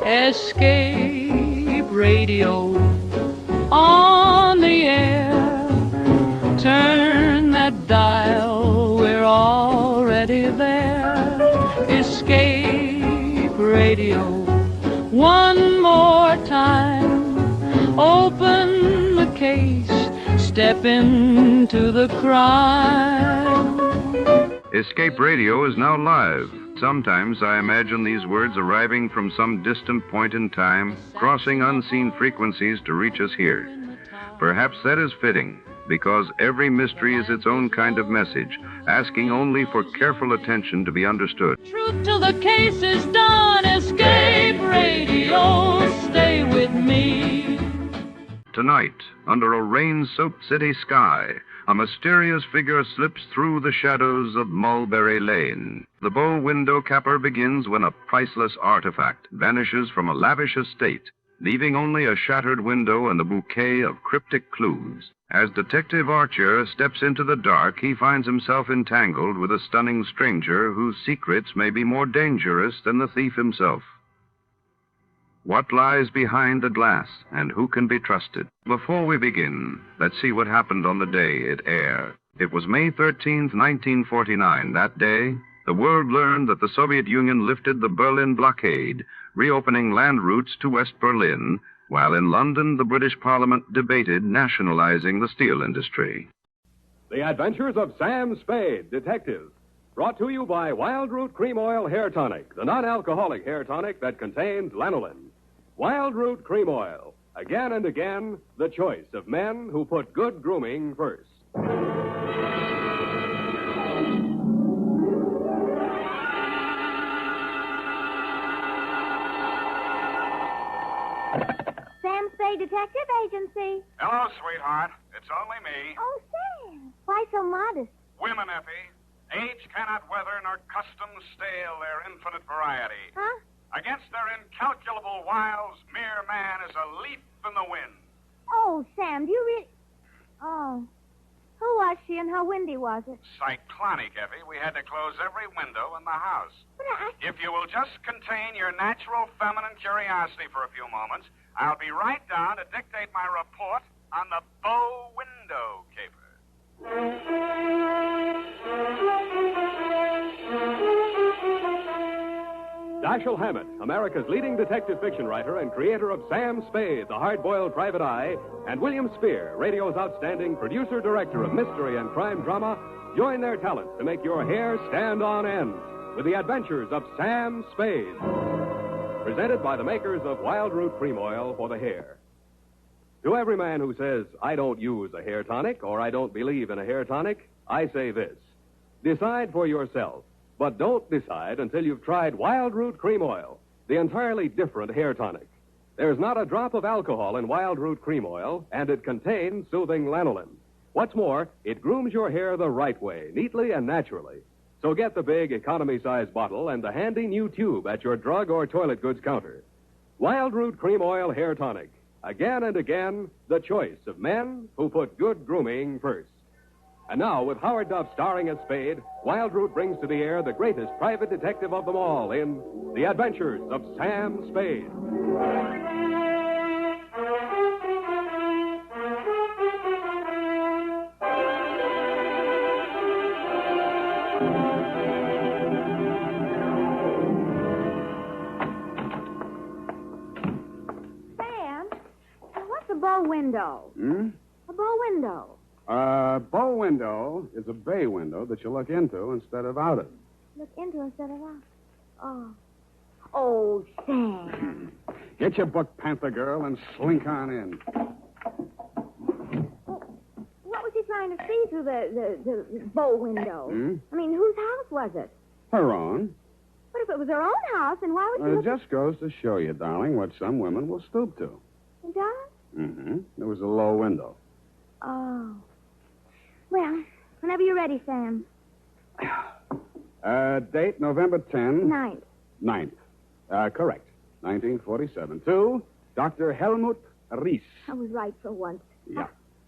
Escape radio on the air. Turn that dial, we're already there. Escape radio, one more time. Open the case, step into the crime. Escape Radio is now live. Sometimes I imagine these words arriving from some distant point in time, crossing unseen frequencies to reach us here. Perhaps that is fitting, because every mystery is its own kind of message, asking only for careful attention to be understood. Truth till the case is done. Escape Radio, stay with me. Tonight, under a rain-soaked city sky, a mysterious figure slips through the shadows of Mulberry Lane. The bow window capper begins when a priceless artifact vanishes from a lavish estate, leaving only a shattered window and a bouquet of cryptic clues. As Detective Archer steps into the dark, he finds himself entangled with a stunning stranger whose secrets may be more dangerous than the thief himself. What lies behind the glass, and who can be trusted? Before we begin, let's see what happened on the day it aired. It was May 13th, 1949. That day, the world learned that the Soviet Union lifted the Berlin blockade, reopening land routes to West Berlin, while in London, the British Parliament debated nationalizing the steel industry. The Adventures of Sam Spade, Detective. Brought to you by Wild Root Cream Oil Hair Tonic, the non-alcoholic hair tonic that contains lanolin. Wild Root Cream Oil. Again and again, the choice of men who put good grooming first. Sam Spade Detective Agency. Hello, sweetheart. It's only me. Oh, Sam. Why so modest? Women, Effie. Age cannot weather nor custom stale their infinite variety. Huh? Against their incalculable wiles, mere man is a leaf in the wind. Oh, Sam, do you really... Oh. Who was she and how windy was it? Cyclonic, Effie. We had to close every window in the house. But If you will just contain your natural feminine curiosity for a few moments, I'll be right down to dictate my report on the bow window caper. Dashiell Hammett, America's leading detective fiction writer and creator of Sam Spade, the hard-boiled private eye, and William Spear, radio's outstanding producer-director of mystery and crime drama, join their talents to make your hair stand on end with the adventures of Sam Spade. Presented by the makers of Wild Root Cream Oil for the hair. To every man who says, I don't use a hair tonic or I don't believe in a hair tonic, I say this. Decide for yourself. But don't decide until you've tried Wild Root Cream Oil, the entirely different hair tonic. There's not a drop of alcohol in Wild Root Cream Oil, and it contains soothing lanolin. What's more, it grooms your hair the right way, neatly and naturally. So get the big economy-size bottle and the handy new tube at your drug or toilet goods counter. Wild Root Cream Oil Hair Tonic. Again and again, the choice of men who put good grooming first. And now, with Howard Duff starring as Spade, Wild Root brings to the air the greatest private detective of them all in The Adventures of Sam Spade. Sam, what's a bow window? A bow window. Bow window is a bay window that you look into instead of out of. Look into instead of out. Oh. Oh, Sam. Get your book, Panther Girl, and slink on in. What was he trying to see through the bow window? I mean, whose house was it? Her own. But if it was her own house, then why would she It look... just goes to show you, darling, what some women will stoop to. It does? Mm-hmm. There was a low window. Oh. Well, whenever you're ready, Sam. Date November 10. Ninth. 9th. Correct. 1947. To Dr. Helmut Ries. I was right for once. Yeah.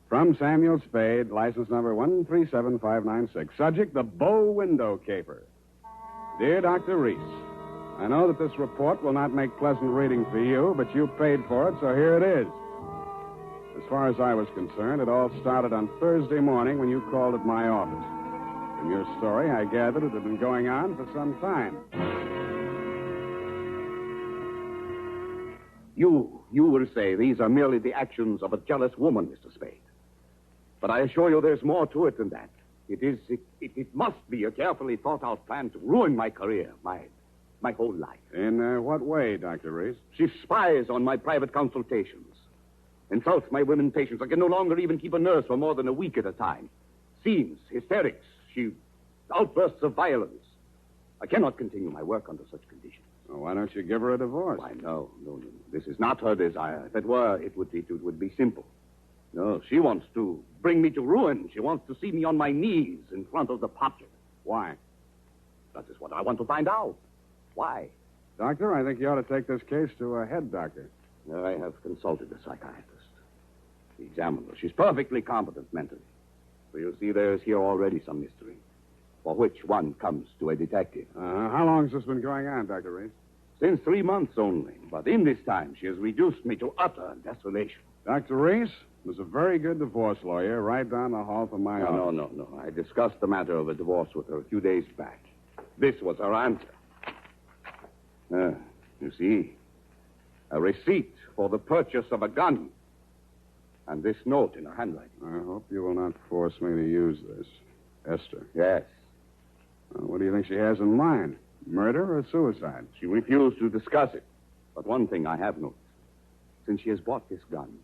From Samuel Spade, license number 137596. Subject, the bow window caper. Dear Dr. Reese, I know that this report will not make pleasant reading for you, but you paid for it, so here it is. As far as I was concerned, it all started on Thursday morning when you called at my office. From your story, I gathered it had been going on for some time. You will say these are merely the actions of a jealous woman, Mr. Spade. But I assure you there's more to it than that. It must be a carefully thought-out plan to ruin my career, my whole life. In what way, Dr. Reese? She spies on my private consultations, insults my women patients. I can no longer even keep a nurse for more than a week at a time. Scenes, hysterics, outbursts of violence. I cannot continue my work under such conditions. Well, why don't you give her a divorce? Why, no. This is not her desire. If it were, it would be simple. No, she wants to bring me to ruin. She wants to see me on my knees in front of the public. Why? That is what I want to find out. Why? Doctor, I think you ought to take this case to a head doctor. I have consulted a psychiatrist. He examined her. She's perfectly competent mentally. So you see there is here already some mystery, for which one comes to a detective. How long has this been going on, Dr. Reese? Since 3 months only. But in this time, she has reduced me to utter desolation. Dr. Reese was a very good divorce lawyer right down the hall from my office. No. I discussed the matter of a divorce with her a few days back. This was her answer. You see, a receipt for the purchase of a gun. And this note in her handwriting. I hope you will not force me to use this. Esther. Yes. What do you think she has in mind? Murder or suicide? She refused to discuss it. But one thing I have noticed. Since she has bought this gun,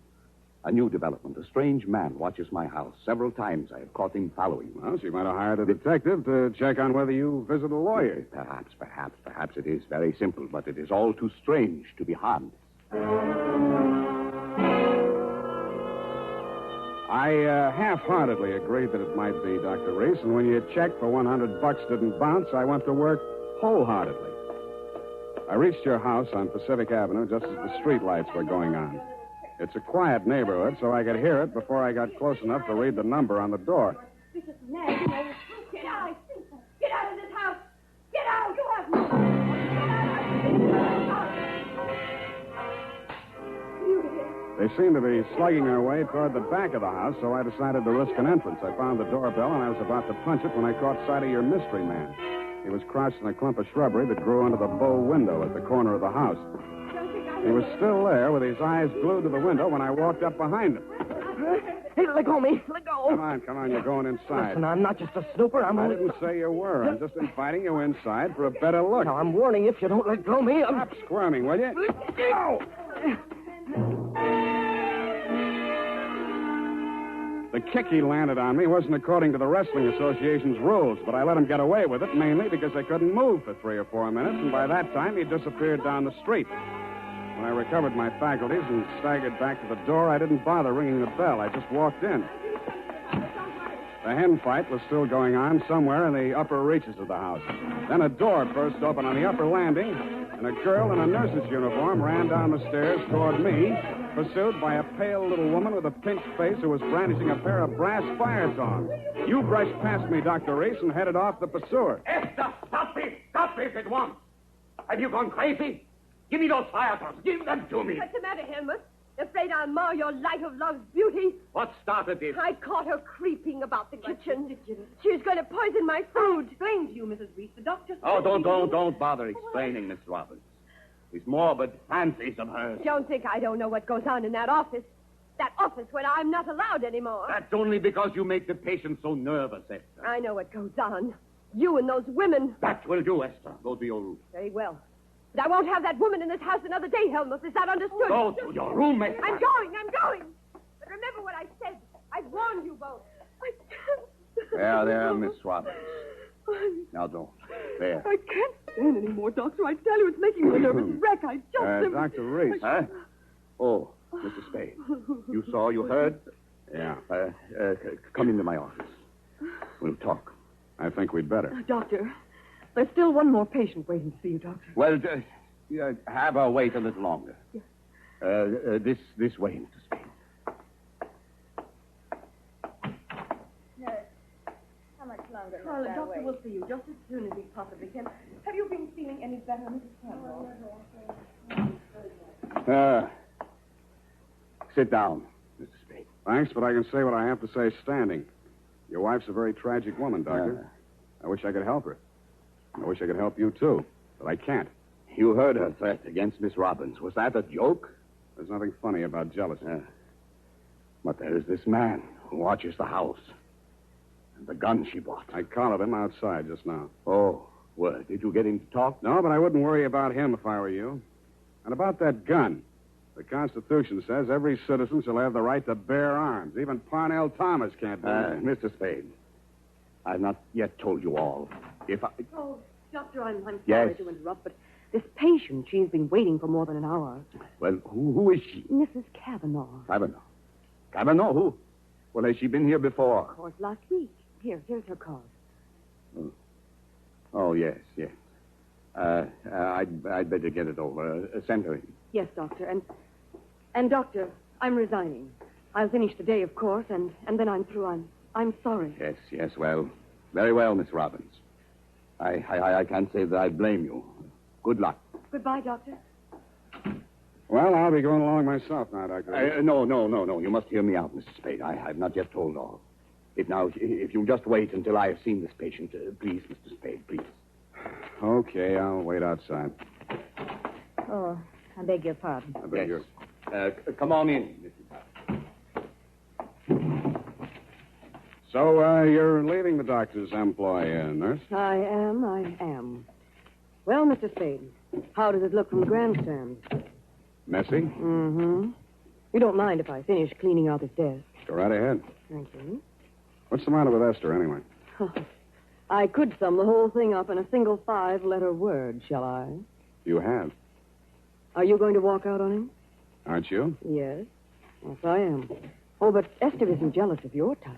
a new development. A strange man watches my house. Several times I have caught him following me. Well, she might have hired a detective to check on whether you visit a lawyer. Perhaps it is very simple, but it is all too strange to be harmless. I half-heartedly agreed that it might be, Dr. Reese, and when your check for $100 didn't bounce, I went to work wholeheartedly. I reached your house on Pacific Avenue just as the street lights were going on. It's a quiet neighborhood, so I could hear it before I got close enough to read the number on the door. Get out! Get out of this house! Get out! You have no... They seemed to be slugging their way toward the back of the house, so I decided to risk an entrance. I found the doorbell, and I was about to punch it when I caught sight of your mystery man. He was crouched in a clump of shrubbery that grew under the bow window at the corner of the house. He was still there with his eyes glued to the window when I walked up behind him. Hey, let go of me. Let go. Come on, you're going inside. Listen, I'm not just a snooper. I didn't say you were. I'm just inviting you inside for a better look. Now, I'm warning you, if you don't let go of me, Stop squirming, will you? Ow! The kick he landed on me wasn't according to the Wrestling Association's rules, but I let him get away with it mainly because I couldn't move for 3 or 4 minutes, and by that time he disappeared down the street. When I recovered my faculties and staggered back to the door, I didn't bother ringing the bell. I just walked in. The hen fight was still going on somewhere in the upper reaches of the house. Then a door burst open on the upper landing, and a girl in a nurse's uniform ran down the stairs toward me, pursued by a pale little woman with a pinched face who was brandishing a pair of brass fire tongs. You brushed past me, Dr. Reese, and headed off the pursuer. Esther, stop this! Stop this at once! Have you gone crazy? Give me those fire tongs. Give them to me. What's the matter, Helmut? Afraid I'll mar your light of love's beauty? What started this? I caught her creeping about the kitchen. She was going to poison my food. Explain to you, Mrs. Reese. The doctor... Oh, don't bother explaining, Miss Robbins. These morbid fancies of hers. Don't think I don't know what goes on in that office. That office where I'm not allowed anymore. That's only because you make the patient so nervous, Esther. I know what goes on. You and those women. That will do, Esther. Go to your room. Very well. But I won't have that woman in this house another day, Helmut. Is that understood? Go to your room, Esther. I'm going. But remember what I said. I've warned you both. I can't. There, Miss Robbins. Now don't. There. I can't stand anymore, Doctor. I tell you, it's making me a nervous wreck. I just... Dr. Reese. Huh? Oh, Mr. Spade. You saw, you heard? Yeah. Come into my office. We'll talk. I think we'd better. Doctor, there's still one more patient waiting to see you, Doctor. Well, have her wait a little longer. Yes. This way, Mr. Spade. longer. Well, the doctor will see you just as soon as he possibly can. Have you been feeling any better, Mrs. Campbell? Sit down, Mr. Spade. Thanks, but I can say what I have to say standing. Your wife's a very tragic woman, Doctor. I wish I could help her. I wish I could help you, too, but I can't. You heard her threat against Miss Robbins. Was that a joke? There's nothing funny about jealousy. But there is this man who watches the house. And the gun she bought. I collared him outside just now. Oh, well, did you get him to talk? No, but I wouldn't worry about him if I were you. And about that gun. The Constitution says every citizen shall have the right to bear arms. Even Parnell Thomas can't do that. Mr. Spade, I've not yet told you all. If I... Oh, Doctor, I'm sorry Yes? to interrupt, but this patient, she's been waiting for more than an hour. Well, who is she? Mrs. Kavanaugh. Kavanaugh. Kavanaugh, who? Well, has she been here before? Of course, last week. Here's her card. Oh, yes. I'd better get it over. Send her in. Yes, Doctor. And Doctor, I'm resigning. I'll finish today, of course, and then I'm through. I'm sorry. Yes, well. Very well, Miss Robbins. I can't say that I blame you. Good luck. Goodbye, Doctor. Well, I'll be going along myself now, Doctor. No. You must hear me out, Mr. Spade. I've not yet told all. If you'll just wait until I have seen this patient, please, Mr. Spade, please. Okay, I'll wait outside. Oh, I beg your pardon. I beg your... Come on in, Mrs. So, you're leaving the doctor's employ, nurse? I am. Well, Mr. Spade, how does it look from the grandstand? Messy? Mm-hmm. You don't mind if I finish cleaning out this desk? Go right ahead. Thank you. What's the matter with Esther, anyway? I could sum the whole thing up in a single 5-letter word, shall I? You have. Are you going to walk out on him? Aren't you? Yes. Yes, I am. Oh, but Esther isn't jealous of your type.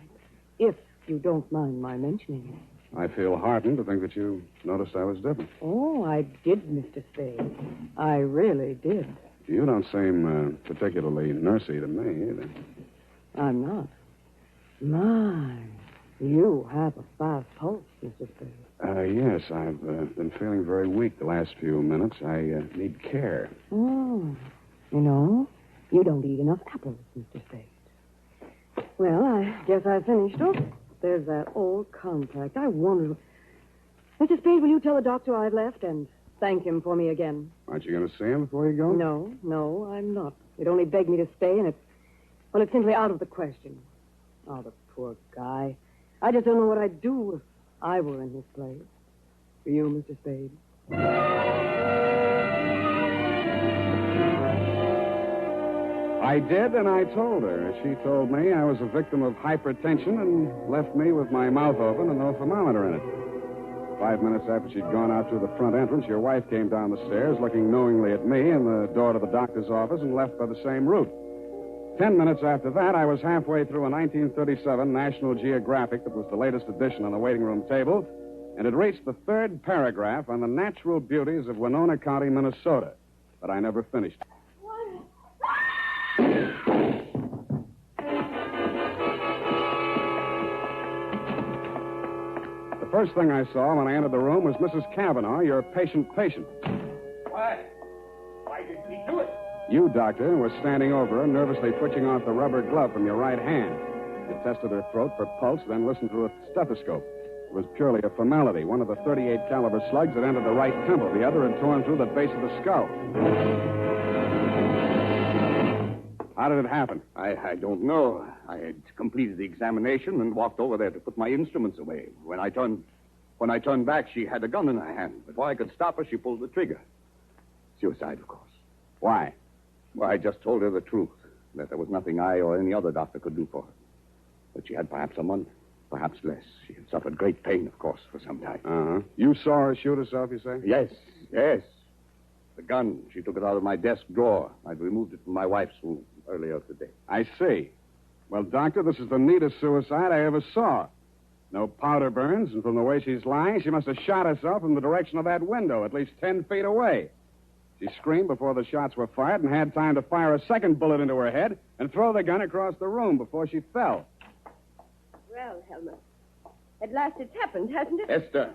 If you don't mind my mentioning it. I feel heartened to think that you noticed I was different. Oh, I did, Mr. Spade. I really did. You don't seem particularly nursey to me, either. I'm not. My, you have a fast pulse, Mr. Spade. Yes, I've been feeling very weak the last few minutes. I need care. Oh, you don't eat enough apples, Mr. Spade. Well, I guess I finished. Oh, there's that old contact. I wonder... Mr. Spade, will you tell the doctor I've left and thank him for me again? Aren't you going to see him before you go? No, I'm not. He'd only begged me to stay, and it's simply out of the question. Oh, the poor guy. I just don't know what I'd do if I were in his place. For you, Mr. Spade. I did, and I told her. She told me I was a victim of hypertension and left me with my mouth open and no thermometer in it. 5 minutes after she'd gone out through the front entrance, your wife came down the stairs looking knowingly at me and the door to the doctor's office and left by the same route. 10 minutes after that, I was halfway through a 1937 National Geographic that was the latest edition on the waiting room table, and had reached the third paragraph on the natural beauties of Winona County, Minnesota. But I never finished. The first thing I saw when I entered the room was Mrs. Kavanaugh, your patient. Why did he do it? You, Doctor, were standing over her, nervously twitching off the rubber glove from your right hand. You tested her throat for pulse, then listened through a stethoscope. It was purely a formality. One of the .38 caliber slugs had entered the right temple. The other had torn through the base of the skull. How did it happen? I don't know. I had completed the examination and walked over there to put my instruments away. When I turned back, she had a gun in her hand. Before I could stop her, she pulled the trigger. Suicide, of course. Why? Well, I just told her the truth, that there was nothing I or any other doctor could do for her. That she had perhaps a month, perhaps less. She had suffered great pain, of course, for some time. Uh-huh. You saw her shoot herself, you say? Yes. The gun, she took it out of my desk drawer. I'd removed it from my wife's room earlier today. I see. Well, Doctor, this is the neatest suicide I ever saw. No powder burns, and from the way she's lying, she must have shot herself in the direction of that window, at least 10 feet away. She screamed before the shots were fired and had time to fire a second bullet into her head and throw the gun across the room before she fell. Well, Helmut, At last it's happened, hasn't it? Esther,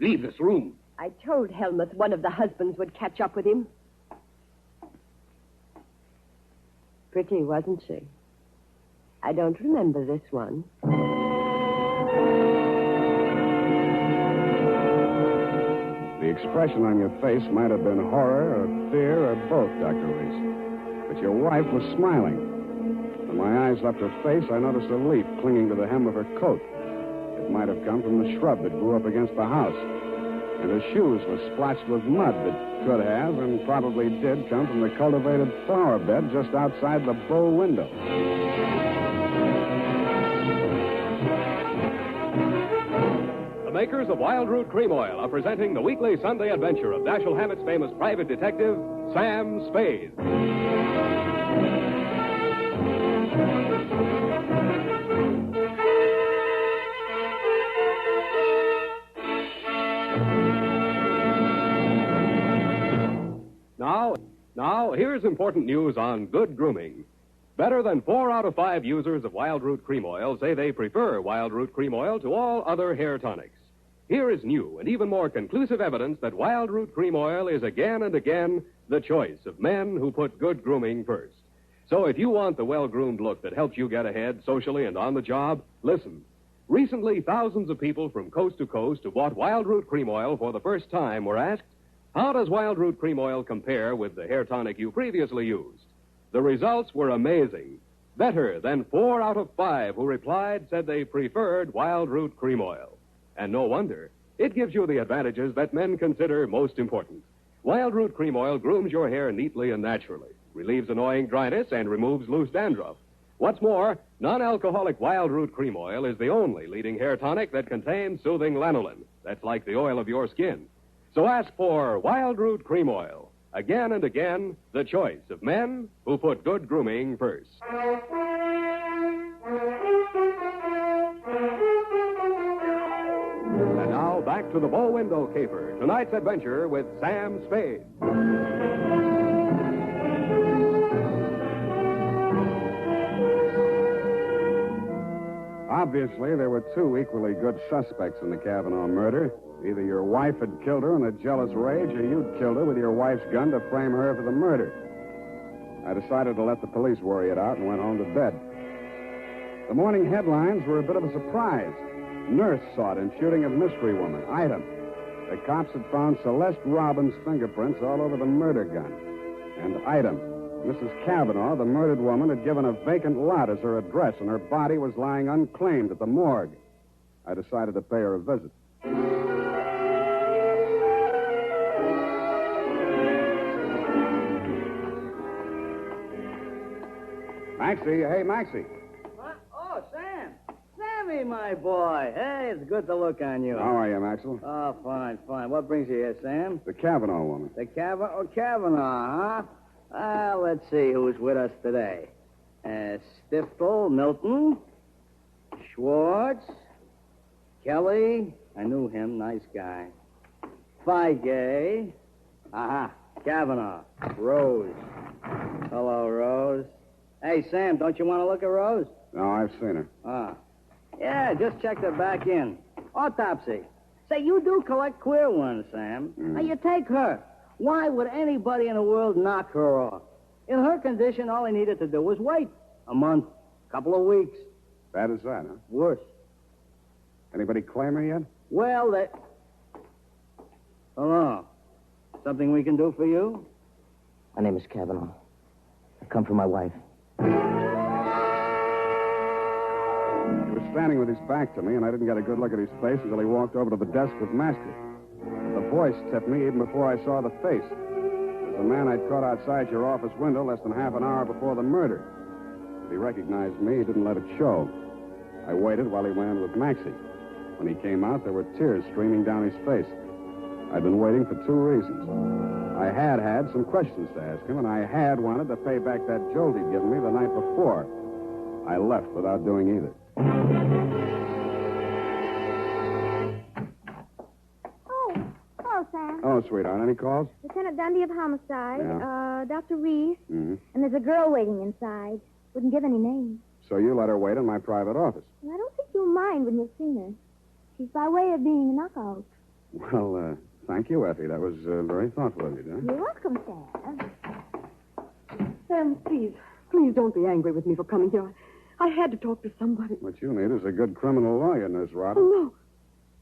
leave this room. I told Helmuth one of the husbands would catch up with him. Pretty, wasn't she? I don't remember this one. The expression on your face might have been horror or fear or both, Dr. Reese. But your wife was smiling. When my eyes left her face, I noticed a leaf clinging to the hem of her coat. It might have come from the shrub that grew up against the house. And her shoes were splotched with mud that could have and probably did come from the cultivated flower bed just outside the bow window. The makers of Wild Root Cream Oil are presenting the weekly Sunday adventure of Dashiell Hammett's famous private detective, Sam Spade. Now, here's important news on good grooming. Better than 4 out of 5 users of Wild Root Cream Oil say they prefer Wild Root Cream Oil to all other hair tonics. Here is new and even more conclusive evidence that Wild Root Cream Oil is again and again the choice of men who put good grooming first. So if you want the well-groomed look that helps you get ahead socially and on the job, listen. Recently, thousands of people from coast to coast who bought Wild Root Cream Oil for the first time were asked, how does Wild Root Cream Oil compare with the hair tonic you previously used? The results were amazing. Better than 4 out of 5 who replied said they preferred Wild Root Cream Oil. And no wonder. It gives you the advantages that men consider most important. Wild Root Cream Oil grooms your hair neatly and naturally, relieves annoying dryness, and removes loose dandruff. What's more, non-alcoholic Wild Root Cream Oil is the only leading hair tonic that contains soothing lanolin. That's like the oil of your skin. So ask for Wild Root Cream Oil. Again and again, the choice of men who put good grooming first. And now, back to the bow window caper. Tonight's adventure with Sam Spade. Obviously, there were 2 equally good suspects in the Kavanaugh murder. Either your wife had killed her in a jealous rage, or you'd killed her with your wife's gun to frame her for the murder. I decided to let the police worry it out and went home to bed. The morning headlines were a bit of a surprise. Nurse sought in shooting of mystery woman. Item. The cops had found Celeste Robbins' fingerprints all over the murder gun. And item. Mrs. Kavanaugh, the murdered woman, had given a vacant lot as her address, and her body was lying unclaimed at the morgue. I decided to pay her a visit. Maxie, hey, Maxie. What? Oh, Sam. Sammy, my boy. Hey, it's good to look on you. How are you, Maxwell? Oh, fine, fine. What brings you here, Sam? The Kavanaugh woman. The Kavanaugh, huh? Let's see who's with us today. Stiftel, Milton, Schwartz, Kelly. I knew him. Nice guy. Feige. Aha. Kavanaugh. Rose. Hello, Rose. Hey, Sam, don't you want to look at Rose? No, I've seen her. Ah. Yeah, just checked her back in. Autopsy. Say, you do collect queer ones, Sam. Now, you take her. Why would anybody in the world knock her off? In her condition, all he needed to do was wait. A month. Couple of weeks. Bad as that, huh? Worse. Anybody claim her yet? Well, they... Hello. Something we can do for you? My name is Kavanaugh. I've come for my wife. He was standing with his back to me, and I didn't get a good look at his face until he walked over to the desk with Master. The voice tipped me even before I saw the face. It was the man I'd caught outside your office window less than half an hour before the murder. If he recognized me, he didn't let it show. I waited while he went in with Maxie. When he came out, there were tears streaming down his face. I'd been waiting for 2 reasons. I had some questions to ask him, and I had wanted to pay back that jolt he'd given me the night before. I left without doing either. Oh, hello, Sam. Oh, sweetheart, any calls? Lieutenant Dundee of Homicide, Yeah. Dr. Reese, Mm-hmm. and there's a girl waiting inside. Wouldn't give any names. So you let her wait in my private office. And I don't think you'll mind when you've seen her. It's by way of being a knockout. Well, thank you, Effie. That was very thoughtful of you, Don. You're welcome, Sam. Sam, please don't be angry with me for coming here. I had to talk to somebody. What you need is a good criminal lawyer, Nurse Rodder.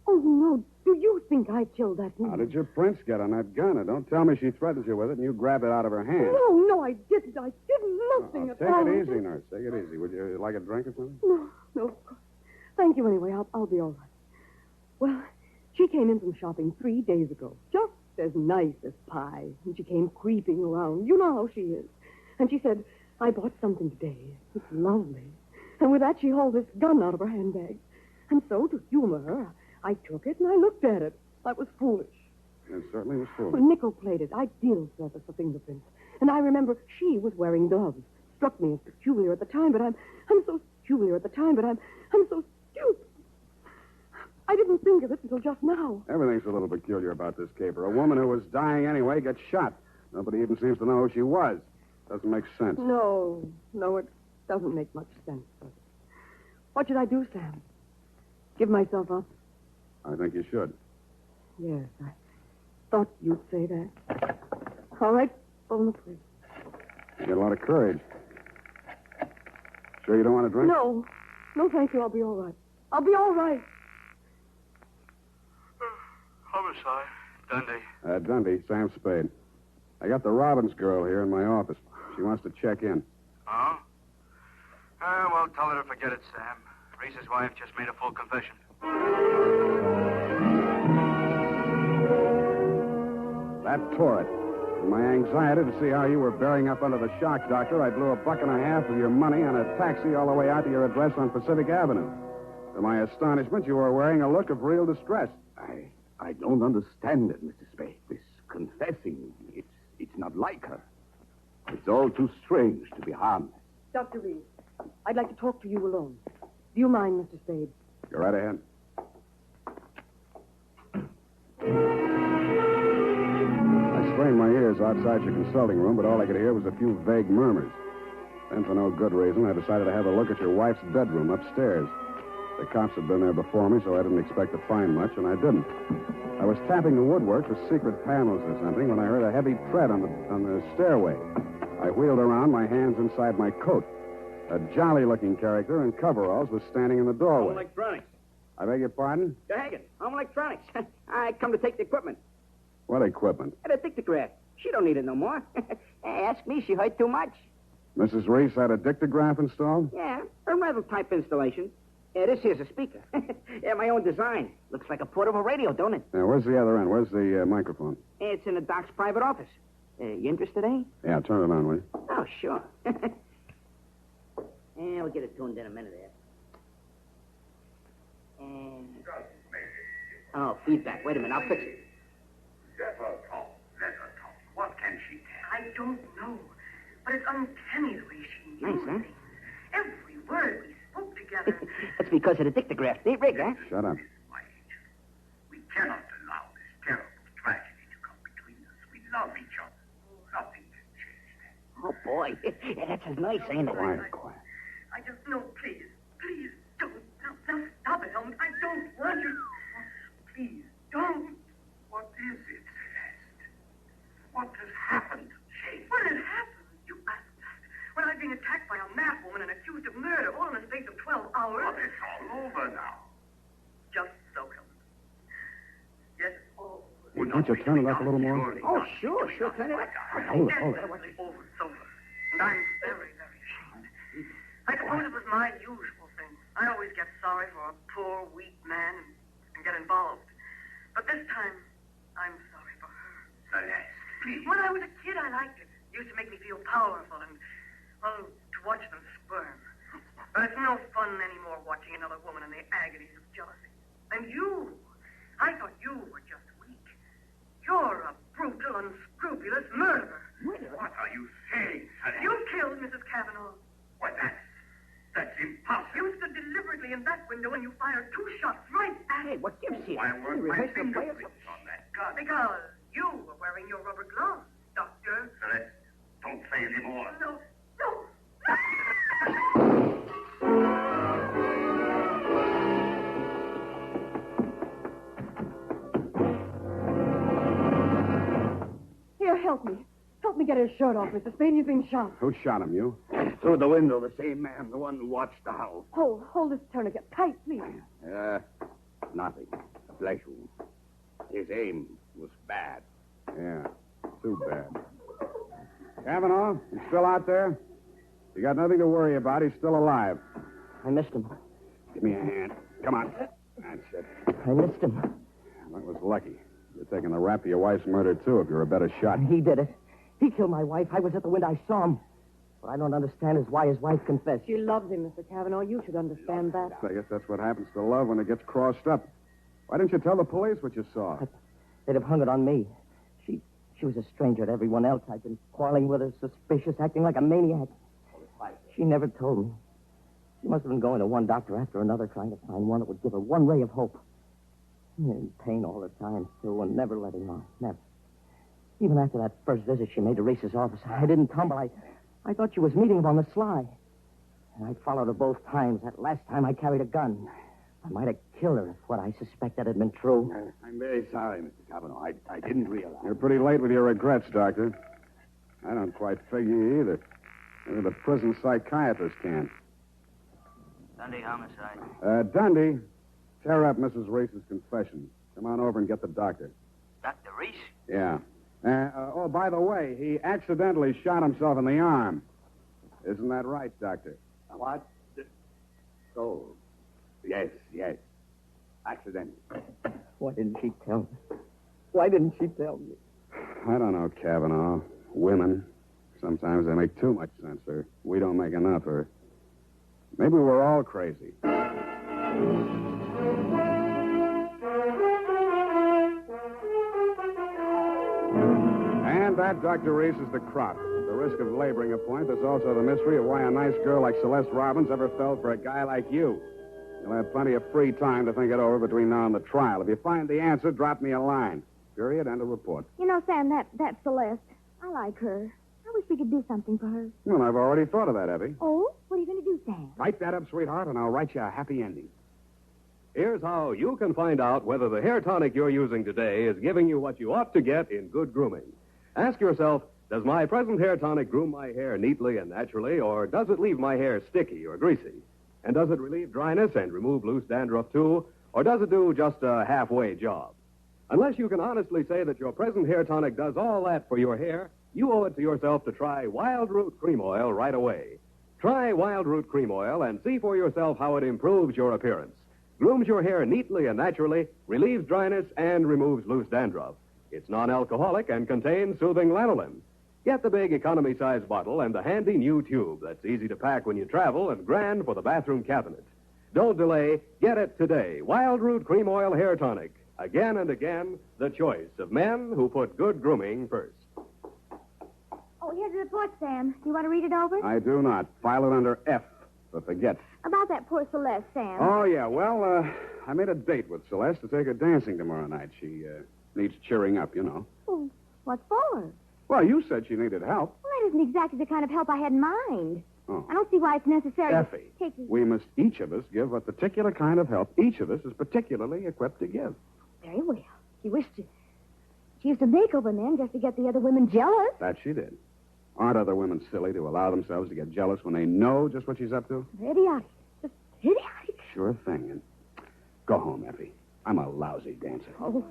Oh, no. Do you think I killed that woman? How did your prince get on that gun? Now, don't tell me she threatened you with it and you grabbed it out of her hand. No, I didn't. I did nothing at all. Take it easy, Nurse. Take it easy. Would you like a drink or something? No, of course. Thank you anyway. I'll be all right. Well, she came in from shopping 3 days ago. Just as nice as pie. And she came creeping around. You know how she is. And she said, I bought something today. It's lovely. And with that, she hauled this gun out of her handbag. And so, to humor her, I took it and I looked at it. That was foolish. It certainly was foolish. Well, nickel-plated, ideal surface for fingerprints. And I remember she was wearing gloves. Struck me as peculiar at the time, but I'm so peculiar at the time, but I'm so stupid. I didn't think of it until just now. Everything's a little peculiar about this caper. A woman who was dying anyway gets shot. Nobody even seems to know who she was. Doesn't make sense. No, it doesn't make much sense, does it? What should I do, Sam? Give myself up? I think you should. Yes, I thought you'd say that. All right, phone the police. You got a lot of courage. Sure you don't want a drink? No, thank you. I'll be all right. I'll be all right. Homicide. Dundee. Dundee, Sam Spade. I got the Robbins girl here in my office. She wants to check in. Oh? Well, tell her to forget it, Sam. Reese's wife just made a full confession. That tore it. In my anxiety to see how you were bearing up under the shock, Doctor, I blew $1.50 of your money on a taxi all the way out to your address on Pacific Avenue. To my astonishment, you were wearing a look of real distress. I don't understand it, Mr. Spade. This confessing, it's not like her. It's all too strange to be harmless. Dr. Reed, I'd like to talk to you alone. Do you mind, Mr. Spade? Go right ahead. I strained my ears outside your consulting room, but all I could hear was a few vague murmurs. Then, for no good reason, I decided to have a look at your wife's bedroom upstairs. The cops had been there before me, so I didn't expect to find much, and I didn't. I was tapping the woodwork for secret panels or something when I heard a heavy tread on the stairway. I wheeled around, my hands inside my coat. A jolly-looking character in coveralls was standing in the doorway. Home Electronics. I beg your pardon? Hagen, Home Electronics. I come to take the equipment. What equipment? The dictograph. She don't need it no more. Ask me, she heard too much. Mrs. Reese had a dictograph installed? Yeah, a rental type installation. This here's a speaker. My own design. Looks like a portable radio, don't it? Yeah, where's the other end? Where's the microphone? It's in the doc's private office. You interested, eh? Yeah, turn it on, will you? Oh, sure. We'll get it tuned in a minute there. Oh, feedback. Wait a minute, I'll fix it. Let her talk. What can she tell? I don't know. But it's uncanny the way she knew Nice, huh? things. Every word we spoke together. That's because of the dictograph. Neat rig, huh? Shut up. We cannot allow this terrible tragedy to come between us. We love each other. Nothing can change that. Oh, boy. That's as nice, ain't it? Quiet. I just know, please don't. Now stop it, Helmut. I don't want you. Please, don't. What is it, Celeste? What has happened to Jane? What has happened? You asked that. When I've been attacked by a mad woman and accused of murder, all in the space of 12 hours. But it's all over now. Just so, Helmut. Yes, it's all over. Well, can't you turn it up a little more? Oh, sure, turn it up. Hold it. Definitely over, it's over. And I'm very, very ashamed. I suppose it was my usual thing. I always get sorry for a poor, weak man and get involved. But this time, I'm sorry for her. Celeste, please. When I was a kid, I liked it. It used to make me feel powerful and, well, to watch them squirm. But it's no fun anymore watching another woman in the agonies of jealousy. And you, I thought you were just weak. You're a brutal, unscrupulous murderer. What are you saying, Celeste? You killed Mrs. Cavanaugh. What, that's impossible. You stood deliberately in that window and you fired 2 shots right at Hey, what gives you? Why weren't my Rehearsed the fingerprints players? on that gun? Because you were wearing your rubber gloves, Doctor. Celeste, don't say any more. No. help me. Help me get his shirt off, Mr. Spade. He's been shot. Who shot him, you? Through the window, the same man, the one who watched the house. Hold this tourniquet tight, please. Nothing. A flesh wound. His aim was bad. Yeah, too bad. Kavanaugh, you still out there? You got nothing to worry about. He's still alive. I missed him. Give me a hand. Come on. That's it. I missed him. That was lucky. You're taking the rap for your wife's murder, too, if you're a better shot. He did it. He killed my wife. I was at the window. I saw him. What I don't understand is why his wife confessed. She loves him, Mr. Kavanaugh. You should understand that. I guess that's what happens to love when it gets crossed up. Why didn't you tell the police what you saw? They'd have hung it on me. She was a stranger to everyone else. I'd been quarreling with her, suspicious, acting like a maniac. She never told me. She must have been going to one doctor after another, trying to find one that would give her one ray of hope. In pain all the time, too, and never letting on. Never. Even after that first visit she made to Reese's office, I didn't tumble. I thought she was meeting him on the sly. And I followed her both times. That last time I carried a gun. I might have killed her if what I suspected had been true. I'm very sorry, Mr. Kavanaugh. I didn't realize. You're pretty late with your regrets, Doctor. I don't quite figure either. Maybe the prison psychiatrist can. Dundee homicide. Dundee, tear up Mrs. Reese's confession. Come on over and get the doctor. Dr. Reese? Yeah. By the way, he accidentally shot himself in the arm. Isn't that right, Doctor? What? So, yes. Accident. Why didn't she tell me? Why didn't she tell me? I don't know, Kavanaugh. Women, sometimes they make too much sense, or we don't make enough, or maybe we're all crazy. And that, Dr. Reese, is the crop. At the risk of laboring a point, there's also the mystery of why a nice girl like Celeste Robbins ever fell for a guy like you. You'll have plenty of free time to think it over between now and the trial. If you find the answer, drop me a line. Period. End of report. You know, Sam, that Celeste, I like her. I wish we could do something for her. Well, I've already thought of that, Evie. Oh? What are you going to do, Sam? Write that up, sweetheart, and I'll write you a happy ending. Here's how you can find out whether the hair tonic you're using today is giving you what you ought to get in good grooming. Ask yourself, does my present hair tonic groom my hair neatly and naturally, or does it leave my hair sticky or greasy? And does it relieve dryness and remove loose dandruff, too, or does it do just a halfway job? Unless you can honestly say that your present hair tonic does all that for your hair, you owe it to yourself to try Wild Root Cream Oil right away. Try Wild Root Cream Oil and see for yourself how it improves your appearance, grooms your hair neatly and naturally, relieves dryness, and removes loose dandruff. It's non-alcoholic and contains soothing lanolin. Get the big economy-size bottle and the handy new tube that's easy to pack when you travel and grand for the bathroom cabinet. Don't delay. Get it today. Wild Root Cream Oil Hair Tonic. Again and again, the choice of men who put good grooming first. Oh, here's the report, Sam. Do you want to read it over? I do not. File it under F for forget. About that poor Celeste, Sam. Oh, yeah. Well, I made a date with Celeste to take her dancing tomorrow night. She needs cheering up, you know. Oh, what for? Well, you said she needed help. Well, that isn't exactly the kind of help I had in mind. Oh. I don't see why it's necessary Effie, to take... we must each of us give a particular kind of help each of us is particularly equipped to give. Very well. She used to make over men just to get the other women jealous. That she did. Aren't other women silly to allow themselves to get jealous when they know just what she's up to? Idiotic. Just idiotic. Sure thing. And go home, Effie. I'm a lousy dancer. Oh,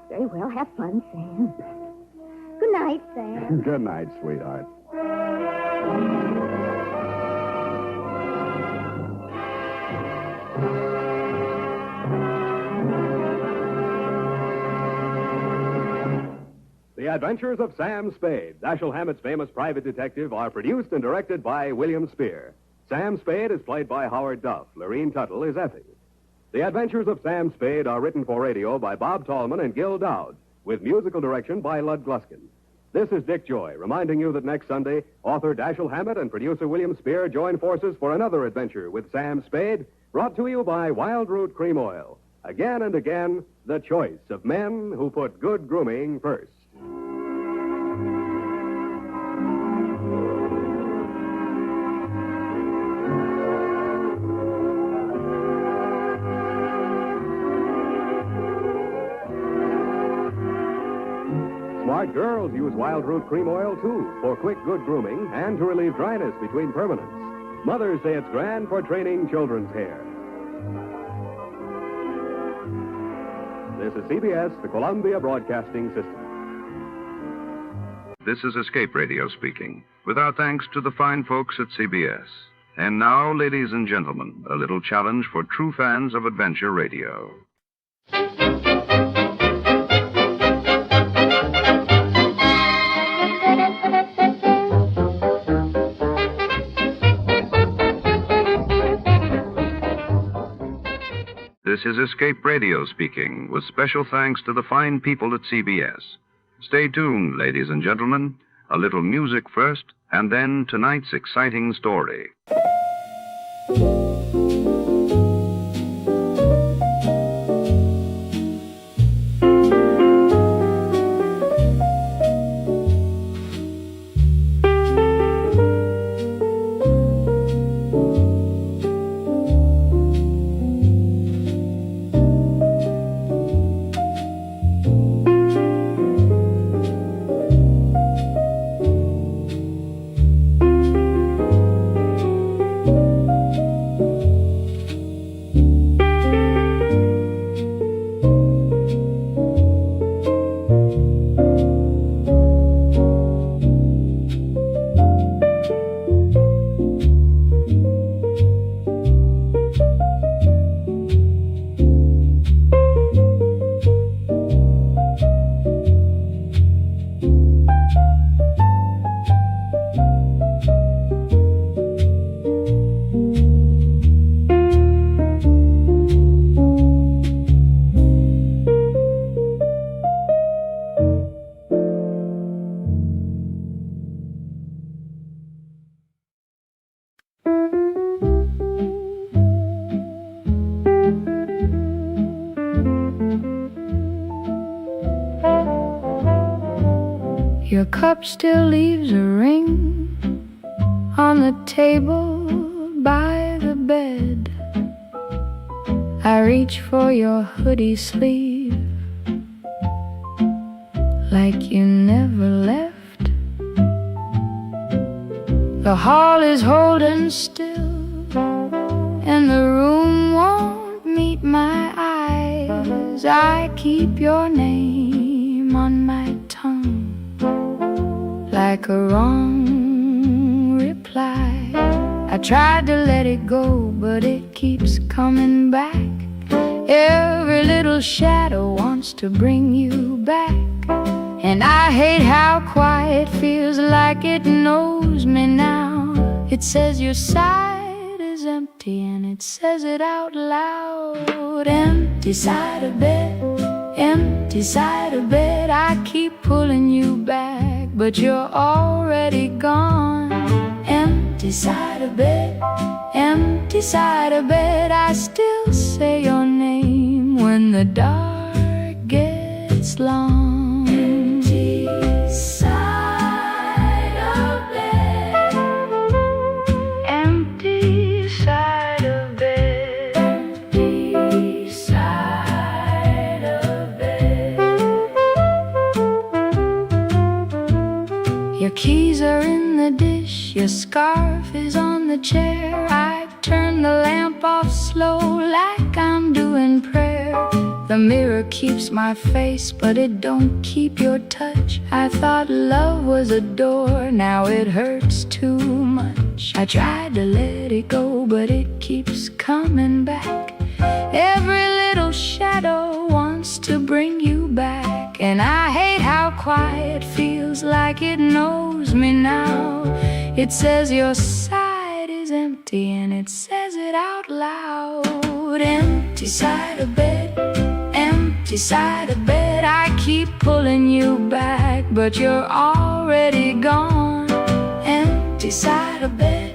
very well. Have fun, Sam. Good night, Sam. Good night, sweetheart. The Adventures of Sam Spade, Dashiell Hammett's famous private detective, are produced and directed by William Spear. Sam Spade is played by Howard Duff. Lorene Tuttle is Effie. The Adventures of Sam Spade are written for radio by Bob Tallman and Gil Dowd, with musical direction by Lud Gluskin. This is Dick Joy, reminding you that next Sunday, author Dashiell Hammett and producer William Spear join forces for another adventure with Sam Spade, brought to you by Wild Root Cream Oil. Again and again, the choice of men who put good grooming first. Smart girls use wild root cream oil, too, for quick, good grooming and to relieve dryness between permanents. Mothers say it's grand for training children's hair. This is CBS, the Columbia Broadcasting System. This is Escape Radio speaking, with our thanks to the fine folks at CBS. And now, ladies and gentlemen, a little challenge for true fans of adventure radio. This is Escape Radio speaking, with special thanks to the fine people at CBS. Stay tuned, ladies and gentlemen. A little music first, and then tonight's exciting story. Your cup still leaves a ring on the table by the bed. I reach for your hoodie sleeve like you never left. The hall is holding still and the room won't meet my eyes. I keep your name on my tongue like a wrong reply. I tried to let it go, but it keeps coming back. Every little shadow wants to bring you back. And I hate how quiet feels like it knows me now. It says your side is empty and it says it out loud. Empty side of bed, empty side of bed. I keep pulling you back, but you're already gone. Empty side of bed, empty side of bed. I still say your name when the dark gets long. Empty side of bed, empty side of bed, empty side of bed. Your keys are in the dish, your scarf is on the chair. I turn the lamp off slow like I'm doing prayer. The mirror keeps my face, but it don't keep your touch. I thought love was a door, now it hurts too much. I tried to let it go, but it keeps coming back. Every little shadow wants to bring you back. And I hate how quiet feels like it knows me now. It says your side is empty and it says it out loud. Empty side of bed, empty side of bed. I keep pulling you back, but you're already gone. Empty side of bed,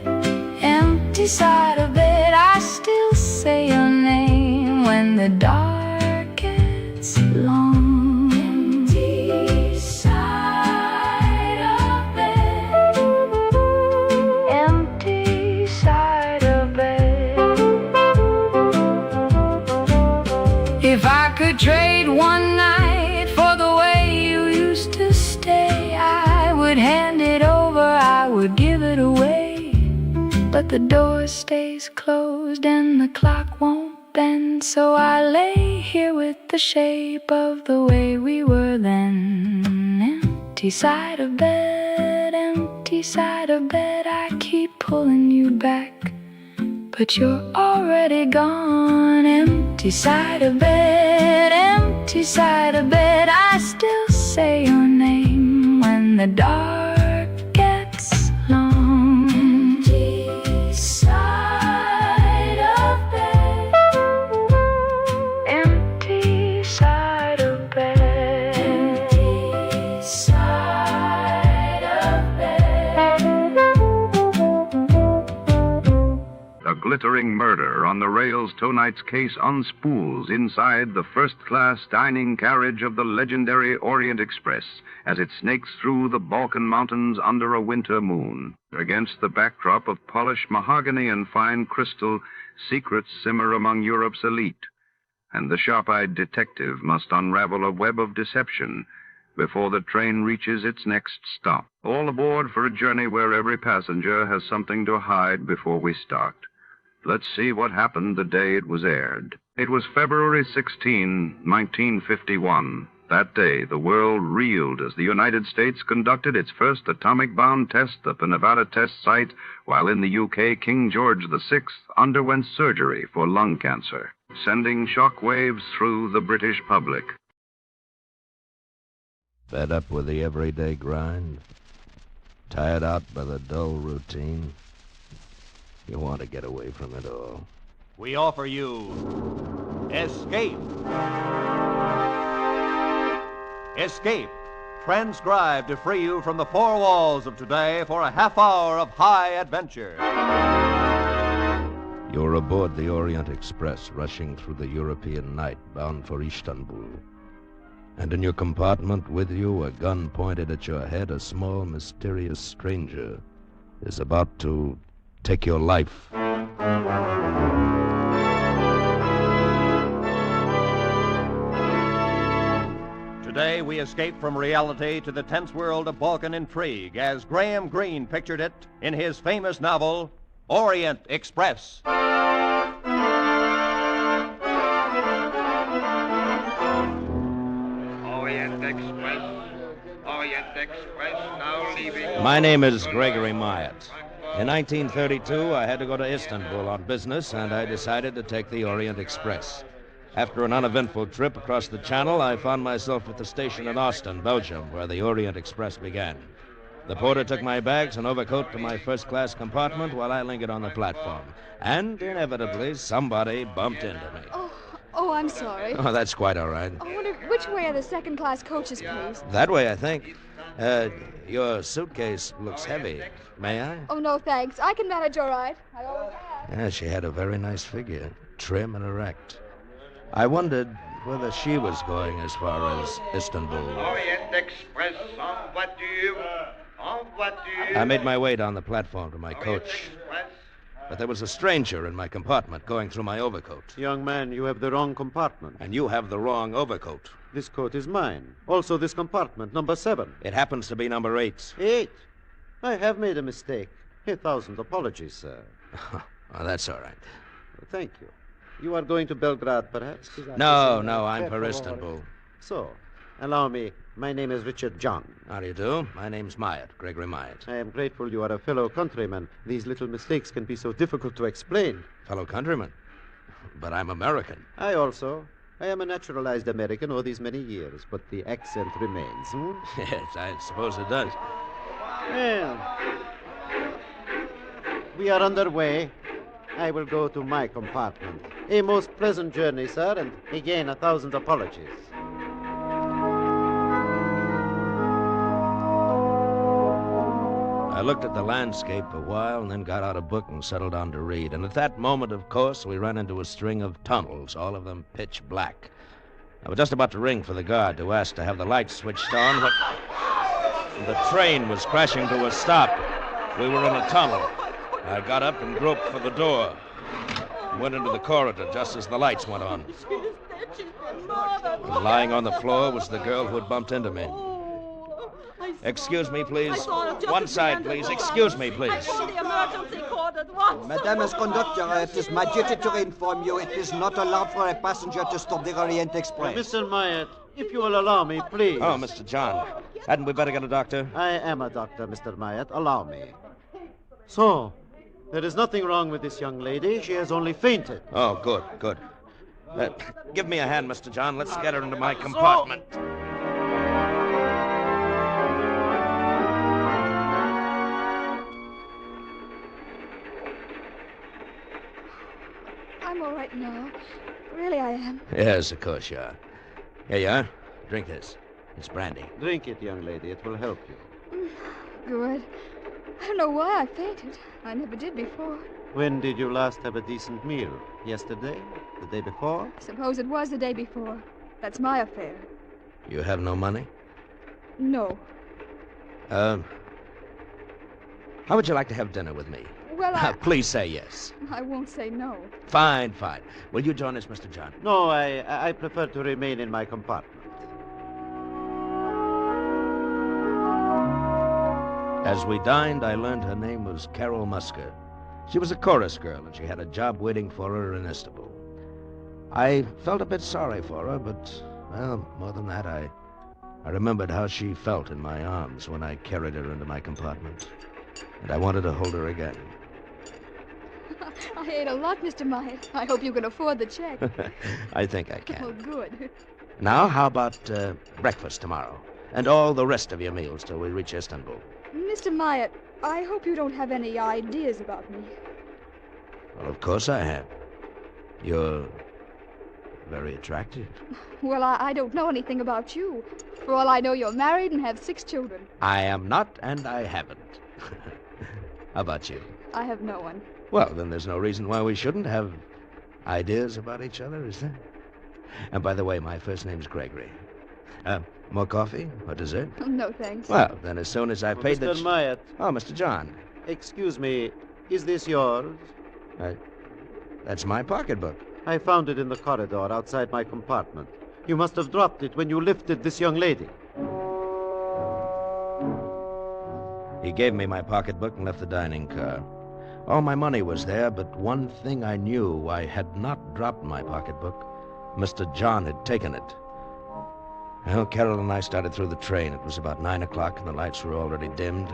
empty side of bed. I still say your name when the dark gets long. Empty side of bed, empty side of bed. If I could trade one night for the way you used to stay, stays closed and the clock won't bend. So I lay here with the shape of the way we were then. Empty side of bed, empty side of bed. I keep pulling you back, but you're already gone. Empty side of bed, empty side of bed. I still say your name when the dark gets long. Empty side of bed, empty side of bed, empty side of bed. A glittering murder on the rails tonight's case unspools inside the first-class dining carriage of the legendary Orient Express as it snakes through the Balkan Mountains under a winter moon. Against the backdrop of polished mahogany and fine crystal, secrets simmer among Europe's elite, and the sharp-eyed detective must unravel a web of deception before the train reaches its next stop. All aboard for a journey where every passenger has something to hide before we start. Let's see what happened the day it was aired. It was February 16, 1951. That day, the world reeled as the United States conducted its first atomic bomb test at the Nevada test site, while in the UK, King George VI underwent surgery for lung cancer, sending shock waves through the British public. Fed up with the everyday grind? Tired out by the dull routine? You want to get away from it all. We offer you Escape. Escape, transcribed to free you from the four walls of today for a half hour of high adventure. You're aboard the Orient Express, rushing through the European night, bound for Istanbul. And in your compartment with you, a gun pointed at your head, a small, mysterious stranger is about to take your life. Today we escape from reality to the tense world of Balkan intrigue as Graham Greene pictured it in his famous novel, Orient Express. Orient Express, Orient Express, now leaving... My name is Gregory Myatt. In 1932, I had to go to Istanbul on business, and I decided to take the Orient Express. After an uneventful trip across the Channel, I found myself at the station in Ostend, Belgium, where the Orient Express began. The porter took my bags and overcoat to my first-class compartment while I lingered on the platform. And, inevitably, somebody bumped into me. Oh, I'm sorry. Oh, that's quite all right. I wonder which way are the second-class coaches, please? That way, I think. Your suitcase looks heavy. May I? Oh, no, thanks. I can manage all right. I always have. Yeah, she had a very nice figure, trim and erect. I wondered whether she was going as far as Istanbul. Orient Express, en voiture, en voiture. I made my way down the platform to my coach. But there was a stranger in my compartment going through my overcoat. Young man, you have the wrong compartment. And you have the wrong overcoat. This coat is mine. Also this compartment, number 7. It happens to be number 8. 8? I have made a mistake. 1,000 apologies, sir. Oh, that's all right. Thank you. You are going to Belgrade, perhaps? No, I'm for Istanbul. So, allow me. My name is Richard John. How do you do? My name's Myatt, Gregory Myatt. I am grateful you are a fellow countryman. These little mistakes can be so difficult to explain. Fellow countryman? But I'm American. I also. I am a naturalized American all these many years, but the accent remains. Yes, I suppose it does. Well, we are underway. I will go to my compartment. A most pleasant journey, sir, and again 1,000 apologies. I looked at the landscape a while and then got out a book and settled down to read. And at that moment, of course, we ran into a string of tunnels, all of them pitch black. I was just about to ring for the guard to ask to have the lights switched on when the train was crashing to a stop. We were in a tunnel. I got up and groped for the door. Went into the corridor just as the lights went on. And lying on the floor was the girl who had bumped into me. Excuse me, please. One side, please. Excuse me, please. I called the emergency quarters. at once. Madame, as conductor, it is my duty to inform you it is not allowed for a passenger to stop the Orient Express. Mr. Myatt, if you will allow me, please. Oh, Mr. John. Hadn't we better get a doctor? I am a doctor, Mr. Myatt. Allow me. So, there is nothing wrong with this young lady. She has only fainted. Oh, good, good. Give me a hand, Mr. John. Let's get her into my compartment. I'm all right now. Really, I am. Yes, of course you are. Here you are. Drink this. It's brandy. Drink it, young lady. It will help you. Good. I don't know why I fainted. I never did before. When did you last have a decent meal? Yesterday? The day before? Suppose it was the day before. That's my affair. You have no money? No. How would you like to have dinner with me? Well, Please say yes. I won't say no. Fine, fine. Will you join us, Mr. John? No, I prefer to remain in my compartment. As we dined, I learned her name was Carol Musker. She was a chorus girl, and she had a job waiting for her in Istanbul. I felt a bit sorry for her, but, well, more than that, I remembered how she felt in my arms when I carried her into my compartment. And I wanted to hold her again. I ate a lot, Mr. Myatt. I hope you can afford the check. I think I can. Oh, good. Now, how about breakfast tomorrow? And all the rest of your meals till we reach Istanbul. Mr. Myatt, I hope you don't have any ideas about me. Well, of course I have. You're very attractive. Well, I don't know anything about you. For all I know, you're married and have 6 children. I am not, and I haven't. How about you? I have no one. Well, then there's no reason why we shouldn't have ideas about each other, is there? And by the way, my first name's Gregory. More coffee or dessert? No, thanks. Well, then as soon as I've paid the... Mr. Myatt. Oh, Mr. John. Excuse me, is this yours? That's my pocketbook. I found it in the corridor outside my compartment. You must have dropped it when you lifted this young lady. He gave me my pocketbook and left the dining car. All my money was there, but one thing I knew, I had not dropped my pocketbook. Mr. John had taken it. Well, Carol and I started through the train. It was about 9 o'clock, and the lights were already dimmed.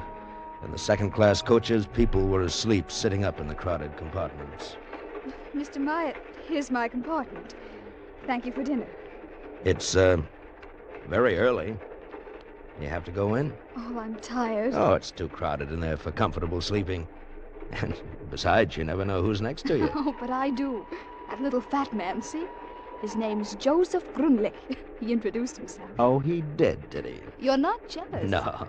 In the second-class coaches, people were asleep, sitting up in the crowded compartments. Mr. Myatt, here's my compartment. Thank you for dinner. It's, very early. You have to go in? Oh, I'm tired. Oh, it's too crowded in there for comfortable sleeping. And besides, you never know who's next to you. Oh, but I do. That little fat man, see? His name's Joseph Grunlich. He introduced himself. Oh, he did he? You're not jealous. No.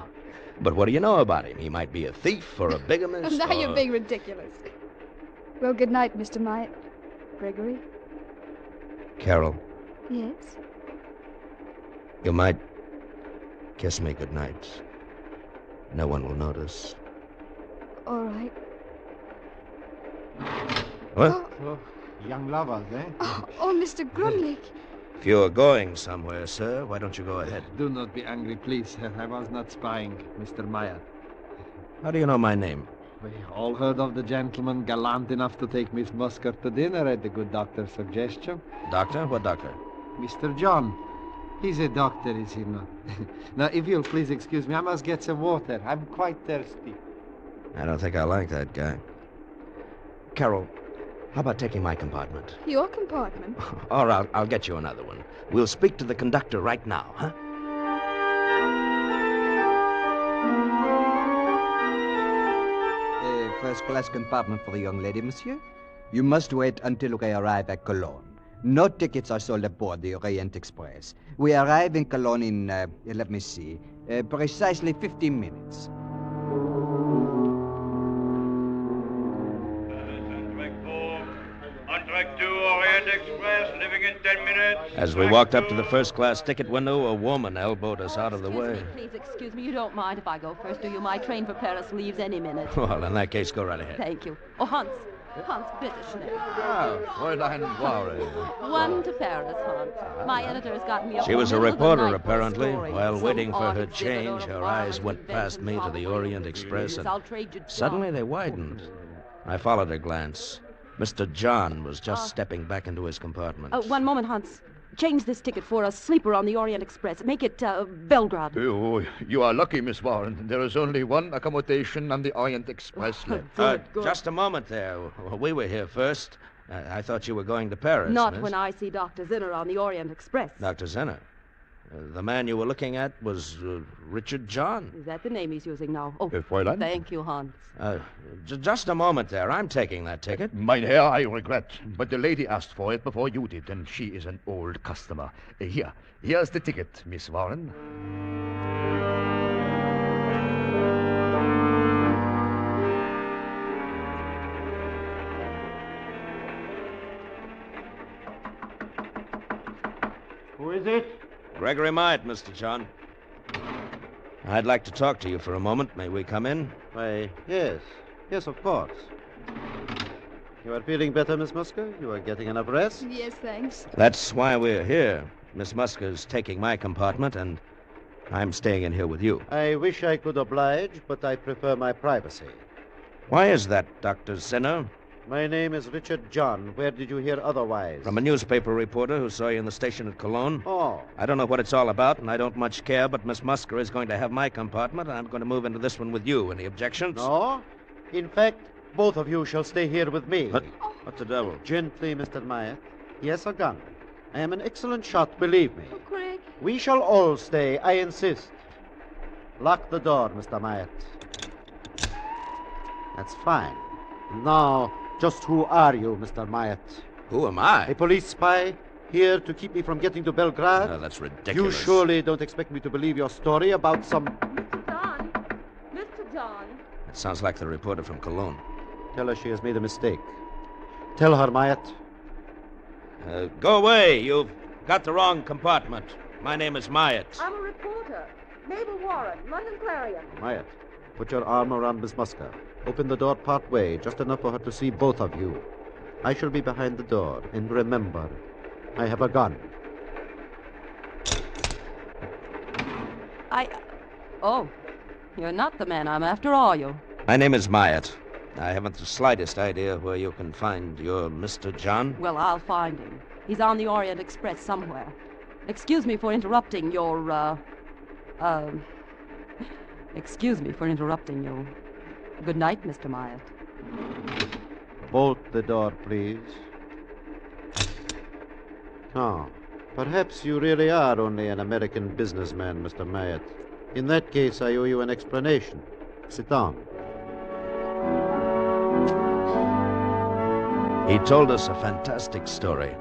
But what do you know about him? He might be a thief or a bigamist. Now you're being ridiculous. Well, good night, Mr. Myatt. Gregory? Carol. Yes? You might kiss me good night. No one will notice. All right. What? Oh, young lovers, eh? Oh, Mr. Grunlich. If you're going somewhere, sir, why don't you go ahead? Do not be angry, please. I was not spying, Mr. Myatt. How do you know my name? We all heard of the gentleman gallant enough to take Miss Musker to dinner at the good doctor's suggestion. Doctor? What doctor? Mr. John. He's a doctor, is he not? Now, if you'll please excuse me, I must get some water. I'm quite thirsty. I don't think I like that guy. Carol, how about taking my compartment? Your compartment? Or I'll get you another one. We'll speak to the conductor right now, huh? First-class compartment for the young lady, monsieur. You must wait until we arrive at Cologne. No tickets are sold aboard the Orient Express. We arrive in Cologne in, let me see, precisely 15 minutes. On track 2, Orient Express, leaving in 10 minutes. As we walked up to the first-class ticket window, a woman elbowed us out of the way. Please excuse me. You don't mind if I go first, do you? My train for Paris leaves any minute. Well, in that case, go right ahead. Thank you. Oh, Hans, bitte schnell. Oh, Fräulein Worry. One to Paris, Hans. My editor has got me She was a reporter, apparently. While waiting for her change, her eyes went past me to the Orient Express, and suddenly they widened. I followed her glance. Mr. John was just stepping back into his compartment. One moment, Hans. Change this ticket for a sleeper on the Orient Express. Make it Belgrade. Oh, you are lucky, Miss Warren. There is only one accommodation on the Orient Express left. Just a moment there. We were here first. I thought you were going to Paris, Not miss. when I see Dr. Zinner on the Orient Express. Dr. Zinner. The man you were looking at was Richard John. Is that the name he's using now? Oh, Fräulein? thank you, Hans. Just a moment there. I'm taking that ticket. Mein Herr, I regret, but the lady asked for it before you did, and she is an old customer. Here's the ticket, Miss Warren. Who is it? Gregory Myatt, Mr. John. I'd like to talk to you for a moment. May we come in? Why, yes. Yes, of course. You are feeling better, Miss Musker? You are getting enough rest? Yes, thanks. That's why we're here. Miss Musker's taking my compartment, and I'm staying in here with you. I wish I could oblige, but I prefer my privacy. Why is that, Dr. Zinner? My name is Richard John. Where did you hear otherwise? From a newspaper reporter who saw you in the station at Cologne. Oh. I don't know what it's all about, and I don't much care, but Miss Musker is going to have my compartment, and I'm going to move into this one with you. Any objections? No. In fact, both of you shall stay here with me. What the devil? Gently, Mr. Myatt. Yes, a gun. I am an excellent shot, believe me. Oh, Greg. We shall all stay, I insist. Lock the door, Mr. Myatt. That's fine. Now, just who are you, Mr. Myatt? Who am I? A police spy? Here to keep me from getting to Belgrade? Oh, that's ridiculous. You surely don't expect me to believe your story about some... Mr. John! Mr. John! That sounds like the reporter from Cologne. Tell her she has made a mistake. Tell her, Myatt. Go away. You've got the wrong compartment. My name is Myatt. I'm a reporter. Mabel Warren, London Clarion. Myatt, put your arm around Miss Musker. Open the door part way, just enough for her to see both of you. I shall be behind the door. And remember, I have a gun. Oh, you're not the man I'm after, are you? My name is Myatt. I haven't the slightest idea where you can find your Mr. John. Well, I'll find him. He's on the Orient Express somewhere. Excuse me for interrupting your, Excuse me for interrupting you. Good night, Mr. Myatt. Bolt the door, please. Oh, perhaps you really are only an American businessman, Mr. Myatt. In that case, I owe you an explanation. Sit down. He told us a fantastic story.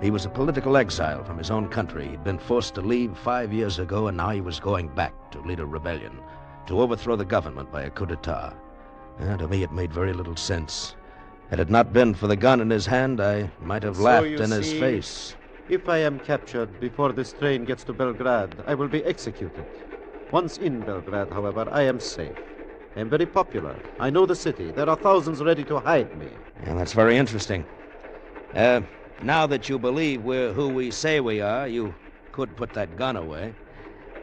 He was a political exile from his own country. He'd been forced to leave 5 years ago, and now he was going back to lead a rebellion, to overthrow the government by a coup d'etat. And to me, it made very little sense. Had it not been for the gun in his hand, I might have laughed in his face. If I am captured before this train gets to Belgrade, I will be executed. Once in Belgrade, however, I am safe. I am very popular. I know the city. There are thousands ready to hide me. Yeah, that's very interesting. Now that you believe we're who we say we are, you could put that gun away.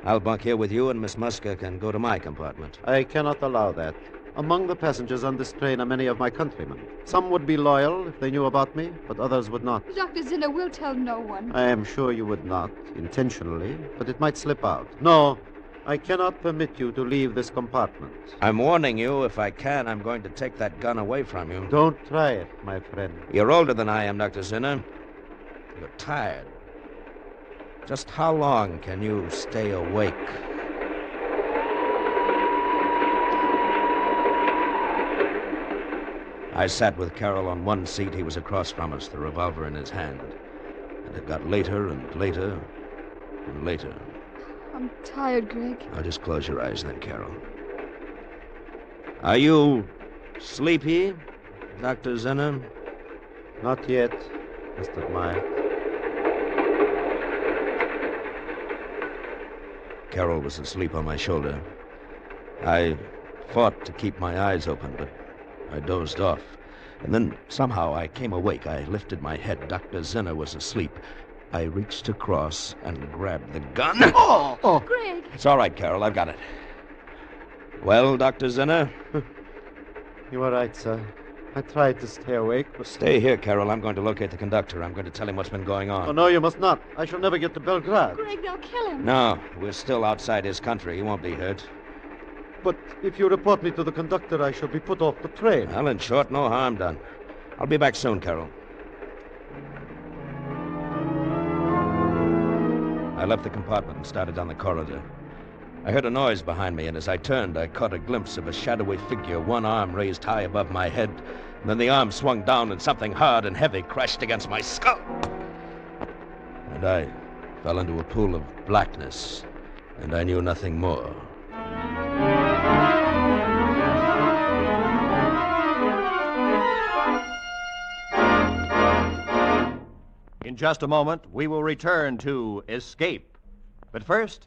I'll bunk here with you, and Miss Musker can go to my compartment. I cannot allow that. Among the passengers on this train are many of my countrymen. Some would be loyal if they knew about me, but others would not. Dr. Zinner will tell no one. I am sure you would not, intentionally, but it might slip out. No, I cannot permit you to leave this compartment. I'm warning you, if I can, I'm going to take that gun away from you. Don't try it, my friend. You're older than I am, Dr. Zinner. You're tired. Just how long can you stay awake? I sat with Carol on one seat. He was across from us, the revolver in his hand. And it got later and later and later. I'm tired, Greg. Now just close your eyes then, Carol. Are you sleepy, Dr. Zinner? Not yet, Mr. Myatt. Carol was asleep on my shoulder. I fought to keep my eyes open, but I dozed off. And then somehow I came awake. I lifted my head. Dr. Zinner was asleep. I reached across and grabbed the gun. Oh, Greg! It's all right, Carol. I've got it. Well, Dr. Zinner? You are right, sir. I tried to stay awake, but... Stay here, Carol. I'm going to locate the conductor. I'm going to tell him what's been going on. Oh, no, you must not. I shall never get to Belgrade. Greg, they'll kill him. No, we're still outside his country. He won't be hurt. But if you report me to the conductor, I shall be put off the train. Well, in short, no harm done. I'll be back soon, Carol. I left the compartment and started down the corridor. I heard a noise behind me, and as I turned, I caught a glimpse of a shadowy figure, one arm raised high above my head. And then the arm swung down, and something hard and heavy crashed against my skull. And I fell into a pool of blackness, and I knew nothing more. In just a moment, we will return to Escape. But first,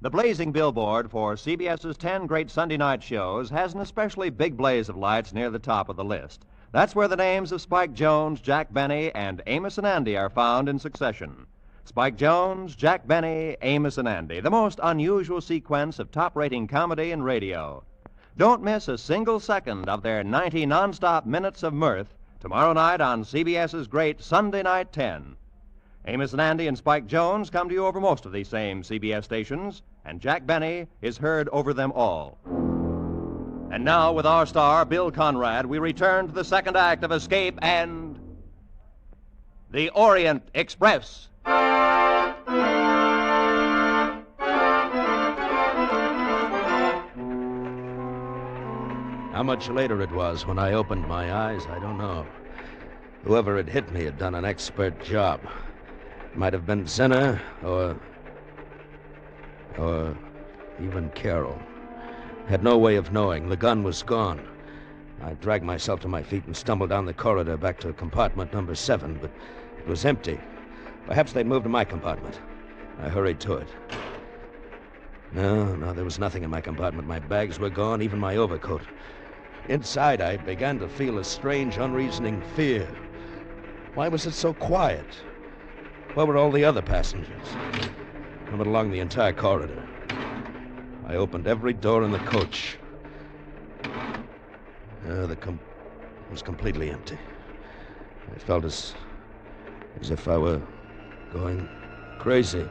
the blazing billboard for CBS's 10 great Sunday night shows has an especially big blaze of lights near the top of the list. That's where the names of Spike Jones, Jack Benny, and Amos and Andy are found in succession. Spike Jones, Jack Benny, Amos and Andy, the most unusual sequence of top-rating comedy in radio. Don't miss a single second of their 90 non-stop minutes of mirth tomorrow night on CBS's great Sunday Night 10. Amos and Andy and Spike Jones come to you over most of these same CBS stations, and Jack Benny is heard over them all. And now, with our star, Bill Conrad, we return to the second act of Escape and the Orient Express. How much later it was when I opened my eyes, I don't know. Whoever had hit me had done an expert job. It might have been Zinner or even Carol. Had no way of knowing. The gun was gone. I dragged myself to my feet and stumbled down the corridor back to compartment number 7, but it was empty. Perhaps they'd moved to my compartment. I hurried to it. No, there was nothing in my compartment. My bags were gone, even my overcoat. Inside, I began to feel a strange, unreasoning fear. Why was it so quiet? Where were all the other passengers? I went along the entire corridor. I opened every door in the coach. It was completely empty. I felt as if I were going crazy.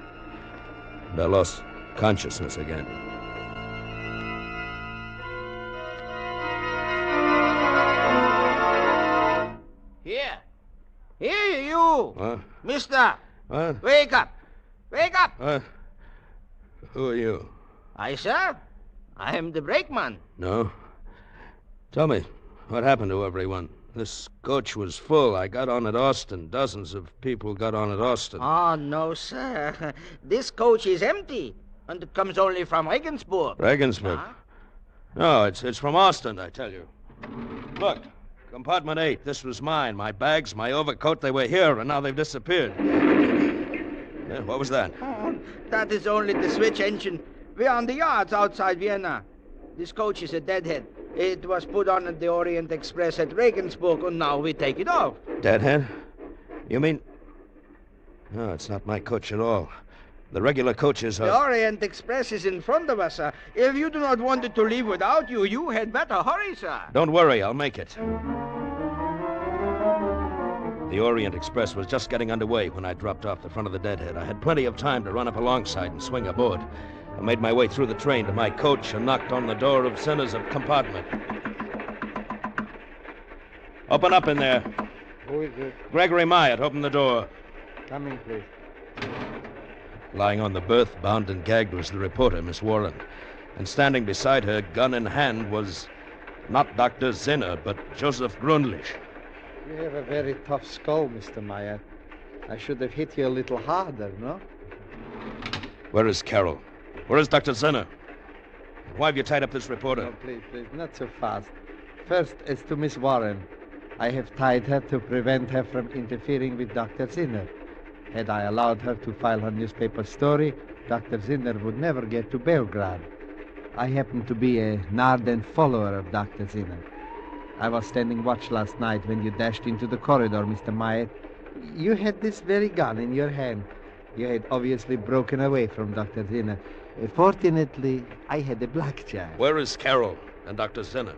And I lost consciousness again. Here, you! What? Mister! What? Wake up! Wake up! What? Who are you? I, sir? I am the brakeman. No. Tell me, what happened to everyone? This coach was full. I got on at Austin. Dozens of people got on at Austin. Oh, no, sir. This coach is empty, and it comes only from Regensburg. Regensburg? Huh? No, it's from Austin, I tell you. Look, compartment 8. This was mine. My bags, my overcoat, they were here, and now they've disappeared. What was that? Oh, that is only the switch engine. We're on the yards outside Vienna. This coach is a deadhead. It was put on at the Orient Express at Regensburg, and now we take it off. Deadhead? You mean... No, it's not my coach at all. The regular coaches are... The Orient Express is in front of us, sir. If you do not want it to leave without you, you had better hurry, sir. Don't worry, I'll make it. The Orient Express was just getting underway when I dropped off the front of the Deadhead. I had plenty of time to run up alongside and swing aboard. I made my way through the train to my coach and knocked on the door of Zinner's compartment. Open up in there. Who is it? Gregory Myatt, open the door. Come in, please. Lying on the berth, bound and gagged, was the reporter, Miss Warren. And standing beside her, gun in hand, was not Dr. Zinner, but Joseph Grunlich. You have a very tough skull, Mr. Myatt. I should have hit you a little harder, no? Where is Carol? Where is Dr. Zinner? Why have you tied up this reporter? Oh, please, not so fast. First, as to Miss Warren. I have tied her to prevent her from interfering with Dr. Zinner. Had I allowed her to file her newspaper story, Dr. Zinner would never get to Belgrade. I happen to be an ardent follower of Dr. Zinner. I was standing watch last night when you dashed into the corridor, Mr. Myatt. You had this very gun in your hand. You had obviously broken away from Dr. Zinner. Fortunately, I had a blackjack. Where is Carol and Dr. Zinner?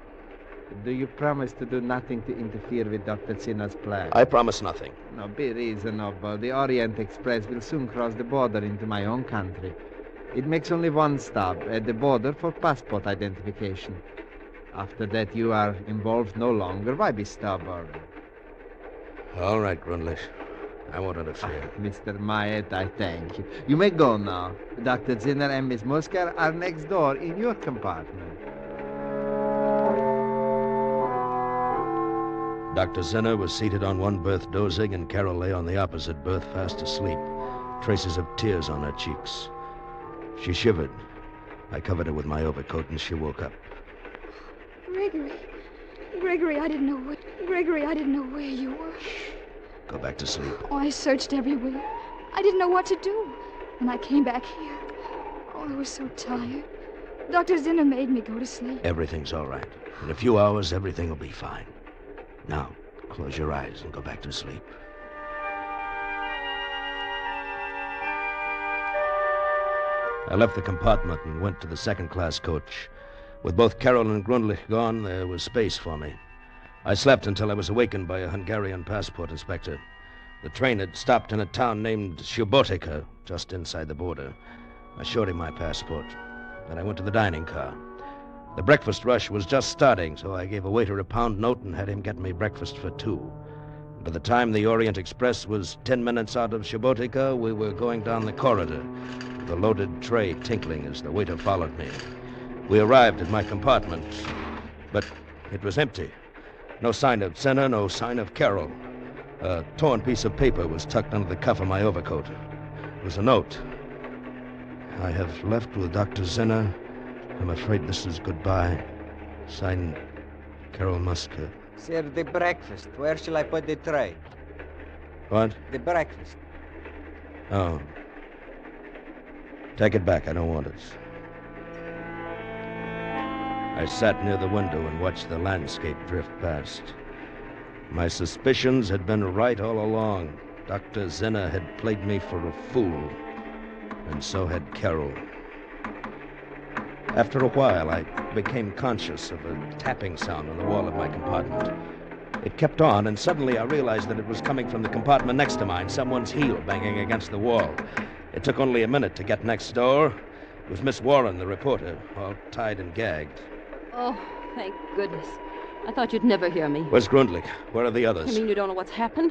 Do you promise to do nothing to interfere with Dr. Zinner's plan? I promise nothing. No, be reasonable. The Orient Express will soon cross the border into my own country. It makes only one stop at the border for passport identification. After that, you are involved no longer. Why be stubborn? All right, Grundlich. I won't interfere. Mr. Myatt, I thank you. You may go now. Dr. Zinner and Miss Musker are next door in your compartment. Dr. Zinner was seated on one berth dozing, and Carol lay on the opposite berth fast asleep, traces of tears on her cheeks. She shivered. I covered her with my overcoat, and she woke up. Gregory, I didn't know where you were. Go back to sleep. Oh, I searched everywhere. I didn't know what to do. And I came back here. Oh, I was so tired. Dr. Zinner made me go to sleep. Everything's all right. In a few hours, everything will be fine. Now, close your eyes and go back to sleep. I left the compartment and went to the second-class coach. With both Carol and Grundlich gone, there was space for me. I slept until I was awakened by a Hungarian passport inspector. The train had stopped in a town named Subotica, just inside the border. I showed him my passport. Then I went to the dining car. The breakfast rush was just starting, so I gave a waiter a pound note and had him get me breakfast for two. By the time the Orient Express was 10 minutes out of Subotica, we were going down the corridor, the loaded tray tinkling as the waiter followed me. We arrived at my compartment, but it was empty. No sign of Zinner, no sign of Carol. A torn piece of paper was tucked under the cuff of my overcoat. It was a note. I have left with Dr. Zinner. I'm afraid this is goodbye. Signed, Carol Musker. Sir, the breakfast. Where shall I put the tray? What? The breakfast. Oh. Take it back. I don't want it. I sat near the window and watched the landscape drift past. My suspicions had been right all along. Dr. Zinner had played me for a fool, and so had Carol. After a while, I became conscious of a tapping sound on the wall of my compartment. It kept on, and suddenly I realized that it was coming from the compartment next to mine, someone's heel banging against the wall. It took only a minute to get next door. It was Miss Warren, the reporter, all tied and gagged. Oh, thank goodness. I thought you'd never hear me. Where's Grundlich? Where are the others? You mean you don't know what's happened?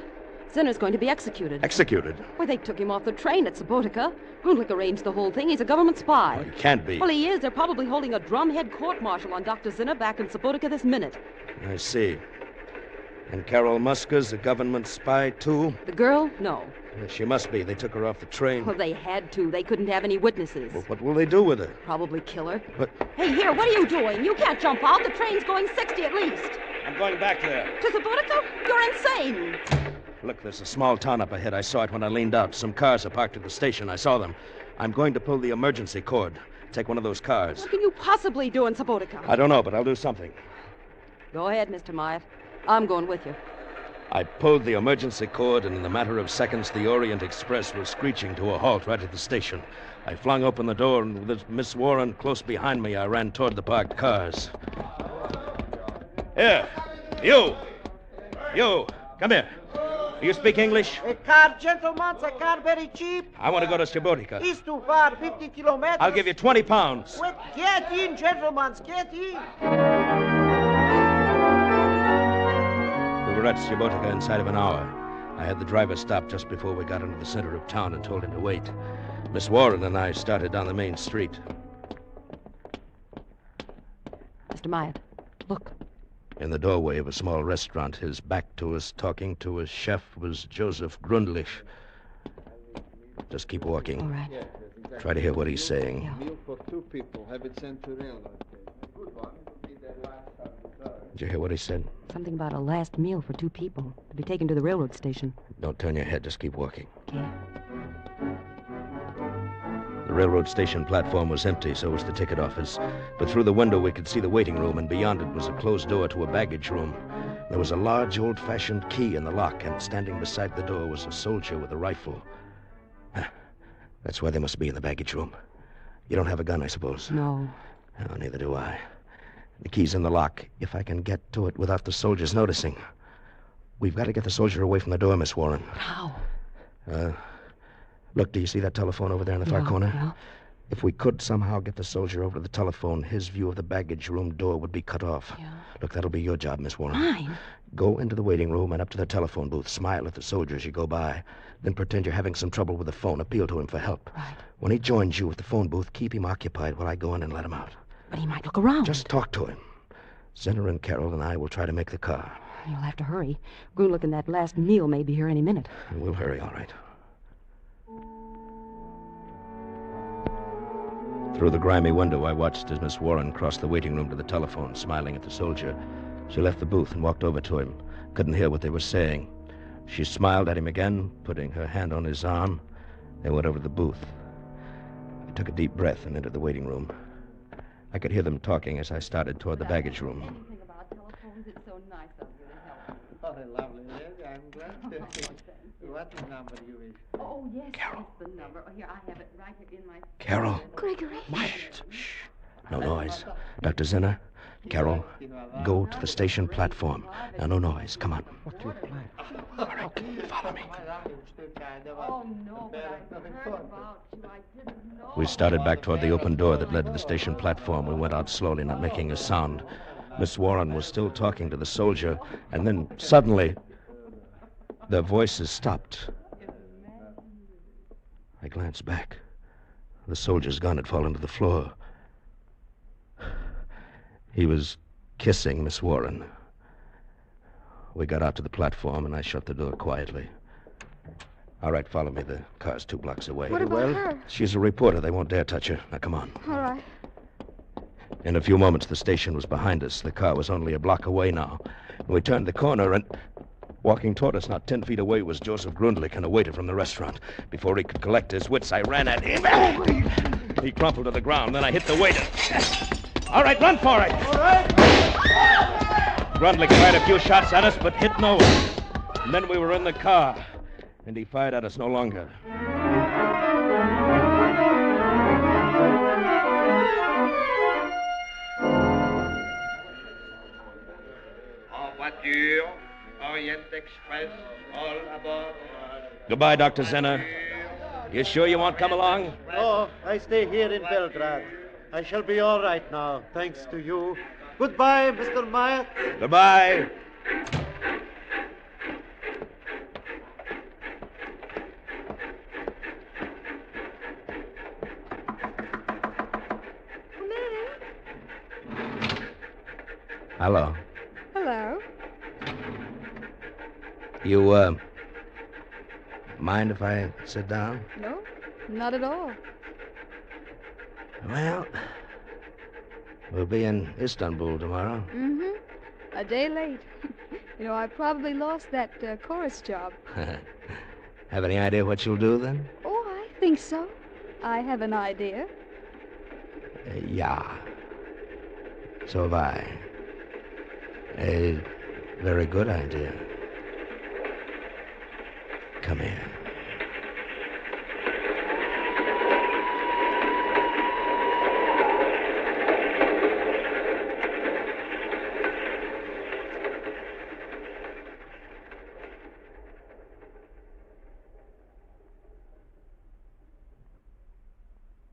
Zinner's going to be executed. Executed? Why, they took him off the train at Subotica. Grundlich arranged the whole thing. He's a government spy. Oh, he can't be. Well, he is. They're probably holding a drumhead court-martial on Dr. Zinner back in Subotica this minute. I see. And Carol Musker's a government spy, too? The girl? No. Yes, she must be. They took her off the train. Well, they had to. They couldn't have any witnesses. Well, what will they do with her? Probably kill her. But... Hey, here, what are you doing? You can't jump out. The train's going 60 at least. I'm going back there. To Subotica? You're insane. Look, there's a small town up ahead. I saw it when I leaned out. Some cars are parked at the station. I saw them. I'm going to pull the emergency cord. Take one of those cars. What can you possibly do in Subotica? I don't know, but I'll do something. Go ahead, Mr. Myatt. I'm going with you. I pulled the emergency cord, and in a matter of seconds, the Orient Express was screeching to a halt right at the station. I flung open the door, and with Miss Warren close behind me, I ran toward the parked cars. Here, you! You, come here. Do you speak English? A car, gentlemen, a car very cheap. I want to go to Subotica. It's too far, 50 kilometers. I'll give you 20 pounds. Wait, get in, gentlemen, get in. We were at Subotica inside of an hour. I had the driver stop just before we got into the center of town and told him to wait. Miss Warren and I started down the main street. Mr. Myatt, look. In the doorway of a small restaurant, his back to us, talking to a chef, was Joseph Grundlich. Just keep walking. All right. Try to hear what he's saying. Meal for 2 people. Have it sent to railroad. Did you hear what he said? Something about a last meal for 2 people to be taken to the railroad station. Don't turn your head. Just keep walking. Okay. The railroad station platform was empty, so was the ticket office. But through the window, we could see the waiting room, and beyond it was a closed door to a baggage room. There was a large, old-fashioned key in the lock, and standing beside the door was a soldier with a rifle. That's why they must be in the baggage room. You don't have a gun, I suppose? No. Oh, neither do I. The key's in the lock. If I can get to it without the soldiers noticing. We've got to get the soldier away from the door, Miss Warren. How? Look, do you see that telephone over there in the far corner? Yeah. If we could somehow get the soldier over to the telephone, his view of the baggage room door would be cut off. Yeah. Look, that'll be your job, Miss Warren. Mine? Go into the waiting room and up to the telephone booth. Smile at the soldier as you go by. Then pretend you're having some trouble with the phone. Appeal to him for help. Right. When he joins you at the phone booth, keep him occupied while I go in and let him out. But he might look around. Just talk to him. Zinner and Carol and I will try to make the car. You'll have to hurry. We're looking that last meal may be here any minute. We'll hurry, all right. Through the grimy window, I watched as Miss Warren crossed the waiting room to the telephone, smiling at the soldier. She left the booth and walked over to him. Couldn't hear what they were saying. She smiled at him again, putting her hand on his arm. They went over to the booth. I took a deep breath and entered the waiting room. I could hear them talking as I started toward the baggage room. Anything about telephones, it's so nice of you to help. Oh, lovely lady. I'm glad to see you. What number you wish? Oh, yes, Carol. that's the number. Oh, here, I have it right here in my... Carol. Gregory. Shh. No noise. Dr. Zinner, Carol, go to the station platform. Now, no noise. Come on. What do you plan? All right, follow me. Oh, no, but I heard about you. I didn't know. We started back toward the open door that led to the station platform. We went out slowly, not making a sound. Miss Warren was still talking to the soldier, and then suddenly their voices stopped. I glanced back. The soldier's gun had fallen to the floor. He was kissing Miss Warren. We got out to the platform, and I shut the door quietly. All right, follow me. The car's 2 blocks away. What about her? She's a reporter. They won't dare touch her. Now, come on. All right. In a few moments, the station was behind us. The car was only a block away now. We turned the corner, and walking toward us, not 10 feet away, was Joseph Grundlich, and a waiter from the restaurant. Before he could collect his wits, I ran at him. He crumpled to the ground. Then I hit the waiter. All right, run for it. All right. Grundlich fired a few shots at us, but hit no one. And then we were in the car, and he fired at us no longer. En voiture, Orient Express, all aboard. Goodbye, Dr. Zinner. You sure you won't come along? No, I stay here in Belgrade. I shall be all right now, thanks to you. Goodbye, Mr. Meyer. Goodbye. Hello. Hello. You, mind if I sit down? No, not at all. Well, we'll be in Istanbul tomorrow. Mm-hmm. A day late. You know, I probably lost that chorus job. Have any idea what you'll do then? Oh, I think so. I have an idea. Yeah. So have I. A very good idea. Come here.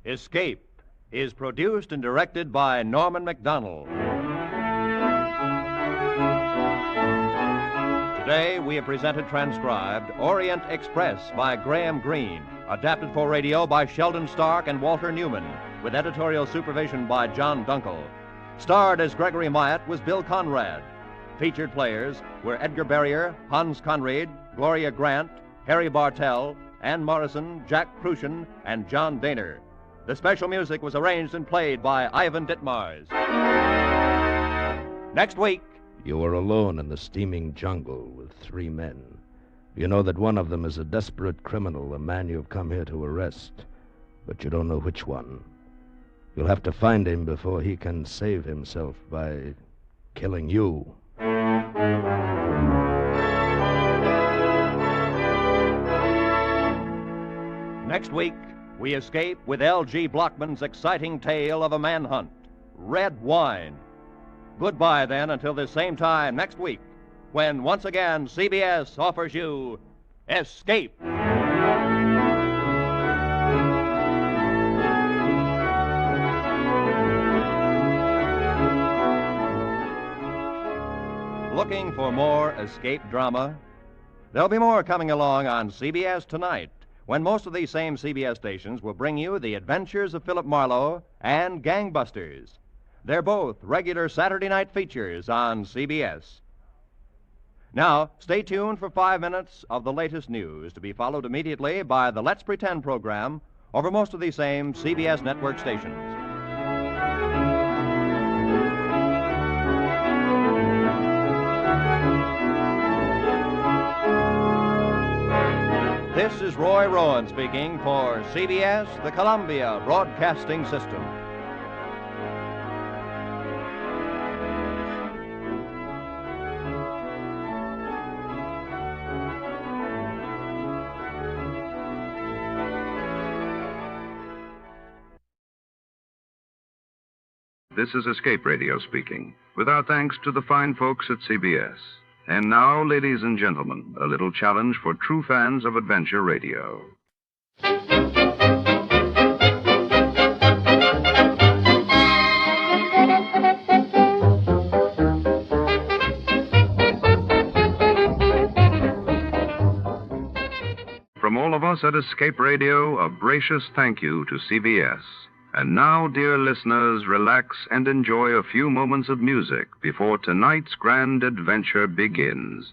Escape is produced and directed by Norman MacDonald. Today, we have presented transcribed Orient Express by Graham Greene, adapted for radio by Sheldon Stark and Walter Newman, with editorial supervision by John Dunkel. Starred as Gregory Myatt was Bill Conrad. Featured players were Edgar Barrier, Hans Conried, Gloria Grant, Harry Bartell, Ann Morrison, Jack Crucian, and John Daner. The special music was arranged and played by Ivan Ditmars. Next week, You are alone in the steaming jungle with 3 men. You know that one of them is a desperate criminal, a man you've come here to arrest, but you don't know which one. You'll have to find him before he can save himself by killing you. Next week, we escape with L.G. Blockman's exciting tale of a manhunt, Red Wine. Goodbye, then, until this same time next week, when once again CBS offers you Escape. Looking for more escape drama? There'll be more coming along on CBS tonight, when most of these same CBS stations will bring you The Adventures of Philip Marlowe and Gangbusters. They're both regular Saturday night features on CBS. Now, stay tuned for 5 minutes of the latest news, to be followed immediately by the Let's Pretend program over most of these same CBS network stations. This is Roy Rowan speaking for CBS, the Columbia Broadcasting System. This is Escape Radio speaking, with our thanks to the fine folks at CBS. And now, ladies and gentlemen, a little challenge for true fans of adventure radio. From all of us at Escape Radio, a gracious thank you to CBS. And now, dear listeners, relax and enjoy a few moments of music before tonight's grand adventure begins.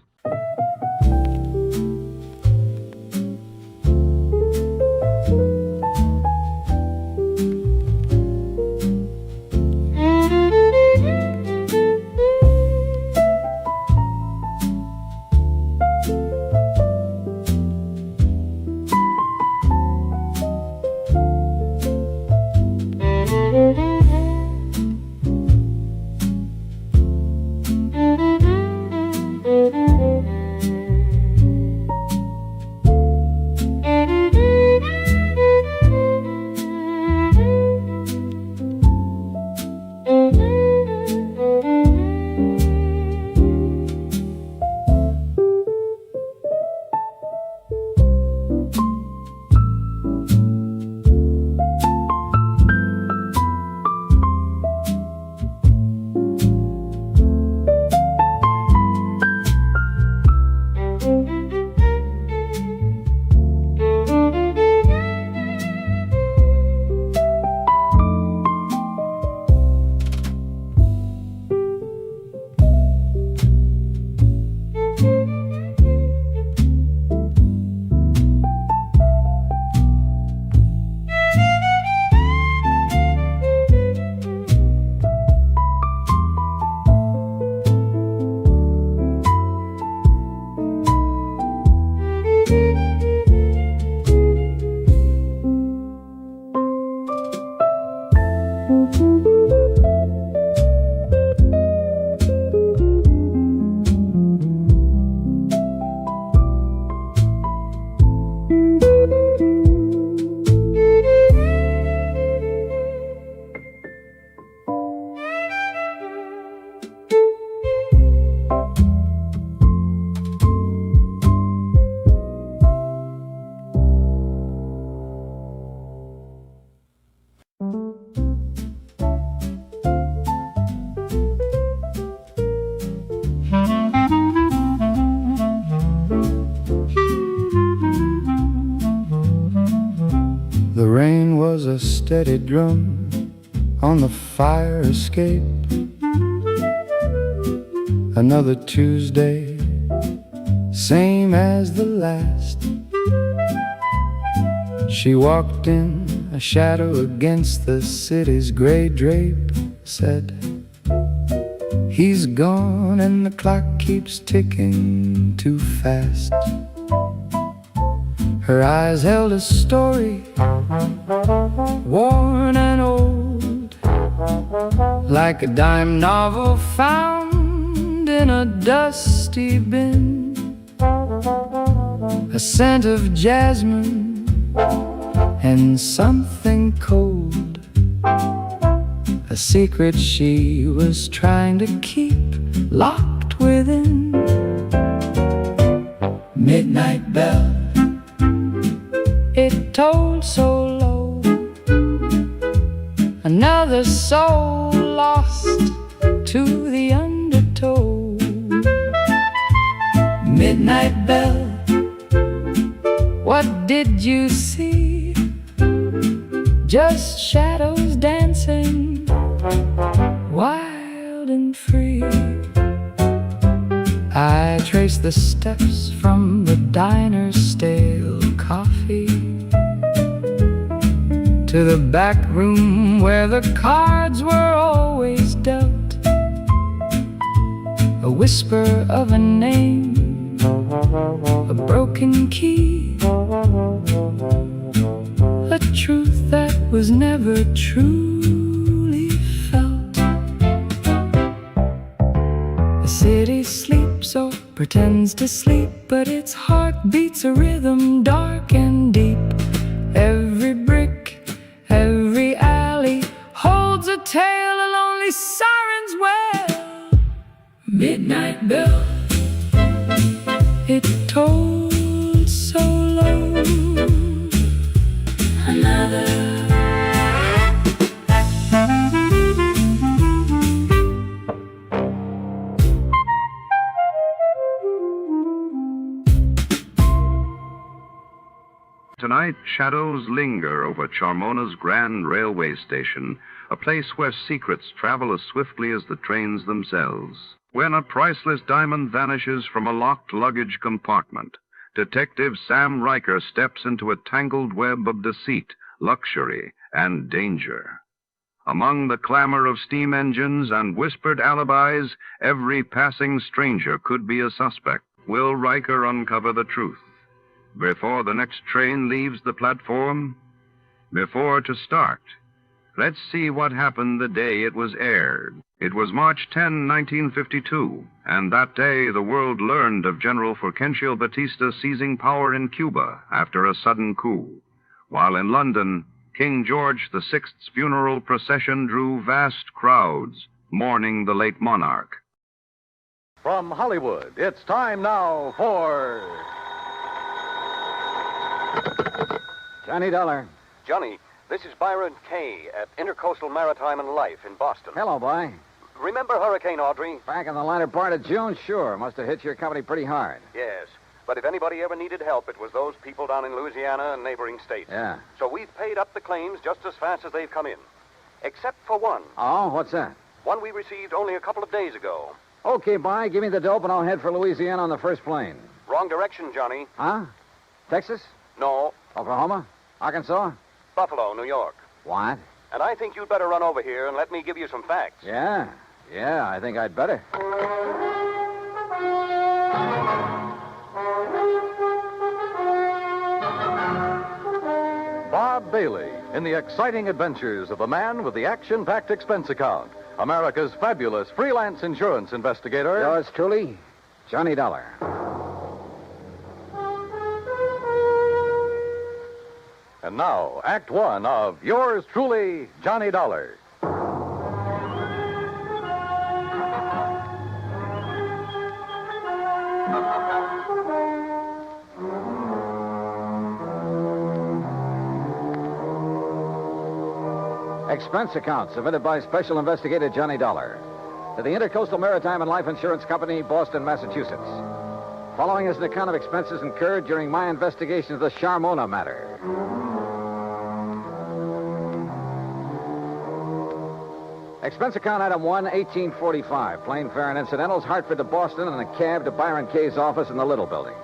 The rain was a steady drum on the fire escape. Another Tuesday, same as the last. She walked in, a shadow against the city's gray drape, said, "He's gone and the clock keeps ticking too fast." Her eyes held a story, worn and old, like a dime novel found in a dusty bin. A scent of jasmine and something cold, a secret she was trying to keep locked within. Midnight bell, it tolled so low, another soul lost to the undertow. Midnight bell, what did you see? Just shadows dancing, wild and free. I traced the steps from the diner's stale coffee to the back room where the cards were always dealt. A whisper of a name, a broken key, a truth that was never truly felt. The city sleeps or pretends to sleep, but its heart beats a rhythm dark and deep. Every brick, every alley holds a tale, a lonely siren's wail. Midnight bell, it tolled so low, another. Tonight, shadows linger over Charmona's Grand Railway Station, a place where secrets travel as swiftly as the trains themselves. When a priceless diamond vanishes from a locked luggage compartment, Detective Sam Riker steps into a tangled web of deceit, luxury, and danger. Among the clamor of steam engines and whispered alibis, every passing stranger could be a suspect. Will Riker uncover the truth before the next train leaves the platform? Before to start, let's see what happened the day it was aired. It was March 10, 1952, and that day the world learned of General Fulgencio Batista seizing power in Cuba after a sudden coup, while in London, King George VI's funeral procession drew vast crowds mourning the late monarch. From Hollywood, it's time now for... Johnny Dolar. Johnny, this is Byron Kay at Intercoastal Maritime and Life in Boston. Hello, boy. Remember Hurricane Audrey? Back in the latter part of June, sure. Must have hit your company pretty hard. Yes, but if anybody ever needed help, it was those people down in Louisiana and neighboring states. Yeah. So we've paid up the claims just as fast as they've come in. Except for one. Oh, what's that? One we received only a couple of days ago. Okay, bye. Give me the dope and I'll head for Louisiana on the first plane. Wrong direction, Johnny. Huh? Texas? No. Oklahoma? Arkansas? Buffalo, New York. What? And I think you'd better run over here and let me give you some facts. Yeah, I think I'd better. Bob Bailey in the exciting adventures of a man with the action-packed expense account. America's fabulous freelance insurance investigator. Yours truly, Johnny Dolar. And now, Act One of yours truly, Johnny Dolar. Expense account submitted by Special Investigator Johnny Dolar to the Intercoastal Maritime and Life Insurance Company, Boston, Massachusetts. Following is an account of expenses incurred during my investigation of the Charmona matter. Expense account item 1, 1845. Plane fare and incidentals, Hartford to Boston, and a cab to Byron Kay's office in the Little Building.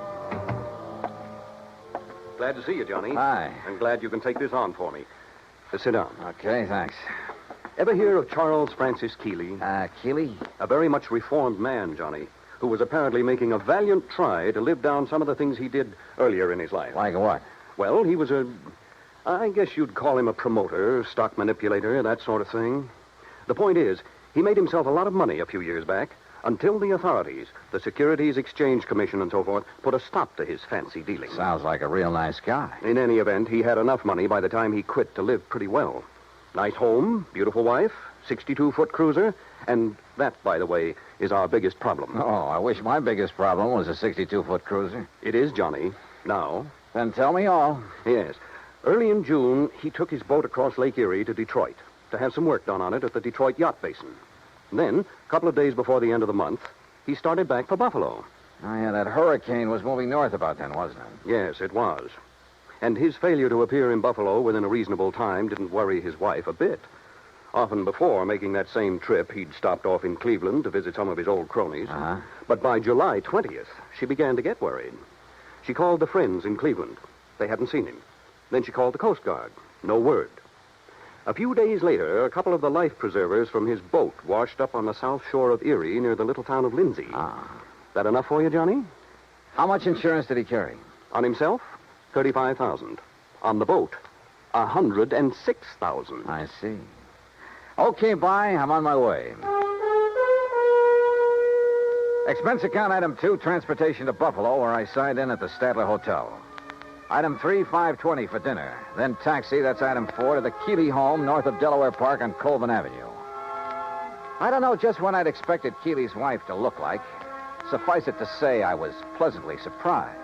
Glad to see you, Johnny. Hi. I'm glad you can take this on for me. Sit down. Okay, thanks. Ever hear of Charles Francis Keeley? Keeley? A very much reformed man, Johnny, who was apparently making a valiant try to live down some of the things he did earlier in his life. Like what? Well, he was I guess you'd call him a promoter, stock manipulator, that sort of thing. The point is, he made himself a lot of money a few years back until the authorities, the Securities Exchange Commission and so forth, put a stop to his fancy dealing. Sounds like a real nice guy. In any event, he had enough money by the time he quit to live pretty well. Nice home, beautiful wife, 62-foot cruiser, and that, by the way, is our biggest problem. Oh, I wish my biggest problem was a 62-foot cruiser. It is, Johnny. Now. Then tell me all. Yes. Early in June, he took his boat across Lake Erie to Detroit to have some work done on it at the Detroit Yacht Basin. Then, a couple of days before the end of the month, he started back for Buffalo. Oh, yeah, that hurricane was moving north about then, wasn't it? Yes, it was. And his failure to appear in Buffalo within a reasonable time didn't worry his wife a bit. Often before making that same trip, he'd stopped off in Cleveland to visit some of his old cronies. Uh-huh. But by July 20th, she began to get worried. She called the friends in Cleveland. They hadn't seen him. Then she called the Coast Guard. No word. A few days later, a couple of the life preservers from his boat washed up on the south shore of Erie near the little town of Lindsay. That enough for you, Johnny? How much insurance did he carry? On himself, $35,000. On the boat, $106,000. I see. Okay, bye. I'm on my way. Expense account item 2, transportation to Buffalo, where I signed in at the Statler Hotel. Item 3, $520 for dinner. Then taxi, that's item 4, to the Keeley home north of Delaware Park on Colvin Avenue. I don't know just what I'd expected Keeley's wife to look like. Suffice it to say, I was pleasantly surprised.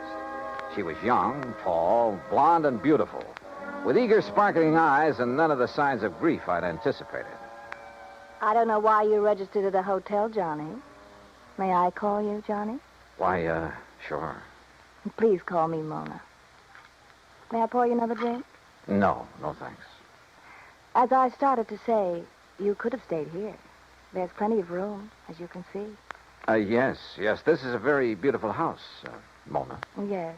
She was young, tall, blonde, and beautiful, with eager, sparkling eyes and none of the signs of grief I'd anticipated. I don't know why you registered at a hotel, Johnny. May I call you, Johnny? Why, sure. Please call me Mona. May I pour you another drink? No, thanks. As I started to say, you could have stayed here. There's plenty of room, as you can see. Yes. This is a very beautiful house, Mona. Yes,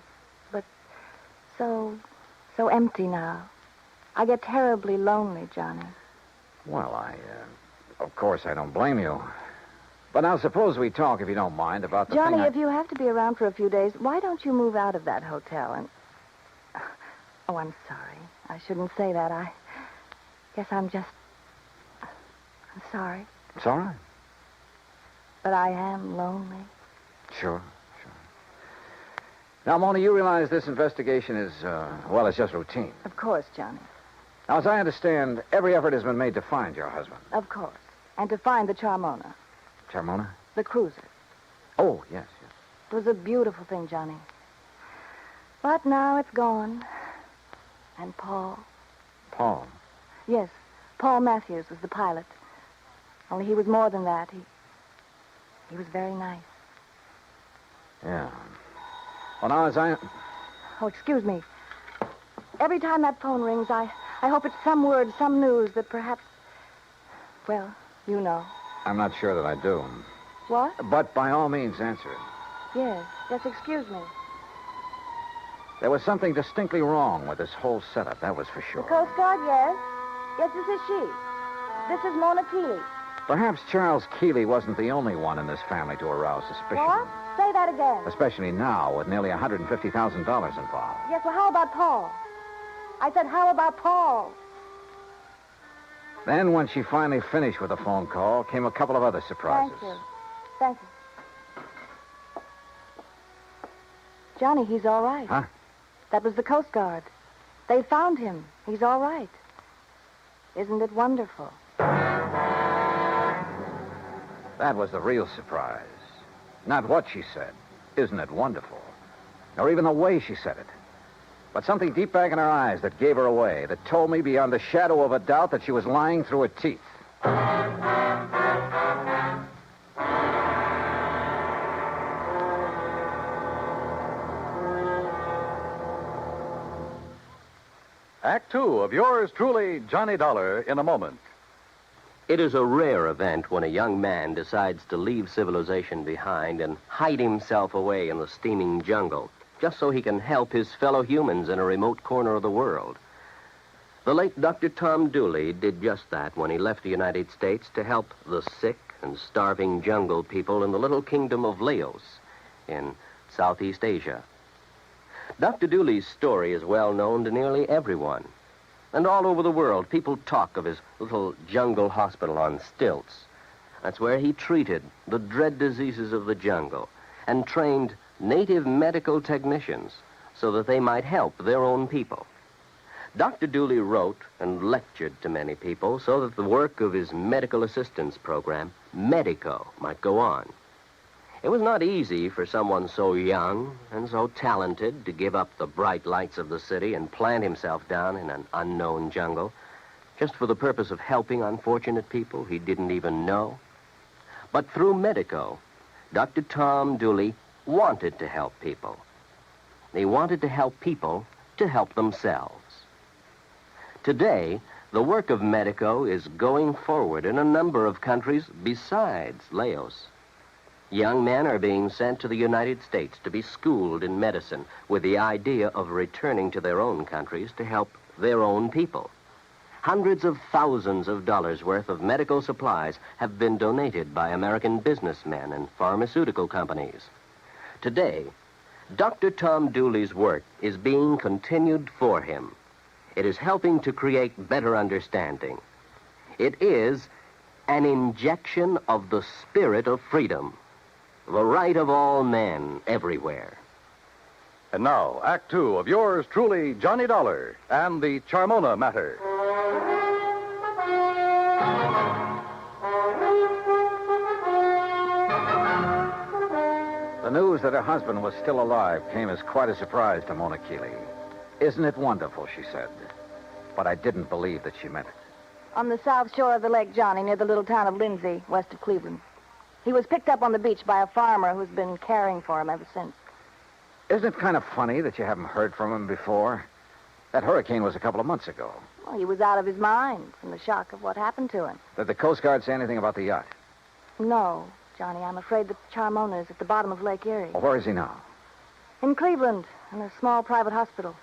but so empty now. I get terribly lonely, Johnny. Well, of course, I don't blame you. But now suppose we talk, if you don't mind, about the Johnny, thing if you have to be around for a few days, why don't you move out of that hotel and... Oh, I'm sorry. I shouldn't say that. I guess I'm sorry. It's all right. But I am lonely. Sure. Now, Mona, you realize this investigation is, it's just routine. Of course, Johnny. Now, as I understand, every effort has been made to find your husband. Of course. And to find the Charmona. Charmona? The cruiser. Oh, yes. It was a beautiful thing, Johnny. But now it's gone. And Paul. Paul? Yes. Paul Matthews was the pilot. Only he was more than that. He was very nice. Yeah. Well, now, as I... Oh, excuse me. Every time that phone rings, I hope it's some word, some news that perhaps... Well, you know. I'm not sure that I do. What? But by all means, answer it. Yes, excuse me. There was something distinctly wrong with this whole setup, that was for sure. The Coast Guard, yes. Yes, this is she. This is Mona Keeley. Perhaps Charles Keeley wasn't the only one in this family to arouse suspicion. What? Say that again. Especially now, with nearly $150,000 involved. Yes, well, how about Paul? I said, how about Paul? Then, when she finally finished with the phone call, came a couple of other surprises. Thank you. Johnny, he's all right. Huh? That was the Coast Guard. They found him. He's all right. Isn't it wonderful? That was the real surprise. Not what she said. Isn't it wonderful? Or even the way she said it. But something deep back in her eyes that gave her away, that told me beyond the shadow of a doubt that she was lying through her teeth. Act 2 of yours truly, Johnny Dollar, in a moment. It is a rare event when a young man decides to leave civilization behind and hide himself away in the steaming jungle, just so he can help his fellow humans in a remote corner of the world. The late Dr. Tom Dooley did just that when he left the United States to help the sick and starving jungle people in the little kingdom of Laos in Southeast Asia. Dr. Dooley's story is well known to nearly everyone. And all over the world, people talk of his little jungle hospital on stilts. That's where he treated the dread diseases of the jungle and trained native medical technicians so that they might help their own people. Dr. Dooley wrote and lectured to many people so that the work of his medical assistance program, Medico, might go on. It was not easy for someone so young and so talented to give up the bright lights of the city and plant himself down in an unknown jungle just for the purpose of helping unfortunate people he didn't even know. But through Medico, Dr. Tom Dooley wanted to help people. He wanted to help people to help themselves. Today, the work of Medico is going forward in a number of countries besides Laos. Young men are being sent to the United States to be schooled in medicine with the idea of returning to their own countries to help their own people. Hundreds of thousands of dollars worth of medical supplies have been donated by American businessmen and pharmaceutical companies. Today, Dr. Tom Dooley's work is being continued for him. It is helping to create better understanding. It is an injection of the spirit of freedom, the right of all men everywhere. And now, Act Two of yours truly, Johnny Dollar, and the Charmona Matter. The news that her husband was still alive came as quite a surprise to Mona Keeley. Isn't it wonderful, she said. But I didn't believe that she meant it. On the south shore of the lake, Johnny, near the little town of Lindsay, west of Cleveland. He was picked up on the beach by a farmer who's been caring for him ever since. Isn't it kind of funny that you haven't heard from him before? That hurricane was a couple of months ago. Well, he was out of his mind from the shock of what happened to him. Did the Coast Guard say anything about the yacht? No, Johnny, I'm afraid that Charmona is at the bottom of Lake Erie. Well, where is he now? In Cleveland, in a small private hospital.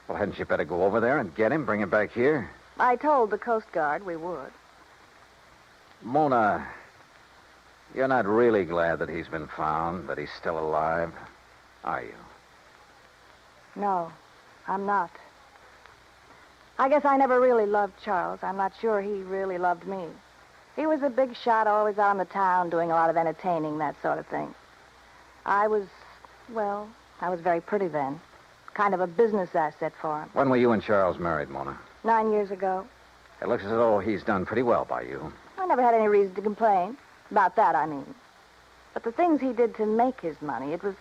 Well, hadn't you better go over there and get him, bring him back here? I told the Coast Guard we would. Mona, you're not really glad that he's been found, that he's still alive, are you? No, I'm not. I guess I never really loved Charles. I'm not sure he really loved me. He was a big shot, always out in the town, doing a lot of entertaining, that sort of thing. I was very pretty then. Kind of a business asset for him. When were you and Charles married, Mona? 9 years ago. It looks as though he's done pretty well by you. I never had any reason to complain. About that, I mean. But the things he did to make his money, it was...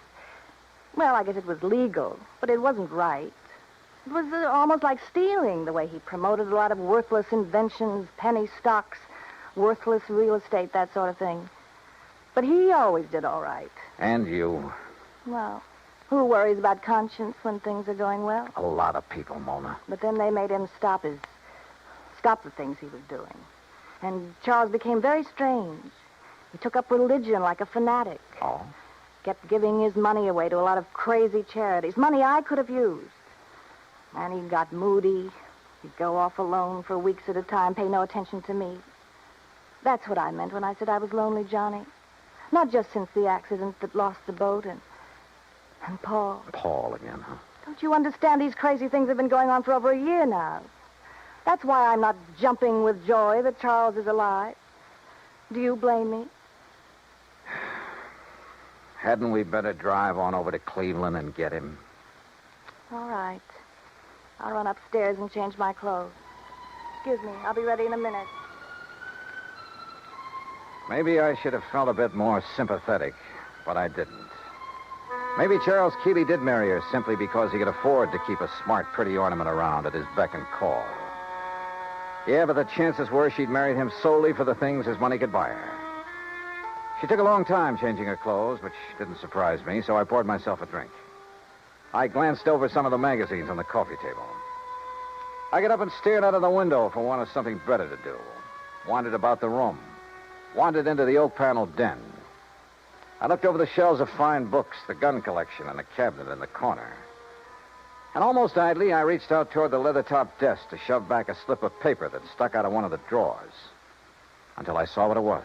Well, I guess it was legal, but it wasn't right. It was almost like stealing, the way he promoted a lot of worthless inventions, penny stocks, worthless real estate, that sort of thing. But he always did all right. And you. Well, who worries about conscience when things are going well? A lot of people, Mona. But then they made him stop the things he was doing. And Charles became very strange. He took up religion like a fanatic. Oh? Kept giving his money away to a lot of crazy charities, money I could have used. And he got moody. He'd go off alone for weeks at a time, pay no attention to me. That's what I meant when I said I was lonely, Johnny. Not just since the accident that lost the boat and Paul. Paul again, huh? Don't you understand? These crazy things have been going on for over a year now. That's why I'm not jumping with joy that Charles is alive. Do you blame me? Hadn't we better drive on over to Cleveland and get him? All right. I'll run upstairs and change my clothes. Excuse me. I'll be ready in a minute. Maybe I should have felt a bit more sympathetic, but I didn't. Maybe Charles Keeley did marry her simply because he could afford to keep a smart, pretty ornament around at his beck and call. Yeah, but the chances were she'd married him solely for the things his money could buy her. She took a long time changing her clothes, which didn't surprise me, so I poured myself a drink. I glanced over some of the magazines on the coffee table. I got up and stared out of the window for want of something better to do. Wandered about the room. Wandered into the oak-paneled den. I looked over the shelves of fine books, the gun collection, and the cabinet in the corner. And almost idly, I reached out toward the leather-topped desk to shove back a slip of paper that stuck out of one of the drawers. Until I saw what it was.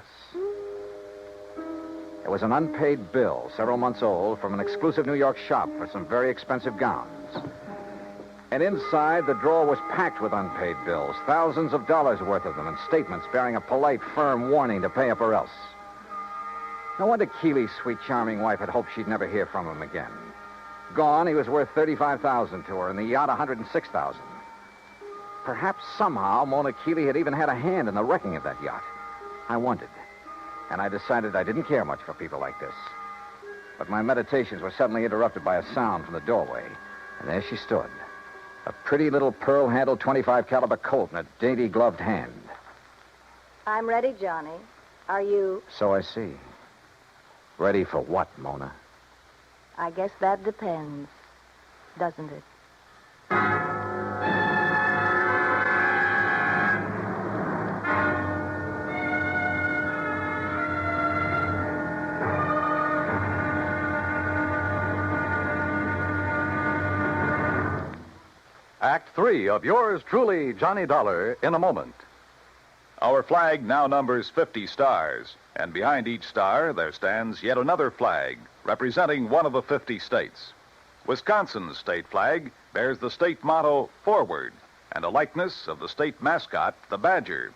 It was an unpaid bill, several months old, from an exclusive New York shop for some very expensive gowns. And inside, the drawer was packed with unpaid bills, thousands of dollars worth of them, and statements bearing a polite, firm warning to pay up or else. No wonder Keeley's sweet, charming wife had hoped she'd never hear from him again. Gone, he was worth $35,000 to her, and the yacht $106,000. perhaps somehow Mona Keeley had even had a hand in the wrecking of that yacht. I wondered. And I decided I didn't care much for people like this. But my meditations were suddenly interrupted by a sound from the doorway. And there she stood. A pretty little pearl-handled .25 caliber Colt in a dainty gloved hand. I'm ready, Johnny. Are you? So I see. Ready for what, Mona? I guess that depends, doesn't it? Act 3 of yours truly, Johnny Dollar, in a moment. Our flag now numbers 50 stars, and behind each star there stands yet another flag representing one of the 50 states. Wisconsin's state flag bears the state motto, Forward, and a likeness of the state mascot, the badger.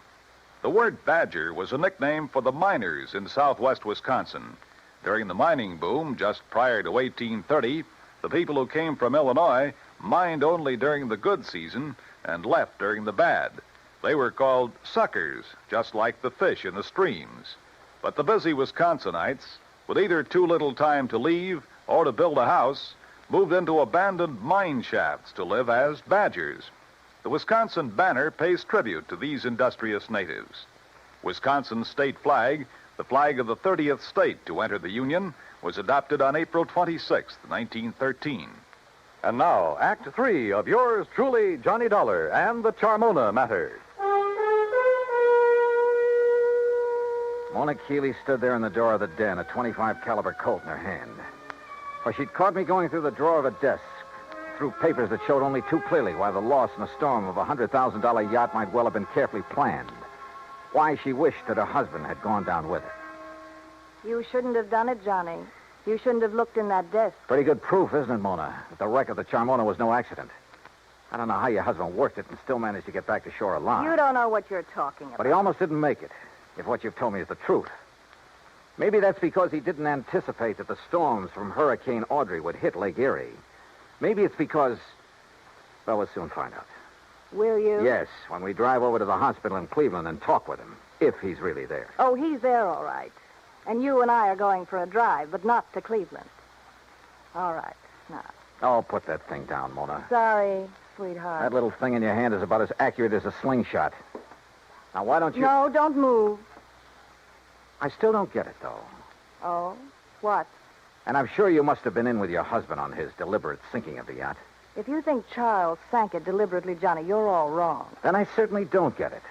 The word badger was a nickname for the miners in southwest Wisconsin. During the mining boom just prior to 1830, the people who came from Illinois mined only during the good season and left during the bad. They were called suckers, just like the fish in the streams. But the busy Wisconsinites, with either too little time to leave or to build a house, moved into abandoned mine shafts to live as badgers. The Wisconsin banner pays tribute to these industrious natives. Wisconsin's state flag, the flag of the 30th state to enter the Union, was adopted on April 26, 1913. And now, Act 3 of yours truly, Johnny Dollar and the Charmona Matter. Mona Keeley stood there in the door of the den, a .25 caliber Colt in her hand. For she'd caught me going through the drawer of a desk, through papers that showed only too clearly why the loss in a storm of a $100,000 yacht might well have been carefully planned. Why she wished that her husband had gone down with her. You shouldn't have done it, Johnny. You shouldn't have looked in that desk. Pretty good proof, isn't it, Mona, that the wreck of the Charmona was no accident. I don't know how your husband worked it and still managed to get back to shore alive. You don't know what you're talking about. But he almost didn't make it, if what you've told me is the truth. Maybe that's because he didn't anticipate that the storms from Hurricane Audrey would hit Lake Erie. Maybe it's because... Well, we'll soon find out. Will you? Yes, when we drive over to the hospital in Cleveland and talk with him, if he's really there. Oh, he's there, all right. And you and I are going for a drive, but not to Cleveland. All right, now. Oh, put that thing down, Mona. Sorry, sweetheart. That little thing in your hand is about as accurate as a slingshot. Now, why don't you... No, don't move. I still don't get it, though. Oh? What? And I'm sure you must have been in with your husband on his deliberate sinking of the yacht. If you think Charles sank it deliberately, Johnny, you're all wrong. Then I certainly don't get it.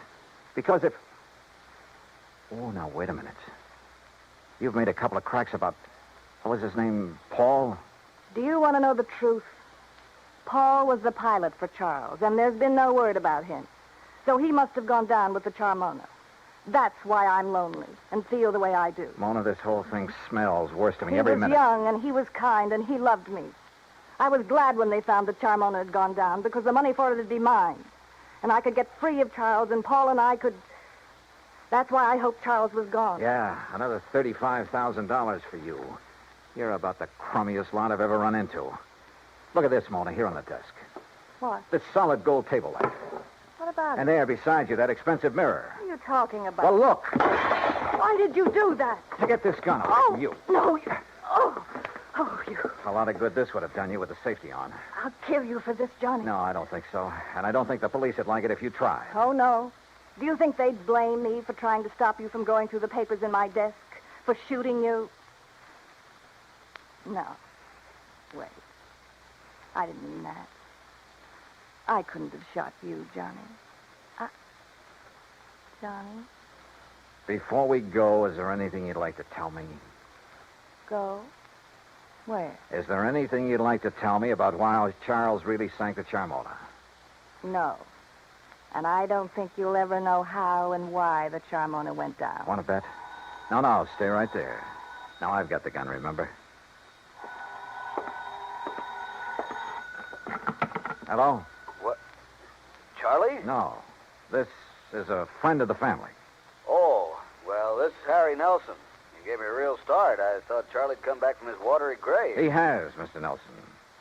Because if... Oh, now, wait a minute. You've made a couple of cracks about... What was his name? Paul? Do you want to know the truth? Paul was the pilot for Charles, and there's been no word about him. So he must have gone down with the Charmona. That's why I'm lonely and feel the way I do. Mona, this whole thing smells worse to me every minute. He was young, and he was kind, and he loved me. I was glad when they found that Charmona had gone down, because the money for it would be mine. And I could get free of Charles, and Paul and I could... That's why I hoped Charles was gone. Yeah, another $35,000 for you. You're about the crummiest lot I've ever run into. Look at this, Mona, here on the desk. What? This solid gold table light. What about And it? there beside you, that expensive mirror. What are you talking about? Well, look. Why did you do that? To get this gun away from you. No, you... Oh, you... A lot of good this would have done you with the safety on. I'll kill you for this, Johnny. No, I don't think so. And I don't think the police would like it if you tried. Oh, no. Do you think they'd blame me for trying to stop you from going through the papers in my desk? For shooting you? No. Wait. I didn't mean that. I couldn't have shot you, Johnny. Johnny? Before we go, is there anything you'd like to tell me? Go? Where? Is there anything you'd like to tell me about why Charles really sank the Charmona? No. And I don't think you'll ever know how and why the Charmona went down. Want to bet? No, stay right there. Now I've got the gun, remember? Hello? What? Charlie? No. This is a friend of the family. Oh, well, this is Harry Nelson. You gave me a real start. I thought Charlie'd come back from his watery grave. He has, Mr. Nelson.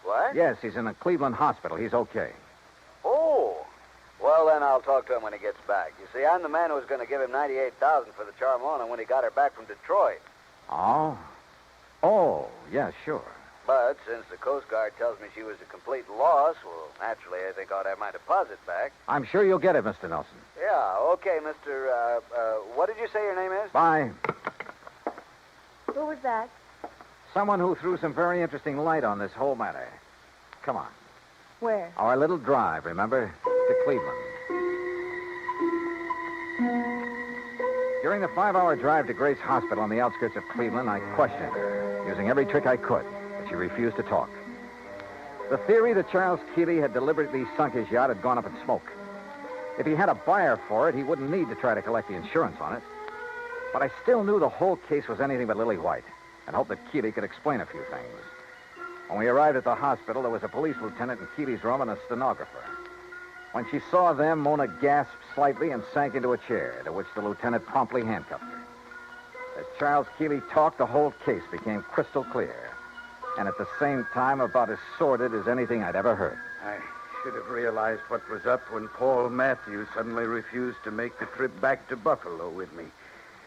What? Yes, he's in a Cleveland hospital. He's okay. Oh. Well, Well, then I'll talk to him when he gets back. You see, I'm the man who was going to give him $98,000 for the Charmona when he got her back from Detroit. Oh? Oh, yeah, sure. But since the Coast Guard tells me she was a complete loss, well, naturally, I think I ought to have my deposit back. I'm sure you'll get it, Mr. Nelson. Yeah, okay, Mr. What did you say your name is? Bye. Who was that? Someone who threw some very interesting light on this whole matter. Come on. Where? Our little drive, remember? To Cleveland. During the 5-hour drive to Grace Hospital on the outskirts of Cleveland, I questioned her, using every trick I could, but she refused to talk. The theory that Charles Keeley had deliberately sunk his yacht had gone up in smoke. If he had a buyer for it, he wouldn't need to try to collect the insurance on it. But I still knew the whole case was anything but lily white, and hoped that Keeley could explain a few things. When we arrived at the hospital, there was a police lieutenant in Keeley's room and a stenographer. When she saw them, Mona gasped slightly and sank into a chair, to which the lieutenant promptly handcuffed her. As Charles Keeley talked, the whole case became crystal clear, and at the same time about as sordid as anything I'd ever heard. I should have realized what was up when Paul Matthews suddenly refused to make the trip back to Buffalo with me.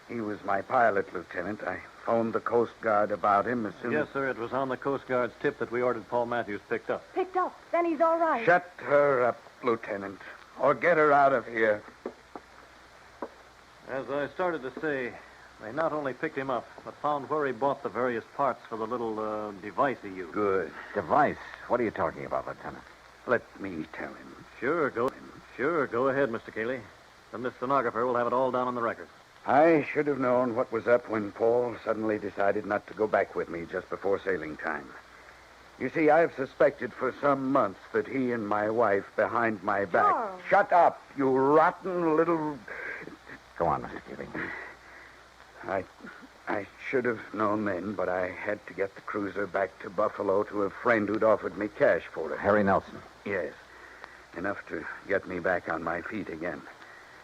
He was my pilot, Lieutenant. I phoned the Coast Guard about him as soon Yes, sir. It was on the Coast Guard's tip that we ordered Paul Matthews picked up. Picked up. Then he's all right. Shut her up, Lieutenant, or get her out of here. As I started to say, they not only picked him up, but found where he bought the various parts for the little device he used. Good. Device? What are you talking about, Lieutenant? Let me tell him. Sure, go ahead, Mr. Keeley. Then the stenographer will have it all down on the record. I should have known what was up when Paul suddenly decided not to go back with me just before sailing time. You see, I've suspected for some months that he and my wife behind my back... Charles. Shut up, you rotten little... Go on, Mr. Keeley. I should have known then, but I had to get the cruiser back to Buffalo to a friend who'd offered me cash for it. Harry Nelson. Yes. Enough to get me back on my feet again.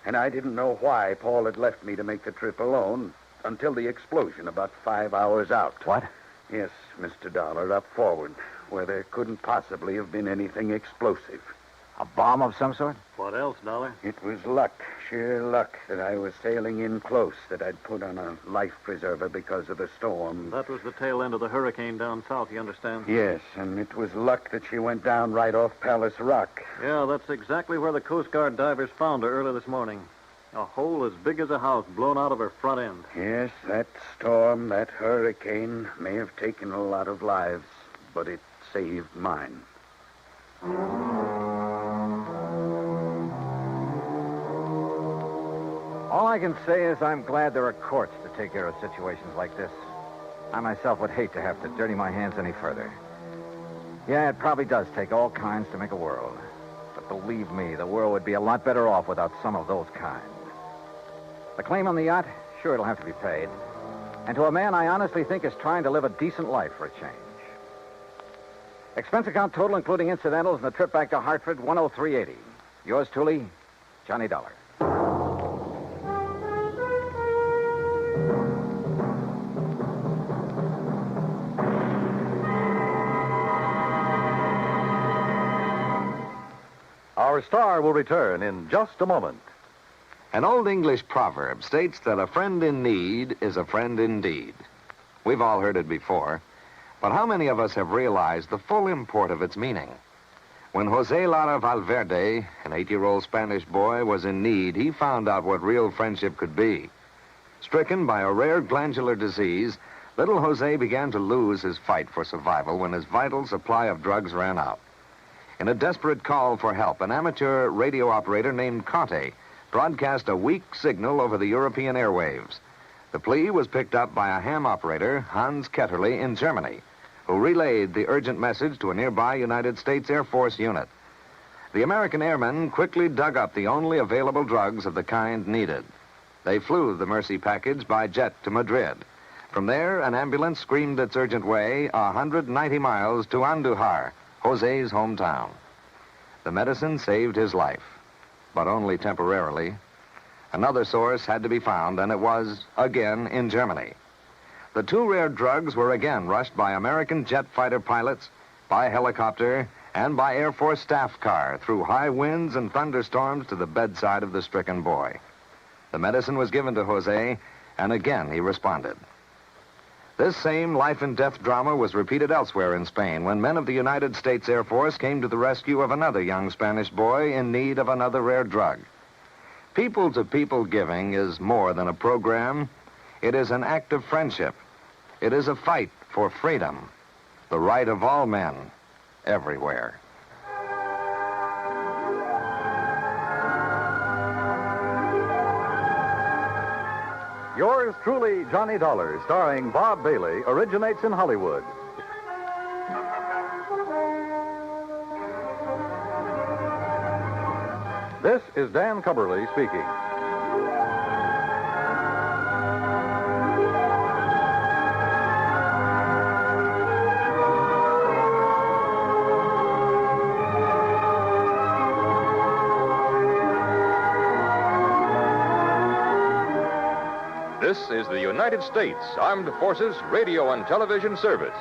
And I didn't know why Paul had left me to make the trip alone until the explosion about 5 hours out. What? Yes, Mr. Dolar, up forward, where there couldn't possibly have been anything explosive. A bomb of some sort? What else, Dollar? It was luck, sheer luck, that I was sailing in close, that I'd put on a life preserver because of the storm. That was the tail end of the hurricane down south, you understand? Yes, and it was luck that she went down right off Palace Rock. Yeah, that's exactly where the Coast Guard divers found her early this morning. A hole as big as a house blown out of her front end. Yes, that storm, that hurricane may have taken a lot of lives, but it saved mine. All I can say is I'm glad there are courts to take care of situations like this. I myself would hate to have to dirty my hands any further. Yeah, it probably does take all kinds to make a world. But believe me, the world would be a lot better off without some of those kinds. The claim on the yacht, sure, it'll have to be paid. And to a man I honestly think is trying to live a decent life for a change. Expense account total, including incidentals, and the trip back to Hartford, $103.80. Yours truly, Johnny Dollar. Our star will return in just a moment. An old English proverb states that a friend in need is a friend indeed. We've all heard it before, but how many of us have realized the full import of its meaning? When Jose Lara Valverde, an 8-year-old Spanish boy, was in need, he found out what real friendship could be. Stricken by a rare glandular disease, little Jose began to lose his fight for survival when his vital supply of drugs ran out. In a desperate call for help, an amateur radio operator named Conte broadcast a weak signal over the European airwaves. The plea was picked up by a ham operator, Hans Ketterle, in Germany, who relayed the urgent message to a nearby United States Air Force unit. The American airmen quickly dug up the only available drugs of the kind needed. They flew the Mercy package by jet to Madrid. From there, an ambulance screamed its urgent way 190 miles to Andújar, Jose's hometown. The medicine saved his life, but only temporarily. Another source had to be found, and it was, again, in Germany. The two rare drugs were again rushed by American jet fighter pilots, by helicopter, and by Air Force staff car through high winds and thunderstorms to the bedside of the stricken boy. The medicine was given to Jose, and again he responded. This same life and death drama was repeated elsewhere in Spain when men of the United States Air Force came to the rescue of another young Spanish boy in need of another rare drug. People-to-people giving is more than a program. It is an act of friendship. It is a fight for freedom, the right of all men, everywhere. Yours truly, Johnny Dollar, starring Bob Bailey, originates in Hollywood. This is Dan Cubberly speaking. This is the United States Armed Forces Radio and Television Service.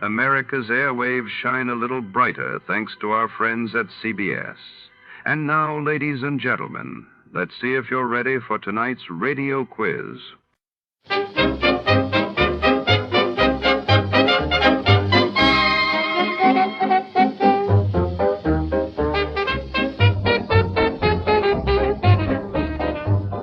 America's airwaves shine a little brighter thanks to our friends at CBS. And now, ladies and gentlemen, let's see if you're ready for tonight's radio quiz.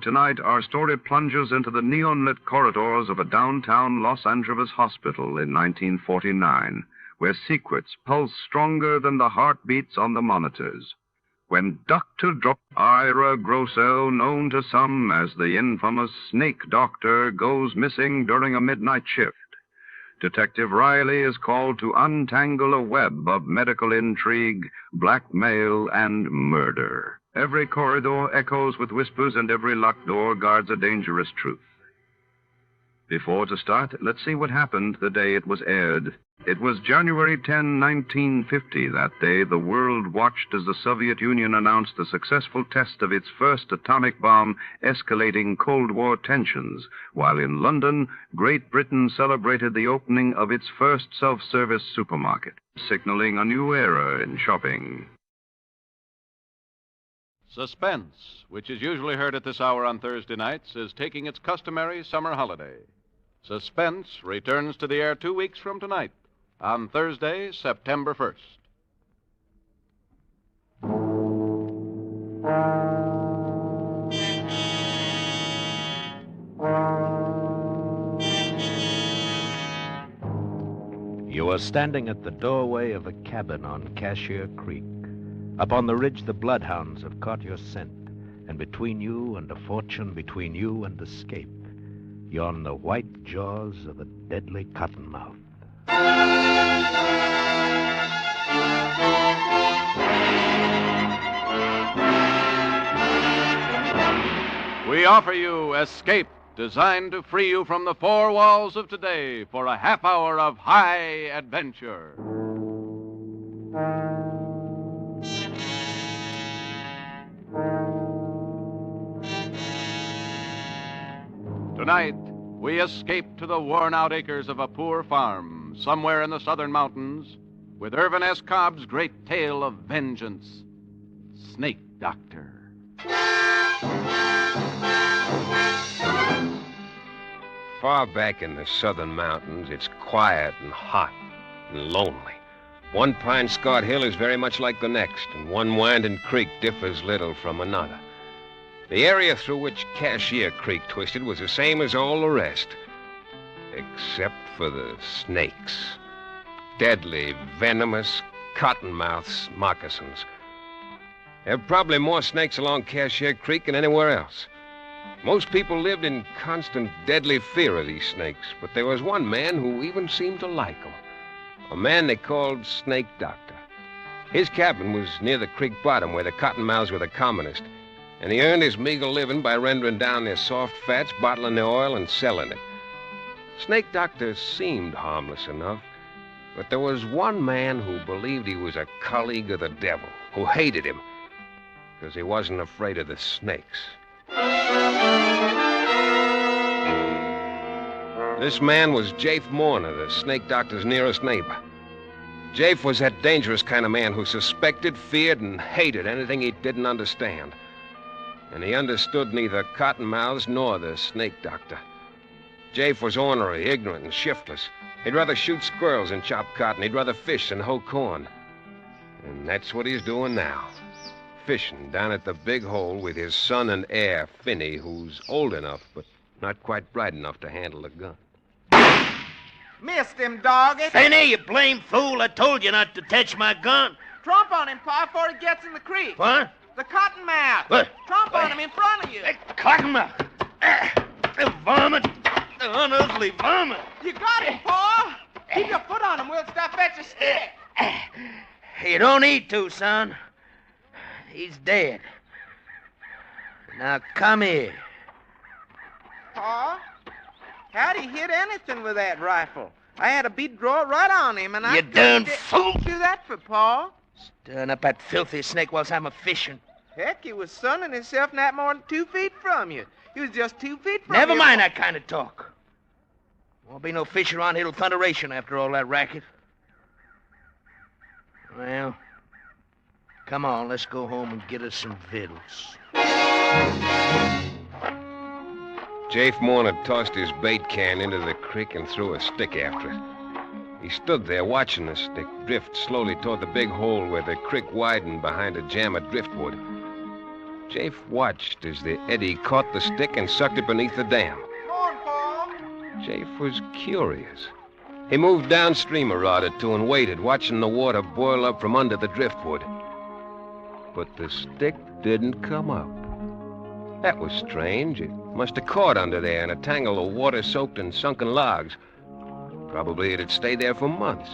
Tonight, our story plunges into the neon-lit corridors of a downtown Los Angeles hospital in 1949, where secrets pulse stronger than the heartbeats on the monitors. When Dr. Ira Grosso, known to some as the infamous Snake Doctor, goes missing during a midnight shift, Detective Riley is called to untangle a web of medical intrigue, blackmail, and murder. Every corridor echoes with whispers, and every locked door guards a dangerous truth. Before to start, let's see what happened the day it was aired. It was January 10, 1950. That day, the world watched as the Soviet Union announced the successful test of its first atomic bomb, escalating Cold War tensions, while in London, Great Britain celebrated the opening of its first self-service supermarket, signaling a new era in shopping. Suspense, which is usually heard at this hour on Thursday nights, is taking its customary summer holiday. Suspense returns to the air 2 weeks from tonight, on Thursday, September 1st. You are standing at the doorway of a cabin on Cashier Creek. Up on the ridge, the bloodhounds have caught your scent, and between you and a fortune, between you and escape, yawn the white jaws of a deadly cottonmouth. We offer you Escape, designed to free you from the four walls of today for a half hour of high adventure. Tonight, we escape to the worn-out acres of a poor farm somewhere in the southern mountains with Irvin S. Cobb's great tale of vengeance, Snake Doctor. Far back in the southern mountains, it's quiet and hot and lonely. One pine-scarred hill is very much like the next, and one winding creek differs little from another. The area through which Cashier Creek twisted was the same as all the rest, except for the snakes. Deadly, venomous, cottonmouth moccasins. There are probably more snakes along Cashier Creek than anywhere else. Most people lived in constant, deadly fear of these snakes, but there was one man who even seemed to like them. A man they called Snake Doctor. His cabin was near the creek bottom where the cottonmouths were the commonest, and he earned his meager living by rendering down their soft fats, bottling their oil, and selling it. Snake Doctor seemed harmless enough, but there was one man who believed he was a colleague of the devil, who hated him, because he wasn't afraid of the snakes. This man was Jafe Mourner, the Snake Doctor's nearest neighbor. Jafe was that dangerous kind of man who suspected, feared, and hated anything he didn't understand. And he understood neither cottonmouths nor the Snake Doctor. Jafe was ornery, ignorant, and shiftless. He'd rather shoot squirrels than chop cotton. He'd rather fish than hoe corn. And that's what he's doing now. Fishing down at the Big Hole with his son and heir, Finney, who's old enough, but not quite bright enough to handle a gun. Missed him, doggy. Finney, you blame fool. I told you not to touch my gun. Trump on him, Pa, before he gets in the creek. What? The cottonmouth. What? Trump on him in front of you. Cottonmouth. The varmint. The unearthly varmint. You got him, Pa. Keep your foot on him. We'll stop fetch a stick. You don't need to, son. He's dead. Now come here. Pa, how'd he hit anything with that rifle? I had a bead draw right on him, and You darn fool. What do that for, Pa? Stirring up that filthy snake whilst I'm a-fishing. Heck, he was sunning himself not more than 2 feet from you. He was just 2 feet from Never you. mind that kind of talk. Won't be no fish around here till thunderation after all that racket. Well, come on, let's go home and get us some victuals. Jafe Mourner tossed his bait can into the creek and threw a stick after it. He stood there watching the stick drift slowly toward the big hole where the creek widened behind a jam of driftwood. Jafe watched as the eddy caught the stick and sucked it beneath the dam. Come on, Pa. Jafe was curious. He moved downstream a rod or two and waited, watching the water boil up from under the driftwood. But the stick didn't come up. That was strange. It must have caught under there in a tangle of water-soaked and sunken logs. Probably it'd stay there for months.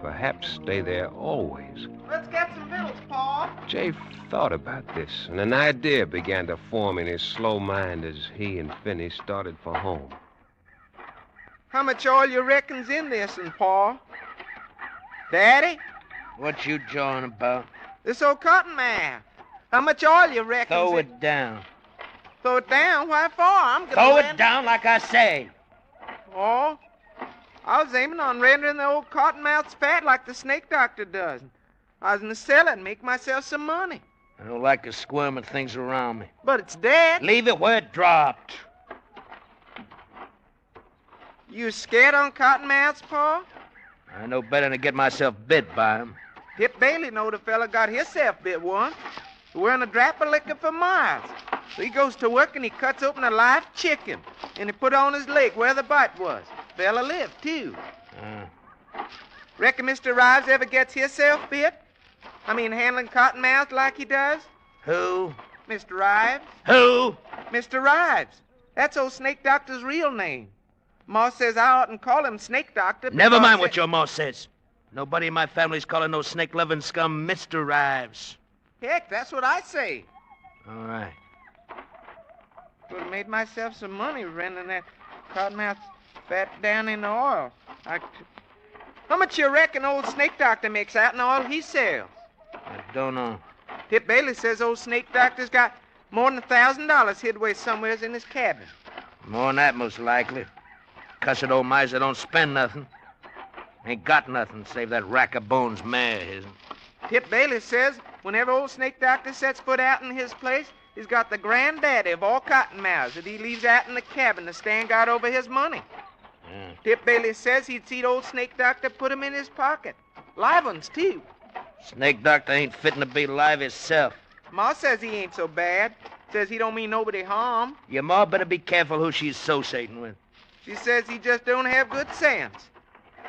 Perhaps stay there always. Let's get some victuals, Pa. Jafe thought about this, and an idea began to form in his slow mind as he and Finney started for home. How much oil you reckon's in this, and Pa? Daddy? What you jawing about? This old cottonmouth. How much oil you reckon? Throw it down. Throw it down? Why for? I'm gonna Throw it down like I say. Oh, I was aiming on rendering the old cottonmouths fat like the Snake Doctor does. I was gonna sell it and make myself some money. I don't like to squirm at things around me. But it's dead. Leave it where it dropped. You scared on cottonmouths, Pa? I know better than to get myself bit by them. Hip Bailey knowed a fella got himself bit once. Wearing a drap of liquor for miles. So he goes to work and he cuts open a live chicken. And he put it on his leg where the bite was. Fella lived, too. Reckon Mr. Rives ever gets himself bit? I mean, handling cottonmouth like he does? Who? Mr. Rives. Who? Mr. Rives. That's old Snake Doctor's real name. Ma says I oughtn't call him Snake Doctor. Never mind what your ma says. Nobody in my family's calling no snake-loving scum Mr. Rives. Heck, that's what I say. All right. Would have made myself some money rendering that cottonmouth fat down in the oil. How much you reckon old Snake Doctor makes out in the oil he sells? I don't know. Tip Bailey says old Snake Doctor's got more than $1,000 hid away somewheres in his cabin. More than that, most likely. Cussed old miser don't spend nothing. Ain't got nothing save that rack of bones mare of his. Tip Bailey says whenever old Snake Doctor sets foot out in his place, he's got the granddaddy of all cottonmouths that he leaves out in the cabin to stand guard over his money. Tip Bailey says he'd seen old Snake Doctor put him in his pocket. Live ones, too. Snake Doctor ain't fitting to be live himself. Ma says he ain't so bad. Says he don't mean nobody harm. Your ma better be careful who she's associating with. She says he just don't have good sense.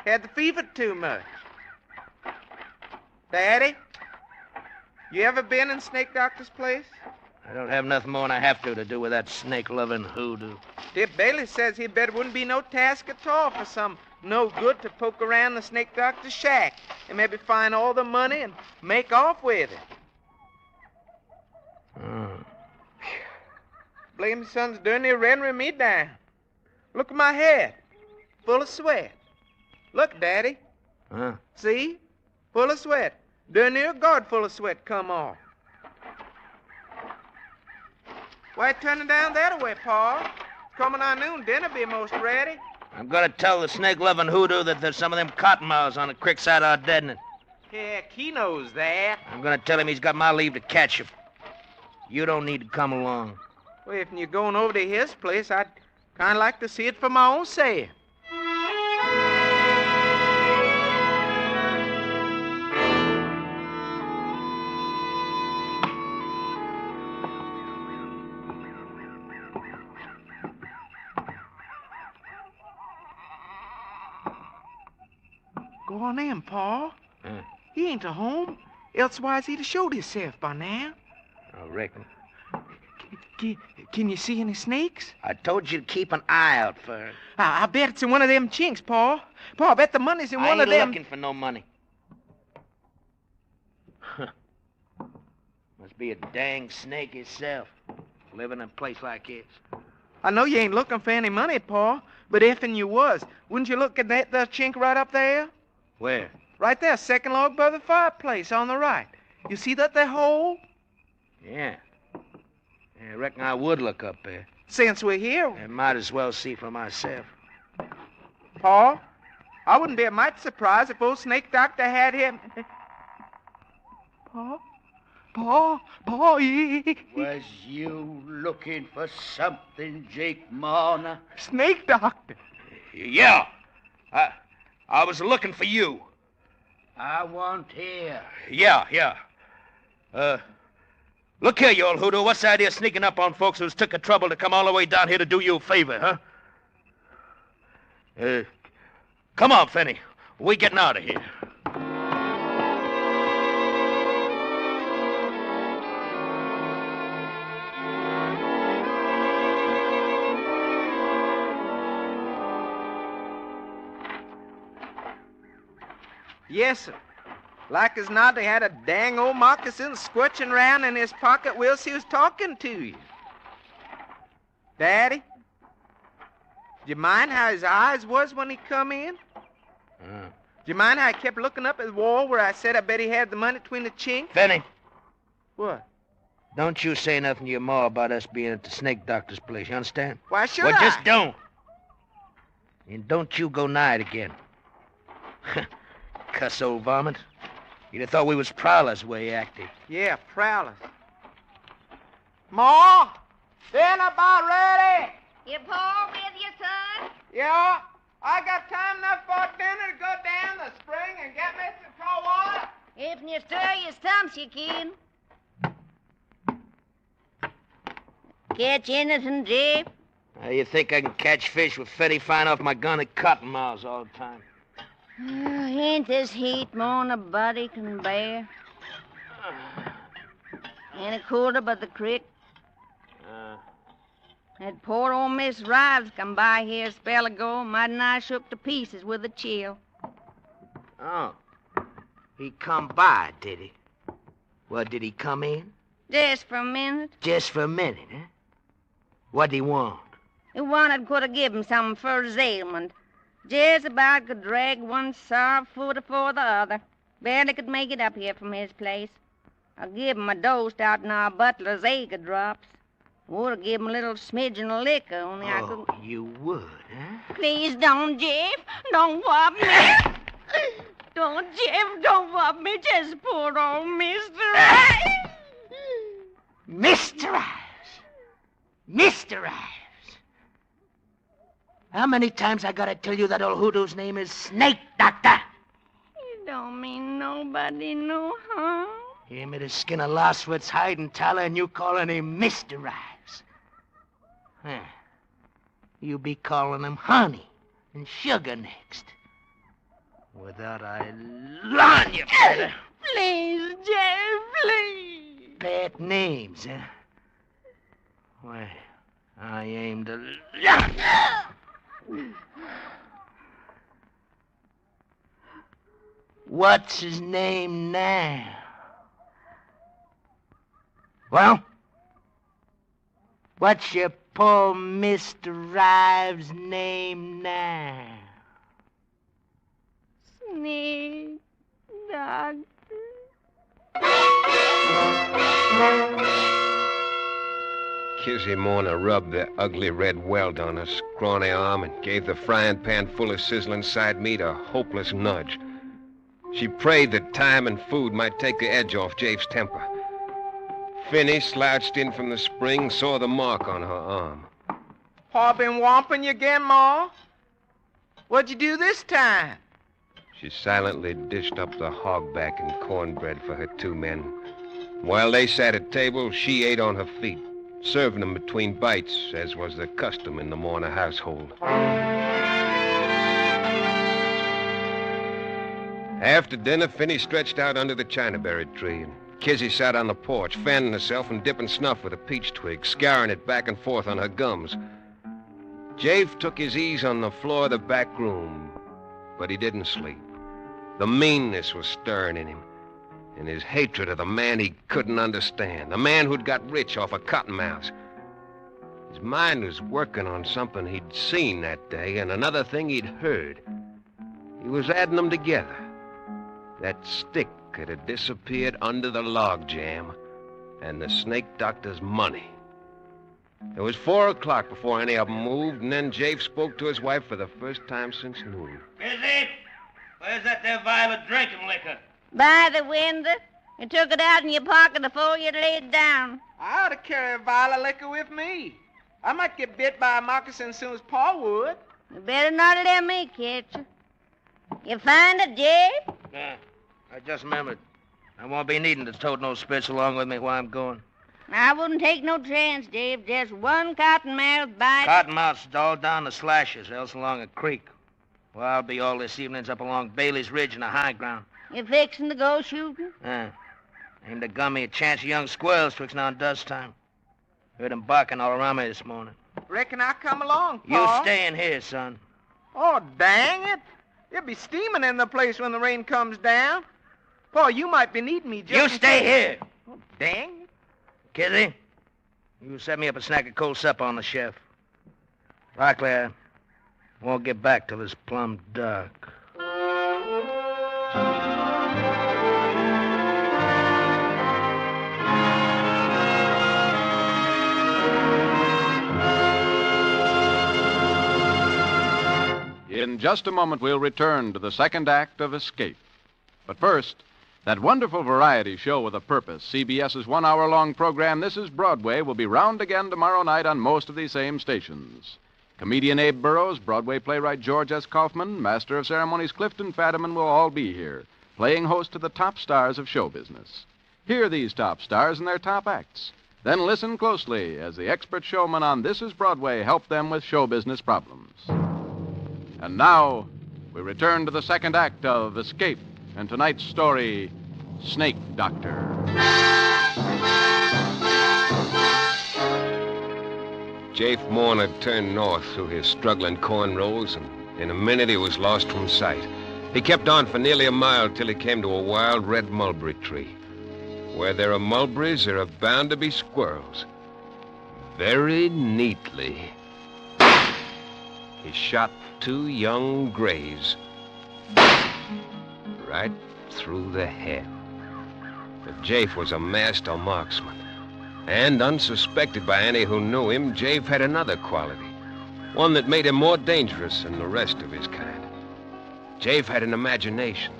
Had the fever too much. Daddy, you ever been in Snake Doctor's place? I don't have nothing more than I have to do with that snake-loving hoodoo. Tip Bailey says he'd bet it wouldn't be no task at all for some no good to poke around the Snake Doctor's shack and maybe find all the money and make off with it. Blame son's darn near rendering me down. Look at my head, full of sweat. Look, Daddy. Huh? See? Full of sweat. Darn near a guard full of sweat come off. Why turning down that way, Pa? It's coming on noon. Dinner be most ready. I'm gonna tell the snake-loving hoodoo that there's some of them cottonmouths on the creek side of our deadening. Heck, he knows that. I'm gonna tell him he's got my leave to catch him. You don't need to come along. Well, if you're going over to his place, I'd kind of like to see it for my own say. Go on in, Pa. He ain't at home. Elsewise, he'd have showed himself by now. I reckon. Can you see any snakes? I told you to keep an eye out for it. I bet it's in one of them chinks, Pa. Pa, I bet the money's in one of them. I ain't looking for no money. Must be a dang snake itself, living in a place like this. I know you ain't looking for any money, Pa, but if and you was, wouldn't you look at that chink right up there? Where? Right there, second log by the fireplace on the right. You see that there hole? Yeah. I reckon I would look up there. Since we're here. I might as well see for myself. Pa, I wouldn't be a mite surprised if old Snake Doctor had him. Pa? Was you looking for something, Jake Marner? Snake Doctor. Yeah. I was looking for you. I want here. Yeah. Look here, you old hoodoo. What's the idea of sneaking up on folks who's took the trouble to come all the way down here to do you a favor, huh? Come on, Fenny. We're getting out of here. Yes, sir. Like as not, he had a dang old moccasin squirching around in his pocket whilst he was talking to you. Daddy, do you mind how his eyes was when he come in? Do you mind how he kept looking up at the wall where I said I bet he had the money between the chinks? Fenny. What? Don't you say nothing to your ma about us being at the Snake Doctor's place, you understand? Why should Well, I? just don't. And don't you go nigh it again. Cuss old varmint. You'd have thought we was prowlers the way he acted. Yeah, prowlers. Ma, dinner about ready. Your pa with you, son? Yeah, I got time enough for dinner to go down the spring and get me some cold water. If you stir your stumps, you can. Catch anything, Jeff? You think I can catch fish with Fetty fine off my gun at cottonmouths all the time? Ain't this heat more'n a body can bear? Any colder but the creek? That poor old Miss Rives come by here a spell ago, mighty nigh shook to pieces with a chill. Oh. He come by, did he? Well, did he come in? Just for a minute. Just for a minute, huh? What'd he want? He wanted could have give him something for his ailment. Just about could drag one sour foot afore the other. Barely could make it up here from his place. I give him a dose out in our butler's acre drops. Would have given him a little smidgen of liquor, only I could... Oh, you would, huh? Please don't, Jeff. Don't whop me. Don't, Jeff, don't whop me. Just poor old mister. Mr. Ives! Mr. Ives! How many times I gotta tell you that old hoodoo's name is Snake Doctor? You don't mean nobody no harm. He made a skin of lostwit's hide and tallow, and you calling him Mr. Ives. Huh. You be calling him Honey and Sugar next. Without I lawn you, fella. Please, Jeff, please. Bad names, huh? Why, I aim to... What's his name now? Well? What's your poor Mr. Ives' name now? Snake Doctor. Kizzy Morna rubbed the ugly red welt on her scrawny arm and gave the frying pan full of sizzling side meat a hopeless nudge. She prayed that time and food might take the edge off Jafe's temper. Finney slouched in from the spring, saw the mark on her arm. Pa been whomping you again, Ma? What'd you do this time? She silently dished up the hogback and cornbread for her two men. While they sat at table, she ate on her feet, serving them between bites, as was the custom in the Morna household. After dinner, Finney stretched out under the chinaberry tree, and Kizzy sat on the porch, fanning herself and dipping snuff with a peach twig, scouring it back and forth on her gums. Jafe took his ease on the floor of the back room, but he didn't sleep. The meanness was stirring in him, and his hatred of the man he couldn't understand, the man who'd got rich off of cottonmouths. His mind was working on something he'd seen that day and another thing he'd heard. He was adding them together. That stick had disappeared under the log jam, and the Snake Doctor's money. It was 4 o'clock before any of them moved, and then Jafe spoke to his wife for the first time since noon. Busy? Where's that there vial of drinking liquor? By the window. You took it out in your pocket before you laid down. I ought to carry a vial of liquor with me. I might get bit by a moccasin as soon as Pa would. You better not let me catch you. You find it, Jafe? Yeah, I just remembered. I won't be needing to tote no spits along with me while I'm going. I wouldn't take no chance, Dave. Just one cottonmouth bite. Cottonmouths all down the slashes, else along a creek. Well, I'll be all this evening's up along Bailey's Ridge in the high ground. You fixing to go shooting? Aim to gun me a chance of young squirrels twixt now and dusk time. Heard them barking all around me this morning. Reckon I'll come along, Pa. You stay in here, son. Oh, dang it. It'll be steaming in the place when the rain comes down. Pa, you might be needing me just... You stay here. Oh, dang it. Kizzy, you set me up a snack of cold supper on the chef. Likely I won't get back till it's plumb dark. In just a moment, we'll return to the second act of Escape. But first, that wonderful variety show with a purpose, CBS's one-hour-long program, This is Broadway, will be round again tomorrow night on most of these same stations. Comedian Abe Burrows, Broadway playwright George S. Kaufman, Master of Ceremonies Clifton Fadiman will all be here, playing host to the top stars of show business. Hear these top stars and their top acts. Then listen closely as the expert showmen on This is Broadway help them with show business problems. And now, we return to the second act of Escape, and tonight's story, Snake Doctor. Jafe Morna turned north through his struggling corn rows, and in a minute he was lost from sight. He kept on for nearly a mile till he came to a wild red mulberry tree. Where there are mulberries, there are bound to be squirrels. Very neatly, he shot 2 young grays right through the head. But Jafe was a master marksman. And unsuspected by any who knew him, Jafe had another quality, one that made him more dangerous than the rest of his kind. Jafe had an imagination.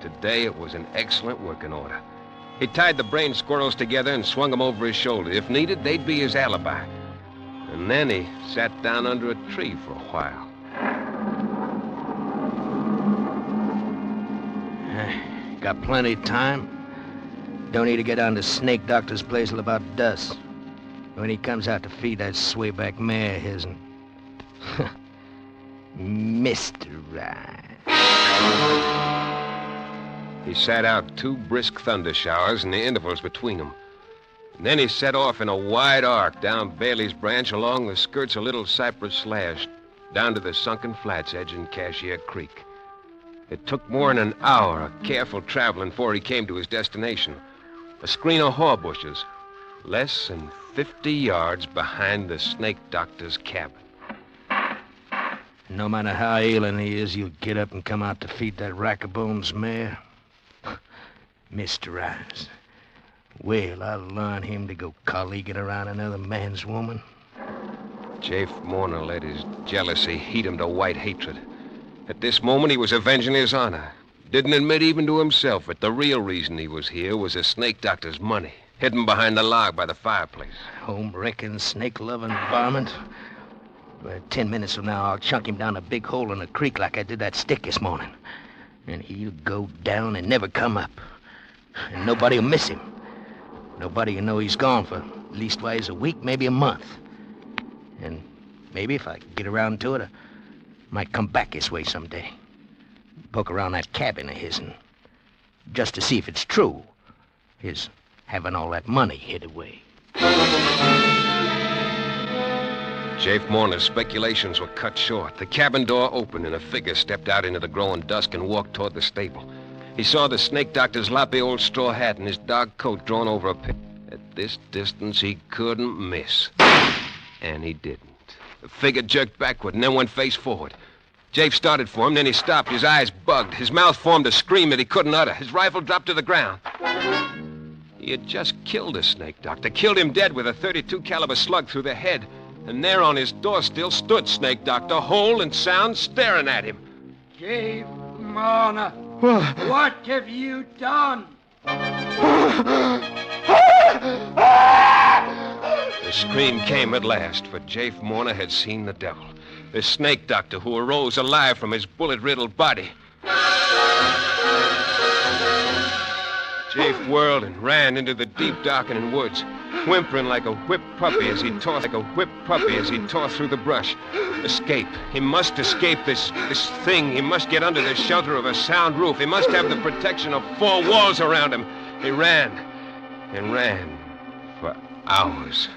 Today it was in excellent working order. He tied the brain squirrels together and swung them over his shoulder. If needed, they'd be his alibi. And then he sat down under a tree for a while. Got plenty of time. Don't need to get down to Snake Doctor's place till about dusk. When he comes out to feed that swayback mare of his'n. Mr. Ryan. He sat out 2 brisk thunder showers and the intervals between them. And then he set off in a wide arc down Bailey's Branch along the skirts of Little Cypress Slash, down to the sunken flats edging Cashier Creek. It took more than an hour of careful traveling before he came to his destination. A screen of haw bushes, less than 50 yards behind the Snake Doctor's cabin. No matter how ailing he is, he'll get up and come out to feed that rack-a-bones mare. Mr. Ryan. Well, I'll learn him to go colleaguing around another man's woman. Jafe Morner let his jealousy heat him to white hatred. At this moment, he was avenging his honor. Didn't admit even to himself that the real reason he was here was the Snake Doctor's money, hidden behind the log by the fireplace. Home-wrecking, snake-loving varmint. 10 minutes from now, I'll chunk him down a big hole in the creek like I did that stick this morning. And he'll go down and never come up. And nobody'll miss him. Nobody'll know he's gone for leastwise a week, maybe a month. And maybe if I get around to it, I might come back this way someday. Poke around that cabin of his'n. Just to see if it's true. His having all that money hid away. Jafe Morner's speculations were cut short. The cabin door opened and a figure stepped out into the growing dusk and walked toward the stable. He saw the Snake Doctor's loppy old straw hat and his dark coat drawn over a pin. At this distance, he couldn't miss. And he didn't. The figure jerked backward and then went face forward. Jafe started for him, then he stopped. His eyes bugged. His mouth formed a scream that he couldn't utter. His rifle dropped to the ground. He had just killed the Snake Doctor, killed him dead with a .32 caliber slug through the head. And there on his door still stood Snake Doctor, whole and sound, staring at him. Jafe Morner, what have you done? The scream came at last, for Jafe Morner had seen the devil. The Snake Doctor who arose alive from his bullet-riddled body. Jafe whirled and ran into the deep, darkening woods, whimpering like a whipped puppy as he tore through the brush. Escape. He must escape this thing. He must get under the shelter of a sound roof. He must have the protection of 4 walls around him. He ran and ran for hours.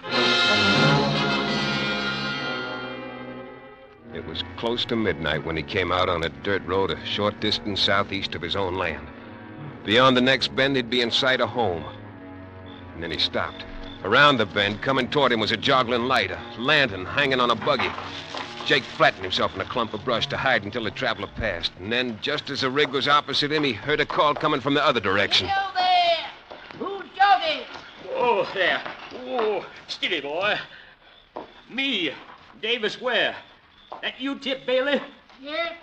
It was close to midnight when he came out on a dirt road a short distance southeast of his own land. Beyond the next bend, he'd be in sight of home. And then he stopped. Around the bend, coming toward him, was a joggling light, a lantern hanging on a buggy. Jake flattened himself in a clump of brush to hide until the traveler passed. And then, just as the rig was opposite him, he heard a call coming from the other direction. Hello there! Who's jogging? Oh, there. Oh, steady, boy. Me, Davis Ware. That you, Tip Bailey? Yes.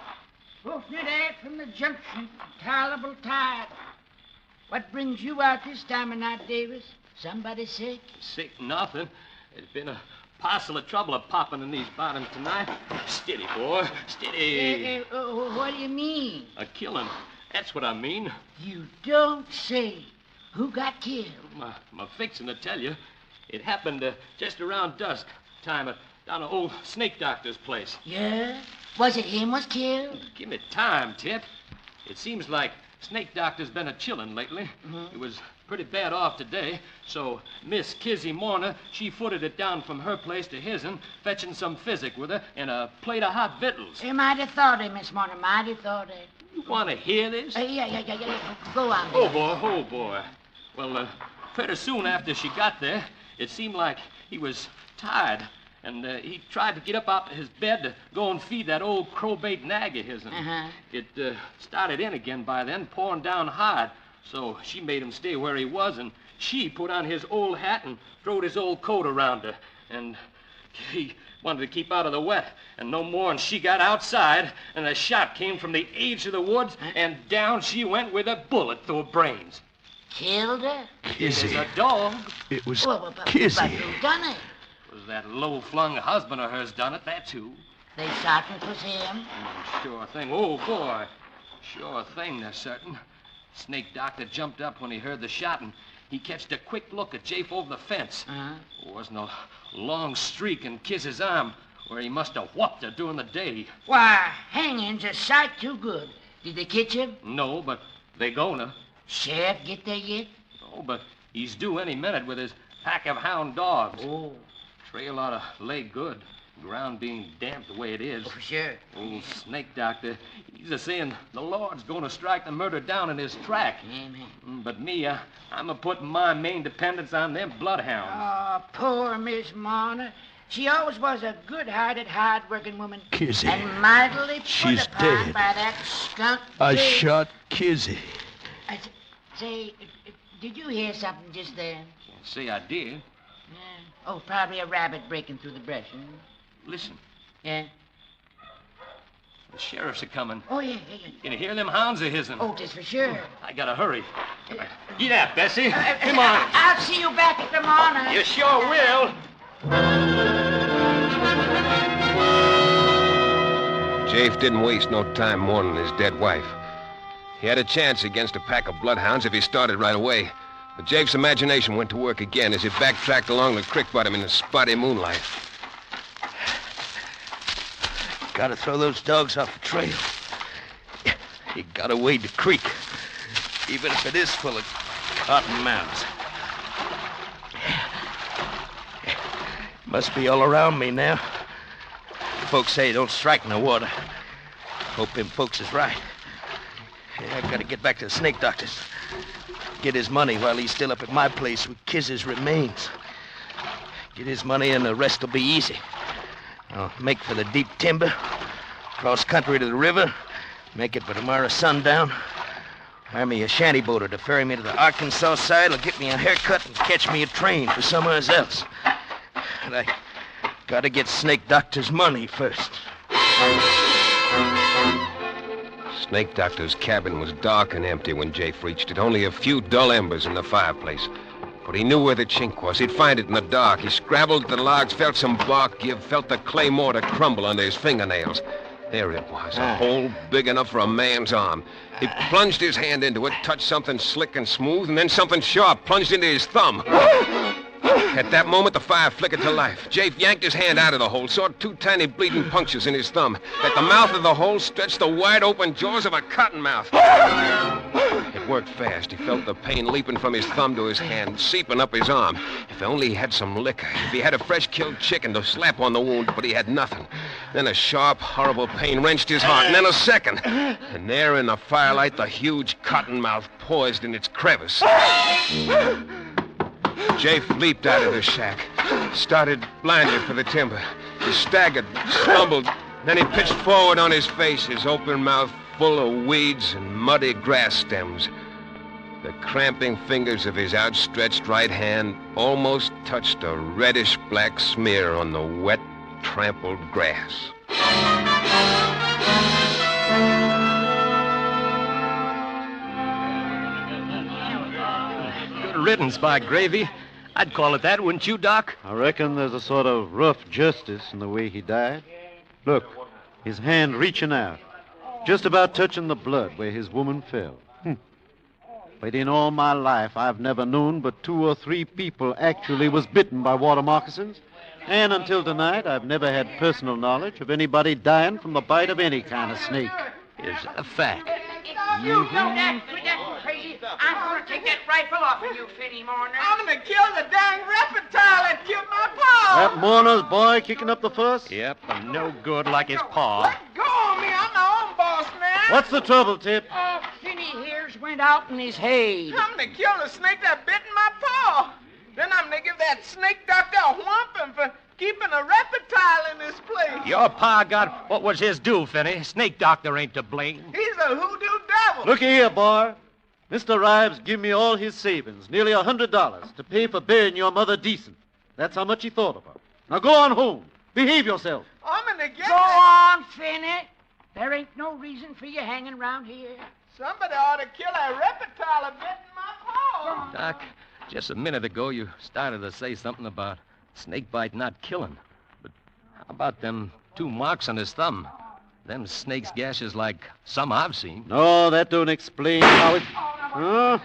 Hoofing it out from the junction. Tolerable tired. What brings you out this time of night, Davis? Somebody sick? Sick nothing. There's been a parcel of trouble popping in these bottoms tonight. Steady, boy. Steady. What do you mean? A killing. That's what I mean. You don't say. Who got killed? I'm fixing to tell you. It happened just around dusk time down at old Snake Doctor's place. Yeah? Was it him was killed? Give me time, Tip. It seems like Snake Doctor's been a chillin' lately. It was pretty bad off today, so Miss Kizzy Morner, she footed it down from her place to his'n, fetching some physic with her and a plate of hot victuals. You might have thought it, Miss Morner, might have thought it. You want to hear this? Yeah. Go on. Oh, boy. Well, pretty soon after she got there, it seemed like he was tired. And he tried to get up out of his bed to go and feed that old crowbait nag of his. It started in again by then, pouring down hard. So she made him stay where he was, and she put on his old hat and throwed his old coat around her. And he wanted to keep out of the wet. And no more, and she got outside, and a shot came from the edge of the woods, and down she went with a bullet through her brains. Killed her? Kizzy. It's a dog. It was But Kizzy. who done it? It was that low-flung husband of hers done it, that's who. They certain 'twas him? Sure thing. Oh, boy. Sure thing, they're certain. Snake Doctor jumped up when he heard the shot, and he catched a quick look at Jafe over the fence. There wasn't a long streak in Kiz's arm where he must have whopped her during the day. Why, hanging's a sight too good. Did they catch him? No, but they gonna. Sheriff get there yet? Oh, but he's due any minute with his pack of hound dogs. Oh. Trail ought to lay good. Ground being damp the way it is. For sure. Old Snake Doctor, he's a-saying the Lord's gonna strike the murder down in his track. Amen. But me, I'm a-putting my main dependence on them bloodhounds. Oh, poor Miss Marner. She always was a good-hearted, hard-working woman. Kizzy. And mightily put She's upon dead. by that skunk. I Jake. shot Kizzy. Say, did you hear something just then? Can't say I did. Yeah. Oh, probably a rabbit breaking through the brush. Listen, Yeah? the sheriffs are coming. Oh, yeah. Can you hear them hounds of his'n? Oh, just for sure. I gotta hurry. Get up, Bessie. Come on. I'll see you back at the morning. You sure will. Jafe didn't waste no time mourning his dead wife. He had a chance against a pack of bloodhounds if he started right away. But Jafe's imagination went to work again as he backtracked along the creek bottom in the spotty moonlight. Gotta throw those dogs off the trail. You gotta wade the creek, even if it is full of cotton mounds. Must be all around me now. Folks say don't strike in the water. Hope them folks is right. Yeah, I gotta get back to the Snake Doctor's. Get his money while he's still up at my place with Kiz's remains. Get his money and the rest will be easy. I'll make for the deep timber, cross country to the river, make it by tomorrow sundown. Hire me a shanty boater to ferry me to the Arkansas side. It'll get me a haircut and catch me a train for somewhere else. But I gotta get Snake Doctor's money first. Snake Doctor's cabin was dark and empty when Jafe reached it. Only a few dull embers in the fireplace. But he knew where the chink was. He'd find it in the dark. He scrabbled at the logs, felt some bark give, felt the clay mortar crumble under his fingernails. There it was, a hole big enough for a man's arm. He plunged his hand into it, touched something slick and smooth, and then something sharp plunged into his thumb. At that moment, the fire flickered to life. Jafe yanked his hand out of the hole, saw two tiny bleeding punctures in his thumb. At the mouth of the hole stretched the wide-open jaws of a cottonmouth. It worked fast. He felt the pain leaping from his thumb to his hand, seeping up his arm. If only he had some liquor. If he had a fresh-killed chicken to slap on the wound, but he had nothing. Then a sharp, horrible pain wrenched his heart, and then a second. And there in the firelight, the huge cottonmouth poised in its crevice. Jafe leaped out of the shack, started blindly for the timber. He staggered, stumbled, then he pitched forward on his face, his open mouth full of weeds and muddy grass stems. The cramping fingers of his outstretched right hand almost touched a reddish-black smear on the wet, trampled grass. Good riddance, by gravy. I'd call it that, wouldn't you, Doc? I reckon there's a sort of rough justice in the way he died. Look, his hand reaching out, just about touching the blood where his woman fell. But in all my life, I've never known but 2 or 3 people actually was bitten by water moccasins. And until tonight, I've never had personal knowledge of anybody dying from the bite of any kind of snake. Is a fact. You know that, quit that crazy. I'm gonna take that rifle off of you, Finny Marner. I'm gonna kill the dang reptile that killed my pa. That Mourner's boy kicking up the fuss? Yep, and no good like his paw. Let go of me. I'm my own boss, man. What's the trouble, Tip? Oh, Finny hairs went out in his head. I'm gonna kill the snake that bit in my paw. Then I'm gonna give that snake doctor a whumping for keeping a reptile in this place. Your pa got what was his due, Finney. Snake doctor ain't to blame. He's a hoodoo devil. Looky here, boy. Mr. Rives give me all his savings, nearly $100, to pay for burying your mother decent. That's how much he thought of her. Now go on home. Behave yourself. I'm gonna get Go on, Finny. There ain't no reason for you hanging around here. Somebody ought to kill that reptile that bit in my paw. Doc, just a minute ago you started to say something about snakebite not killing. But how about them 2 marks on his thumb? Them snake's gashes like some I've seen. No, that don't explain how it... Huh?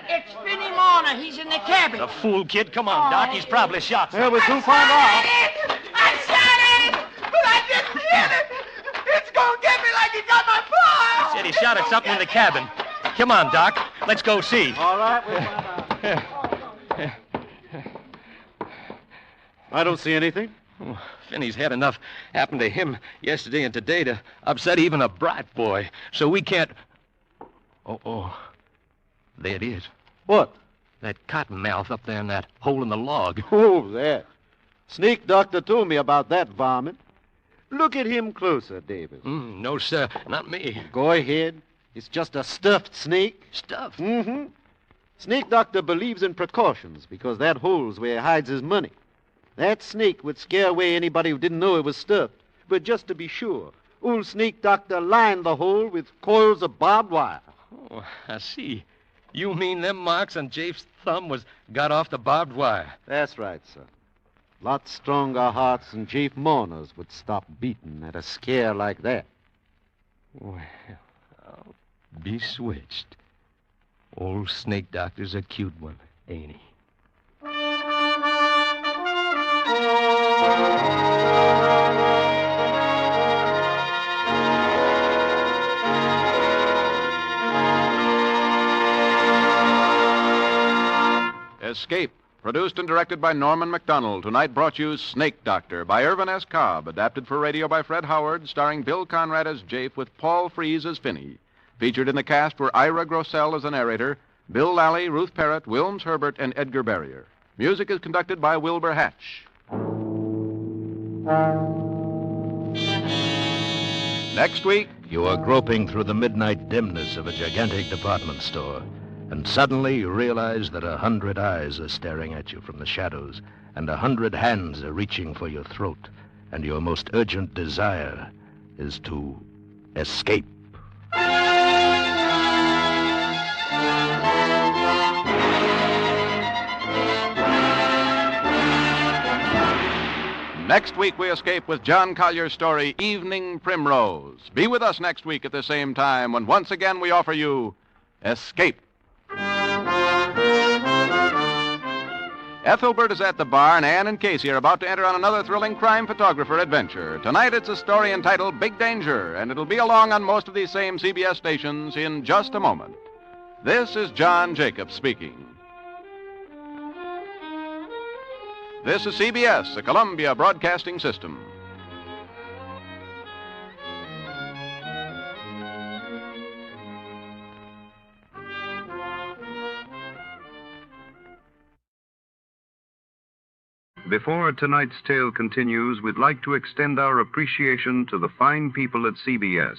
It's Finney Marner. He's in the cabin. The fool kid. Come on, Doc. He's probably shot. Well, we'll soon find out. I shot it, but I didn't hit it. It's going to get me like he got my paw. He said he shot at something in the cabin. Come on, Doc. Let's go see. All right, we'll find out. I don't see anything. Oh, Finney's had enough happen to him yesterday and today to upset even a bright boy. So we can't... Oh. There it is. What? That cottonmouth up there in that hole in the log. Oh, that. Snake doctor told me about that varmint. Look at him closer, Davis. No, sir. Not me. Go ahead. It's just a stuffed snake. Stuffed? Mm-hmm. Snake doctor believes in precautions because that hole's where he hides his money. That snake would scare away anybody who didn't know it was stuffed. But just to be sure, old snake doctor lined the hole with coils of barbed wire. Oh, I see. You mean them marks on Jafe's thumb got off the barbed wire? That's right, sir. Lots stronger hearts than Jafe Mourners would stop beating at a scare like that. Well, I'll be switched. Old snake doctor's a cute one, ain't he? Escape, produced and directed by Norman MacDonald. Tonight brought you Snake Doctor by Irvin S. Cobb, adapted for radio by Fred Howard, starring Bill Conrad as Jafe with Paul Frees as Finney. Featured in the cast were Ira Grossell as the narrator, Bill Lally, Ruth Parrott, Wilms Herbert, and Edgar Barrier. Music is conducted by Wilbur Hatch. Next week... You are groping through the midnight dimness of a gigantic department store. And suddenly you realize that 100 eyes are staring at you from the shadows, and 100 hands are reaching for your throat, and your most urgent desire is to escape. Next week we escape with John Collier's story, Evening Primrose. Be with us next week at the same time when once again we offer you Escape. Ethelbert is at the bar, and Ann and Casey are about to enter on another thrilling crime photographer adventure. Tonight it's a story entitled Big Danger, and it'll be along on most of these same CBS stations in just a moment. This is John Jacobs speaking. This is CBS, the Columbia Broadcasting System. Before tonight's tale continues, we'd like to extend our appreciation to the fine people at CBS.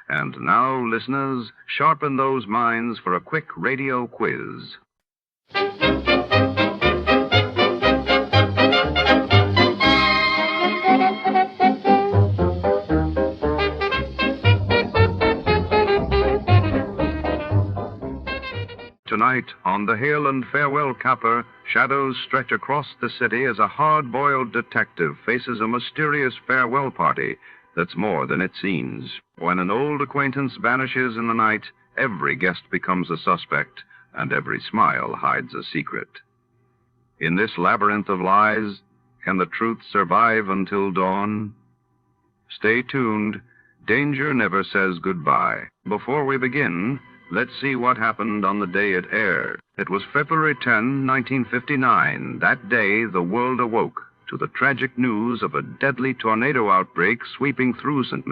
And now, listeners, sharpen those minds for a quick radio quiz. Tonight, on the Hail and Farewell Capper, shadows stretch across the city as a hard-boiled detective faces a mysterious farewell party that's more than it seems. When an old acquaintance vanishes in the night, every guest becomes a suspect, and every smile hides a secret. In this labyrinth of lies, can the truth survive until dawn? Stay tuned. Danger never says goodbye. Before we begin, let's see what happened on the day it aired. It was February 10, 1959. That day, the world awoke to the tragic news of a deadly tornado outbreak sweeping through St.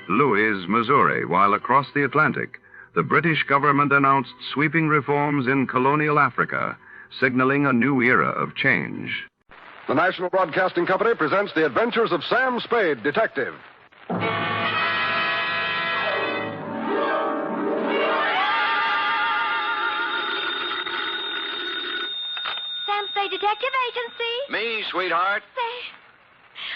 Louis, Missouri, while across the Atlantic, the British government announced sweeping reforms in colonial Africa, signaling a new era of change. The National Broadcasting Company presents The Adventures of Sam Spade, Detective. Detective Agency? Me, sweetheart.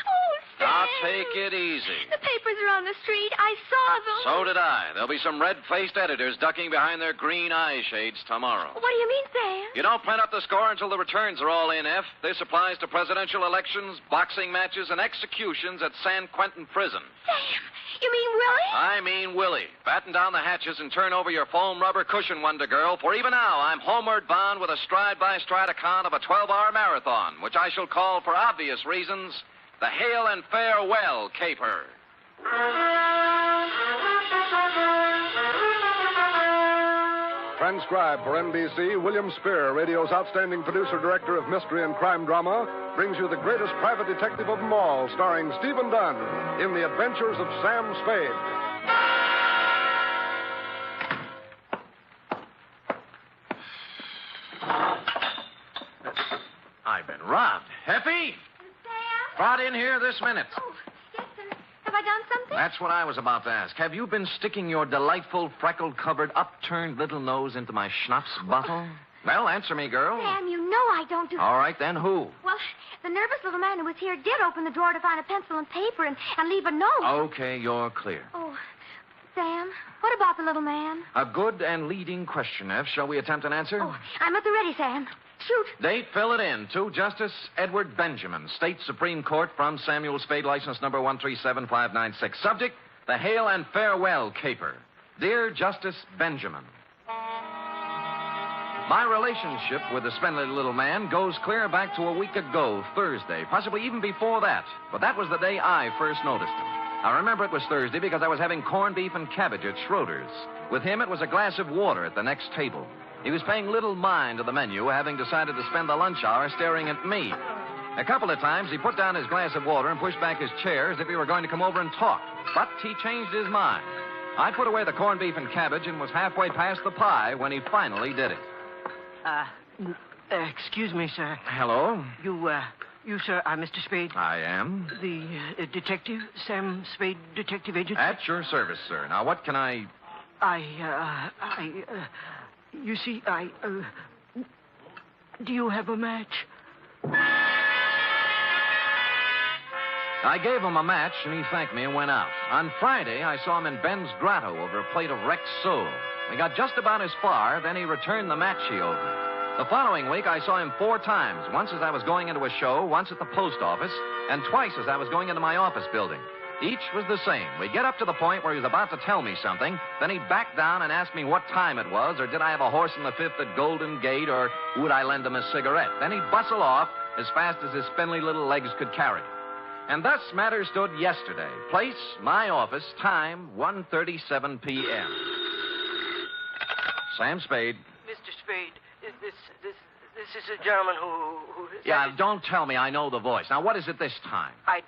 Oh, Sam. Now, take it easy. The papers are on the street. I saw them. So did I. There'll be some red-faced editors ducking behind their green eye shades tomorrow. What do you mean, Sam? You don't print up the score until the returns are all in, F. This applies to presidential elections, boxing matches, and executions at San Quentin Prison. Sam, you mean Willie? I mean Willie. Batten down the hatches and turn over your foam rubber cushion, Wonder Girl, for even now I'm homeward bound with a stride-by-stride account of a 12-hour marathon, which I shall call, for obvious reasons, the Hail and Farewell Caper. Transcribed for NBC, William Spear, radio's outstanding producer-director of mystery and crime drama, brings you the greatest private detective of them all, starring Stephen Dunn in The Adventures of Sam Spade. I've been robbed. Effie? Sam? Brought in here this minute. Oh, yes, sir. Have I done something? That's what I was about to ask. Have you been sticking your delightful, freckle-covered, upturned little nose into my schnapps bottle? Well, answer me, girl. Sam, you know I don't do... All right, then, who? Well, the nervous little man who was here did open the drawer to find a pencil and paper and leave a note. Okay, you're clear. Oh, Sam, what about the little man? A good and leading question, F. Shall we attempt an answer? Oh, I'm at the ready, Sam. Shoot. Date, fill it in. To Justice Edward Benjamin, State Supreme Court, from Samuel Spade, license number 137596. Subject, the Hail and Farewell Caper. Dear Justice Benjamin, my relationship with the spindly little man goes clear back to a week ago, Thursday, possibly even before that. But that was the day I first noticed him. I remember it was Thursday because I was having corned beef and cabbage at Schroeder's. With him, it was a glass of water at the next table. He was paying little mind to the menu, having decided to spend the lunch hour staring at me. A couple of times, he put down his glass of water and pushed back his chair as if he were going to come over and talk. But he changed his mind. I put away the corned beef and cabbage and was halfway past the pie when he finally did it. Excuse me, sir. Hello? You, sir, are Mr. Spade? I am. The detective, Sam Spade, detective agent? At your service, sir. Now, what can I... You see, do you have a match? I gave him a match, and he thanked me and went out. On Friday, I saw him in Ben's grotto over a plate of wrecked sole. We got just about as far, then he returned the match he owed me. The following week, I saw him 4 times, once as I was going into a show, once at the post office, and twice as I was going into my office building. Each was the same. We'd get up to the point where he was about to tell me something, then he'd back down and ask me what time it was, or did I have a horse in the fifth at Golden Gate, or would I lend him a cigarette. Then he'd bustle off as fast as his spindly little legs could carry. And thus matters stood yesterday. Place, my office, time, 1:37 p.m. Sam Spade. Mr. Spade, this is a gentleman who... Yeah, don't tell me I know the voice. Now, what is it this time? I do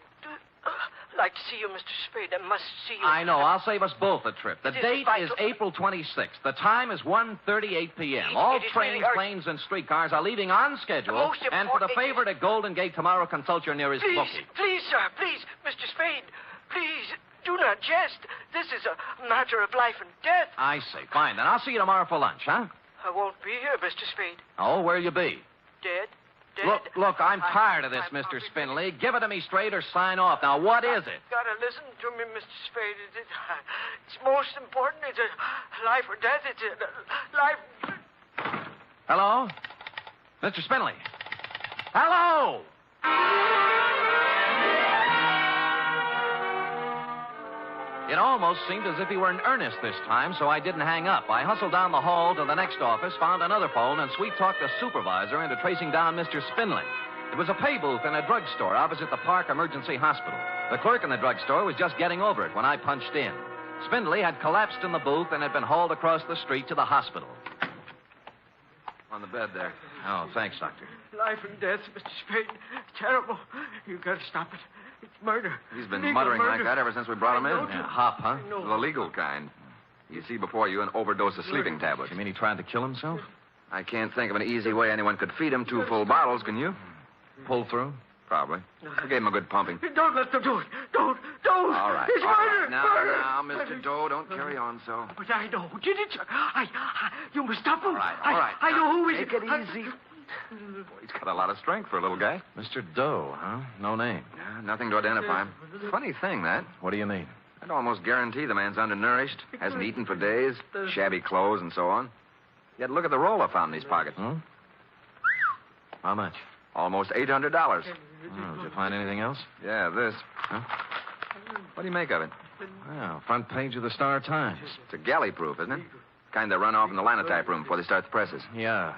like to see you, Mr. Spade. I must see you. I know. I'll save us both a trip. The date is April 26th. The time is 1:38 p.m. All trains, planes, and streetcars are leaving on schedule. And for the favorite at Golden Gate tomorrow, consult your nearest bookie. Please, sir, please, Mr. Spade, please, do not jest. This is a matter of life and death. I see. Fine, then. I'll see you tomorrow for lunch, huh? I won't be here, Mr. Spade. Oh, where'll you be? Dead. Look, I'm tired of this, Mr. Spindley. Give it to me straight or sign off. Now, what is it? Gotta listen to me, Mr. Spade. It's most important. It's a life or death. It's a life... Hello? Mr. Spindley? Hello? It almost seemed as if he were in earnest this time, so I didn't hang up. I hustled down the hall to the next office, found another phone, and sweet-talked the supervisor into tracing down Mr. Spindley. It was a pay booth in a drugstore opposite the Park Emergency Hospital. The clerk in the drugstore was just getting over it when I punched in. Spindley had collapsed in the booth and had been hauled across the street to the hospital. On the bed there. Oh, thanks, Doctor. Life and death, Mr. Spade. Terrible. You've got to stop it. It's murder. He's been Legal muttering murder. like that ever since we brought him in. Yeah, hop, huh? The legal kind. You see before you an overdose of sleeping tablets. You mean he tried to kill himself? I can't think of an easy way anyone could feed him 2 full bottles, can you? Pull through? Probably. I gave him a good pumping. Don't let them do it. Don't. All right. It's murder. Murder. Now, Mr. Doe, don't carry on so. But I know who did it, sir. You must stop him. All right. I know who he is. Take it easy. Boy, he's got a lot of strength for a little guy. Mr. Doe, huh? No name. Yeah, nothing to identify him. Funny thing, that. What do you mean? I'd almost guarantee the man's undernourished, hasn't eaten for days, shabby clothes and so on. Yet look at the roll I found in his pocket. How much? Almost $800. Oh, did you find anything else? Yeah, this. Huh? What do you make of it? Well, front page of the Star Times. It's a galley-proof, isn't it? Kind they run off in the linotype room before they start the presses. Yeah.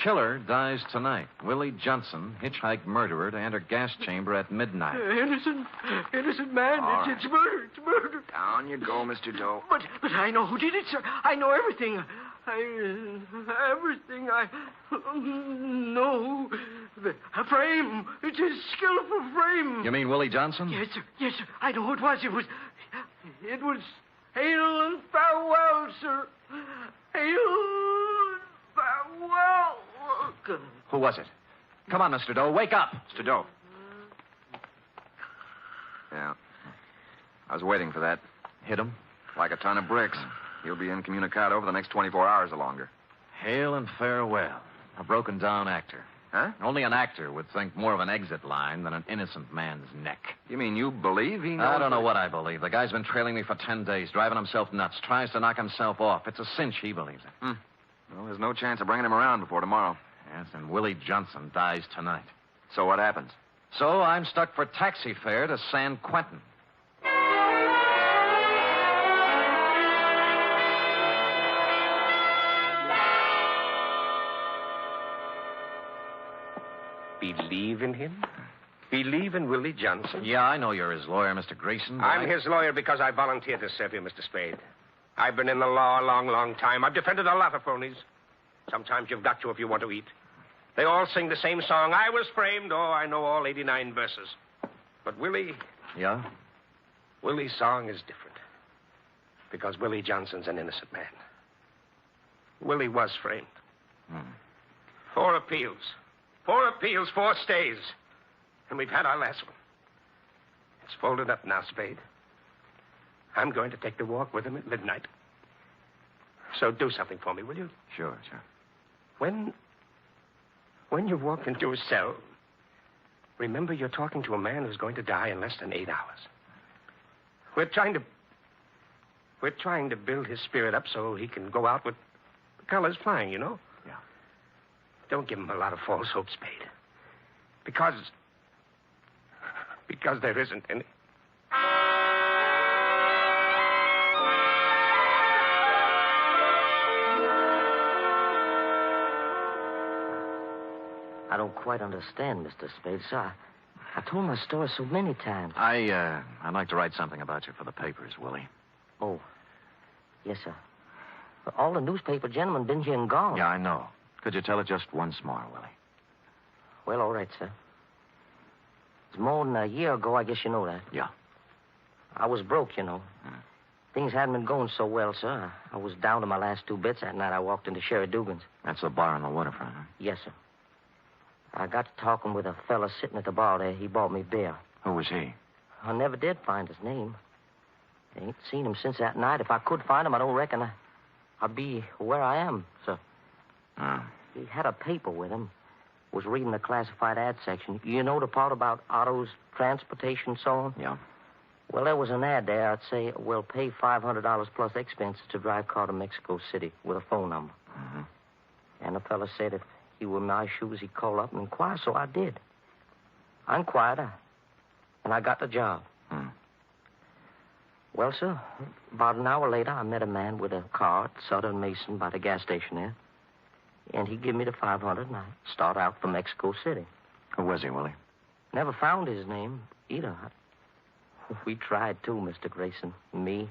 Killer dies tonight. Willie Johnson, hitchhike murderer, to enter gas chamber at midnight. Innocent man. All It's murder. It's murder. Down you go, Mr. Doe. But I know who did it, sir. I know everything. Everything. I know. A frame. It's a skillful frame. You mean Willie Johnson? Yes, sir. Yes, sir. I know who it was. It was hail and farewell, sir. Hail and farewell. Who was it? Come on, Mr. Doe. Wake up. Mr. Doe. Yeah. I was waiting for that. Hit him? Like a ton of bricks. He'll be incommunicado over the next 24 hours or longer. Hail and farewell. A broken down actor. Huh? Only an actor would think more of an exit line than an innocent man's neck. You mean you believe he knows? I don't know what I believe. The guy's been trailing me for 10 days, driving himself nuts, tries to knock himself off. It's a cinch he believes it. Well, there's no chance of bringing him around before tomorrow. Yes, and Willie Johnson dies tonight. So what happens? So I'm stuck for taxi fare to San Quentin. Believe in him? Believe in Willie Johnson? Yeah, I know you're his lawyer, Mr. Grayson. I'm his lawyer because I volunteered to serve you, Mr. Spade. I've been in the law a long, long time. I've defended a lot of phonies. Sometimes you've got to if you want to eat. They all sing the same song. I was framed. Oh, I know all 89 verses. But Willie... Yeah? Willie's song is different. Because Willie Johnson's an innocent man. Willie was framed. 4 appeals. 4 appeals, 4 stays. And we've had our last one. It's folded up now, Spade. I'm going to take the walk with him at midnight. So do something for me, will you? Sure. When you walk into a cell, remember you're talking to a man who's going to die in less than 8 hours. We're trying to build his spirit up so he can go out with the colors flying, you know? Yeah. Don't give him a lot of false hope, Spade. Because there isn't any. I don't quite understand, Mr. Spade, sir. I told my story so many times. I'd like to write something about you for the papers, Willie. Oh, yes, sir. But all the newspaper gentlemen been here and gone. Yeah, I know. Could you tell it just once more, Willie? Well, all right, sir. It's more than a year ago, I guess you know that. Yeah. I was broke, you know. Things hadn't been going so well, sir. I was down to my last 2 bits that night. I walked into Sherry Dugan's. That's the bar on the waterfront, huh? Yes, sir. I got to talking with a fella sitting at the bar there. He bought me beer. Who was he? I never did find his name. I ain't seen him since that night. If I could find him, I don't reckon I'd be where I am, sir. He had a paper with him. Was reading the classified ad section. You know the part about autos, transportation, so on? Yeah. Well, there was an ad there. I'd say we'll pay $500 plus expenses to drive car to Mexico City with a phone number. And the fella said if he were in my shoes, he'd call up and inquire, so I did. I inquired, and I got the job. Well, sir, about an hour later, I met a man with a car at Southern Mason by the gas station there. And he gave me the $500, and I start out for Mexico City. Who was he, Willie? Never found his name either. We tried too, Mr. Grayson. Me.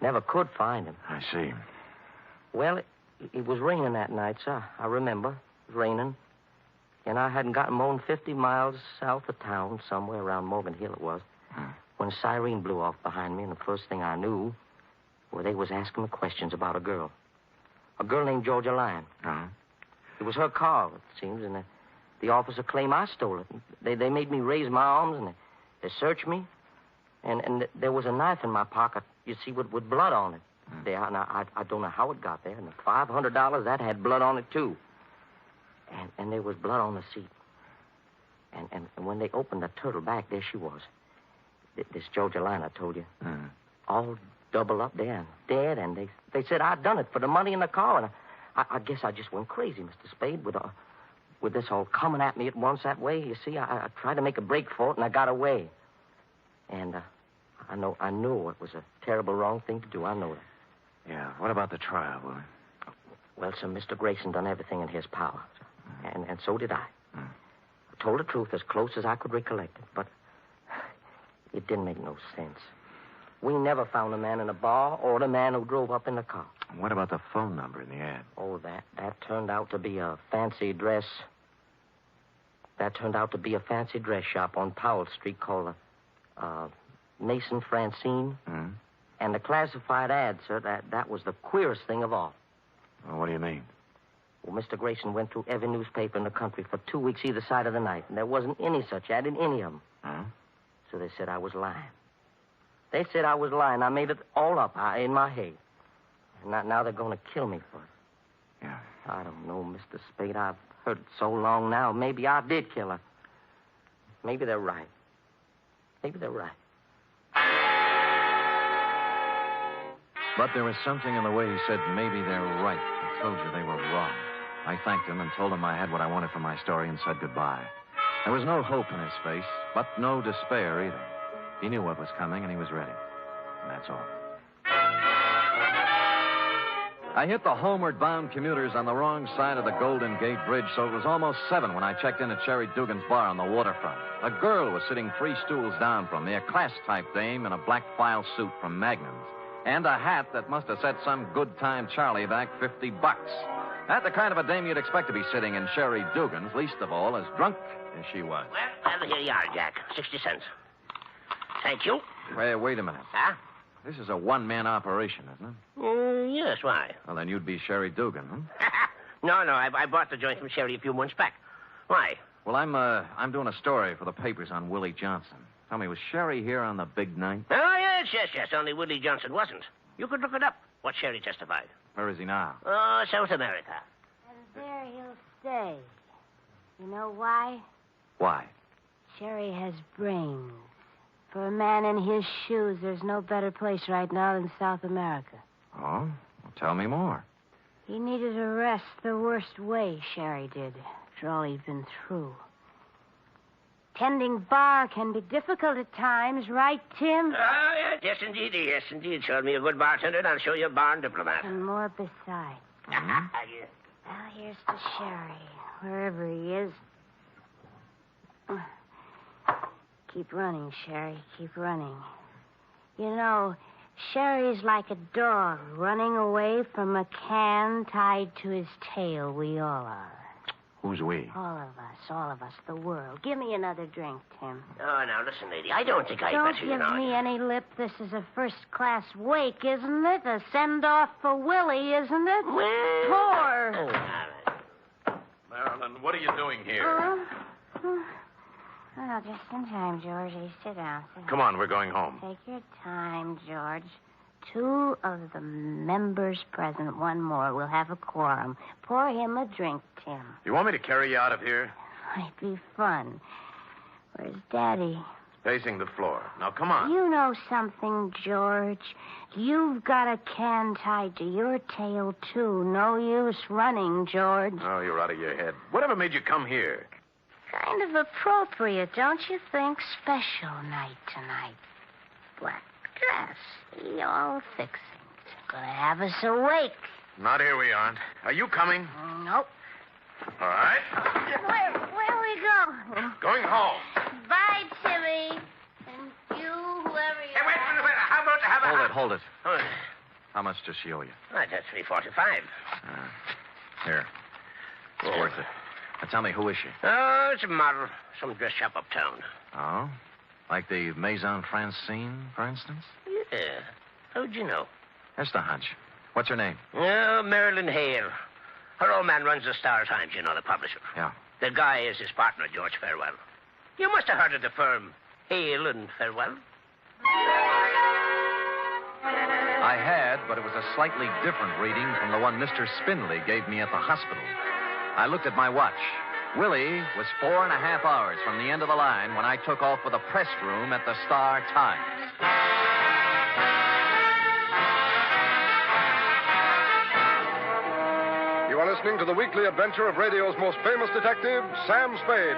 Never could find him. I see. Well, it was raining that night, sir. I remember. It was raining. And I hadn't gotten more than 50 miles south of town, somewhere around Morgan Hill it was, when a siren blew off behind me, and the first thing I knew, well, they was asking me questions about a girl. A girl named Georgia Lyon. It was her car, it seems, and the officer claimed I stole it. They made me raise my arms, and they searched me. And there was a knife in my pocket, you see, with blood on it. There, and I don't know how it got there. And the $500, that had blood on it, too. And there was blood on the seat. And when they opened the turtle back, there she was. This Georgia line I told you. All doubled up there and dead. And they said I'd done it for the money in the car. And I guess I just went crazy, Mr. Spade, with this all coming at me at once that way. You see, I tried to make a break for it, and I got away. And I knew it was a terrible wrong thing to do. I know that. Yeah, what about the trial, Willie? Well, sir, Mr. Grayson done everything in his power. And so did I. I told the truth as close as I could recollect it, but it didn't make no sense. We never found the man in the bar or the man who drove up in the car. What about the phone number in the ad? Oh, that turned out to be a fancy dress. That turned out to be a fancy dress shop on Powell Street called Mason Francine. And the classified ad, sir, that was the queerest thing of all. Well, what do you mean? Well, Mr. Grayson went through every newspaper in the country for 2 weeks either side of the night, and there wasn't any such ad in any of them. So they said I was lying. They said I was lying. I made it all up in my head. And now they're going to kill me for it. Yeah. I don't know, Mr. Spade. I've heard it so long now. Maybe I did kill her. Maybe they're right. Maybe they're right. But there was something in the way he said, maybe they're right. I told you they were wrong. I thanked him and told him I had what I wanted for my story and said goodbye. There was no hope in his face, but no despair either. He knew what was coming, and he was ready. And that's all. I hit the homeward-bound commuters on the wrong side of the Golden Gate Bridge, so it was almost 7 when I checked in at Sherry Dugan's bar on the waterfront. A girl was sitting 3 stools down from me, a class-type dame in a black file suit from Magnum's, and a hat that must have set some good-time Charlie back $50. That's the kind of a dame you'd expect to be sitting in Sherry Dugan's, least of all as drunk as she was. Well, here you are, Jack. 60 cents. Thank you. Wait a minute. Huh? This is a one-man operation, isn't it? Yes, why? Well, then you'd be Sherry Dugan, huh? No, I bought the joint from Sherry a few months back. Why? Well, I'm doing a story for the papers on Willie Johnson. Tell me, was Sherry here on the big night? Oh, yes. Only Willie Johnson wasn't. You could look it up, what Sherry testified. Where is he now? Oh, South America. And there he'll stay. You know why? Why? Sherry has brains. For a man in his shoes, there's no better place right now than South America. Oh? Well, tell me more. He needed a rest the worst way, Sherry did, after all he'd been through. Tending bar can be difficult at times, right, Tim? Yes, indeed. Show me a good bartender, and I'll show you a barn diplomat. And more besides. Well, here's to Sherry, wherever he is. Keep running, Sherry. Keep running. You know, Sherry's like a dog running away from a can tied to his tail. We all are. Who's we? All of us, the world. Give me another drink, Tim. Oh, now, listen, lady. I don't think I'd Don't better, give me any lip. This is a first-class wake, isn't it? A send-off for Willie, isn't it? Poor. Marilyn, what are you doing here? Oh, just in time, Georgie. Sit down. Come on, we're going home. Take your time, George. 2 of the members present. 1 more. We'll have a quorum. Pour him a drink, Tim. You want me to carry you out of here? Might be fun. Where's Daddy? Pacing the floor. Now, come on. You know something, George. You've got a can tied to your tail, too. No use running, George. Oh, you're out of your head. Whatever made you come here? Kind of appropriate, don't you think? Special night tonight. Black dress. All fixings. Gonna have us awake. Not here we aren't. Are you coming? Nope. All right. Where we go? Going home. Bye, Timmy. And you, whoever you Hey, wait. How about to have Hold it. How much does she owe you? That's $3.45. Here. It's worth it. Now tell me, who is she? Oh, it's a model. Some dress shop uptown. Oh? Like the Maison Francine, for instance? Yeah. How'd you know? Just a hunch. What's her name? Oh, Marilyn Hale. Her old man runs the Star Times, you know, the publisher. Yeah. The guy is his partner, George Farewell. You must have heard of the firm Hale and Farewell. I had, but it was a slightly different reading from the one Mr. Spindley gave me at the hospital. I looked at my watch. Willie was 4.5 hours from the end of the line when I took off for the press room at the Star-Times. You are listening to the weekly adventure of radio's most famous detective, Sam Spade.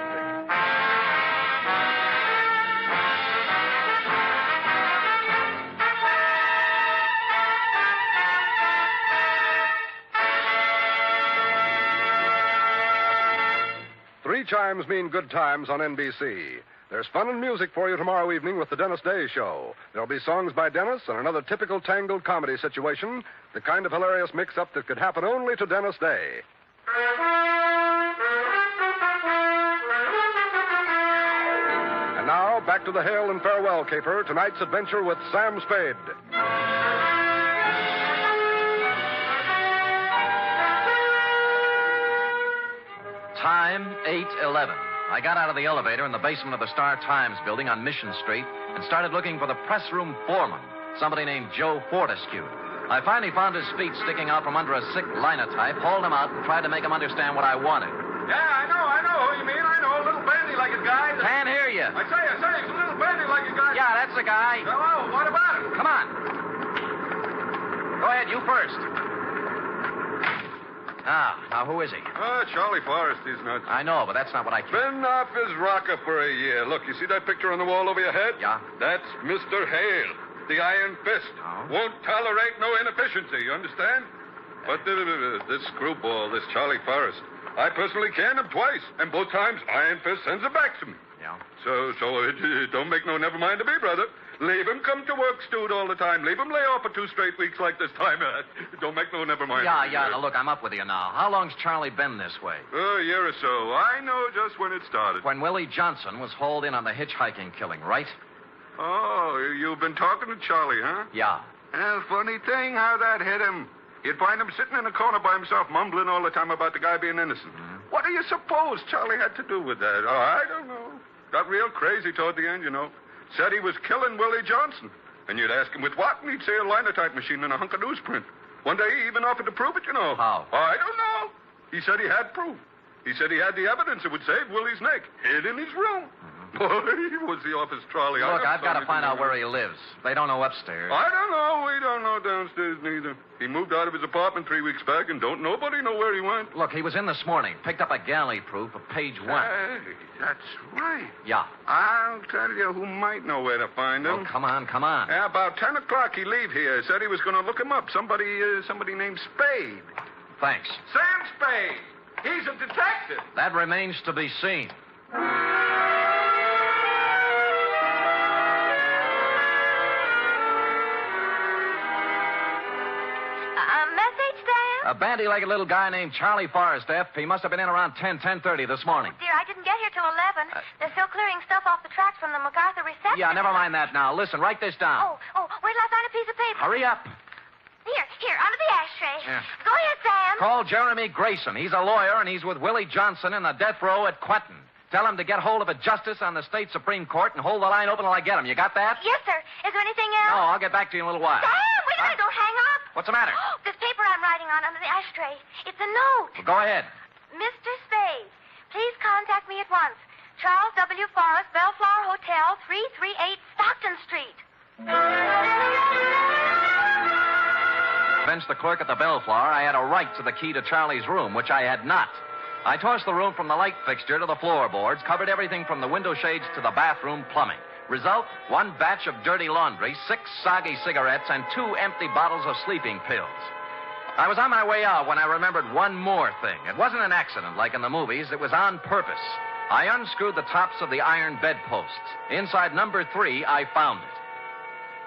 Three chimes mean good times on NBC. There's fun and music for you tomorrow evening with the Dennis Day Show. There'll be songs by Dennis and another typical tangled comedy situation, the kind of hilarious mix-up that could happen only to Dennis Day. And now, back to the hail and farewell caper, tonight's adventure with Sam Spade. Time 8:11. I got out of the elevator in the basement of the Star-Times building on Mission Street and started looking for the press room foreman, somebody named Joe Fortescue. I finally found his feet sticking out from under a sick linotype, hauled him out, and tried to make him understand what I wanted. Yeah, I know who you mean. I know, a little bandy-legged guy. Can't hear you. I say, he's a little bandy-legged guy. Yeah, that's the guy. Hello, what about him? Come on. Go ahead, you first. Now who is he? Charlie Forrest, he's nuts. I know, but that's not what I care. Been off his rocker for a year. Look, you see that picture on the wall over your head? Yeah. That's Mr. Hale, the Iron Fist. Oh. Won't tolerate no inefficiency, you understand? But this screwball, this Charlie Forrest, I personally canned him twice, and both times Iron Fist sends it back to me. Yeah. So it don't make no never mind to me, brother. Leave him come to work, stewed all the time. Leave him lay off for 2 straight weeks like this time. Don't make no never mind. Yeah, now, look, I'm up with you now. How long's Charlie been this way? A year or so. I know just when it started. When Willie Johnson was hauled in on the hitchhiking killing, right? Oh, you've been talking to Charlie, huh? Yeah. Funny thing how that hit him. You'd find him sitting in a corner by himself, mumbling all the time about the guy being innocent. Mm-hmm. What do you suppose Charlie had to do with that? Oh, I don't know. Got real crazy toward the end, you know. Said he was killing Willie Johnson. And you'd ask him with what, and he'd say a linotype machine and a hunk of newsprint. One day he even offered to prove it, you know. How? I don't know. He said he had proof. He said he had the evidence that would save Willie's neck, hid in his room. Boy, he was the office trolley. Look, I've got to find out where he lives. They don't know upstairs. I don't know. We don't know downstairs neither. He moved out of his apartment 3 weeks back, and don't nobody know where he went. Look, he was in this morning. Picked up a galley proof of page 1. Hey, that's right. Yeah. I'll tell you who might know where to find him. Oh, come on. Yeah, about 10 o'clock he leave here. Said he was going to look him up. Somebody named Spade. Thanks. Sam Spade. He's a detective. That remains to be seen. A bandy-legged little guy named Charlie Forrest, F. He must have been in around 10:30 this morning. Dear, I didn't get here till 11. They're still clearing stuff off the tracks from the MacArthur reception. Yeah, never mind that now. Listen, write this down. Oh, wait till I find a piece of paper. Hurry up. Here, under the ashtray. Yeah. Go ahead, Sam. Call Jeremy Grayson. He's a lawyer, and he's with Willie Johnson in the death row at Quentin. Tell him to get hold of a justice on the state Supreme Court and hold the line open till I get him. You got that? Yes, sir. Is there anything else? No, I'll get back to you in a little while. Sam, wait a minute. Don't hang up. What's the matter? This paper I'm writing on under the ashtray. It's a note. Well, go ahead. Mr. Spade, please contact me at once. Charles W. Forrest, Bellflower Hotel, 338 Stockton Street. Convince the clerk at the Bellflower I had a right to the key to Charlie's room, which I had not. I tossed the room from the light fixture to the floorboards, covered everything from the window shades to the bathroom plumbing. Result, 1 batch of dirty laundry, 6 soggy cigarettes, and 2 empty bottles of sleeping pills. I was on my way out when I remembered one more thing. It wasn't an accident like in the movies. It was on purpose. I unscrewed the tops of the iron bedposts. Inside number 3, I found it.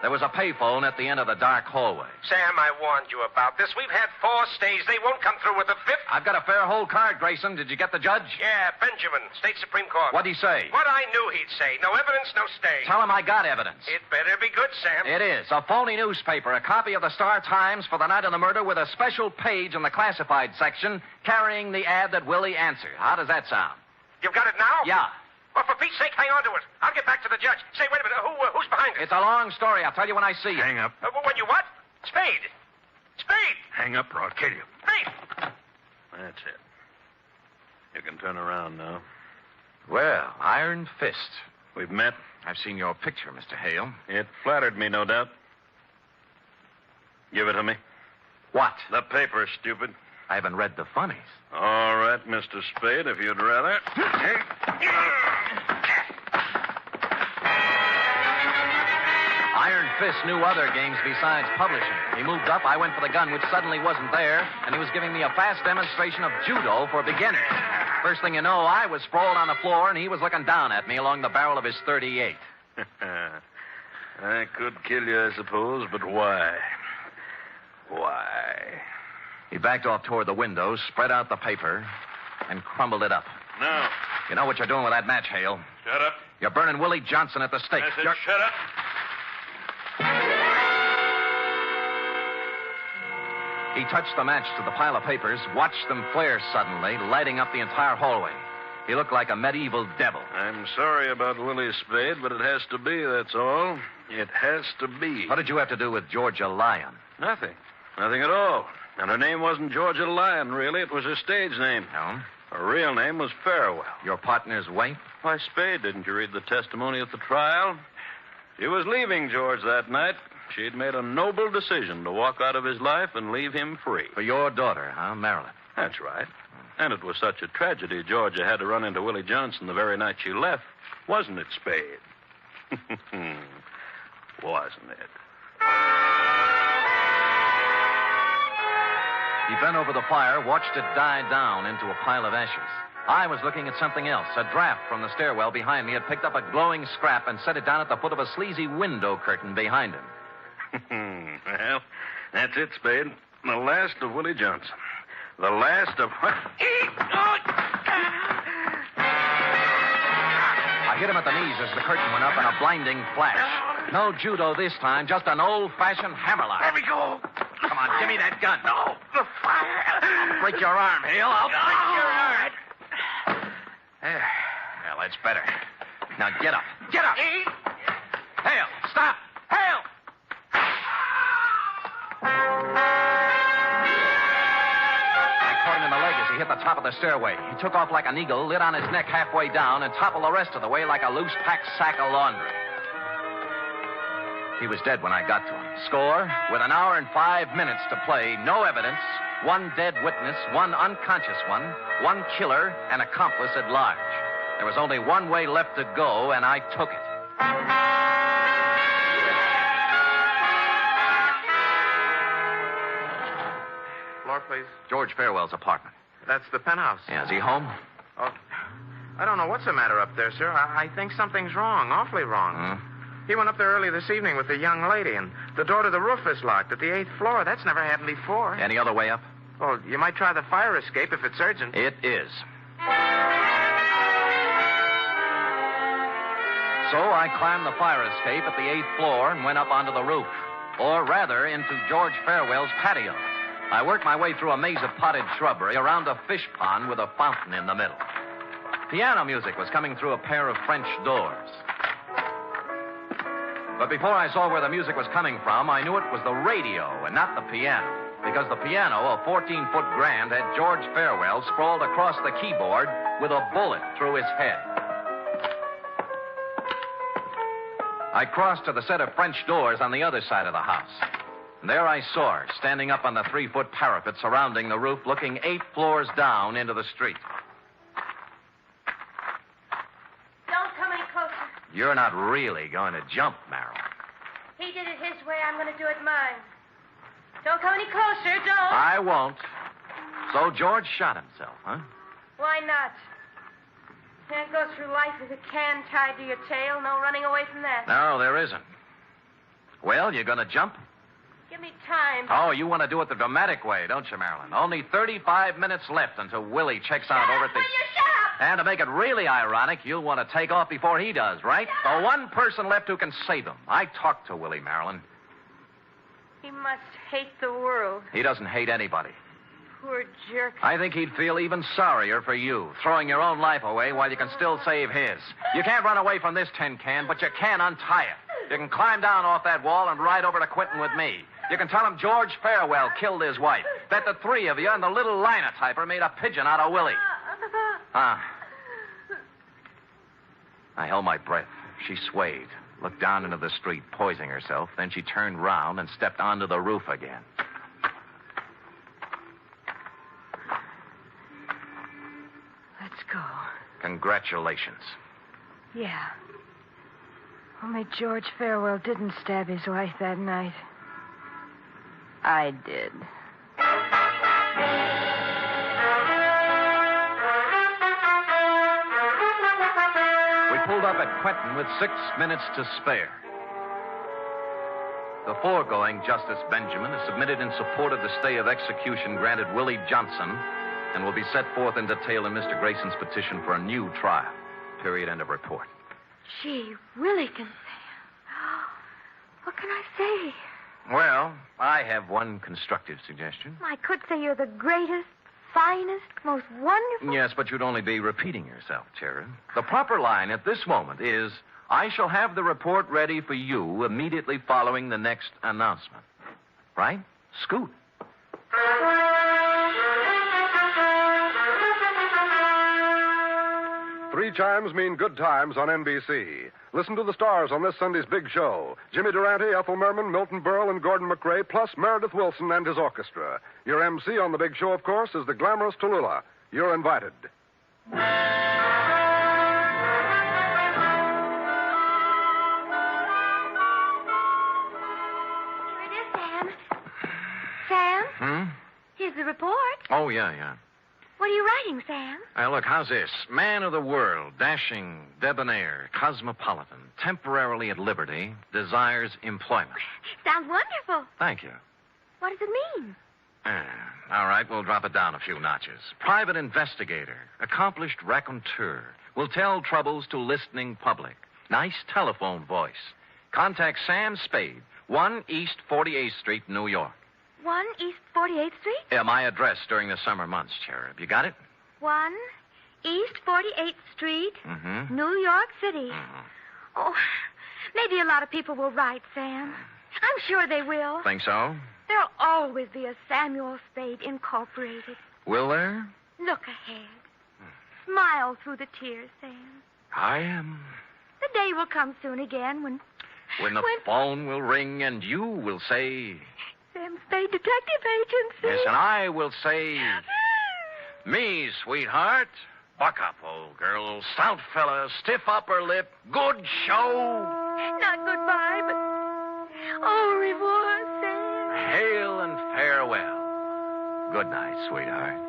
There was a payphone at the end of the dark hallway. Sam, I warned you about this. We've had 4 stays. They won't come through with the 5th. I've got a fair hold card, Grayson. Did you get the judge? Yeah, Benjamin, State Supreme Court. What'd he say? What I knew he'd say. No evidence, no stay. Tell him I got evidence. It better be good, Sam. It is. A phony newspaper, a copy of the Star-Times for the night of the murder with a special page in the classified section carrying the ad that Willie answered. How does that sound? You've got it now? Yeah. Well, for Pete's sake, hang on to it. I'll get back to the judge. Say, wait a minute. Who's behind it? It's a long story. I'll tell you when I see you. Hang up. When you what? Spade. Spade. Hang up or I'll kill you. Spade. That's it. You can turn around now. Well, Iron Fist. We've met. I've seen your picture, Mr. Hale. It flattered me, no doubt. Give it to me. What? The paper, stupid. I haven't read the funnies. All right, Mr. Spade, if you'd rather. Iron Fist knew other games besides publishing. He moved up, I went for the gun, which suddenly wasn't there, and he was giving me a fast demonstration of judo for beginners. First thing you know, I was sprawled on the floor, and he was looking down at me along the barrel of his .38. I could kill you, I suppose, but why? Why? He backed off toward the window, spread out the paper, and crumbled it up. No. You know what you're doing with that match, Hale? Shut up. You're burning Willie Johnson at the stake. I said shut up. He touched the match to the pile of papers, watched them flare suddenly, lighting up the entire hallway. He looked like a medieval devil. I'm sorry about Willie Spade, but it has to be, that's all. It has to be. What did you have to do with Georgia Lyon? Nothing. Nothing at all. And her name wasn't Georgia Lyon, really. It was her stage name. No? Her real name was Farewell. Your partner's wife? Why, Spade, didn't you read the testimony at the trial? She was leaving George that night. She'd made a noble decision to walk out of his life and leave him free. For your daughter, huh, Marilyn? That's right. And it was such a tragedy Georgia had to run into Willie Johnson the very night she left. Wasn't it, Spade? Wasn't it? He bent over the fire, watched it die down into a pile of ashes. I was looking at something else. A draft from the stairwell behind me had picked up a glowing scrap and set it down at the foot of a sleazy window curtain behind him. Well, that's it, Spade. The last of Willie Johnson. The last of... I hit him at the knees as the curtain went up in a blinding flash. No judo this time, just an old-fashioned hammerlock. Let me go. Come on, give me that gun. No, the fire. I'll break your arm, Hale. I'll break your arm. There. Well, that's better. Now get up. Get up. Hale, stop. Hale! I caught him in the leg as he hit the top of the stairway. He took off like an eagle, lit on his neck halfway down, and toppled the rest of the way like a loose-packed sack of laundry. He was dead when I got to him. Score, with an hour and 5 minutes to play, no evidence, one dead witness, one unconscious one killer, and accomplice at large. There was only one way left to go, and I took it. Floor, please. George Farewell's apartment. That's the penthouse. Yeah, is he home? Oh, I don't know what's the matter up there, sir. I think something's wrong, awfully wrong. He went up there early this evening with a young lady, and the door to the roof is locked at the 8th floor. That's never happened before. Any other way up? Well, you might try the fire escape if it's urgent. It is. So I climbed the fire escape at the 8th floor and went up onto the roof. Or rather, into George Farewell's patio. I worked my way through a maze of potted shrubbery around a fish pond with a fountain in the middle. Piano music was coming through a pair of French doors. But before I saw where the music was coming from, I knew it was the radio and not the piano. Because the piano, a 14-foot grand, had George Farewell sprawled across the keyboard with a bullet through his head. I crossed to the set of French doors on the other side of the house. And there I saw her, standing up on the 3-foot parapet surrounding the roof, looking 8 floors down into the street. Don't come any closer. You're not really going to jump, Marilyn. He did it his way. I'm going to do it mine. Don't come any closer. Don't. I won't. So George shot himself, huh? Why not? Can't go through life with a can tied to your tail. No running away from that. No, there isn't. Well, you're going to jump? Give me time. Oh, you want to do it the dramatic way, don't you, Marilyn? Only 35 minutes left until Willie checks out over at the... Will you shut up? And to make it really ironic, you'll want to take off before he does, right? The one person left who can save him. I talked to Willie, Marilyn. He must hate the world. He doesn't hate anybody. Poor jerk. I think he'd feel even sorrier for you, throwing your own life away while you can still save his. You can't run away from this tin can, but you can untie it. You can climb down off that wall and ride over to Quentin with me. You can tell him George Farewell killed his wife, that the three of you and the little linotyper made a pigeon out of Willie. I held my breath. She swayed, looked down into the street, poising herself. Then she turned round and stepped onto the roof again. Let's go. Congratulations. Yeah. Only George Farewell didn't stab his wife that night. I did. We pulled up at Quentin with 6 minutes to spare. The foregoing Justice Benjamin is submitted in support of the stay of execution granted Willie Johnson and will be set forth in detail in Mr. Grayson's petition for a new trial. Period. End of report. Gee, Willie can say. What can I say? Well, I have one constructive suggestion. I could say you're the greatest, finest, most wonderful... Yes, but you'd only be repeating yourself, Cherub. The proper line at this moment is, I shall have the report ready for you immediately following the next announcement. Right? Scoot. Three chimes mean good times on NBC. Listen to the stars on this Sunday's big show. Jimmy Durante, Ethel Merman, Milton Berle, and Gordon McRae, plus Meredith Wilson and his orchestra. Your MC on the big show, of course, is the glamorous Tallulah. You're invited. Here it is, Sam. Sam? Here's the report. Oh, yeah. What are you writing, Sam? Look, how's this? Man of the world, dashing, debonair, cosmopolitan, temporarily at liberty, desires employment. Sounds wonderful. Thank you. What does it mean? All right, we'll drop it down a few notches. Private investigator, accomplished raconteur, will tell troubles to listening public. Nice telephone voice. Contact Sam Spade, 1 East 48th Street, New York. 1 East 48th Street? Yeah, my address during the summer months, Cherub. You got it? 1 East 48th Street, Mm-hmm. New York City. Oh, maybe a lot of people will write, Sam. I'm sure they will. Think so? There'll always be a Samuel Spade Incorporated. Will there? Look ahead. Smile through the tears, Sam. I am. The day will come soon again when the phone will ring and you will say... Sam Spade Detective Agency. Yes, and I will say... Me, sweetheart. Buck up, old girl. Stout fella, stiff upper lip. Good show. Not goodbye, but au revoir, Sam. Hail and farewell. Good night, sweetheart.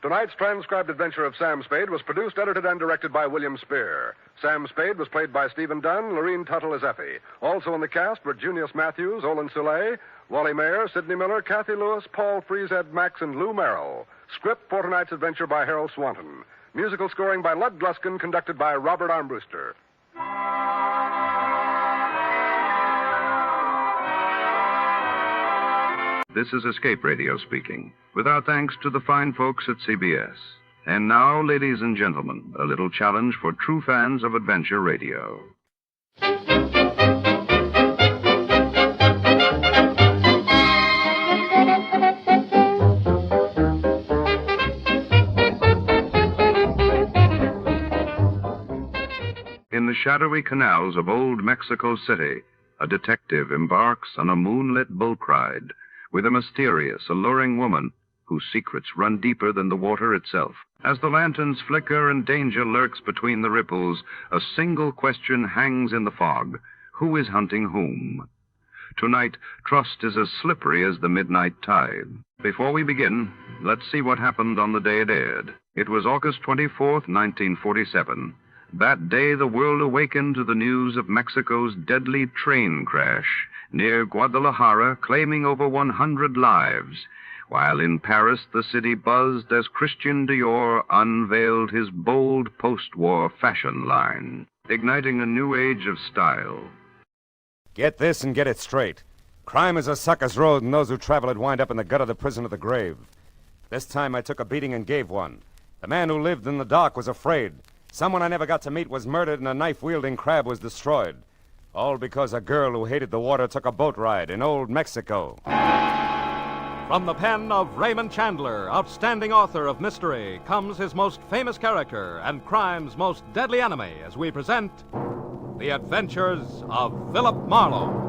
Tonight's transcribed adventure of Sam Spade was produced, edited, and directed by William Spear. Sam Spade was played by Stephen Dunn, Lorene Tuttle as Effie. Also in the cast were Junius Matthews, Olin Soule, Wally Mayer, Sidney Miller, Kathy Lewis, Paul Frees, Ed Max, and Lou Merrill. Script for tonight's adventure by Harold Swanton. Musical scoring by Lud Gluskin, conducted by Robert Armbruster. This is Escape Radio speaking, with our thanks to the fine folks at CBS. And now, ladies and gentlemen, a little challenge for true fans of adventure radio. In the shadowy canals of old Mexico City, a detective embarks on a moonlit boat ride with a mysterious, alluring woman whose secrets run deeper than the water itself. As the lanterns flicker and danger lurks between the ripples, a single question hangs in the fog. Who is hunting whom? Tonight, trust is as slippery as the midnight tide. Before we begin, let's see what happened on the day it aired. It was August 24th, 1947. That day, the world awakened to the news of Mexico's deadly train crash near Guadalajara, claiming over 100 lives, while in Paris the city buzzed as Christian Dior unveiled his bold post-war fashion line, igniting a new age of style. Get this and get it straight. Crime is a sucker's road, and those who travel it wind up in the gut of the prison of the grave. This time I took a beating and gave one. The man who lived in the dock was afraid. Someone I never got to meet was murdered and a knife-wielding crab was destroyed. All because a girl who hated the water took a boat ride in old Mexico. From the pen of Raymond Chandler, outstanding author of mystery, comes his most famous character and crime's most deadly enemy as we present The Adventures of Philip Marlowe.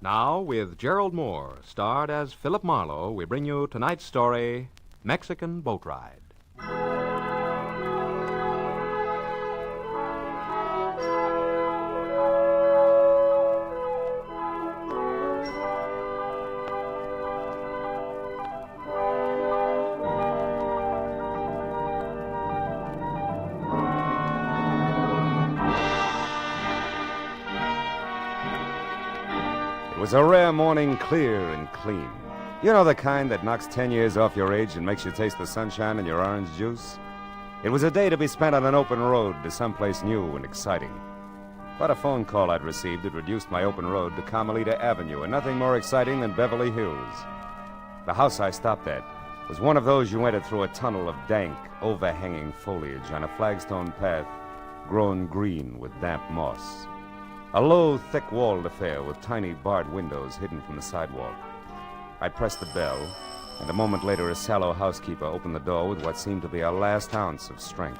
Now, with Gerald Moore, starred as Philip Marlowe, we bring you tonight's story, Mexican Boat Ride. It was a rare morning, clear and clean. You know, the kind that knocks 10 years off your age and makes you taste the sunshine in your orange juice? It was a day to be spent on an open road to someplace new and exciting. But a phone call I'd received had reduced my open road to Carmelita Avenue, and nothing more exciting than Beverly Hills. The house I stopped at was one of those you entered through a tunnel of dank, overhanging foliage on a flagstone path grown green with damp moss. A low, thick-walled affair with tiny barred windows hidden from the sidewalk. I pressed the bell, and a moment later a sallow housekeeper opened the door with what seemed to be a last ounce of strength.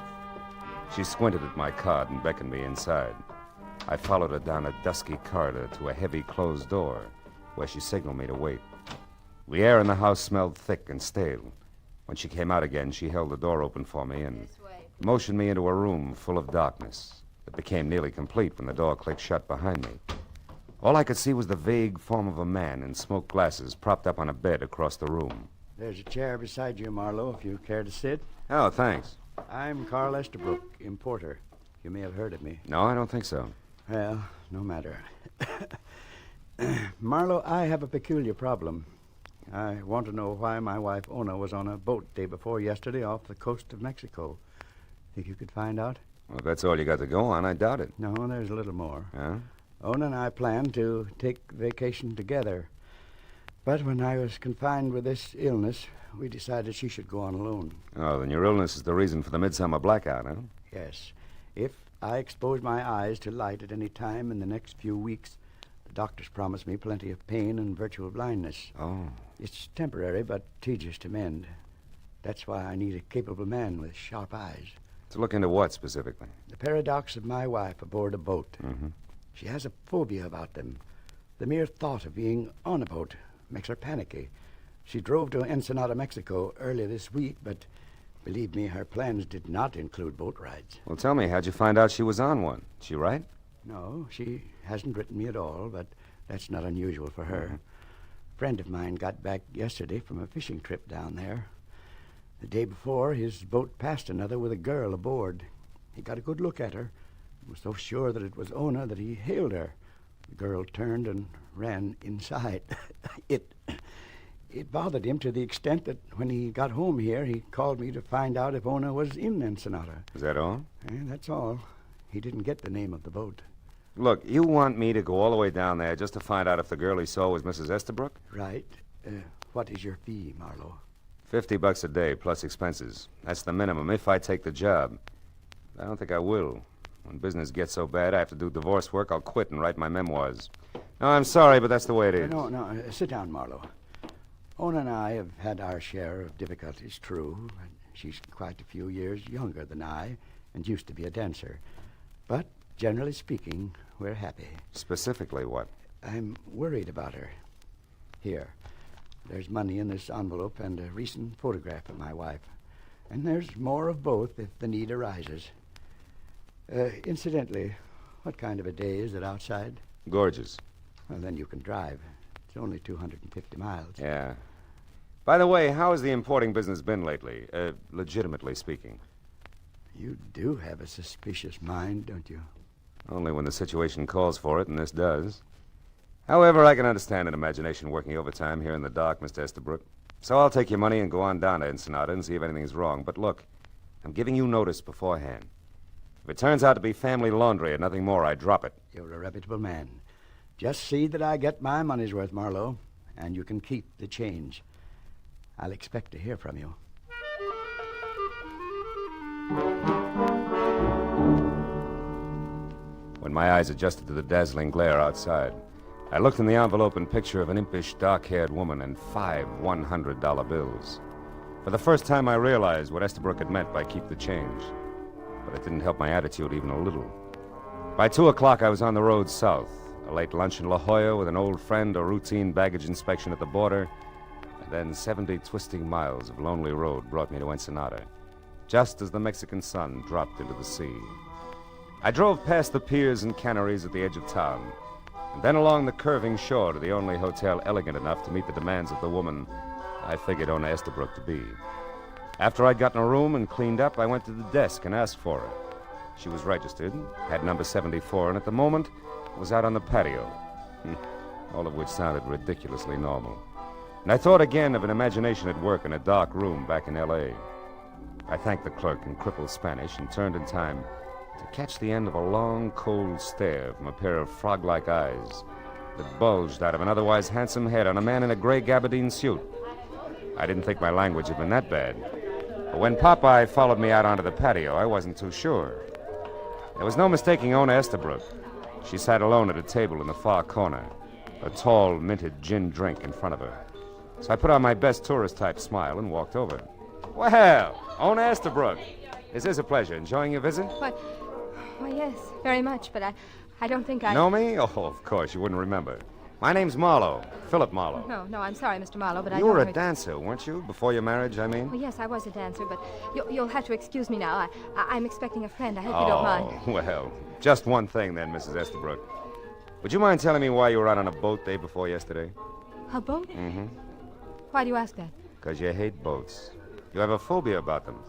She squinted at my card and beckoned me inside. I followed her down a dusky corridor to a heavy closed door, where she signaled me to wait. The air in the house smelled thick and stale. When she came out again, she held the door open for me and motioned me into a room full of darkness. It became nearly complete when the door clicked shut behind me. All I could see was the vague form of a man in smoked glasses propped up on a bed across the room. There's a chair beside you, Marlowe, if you care to sit. Oh, thanks. I'm Carl Estabrook, importer. You may have heard of me. No, I don't think so. Well, no matter. Marlowe, I have a peculiar problem. I want to know why my wife, Ona, was on a boat day before yesterday off the coast of Mexico. Think you could find out? Well, if that's all you got to go on, I doubt it. No, there's a little more. Huh? Ona and I planned to take vacation together. But when I was confined with this illness, we decided she should go on alone. Oh, then your illness is the reason for the midsummer blackout, huh? Yes. If I expose my eyes to light at any time in the next few weeks, the doctors promised me plenty of pain and virtual blindness. Oh. It's temporary, but tedious to mend. That's why I need a capable man with sharp eyes. To look into what, specifically? The paradox of my wife aboard a boat. Mm-hmm. She has a phobia about them. The mere thought of being on a boat makes her panicky. She drove to Ensenada, Mexico earlier this week, but believe me, her plans did not include boat rides. Well, tell me, how'd you find out she was on one? She right? No, she hasn't written me at all, but that's not unusual for her. Mm-hmm. A friend of mine got back yesterday from a fishing trip down there. The day before, his boat passed another with a girl aboard. He got a good look at her. He was so sure that it was Ona that he hailed her. The girl turned and ran inside. It bothered him to the extent that when he got home here, he called me to find out if Ona was in Ensenada. Is that all? That's all. He didn't get the name of the boat. Look, you want me to go all the way down there just to find out if the girl he saw was Mrs. Estabrook? Right. What is your fee, Marlowe? $50 a day, plus expenses. That's the minimum if I take the job. I don't think I will. When business gets so bad I have to do divorce work, I'll quit and write my memoirs. No, I'm sorry, but that's the way it is. No, sit down, Marlowe. Ona and I have had our share of difficulties, true. She's quite a few years younger than I and used to be a dancer. But, generally speaking, we're happy. Specifically what? I'm worried about her. Here. There's money in this envelope and a recent photograph of my wife. And there's more of both if the need arises. Incidentally, what kind of a day is it outside? Gorgeous. Well, then you can drive. It's only 250 miles. Yeah. By the way, how has the importing business been lately, legitimately speaking? You do have a suspicious mind, don't you? Only when the situation calls for it, and this does. However, I can understand an imagination working overtime here in the dark, Mr. Estabrook. So I'll take your money and go on down to Ensenada and see if anything's wrong. But look, I'm giving you notice beforehand. If it turns out to be family laundry and nothing more, I drop it. You're a reputable man. Just see that I get my money's worth, Marlowe, and you can keep the change. I'll expect to hear from you. When my eyes adjusted to the dazzling glare outside, I looked in the envelope and picture of an impish, dark-haired woman and 5 $100 bills. For the first time, I realized what Estabrook had meant by keep the change. But it didn't help my attitude even a little. By 2 o'clock, I was on the road south. A late lunch in La Jolla with an old friend, a routine baggage inspection at the border, and then 70 twisting miles of lonely road brought me to Ensenada, just as the Mexican sun dropped into the sea. I drove past the piers and canneries at the edge of town, and then along the curving shore to the only hotel elegant enough to meet the demands of the woman I figured Ona Estabrook to be. After I'd gotten a room and cleaned up, I went to the desk and asked for her. She was registered, had number 74, and at the moment was out on the patio. All of which sounded ridiculously normal. And I thought again of an imagination at work in a dark room back in L.A. I thanked the clerk in crippled Spanish and turned in time to catch the end of a long, cold stare from a pair of frog-like eyes that bulged out of an otherwise handsome head on a man in a gray gabardine suit. I didn't think my language had been that bad. But when Popeye followed me out onto the patio, I wasn't too sure. There was no mistaking Ona Estabrook. She sat alone at a table in the far corner, a tall, minted gin drink in front of her. So I put on my best tourist-type smile and walked over. Well, Ona Estabrook, this is a pleasure. Enjoying your visit? Why, yes, very much, but I don't think I... Know me? Oh, of course, you wouldn't remember. My name's Marlowe, Philip Marlowe. No, I'm sorry, Mr. Marlowe, but You were a dancer, weren't you? Before your marriage, I mean? Well, yes, I was a dancer, but you'll have to excuse me now. I'm expecting a friend. I hope you don't mind. Oh, well, just one thing then, Mrs. Estabrook. Would you mind telling me why you were out on a boat day before yesterday? A boat? Mm-hmm. Why do you ask that? Because you hate boats. You have a phobia about them.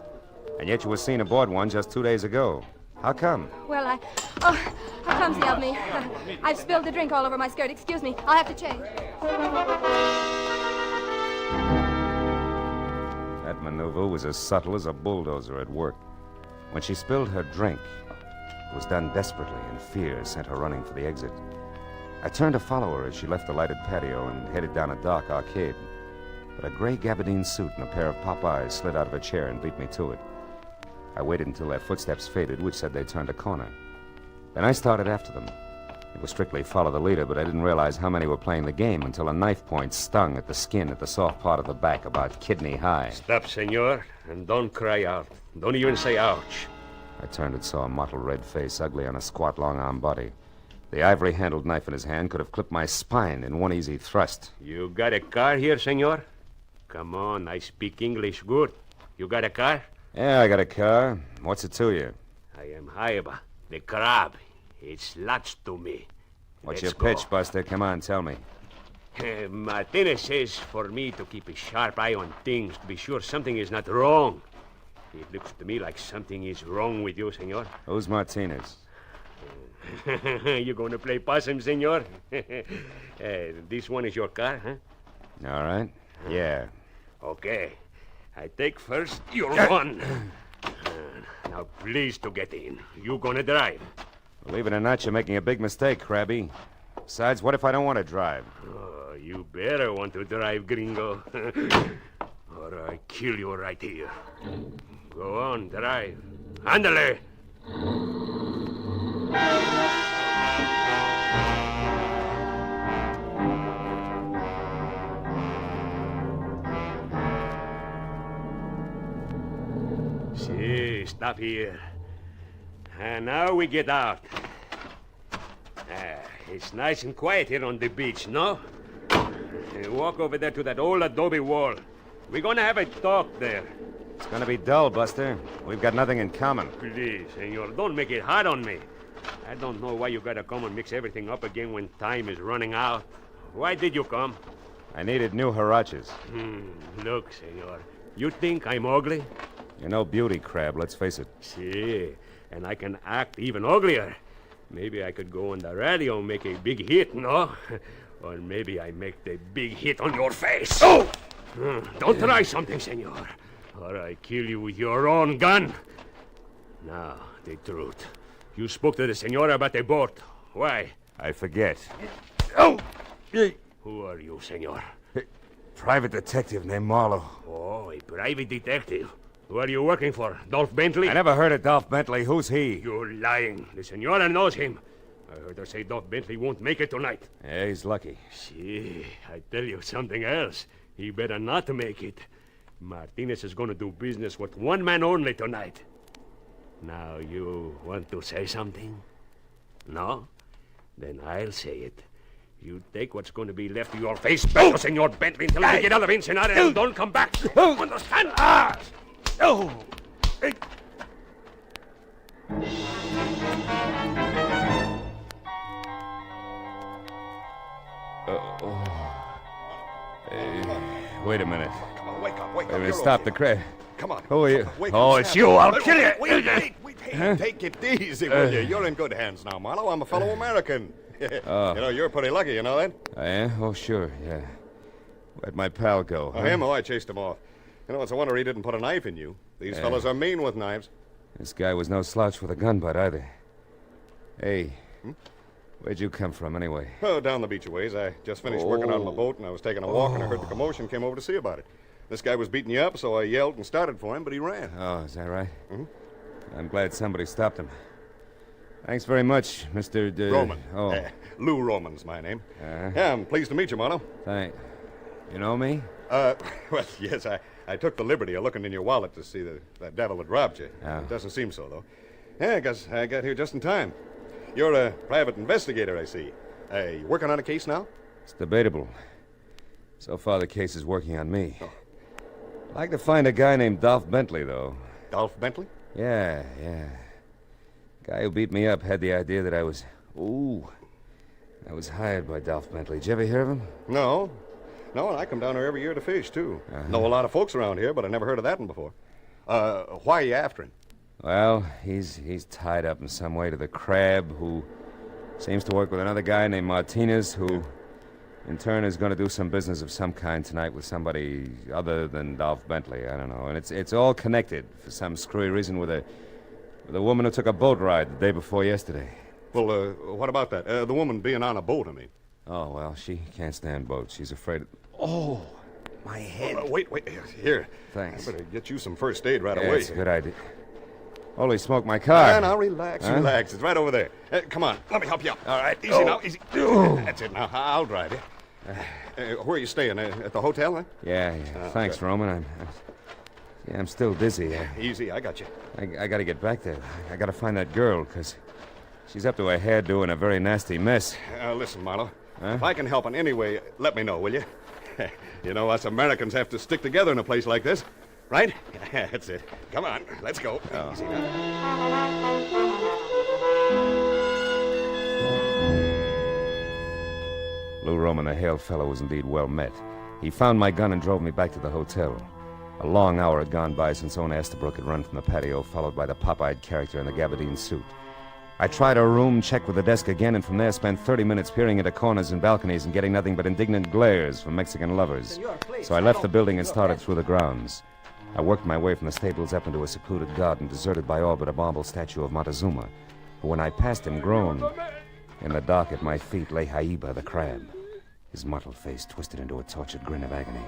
And yet you were seen aboard one just 2 days ago. How come? Well, how clumsy of me. I've spilled the drink all over my skirt. Excuse me. I'll have to change. That maneuver was as subtle as a bulldozer at work. When she spilled her drink, it was done desperately, and fear sent her running for the exit. I turned to follow her as she left the lighted patio and headed down a dark arcade. But a gray gabardine suit and a pair of Popeyes slid out of a chair and beat me to it. I waited until their footsteps faded, which said they turned a corner. Then I started after them. It was strictly follow the leader, but I didn't realize how many were playing the game until a knife point stung at the skin at the soft part of the back about kidney high. Stop, senor, and don't cry out. Don't even say ouch. I turned and saw a mottled red face ugly on a squat, long-armed body. The ivory-handled knife in his hand could have clipped my spine in one easy thrust. You got a car here, senor? Come on, I speak English good. You got a car? Yeah, I got a car. What's it to you? I am Haiba, the crab. It's lots to me. What's Let's your pitch, Buster? Come on, tell me. Martinez says for me to keep a sharp eye on things, to be sure something is not wrong. It looks to me like something is wrong with you, senor. Who's Martinez? You going to play possum, senor? This one is your car, huh? All right. Yeah. Okay. I take first your one. Now, please to get in. You gonna drive? Believe it or not, you're making a big mistake, Krabby. Besides, what if I don't want to drive? Oh, you better want to drive, gringo. Or I kill you right here. Go on, drive. Ándale. See, stop here. And now we get out. It's nice and quiet here on the beach, no? Walk over there to that old adobe wall. We're going to have a talk there. It's going to be dull, Buster. We've got nothing in common. Please, senor, don't make it hard on me. I don't know why you got to come and mix everything up again when time is running out. Why did you come? I needed new huaraches. Look, senor, you think I'm ugly? You're no beauty, Crab, let's face it. See, and I can act even uglier. Maybe I could go on the radio and make a big hit, no? Or maybe I make the big hit on your face. Oh! Don't try something, senor, or I kill you with your own gun. Now, the truth. You spoke to the senora about the boat. Why? I forget. Oh! Who are you, senor? Private detective named Marlowe. Oh, a private detective. Who are you working for? Dolph Bentley? I never heard of Dolph Bentley. Who's he? You're lying. The senora knows him. I heard her say Dolph Bentley won't make it tonight. Yeah, he's lucky. See, I tell you something else. He better not make it. Martinez is going to do business with one man only tonight. Now, you want to say something? No? Then I'll say it. You take what's going to be left of your face, Beto, Senor Bentley, until I get out of Ensenada and don't come back. Understand? Oh! Wait a minute. Come on, wake up, wake Wait a up. minute, You're stop okay. the crowd. Come on. Who are you? Wake Oh, up, it's Sam. you. I'll kill you. Wait. Hey, Huh? take it easy, will you? You're in good hands now, Marlowe. I'm a fellow American. Oh. You know, you're pretty lucky, you know that? I am? Oh, sure, yeah. Where'd my pal go? Oh, him? Oh, I chased him off. You know, it's a wonder he didn't put a knife in you. These fellas are mean with knives. This guy was no slouch with a gun butt either. Hey, where'd you come from anyway? Oh, down the beach a ways. I just finished working on my boat, and I was taking a walk, and I heard the commotion, came over to see about it. This guy was beating you up, so I yelled and started for him, but he ran. Oh, is that right? Mm-hmm. I'm glad somebody stopped him. Thanks very much, Mr. Roman. Oh. Lou Roman's my name. Yeah, I'm pleased to meet you, Marlowe. Thanks. You know me? Well, yes, I took the liberty of looking in your wallet to see that devil that robbed you. Oh. It doesn't seem so, though. Yeah, I guess I got here just in time. You're a private investigator, I see. You working on a case now? It's debatable. So far, the case is working on me. I'd like to find a guy named Dolph Bentley, though. Dolph Bentley? Yeah. Guy who beat me up had the idea that I was hired by Dolph Bentley. Did you ever hear of him? No, and I come down here every year to fish, too. Know a lot of folks around here, but I never heard of that one before. Why are you after him? Well, he's tied up in some way to the Crab, who seems to work with another guy named Martinez, who in turn is going to do some business of some kind tonight with somebody other than Dolph Bentley. I don't know. And it's all connected for some screwy reason with a woman who took a boat ride the day before yesterday. Well, what about that? The woman being on a boat, I mean. Oh, well, she can't stand boats. She's afraid of... Oh, my head. Wait. Here. Thanks. I better get you some first aid right Yeah, away. it's a good idea. Holy smoke, my car. Now, relax. It's right over there. Come on, let me help you up. All right. Easy now, easy. That's it now. I'll drive you. Where are you staying? At the hotel, then? Yeah. Thanks, good. Roman. I'm still dizzy. Easy, I got you. I got to get back there. I got to find that girl, because she's up to her hairdo in a very nasty mess. Listen, Marlowe. If I can help in any way, let me know, will you? You know, us Americans have to stick together in a place like this, right? That's it. Come on, let's go. Easy now. Lou Roman, the hail fellow, was indeed well met. He found my gun and drove me back to the hotel. A long hour had gone by since Ona Estabrook had run from the patio, followed by the pop-eyed character in the gabardine suit. I tried her room, checked with the desk again, and from there spent 30 minutes peering into corners and balconies and getting nothing but indignant glares from Mexican lovers. So I left the building and started through the grounds. I worked my way from the stables up into a secluded garden deserted by all but a marble statue of Montezuma, who, when I passed him, groaned. In the dark at my feet lay Haiba, the crab, his mottled face twisted into a tortured grin of agony.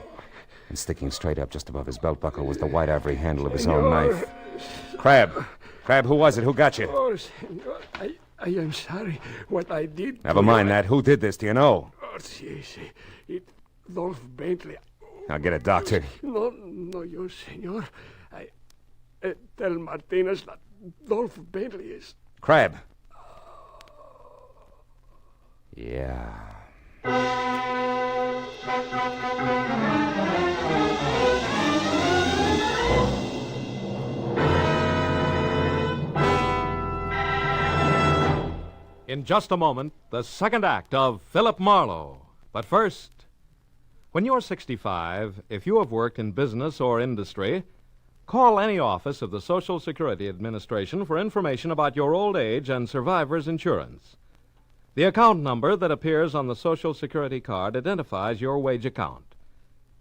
And sticking straight up just above his belt buckle was the white ivory handle of his own knife. Crab, who was it? Who got you? Oh, senor, I am sorry what I did. Never mind that. Who did this? Do you know? Oh, sí. It Dolph Bentley. Now get a doctor. No, yo, senor. I tell Martinez that Dolph Bentley is... Crab. Yeah. In just a moment, the second act of Philip Marlowe. But first, when you're 65, if you have worked in business or industry, call any office of the Social Security Administration for information about your old age and survivor's insurance. The account number that appears on the Social Security card identifies your wage account.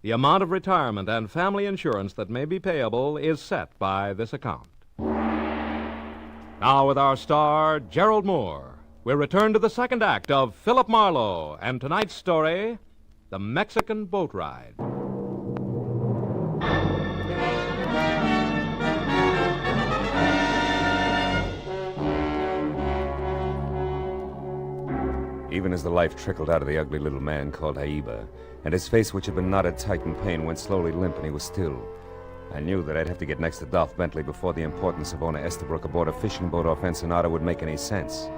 The amount of retirement and family insurance that may be payable is set by this account. Now with our star, Gerald Moore, we'll return to the second act of Philip Marlowe and tonight's story, The Mexican Boat Ride. Even as the life trickled out of the ugly little man called Aiba, and his face, which had been knotted tight in pain, went slowly limp and he was still, I knew that I'd have to get next to Dolph Bentley before the importance of Ona Estabrook aboard a fishing boat off Ensenada would make any sense.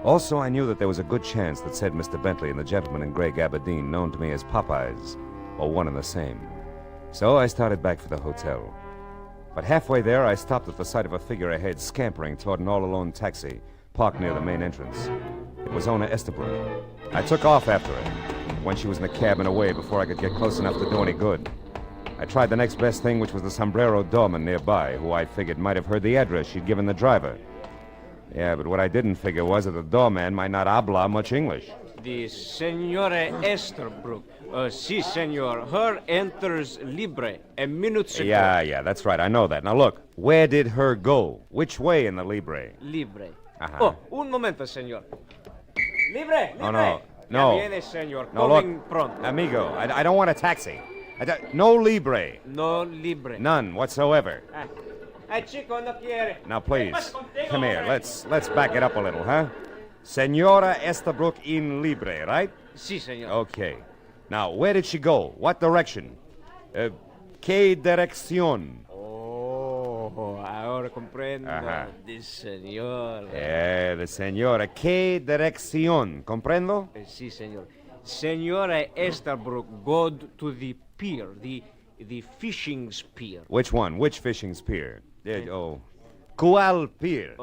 Also, I knew that there was a good chance that said Mr. Bentley and the gentleman in gray gabardine, known to me as Popeyes, were one and the same. So I started back for the hotel. But halfway there, I stopped at the sight of a figure ahead scampering toward an all-alone taxi parked near the main entrance. It was Ona Estabrook. I took off after her. When she was in the cab and away before I could get close enough to do any good. I tried the next best thing, which was the sombrero doorman nearby, who I figured might have heard the address she'd given the driver. Yeah, but what I didn't figure was that the doorman might not habla much English. The Senora Estabrook. Si, senor. Her enters libre a minute ago. Yeah, that's right. I know that. Now look, where did her go? Which way in the libre? Libre. Uh-huh. Oh, un momento, senor. Libre. Oh, no. Ya viene, senor. No, Coming look, pronto. amigo, I don't want a taxi. No libre. No libre. None whatsoever. Chico no quiere. Now, please, come here. Let's back it up a little, huh? Senora Estabrook in libre, right? Si, senor. Okay. Now, where did she go? What direction? ¿Qué dirección? Oh, ahora comprendo. Ajá. The senor. The señora. ¿Qué dirección? ¿Comprendo? Si, senor. Senora Estabrook go to the pier, the fishing pier. Which one? Which fishing pier? ¿Cuál pier?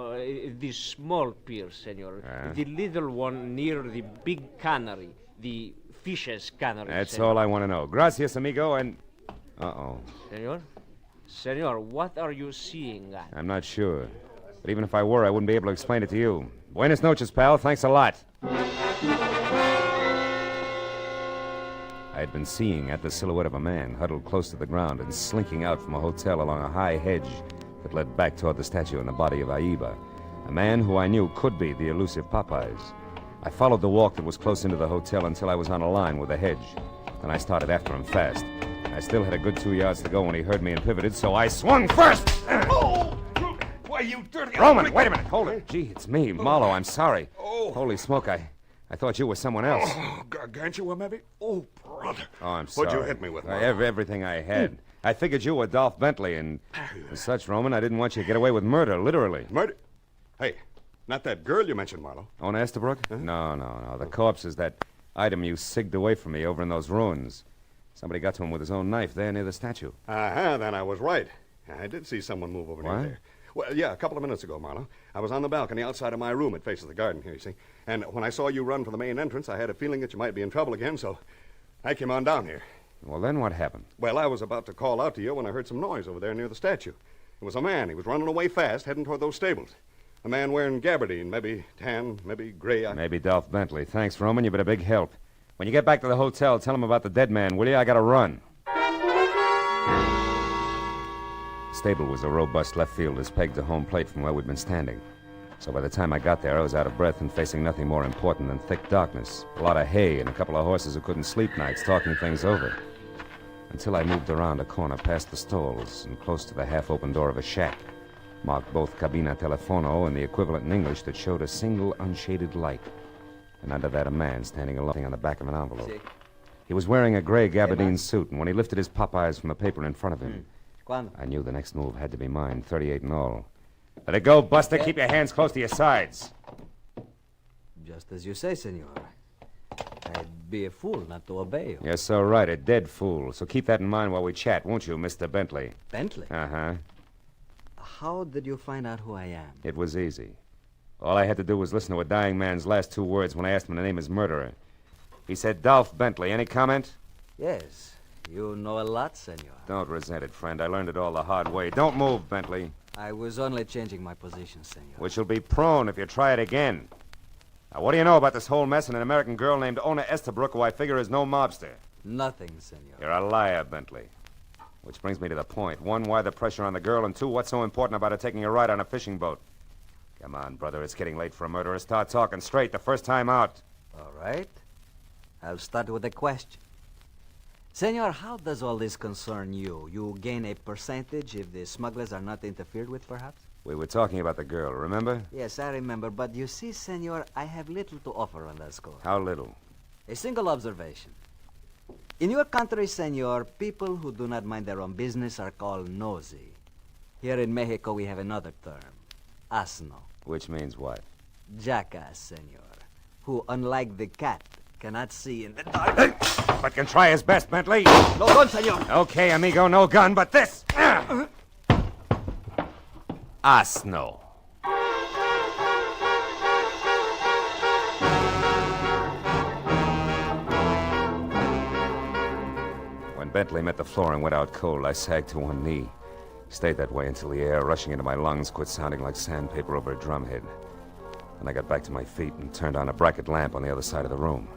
The small pier, senor. The little one near the big cannery, the fishes cannery. That's senor. all I want to know. Gracias, amigo, and... Uh-oh. Senor, what are you seeing at? I'm not sure. But even if I were, I wouldn't be able to explain it to you. Buenas noches, pal. Thanks a lot. I had been seeing at the silhouette of a man huddled close to the ground and slinking out from a hotel along a high hedge that led back toward the statue and the body of Aiba, a man who I knew could be the elusive Popeyes. I followed the walk that was close into the hotel until I was on a line with the hedge. Then I started after him fast. I still had a good 2 yards to go when he heard me and pivoted, so I swung first! Oh! Why, you dirty... Roman, wait a minute. Hold it. Gee, it's me, Marlowe. I'm sorry. Holy smoke, I thought you were someone else. Oh, gargantua, maybe? Oh, brother. Oh, I'm sorry. What'd you hit me with, Marlowe? Everything I had. I figured you were Dolph Bentley, and as such, Roman, I didn't want you to get away with murder, literally. Murder? Hey, not that girl you mentioned, Marlowe. Ona Estabrook? Huh? No. The corpse is that item you sigged away from me over in those ruins. Somebody got to him with his own knife there near the statue. Then I was right. I did see someone move over near there. Well, yeah, a couple of minutes ago, Marlowe. I was on the balcony outside of my room. It faces the garden here, you see. And when I saw you run for the main entrance, I had a feeling that you might be in trouble again, so I came on down here. Well, then what happened? Well, I was about to call out to you when I heard some noise over there near the statue. It was a man. He was running away fast, heading toward those stables. A man wearing gabardine, maybe tan, maybe gray. Maybe Dolph Bentley. Thanks, Roman. You've been a big help. When you get back to the hotel, tell him about the dead man, will you? I gotta run. Stable was a robust left field as pegged to home plate from where we'd been standing. So by the time I got there, I was out of breath and facing nothing more important than thick darkness, a lot of hay, and a couple of horses who couldn't sleep nights talking things over. Until I moved around a corner past the stalls and close to the half-open door of a shack, marked both cabina telefono and the equivalent in English that showed a single unshaded light. And under that, a man standing alone on the back of an envelope. He was wearing a gray gabardine suit, and when he lifted his Popeyes from the paper in front of him, I knew the next move had to be mine, 38 in all. Let it go, Buster. Keep your hands close to your sides. Just as you say, senor. I'd be a fool not to obey you. You're so right, a dead fool. So keep that in mind while we chat, won't you, Mr. Bentley? Bentley? Uh-huh. How did you find out who I am? It was easy. All I had to do was listen to a dying man's last two words when I asked him to name his murderer. He said Dolph Bentley. Any comment? Yes. You know a lot, senor. Don't resent it, friend. I learned it all the hard way. Don't move, Bentley. I was only changing my position, senor. Which will be prone if you try it again. Now, what do you know about this whole mess and an American girl named Ona Estabrook, who I figure is no mobster? Nothing, senor. You're a liar, Bentley. Which brings me to the point. One, why the pressure on the girl? And two, what's so important about her taking a ride on a fishing boat? Come on, brother. It's getting late for a murderer. Start talking straight the first time out. All right. I'll start with a question. Senor, how does all this concern you? You gain a percentage if the smugglers are not interfered with, perhaps? We were talking about the girl, remember? Yes, I remember. But you see, senor, I have little to offer on that score. How little? A single observation. In your country, senor, people who do not mind their own business are called nosy. Here in Mexico, we have another term, asno. Which means what? Jackass, senor, who, unlike the cat, cannot see in the dark. But can try his best, Bentley. No gun, senor. Okay, amigo, no gun, but this. Asno. When Bentley met the floor and went out cold, I sagged to one knee. Stayed that way until the air rushing into my lungs quit sounding like sandpaper over a drumhead. Then I got back to my feet and turned on a bracket lamp on the other side of the room.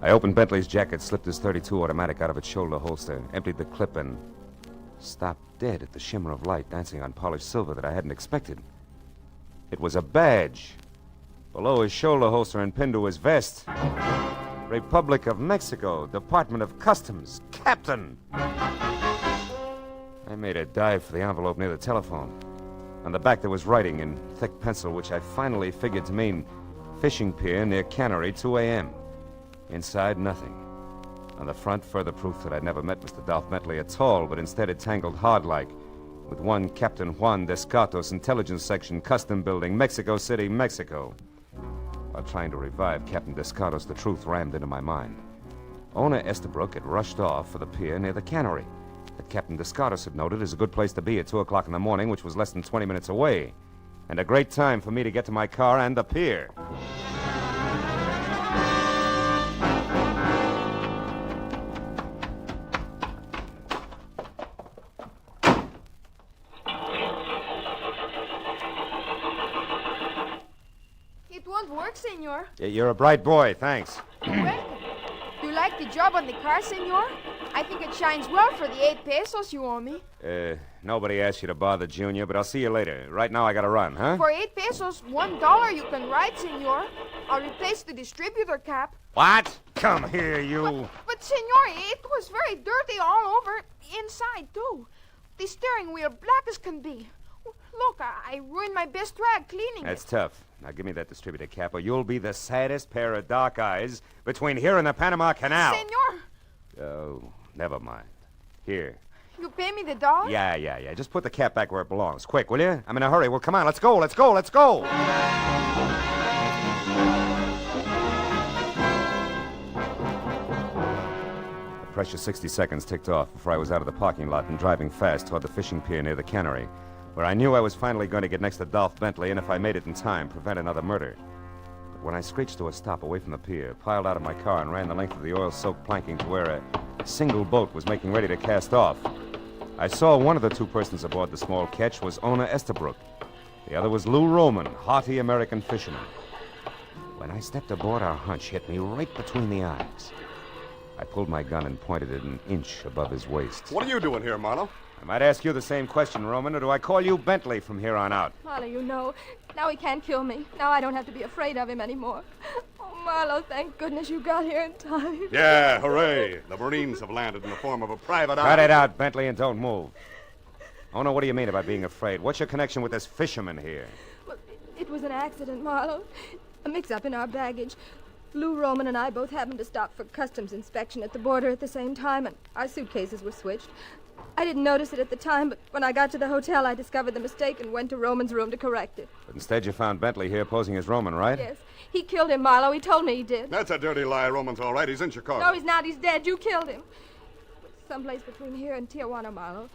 I opened Bentley's jacket, slipped his .32 automatic out of its shoulder holster, emptied the clip, and stopped dead at the shimmer of light dancing on polished silver that I hadn't expected. It was a badge. Below his shoulder holster and pinned to his vest. Republic of Mexico, Department of Customs, Captain. I made a dive for the envelope near the telephone. On the back there was writing in thick pencil, which I finally figured to mean fishing pier near Cannery, 2 a.m. Inside, nothing. On the front, further proof that I'd never met Mr. Dolph Bentley at all, but instead it tangled hard-like with one Captain Juan Descartos, Intelligence Section, Custom Building, Mexico City, Mexico. While trying to revive Captain Descartos, the truth rammed into my mind. Owner Estabrook had rushed off for the pier near the Cannery that Captain Descartos had noted as a good place to be at 2 o'clock in the morning, which was less than 20 minutes away, and a great time for me to get to my car and the pier. It won't work, senor. You're a bright boy, thanks. Welcome. Do you like the job on the car, senor? I think it shines well for the 8 pesos you owe me. Nobody asked you to bother Junior, but I'll see you later. Right now I gotta run, huh? For 8 pesos, $1 you can ride, senor. I'll replace the distributor cap. What? Come here, you. But senor, it was very dirty all over, inside, too. The steering wheel black as can be. Look, I ruined my best rag cleaning That's it. tough. Now give me that distributor cap, or you'll be the saddest pair of dark eyes between here and the Panama Canal. Senor, Oh, never mind. Here. you pay me the $1? Yeah. Just put the cap back where it belongs. Quick, will you? I'm in a hurry. Well, come on, let's go. The precious 60 seconds ticked off before I was out of the parking lot and driving fast toward the fishing pier near the Cannery, where I knew I was finally going to get next to Dolph Bentley and, if I made it in time, prevent another murder. But when I screeched to a stop away from the pier, piled out of my car and ran the length of the oil-soaked planking to where a single boat was making ready to cast off, I saw one of the 2 persons aboard the small ketch was Ona Estabrook. The other was Lou Roman, hearty American fisherman. When I stepped aboard, our hunch hit me right between the eyes. I pulled my gun and pointed it an inch above his waist. What are you doing here, Marlowe? I might ask you the same question, Roman, or do I call you Bentley from here on out? Marlowe, you know, now he can't kill me. Now I don't have to be afraid of him anymore. Oh, Marlowe, thank goodness you got here in time. Yeah, hooray. The Marines have landed in the form of a private eye. Cut it out, Bentley, and don't move. Oh, no, what do you mean about being afraid? What's your connection with this fisherman here? Well, it was an accident, Marlowe. A mix-up in our baggage. Lou Roman and I both happened to stop for customs inspection at the border at the same time, and our suitcases were switched. I didn't notice it at the time, but when I got to the hotel, I discovered the mistake and went to Roman's room to correct it. But instead you found Bentley here posing as Roman, right? Yes. He killed him, Marlowe. He told me he did. That's a dirty lie. Roman's all right. He's in Chicago. No, he's not. He's dead. You killed him. Someplace between here and Tijuana, Marlowe.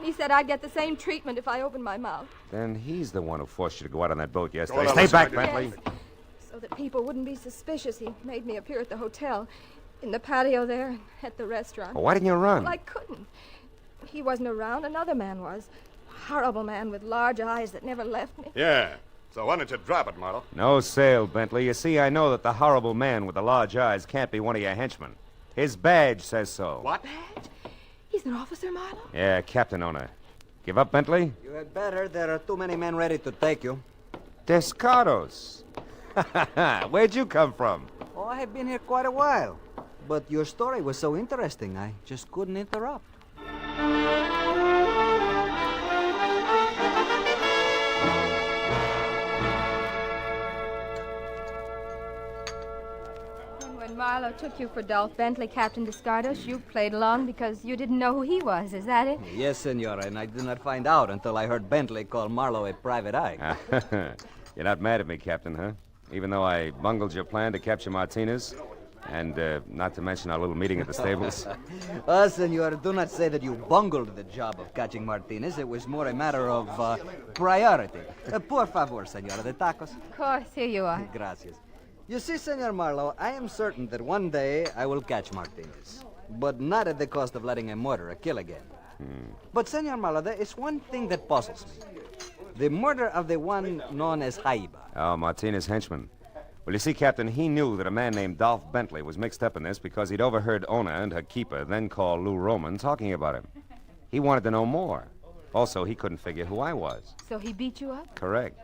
He said I'd get the same treatment if I opened my mouth. Then he's the one who forced you to go out on that boat yesterday. Go on, Stay listen, back, my dear. Bentley. Yes. So that people wouldn't be suspicious, he made me appear at the hotel, in the patio there, and at the restaurant. Well, why didn't you run? Well, I couldn't. He wasn't around. Another man was. A horrible man with large eyes that never left me. Yeah. So why don't you drop it, Marlowe? No sale, Bentley. You see, I know that the horrible man with the large eyes can't be one of your henchmen. His badge says so. What? Badge? He's an officer, Marlowe? Yeah, Captain Owner. Give up, Bentley? You had better. There are too many men ready to take you. Descados. Where'd you come from? Oh, I have been here quite a while. But your story was so interesting, I just couldn't interrupt. When Marlowe took you for Dolph Bentley, Captain Descardos, you played along because you didn't know who he was. Is that it? Yes, senora, and I did not find out until I heard Bentley call Marlowe a private eye. You're not mad at me, Captain, huh? Even though I bungled your plan to capture Martinez, and not to mention our little meeting at the stables. Senor, do not say that you bungled the job of catching Martinez. It was more a matter of priority. Por favor, senora, the tacos. Of course, here you are. Gracias. You see, Senor Marlowe, I am certain that one day I will catch Martinez, but not at the cost of letting a murderer kill again. But, Senor Marlowe, there is one thing that puzzles me. The murder of the one known as Jaiba. Oh, Martinez' henchman. Well, you see, Captain, he knew that a man named Dolph Bentley was mixed up in this because he'd overheard Ona and her keeper, then call Lou Roman, talking about him. He wanted to know more. Also, he couldn't figure who I was. So he beat you up? Correct.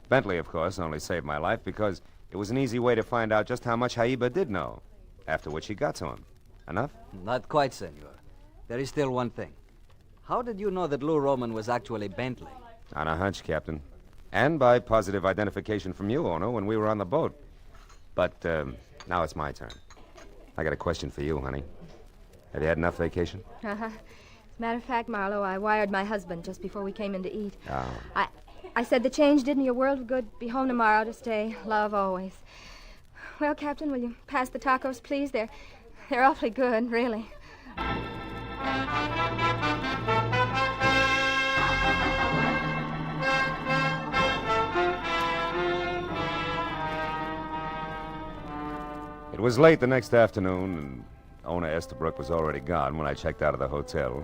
Bentley, of course, only saved my life because it was an easy way to find out just how much Jaiba did know, after which he got to him. Enough? Not quite, senor. There is still one thing. How did you know that Lou Roman was actually Bentley? On a hunch, Captain. And by positive identification from you, Ono, when we were on the boat. But now it's my turn. I got a question for you, honey. Have you had enough vacation? Uh-huh. As a matter of fact, Marlowe, I wired my husband just before we came in to eat. Oh. I said the change did me a world of good. Be home tomorrow to stay. Love always. Well, Captain, will you pass the tacos, please? They're awfully good, really. It was late the next afternoon, and Ona Estabrook was already gone when I checked out of the hotel.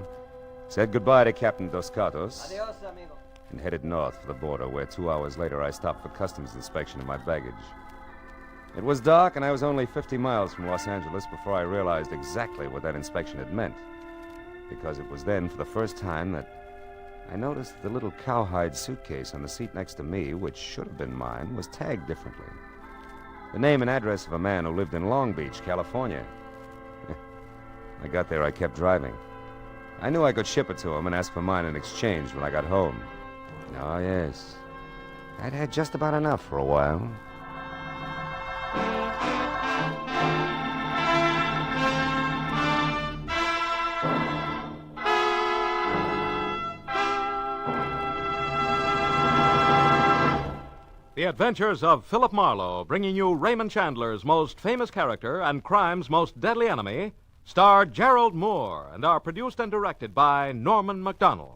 Said goodbye to Captain Dos Gatos. Adios, amigo. And headed north for the border, where 2 hours later I stopped for customs inspection of my baggage. It was dark, and I was only 50 miles from Los Angeles before I realized exactly what that inspection had meant. Because it was then, for the first time, that I noticed the little cowhide suitcase on the seat next to me, which should have been mine, was tagged differently. The name and address of a man who lived in Long Beach, California. When I got there, I kept driving. I knew I could ship it to him and ask for mine in exchange when I got home. Oh, yes. I'd had just about enough for a while. The Adventures of Philip Marlowe, bringing you Raymond Chandler's most famous character and crime's most deadly enemy, starred Gerald Moore and are produced and directed by Norman MacDonald.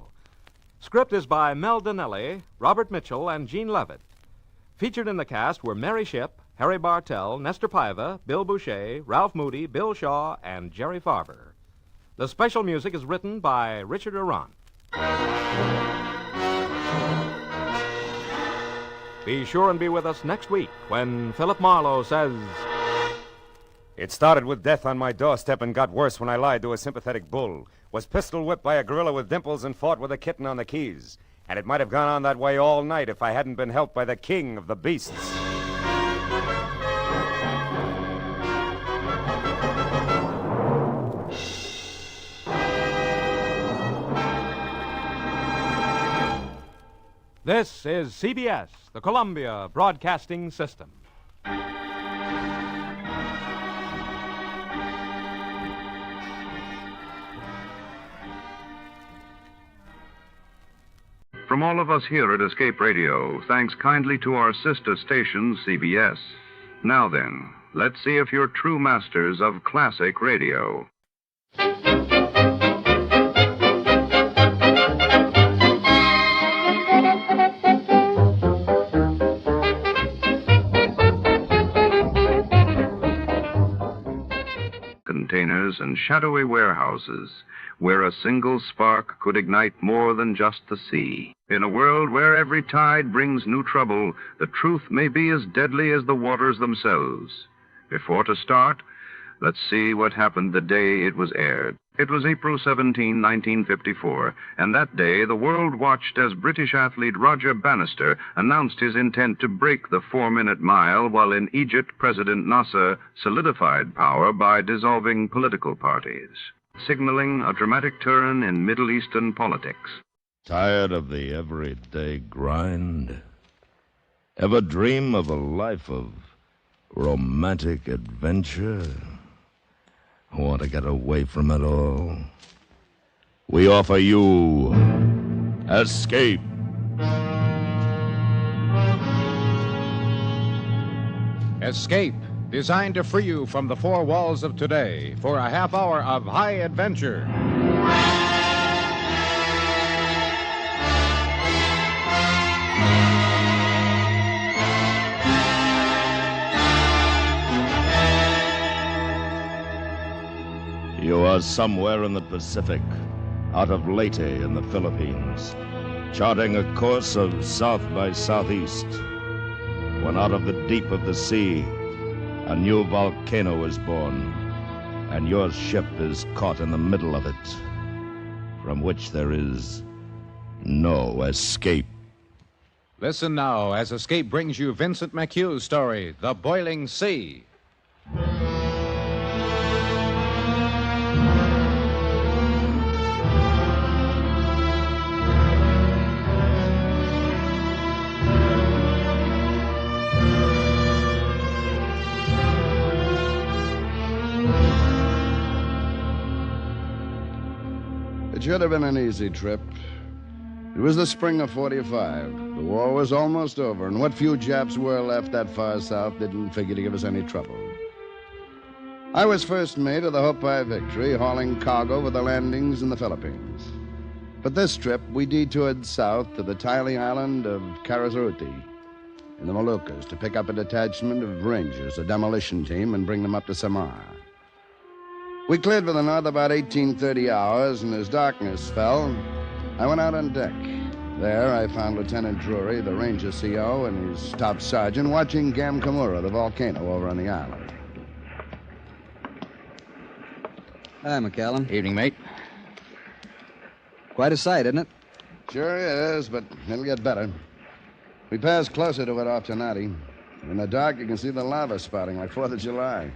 Script is by Mel Donnelly, Robert Mitchell, and Gene Levitt. Featured in the cast were Mary Shipp, Harry Bartell, Nestor Paiva, Bill Boucher, Ralph Moody, Bill Shaw, and Jerry Farber. The special music is written by Richard Arant. Be sure and be with us next week when Philip Marlowe says... It started with death on my doorstep and got worse when I lied to a sympathetic bull, was pistol whipped by a gorilla with dimples, and fought with a kitten on the Keys. And it might have gone on that way all night if I hadn't been helped by the king of the beasts. This is CBS, the Columbia Broadcasting System. From all of us here at Escape Radio, thanks kindly to our sister station, CBS. Now then, let's see if you're true masters of classic radio. Containers and shadowy warehouses, where a single spark could ignite more than just the sea. In a world where every tide brings new trouble, the truth may be as deadly as the waters themselves. Before to start, Let's see what happened the day it was aired. It was April 17, 1954, and that day the world watched as British athlete Roger Bannister announced his intent to break the 4-minute mile, while in Egypt President Nasser solidified power by dissolving political parties, signaling a dramatic turn in Middle Eastern politics. Tired of the everyday grind? Ever dream of a life of romantic adventure? Want to get away from it all? We offer you Escape. Escape, designed to free you from the four walls of today for a half hour of high adventure. You are somewhere in the Pacific, out of Leyte in the Philippines, charting a course of south by southeast, when out of the deep of the sea, a new volcano is born, and your ship is caught in the middle of it, from which there is no escape. Listen now as Escape brings you Vincent McHugh's story, The Boiling Sea. It should have been an easy trip. It was the spring of 45. The war was almost over, and what few Japs were left that far south didn't figure to give us any trouble. I was first mate of the Hopi Victory, hauling cargo with the landings in the Philippines. But this trip, we detoured south to the tiny island of Karazuruti in the Moluccas to pick up a detachment of Rangers, a demolition team, and bring them up to Samar. We cleared for the north about 1830 hours, and as darkness fell, I went out on deck. There, I found Lieutenant Drury, the Ranger CO, and his top sergeant watching Gamkamura, the volcano, over on the island. Hi, McCallum. Evening, mate. Quite a sight, isn't it? Sure is, but it'll get better. We passed closer to it off Tenati. In the dark, you can see the lava spouting like 4th of July.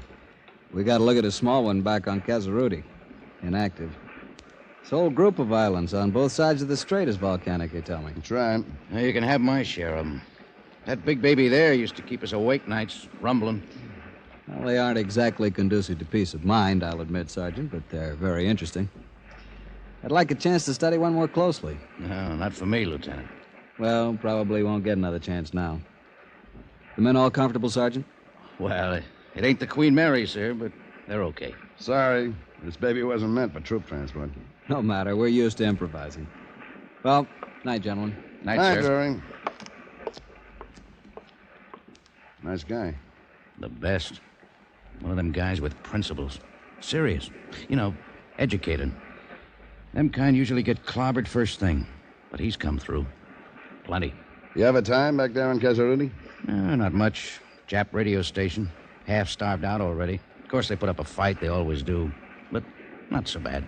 We got a look at a small one back on Kazaruti. Inactive. This whole group of islands on both sides of the strait is volcanic, they tell me. That's right. Now, you can have my share of them. That big baby there used to keep us awake nights, rumbling. Well, they aren't exactly conducive to peace of mind, I'll admit, Sergeant, but they're very interesting. I'd like a chance to study one more closely. No, not for me, Lieutenant. Well, probably won't get another chance now. The men all comfortable, Sergeant? Well, it ain't the Queen Mary, sir, but they're okay. Sorry. This baby wasn't meant for troop transport. No matter. We're used to improvising. Well, night, gentlemen. Night, sir. Drury. Nice guy. The best. One of them guys with principles. Serious. You know, educated. Them kind usually get clobbered first thing. But he's come through. Plenty. You have a time back there in Kazaruti? Not much. Jap radio station. Half starved out already. Of course, they put up a fight. They always do. But not so bad.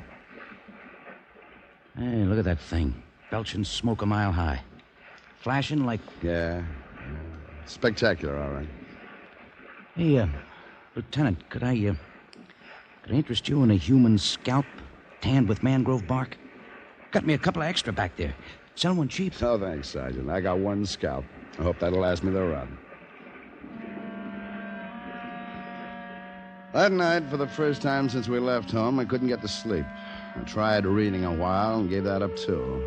Hey, look at that thing. Belching smoke a mile high. Flashing like... Yeah. Spectacular, all right. Hey, Lieutenant, could I interest you in a human scalp tanned with mangrove bark? Got me a couple of extra back there. Sell one cheap. Oh, thanks, Sergeant. I got one scalp. I hope that'll last me the run. That night, for the first time since we left home, I couldn't get to sleep. I tried reading a while and gave that up, too.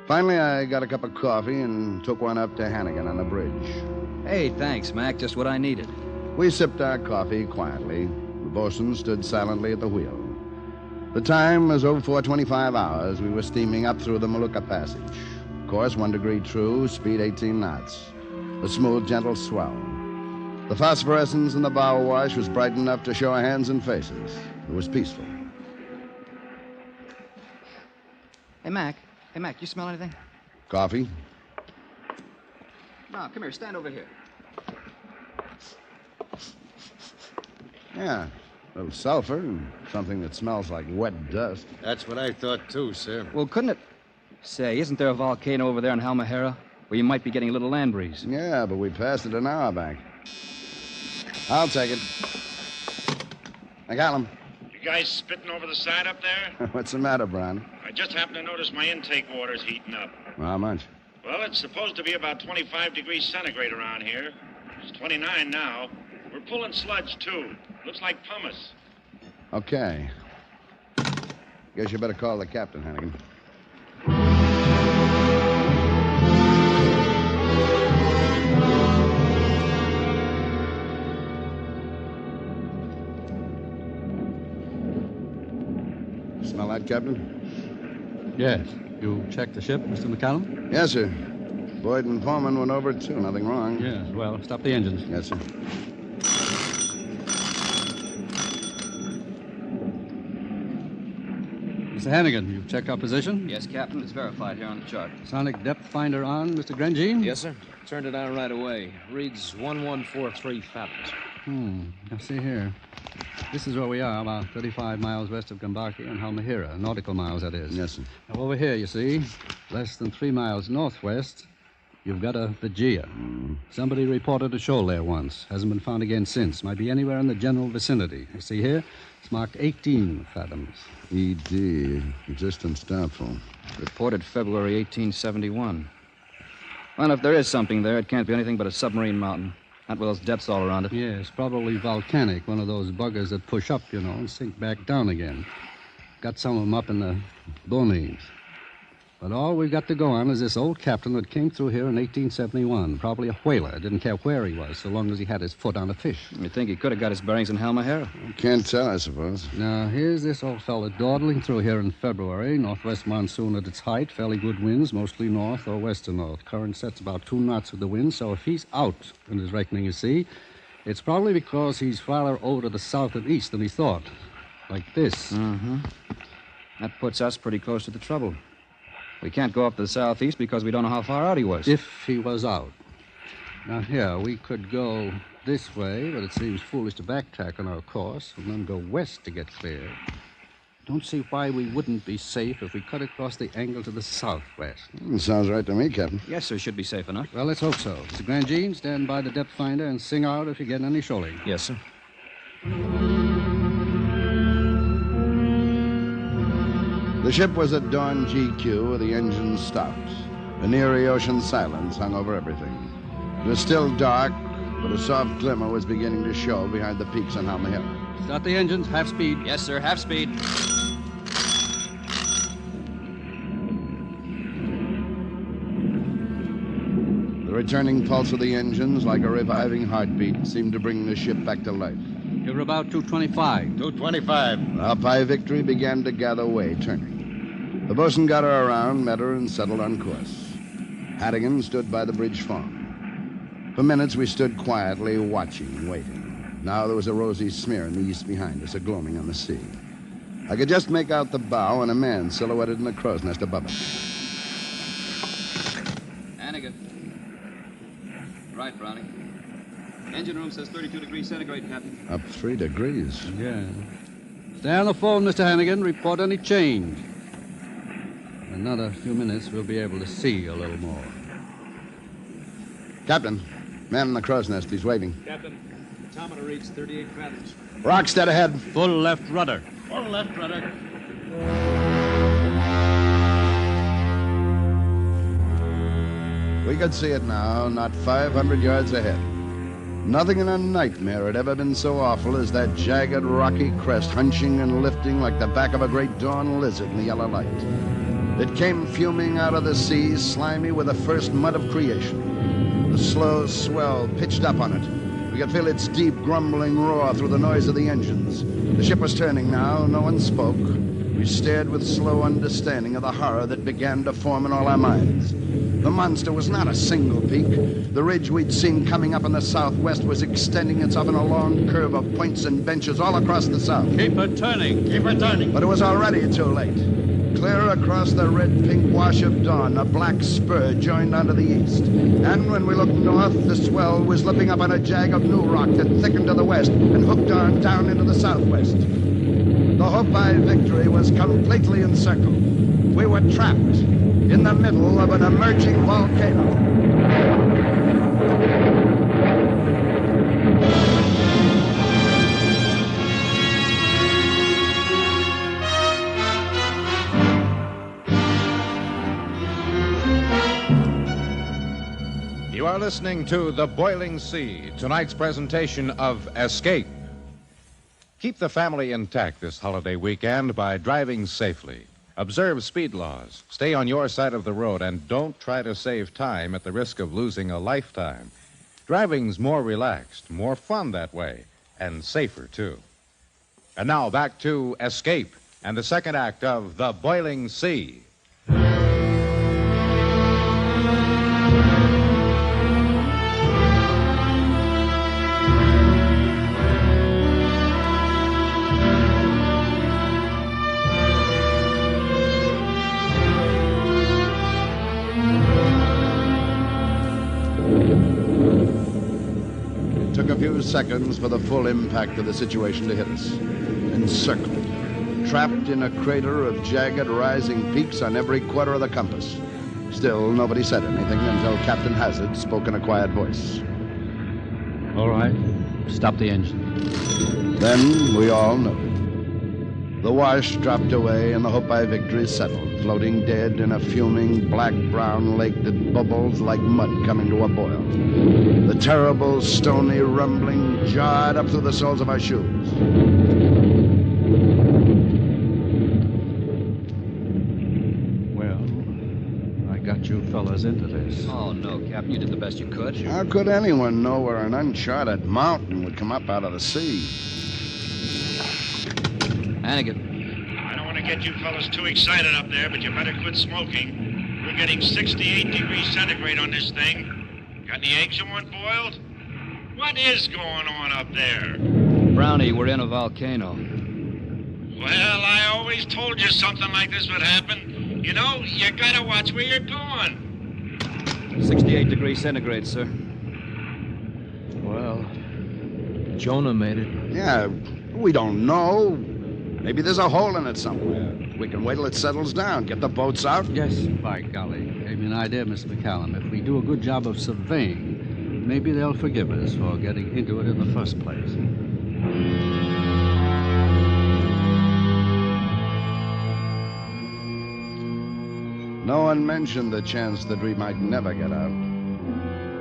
Finally, I got a cup of coffee and took one up to Hannigan on the bridge. Hey, thanks, Mac. Just what I needed. We sipped our coffee quietly. The bosun stood silently at the wheel. The time was 04:25 hours. We were steaming up through the Molucca Passage. Course 1 degree true, speed 18 knots. A smooth, gentle swell. The phosphorescence in the bow wash was bright enough to show our hands and faces. It was peaceful. Hey, Mac, you smell anything? Coffee? No, come here, stand over here. Yeah, A little sulfur and something that smells like wet dust. That's what I thought, too, sir. Well, couldn't it... Say, isn't there a volcano over there in Halmahera where you might be getting a little land breeze? Yeah, but we passed it an hour back. I'll take it. I got him. You guys spitting over the side up there? What's the matter, Brown? I just happened to notice my intake water's heating up. How much? Well, it's supposed to be about 25 degrees centigrade around here. It's 29 now. We're pulling sludge, too. Looks like pumice. Okay. Guess you better call the captain, Hannigan. Smell that, Captain? Yes. You checked the ship, Mr. McCallum? Yes, sir. Boyd and Foreman went over it, too. Nothing wrong. Yes, well, stop the engines. Yes, sir. Mr. Hannigan, you've checked our position? Yes, Captain. It's verified here on the chart. Sonic depth finder on, Mr. Grangine? Yes, sir. Turned it on right away. Reads 1143 fathoms. Now, see here. This is where we are, about 35 miles west of Gambaki and Halmahera, nautical miles, that is. Yes, sir. Now, over here, you see, less than 3 miles northwest, you've got a Vigia. Somebody reported a shoal there once. Hasn't been found again since. Might be anywhere in the general vicinity. You see here, it's marked 18 fathoms. ED, existence doubtful. Reported February 1871. Well, if there is something there, it can't be anything but a submarine mountain. Not with those depths all around it. Yes, probably volcanic. One of those buggers that push up, you know, and sink back down again. Got some of them up in the Bonnies. But all we've got to go on is this old captain that came through here in 1871. Probably a whaler. Didn't care where he was, so long as he had his foot on a fish. You think he could have got his bearings in Halmahera? Can't tell, I suppose. Now, here's this old fella dawdling through here in February. Northwest monsoon at its height. Fairly good winds, mostly north or west to north. Current sets about 2 knots with the wind, so if he's out in his reckoning, you see, it's probably because he's farther over to the south and east than he thought. Like this. Mm-hmm. That puts us pretty close to the trouble. We can't go up to the southeast because we don't know how far out he was. If he was out. Now, here, we could go this way, but it seems foolish to backtrack on our course and then go west to get clear. Don't see why we wouldn't be safe if we cut across the angle to the southwest. Sounds right to me, Captain. Yes, sir, should be safe enough. Well, let's hope so. Mr. Grangine, stand by the depth finder and sing out if you get any shoaling. Yes, sir. The ship was at dawn GQ. The engine stopped. An eerie ocean silence hung over everything. It was still dark, but a soft glimmer was beginning to show behind the peaks on Halmahera. Start the engines, half speed. Yes, sir, half speed. The returning pulse of the engines, like a reviving heartbeat, seemed to bring the ship back to life. You're about 225. 225. Up high Victory began to gather way, turning. The bosun got her around, met her, and settled on course. Hannigan stood by the bridge phone. For minutes, we stood quietly, watching, waiting. Now there was a rosy smear in the east behind us, a gloaming on the sea. I could just make out the bow and a man silhouetted in the crow's nest above it. Hannigan. Right, Brownie. Engine room says 32 degrees centigrade, Captain. Up 3 degrees. Yeah. Stay on the phone, Mr. Hannigan. Report any change. In another few minutes, we'll be able to see a little more. Captain, man in the crow's nest. He's waving. Captain, thermometer reads 38 fathoms. Rock's dead ahead. Full left rudder. Full left rudder. We could see it now, not 500 yards ahead. Nothing in a nightmare had ever been so awful as that jagged, rocky crest hunching and lifting like the back of a great dawn lizard in the yellow light. It came fuming out of the sea, slimy with the first mud of creation. The slow swell pitched up on it. We could feel its deep, grumbling roar through the noise of the engines. The ship was turning now. No one spoke. We stared with slow understanding of the horror that began to form in all our minds. The monster was not a single peak. The ridge we'd seen coming up in the southwest was extending itself in a long curve of points and benches all across the south. Keep her turning. Keep her turning. But it was already too late. Clear across the red-pink wash of dawn, a black spur joined onto the east. And when we looked north, the swell was slipping up on a jag of new rock that thickened to the west and hooked on down into the southwest. The Hopi Victory was completely encircled. We were trapped in the middle of an emerging volcano. You are listening to The Boiling Sea, tonight's presentation of Escape. Keep the family intact this holiday weekend by driving safely. Observe speed laws, stay on your side of the road, and don't try to save time at the risk of losing a lifetime. Driving's more relaxed, more fun that way, and safer, too. And now back to Escape and the second act of The Boiling Sea. It took a few seconds for the full impact of the situation to hit us. Encircled, trapped in a crater of jagged rising peaks on every quarter of the compass. Still, nobody said anything until Captain Hazard spoke in a quiet voice. All right. Stop the engine. Then we all noted. The wash dropped away and the Hopi Victory settled, floating dead in a fuming black-brown lake that bubbles like mud coming to a boil. The terrible, stony rumbling jarred up through the soles of our shoes. Well, I got you fellas into this. Oh, no, Captain. You did the best you could. How could anyone know where an uncharted mountain would come up out of the sea? Hannigan. I don't want to get you fellas too excited up there, but you better quit smoking. We're getting 68 degrees centigrade on this thing. Got any eggs you want boiled? What is going on up there? Brownie, we're in a volcano. Well, I always told you something like this would happen. You know, you gotta watch where you're going. 68 degrees centigrade, sir. Well, Jonah made it. Yeah, we don't know. Maybe there's a hole in it somewhere. We can wait till it settles down. Get the boats out. Yes, by golly. Gave me an idea, Mr. McCallum. If we do a good job of surveying, maybe they'll forgive us for getting into it in the first place. No one mentioned the chance that we might never get out.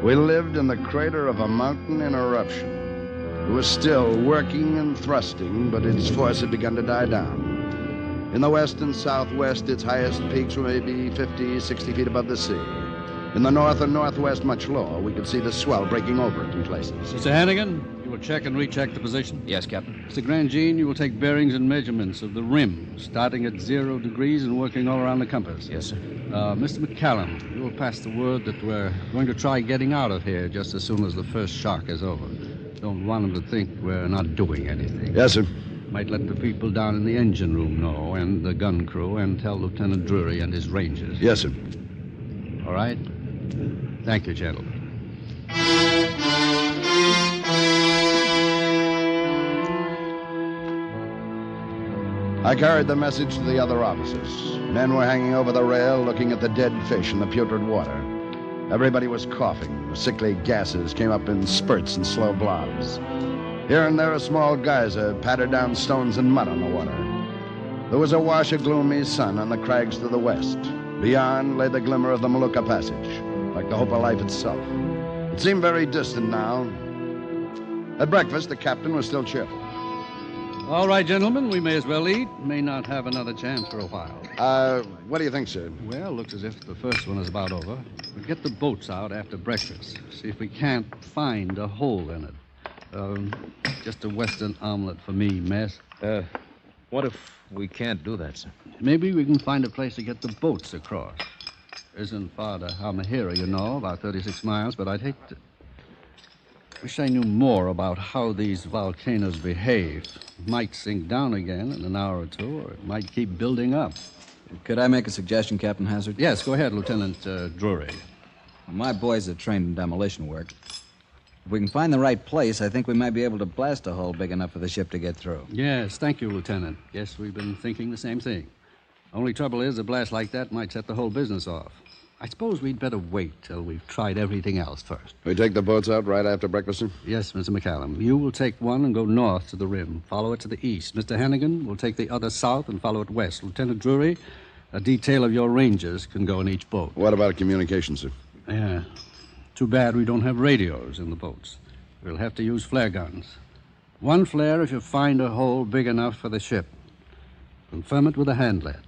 We lived in the crater of a mountain in eruption. It was still working and thrusting, but its force had begun to die down. In the west and southwest, its highest peaks were maybe 50, 60 feet above the sea. In the north and northwest, much lower, we could see the swell breaking over it in places. Mr. Hannigan, you will check and recheck the position? Yes, Captain. Mr. Grandjean, you will take bearings and measurements of the rim, starting at 0 degrees and working all around the compass. Yes, sir. Mr. McCallum, you will pass the word that we're going to try getting out of here just as soon as the first shock is over. Don't want them to think we're not doing anything. Yes, sir. Might let the people down in the engine room know, and the gun crew, and tell Lieutenant Drury and his rangers. Yes, sir. All right? Thank you, gentlemen. I carried the message to the other officers. Men were hanging over the rail looking at the dead fish and the putrid water. Everybody was coughing. Sickly gases came up in spurts and slow blobs. Here and there, a small geyser pattered down stones and mud on the water. There was a wash of gloomy sun on the crags to the west. Beyond lay the glimmer of the Molucca Passage, like the hope of life itself. It seemed very distant now. At breakfast, the captain was still cheerful. All right, gentlemen, we may as well eat. May not have another chance for a while. What do you think, sir? Well, looks as if the first one is about over. We'll get the boats out after breakfast. See if we can't find a hole in it. Just a Western omelet for me, mess. What if we can't do that, sir? Maybe we can find a place to get the boats across. Isn't far to Halmahera, you know, about 36 miles, but I'd hate to... Wish I knew more about how these volcanoes behave. It might sink down again in an hour or two, or it might keep building up. Could I make a suggestion, Captain Hazard? Yes, go ahead, Lieutenant Drury. My boys are trained in demolition work. If we can find the right place, I think we might be able to blast a hole big enough for the ship to get through. Yes, thank you, Lieutenant. Yes, we've been thinking the same thing. Only trouble is, a blast like that might set the whole business off. I suppose we'd better wait till we've tried everything else first. We take the boats out right after breakfast, sir? Yes, Mr. McCallum. You will take one and go north to the rim. Follow it to the east. Mr. Hannigan will take the other south and follow it west. Lieutenant Drury, a detail of your rangers can go in each boat. What about communication, sir? Yeah. Too bad we don't have radios in the boats. We'll have to use flare guns. One flare if you find a hole big enough for the ship. Confirm it with a hand lead.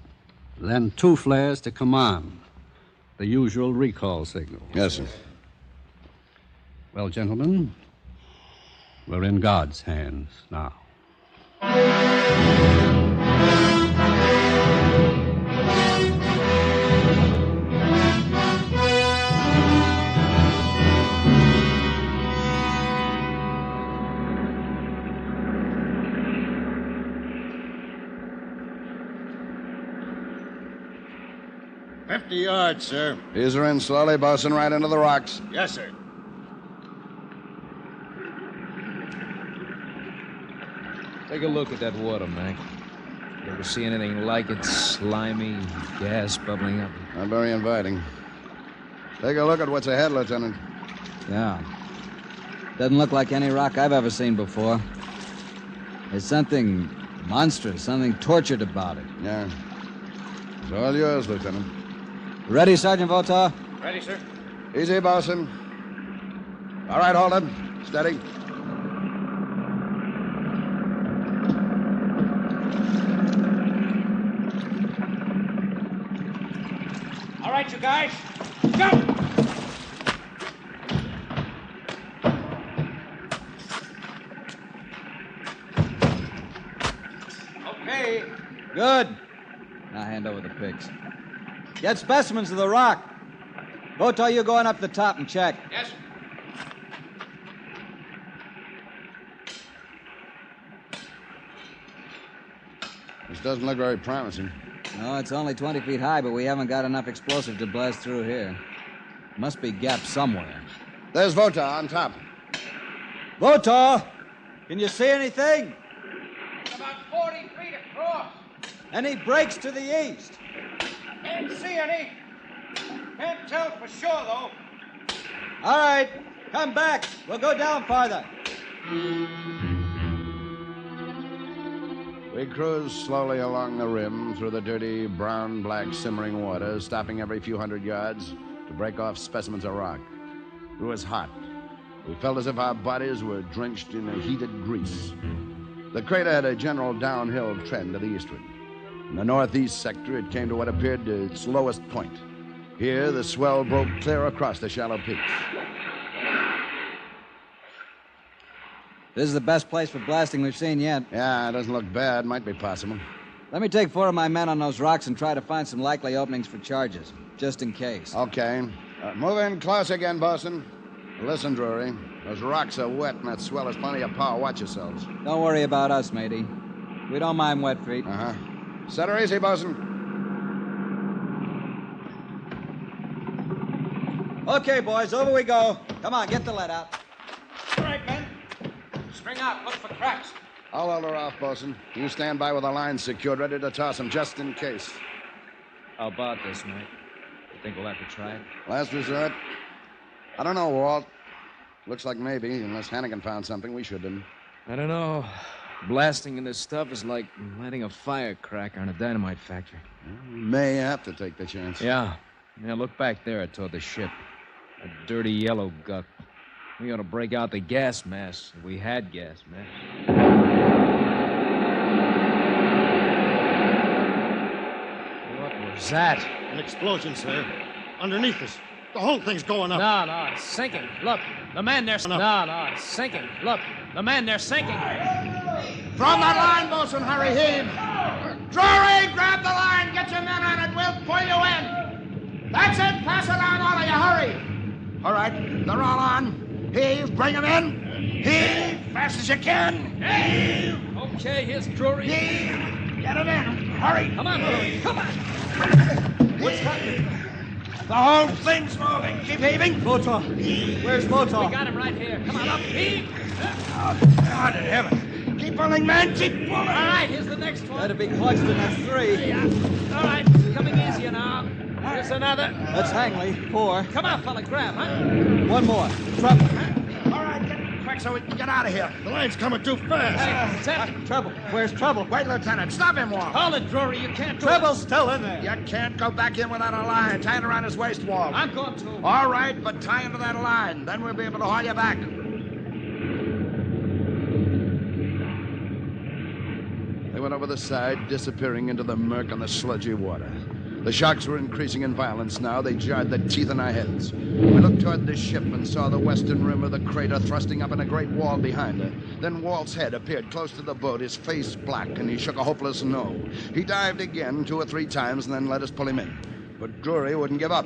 Then 2 flares to command. The usual recall signal. Yes, sir. Well, gentlemen, we're in God's hands now. 50 yards, sir. Ease her in slowly, bosun, right into the rocks. Yes, sir. Take a look at that water, Mac. You ever see anything like it? Slimy, gas bubbling up. Not very inviting. Take a look at what's ahead, Lieutenant. Yeah. Doesn't look like any rock I've ever seen before. There's something monstrous, something tortured about it. Yeah. It's all yours, Lieutenant. Ready, Sergeant Votaw? Ready, sir. Easy, bosun. All right, hold it. Steady. All right, you guys. Go! Okay. Good. Now hand over the pigs. Get specimens of the rock. Votaw, you going up the top and check. Yes. This doesn't look very promising. No, it's only 20 feet high, but we haven't got enough explosive to blast through here. Must be gaps somewhere. There's Votaw on top. Votaw! Can you see anything? About 40 feet across. Any breaks to the east? Can't see any. Can't tell for sure, though. All right, come back. We'll go down farther. We cruised slowly along the rim through the dirty, brown-black simmering water, stopping every few hundred yards to break off specimens of rock. It was hot. We felt as if our bodies were drenched in a heated grease. The crater had a general downhill trend to the eastward. In the northeast sector, it came to what appeared to its lowest point. Here, the swell broke clear across the shallow peaks. This is the best place for blasting we've seen yet. Yeah, it doesn't look bad. Might be possible. Let me take 4 of my men on those rocks and try to find some likely openings for charges, just in case. Okay. Move in close again, bosun. Listen, Drury. Those rocks are wet and that swell has plenty of power. Watch yourselves. Don't worry about us, matey. We don't mind wet feet. Uh-huh. Set her easy, bosun. Okay, boys, over we go. Come on, get the lead out. All right, men. Spring out. Look for cracks. I'll hold her off, bosun. You stand by with the lines secured, ready to toss them just in case. How about this, Mike? You think we'll have to try it? Last resort? I don't know, Walt. Looks like maybe, unless Hannigan found something, we shouldn't. I don't know. Blasting in this stuff is like lighting a firecracker in a dynamite factory. We may have to take the chance. Yeah, look back there toward the ship. A dirty yellow guck. We ought to break out the gas mask if we had gas masks. What was that? An explosion, sir. Underneath us. The whole thing's going up. No, it's sinking. Look, the man there. No, it's sinking. Look, the man there sinking. From that line, bosun, hurry, heave. Drury, grab the line. Get your men on it. We'll pull you in. That's it. Pass it on, all of you. Hurry. All right, they're all on. Heave, bring them in. Heave, fast as you can. Heave. Okay, here's Drury. Heave, get them in. Hurry! Come on, Louie. Come on. What's happening? The whole thing's moving. Keep heaving. Motor. Where's Motor? We got him right here. Come on, up. Heave. God in heaven. Keep pulling, man. Keep pulling. All right, here's the next one. That'd be Cluxton. That's 3. Yeah. All right, coming easier now. Here's another. That's Hangley. 4. Come on, fella, grab, huh? One more. Trouble. All right, get quick so we can get out of here. The line's coming too fast. Hey, Lieutenant. Trouble. Where's Trouble? Wait, Lieutenant. Stop him, Walt. Hold it, Drury. You can't do Trouble's still in there. You can't go back in without a line. Tie it around his waist, Walt. I'm going to. All right, but tie into that line. Then we'll be able to haul you back. They went over the side, disappearing into the murk and the sludgy water. The shocks were increasing in violence now. They jarred the teeth in our heads. We looked toward the ship and saw the western rim of the crater thrusting up in a great wall behind her. Then Walt's head appeared close to the boat, his face black, and he shook a hopeless no. He dived again 2 or 3 times and then let us pull him in. But Drury wouldn't give up.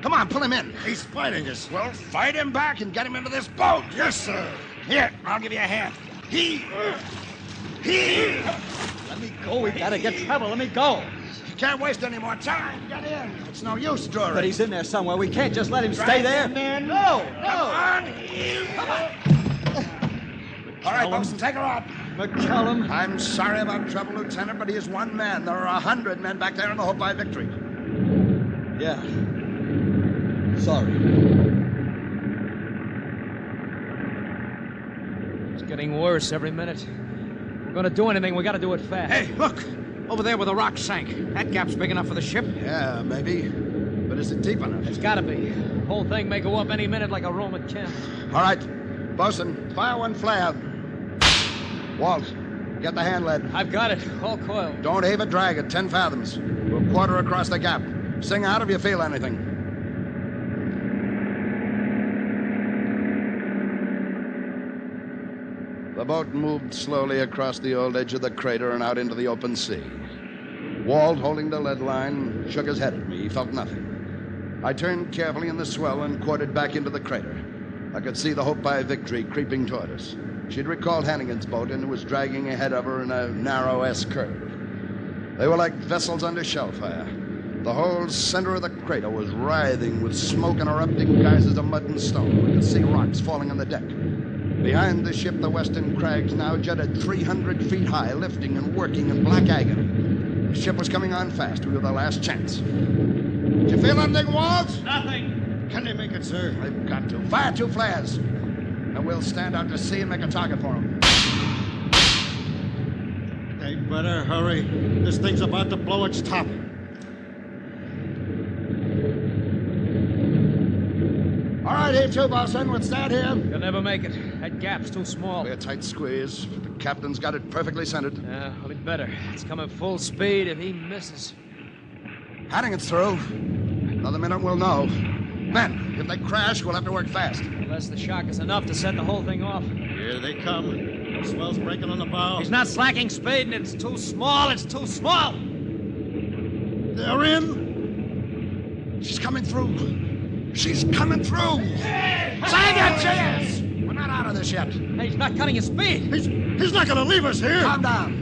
Come on, pull him in. He's fighting us. Well, fight him back and get him into this boat. Yes, sir. Here, I'll give you a hand. He. Let me go. We gotta get Trouble. Let me go. Can't waste any more time. Get in. It's no use, Drury. But he's in there somewhere. We can't just let him stay there. Man. No. Come on. All right, Bosun, take her out. McCallum. I'm sorry about trouble, Lieutenant, but he is one man. There are 100 men back there in the hope by victory. Yeah. Sorry. It's getting worse every minute. If we're going to do anything, we got to do it fast. Hey, look. Over there where the rock sank. That gap's big enough for the ship? Yeah, maybe. But is it deep enough? It's got to be. The whole thing may go up any minute like a Roman camp. All right. Bosun, fire one flare. Walt, get the hand lead. I've got it. All coiled. Don't heave a drag at 10 fathoms. We'll quarter across the gap. Sing out if you feel anything. The boat moved slowly across the old edge of the crater and out into the open sea. Walt, holding the lead line, shook his head at me. He felt nothing. I turned carefully in the swell and quartered back into the crater. I could see the Hope by Victory creeping toward us. She'd recalled Hannigan's boat and was dragging ahead of her in a narrow S-curve. They were like vessels under shell fire. The whole center of the crater was writhing with smoke and erupting geysers of mud and stone. We could see rocks falling on the deck. Behind the ship, the western crags now jutted 300 feet high, lifting and working in black agony. The ship was coming on fast. We were the last chance. Did you feel anything, Walt? Nothing. Can they make it, sir? They've got to. Fire 2 flares. And we'll stand out to sea and make a target for them. They better hurry. This thing's about to blow its top. All right, here too, Bosun. We'll stand here. You'll never make it. That gap's too small. It'll be a tight squeeze. The captain's got it perfectly centered. Yeah, well, he'd better. It's coming full speed if he misses. Hannigan's through. Another minute, we'll know. Men, if they crash, we'll have to work fast. Unless the shock is enough to set the whole thing off. Here they come. The swell's breaking on the bow. He's not slacking, Spade, and it's too small. It's too small. They're in. She's coming through. She's coming through. Save your cheers! We're not out of this yet. Hey, he's not cutting his speed. He's not going to leave us here. Calm down.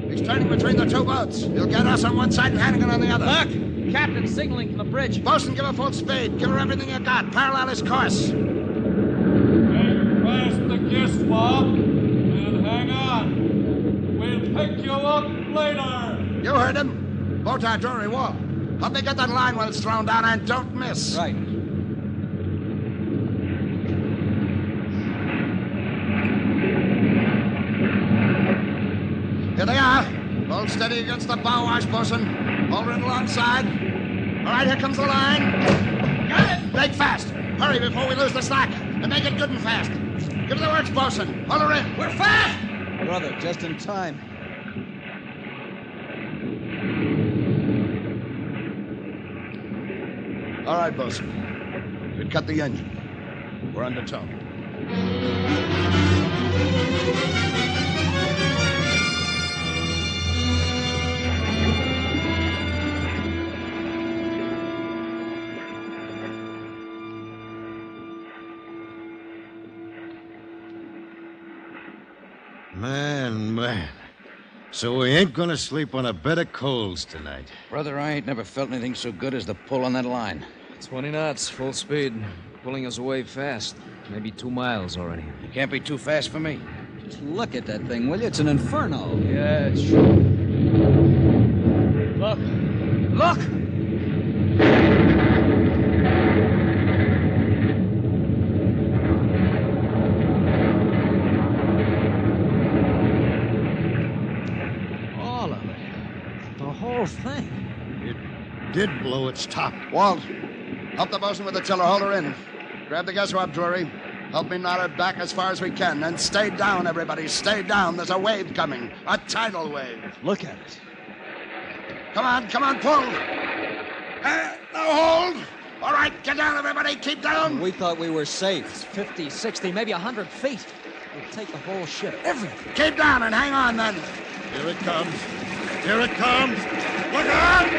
He's turning between the 2 boats. He'll get us on one side and Hannigan on the other. Look! Captain's signaling from the bridge. Bosun, give her full speed. Give her everything you got. Parallel his course. Press the gear swab and hang on. We'll pick you up later. You heard him. Botar, Drury, Walt. Help me get that line when it's thrown down and don't miss. Right. Here they are. Hold steady against the bow wash, Bosun. Hold it alongside. All right, here comes the line. Got it. Make fast. Hurry before we lose the slack. And make it good and fast. Give her the works, Bosun. Hold her in. We're fast. Brother, just in time. All right, Bosun. You cut the engine. We're under tow. Man. So we ain't gonna sleep on a bed of coals tonight. Brother, I ain't never felt anything so good as the pull on that line. 20 knots, full speed. Pulling us away fast. Maybe 2 miles already. You can't be too fast for me. Just look at that thing, will you? It's an inferno. Yeah, it's true. Look! Look! All of it. The whole thing. It did blow its top. Walt, help the bosun with the tiller. Hold her in. Grab the gas rod, Drury. Help me knot her back as far as we can. And stay down, everybody. Stay down. There's a wave coming. A tidal wave. Look at it. Come on, pull. Now hold. All right, get down, everybody. Keep down. We thought we were safe. It's 50, 60, maybe 100 feet. We'll take the whole ship. Everything. Keep down and hang on, then. Here it comes. Here it comes. Look out!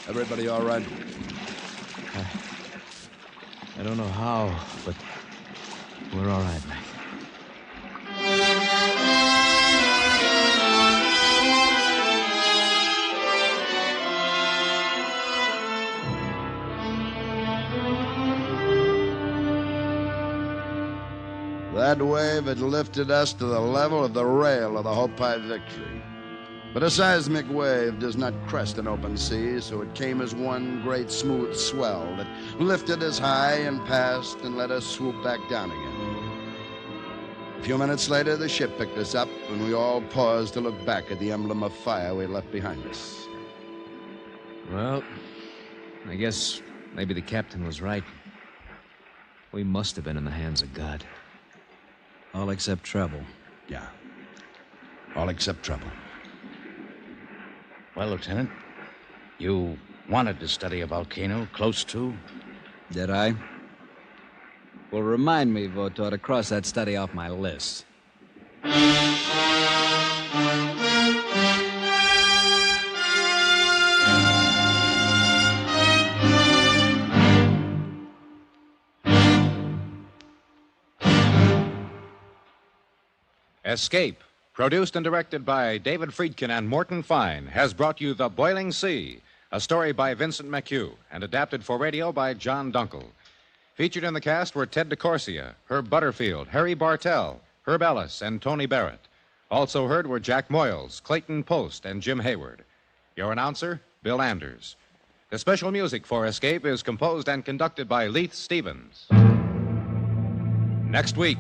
Everybody all right? I don't know how, but we're all right, Mac. That wave had lifted us to the level of the rail of the Hopi Victory. But a seismic wave does not crest an open sea, so it came as one great smooth swell that lifted us high and passed and let us swoop back down again. A few minutes later, the ship picked us up, and we all paused to look back at the emblem of fire we left behind us. Well, I guess maybe the captain was right. We must have been in the hands of God. All except trouble. Yeah. All except trouble. Well, Lieutenant, you wanted to study a volcano close to? Did I? Well, remind me, Votor, to cross that study off my list. Escape, produced and directed by David Friedkin and Morton Fine, has brought you The Boiling Sea, a story by Vincent McHugh and adapted for radio by John Dunkel. Featured in the cast were Ted DeCorsia, Herb Butterfield, Harry Bartell, Herb Ellis, and Tony Barrett. Also heard were Jack Moyles, Clayton Post, and Jim Hayward. Your announcer, Bill Anders. The special music for Escape is composed and conducted by Leith Stevens. Next week.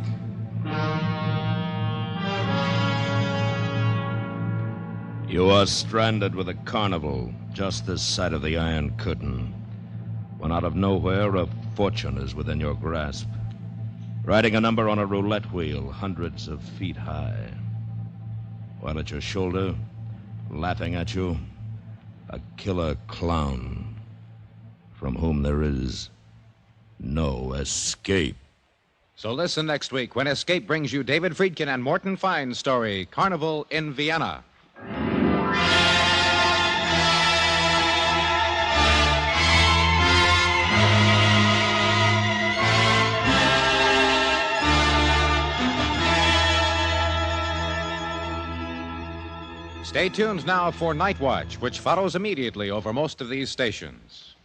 You are stranded with a carnival just this side of the Iron Curtain, when out of nowhere a fortune is within your grasp. Riding a number on a roulette wheel hundreds of feet high. While at your shoulder, laughing at you, a killer clown from whom there is no escape. So listen next week when Escape brings you David Friedkin and Morton Fine's story, Carnival in Vienna. Stay tuned now for Night Watch, which follows immediately over most of these stations.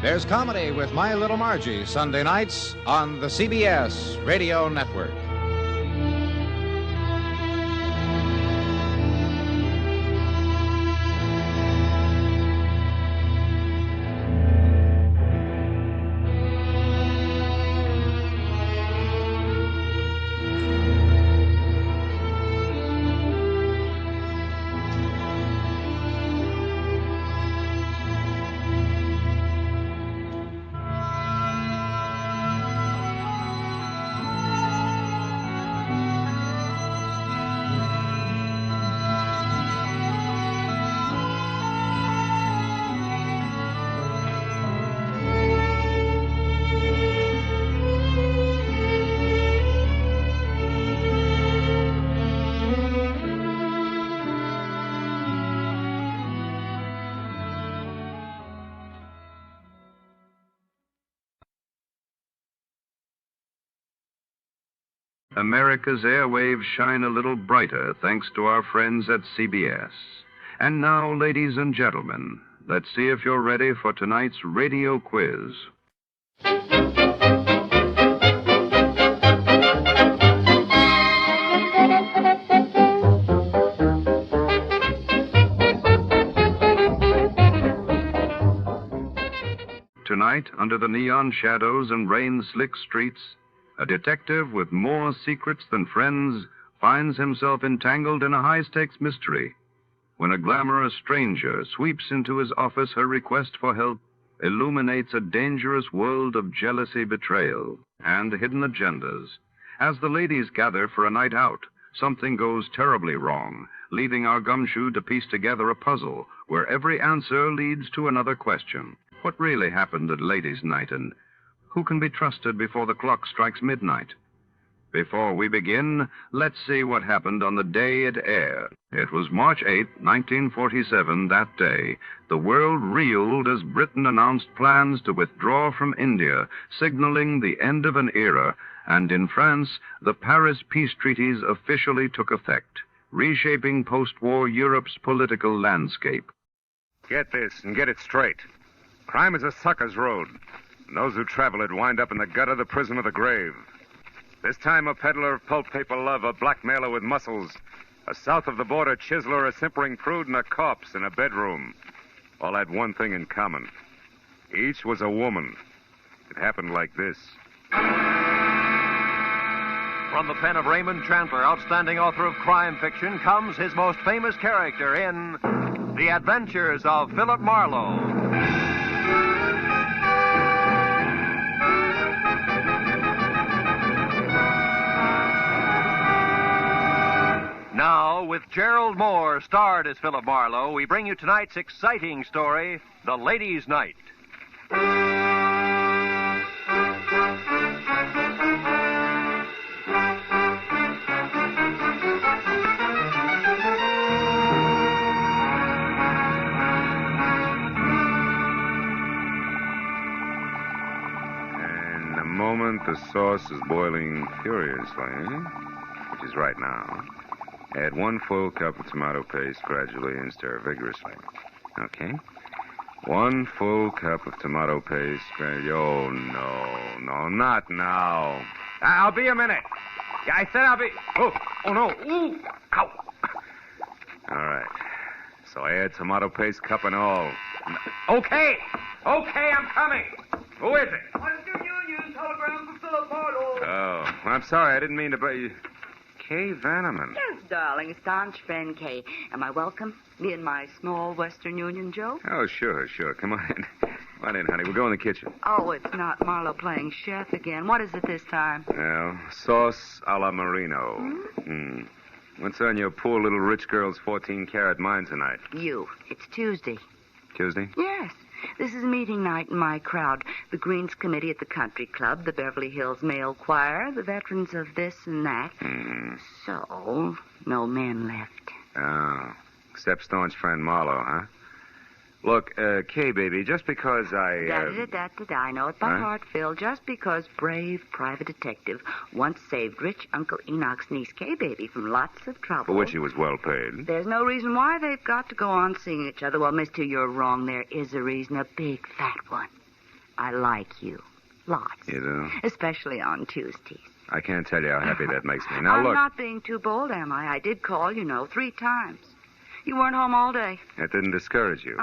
There's comedy with My Little Margie, Sunday nights on the CBS Radio Network. America's airwaves shine a little brighter thanks to our friends at CBS. And now, ladies and gentlemen, let's see if you're ready for tonight's radio quiz. Tonight, under the neon shadows and rain-slick streets, a detective with more secrets than friends finds himself entangled in a high-stakes mystery. When a glamorous stranger sweeps into his office, her request for help illuminates a dangerous world of jealousy, betrayal, and hidden agendas. As the ladies gather for a night out, something goes terribly wrong, leaving our gumshoe to piece together a puzzle where every answer leads to another question. What really happened at ladies' night, and who can be trusted before the clock strikes midnight? Before we begin, let's see what happened on the day it aired. It was March 8, 1947. That day, the world reeled as Britain announced plans to withdraw from India, signaling the end of an era, and in France, the Paris peace treaties officially took effect, reshaping post-war Europe's political landscape. Get this and get it straight. Crime is a sucker's road. And those who travel it wind up in the gutter, the prison, or the grave. This time a peddler of pulp paper love, a blackmailer with muscles, a south of the border chiseler, a simpering prude, and a corpse in a bedroom. All had one thing in common. Each was a woman. It happened like this. From the pen of Raymond Chandler, outstanding author of crime fiction, comes his most famous character in The Adventures of Philip Marlowe. Now, with Gerald Moore starred as Philip Marlowe, we bring you tonight's exciting story, The Ladies' Night. And the moment the sauce is boiling furiously, which is right now, add 1 full cup of tomato paste gradually and stir vigorously. Okay? 1 full cup of tomato paste. Oh, no, not now. I'll be a minute. Yeah, I said I'll be... Oh, no. Ooh, ow. All right. So I add tomato paste, cup and all. Okay, I'm coming. Who is it? Western Union, telegram for Philip Marlowe. Oh, I'm sorry. I didn't mean to... Kay Vanneman. Yes, darling, staunch friend Kay. Am I welcome? Me and my small Western Union joke? Oh, sure. Come on in. Come on in, honey. We'll go in the kitchen. Oh, it's not Marlowe playing chef again. What is it this time? Well, sauce a la Marino. What's on your poor little rich girl's 14-carat mind tonight? You. It's Tuesday. Tuesday? Yes. This is meeting night in my crowd. The Greens Committee at the Country Club, the Beverly Hills Male Choir, the veterans of this and that. So, no men left. Oh, except staunch friend Marlowe, huh? Look, Kay, baby, just because I... I know it by heart, Phil. Just because brave private detective once saved rich Uncle Enoch's niece, Kay, baby, from lots of trouble. For which he was well paid. There's no reason why they've got to go on seeing each other. Well, mister, you're wrong. There is a reason, a big, fat one. I like you. Lots. You do? Especially on Tuesdays. I can't tell you how happy that makes me. Now, I'm look... not being too bold, am I? I did call, 3 times. You weren't home all day. That didn't discourage you.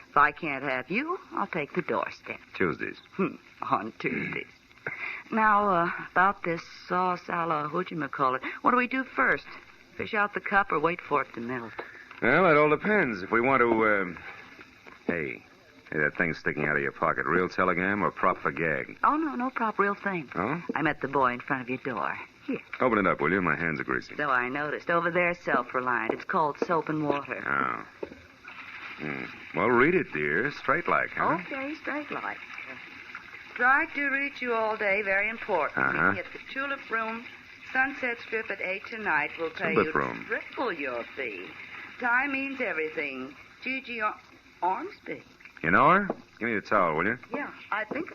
If I can't have you, I'll take the doorstep. Tuesdays. On Tuesdays. Now, about this sauce a la whatchamacallit, what do we do first? Fish out the cup or wait for it to melt? Well, it all depends. If we want to, Hey, that thing sticking out of your pocket, real telegram or prop for gag? Oh, no prop, real thing. Oh? I met the boy in front of your door. Here. Open it up, will you? My hands are greasy. So I noticed. Over there, self-reliant. It's called soap and water. Oh. Well, read it, dear. Straight like, huh? Okay, straight like. Tried to reach you all day. Very important. Meet me at the Tulip Room, Sunset Strip at 8 tonight. We'll pay you triple your fee. Time means everything. Gigi Ormsby. You know her? Give me the towel, will you? Yeah, I think...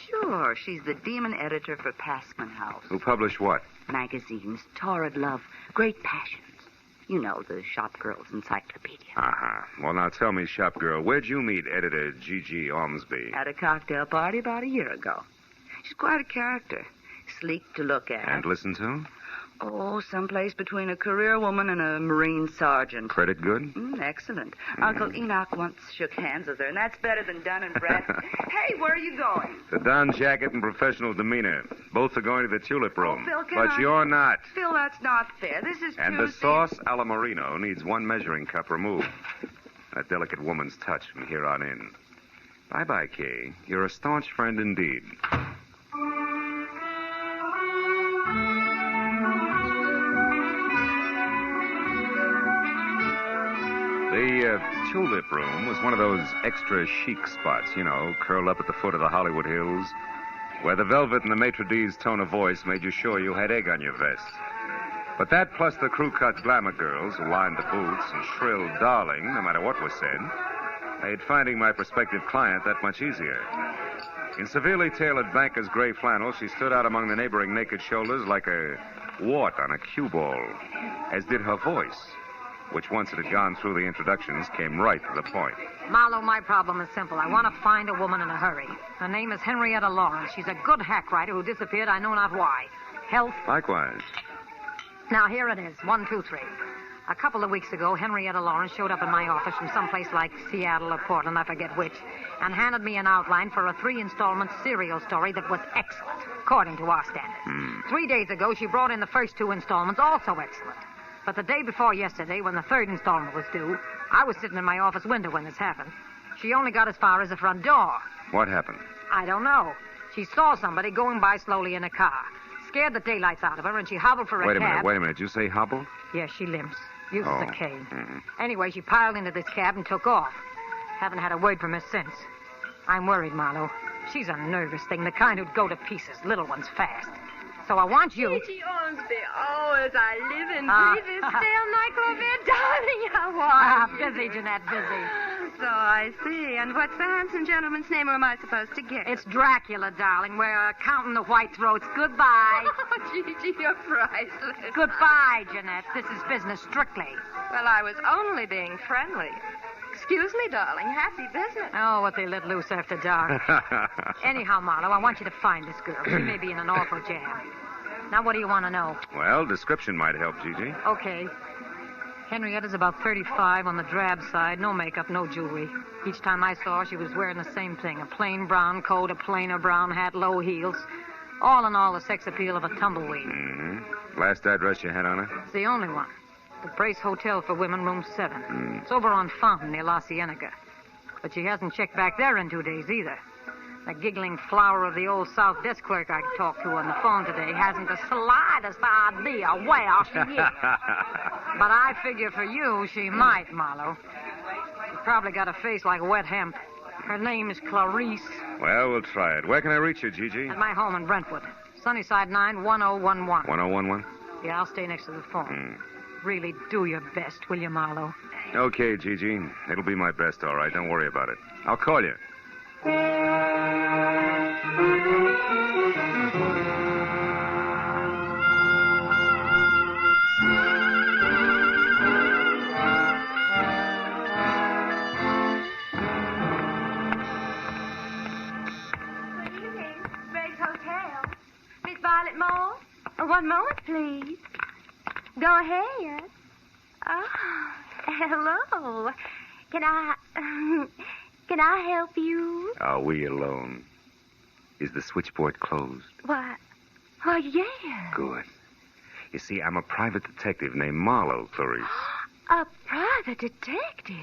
Sure. She's the demon editor for Passman House. Who published what? Magazines, Torrid Love, Great Passions. You know, the shop girl's encyclopedia. Uh-huh. Well, now tell me, shop girl, where'd you meet editor G.G. Ormsby? At a cocktail party about a year ago. She's quite a character. Sleek to look at. And listen to? Oh, someplace between a career woman and a Marine sergeant. Credit good? Excellent. Uncle Enoch once shook hands with her, and that's better than Dun and Bradstreet. Hey, where are you going? The Don jacket and professional demeanor. Both are going to the Tulip Room. Phil, can but I... you're not. Phil, that's not fair. This is And the sauce alla Marino needs one measuring cup removed. That delicate woman's touch from here on in. Bye-bye, Kay. You're a staunch friend indeed. The Tulip Room was one of those extra chic spots, you know, curled up at the foot of the Hollywood Hills, where the velvet and the maitre d's tone of voice made you sure you had egg on your vest. But that, plus the crew-cut glamour girls who lined the booths and shrilled darling, no matter what was said, made finding my prospective client that much easier. In severely tailored banker's gray flannel, she stood out among the neighboring naked shoulders like a wart on a cue ball, as did her voice, which, once it had gone through the introductions, came right to the point. Marlowe, my problem is simple. I want to find a woman in a hurry. Her name is Henrietta Lawrence. She's a good hack writer who disappeared, I know not why. Health? Likewise. Now, here it is. 1, 2, 3. A couple of weeks ago, Henrietta Lawrence showed up in my office from someplace like Seattle or Portland, I forget which, and handed me an outline for a 3-installment serial story that was excellent, according to our standards. 3 days ago, she brought in the first 2 installments, also excellent. But the day before yesterday, when the 3rd installment was due, I was sitting in my office window when this happened. She only got as far as the front door. What happened? I don't know. She saw somebody going by slowly in a car. Scared the daylights out of her, and she hobbled for a cab. Wait a minute. You say hobbled? Yes, she limps. Uses a cane. Mm-hmm. Anyway, she piled into this cab and took off. Haven't had a word from her since. I'm worried, Marlowe. She's a nervous thing, the kind who'd go to pieces, little ones fast. So I want you... Gigi Ormsby, oh, as I live and breathe this stale nightclub, darling, how are you? Busy, Jeanette, busy. So I see. And what's the handsome gentleman's name, or am I supposed to guess? It's Dracula, darling. We're counting the white throats. Goodbye. Oh, Gigi, you're priceless. Goodbye, Jeanette. This is business strictly. Well, I was only being friendly. Excuse me, darling. Happy business. Oh, what they let loose after dark. Anyhow, Marlowe, I want you to find this girl. She may be in an awful jam. Now, what do you want to know? Well, description might help, Gigi. Okay. Henrietta's about 35 on the drab side. No makeup, no jewelry. Each time I saw her, she was wearing the same thing. A plain brown coat, a plainer brown hat, low heels. All in all, the sex appeal of a tumbleweed. Mm-hmm. Last address you had on her? It's the only one. The Brace Hotel for Women, room 7. It's over on Fountain near La Cienega. But she hasn't checked back there in 2 days either. The giggling flower of the old South desk clerk I talked to on the phone today hasn't the slightest idea where she is. But I figure for you, she might, Marlowe. She's probably got a face like wet hemp. Her name is Clarice. Well, we'll try it. Where can I reach you, Gigi? At my home in Brentwood. Sunnyside 9, 1011. 1011? Yeah, I'll stay next to the phone. Really do your best, will you, Marlowe? Okay, Gigi. It'll be my best, all right. Don't worry about it. I'll call you. Violet Moore? One moment, please. Go ahead. Oh, hello. Can I help you? Are we alone? Is the switchboard closed? Why, yeah. Good. You see, I'm a private detective named Marlowe, Clarice. A private detective?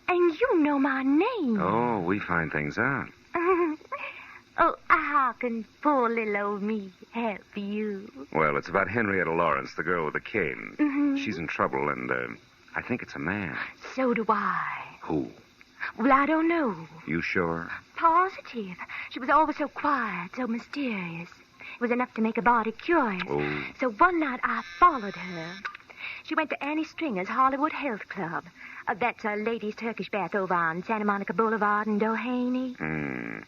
And you know my name. Oh, we find things out. Oh, how can poor little old me help you? Well, it's about Henrietta Lawrence, the girl with the cane. Mm-hmm. She's in trouble, and I think it's a man. So do I. Who? Well, I don't know. You sure? Positive. She was always so quiet, so mysterious. It was enough to make a body curious. Oh. So one night I followed her. She went to Annie Stringer's Hollywood Health Club. That's a ladies' Turkish bath over on Santa Monica Boulevard in Doheny.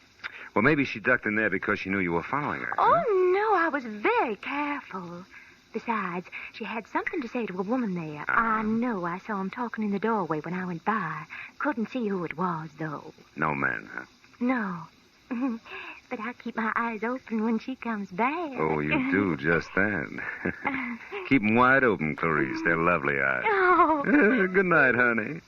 Well, maybe she ducked in there because she knew you were following her. Oh, no, I was very careful. Besides, she had something to say to a woman there. I know I saw him talking in the doorway when I went by. Couldn't see who it was, though. No men, huh? No. But I keep my eyes open when she comes back. Oh, you do just that. Keep 'em wide open, Clarice. They're lovely eyes. Oh. Good night, honey.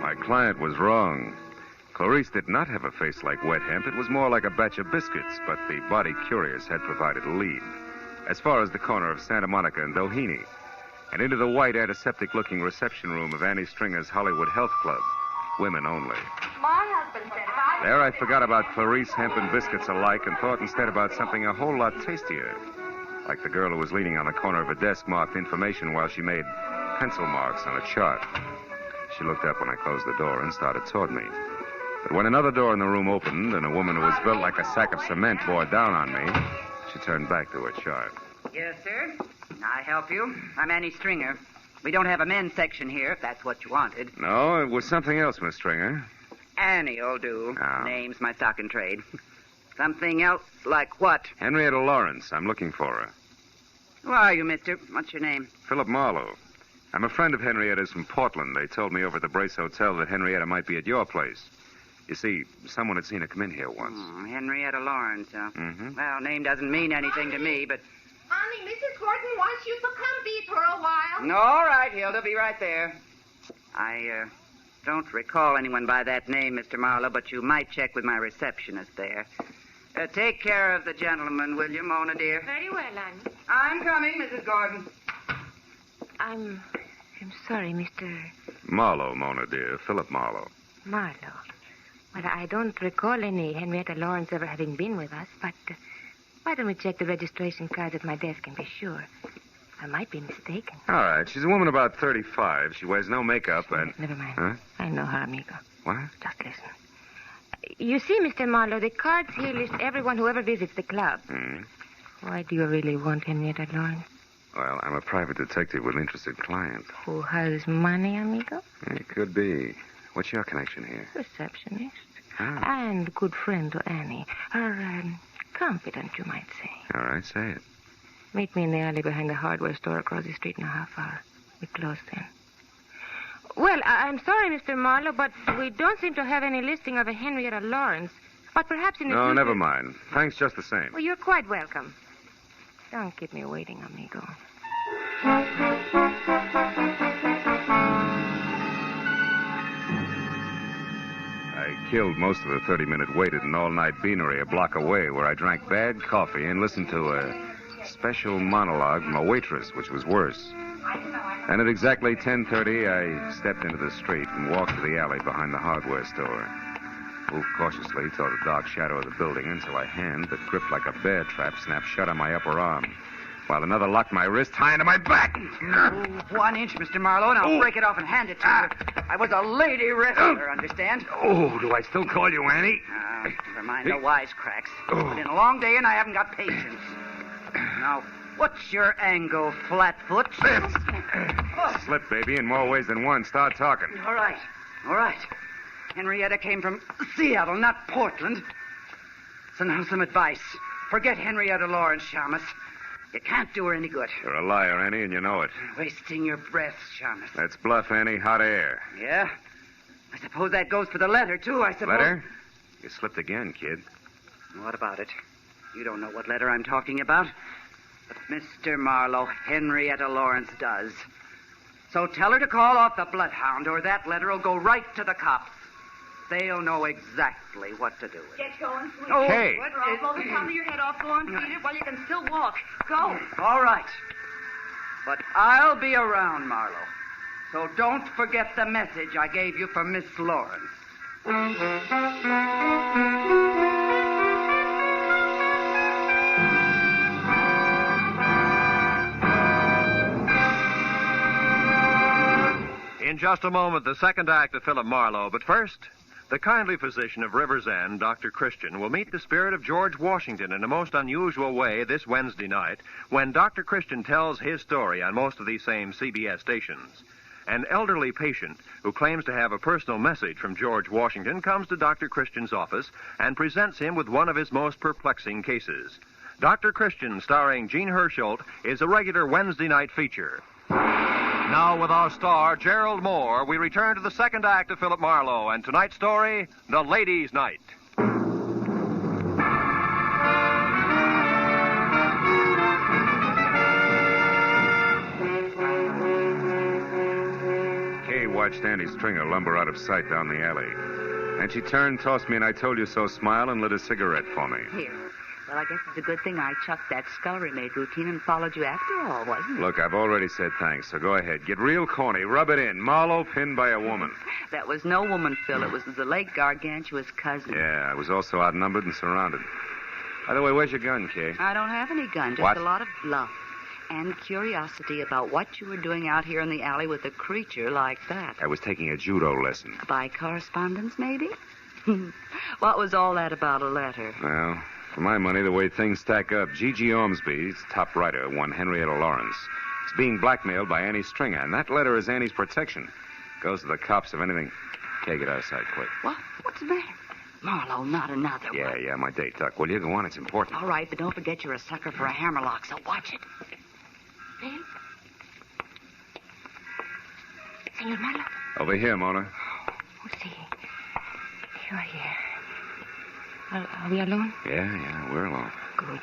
My client was wrong. Clarice did not have a face like wet hemp. It was more like a batch of biscuits, but the body curious had provided a lead. As far as the corner of Santa Monica and Doheny, and into the white antiseptic-looking reception room of Annie Stringer's Hollywood Health Club. Women only. My husband said There I forgot about Clarice, hemp, and biscuits alike and thought instead about something a whole lot tastier. Like the girl who was leaning on the corner of a desk marked information while she made pencil marks on a chart. She looked up when I closed the door and started toward me. But when another door in the room opened and a woman who was built like a sack of cement bore down on me, she turned back to her chart. Yes, sir. I help you. I'm Annie Stringer. We don't have a men's section here, if that's what you wanted. No, it was something else, Miss Stringer. Annie'll do. Oh. Name's my stock and trade. Something else like what? Henrietta Lawrence. I'm looking for her. Who are you, mister? What's your name? Philip Marlowe. I'm a friend of Henrietta's from Portland. They told me over at the Brace Hotel that Henrietta might be at your place. You see, someone had seen her come in here once. Henrietta Lawrence, huh? Mm-hmm. Well, name doesn't mean anything to me, but... Honey, Mrs. Gordon wants you to come be for a while. All right, Hilda, be right there. I, don't recall anyone by that name, Mr. Marlowe, but you might check with my receptionist there. Take care of the gentleman, will you, Mona, dear? Very well, Annie. I'm coming, Mrs. Gordon. I'm sorry, Mr. Marlowe, Mona, dear. Philip Marlowe. Marlowe. Well, I don't recall any Henrietta Lawrence ever having been with us, but why don't we check the registration cards at my desk and be sure? I might be mistaken. All right. She's a woman about 35. She wears no makeup and... Never mind. Huh? I know her, amigo. What? Just listen. You see, Mr. Marlowe, the cards here list everyone who ever visits the club. Why do you really want Henrietta Lawrence? Well, I'm a private detective with an interested client. Who has money, amigo? It could be. What's your connection here? Receptionist. Ah. And good friend to Annie. Her, confidant, you might say. All right, say it. Meet me in the alley behind the hardware store across the street in a half hour. We close then. Well, I'm sorry, Mr. Marlowe, but we don't seem to have any listing of a Henrietta Lawrence. But perhaps in the No, future... never mind. Thanks just the same. Well, you're quite welcome. Don't keep me waiting, amigo. I killed most of the 30-minute wait at an all-night beanery a block away where I drank bad coffee and listened to a special monologue from a waitress, which was worse. And at exactly 10:30, I stepped into the street and walked to the alley behind the hardware store. Moved cautiously toward the dark shadow of the building until a hand that gripped like a bear trap snapped shut on my upper arm, while another locked my wrist high into my back. 1 inch, Mr. Marlowe, and I'll break it off and hand it to you. I was a lady wrestler, understand? Oh, do I still call you Annie? Never mind the wisecracks. It's been a long day, and I haven't got patience. Now, what's your angle, Flatfoot? Slip, baby, in more ways than one. Start talking. All right. Henrietta came from Seattle, not Portland. So now some advice. Forget Henrietta Lawrence, Shamus. You can't do her any good. You're a liar, Annie, and you know it. Wasting your breath, Shamus. That's bluff, Annie. Hot air. Yeah? I suppose that goes for the letter, too, I suppose. Letter? You slipped again, kid. What about it? You don't know what letter I'm talking about. But Mr. Marlowe, Henrietta Lawrence does. So tell her to call off the bloodhound, or that letter will go right to the cops. They'll know exactly what to do with it. Get going, sweetie. Okay. What? Blow the top of your head off. Go on, Peter, while you can still walk. Go. All right. But I'll be around, Marlowe. So don't forget the message I gave you for Miss Lawrence. In just a moment, the second act of Philip Marlowe. But first, the kindly physician of River's End, Dr. Christian, will meet the spirit of George Washington in a most unusual way this Wednesday night when Dr. Christian tells his story on most of these same CBS stations. An elderly patient who claims to have a personal message from George Washington comes to Dr. Christian's office and presents him with one of his most perplexing cases. Dr. Christian, starring Gene Herschelt, is a regular Wednesday night feature. Now, with our star, Gerald Moore, we return to the second act of Philip Marlowe and tonight's story, The Ladies' Night. Kay watched Annie Stringer lumber out of sight down the alley. And she turned, tossed me an "I told you so" smile and lit a cigarette for me. Here. Well, I guess it's a good thing I chucked that scullery-maid routine and followed you after all, wasn't it? Look, I've already said thanks, so go ahead. Get real corny. Rub it in. Marlowe pinned by a woman. That was no woman, Phil. It was the late gargantuous cousin. Yeah, I was also outnumbered and surrounded. By the way, where's your gun, Kay? I don't have any gun, just What? a lot of bluff and curiosity about what you were doing out here in the alley with a creature like that. I was taking a judo lesson. By correspondence, maybe? What was all that about a letter? Well, for my money, the way things stack up, Gigi Ormsby's top writer, one Henrietta Lawrence, is being blackmailed by Annie Stringer, and that letter is Annie's protection. Goes to the cops if anything. Can't get outside quick. What? What's the matter? Marlowe, not another one. Yeah, my date, Duck. Will you go on? It's important. All right, but don't forget you're a sucker for a hammerlock, so watch it. Phil? Senor Marlowe? Over here, Mona. Oh, see. You are here. Are we alone? Yeah, we're alone. Good.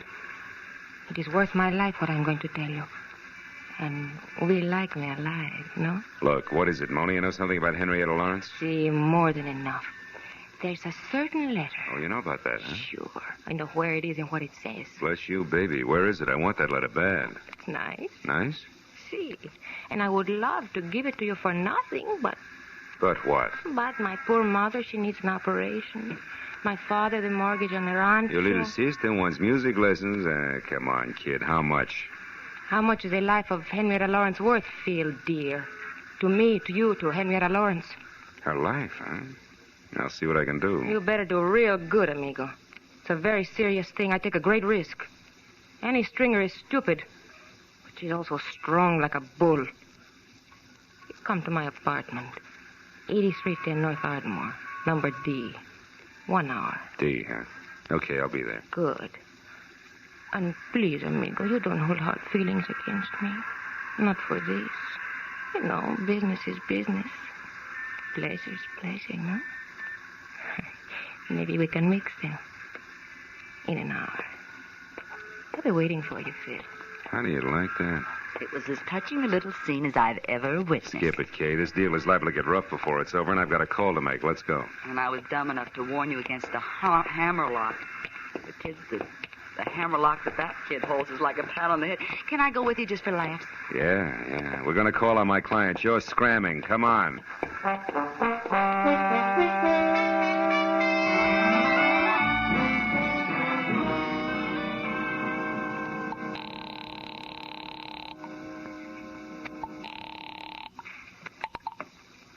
It is worth my life what I'm going to tell you. And we like me alive, no? Look, what is it, Mona? You know something about Henrietta Lawrence? See, more than enough. There's a certain letter. Oh, you know about that, huh? Sure. I know where it is and what it says. Bless you, baby. Where is it? I want that letter bad. It's nice. Nice? See. And I would love to give it to you for nothing, but... But what? But my poor mother, she needs an operation. My father, the mortgage on the ranch. Your little sister wants music lessons. Come on, kid. How much? How much is the life of Henrietta Lawrence worth, Phil, dear? To me, to you, to Henrietta Lawrence. Her life, huh? I'll see what I can do. You better do real good, amigo. It's a very serious thing. I take a great risk. Annie Stringer is stupid, but she's also strong like a bull. You come to my apartment, 8310 North Ardmore, number D. 1 hour. D, huh? Okay, I'll be there. Good. And please, amigo, you don't hold hard feelings against me. Not for this. You know, business is business. Pleasure's pleasure, no? Maybe we can mix them. In an hour. I'll be waiting for you, Phil. How do you like that? It was as touching a little scene as I've ever witnessed. Skip it, Kay. This deal is liable to get rough before it's over, and I've got a call to make. Let's go. And I was dumb enough to warn you against the hammerlock. The hammerlock that kid holds is like a pat on the head. Can I go with you just for laughs? Yeah. We're going to call on my client. You're scramming. Come on.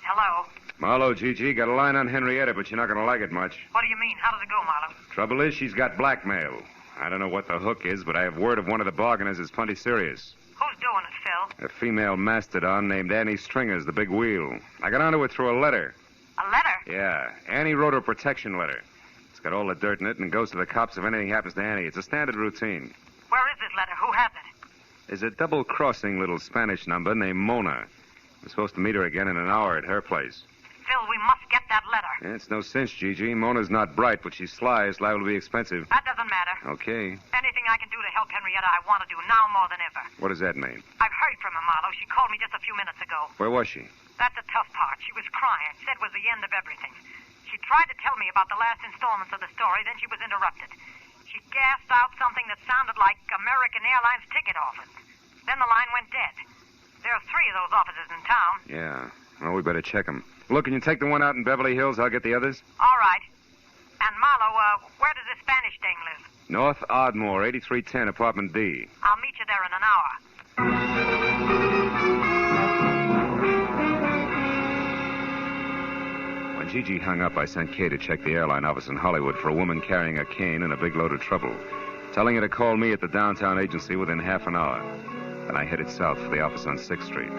Hello. Marlowe, Gigi, got a line on Henrietta, but you're not going to like it much. What do you mean? How does it go, Marlowe? Trouble is, she's got blackmail. I don't know what the hook is, but I have word of one of the bargainers is plenty serious. Who's doing it, Phil? A female mastodon named Annie Stringer's the big wheel. I got onto it through a letter. A letter? Yeah. Annie wrote her protection letter. It's got all the dirt in it and goes to the cops if anything happens to Annie. It's a standard routine. Where is this letter? Who has it? There's a double-crossing little Spanish number named Mona. We're supposed to meet her again in an hour at her place. Phil, we must get that letter. Yeah, it's no cinch, Gigi. Mona's not bright, but she's sly. It's liable to be expensive. That doesn't matter. Okay. Anything I can do to help Henrietta, I want to do now more than ever. What does that mean? I've heard from her, Marlowe. She called me just a few minutes ago. Where was she? That's the tough part. She was crying. Said was the end of everything. She tried to tell me about the last installments of the story, then she was interrupted. She gasped out something that sounded like American Airlines ticket office. Then the line went dead. There are 3 of those offices in town. Yeah. Well, we better check them. Look, can you take the one out in Beverly Hills? I'll get the others. All right. And Marlowe, where does this Spanish dame live? North Ardmore, 8310, apartment D. I'll meet you there in an hour. When Gigi hung up, I sent Kay to check the airline office in Hollywood for a woman carrying a cane and a big load of trouble, telling her to call me at the downtown agency within half an hour. Then I headed south for the office on 6th Street.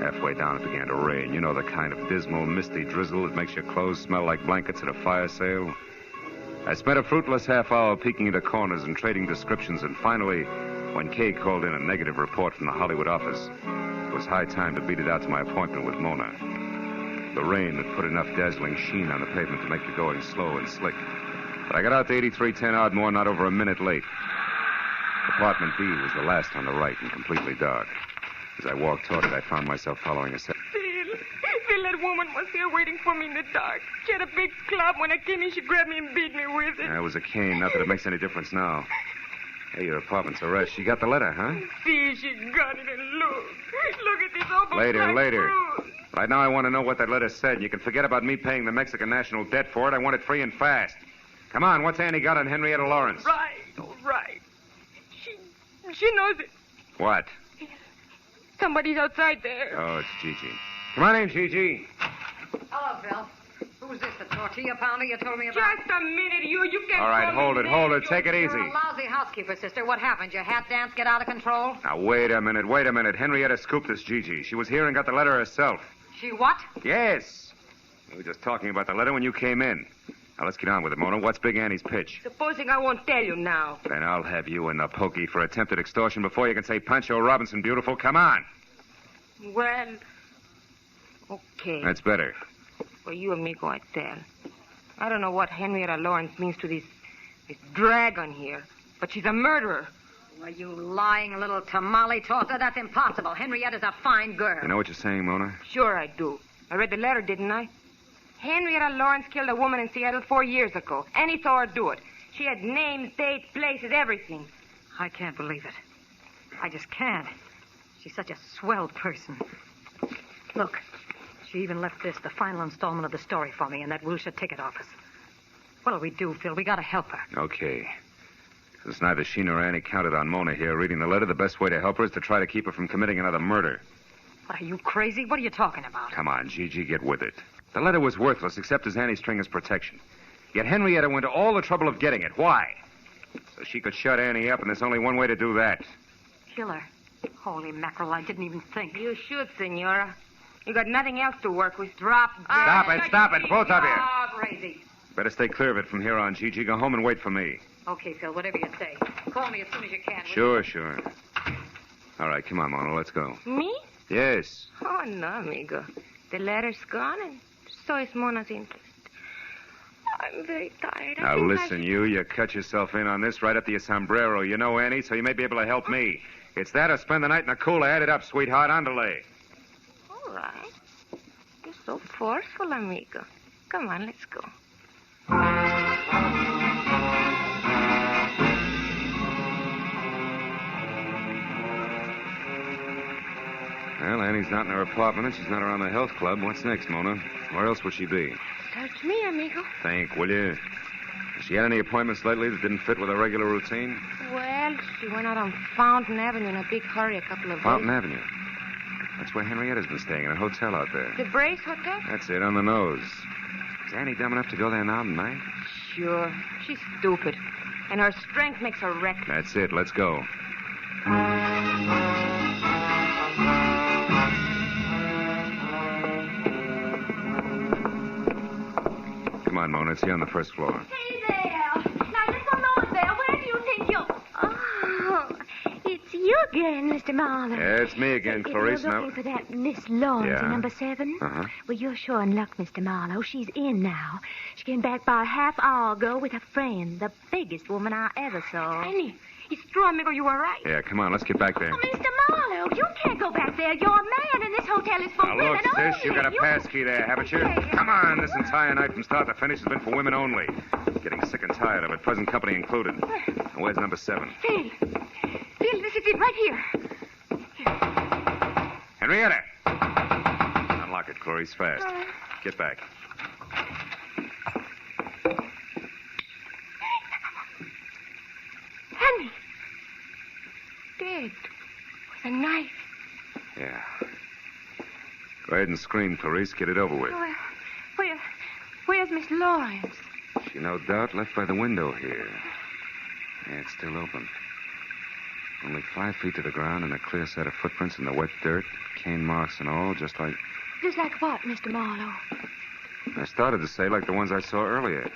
Halfway down, it began to rain. You know, the kind of dismal, misty drizzle that makes your clothes smell like blankets at a fire sale. I spent a fruitless half hour peeking into corners and trading descriptions, and finally, when Kay called in a negative report from the Hollywood office, it was high time to beat it out to my appointment with Mona. The rain had put enough dazzling sheen on the pavement to make the going slow and slick. But I got out to 8310 Ardmore not over a minute late. Apartment B was the last on the right and completely dark. As I walked toward it, I found myself following a set. Phil, that woman was here waiting for me in the dark. She had a big club. When I came in, she grabbed me and beat me with it. That was a cane. Not that it makes any difference now. Hey, your apartment's a wreck. She got the letter, huh? See, she got it, and look. Look at this awful Later. bruise. Right now I want to know what that letter said. And you can forget about me paying the Mexican national debt for it. I want it free and fast. Come on, what's Annie got on Henrietta Lawrence? Right, all right. She knows it. What? Somebody's outside there. Oh, it's Gigi. Come on in, Gigi. Hello, Phil. Who's this, the tortilla pounder you told me about? Just a minute, you can't. All right, call me hold it. Ned. Take it easy. You're a lousy housekeeper, sister. What happened? Your hat dance get out of control? Now, wait a minute. Henrietta scooped this Gigi. She was here and got the letter herself. She what? Yes. We were just talking about the letter when you came in. Now, let's get on with it, Mona. What's Big Annie's pitch? Supposing I won't tell you now. Then I'll have you in the pokey for attempted extortion before you can say Pancho Robinson beautiful. Come on. Well, okay. That's better. For you, amigo, I tell. I don't know what Henrietta Lawrence means to this dragon here, but she's a murderer. Well, you lying little tamale tosser. That's impossible. Henrietta's a fine girl. You know what you're saying, Mona? Sure I do. I read the letter, didn't I? Henrietta Lawrence killed a woman in Seattle 4 years ago. Annie saw her do it. She had names, dates, places, everything. I can't believe it. I just can't. She's such a swell person. Look, she even left this, the final installment of the story, for me in that Wilshire ticket office. What'll we do, Phil? We gotta help her. Okay. Since neither she nor Annie counted on Mona here reading the letter, the best way to help her is to try to keep her from committing another murder. What, are you crazy? What are you talking about? Come on, Gigi, get with it. The letter was worthless except as Annie's string as protection. Yet Henrietta went to all the trouble of getting it. Why? So she could shut Annie up, and there's only one way to do that. Kill her. Holy mackerel, I didn't even think. You should, Senora. You got nothing else to work with. Drop dead. Stop it, both of you. Oh, crazy. Better stay clear of it from here on, Gigi. Go home and wait for me. Okay, Phil, whatever you say. Call me as soon as you can. Sure. All right, come on, Mona, let's go. Me? Yes. Oh, no, amigo. The letter's gone, and so is Mona's interest. I'm very tired. Now, listen, you cut yourself in on this right up to your sombrero. You know Annie, so you may be able to help me. It's that or spend the night in a cooler. Add it up, sweetheart. Andale. All right. You're so forceful, amigo. Come on, let's go. Well, Annie's not in her apartment, and she's not around the health club. What's next, Mona? Where else would she be? Search me, amigo. Think, will you? Has she had any appointments lately that didn't fit with her regular routine? Well, she went out on Fountain Avenue in a big hurry a couple of Fountain days. Avenue. That's where Henrietta's been staying, in a hotel out there. The Brace Hotel? That's it, on the nose. Is Annie dumb enough to go there now tonight? Sure. She's stupid. And her strength makes her reckless. That's it. Let's go. Come on, Mona. It's here on the first floor. Hey there. Now, just a moment there. Where do you think you're... Oh, it's you again, Mr. Marlowe. Yeah, it's me again, Clarice. You're looking for that Miss Lawrence in number 7? Uh-huh. Well, you're sure in luck, Mr. Marlowe. She's in now. She came back about a half hour ago with a friend, the biggest woman I ever saw. Annie, it's true, amigo. You were right. Yeah, come on. Let's get back there. Oh, Mr. Marlowe, you can't go back there. You're a man, and this hotel is for Now, women look, sis, only. you got a pass key there, haven't you? Come on. This entire night from start to finish has been for women only. Getting sick and tired of it, present company included. Now, where's number 7? Phil, this is it right here. Henrietta! Unlock it, Clarice, fast. Get back. Henry. Dead. With a knife. Yeah. Go ahead and scream, Clarice. Get it over with. Where's Miss Lawrence? She, no doubt, left by the window here. Yeah, it's still open. Only 5 feet to the ground and a clear set of footprints in the wet dirt, cane marks and all, just like... Just like what, Mr. Marlowe? I started to say like the ones I saw earlier.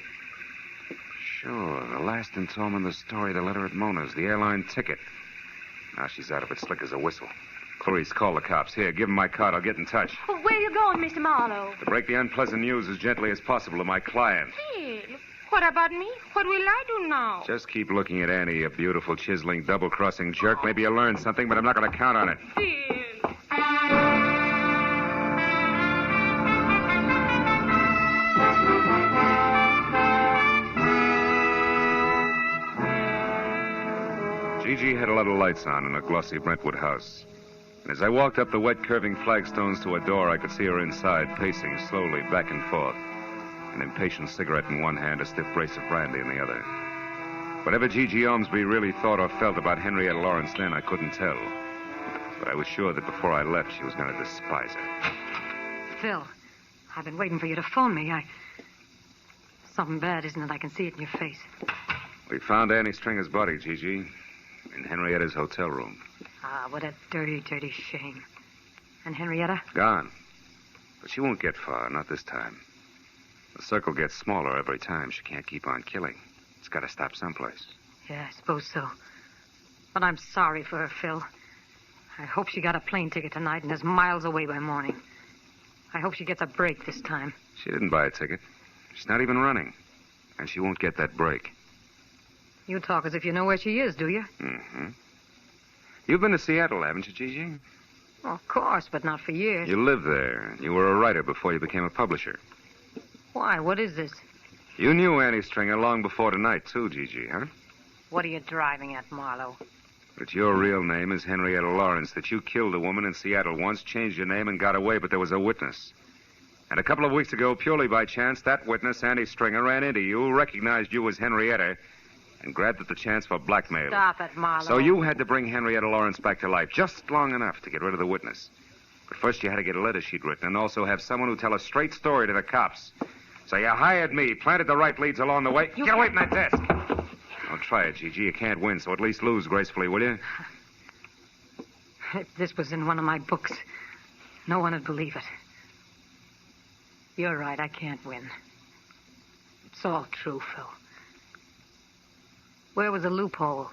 Sure, the last installment of the story, the letter at Mona's, the airline ticket. Now she's out of it slick as a whistle. Clarice, call the cops. Here, give them my card. I'll get in touch. Well, where are you going, Mr. Marlowe? To break the unpleasant news as gently as possible to my client. Phil, what about me? What will I do now? Just keep looking at Annie, you beautiful, chiseling, double-crossing jerk. Maybe you'll learn something, but I'm not going to count on it. Phil. Gigi had a lot of lights on in a glossy Brentwood house. And as I walked up the wet, curving flagstones to a door, I could see her inside, pacing slowly back and forth, an impatient cigarette in one hand, a stiff brace of brandy in the other. Whatever Gigi Ormsby really thought or felt about Henrietta Lawrence then, I couldn't tell. But I was sure that before I left, she was going to despise her. Phil, I've been waiting for you to phone me. Something bad, isn't it? I can see it in your face. We found Annie Stringer's body, Gigi, in Henrietta's hotel room. Ah, what a dirty, dirty shame. And Henrietta? Gone. But she won't get far, not this time. The circle gets smaller every time. She can't keep on killing. It's got to stop someplace. Yeah, I suppose so. But I'm sorry for her, Phil. I hope she got a plane ticket tonight and is miles away by morning. I hope she gets a break this time. She didn't buy a ticket. She's not even running. And she won't get that break. You talk as if you know where she is, do you? Mm-hmm. You've been to Seattle, haven't you, Gigi? Well, of course, but not for years. You lived there. You were a writer before you became a publisher. Why? What is this? You knew Annie Stringer long before tonight, too, Gigi, huh? What are you driving at, Marlowe? That your real name is Henrietta Lawrence, that you killed a woman in Seattle once, changed your name, and got away, but there was a witness. And a couple of weeks ago, purely by chance, that witness, Annie Stringer, ran into you, recognized you as Henrietta, and grabbed at the chance for blackmail. Stop it, Marlowe. So you had to bring Henrietta Lawrence back to life, just long enough to get rid of the witness. But first you had to get a letter she'd written, and also have someone who tell a straight story to the cops. So you hired me, planted the right leads along the way. Get away from that desk! Don't try it, Gigi. You can't win, so at least lose gracefully, will you? If this was in one of my books, no one would believe it. You're right, I can't win. It's all true, Phil. Where was the loophole?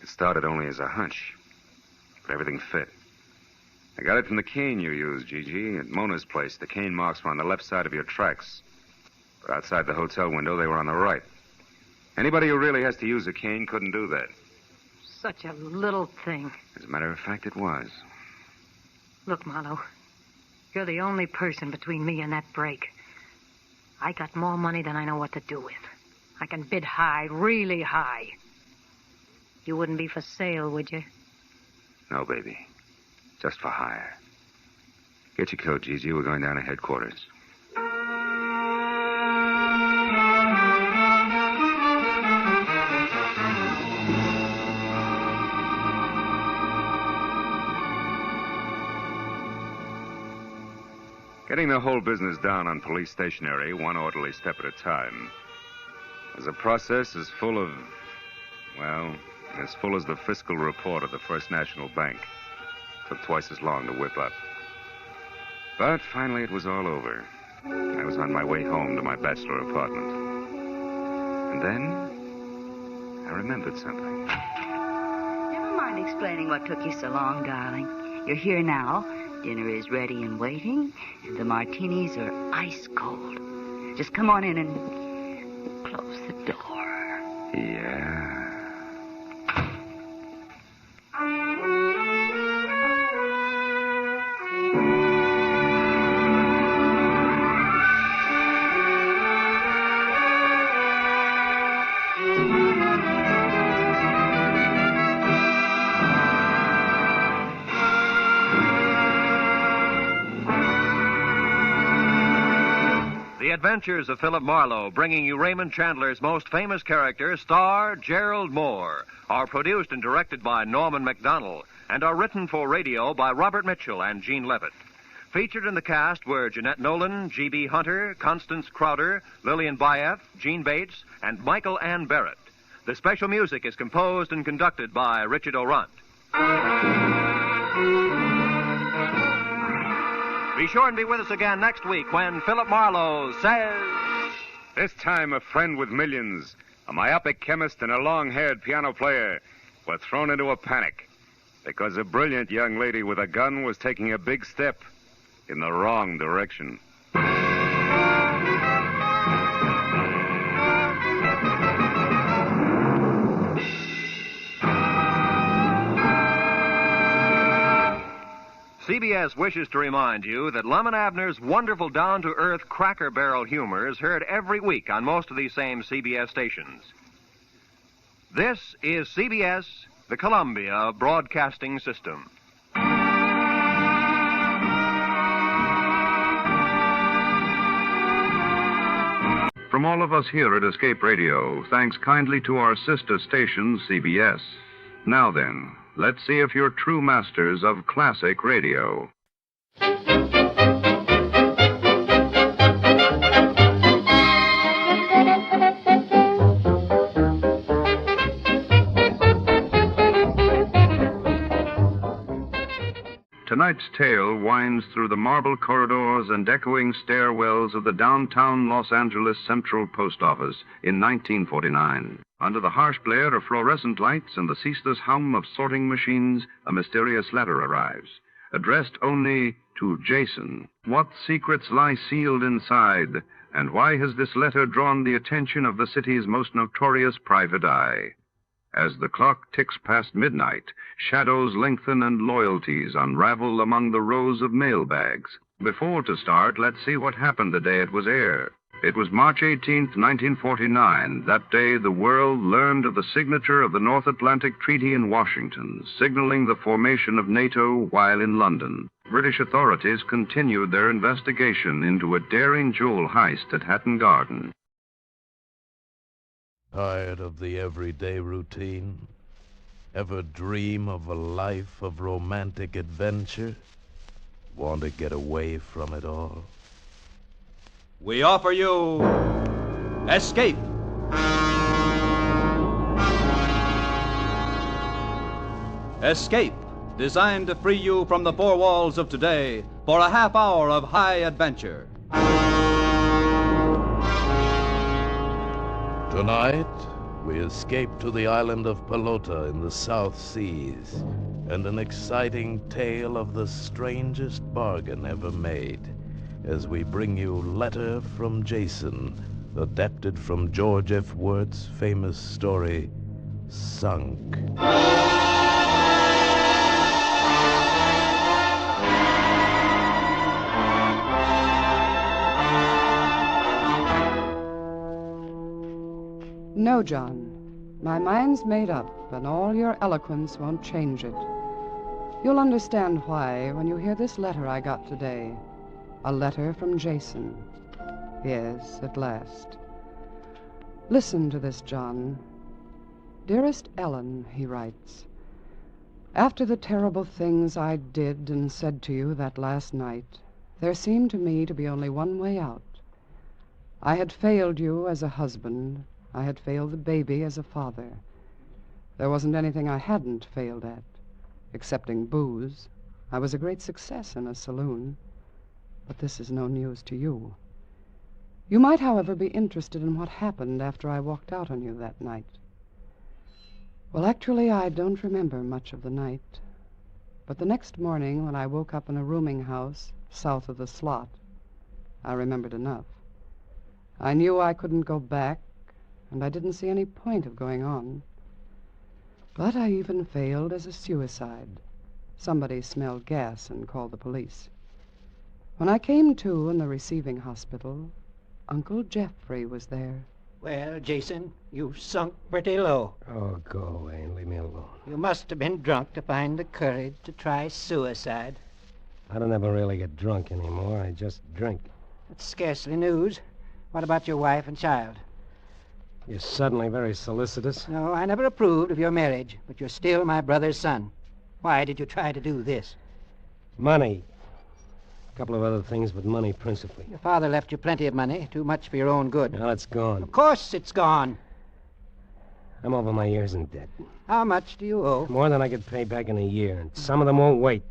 It started only as a hunch, but everything fit. I got it from the cane you used, Gigi, at Mona's place. The cane marks were on the left side of your tracks. But outside the hotel window, they were on the right. Anybody who really has to use a cane couldn't do that. Such a little thing. As a matter of fact, it was. Look, Marlowe, you're the only person between me and that break. I got more money than I know what to do with. I can bid high, really high. You wouldn't be for sale, would you? No, baby. Just for hire. Get your coat, Gigi. We're going down to headquarters. Getting the whole business down on police stationery, one orderly step at a time, is a process as full of, well, as full as the fiscal report of the First National Bank. Took twice as long to whip up. But finally it was all over. I was on my way home to my bachelor apartment. And then I remembered something. Never mind explaining what took you so long, darling. You're here now. Dinner is ready and waiting, and the martinis are ice cold. Just come on in and close the door. Yeah. The Adventures of Philip Marlowe, bringing you Raymond Chandler's most famous character, star Gerald Moore, are produced and directed by Norman MacDonald and are written for radio by Robert Mitchell and Gene Levitt. Featured in the cast were Jeanette Nolan, G.B. Hunter, Constance Crowder, Lillian Baeff, Gene Bates, and Michael Ann Barrett. The special music is composed and conducted by Richard Orant. Be sure and be with us again next week when Philip Marlowe says... This time, a friend with millions, a myopic chemist, and a long-haired piano player were thrown into a panic because a brilliant young lady with a gun was taking a big step in the wrong direction. CBS wishes to remind you that Lum and Abner's wonderful down-to-earth Cracker Barrel humor is heard every week on most of these same CBS stations. This is CBS, the Columbia Broadcasting System. From all of us here at Escape Radio, thanks kindly to our sister station, CBS. Now then, let's see if you're true masters of classic radio. Tonight's tale winds through the marble corridors and echoing stairwells of the downtown Los Angeles Central Post Office in 1949. Under the harsh glare of fluorescent lights and the ceaseless hum of sorting machines, a mysterious letter arrives, addressed only to Jason. What secrets lie sealed inside, and why has this letter drawn the attention of the city's most notorious private eye? As the clock ticks past midnight, shadows lengthen and loyalties unravel among the rows of mailbags. Before to start, let's see what happened the day it was aired. It was March 18th, 1949. That day, the world learned of the signature of the North Atlantic Treaty in Washington, signaling the formation of NATO while in London. British authorities continued their investigation into a daring jewel heist at Hatton Garden. Tired of the everyday routine? Ever dream of a life of romantic adventure? Want to get away from it all? We offer you Escape. Escape, designed to free you from the four walls of today for a half hour of high adventure. Tonight, we escape to the island of Pelota in the South Seas, and an exciting tale of the strangest bargain ever made, as we bring you Letter from Jason, adapted from George F. Worth's famous story, Sunk. No, John. My mind's made up, and all your eloquence won't change it. You'll understand why when you hear this letter I got today. A letter from Jason. Yes, at last. Listen to this, John. Dearest Ellen, he writes, after the terrible things I did and said to you that last night, there seemed to me to be only one way out. I had failed you as a husband. I had failed the baby as a father. There wasn't anything I hadn't failed at, excepting booze. I was a great success in a saloon. But this is no news to you. You might, however, be interested in what happened after I walked out on you that night. Well, actually, I don't remember much of the night. But the next morning, when I woke up in a rooming house south of the slot, I remembered enough. I knew I couldn't go back, and I didn't see any point of going on. But I even failed as a suicide. Somebody smelled gas and called the police. When I came to in the receiving hospital, Uncle Jeffrey was there. Well, Jason, you've sunk pretty low. Oh, go away and leave me alone. You must have been drunk to find the courage to try suicide. I don't ever really get drunk anymore. I just drink. That's scarcely news. What about your wife and child? You're suddenly very solicitous. No, I never approved of your marriage, but you're still my brother's son. Why did you try to do this? Money. A couple of other things, but money principally. Your father left you plenty of money, too much for your own good. Now it's gone. Of course it's gone. I'm over my ears in debt. How much do you owe? More than I could pay back in a year, and some of them won't wait.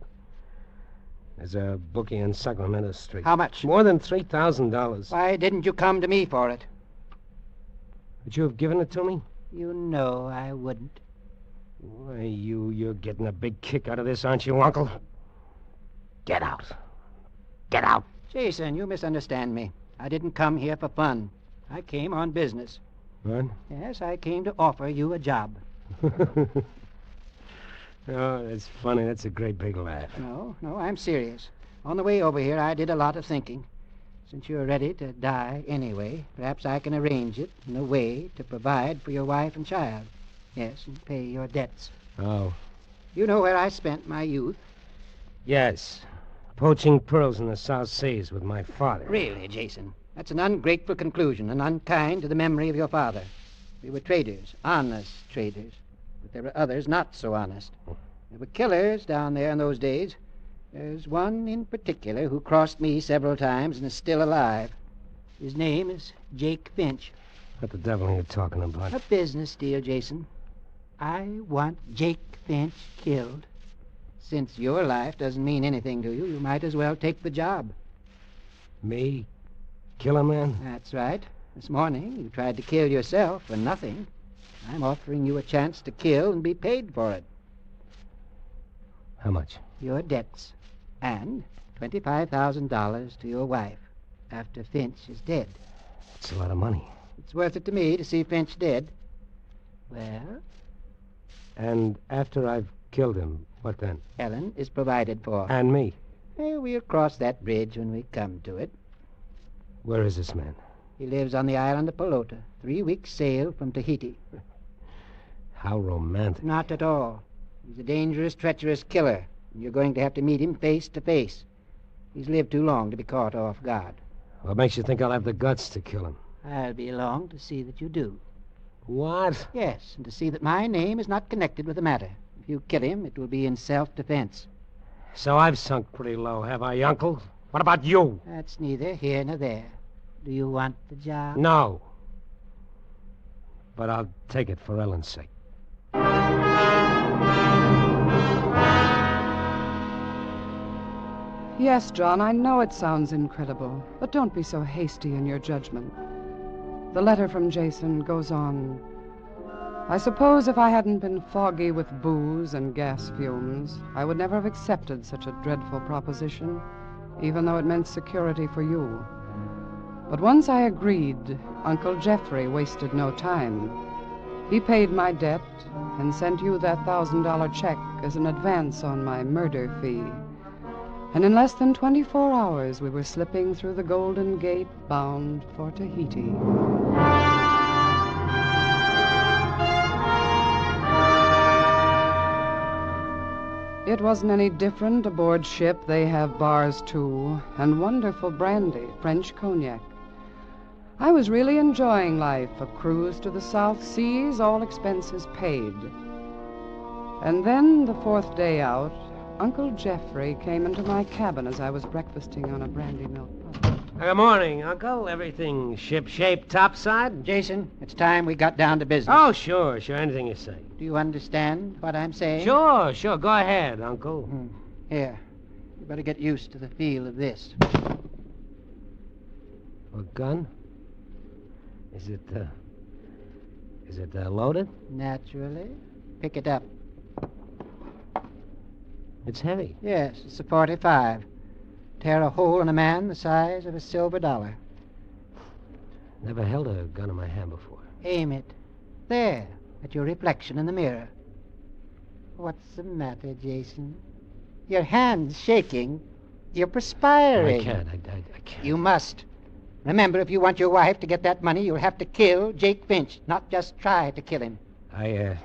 There's a bookie in Sacramento Street. How much? More than $3,000. Why didn't you come to me for it? Would you have given it to me? You know I wouldn't. Why, you're getting a big kick out of this, aren't you, Uncle? Get out. Get out. Jason, you misunderstand me. I didn't come here for fun. I came on business. What? Yes, I came to offer you a job. Oh, that's funny. That's a great big laugh. No, I'm serious. On the way over here, I did a lot of thinking. Since you're ready to die anyway, perhaps I can arrange it in a way to provide for your wife and child. Yes, and pay your debts. Oh. You know where I spent my youth? Yes. Poaching pearls in the South Seas with my father. Really, Jason? That's an ungrateful conclusion and unkind to the memory of your father. We were traders, honest traders. But there were others not so honest. There were killers down there in those days. There's one in particular who crossed me several times and is still alive. His name is Jake Finch. What the devil are you talking about? A business deal, Jason. I want Jake Finch killed. Since your life doesn't mean anything to you, you might as well take the job. Me? Kill a man? That's right. This morning, you tried to kill yourself for nothing. I'm offering you a chance to kill and be paid for it. How much? Your debts. And $25,000 to your wife after Finch is dead. That's a lot of money. It's worth it to me to see Finch dead. Well? And after I've killed him, what then? Ellen is provided for. And me? We'll cross that bridge when we come to it. Where is this man? He lives on the island of Pelota, 3 weeks' sail from Tahiti. How romantic. Not at all. He's a dangerous, treacherous killer, and you're going to have to meet him face to face. He's lived too long to be caught off guard. What makes you think I'll have the guts to kill him? I'll be along to see that you do. What? Yes, and to see that my name is not connected with the matter. If you kill him, it will be in self-defense. So I've sunk pretty low, have I, Uncle? What about you? That's neither here nor there. Do you want the job? No. But I'll take it for Ellen's sake. Yes, John, I know it sounds incredible, but don't be so hasty in your judgment. The letter from Jason goes on. I suppose if I hadn't been foggy with booze and gas fumes, I would never have accepted such a dreadful proposition, even though it meant security for you. But once I agreed, Uncle Jeffrey wasted no time. He paid my debt and sent you that $1,000 check as an advance on my murder fee. And in less than 24 hours, we were slipping through the Golden Gate bound for Tahiti. It wasn't any different aboard ship. They have bars, too, and wonderful brandy, French cognac. I was really enjoying life, a cruise to the South Seas, all expenses paid. And then, the fourth day out, Uncle Jeffrey came into my cabin as I was breakfasting on a brandy milk pudding. Good morning, Uncle. Everything ship-shape topside? Jason, it's time we got down to business. Oh, sure. Anything you say. Do you understand what I'm saying? Sure. Go ahead, Uncle. Here. You better get used to the feel of this. A gun? Is it loaded? Naturally. Pick it up. It's heavy. Yes, it's a .45. Tear a hole in a man the size of a silver dollar. Never held a gun in my hand before. Aim it. There, at your reflection in the mirror. What's the matter, Jason? Your hand's shaking. You're perspiring. I can't. I can't. You must. Remember, if you want your wife to get that money, you'll have to kill Jake Finch, not just try to kill him. I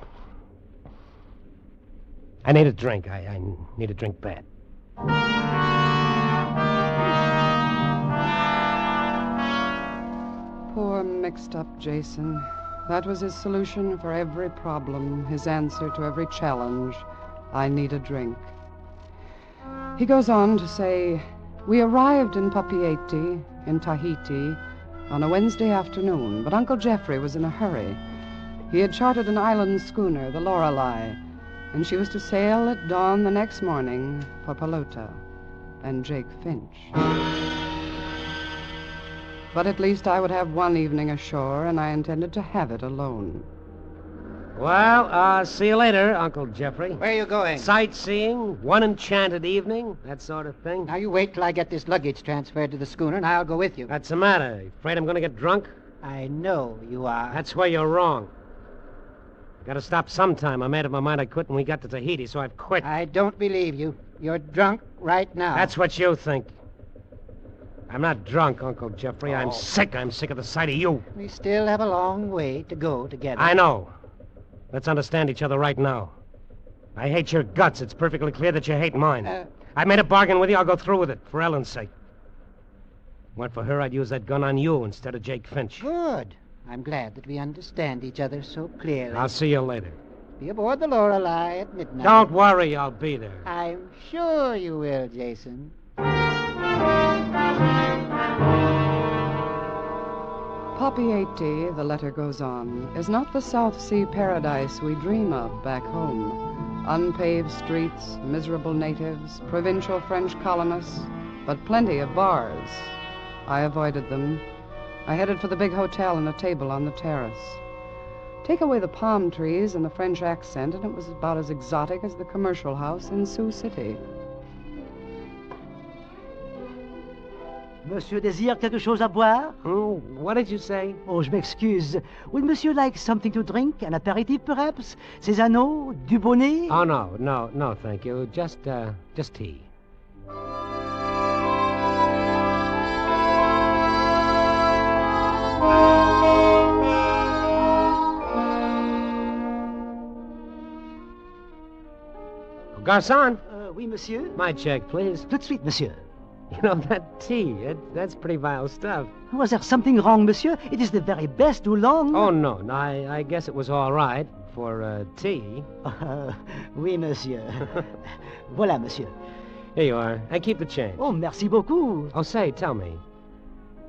need a drink. I need a drink bad. Poor mixed-up Jason. That was his solution for every problem, his answer to every challenge. I need a drink. He goes on to say, we arrived in Papeete, in Tahiti, on a Wednesday afternoon, but Uncle Jeffrey was in a hurry. He had chartered an island schooner, the Lorelei, and she was to sail at dawn the next morning for Pelota and Jake Finch. But at least I would have one evening ashore, and I intended to have it alone. Well, see you later, Uncle Jeffrey. Where are you going? Sightseeing, one enchanted evening, that sort of thing. Now, you wait till I get this luggage transferred to the schooner, and I'll go with you. What's the matter? Afraid I'm going to get drunk? I know you are. That's where you're wrong. Got to stop sometime. I made up my mind I quit when we got to Tahiti, so I've quit. I don't believe you. You're drunk right now. That's what you think. I'm not drunk, Uncle Jeffrey. I'm sick. I'm sick of the sight of you. We still have a long way to go together. I know. Let's understand each other right now. I hate your guts. It's perfectly clear that you hate mine. I made a bargain with you. I'll go through with it, for Ellen's sake. Went for her, I'd use that gun on you instead of Jake Finch. Good. I'm glad that we understand each other so clearly. I'll see you later. Be aboard the Lorelei at midnight. Don't worry, I'll be there. I'm sure you will, Jason. Papiete, the letter goes on, is not the South Sea paradise we dream of back home. Unpaved streets, miserable natives, provincial French colonists, but plenty of bars. I avoided them. I headed for the big hotel and a table on the terrace. Take away the palm trees and the French accent, and it was about as exotic as the commercial house in Sioux City. Monsieur désire quelque chose à boire? What did you say? Oh, je m'excuse. Would monsieur like something to drink? An aperitif, perhaps? Cézanne? Dubonnet? Oh, no, thank you. Just tea. Garçon? Oui, monsieur? My check, please. Tout de suite, monsieur. You know, that tea, that's pretty vile stuff. Was there something wrong, monsieur? It is the very best Oolong. Oh, no, I guess it was all right for tea. Oui, monsieur. Voilà, monsieur. Here you are. And keep the change. Oh, merci beaucoup. Oh, say, tell me,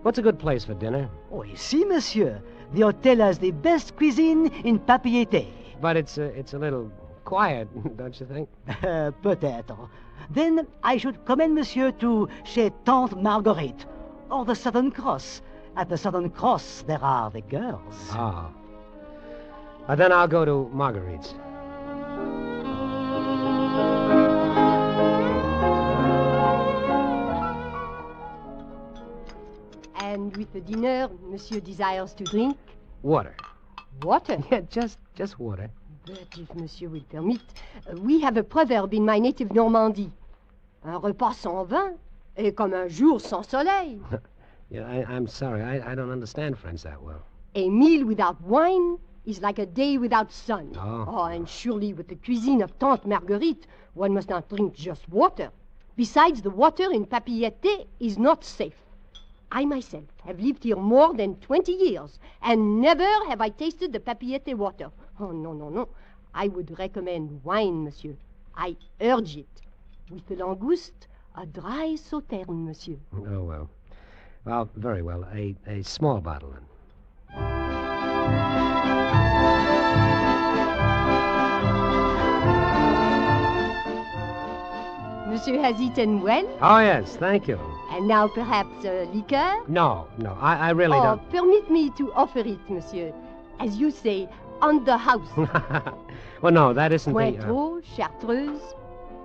what's a good place for dinner? Oh, ici, monsieur. The hotel has the best cuisine in Papiete. But it's a little quiet, don't you think? Peut-être. Then I should commend monsieur to chez Tante Marguerite, or the Southern Cross. At the Southern Cross, there are the girls. Oh. Then I'll go to Marguerite's. And with the dinner, monsieur desires to drink? Water. Water? Yeah, just water. But if monsieur will permit, we have a proverb in my native Normandy. Un repas sans vin est comme un jour sans soleil. Yeah, I'm sorry. I don't understand French that well. A meal without wine is like a day without sun. Oh. And surely with the cuisine of Tante Marguerite, one must not drink just water. Besides, the water in Papiete is not safe. I myself have lived here more than 20 years, and never have I tasted the Papiete water. Oh, no. I would recommend wine, monsieur. I urge it. With the langouste, a dry sauterne, monsieur. Oh, well. Well, very well. A small bottle, then. Monsieur has eaten well? Oh, yes, thank you. And now perhaps liqueur? No, I really don't. Permit me to offer it, monsieur. As you say, on the house. Well, no, that isn't Cointreau, Chartreuse,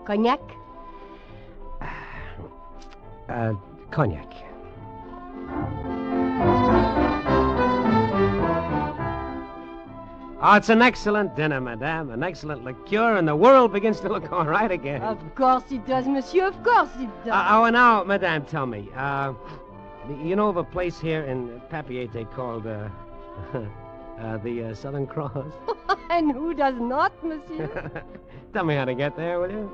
cognac? Cognac. Oh, it's an excellent dinner, madame. An excellent liqueur, and the world begins to look all right again. Of course it does, monsieur. Of course it does. Oh, now, madame, tell me. You know of a place here in Papiete called, the Southern Cross? And who does not, monsieur? Tell me how to get there, will you?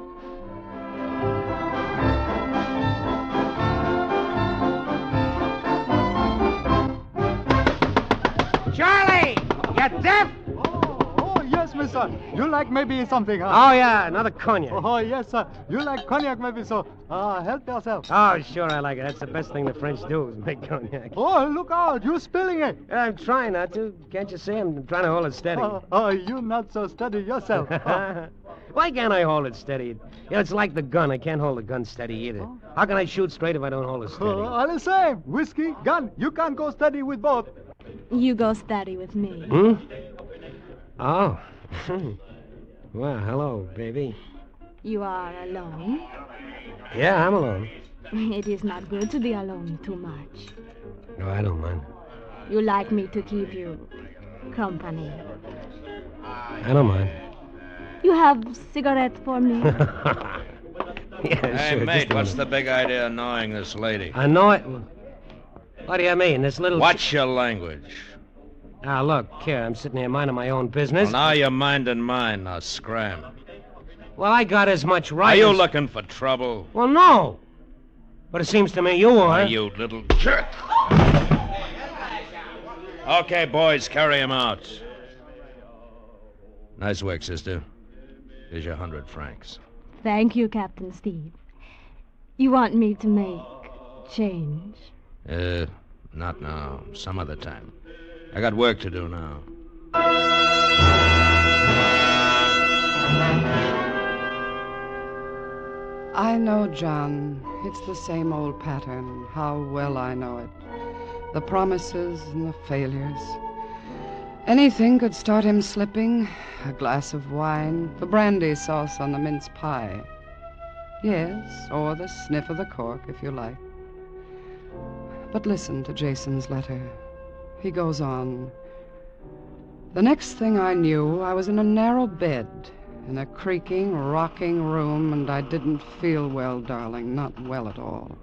Charlie! You deaf? Oh, yes, my son. You like maybe something, huh? Oh, yeah, another cognac. Oh, yes, sir. You like cognac maybe, so help yourself. Oh, sure, I like it. That's the best thing the French do is make cognac. Oh, look out. You're spilling it. I'm trying not to. Can't you see? I'm trying to hold it steady. You're not so steady yourself. Why can't I hold it steady? Yeah, it's like the gun. I can't hold the gun steady either. How can I shoot straight if I don't hold it steady? All the same. Whiskey, gun. You can't go steady with both. You go steady with me. Hmm? Oh. Well, hello, baby. You are alone? Yeah, I'm alone. It is not good to be alone too much. No, I don't mind. You like me to keep you company. I don't mind. You have cigarette for me? Yeah, Hey, sure, mate, what's the big idea of annoying this lady? Annoy? What do you mean? This little... What's your language? Now, look, here, I'm sitting here minding my own business. Well, now you're minding mine. Now, scram. Well, I got as much right Are you as... looking for trouble? Well, no. But it seems to me you are. You little jerk. Okay, boys, carry him out. Nice work, sister. Here's your 100 francs. Thank you, Captain Steve. You want me to make change? Not now. Some other time. I got work to do now. I know, John. It's the same old pattern. How well I know it. The promises and the failures. Anything could start him slipping. A glass of wine, the brandy sauce on the mince pie. Yes, or the sniff of the cork, if you like. But listen to Jason's letter. He goes on. The next thing I knew, I was in a narrow bed, in a creaking, rocking room, and I didn't feel well, darling, not well at all.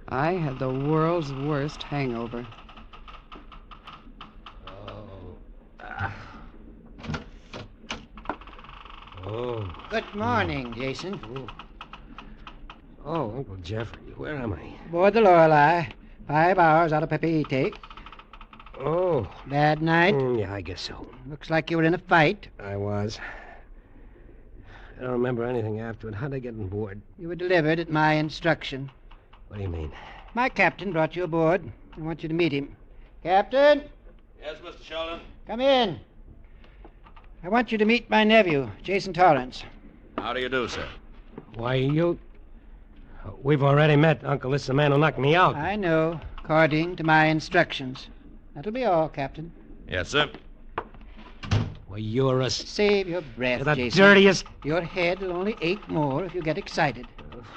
I had the world's worst hangover. Oh. Good morning, Jason. Oh, Uncle Jeffrey, where am I? Aboard the Lorelei. 5 hours out of Papeete. Oh. Bad night? Yeah, I guess so. Looks like you were in a fight. I was. I don't remember anything afterward. How'd I get on board? You were delivered at my instruction. What do you mean? My captain brought you aboard. I want you to meet him. Captain? Yes, Mr. Sheldon? Come in. I want you to meet my nephew, Jason Torrance. How do you do, sir? Why, you... We've already met, Uncle. This is the man who knocked me out. I know, according to my instructions. That'll be all, Captain. Yes, sir. Well, you're a... Save your breath, You're the Jason. dirtiest... Your head will only ache more if you get excited.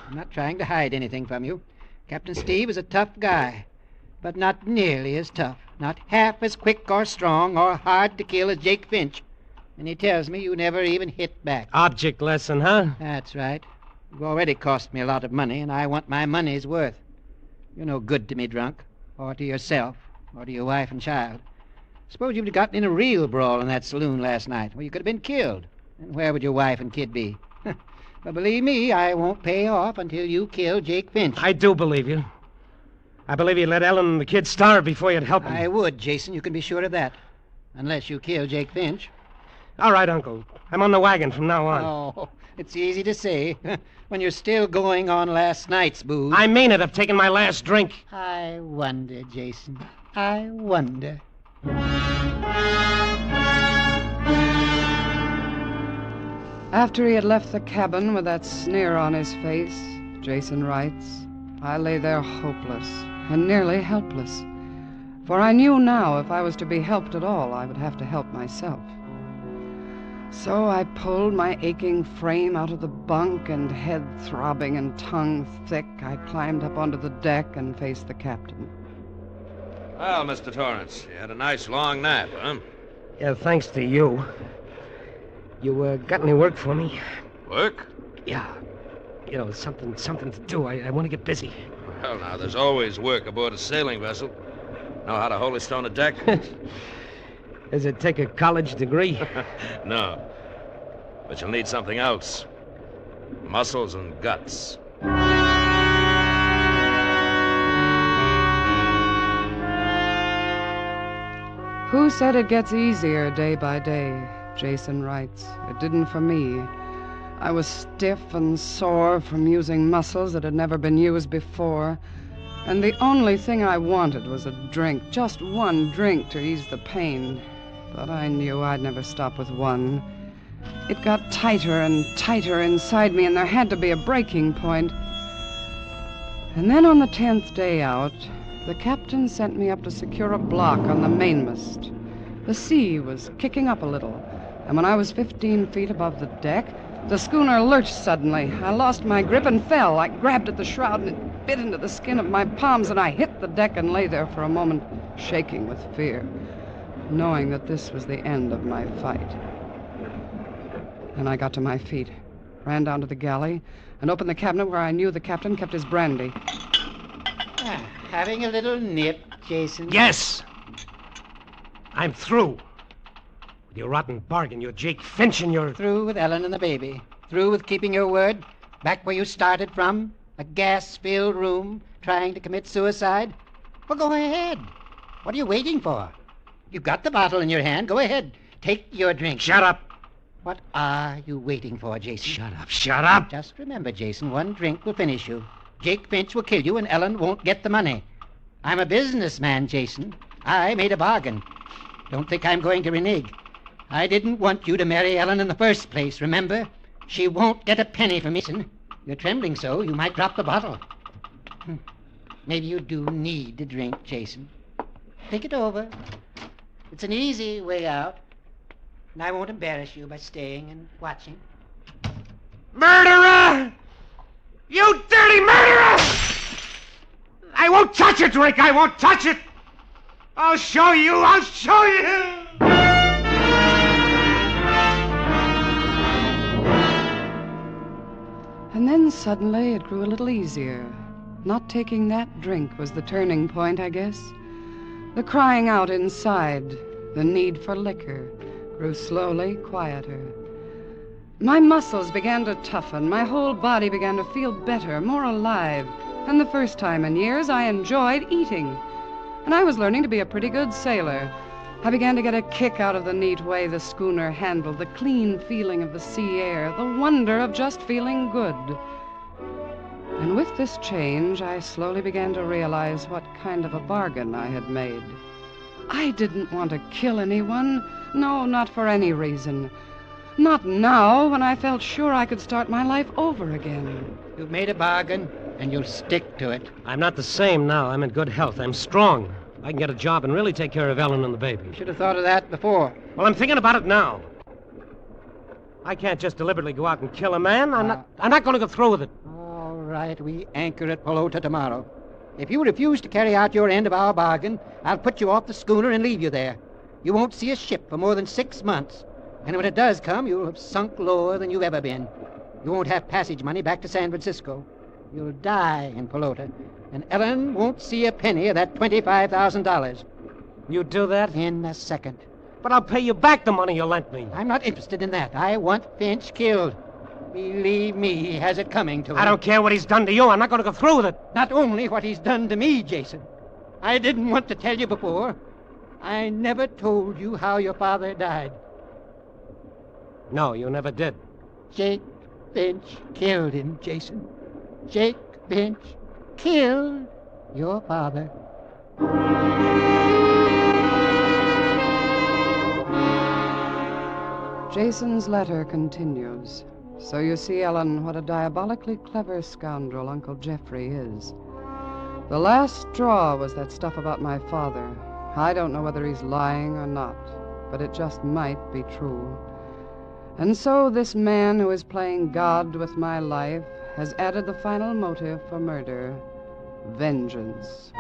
I'm not trying to hide anything from you. Captain Steve is a tough guy, but not nearly as tough. Not half as quick or strong or hard to kill as Jake Finch. And he tells me you never even hit back. Object lesson, huh? That's right. You've already cost me a lot of money, and I want my money's worth. You're no good to me, drunk, or to yourself, or to your wife and child. Suppose you'd gotten in a real brawl in that saloon last night. Well, you could have been killed. And where would your wife and kid be? But believe me, I won't pay off until you kill Jake Finch. I do believe you. I believe you'd let Ellen and the kid starve before you'd help them. I would, Jason. You can be sure of that. Unless you kill Jake Finch. All right, Uncle. I'm on the wagon from now on. Oh, it's easy to say when you're still going on last night's booze. I mean it. I've taken my last drink. I wonder, Jason. I wonder. After he had left the cabin with that sneer on his face, Jason writes, I lay there hopeless and nearly helpless. For I knew now if I was to be helped at all, I would have to help myself. So I pulled my aching frame out of the bunk, and head throbbing and tongue thick, I climbed up onto the deck and faced the captain. Well, Mr. Torrance, you had a nice long nap, huh? Yeah, thanks to you. You got any work for me? Work? Yeah. You know, something to do. I want to get busy. Well, now, there's always work aboard a sailing vessel. Know how to holy stone a deck? Does it take a college degree? No. But you'll need something else. Muscles and guts. Who said it gets easier day by day? Jason writes. It didn't for me. I was stiff and sore from using muscles that had never been used before, and the only thing I wanted was a drink, just one drink to ease the pain. But I knew I'd never stop with one. It got tighter and tighter inside me, and there had to be a breaking point. And then on the 10th day out, the captain sent me up to secure a block on the mainmast. The sea was kicking up a little, and when I was 15 feet above the deck, the schooner lurched suddenly. I lost my grip and fell. I grabbed at the shroud, and it bit into the skin of my palms, and I hit the deck and lay there for a moment, shaking with fear, knowing that this was the end of my fight. Then I got to my feet, ran down to the galley, and opened the cabinet where I knew the captain kept his brandy. Having a little nip, Jason? Yes! I'm through. With your rotten bargain, your Jake Finch, and your... Through with Ellen and the baby. Through with keeping your word. Back where you started from. A gas-filled room, trying to commit suicide. Well, go ahead. What are you waiting for? You've got the bottle in your hand. Go ahead. Take your drink. Shut up! What are you waiting for, Jason? Shut up, shut up! Just remember, Jason, one drink will finish you. Jake Finch will kill you, and Ellen won't get the money. I'm a businessman, Jason. I made a bargain. Don't think I'm going to renege. I didn't want you to marry Ellen in the first place, remember? She won't get a penny from me. You're trembling so, you might drop the bottle. Maybe you do need a drink, Jason. Think it over. It's an easy way out, and I won't embarrass you by staying and watching. Murderer! You dirty murderer! I won't touch a drink! I won't touch it! I'll show you! I'll show you! And then suddenly it grew a little easier. Not taking that drink was the turning point, I guess. The crying out inside, the need for liquor, grew slowly quieter. My muscles began to toughen. My whole body began to feel better, more alive. And the first time in years, I enjoyed eating. And I was learning to be a pretty good sailor. I began to get a kick out of the neat way the schooner handled, the clean feeling of the sea air, the wonder of just feeling good. And with this change, I slowly began to realize what kind of a bargain I had made. I didn't want to kill anyone. No, not for any reason. Not now, when I felt sure I could start my life over again. You've made a bargain, and you'll stick to it. I'm not the same now. I'm in good health. I'm strong. I can get a job and really take care of Ellen and the baby. You should have thought of that before. Well, I'm thinking about it now. I can't just deliberately go out and kill a man. I'm not going to go through with it. All right, we anchor at Pelota tomorrow. If you refuse to carry out your end of our bargain, I'll put you off the schooner and leave you there. You won't see a ship for more than 6 months. And when it does come, you'll have sunk lower than you've ever been. You won't have passage money back to San Francisco. You'll die in Pelota. And Ellen won't see a penny of that $25,000. You do that? In a second. But I'll pay you back the money you lent me. I'm not interested in that. I want Finch killed. Believe me, he has it coming to him. I don't care what he's done to you. I'm not going to go through with it. Not only what he's done to me, Jason. I didn't want to tell you before. I never told you how your father died. No, you never did. Jake Finch killed him, Jason. Jake Finch killed your father. Jason's letter continues. So you see, Ellen, what a diabolically clever scoundrel Uncle Jeffrey is. The last straw was that stuff about my father. I don't know whether he's lying or not, but it just might be true. And so this man who is playing God with my life has added the final motive for murder: vengeance.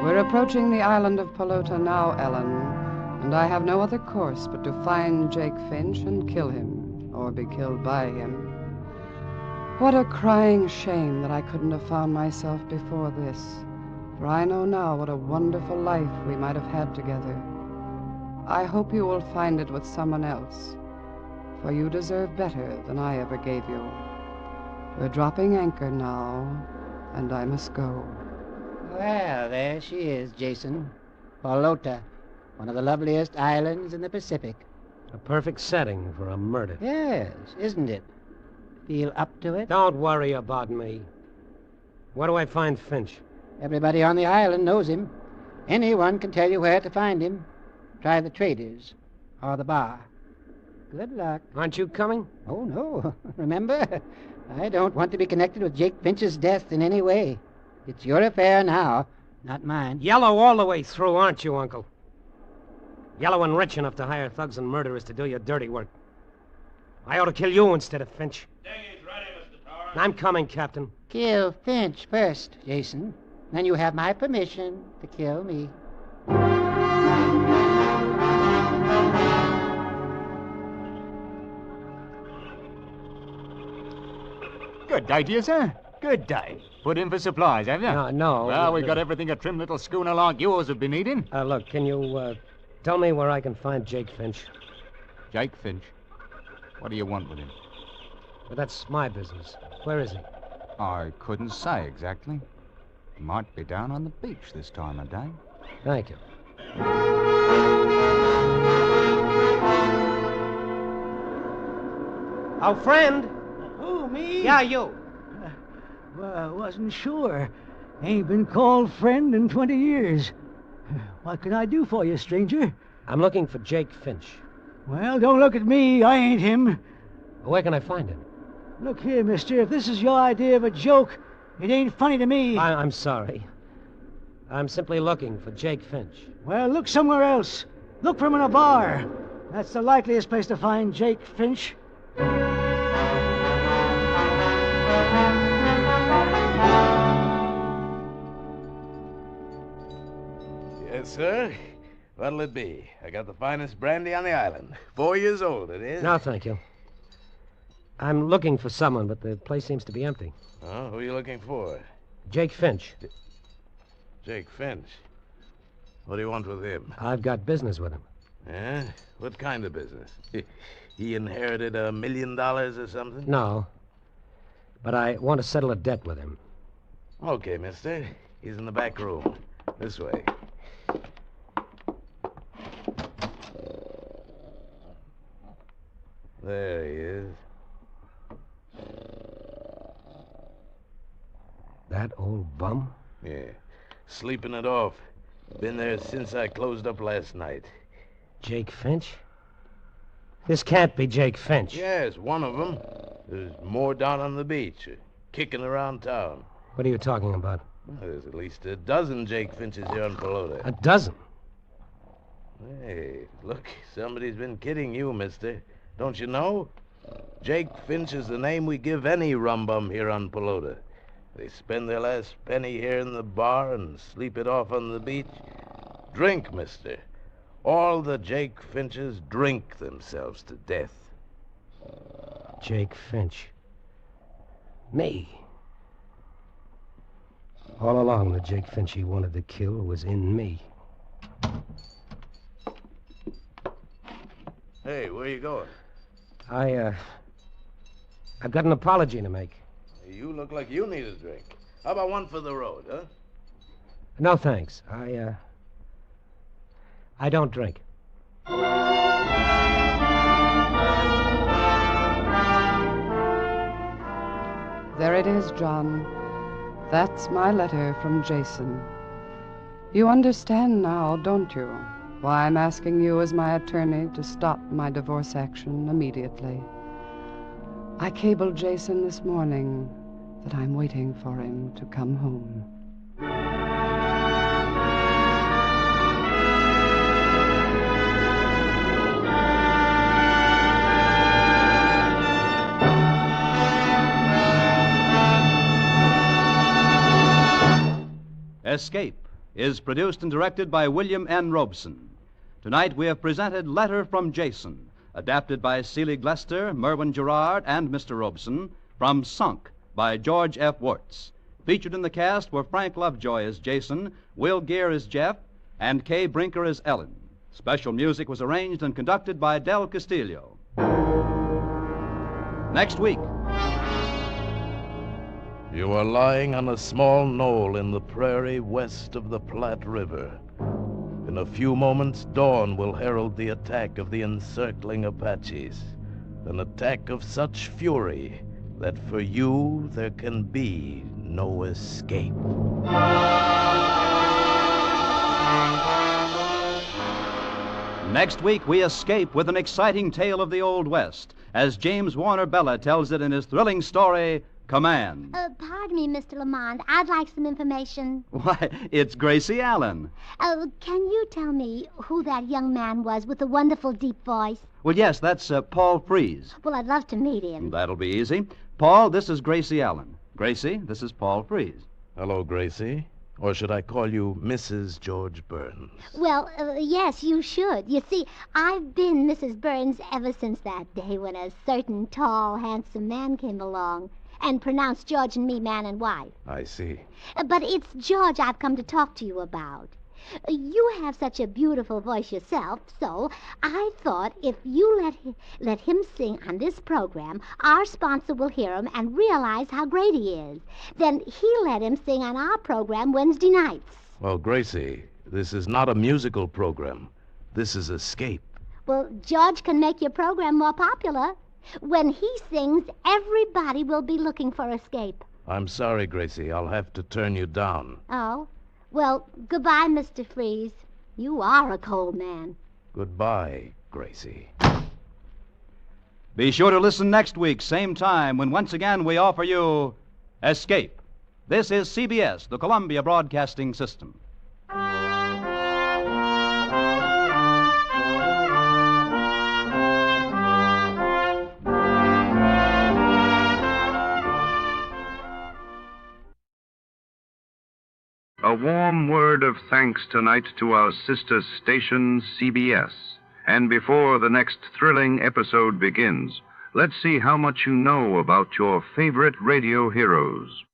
We're approaching the island of Pelota now, Ellen, and I have no other course but to find Jake Finch and kill him, or be killed by him. What a crying shame that I couldn't have found myself before this, for I know now what a wonderful life we might have had together. I hope you will find it with someone else, for you deserve better than I ever gave you. We're dropping anchor now, and I must go. Well, there she is, Jason. Pelota. One of the loveliest islands in the Pacific. A perfect setting for a murder. Yes, isn't it? Feel up to it? Don't worry about me. Where do I find Finch? Everybody on the island knows him. Anyone can tell you where to find him. Try the traders or the bar. Good luck. Aren't you coming? Oh, no. Remember, I don't want to be connected with Jake Finch's death in any way. It's your affair now, not mine. Yellow all the way through, aren't you, Uncle? Yellow and rich enough to hire thugs and murderers to do your dirty work. I ought to kill you instead of Finch. Dinghy's ready, Mr. Torrance. I'm coming, Captain. Kill Finch first, Jason. Then you have my permission to kill me. Good day to you, sir. Good day. Put in for supplies, have you? No. Well, we've got everything a trim little schooner like yours would be needing. Look, can you, tell me where I can find Jake Finch? Jake Finch? What do you want with him? Well, that's my business. Where is he? I couldn't say exactly. He might be down on the beach this time of day. Thank you. Oh, friend. Who, me? Yeah, you. Well, I wasn't sure. Ain't been called friend in 20 years. What can I do for you, stranger? I'm looking for Jake Finch. Well, don't look at me. I ain't him. Where can I find him? Look here, mister. If this is your idea of a joke, it ain't funny to me. I'm sorry. I'm simply looking for Jake Finch. Well, look somewhere else. Look for him in a bar. That's the likeliest place to find Jake Finch. Yes, sir. What'll it be? I got the finest brandy on the island. 4 years old, it is. No, thank you. I'm looking for someone, but the place seems to be empty. Oh, who are you looking for? Jake Finch. Jake Finch. What do you want with him? I've got business with him. Yeah? What kind of business? He inherited $1 million or something? No. But I want to settle a debt with him. Okay, mister. He's in the back room. This way. There he is. That old bum? Yeah. Sleeping it off. Been there since I closed up last night. Jake Finch? This can't be Jake Finch. Yes, one of them. There's more down on the beach, kicking around town. What are you talking about? Well, there's at least a dozen Jake Finches here on Pelota. A dozen? Hey, look, somebody's been kidding you, mister. Don't you know? Jake Finch is the name we give any rum bum here on Pelota. They spend their last penny here in the bar and sleep it off on the beach. Drink, mister. All the Jake Finches drink themselves to death. Jake Finch. Me. All along, the Jake Finch he wanted to kill was in me. Hey, where you going? I've got an apology to make. You look like you need a drink. How about one for the road, huh? No, thanks. I don't drink. There it is, John. That's my letter from Jason. You understand now, don't you, why I'm asking you as my attorney to stop my divorce action immediately. I cabled Jason this morning that I'm waiting for him to come home. Escape is produced and directed by William N. Robeson. Tonight we have presented Letter from Jason, adapted by Celie Glester, Merwin Gerard, and Mr. Robeson, from Sunk by George F. Wirtz. Featured in the cast were Frank Lovejoy as Jason, Will Gear as Jeff, and Kay Brinker as Ellen. Special music was arranged and conducted by Del Castillo. Next week. You are lying on a small knoll in the prairie west of the Platte River. In a few moments, dawn will herald the attack of the encircling Apaches. An attack of such fury that for you there can be no escape. Next week, we escape with an exciting tale of the Old West, as James Warner Bella tells it in his thrilling story, Command. Pardon me, Mr. Lamont. I'd like some information. Why, it's Gracie Allen. Can you tell me who that young man was with the wonderful deep voice? Well, yes, that's Paul Freese. Well, I'd love to meet him. That'll be easy. Paul, this is Gracie Allen. Gracie, this is Paul Freese. Hello, Gracie. Or should I call you Mrs. George Burns? Well, yes, you should. You see, I've been Mrs. Burns ever since that day when a certain tall, handsome man came along and pronounced George and me man and wife. I see. But it's George I've come to talk to you about. You have such a beautiful voice yourself, so I thought if you let him sing on this program, our sponsor will hear him and realize how great he is. Then he'll let him sing on our program Wednesday nights. Well, Gracie, this is not a musical program. This is Escape. Well, George can make your program more popular. When he sings, everybody will be looking for Escape. I'm sorry, Gracie. I'll have to turn you down. Oh? Well, goodbye, Mr. Freese. You are a cold man. Goodbye, Gracie. Be sure to listen next week, same time, when once again we offer you Escape. This is CBS, the Columbia Broadcasting System. A warm word of thanks tonight to our sister station, CBS. And before the next thrilling episode begins, let's see how much you know about your favorite radio heroes.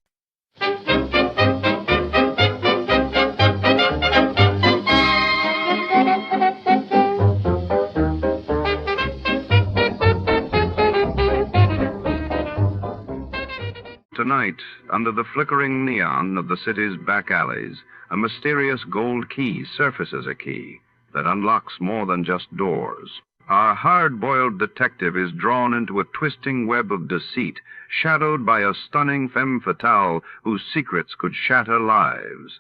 Tonight, under the flickering neon of the city's back alleys, a mysterious gold key surfaces, a key that unlocks more than just doors. Our hard-boiled detective is drawn into a twisting web of deceit, shadowed by a stunning femme fatale whose secrets could shatter lives.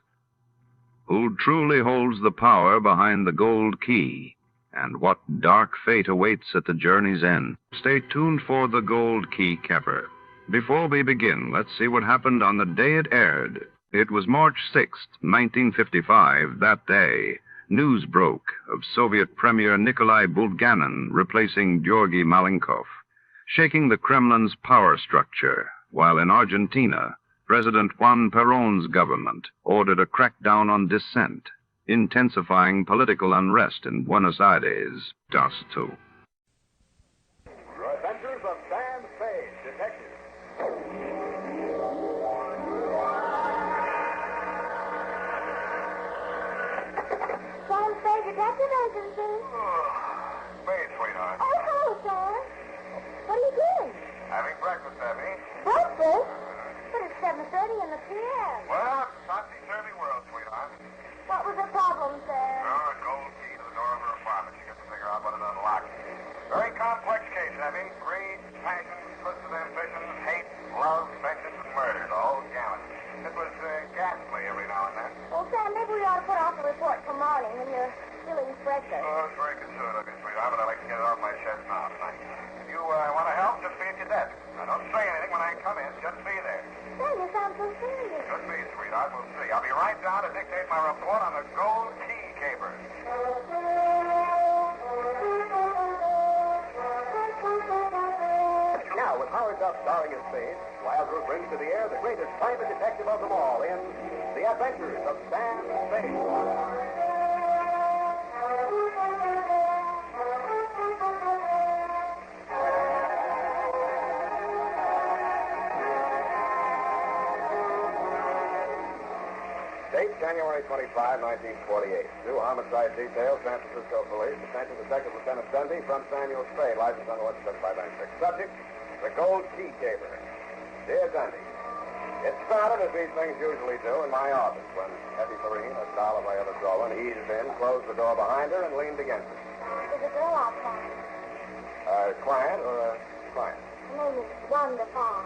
Who truly holds the power behind the gold key? And what dark fate awaits at the journey's end? Stay tuned for The Gold Key Capper. Before we begin, let's see what happened on the day it aired. It was March 6th, 1955. That day, news broke of Soviet Premier Nikolai Bulganin replacing Georgy Malenkov, shaking the Kremlin's power structure, while in Argentina, President Juan Perón's government ordered a crackdown on dissent, intensifying political unrest in Buenos Aires. Das too. Adventures of Sam Spade, Detective. Sam Spade, Detective Agency. Spade, sweetheart. Oh, hello, Sam. What are you doing? Having breakfast, Abby. Breakfast? But it's 7:30 in the p.m. Well, it's a topsy-turvy world, sweetheart. What was the problem, Sam? A gold key to the door of her apartment. She got to figure out what it unlocked. Very complex case, Abby. Greed, passion, twisted ambition, hate, love, vengeance, and murder. The whole gamut. It was ghastly every now and then. Well, Sam, maybe we ought to put off the report till morning when you're feeling fresher. Oh, it's very considerate of you, sweetheart, but I'd like to get it off my chest now tonight. If you want to help, just be at your desk. Now, don't say anything when I come in. Just be there. Sam, you sound so serious. Could be, sweetheart. We'll see. I'll be right down to dictate my report on the gold key caper. Now, with Howard Duff starring in Spade, Wildroot brings to the air the greatest private detective of them all in The Adventures of Sam Spade. Date January 25, 1948. New homicide detail, San Francisco Police. Attention Detective Lieutenant Dundee from Samuel Spade, license on the 17596. Subject, the gold key caper. Dear Dundee, It started, as these things usually do, in my office when Effie Perrine, a doll of my other Dolan, eased in, closed the door behind her, and leaned against it. There's a girl outside. A client or a client? Her name is Wanda Farr.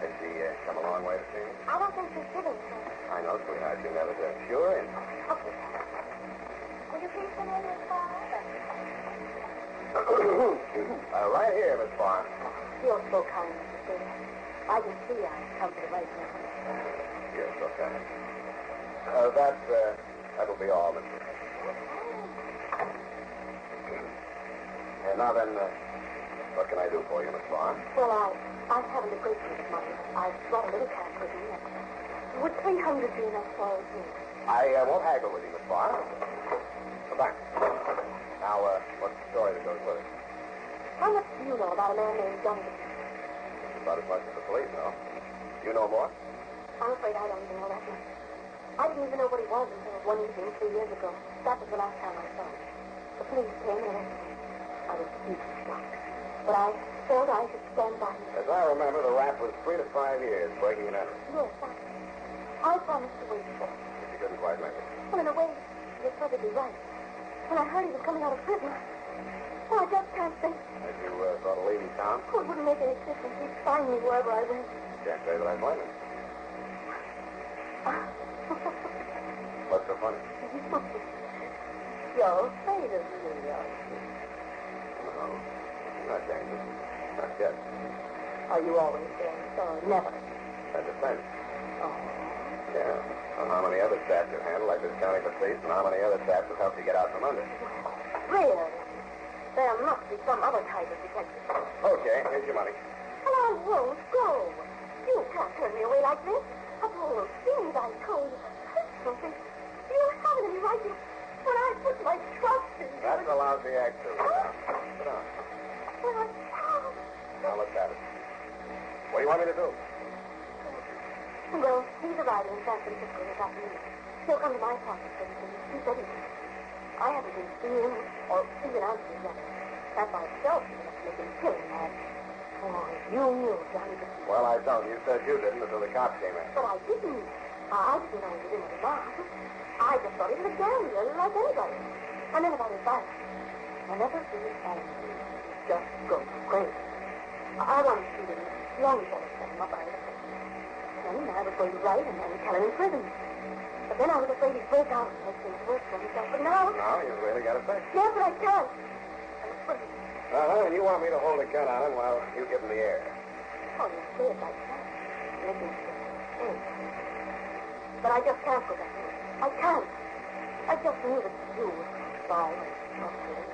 Did she come a long way to see me? I don't think she's giving her. I know, sweetheart. You never did. Sure in. Okay. Will you please come in, Miss Farr? Right here, Miss Farr. You're so kind, Mr. Taylor. I can see I've come to the right place. Yes, okay. That'll be all, Miss Farr. And now then, what can I do for you, Miss Farr? Well, I haven't a great deal of money. I've brought a little cash with me. Would 300 be enough for me? I won't haggle with you, Miss Farr. Come back. Now, what's the story that goes with it? How much do you know about a man named Duncan? About as much as the police know. You know more? I'm afraid I don't even know that much. I didn't even know what he was until one evening 3 years ago. That was the last time I saw him. The police came and I was deeply shocked. But I felt I should stand by him. As I remember, the rap was 3 to 5 years, breaking and entering. Yes, I promised to wait for him. But you couldn't quite make it. Well, in a way, you're perfectly right. When I heard he was coming out of prison, well, I just can't think. Had you thought of leaving town? Oh, it wouldn't make any difference. He'd find me wherever I went. Can't say that I blame him. What's so funny? You're afraid of me, aren't you? No, not dangerous. Not yet. Are you always saying so? Never. That depends. Oh. Yeah. On how many other staffs you handle, like this county police, and how many other staffs have helped you get out from under. Really? There must be some other type of detective. Okay, here's your money. And I won't go. You can't turn me away like this. After all those things I told you. Something. You haven't any right to... When I put my trust in you... That's a lousy act, too. Sit down. Well, I can't. Now, let's have it. What do you want me to do? Well, he's arriving in San Francisco this afternoon. He'll come to my apartment pretty soon. He said he would. I haven't been seeing him or even answered his letter. That by itself is enough to make him killing mad. Oh, you knew, Johnny. Well, I don't. You said you didn't until the cops came in. But I didn't. I didn't know he was in the bar. I just thought he was a gambler like anybody. And then about his violence. Whenever he's angry, he just goes crazy. I wanted to shoot him long before I set him up. Then I was going to write and then tell him in prison. But then I was afraid he'd break out and make things worse for himself. But now... Now you've really got to think. Yes, but I can't. I'm afraid. And you want me to hold a gun on him while you give him the air? Oh, you say it like that. Make him think. But I just can't go back there. I can't. I just knew that you would buy and talk to him.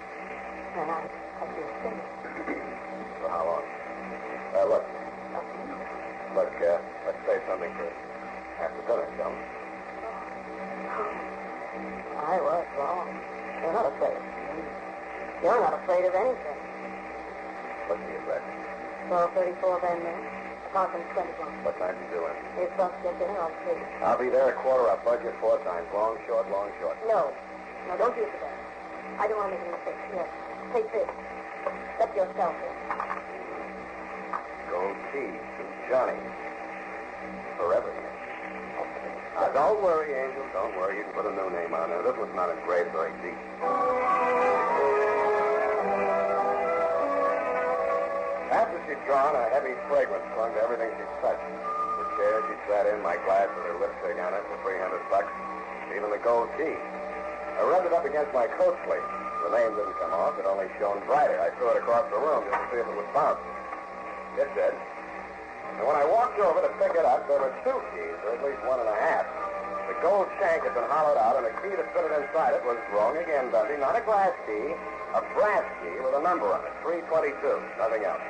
And I feel safe. For how long? Look, let's say something for after dinner, shall we? I was wrong. You're not afraid. You're not afraid of anything. What's the address? 1234 Van Ness, apartment 21. What time do you do it? If bus gets in, I'll see. I'll be there at quarter. I'll budget 4 times. Long, short, long, short. No, don't use the bell. I don't want to make any mistake. Here, take this. Let yourself in. Gold key to Johnny. Forever. Now, don't worry, Angel. Don't worry. You can put a new name on there. This one's not engraved very deep. After she'd gone, a heavy fragrance clung to everything she touched. The chair she sat in, my glass with her lipstick on it for $300. Even the gold key. I rubbed it up against my coat sleeve. The name didn't come off. It only shone brighter. I threw it across the room just to see if it would bounce. It did. And when I walked over to pick it up, there were 2 keys, or at least 1 and a half. The gold shank had been hollowed out, and the key that fitted inside it was wrong again, Dundee. Not a glass key, a brass key with a number on it, 322, nothing else.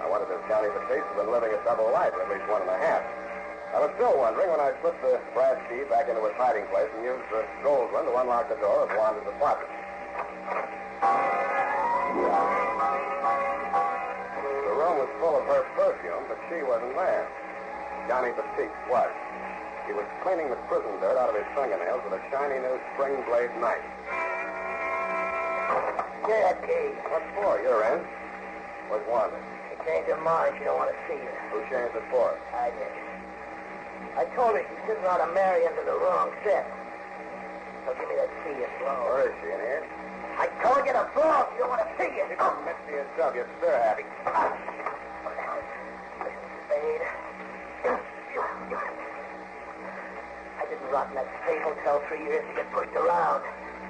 I wondered if Johnny Batiste had been living a double life, or at least 1 and a half. I was still wondering when I slipped the brass key back into its hiding place and used the gold one to unlock the door of Wanda's apartment. The room was full of her perfume, but she wasn't there. Johnny Batiste was. He was cleaning the prison dirt out of his fingernails with a shiny new spring blade knife. Get that key. What for? Your end? Where's Wanda? She changed her mind. She don't want to see you. Who changed it for? I did. I told her she didn't ought to marry into the wrong set. So give me that key and blow. Where is she, in here? I told her get a blow if you don't want to see it. You don't admit to yourself. You're stir happy. Listen, Spade. I didn't rot in that Spade hotel 3 years to get pushed around.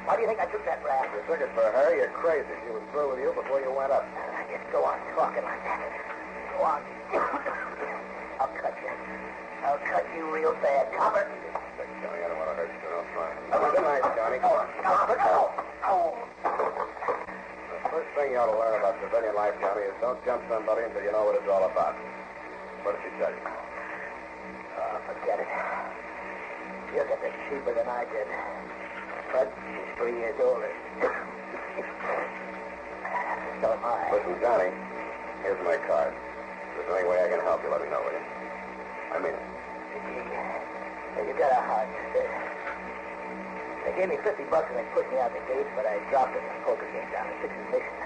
Why do you think I took that rap? You took it for her. You're crazy. She was through with you before you went up. Just go on talking like that. Go on. I'll cut you. I'll cut you real bad, Copper. Sick, Johnny. I don't want to hurt you, so don't try. Good night, Johnny. Go on, Copper. Go. The first thing you ought to learn about civilian life, Johnny, is don't jump somebody until you know what it's all about. What did she tell you? Oh, forget it. You'll get this cheaper than I did. But she's 3 years older. So am I. Listen, Johnny, here's my card. If there's any way I can help you, let me know, will you? I mean it. You got a heart. They gave me $50 and they put me out the gate, but I dropped it in a poker game down at 6th Mission.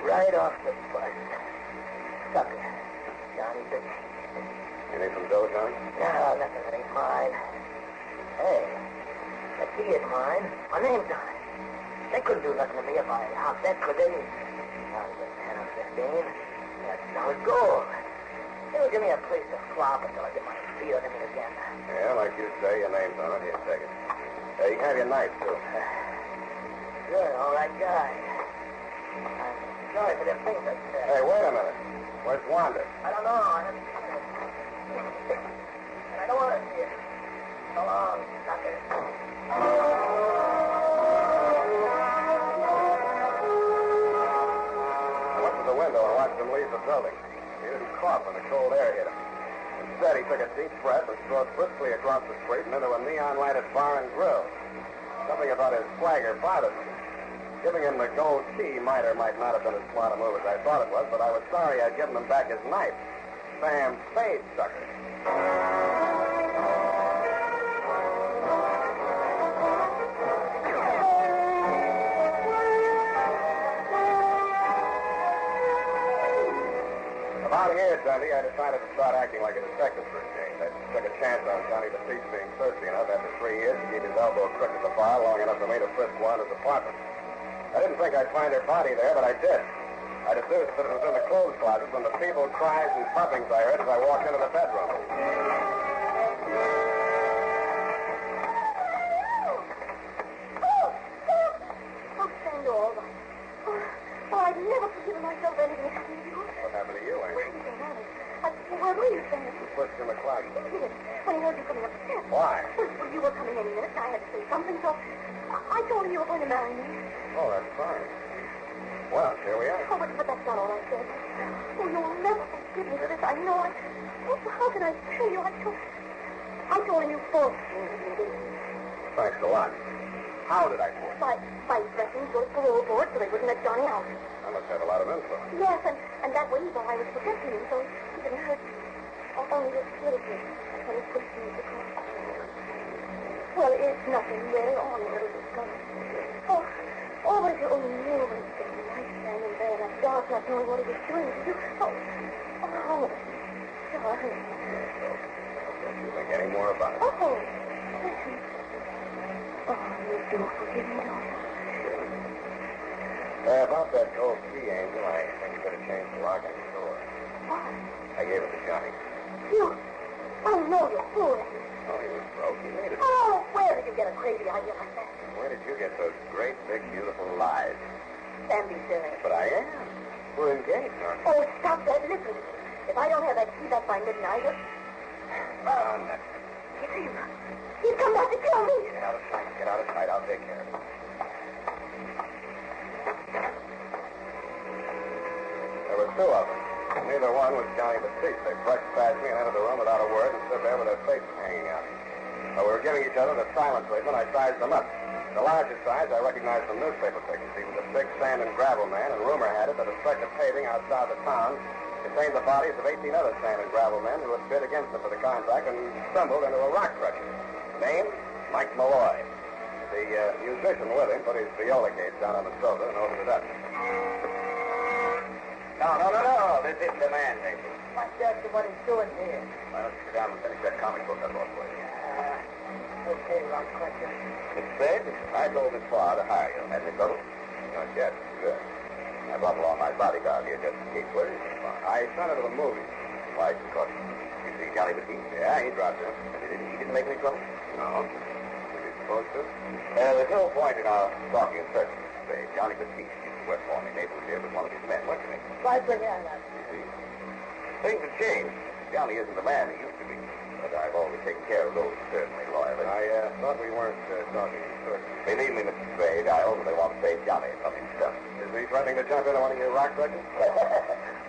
Right off the bus. Sucker. Johnny Bitch. You need some dough, Johnny? No, nothing that ain't mine. Hey, that key is mine. My name's on it. They couldn't do nothing to me if I hopped that, could they? Not even 10 or 15. That's solid gold. They would give me a place to flop until I get my feet under me again. Yeah, like you say, your name's on it. Here, take it. Hey, you can have your knife, too. Good, all right, guy. I'm sorry for them things I said. Hey, wait a minute. Where's Wanda? I don't know. I don't want to see it. So long, sucker. I went to the window and watched him leave the building. He didn't cough when the cold air hit him. Instead, he took a deep breath and strode briskly across the street and into a neon-lighted bar and grill. Something about his swagger bothered me. Giving him the gold key might or might not have been as smart a move as I thought it was, but I was sorry I'd given him back his knife. Sam Spade, sucker. About here, Dundee, I decided to start acting like a detective for a change. I took a chance on Johnny Batiste being thirsty enough after 3 years to keep his elbow crooked at the bar long enough for me to frisk Wanda's apartment. I didn't think I'd find her body there, but I did. I deduced that it was in the clothes closet from the feeble cries and puffings I heard as I walked into the bedroom. Oh, stand all right. Oh, I'd never forgiven myself anything happened to you. What happened to you, Where Amy? did you go, Alice? Where were you standing? The pushed in the closet. Yes, when he heard you coming upstairs. Why? Well, you were coming any minute, and I had to say something, so I told him you were going to marry me. Oh, that's fine. Well, here we are. Oh, but that's not all I said. Oh, you'll never forgive me for this. I know I... Oh, how can I tell you? I told him you forced me to do this. Thanks a lot. How did I force you? By threatening to go to parole board so they wouldn't let Johnny out. I must have a lot of influence. Yes, and that way he thought I was protecting him, so he didn't hurt me. Only it killed me when he pushed me to cross. Well, it's nothing really, only a little discovery. Oh, but if you only knew what it's getting like standing there in that dark, not knowing what he was doing to you. Oh, darling. Don't you think any more about it? Oh, listen. Oh, you do forgive me, don't you? About that gold key, Angel, I think you better change the lock on your door. What? I gave it to Johnny. You? Oh, no, you fool. Oh, he was broke. He made it. Oh, where did you get a crazy idea like that? Where did you get those great, big, beautiful lies? Sam, be serious. But I am. We're engaged, aren't we? Oh, stop that. Listen. If I don't have that key back by midnight, it's him. He's come back to kill me. Get out of sight. Get out of sight. I'll take care of it. There were two of them. Neither one was Johnny Batiste. They brushed past me and entered the room without a word and stood there with their faces hanging out. While we were giving each other the silent treatment, I sized them up. The larger size I recognized from newspaper pictures. He was a big sand and gravel man, and rumor had it that a stretch of paving outside the town contained the bodies of 18 other sand and gravel men who had bid against him for the contract and stumbled into a rock crusher. Name? Mike Malloy. The musician with him put his viola case down on the sofa and opened it up. No. This isn't the man, Nathan. What's that to what he's doing here? Why don't you sit down and finish that comic book I bought for you? Okay, right question. Mr. Spade, I told Miss Farr to hire you. Had any trouble? Not yet. Good. I brought along my bodyguard here just in case. Where is Miss Farr? I sent her to the movies. Why, because you see Johnny Batiste? Yeah, he dropped in. He didn't make any trouble? No. Was he supposed to? There's no point in our talking and searching, Mr. Spade. Johnny Batiste used to work for me. Naples here was one of his men, wasn't he? Right bring your hand up. You see? Things have changed. Johnny isn't the man he used to be. But I've always taken care of those certainly loyally. I thought we weren't talking certainly. Believe me, Mr. Spade, I only want to save Johnny from himself. Is he threatening to jump into one of your rock wreckers?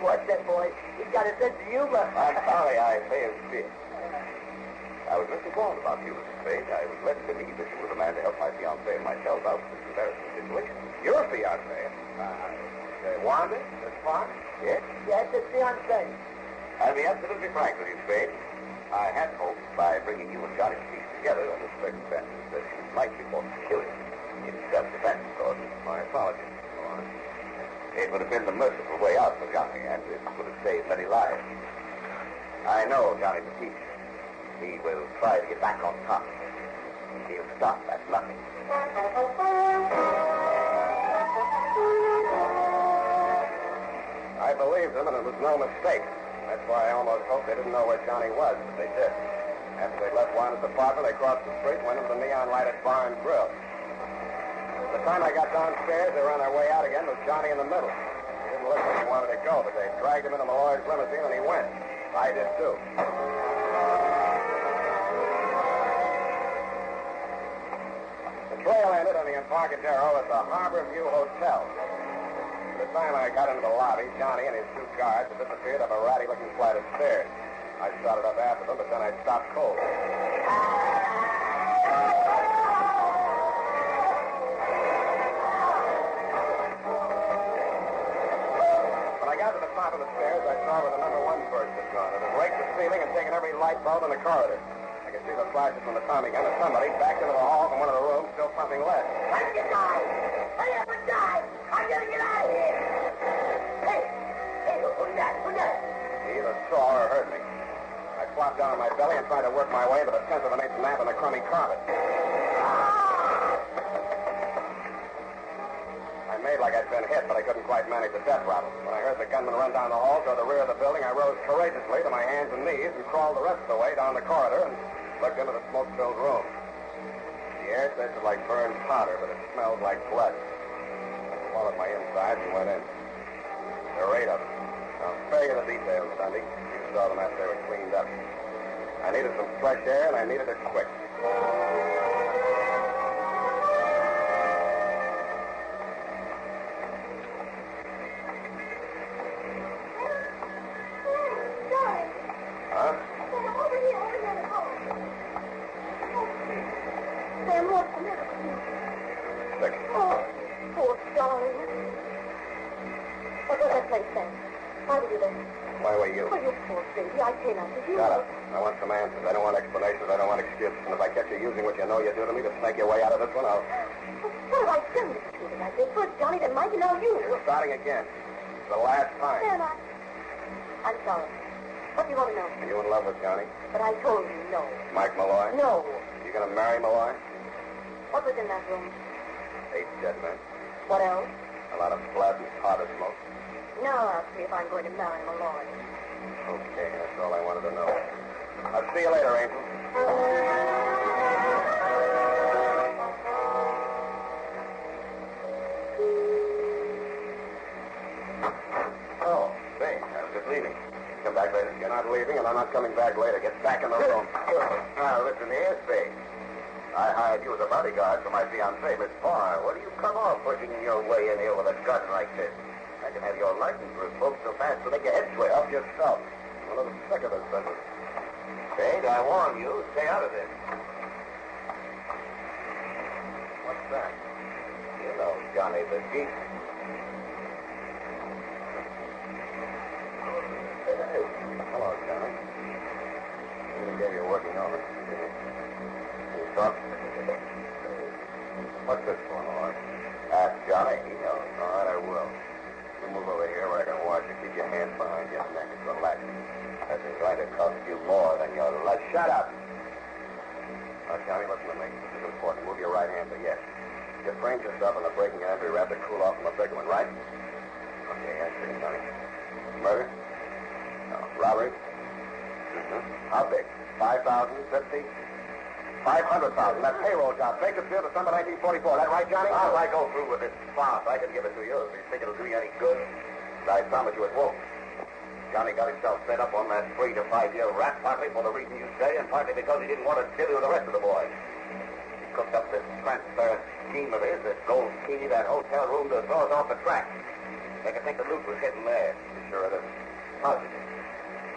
What's that, boy? He's got a sense of humor. I'm sorry, I may have been. I was misinformed about you, Mr. Spade. I was led to believe that you were the man to help my fiancée and myself out of this embarrassing situation. Your fiancée? Wanda? Miss Farr? Yes? Yes, it's fiancé. I'll be absolutely frank with you, Spade. I had hoped by bringing you and Johnny Batiste together under circumstances that you might be forced to kill him in self-defense, of course. My apologies. Go on. It would have been the merciful way out for Johnny, and it would have saved many lives. I know Johnny Batiste. He will try to get back on top. He'll stop at nothing. I believed him, and it was no mistake. That's why I almost hoped they didn't know where Johnny was, but they did. After they left Wanda's apartment, they crossed the street and went into the neon-lighted bar and grill. By the time I got downstairs, they were on their way out again with Johnny in the middle. He didn't look like he wanted to go, but they dragged him into Malloy's limousine, and he went. I did, too. The trail ended on the Embarcadero at the Harbor View Hotel. By the time I got into the lobby, Johnny and his two guards had disappeared up a ratty-looking flight of stairs. I started up after them, but then I stopped cold. When I got to the top of the stairs, I saw where the number one burst had gone. It had raked the ceiling and taken every light bulb in the corridor. I could see the flashes from the Tommy gun, and somebody backed into the hall from one of the rooms, still pumping lead. I'm gonna die! Hurry up and die! I'm gonna get out of here! Hey, who's that? He either saw or heard me. I flopped down on my belly and tried to work my way into the 10th of an inch nap in the crummy carpet. I made like I'd been hit, but I couldn't quite manage the death rattle. When I heard the gunman run down the hall toward the rear of the building, I rose courageously to my hands and knees and crawled the rest of the way down the corridor and looked into the smoke-filled room. The air tasted like burned powder, but it smelled like blood. I swallowed my insides and went in. There were 8 of them. I'll spare you the details, Sunday. You saw them after they were cleaned up. I needed some fresh air, and I needed it quick. Huh? Over here in the hall. Sam, what's the matter with you? Sick. Oh, poor darling. What was that place, Sam? Why were you there? Why were you? Oh, you poor baby. I came after you. Shut up. I want some answers. I don't want explanations. I don't want excuses. And if I catch you using what you know you do to me to snake your way out of this one, I'll... What have I done to you tonight? First Johnny, then Mike, and now you. You're starting again. It's the last time. Sam, I'm sorry. What do you want to know? Are you in love with Johnny? But I told you no. Mike Malloy? No. You gonna marry Malloy? What was in that room? 8 dead men. What else? A lot of blood and powder smoke. Now I'll see if I'm going to marry Malloy. Okay, that's all I wanted to know. I'll see you later, Angel. Oh, say, I was just leaving. Come back later. You're not leaving, and I'm not coming back later. Get back in the room. Now, listen here, Spade. I hired you as a bodyguard for my fiancée, Miss Farr. What do you come off pushing your way in here with a gun like this? I can have your license revoked so fast to make your head sway off yourself. I'm a little sick of this business. Spade, I warn you, stay out of this. What's that? You know Johnny the Geek. Hello, Johnny. I gave you a working over. Can you talk? What's this for, Noir? Ask Johnny. He knows. All right, I will. You move over here where I can watch you. Keep your hands behind your neck and relax. This is going to cost you more than your life. Shut up! Now, Johnny, listen to me. This is important. Move your right hand to yes. You framed yourself in the breaking and entry wrap to cool off from the big one, right? Okay, I see, Johnny. Murder? No. Robbery? Mm-hmm. How big? 5,000, 50? 500,000. That payroll job. Bakersfield, December 1944. That right, Johnny? If I go through with this farce, I can give it to you. If you think it'll do you any good, I promise you it won't. Johnny got himself set up on that 3 to 5 year rap, partly for the reason you say, and partly because he didn't want to deal with the rest of the boys. He cooked up this transfer scheme of his, this gold key, that hotel room to throw us off the track. They could think the loot was hidden there. You sure it is? Positive.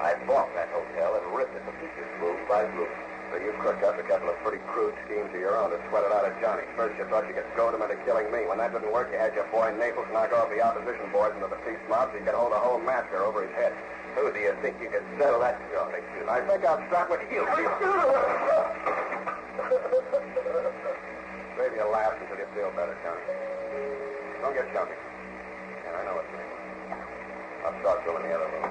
I bought that hotel and ripped it to pieces, room by room. So you cooked up a couple of pretty crude schemes of your own to sweat it out of Johnny. First, you thought you could goad him into killing me. When that didn't work, you had your boy Naples knock off the opposition boys into the peace mob so you could hold a whole massacre over his head. Who do you think you could settle that? Oh, excuse me. I think I'll start with you. Save your laughs until you feel better, Johnny. Don't get chunky. Yeah, I know it's Naples. I'll talk to him in the other room.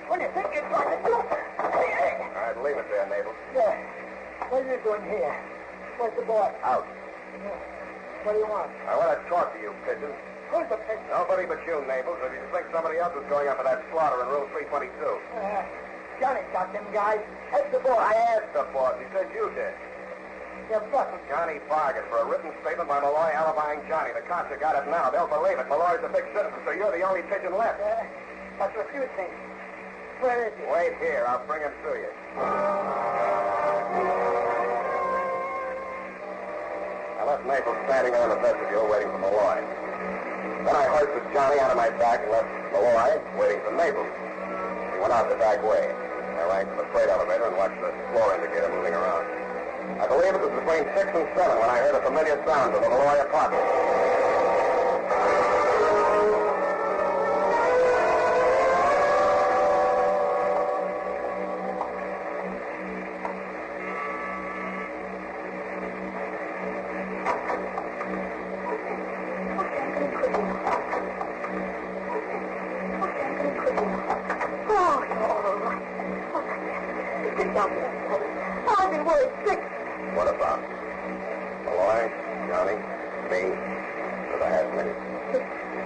What do you think you're trying to do? Hey. All right, leave it there, Naples. Yeah. What are you doing here? Where's the boy? Out. What do you want? I want to talk to you, pigeon. Who's the pigeon? Nobody but you, Naples. If you think somebody else is going up for that slaughter in room 322. Johnny got them guys. That's the boy. I asked the boss. He said you did. You're bluffing. Johnny bargained for a written statement by Malloy alibying Johnny. The cops have got it now. They'll believe it. Malloy's a big citizen, so you're the only pigeon left. But refuse me. Where is he? Wait here. I'll bring him to you. I left Naples standing there in the vestibule waiting for Malloy. Then I hoisted Johnny out of my back and left Malloy waiting for Naples. He went out the back way. I ran to the freight elevator and watched the floor indicator moving around. I believe it was between 6 and 7 when I heard a familiar sound from the Malloy apartment. I've been worried sick. What about? Malloy, Johnny, me, or the half-minute?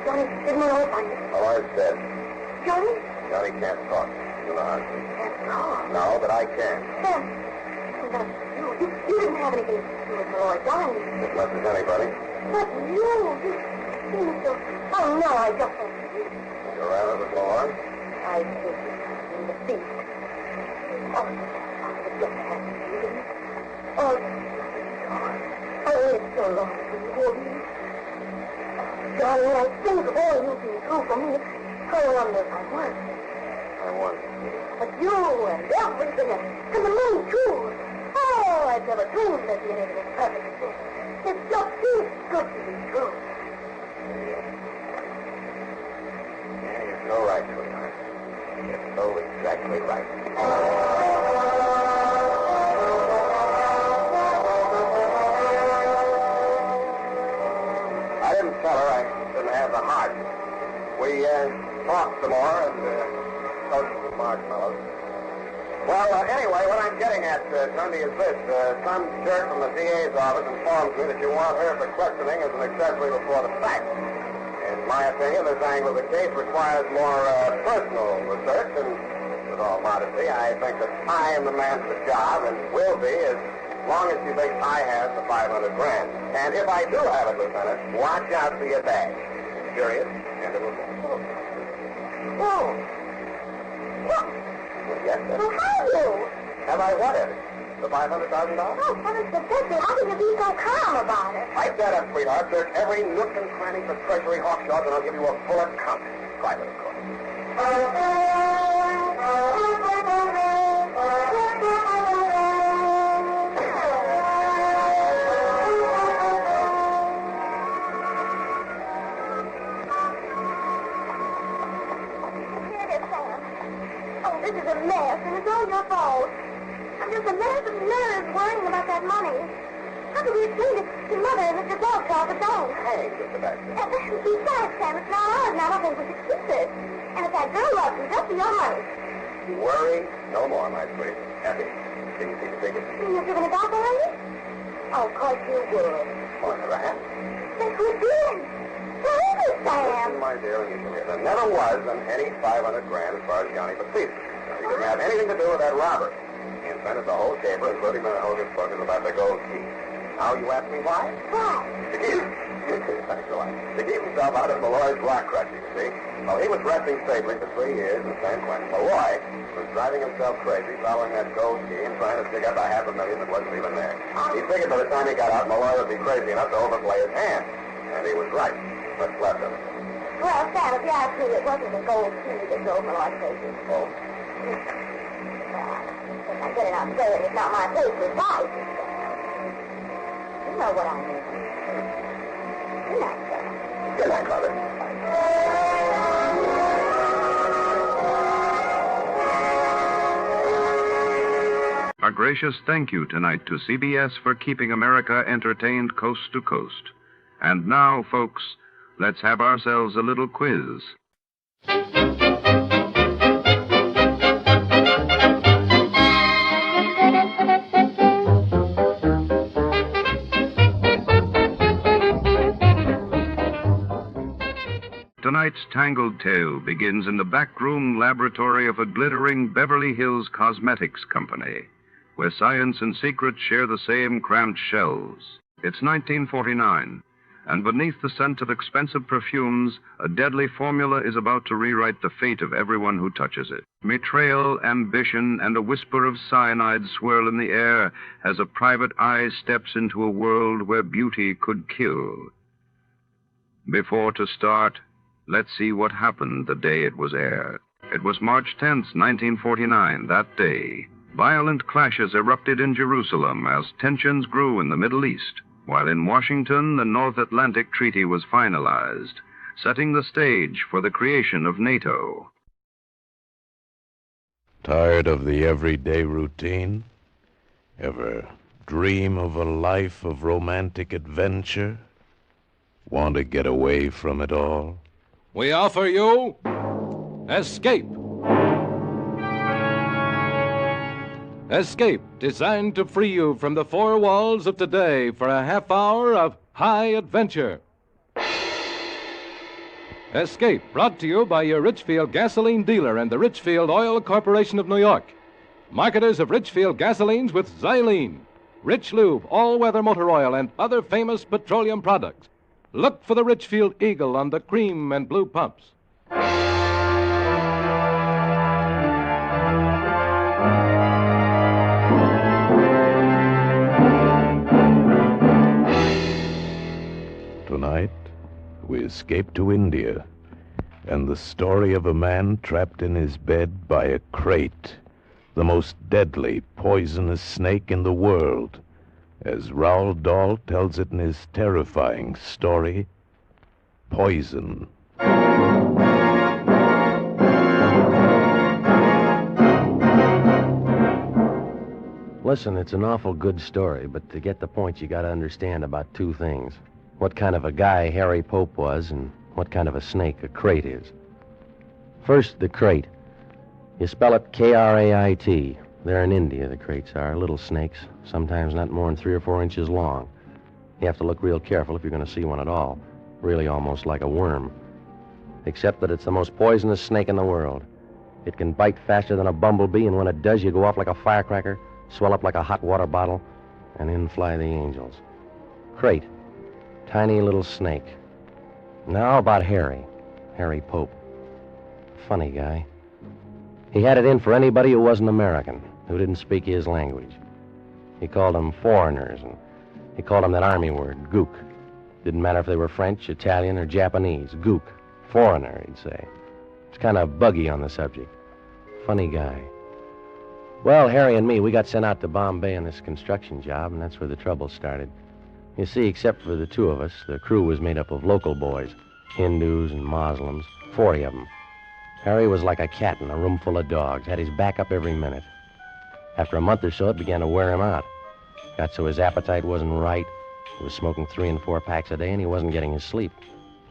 Johnny, didn't Malloy find it? Malloy's dead. Johnny? Johnny can't talk. He's in the hospital. Can't talk? No, but I can. You didn't have anything to do with Malloy dying. As much as anybody. But you seem so... Oh, no, I just don't... You're rather with Malloy? I think in the beast. Oh, it's so long to hold me. Johnny, I think of all you've been through for me. I wonder if I was. I won. But you and everything, and the moon, too. Oh, I've never dreamed that being able to perfect this. It just seems good to be true. Yeah, you're so right, sweetheart. You're so exactly right. I didn't tell her I didn't have the heart. We talked some more and toasted some marshmallows. Well, anyway, what I'm getting at, Tony, is this. Some jerk from the DA's office informs me that you want her for questioning as an accessory before the fact. In my opinion, this angle of the case requires more personal research, and with all modesty, I think that I am the man for the job and will be as long as she thinks I have the $500,000. And if I do have it, Lieutenant, watch out for your bag. Serious, and it will be. Oh. What? Well, yes, sir. Well, have you? Have I what of it? The $500,000? Oh, heavens to Betsy, how can you be so calm about it? Pipe that up, sweetheart. Search every nook and cranny for treasury hawkshaws, and I'll give you a full account. Private, of course. This is a mess, and it's all your fault. I'm just a mess of nerves worrying about that money. How can we explain it to Mother and Mr. Dogshot the dog? Hey, Mr. Baxter. Besides, Sam, it's not ours now. Nothing was expensive. And if that girl loves you, just for your money. Worry no more, my sweet. Happy. Can you see the ticket? You're giving it back already? Oh, of course you would. Oh, I never have. Then who did? What is it, Sam? Listen, my dear, and you can hear. There never was any 500 grand as far as Johnny Batiste. He didn't have anything to do with that robbery. He invented the whole caper, including the hocus pocus about the gold key. Now you ask me why? Why? To keep... Thanks a lot. To keep himself out of Malloy's rock crushing, you see. Well, he was resting stably for 3 years in San Quentin. Malloy was driving himself crazy, following that gold key and trying to dig up $500,000 that wasn't even there. He figured by the time he got out, Malloy would be crazy enough to overplay his hand. And he was right. What's left of it? Well, Sam, if you ask me, it wasn't the gold key that drove Malloy crazy. Oh? If I get it out there, it's not my place to fight. You know what I mean. Good night, Sam. Good night, Mother. A gracious thank you tonight to CBS for keeping America entertained coast to coast. And now, folks, let's have ourselves a little quiz. Tonight's tangled tale begins in the backroom laboratory of a glittering Beverly Hills cosmetics company, where science and secret share the same cramped shelves. It's 1949, and beneath the scent of expensive perfumes, a deadly formula is about to rewrite the fate of everyone who touches it. Betrayal, ambition, and a whisper of cyanide swirl in the air as a private eye steps into a world where beauty could kill. Before to start, let's see what happened the day it was aired. It was March 10th, 1949, that day. Violent clashes erupted in Jerusalem as tensions grew in the Middle East, while in Washington, the North Atlantic Treaty was finalized, setting the stage for the creation of NATO. Tired of the everyday routine? Ever dream of a life of romantic adventure? Want to get away from it all? We offer you Escape. Escape, designed to free you from the four walls of today for a half hour of high adventure. Escape, brought to you by your Richfield gasoline dealer and the Richfield Oil Corporation of New York. Marketers of Richfield gasolines with Xylene, Rich Lube, all-weather motor oil, and other famous petroleum products. Look for the Richfield Eagle on the cream and blue pumps. Tonight, we escape to India, and the story of a man trapped in his bed by a crate, the most deadly, poisonous snake in the world, as Roald Dahl tells it in his terrifying story, Poison. Listen, it's an awful good story, but to get the point, you gotta understand about two things. What kind of a guy Harry Pope was, and what kind of a snake a crate is. First, the crate. You spell it K-R-A-I-T. They're in India, the crates are. Little snakes, sometimes not more than 3 or 4 inches long. You have to look real careful if you're going to see one at all. Really almost like a worm. Except that it's the most poisonous snake in the world. It can bite faster than a bumblebee, and when it does, you go off like a firecracker, swell up like a hot water bottle, and in fly the angels. Crate. Tiny little snake. Now about Harry Pope. Funny guy. He had it in for anybody who wasn't American, who didn't speak his language. He called them foreigners, and he called them that army word, gook. Didn't matter if they were French, Italian, or Japanese. Gook. Foreigner, he'd say. It's kind of buggy on the subject. Funny guy. Well, Harry and me, we got sent out to Bombay on this construction job, and that's where the trouble started. You see, except for the 2 of us, the crew was made up of local boys, Hindus and Muslims, 40 of them. Harry was like a cat in a room full of dogs, had his back up every minute. After a month or so, it began to wear him out. Got so his appetite wasn't right. He was smoking 3 and 4 packs a day, and he wasn't getting his sleep.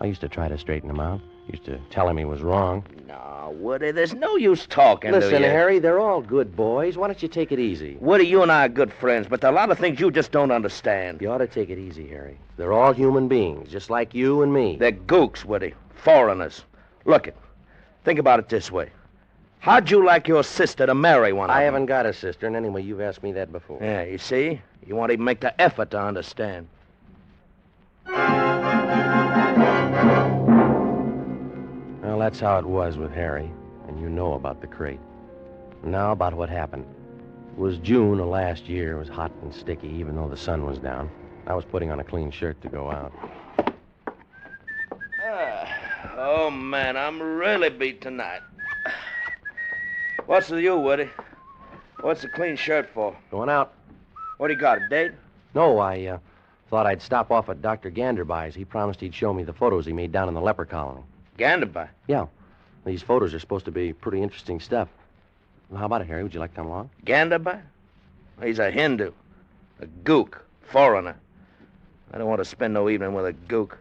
I used to try to straighten him out. Used to tell him he was wrong. No, Woody, there's no use talking to you. Listen, Harry, they're all good boys. Why don't you take it easy? Woody, you and I are good friends, but there are a lot of things you just don't understand. You ought to take it easy, Harry. They're all human beings, just like you and me. They're gooks, Woody. Foreigners. Look it. Think about it this way. How'd you like your sister to marry one of them? I haven't got a sister, and anyway, you've asked me that before. Yeah, you see? You won't even make the effort to understand. Well, that's how it was with Harry, and you know about the crate. Now about what happened. It was June of last year. It was hot and sticky, even though the sun was down. I was putting on a clean shirt to go out. Oh, man, I'm really beat tonight. What's with you, Woody? What's the clean shirt for? Going out. What do you got, a date? No, I thought I'd stop off at Dr. Ganderby's. He promised he'd show me the photos he made down in the leper colony. Ganderby? Yeah. These photos are supposed to be pretty interesting stuff. Well, how about it, Harry? Would you like to come along? Ganderby? He's a Hindu. A gook. Foreigner. I don't want to spend no evening with a gook.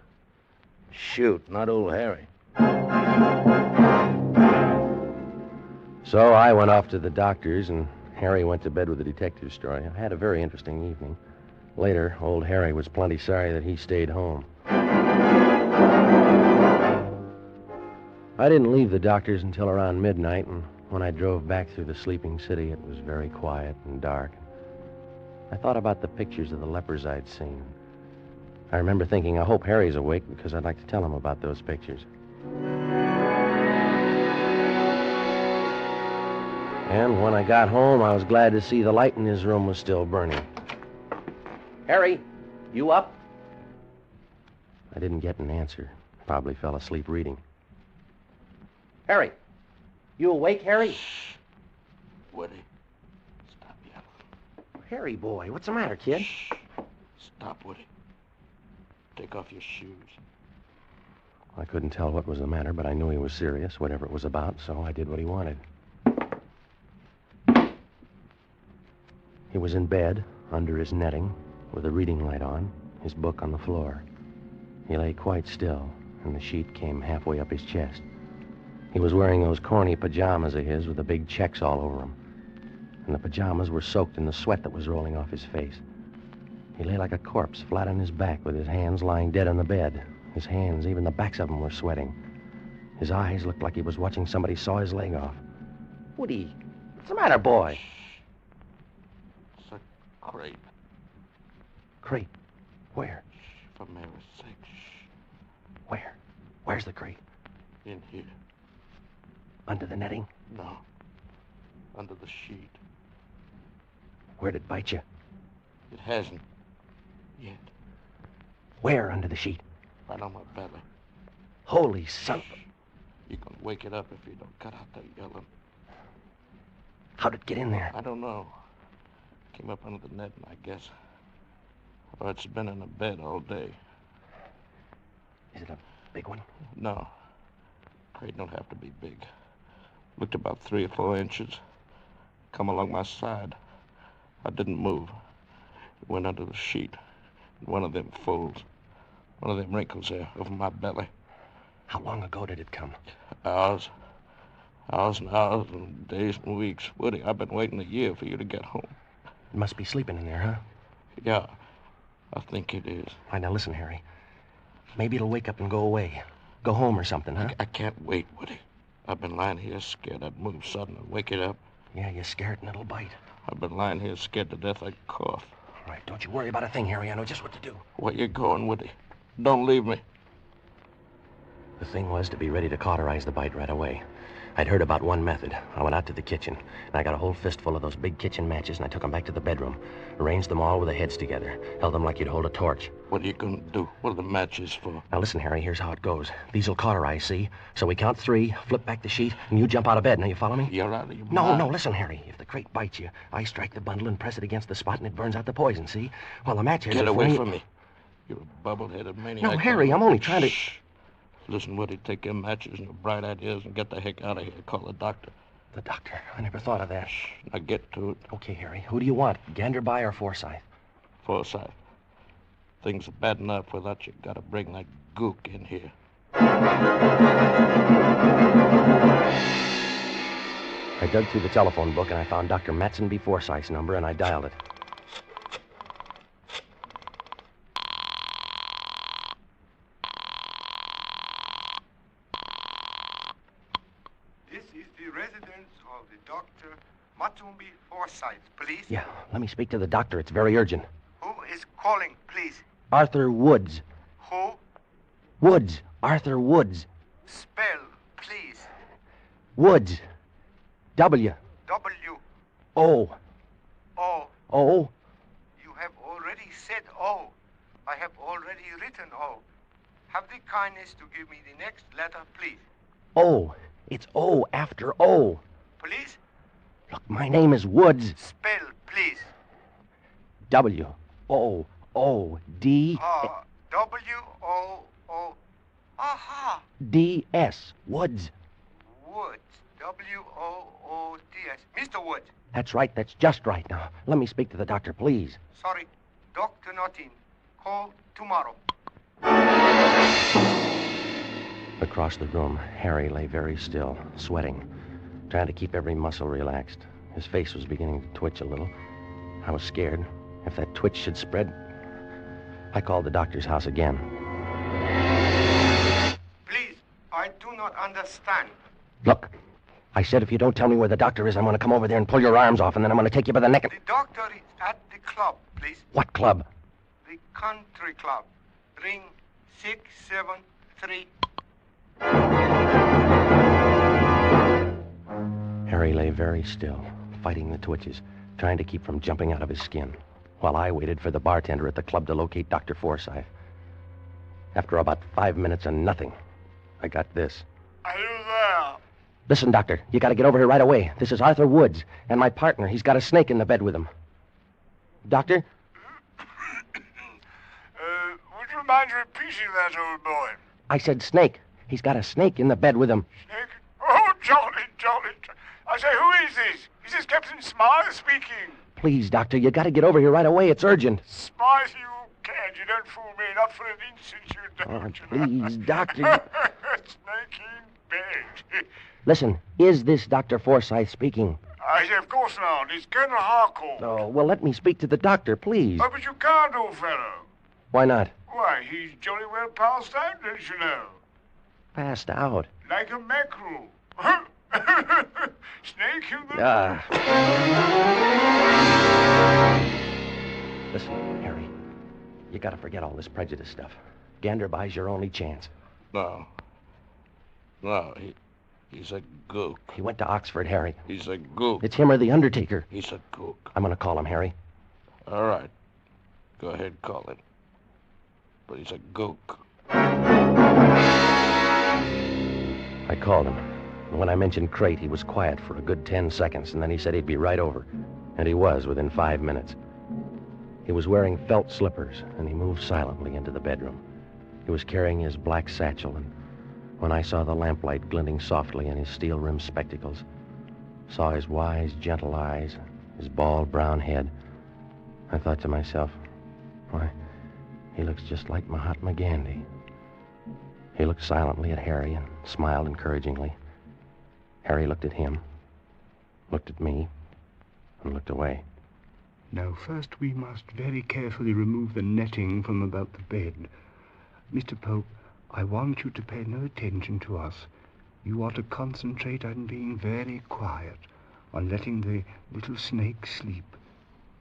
Shoot, not old Harry. So I went off to the doctor's, and Harry went to bed with the detective story. I had a very interesting evening. Later, old Harry was plenty sorry that he stayed home. I didn't leave the doctor's until around midnight, and when I drove back through the sleeping city, it was very quiet and dark. I thought about the pictures of the lepers I'd seen. I remember thinking, I hope Harry's awake, because I'd like to tell him about those pictures. And when I got home, I was glad to see the light in his room was still burning. Harry, you up? I didn't get an answer. Probably fell asleep reading. Harry, you awake, Harry? Woody, stop yelling. Harry, boy, what's the matter, kid? Stop, Woody. Take off your shoes. I couldn't tell what was the matter, but I knew he was serious, whatever it was about, so I did what he wanted. He was in bed, under his netting, with a reading light on, his book on the floor. He lay quite still, and the sheet came halfway up his chest. He was wearing those corny pajamas of his with the big checks all over them. And the pajamas were soaked in the sweat that was rolling off his face. He lay like a corpse, flat on his back, with his hands lying dead on the bed. His hands, even the backs of them, were sweating. His eyes looked like he was watching somebody saw his leg off. Woody, what's the matter, boy? It's a crate. Crate? Where? For Mary's sake. Where? Where's the crate? In here. Under the netting? No. Under the sheet. Where'd it bite you? It hasn't. Yet. Where under the sheet? Right on my belly. Holy son of a... You can wake it up if you don't cut out that yelling. How'd it get in there? I don't know. Came up under the netting, I guess. Or it's been in the bed all day. Is it a big one? No. Crate don't have to be big. Looked about 3 or 4 inches. Come along my side. I didn't move. It went under the sheet. One of them folds. One of them wrinkles there over my belly. How long ago did it come? Hours. Hours and hours and days and weeks. Woody, I've been waiting a year for you to get home. It must be sleeping in there, huh? Yeah, I think it is. All right, now listen, Harry. Maybe it'll wake up and go away. Go home or something, huh? I can't wait, Woody. I've been lying here scared I'd move sudden and wake it up. Yeah, you're scared and it'll bite. I've been lying here scared to death I'd cough. All right, don't you worry about a thing, Harry. I know just what to do. Where you going, Woody? Don't leave me. The thing was to be ready to cauterize the bite right away. I'd heard about one method. I went out to the kitchen, and I got a whole fistful of those big kitchen matches, and I took them back to the bedroom, arranged them all with the heads together, held them like you'd hold a torch. What are you going to do? What are the matches for? Now listen, Harry, here's how it goes. These'll cauterize, see? So we count 3, flip back the sheet, and you jump out of bed. Now, you follow me? You're out of your mind. No, listen, Harry. If the crate bites you, I strike the bundle and press it against the spot, and it burns out the poison, see? While the matches... Get away from me. You're a bubble-headed maniac. No, Harry, I'm only trying to... Shh. Listen, Woody, take your matches and your bright ideas and get the heck out of here. Call the doctor. The doctor. I never thought of that. Now get to it. Okay, Harry. Who do you want? Ganderby or Forsyth? Forsyth. Things are bad enough without you gotta bring that gook in here. I dug through the telephone book and I found Dr. Matson B. Forsyth's number and I dialed it. This is the residence of the Dr. Matsumbi Forsyth, please. Yeah, let me speak to the doctor. It's very urgent. Who is calling, please? Arthur Woods. Who? Woods. Arthur Woods. Spell, please. Woods. W. W. O. O. O. You have already said O. I have already written O. Have the kindness to give me the next letter, please. O. It's O after O. Please? Look, my name is Woods. Spell, please. W. O. O. D. W-O-O. Aha! D. S. Woods. Woods. W-O-O-D-S. Mr. Woods. That's right. That's just right. Now, let me speak to the doctor, please. Sorry. Doctor not in. Call tomorrow. Across the room, Harry lay very still, sweating, trying to keep every muscle relaxed. His face was beginning to twitch a little. I was scared. If that twitch should spread... I called the doctor's house again. Please, I do not understand. Look, I said if you don't tell me where the doctor is, I'm going to come over there and pull your arms off, and then I'm going to take you by the neck and... The doctor is at the club, please. What club? The country club. Ring 673. Harry lay very still, fighting the twitches, trying to keep from jumping out of his skin, while I waited for the bartender at the club to locate Dr. Forsyth. After about 5 minutes and nothing, I got this. Are you there? Listen, Doctor, you got to get over here right away. This is Arthur Woods, and my partner. He's got a snake in the bed with him. Doctor? Would you mind repeating that, old boy? I said snake. He's got a snake in the bed with him. Snake? Oh, jolly. I say, who is this? Is this Captain Smythe speaking? Please, Doctor, you got to get over here right away. It's urgent. Smythe, you can't. You don't fool me. Not for an instant, you don't. Please, Doctor. Snake in bed. Listen, is this Dr. Forsyth speaking? I say, of course not. It's Colonel Harcourt. Oh, well, let me speak to the doctor, please. Oh, but you can't, old fellow. Why not? Why, he's jolly well passed out, don't you know? Passed out. Like a mackerel. Snake in the... Listen, Harry, you gotta forget all this prejudice stuff. Ganderby's your only chance. No, he's a gook. He went to Oxford, Harry. He's a gook. It's him or the Undertaker. He's a gook. I'm gonna call him, Harry. All right. Go ahead, call him. But he's a gook. I called him. And when I mentioned crate, he was quiet for a good 10 seconds, and then he said he'd be right over. And he was within 5 minutes. He was wearing felt slippers, and he moved silently into the bedroom. He was carrying his black satchel, and when I saw the lamplight glinting softly in his steel-rimmed spectacles, saw his wise, gentle eyes, his bald brown head, I thought to myself, why, he looks just like Mahatma Gandhi. He looked silently at Harry and smiled encouragingly. Harry looked at him, looked at me, and looked away. Now, first we must very carefully remove the netting from about the bed. Mr. Pope, I want you to pay no attention to us. You are to concentrate on being very quiet, on letting the little snake sleep.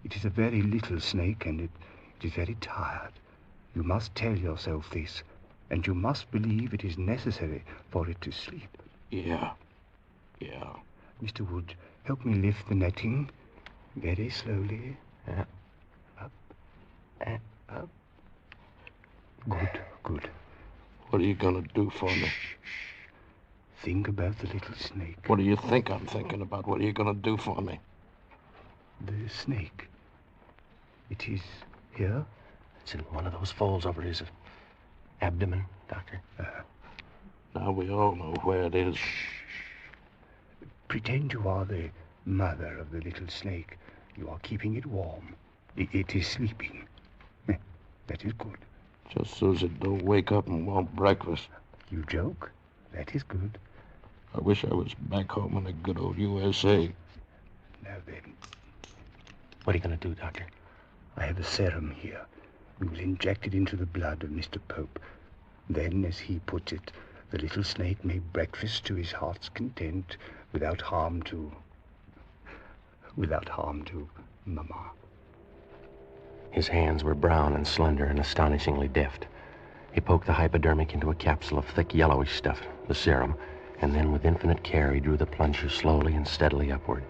It is a very little snake, and it is very tired. You must tell yourself this, and you must believe it is necessary for it to sleep. Yeah. Mr. Wood, help me lift the netting very slowly. Up. Good. What are you going to do for me? Think about the little snake. What do you think I'm thinking about? What are you going to do for me? The snake. It is here? It's in one of those folds over his abdomen, Doctor. Now we all know where it is. Pretend you are the mother of the little snake. You are keeping it warm. It is sleeping. That is good. Just so as it don't wake up and want breakfast. You joke? That is good. I wish I was back home in the good old USA. Now then. What are you going to do, Doctor? I have a serum here. We will inject it into the blood of Mr. Pope. Then, as he puts it, the little snake may breakfast to his heart's content without harm to Mama. His hands were brown and slender and astonishingly deft. He poked the hypodermic into a capsule of thick yellowish stuff, the serum, and then with infinite care he drew the plunger slowly and steadily upward.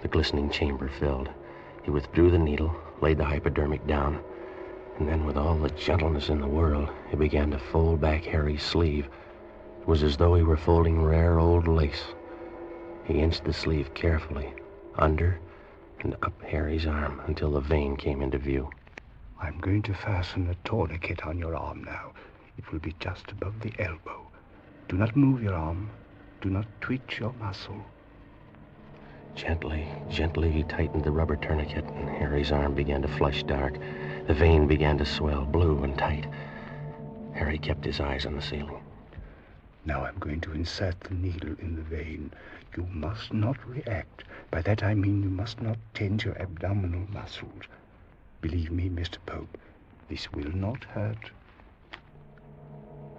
The glistening chamber filled. He withdrew the needle, laid the hypodermic down, and then with all the gentleness in the world, he began to fold back Harry's sleeve. It was as though he were folding rare old lace. He inched the sleeve carefully, under and up Harry's arm until the vein came into view. I'm going to fasten a tourniquet on your arm now. It will be just above the elbow. Do not move your arm. Do not twitch your muscle. Gently, gently he tightened the rubber tourniquet, and Harry's arm began to flush dark. The vein began to swell, blue and tight. Harry kept his eyes on the ceiling. Now I'm going to insert the needle in the vein. You must not react. By that I mean you must not tense your abdominal muscles. Believe me, Mr. Pope, this will not hurt.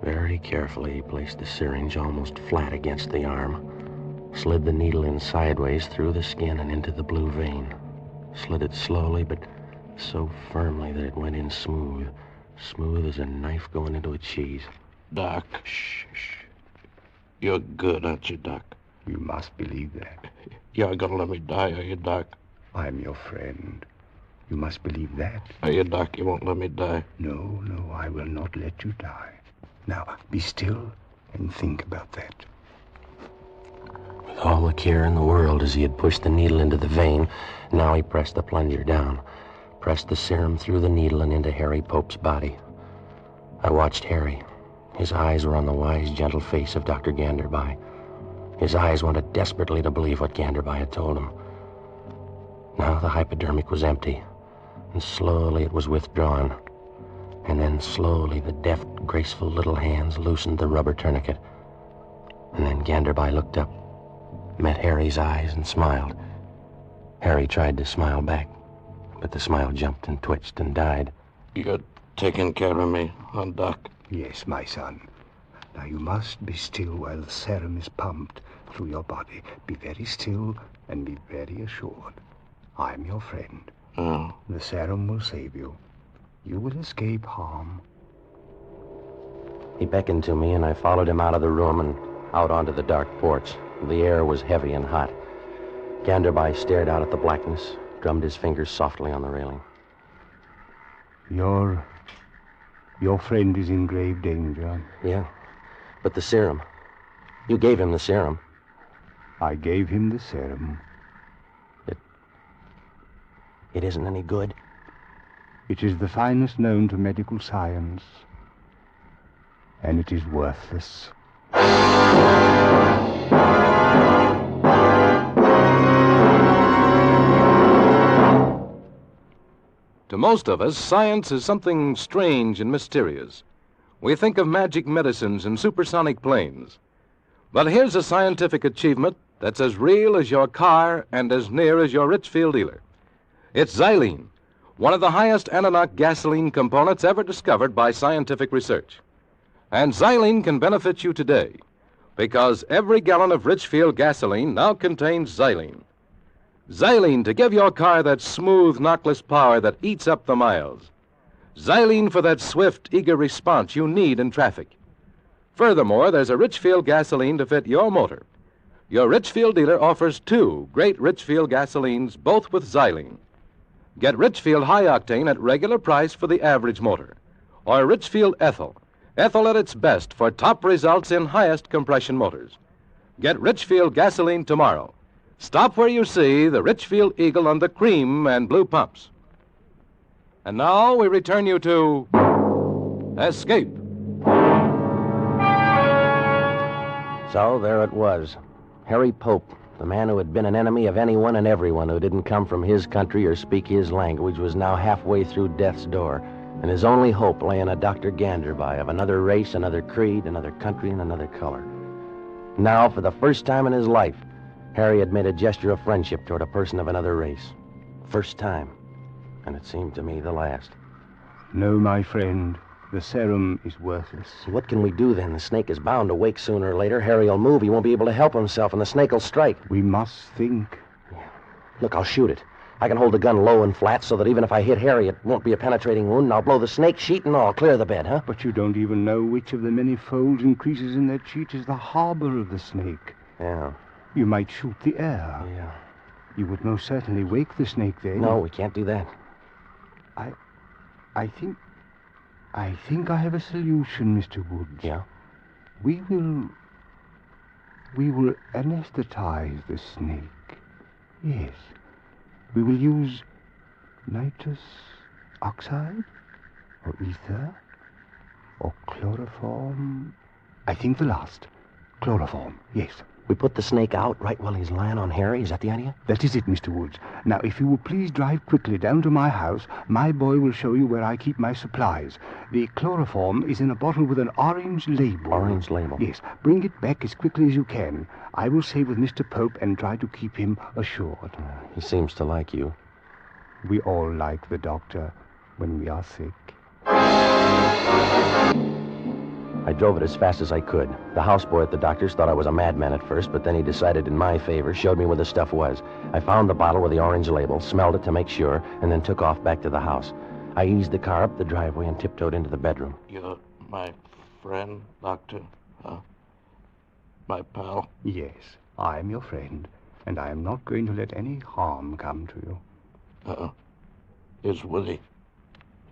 Very carefully he placed the syringe almost flat against the arm, slid the needle in sideways through the skin and into the blue vein, slid it slowly but so firmly that it went in smooth as a knife going into a cheese. Doc. Shh. You're good, aren't you, Doc? You must believe that. You're gonna let me die, are you, Doc? I'm your friend. You must believe that. Are you, Doc? You won't let me die? No, I will not let you die. Now, be still and think about that. With all the care in the world as he had pushed the needle into the vein, now he pressed the plunger down, pressed the serum through the needle and into Harry Pope's body. I watched Harry. His eyes were on the wise, gentle face of Dr. Ganderby. His eyes wanted desperately to believe what Ganderby had told him. Now the hypodermic was empty, and slowly it was withdrawn. And then slowly the deft, graceful little hands loosened the rubber tourniquet. And then Ganderby looked up, met Harry's eyes, and smiled. Harry tried to smile back, but the smile jumped and twitched and died. You're taking care of me, huh, Doc? Yes, my son. Now you must be still while the serum is pumped through your body. Be very still and be very assured. I'm your friend. Oh. The serum will save you. You will escape harm. He beckoned to me, and I followed him out of the room and out onto the dark porch. The air was heavy and hot. Ganderby stared out at the blackness, drummed his fingers softly on the railing. Your friend is in grave danger. Yeah, but the serum. You gave him the serum. I gave him the serum. It isn't any good. It is the finest known to medical science, and it is worthless. To most of us, science is something strange and mysterious. We think of magic medicines and supersonic planes. But here's a scientific achievement that's as real as your car and as near as your Richfield dealer. It's xylene, one of the highest ananoc gasoline components ever discovered by scientific research. And xylene can benefit you today, because every gallon of Richfield gasoline now contains xylene. Xylene to give your car that smooth, knockless power that eats up the miles. Xylene for that swift, eager response you need in traffic. Furthermore, there's a Richfield gasoline to fit your motor. Your Richfield dealer offers 2 great Richfield gasolines, both with xylene. Get Richfield High Octane at regular price for the average motor, or Richfield Ethyl at its best for top results in highest compression motors. Get Richfield gasoline tomorrow. Stop where you see the Richfield Eagle on the cream and blue pumps. And now we return you to Escape. So there it was. Harry Pope, The man who had been an enemy of anyone and everyone who didn't come from his country or speak his language was now halfway through death's door, and his only hope lay in a Dr. Ganderby of another race, another creed, another country, and another color. Now, for the first time in his life, Harry had made a gesture of friendship toward a person of another race. First time, and it seemed to me the last. No, my friend. The serum is worthless. So what can we do then? The snake is bound to wake sooner or later. Harry will move. He won't be able to help himself, and the snake will strike. We must think. Look, I'll shoot it. I can hold the gun low and flat so that even if I hit Harry, it won't be a penetrating wound, and I'll blow the snake, sheet and all, clear the bed, huh? But you don't even know which of the many folds and creases in that sheet is the harbor of the snake. Yeah. You might shoot the air. Yeah. You would most certainly wake the snake then. No, we can't do that. I think I have a solution, Mr. Woods. Yeah? We will anesthetize the snake. Yes. We will use nitrous oxide, or ether, or chloroform. I think the last. Chloroform, yes. We put the snake out right while he's lying on Harry? Is that the idea? That is it, Mr. Woods. Now, if you will please drive quickly down to my house, my boy will show you where I keep my supplies. The chloroform is in a bottle with an orange label. Orange label? Yes. Bring it back as quickly as you can. I will stay with Mr. Pope and try to keep him assured. He seems to like you. We all like the doctor when we are sick. I drove it as fast as I could. The houseboy at the doctor's thought I was a madman at first, but then he decided in my favor, showed me where the stuff was. I found the bottle with the orange label, smelled it to make sure, and then took off back to the house. I eased the car up the driveway and tiptoed into the bedroom. You're my friend, Doctor? Huh? My pal? Yes, I am your friend, and I am not going to let any harm come to you. Here's Woody.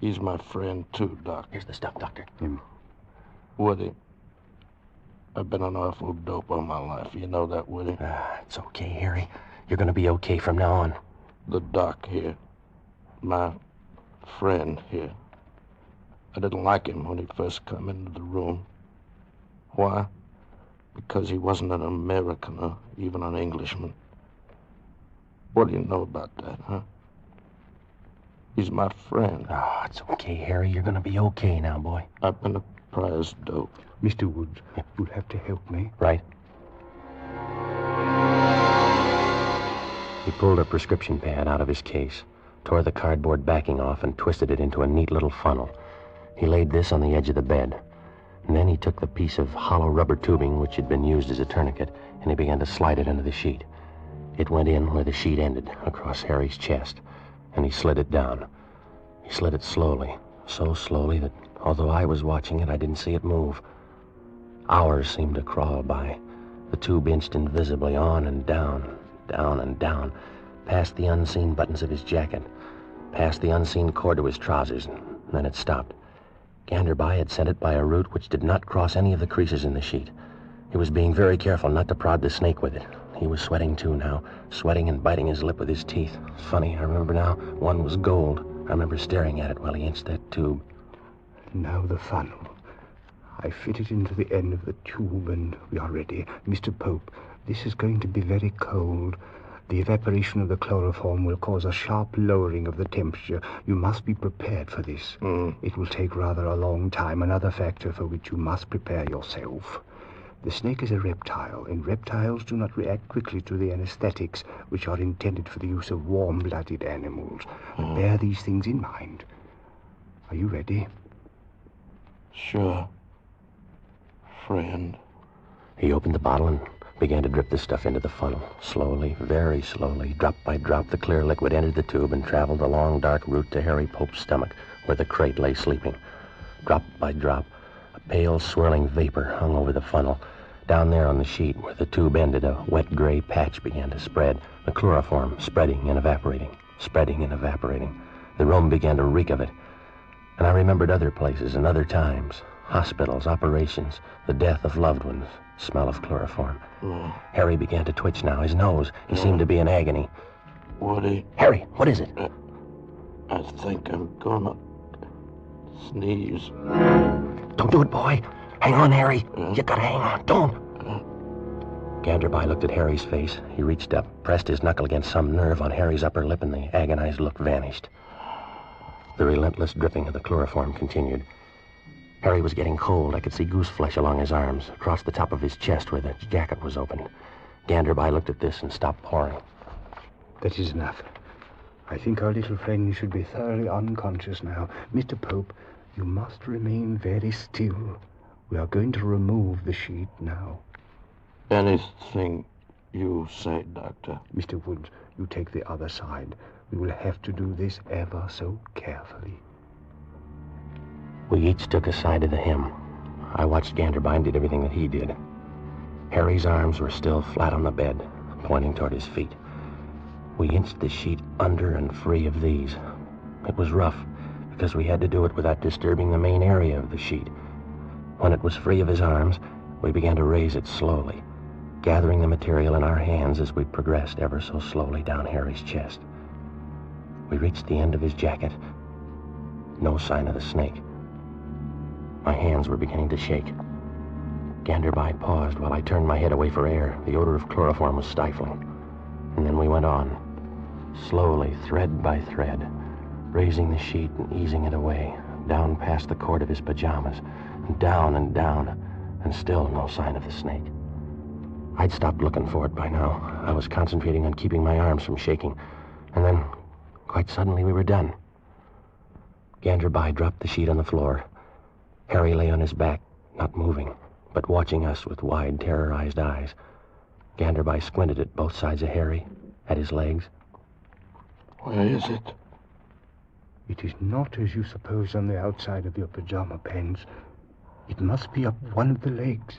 He's my friend, too, Doc. Here's the stuff, Doctor. Woody, I've been on awful dope all my life. You know that, Woody? It's okay, Harry. You're going to be okay from now on. The doc here, my friend here, I didn't like him when he first come into the room. Why? Because he wasn't an American or even an Englishman. What do you know about that, huh? He's my friend. Oh, it's okay, Harry. You're going to be okay now, boy. I've been a prize dope. Mr. Woods, you'll have to help me. Right. He pulled a prescription pad out of his case, tore the cardboard backing off, and twisted it into a neat little funnel. He laid this on the edge of the bed. And then he took the piece of hollow rubber tubing which had been used as a tourniquet, and he began to slide it under the sheet. It went in where the sheet ended, across Harry's chest, and he slid it down. He slid it slowly, so slowly that although I was watching it, I didn't see it move. Hours seemed to crawl by. The tube inched invisibly on and down, down and down, past the unseen buttons of his jacket, past the unseen cord to his trousers, and then it stopped. Ganderby had sent it by a route which did not cross any of the creases in the sheet. He was being very careful not to prod the snake with it. He was sweating, too, now, sweating and biting his lip with his teeth. Funny, I remember now, one was gold. I remember staring at it while he inched that tube. Now the funnel. I fit it into the end of the tube, and we are ready. Mr. Pope, this is going to be very cold. The evaporation of the chloroform will cause a sharp lowering of the temperature. You must be prepared for this. It will take rather a long time, another factor for which you must prepare yourself. The snake is a reptile, and reptiles do not react quickly to the anesthetics which are intended for the use of warm-blooded animals. Bear these things in mind. Are you ready? Sure. Friend. He opened the bottle and began to drip the stuff into the funnel. Slowly, very slowly, drop by drop, the clear liquid entered the tube and traveled the long, dark route to Harry Pope's stomach, where the crate lay sleeping. Drop by drop, a pale, swirling vapor hung over the funnel. Down there on the sheet, where the tube ended, a wet gray patch began to spread, the chloroform spreading and evaporating, spreading and evaporating. The room began to reek of it. And I remembered other places and other times. Hospitals, operations, the death of loved ones, smell of chloroform. Harry began to twitch now, his nose. He seemed to be in agony. Woody. Harry, what is it? I think I'm gonna sneeze. Don't do it, boy. Hang on, Harry. You gotta hang on. Don't. Ganderby looked at Harry's face. He reached up, pressed his knuckle against some nerve on Harry's upper lip, and the agonized look vanished. The relentless dripping of the chloroform continued. Harry was getting cold. I could see goose flesh along his arms, across the top of his chest where the jacket was open. Ganderby looked at this and stopped pouring. That is enough. I think our little friend should be thoroughly unconscious now. Mr. Pope, you must remain very still. We are going to remove the sheet now. Anything you say, Doctor. Mr. Woods, you take the other side. We will have to do this ever so carefully. We each took a side of the hem. I watched Ganderby and did everything that he did. Harry's arms were still flat on the bed, pointing toward his feet. We inched the sheet under and free of these. It was rough, because we had to do it without disturbing the main area of the sheet. When it was free of his arms, we began to raise it slowly, gathering the material in our hands as we progressed ever so slowly down Harry's chest. We reached the end of his jacket. No sign of the snake. My hands were beginning to shake. Ganderby paused while I turned my head away for air. The odor of chloroform was stifling. And then we went on, slowly, thread by thread, raising the sheet and easing it away, down past the cord of his pajamas, and down, and still no sign of the snake. I'd stopped looking for it by now. I was concentrating on keeping my arms from shaking. And then, quite suddenly, we were done. Ganderby dropped the sheet on the floor. Harry lay on his back, not moving, but watching us with wide, terrorized eyes. Ganderby squinted at both sides of Harry, at his legs. Where is it? It is not as you suppose on the outside of your pajama pants. It must be up one of the legs.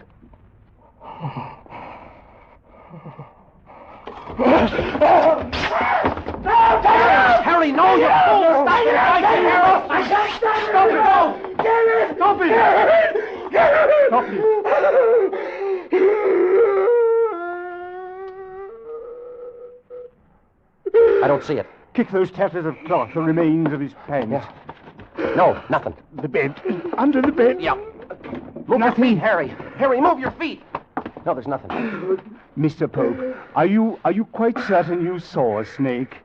Harry, no! You fool! Stop it! Stop it! Stop it! Stop it! I don't see it. Kick those tatters of cloth, the remains of his pants. Yes. No, nothing. The bed. Under the bed. Yeah. Move your feet, Harry. Harry, move your feet. No, there's nothing. Mr. Pope, are you quite certain you saw a snake?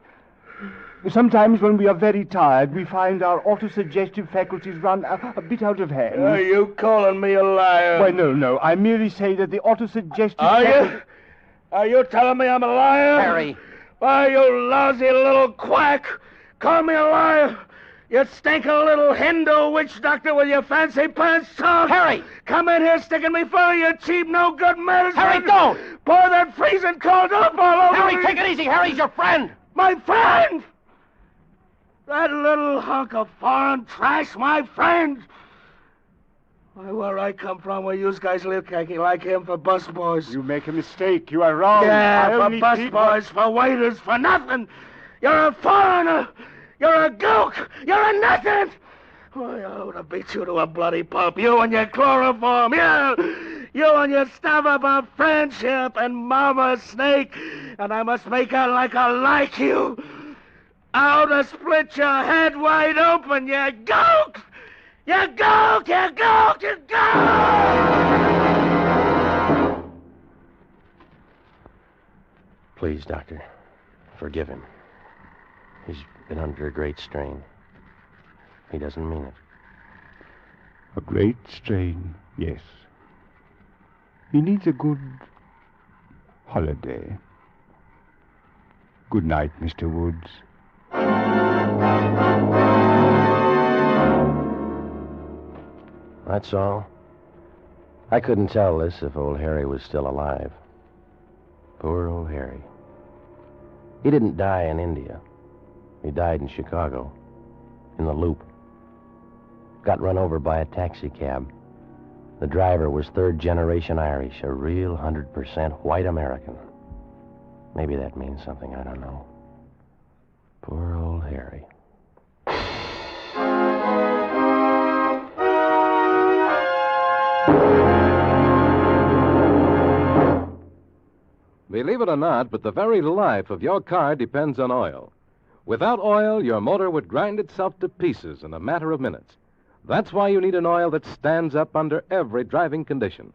Sometimes when we are very tired, we find our autosuggestive faculties run a bit out of hand. Are you calling me a liar? Why, no. I merely say that the autosuggestive Are you telling me I'm a liar? Harry. Why, you lousy little quack. Call me a liar. You stinking little Hindu witch doctor with your fancy pants on. Harry! Come in here sticking me full of your cheap, no-good medicine. Harry, don't! Pour that freezing cold up all over Harry, me. take it easy. Harry's your friend. My friend? That little hunk of foreign trash, my friend? Why, where I come from, we use guys live like him for busboys. You make a mistake. You are wrong. Yeah, for busboys, for waiters, for nothing. You're a foreigner. You're a gook. You're a nothing. Why, I ought to beat you to a bloody pulp. You and your chloroform. Yeah. You and your stuff about friendship and Mama Snake. And I must make out like I like you. I ought to split your head wide open, you gook. You gook, you gook, you gook! Please, Doctor, forgive him. He's been under a great strain. He doesn't mean it. A great strain, yes. He needs a good holiday. Good night, Mr. Woods. That's all. I couldn't tell this if old Harry was still alive. Poor old Harry. He didn't die in India. He died in Chicago, in the Loop. Got run over by a taxi cab. The driver was third-generation Irish, a real 100% white American. Maybe that means something, I don't know. Poor old Harry. Believe it or not, but the very life of your car depends on oil. Without oil, your motor would grind itself to pieces in a matter of minutes. That's why you need an oil that stands up under every driving condition.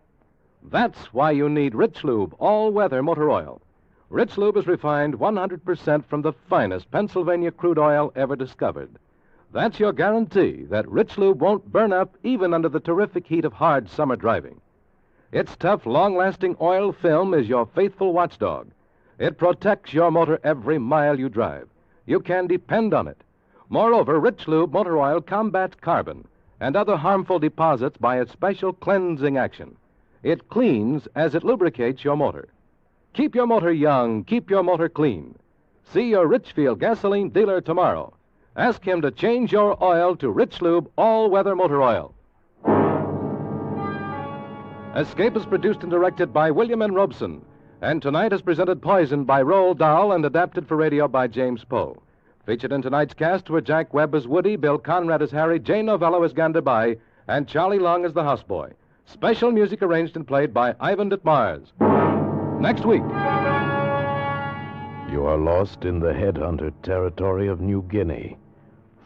That's why you need Rich Lube all-weather motor oil. Rich Lube is refined 100% from the finest Pennsylvania crude oil ever discovered. That's your guarantee that Rich Lube won't burn up even under the terrific heat of hard summer driving. Its tough, long-lasting oil film is your faithful watchdog. It protects your motor every mile you drive. You can depend on it. Moreover, Rich Lube motor oil combats carbon and other harmful deposits by its special cleansing action. It cleans as it lubricates your motor. Keep your motor young, keep your motor clean. See your Richfield gasoline dealer tomorrow. Ask him to change your oil to Rich Lube all-weather motor oil. Escape is produced and directed by William N. Robeson, and tonight is presented Poison by Roald Dahl and adapted for radio by James Poe. Featured in tonight's cast were Jack Webb as Woody, Bill Conrad as Harry, Jane Novello as Gandabai, and Charlie Long as the houseboy. Special music arranged and played by Ivan Ditmars. Next week. You are lost in the headhunter territory of New Guinea,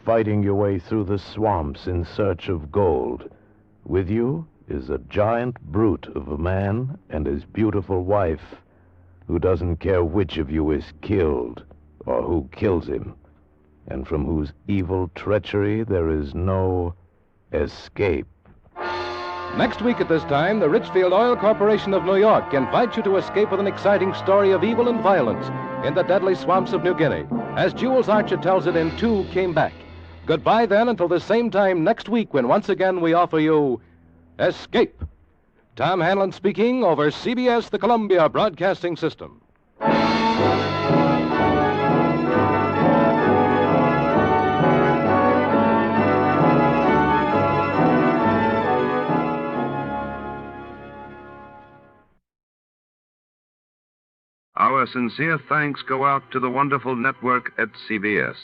fighting your way through the swamps in search of gold. With you is a giant brute of a man and his beautiful wife, who doesn't care which of you is killed or who kills him, and from whose evil treachery there is no escape. Next week at this time, the Richfield Oil Corporation of New York invites you to escape with an exciting story of evil and violence in the deadly swamps of New Guinea, as Jules Archer tells it in Two Came Back. Goodbye, then, until the same time next week when once again we offer you Escape. Tom Hanlon speaking over CBS, the Columbia Broadcasting System. Our sincere thanks go out to the wonderful network at CBS.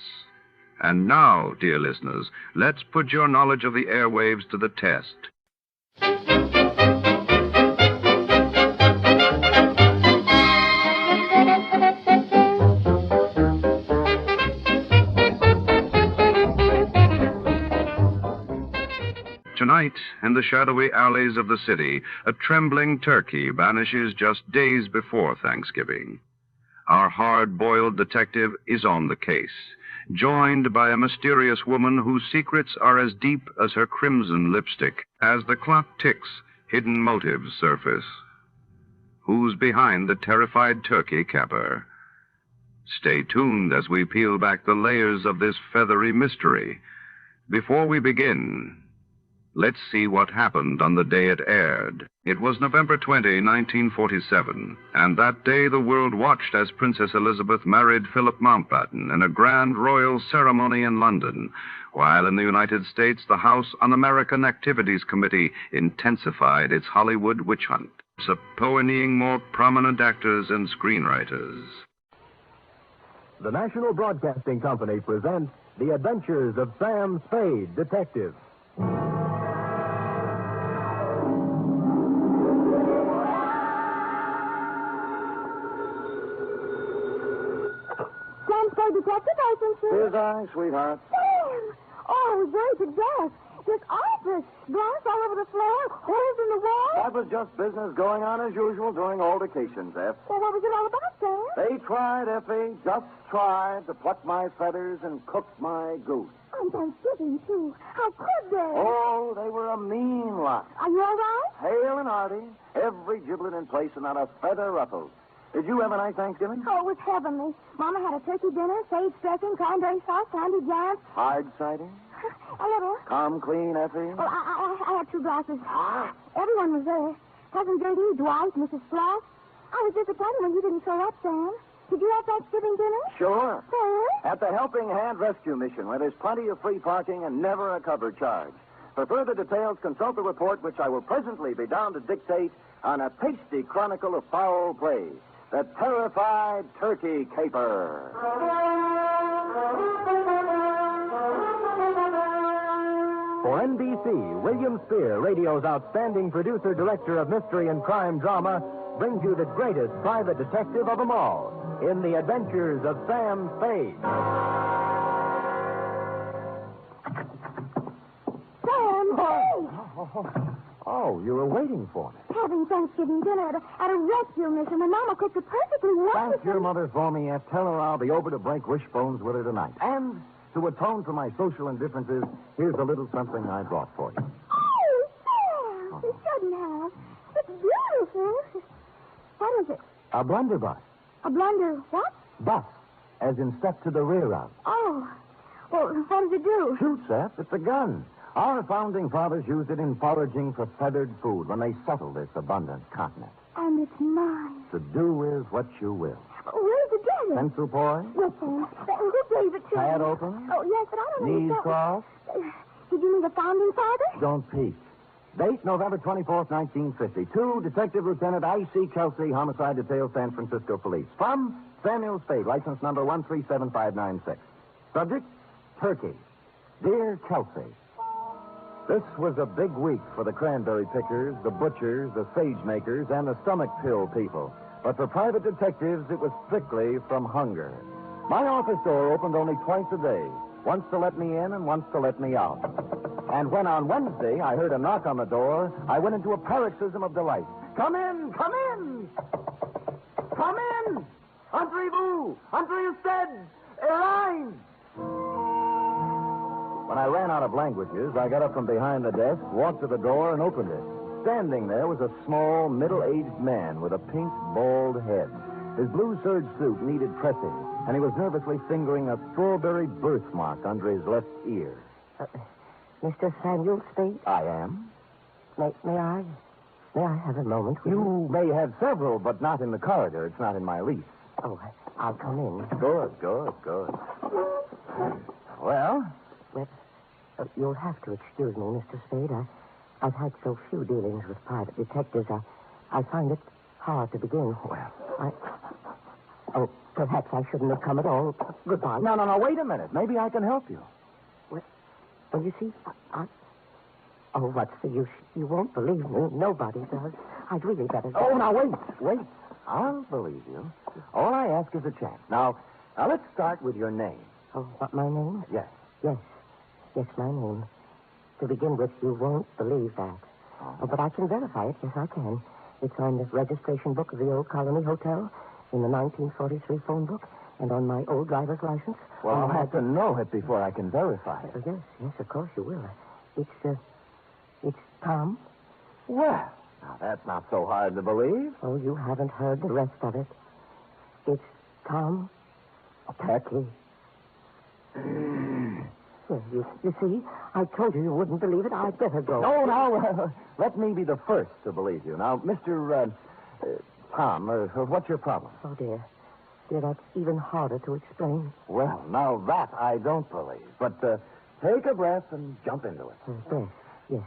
And now, dear listeners, let's put your knowledge of the airwaves to the test. Tonight, in the shadowy alleys of the city, a trembling turkey vanishes just days before Thanksgiving. Our hard-boiled detective is on the case, joined by a mysterious woman whose secrets are as deep as her crimson lipstick. As the clock ticks, hidden motives surface. Who's behind the terrified turkey capper? Stay tuned as we peel back the layers of this feathery mystery. Before we begin, let's see what happened on the day it aired. It was November 20, 1947, and that day the world watched as Princess Elizabeth married Philip Mountbatten in a grand royal ceremony in London, while in the United States the House Un-American Activities Committee intensified its Hollywood witch hunt, subpoenaing more prominent actors and screenwriters. The National Broadcasting Company presents The Adventures of Sam Spade, Detective. Detective agency. Here's I, sweetheart. Sam! Oh, great to death. This office. Glass all over the floor, holes in the wall. That was just business going on as usual during altercations, F. Well, what was it all about, Sam? They tried, Effie, just tried to pluck my feathers and cook my goose. On Thanksgiving, too. How could they? Oh, they were a mean lot. Are you all right? Hale and hearty, every giblet in place and not a feather ruffled. Did you have a nice Thanksgiving? Oh, it was heavenly. Mama had a turkey dinner, sage dressing, cranberry sauce, candied yams. Hard cider? A little. Come clean, Effie? Well, I had 2 glasses. Everyone was there. Cousin Gertie, Dwight, Mrs. Floss. I was disappointed when you didn't show up, Sam. Did you have Thanksgiving dinner? Sure. Sam? At the Helping Hand Rescue Mission, where there's plenty of free parking and never a cover charge. For further details, consult the report, which I will presently be down to dictate on a tasty chronicle of foul play. The Terrified Turkey Caper. For NBC, William Spear, radio's outstanding producer-director of mystery and crime drama, brings you the greatest private detective of them all in The Adventures of Sam Spade. Sam, hey! Oh, you were waiting for me. Having Thanksgiving dinner at a rescue mission when Mama cooked a perfectly wonderful... Thank your mother for me, Aunt. Tell her I'll be over to break wishbones with her tonight. And to atone for my social indifferences, here's a little something I brought for you. Oh, Sam! You shouldn't have. It's beautiful. What is it? A blunderbuss. A blunder what? Bus, as in step to the rear of. Oh. Well, what does it do? Shoot, Seth. It's a gun. Our founding fathers used it in foraging for feathered food when they settled this abundant continent. And it's mine. To do with what you will. Where'd you get it? Pencil boy? Yes, sir. Who gave it to me? Pad open? Oh, yes, but I don't know. Knees crossed? Did you mean the founding fathers? Don't peek. Date, November 24th, 1950. To Detective Lieutenant I.C. Kelsey, Homicide Detail, San Francisco Police. From Samuel Spade, license number 137596. Subject, Turkey. Dear Kelsey, this was a big week for the cranberry pickers, the butchers, the sage makers, and the stomach pill people. But for private detectives, it was strictly from hunger. My office door opened only twice a day, once to let me in and once to let me out. And when on Wednesday I heard a knock on the door, I went into a paroxysm of delight. Come in! Come in! Come in! Entrez-vous! Entrez-vous! Arise! When I ran out of languages, I got up from behind the desk, walked to the door, and opened it. Standing there was a small, middle-aged man with a pink, bald head. His blue serge suit needed pressing, and he was nervously fingering a strawberry birthmark under his left ear. Mr. Samuel Spade? I am. May I have a moment with You may have several, but not in the corridor. It's not in my lease. Oh, I'll come in. Good. Well? Well, you'll have to excuse me, Mr. Spade. I've had so few dealings with private detectives. I find it hard to begin. Well. Oh, perhaps I shouldn't have come at all. Goodbye. No, wait a minute. Maybe I can help you. Well, you see, Oh, what's the use? You won't believe me. Nobody does. I'd really better... Oh, now, wait. I'll believe you. All I ask is a chance. Now, let's start with your name. Oh, what, my name? Yes. Yes, my name. To begin with, you won't believe that. Oh, but I can verify it. Yes, I can. It's on the registration book of the old Colony Hotel, in the 1943 phone book, and on my old driver's license. Well, I'll have to know it before I can verify it. Yes, of course you will. It's Tom. Well, now that's not so hard to believe. Oh, you haven't heard the rest of it. It's Tom Turkey. Well, you see, I told you wouldn't believe it. I'd better go. No, let me be the first to believe you. Now, Mr. Tom, what's your problem? Oh, dear, that's even harder to explain. Well, now that I don't believe. But take a breath and jump into it. Yes.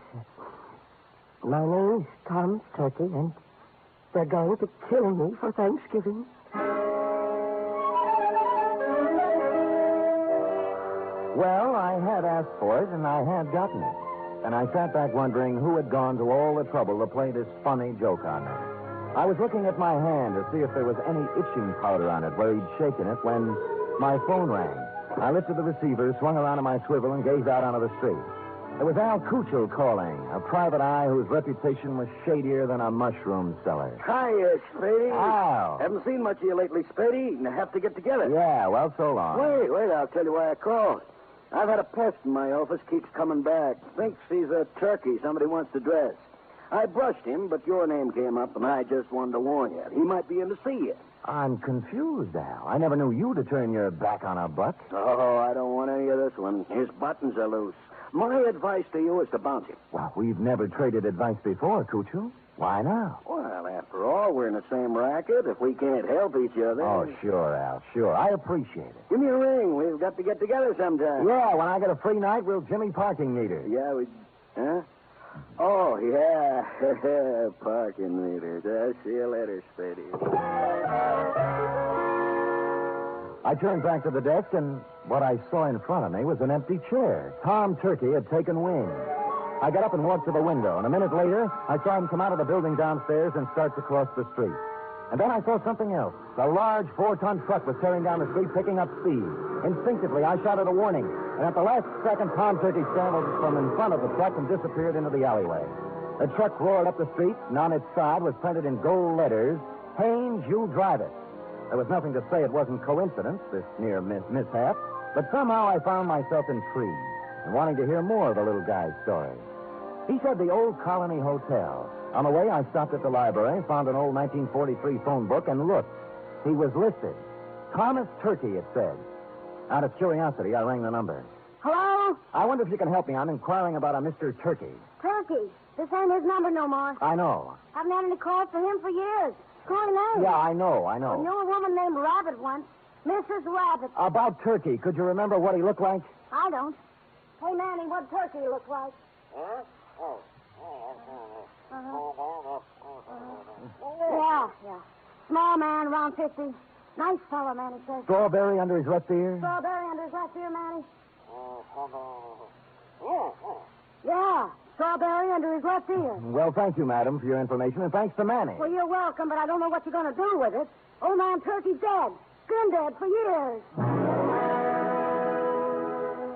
My name's Tom Turkey, and they're going to kill me for Thanksgiving. Well, I had asked for it, and I had gotten it. And I sat back wondering who had gone to all the trouble to play this funny joke on me. I was looking at my hand to see if there was any itching powder on it where he'd shaken it when my phone rang. I lifted the receiver, swung around on my swivel, and gazed out onto the street. It was Al Cuccio calling, a private eye whose reputation was shadier than a mushroom cellar. Hiya, Spady. Al. Haven't seen much of you lately, Spady. You have to get together. Yeah, well, so long. Wait, I'll tell you why I called. I've had a pest in my office, keeps coming back. Thinks he's a turkey somebody wants to dress. I brushed him, but your name came up, and I just wanted to warn you. He might be in to see you. I'm confused, Al. I never knew you to turn your back on a buck. Oh, I don't want any of this one. His buttons are loose. My advice to you is to bounce him. Well, we've never traded advice before, Cuccio. Why now? Well, after all, we're in the same racket. If we can't help each other... Oh, sure, Al, sure. I appreciate it. Give me a ring. We've got to get together sometime. Yeah, when I get a free night, we'll Jimmy parking meter. Yeah, Huh? Oh, yeah. Parking meters. I'll see you later, Spady. I turned back to the desk, and what I saw in front of me was an empty chair. Tom Turkey had taken wing. I got up and walked to the window, and a minute later, I saw him come out of the building downstairs and start to cross the street. And then I saw something else. A large 4-ton truck was tearing down the street, picking up speed. Instinctively, I shouted a warning, and at the last second, Tom Turkey scrambled from in front of the truck and disappeared into the alleyway. The truck roared up the street, and on its side was printed in gold letters, Haynes, you drive it. There was nothing to say it wasn't coincidence, this near mishap, but somehow I found myself intrigued and wanting to hear more of the little guy's story. He said the Old Colony Hotel. On the way, I stopped at the library, found an old 1943 phone book, and looked. He was listed. Thomas Turkey, it said. Out of curiosity, I rang the number. Hello? I wonder if you can help me. I'm inquiring about a Mr. Turkey. Turkey. This ain't his number no more. I know. Haven't had any calls for him for years. Screwy name. Yeah, I know. I knew a woman named Rabbit once. Mrs. Rabbit. About Turkey, could you remember what he looked like? I don't. Hey, Manny, what Turkey look like? Yeah. Small man, around 50. Nice fellow, Manny says. Strawberry under his left ear? Strawberry under his left ear, Manny? Yeah, strawberry under his left ear. Well, thank you, madam, for your information, and thanks to Manny. Well, you're welcome, but I don't know what you're going to do with it. Old man Turkey's dead. Been dead for years.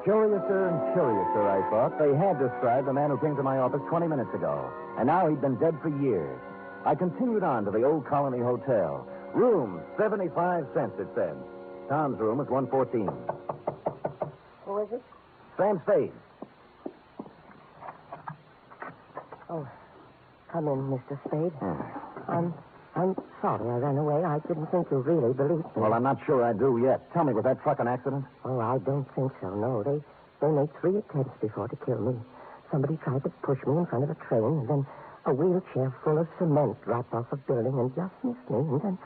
Curiouser and curiouser, I thought. They had described the man who came to my office 20 minutes ago, and now he'd been dead for years. I continued on to the Old Colony Hotel. Room, 75 cents, it said. Tom's room is 114. Who is it? Sam Spade. Oh, come in, Mr. Spade. I'm sorry I ran away. I didn't think you really believed me. Well, I'm not sure I do yet. Tell me, was that truck an accident? Oh, I don't think so, no. They made 3 attempts before to kill me. Somebody tried to push me in front of a train, and then a wheelchair full of cement dropped off a building and just missed me, and then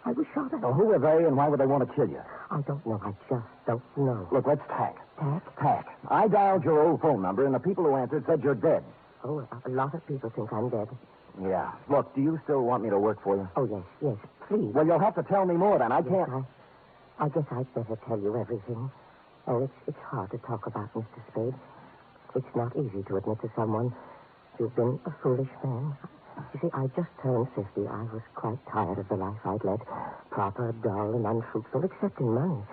I was shot at. Well, who were they, and why would they want to kill you? I don't know. I just don't know. Look, let's tack. Tack? Tack. I dialed your old phone number, and the people who answered said you're dead. Oh, a lot of people think I'm dead. Yeah. Look, do you still want me to work for you? Oh, yes, please. Well, you'll have to tell me more then. I can't... I guess I'd better tell you everything. Oh, it's hard to talk about, Mr. Spade. It's not easy to admit to someone you've been a foolish man. You see, I just turned 50. I was quite tired of the life I'd led. Proper, dull, and unfruitful, except in money.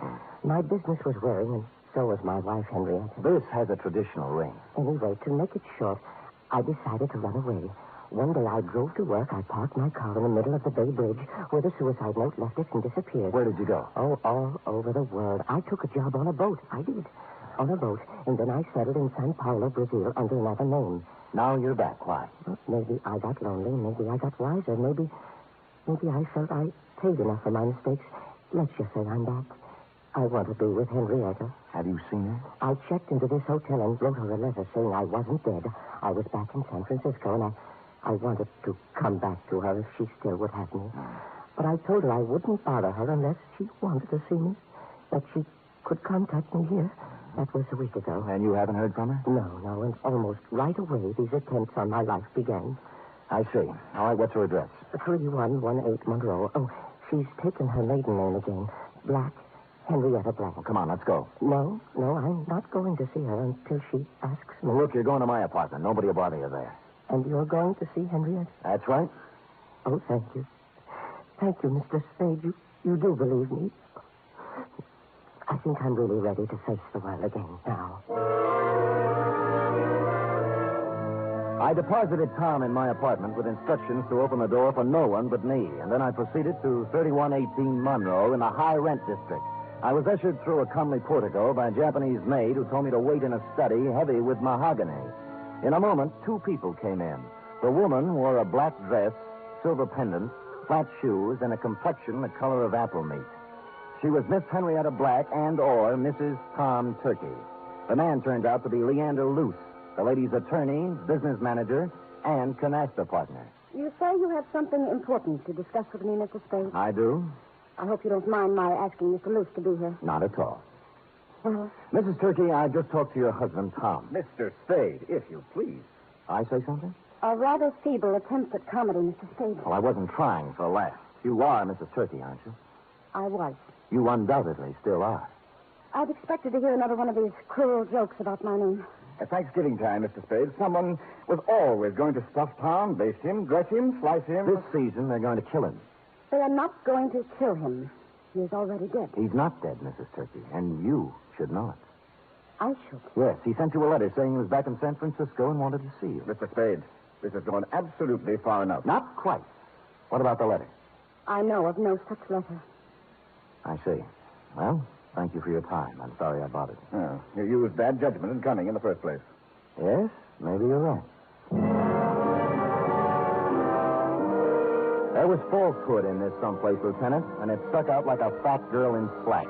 My business was worrying, and so was my wife, Henrietta. This has a traditional ring. Anyway, to make it short, I decided to run away. One day I drove to work. I parked my car in the middle of the Bay Bridge where the suicide note left it and disappeared. Where did you go? Oh, all over the world. I took a job on a boat. I did. On a boat. And then I settled in Sao Paulo, Brazil, under another name. Now you're back. Why? Well, maybe I got lonely. Maybe I got wiser. Maybe I felt I paid enough for my mistakes. Let's just say I'm back. I want to be with Henrietta. Have you seen her? I checked into this hotel and wrote her a letter saying I wasn't dead. I was back in San Francisco, and I wanted to come back to her if she still would have me. But I told her I wouldn't bother her unless she wanted to see me, that she could contact me here. That was a week ago. And you haven't heard from her? No, and almost right away these attempts on my life began. I see. All right, what's her address? 3118 Monroe. Oh, she's taken her maiden name again. Black. Henrietta Black. Well, come on, let's go. No, I'm not going to see her until she asks me. Well, look, you're going to my apartment. Nobody will bother you there. And you're going to see Henrietta? That's right. Oh, thank you. Thank you, Mr. Spade. You do believe me. I think I'm really ready to face the world again now. I deposited Tom in my apartment with instructions to open the door for no one but me, and then I proceeded to 3118 Monroe in the high-rent district. I was ushered through a comely portico by a Japanese maid who told me to wait in a study heavy with mahogany. In a moment, 2 people came in. The woman wore a black dress, silver pendant, flat shoes, and a complexion the color of apple meat. She was Miss Henrietta Black and/or Mrs. Tom Turkey. The man turned out to be Leander Luce, the lady's attorney, business manager, and canasta partner. You say you have something important to discuss with me, Mr. Spade? I do. I hope you don't mind my asking Mr. Luce to be here. Not at all. Well, Mrs. Turkey, I just talked to your husband, Tom. Mr. Spade, if you please. I say something? a rather feeble attempt at comedy, Mr. Spade. Well, I wasn't trying for a laugh. You are Mrs. Turkey, aren't you? I was. You undoubtedly still are. I'd expected to hear another one of these cruel jokes about my name. At Thanksgiving time, Mr. Spade, someone was always going to stuff Tom, baste him, dress him, slice him. This season, they're going to kill him. They are not going to kill him. He is already dead. He's not dead, Mrs. Turkey, and you should know it. I should. Yes, he sent you a letter saying he was back in San Francisco and wanted to see you. Mr. Spade, This has gone absolutely far enough. Not quite. What about the letter? I know of no such letter. I see. Well, thank you for your time. I'm sorry I bothered. Oh, you used bad judgment in coming in the first place. Yes, maybe you're right. There was falsehood in this someplace, Lieutenant, and it stuck out like a fat girl in slack.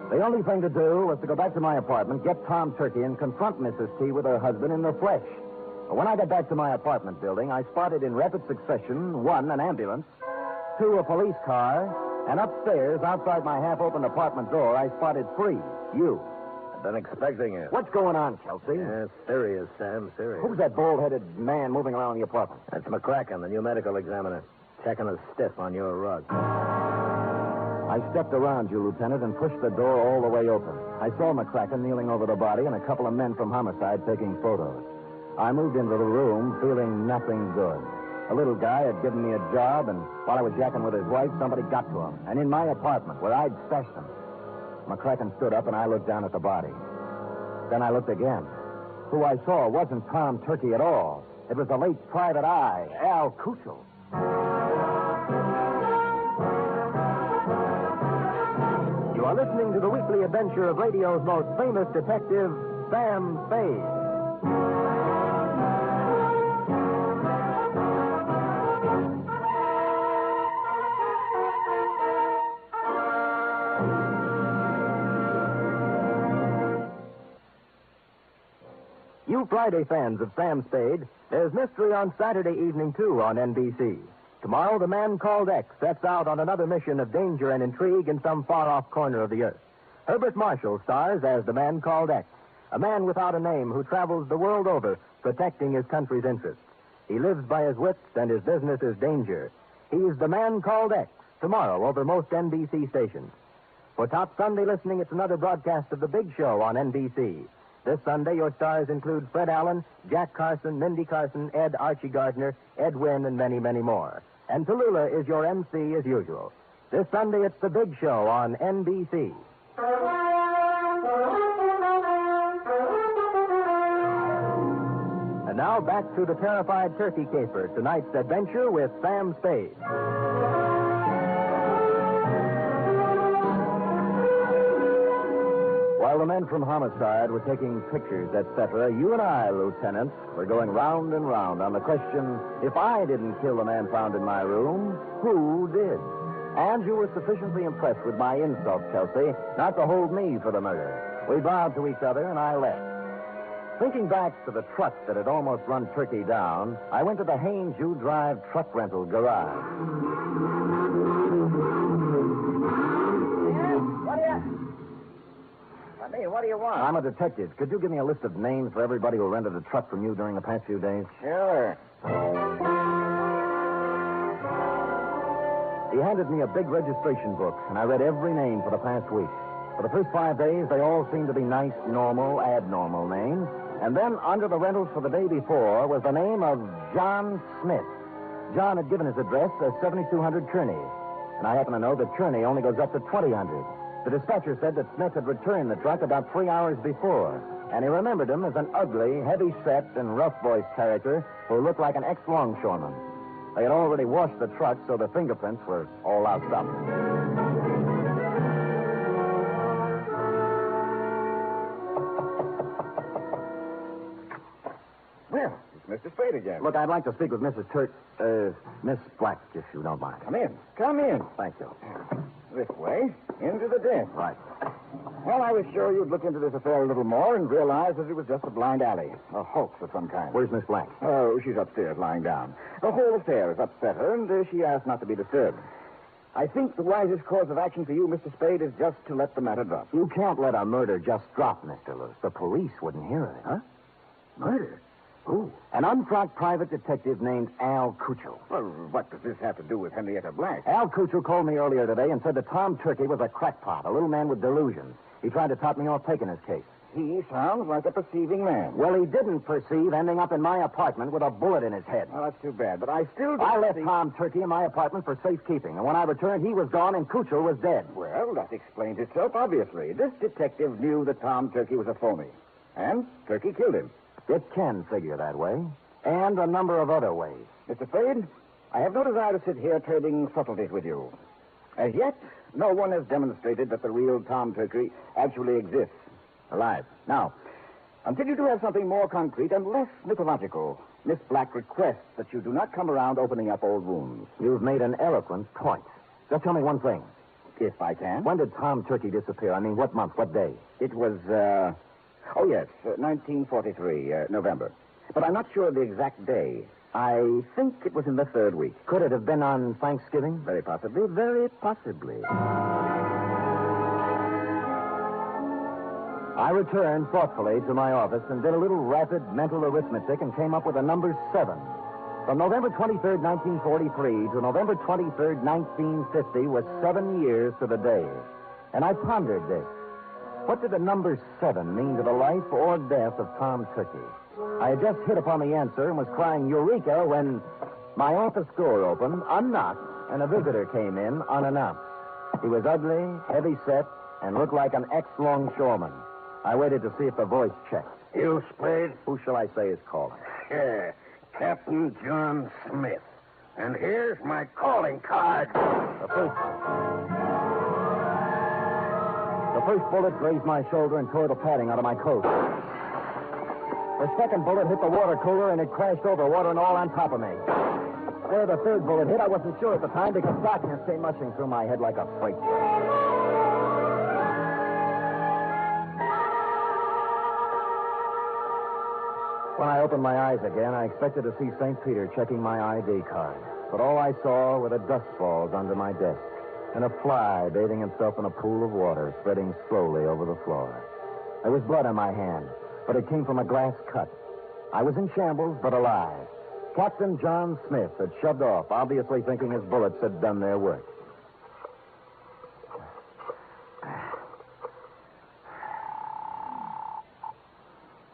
The only thing to do was to go back to my apartment, get Tom Turkey, and confront Mrs. T with her husband in the flesh. But when I got back to my apartment building, I spotted in rapid succession, 1, an ambulance, 2, a police car, and upstairs, outside my half-open apartment door, I spotted 3, you. I've been expecting it. What's going on, Kelsey? Yes, serious, Sam, serious. Who's that bald-headed man moving around the apartment? That's McCracken, the new medical examiner. Checking a stiff on your rug. I stepped around you, Lieutenant, and pushed the door all the way open. I saw McCracken kneeling over the body and a couple of men from homicide taking photos. I moved into the room feeling nothing good. A little guy had given me a job, and while I was yakking with his wife, somebody got to him. And in my apartment, where I'd stashed him. McCracken stood up, and I looked down at the body. Then I looked again. Who I saw wasn't Tom Turkey at all. It was the late private eye, Al Kuchel. You are listening to the weekly adventure of radio's most famous detective, Sam Spade. You Friday fans of Sam Spade, there's mystery on Saturday evening, too, on NBC. Tomorrow, the man called X sets out on another mission of danger and intrigue in some far-off corner of the earth. Herbert Marshall stars as the man called X, a man without a name who travels the world over protecting his country's interests. He lives by his wits, and his business is danger. He's the man called X, tomorrow over most NBC stations. For top Sunday listening, it's another broadcast of The Big Show on NBC. This Sunday, your stars include Fred Allen, Jack Carson, Mindy Carson, Ed Archie Gardner, Ed Wynn, and many, many more. And Tallulah is your MC as usual. This Sunday, it's The Big Show on NBC. And now back to the terrified turkey caper, tonight's adventure with Sam Spade. While the men from homicide were taking pictures, etc., you and I, Lieutenant, were going round and round on the question, if I didn't kill the man found in my room, who did? And you were sufficiently impressed with my insult, Kelsey, not to hold me for the murder. We bowed to each other, and I left. Thinking back to the truck that had almost run Turkey down, I went to the Haynes U Drive truck rental garage. What do you want? I'm a detective. Could you give me a list of names for everybody who rented a truck from you during the past few days? Sure. He handed me a big registration book, and I read every name for the past week. For the first 5 days, they all seemed to be nice, normal, abnormal names. And then, under the rentals for the day before, was the name of John Smith. John had given his address as 7200 Kearney. And I happen to know that Kearney only goes up to 2000. The dispatcher said that Smith had returned the truck about 3 hours before, and he remembered him as an ugly, heavy-set, and rough-voiced character who looked like an ex-longshoreman. They had already washed the truck, so the fingerprints were all loused up. Well, it's Mr. Spade again. Look, I'd like to speak with Miss Black, if you don't mind. Come in. Come in. Thank you. This way, into the den. Right. Well, I was sure you'd look into this affair a little more and realize that it was just a blind alley, a hoax of some kind. Where's Miss Black? Oh, she's upstairs, lying down. The whole affair has upset her, and she asked not to be disturbed. I think the wisest course of action for you, Mr. Spade, is just to let the matter drop. You can't let a murder just drop, Mr. Lewis. The police wouldn't hear of it. Huh? Murder? Who? An unfrocked private detective named Al Kuchel. Well, what does this have to do with Henrietta Black? Al Kuchel called me earlier today and said that Tom Turkey was a crackpot, a little man with delusions. He tried to top me off taking his case. He sounds like a perceiving man. Well, he didn't perceive ending up in my apartment with a bullet in his head. Well, that's too bad, but I still I left Tom Turkey in my apartment for safekeeping, and when I returned, he was gone and Kuchel was dead. Well, that explains itself, obviously. This detective knew that Tom Turkey was a phony, and Turkey killed him. It can figure that way. and a number of other ways. Mr. Spade, I have no desire to sit here trading subtleties with you. As yet, no one has demonstrated that the real Tom Turkey actually exists, alive. Now, until you do have something more concrete and less mythological, Miss Black requests that you do not come around opening up old wounds. You've made an eloquent point. Just tell me one thing. If I can. When did Tom Turkey disappear? I mean, what month, what day? It was, 1943, November. But I'm not sure of the exact day. I think it was in the third week. Could it have been on Thanksgiving? Very possibly, very possibly. I returned thoughtfully to my office and did a little rapid mental arithmetic and came up with the number 7. From November 23rd, 1943 to November 23rd, 1950 was 7 years to the day. And I pondered this. What did the number 7 mean to the life or death of Tom Turkey? I had just hit upon the answer and was crying Eureka when my office door opened, unlocked, and a visitor came in unannounced. He was ugly, heavy-set, and looked like an ex-longshoreman. I waited to see if the voice checked. You, Spade? Who shall I say is calling? Yeah, Captain John Smith. And here's my calling card. The first bullet grazed my shoulder and tore the padding out of my coat. The second bullet hit the water cooler and it crashed over, water and all on top of me. Where the third bullet hit, I wasn't sure at the time because darkness came rushing through my head like a freight train. When I opened my eyes again, I expected to see St. Peter checking my ID card. But all I saw were the dust balls under my desk and a fly bathing himself in a pool of water spreading slowly over the floor. There was blood on my hand, but it came from a glass cut. I was in shambles, but alive. Captain John Smith had shoved off, obviously thinking his bullets had done their work.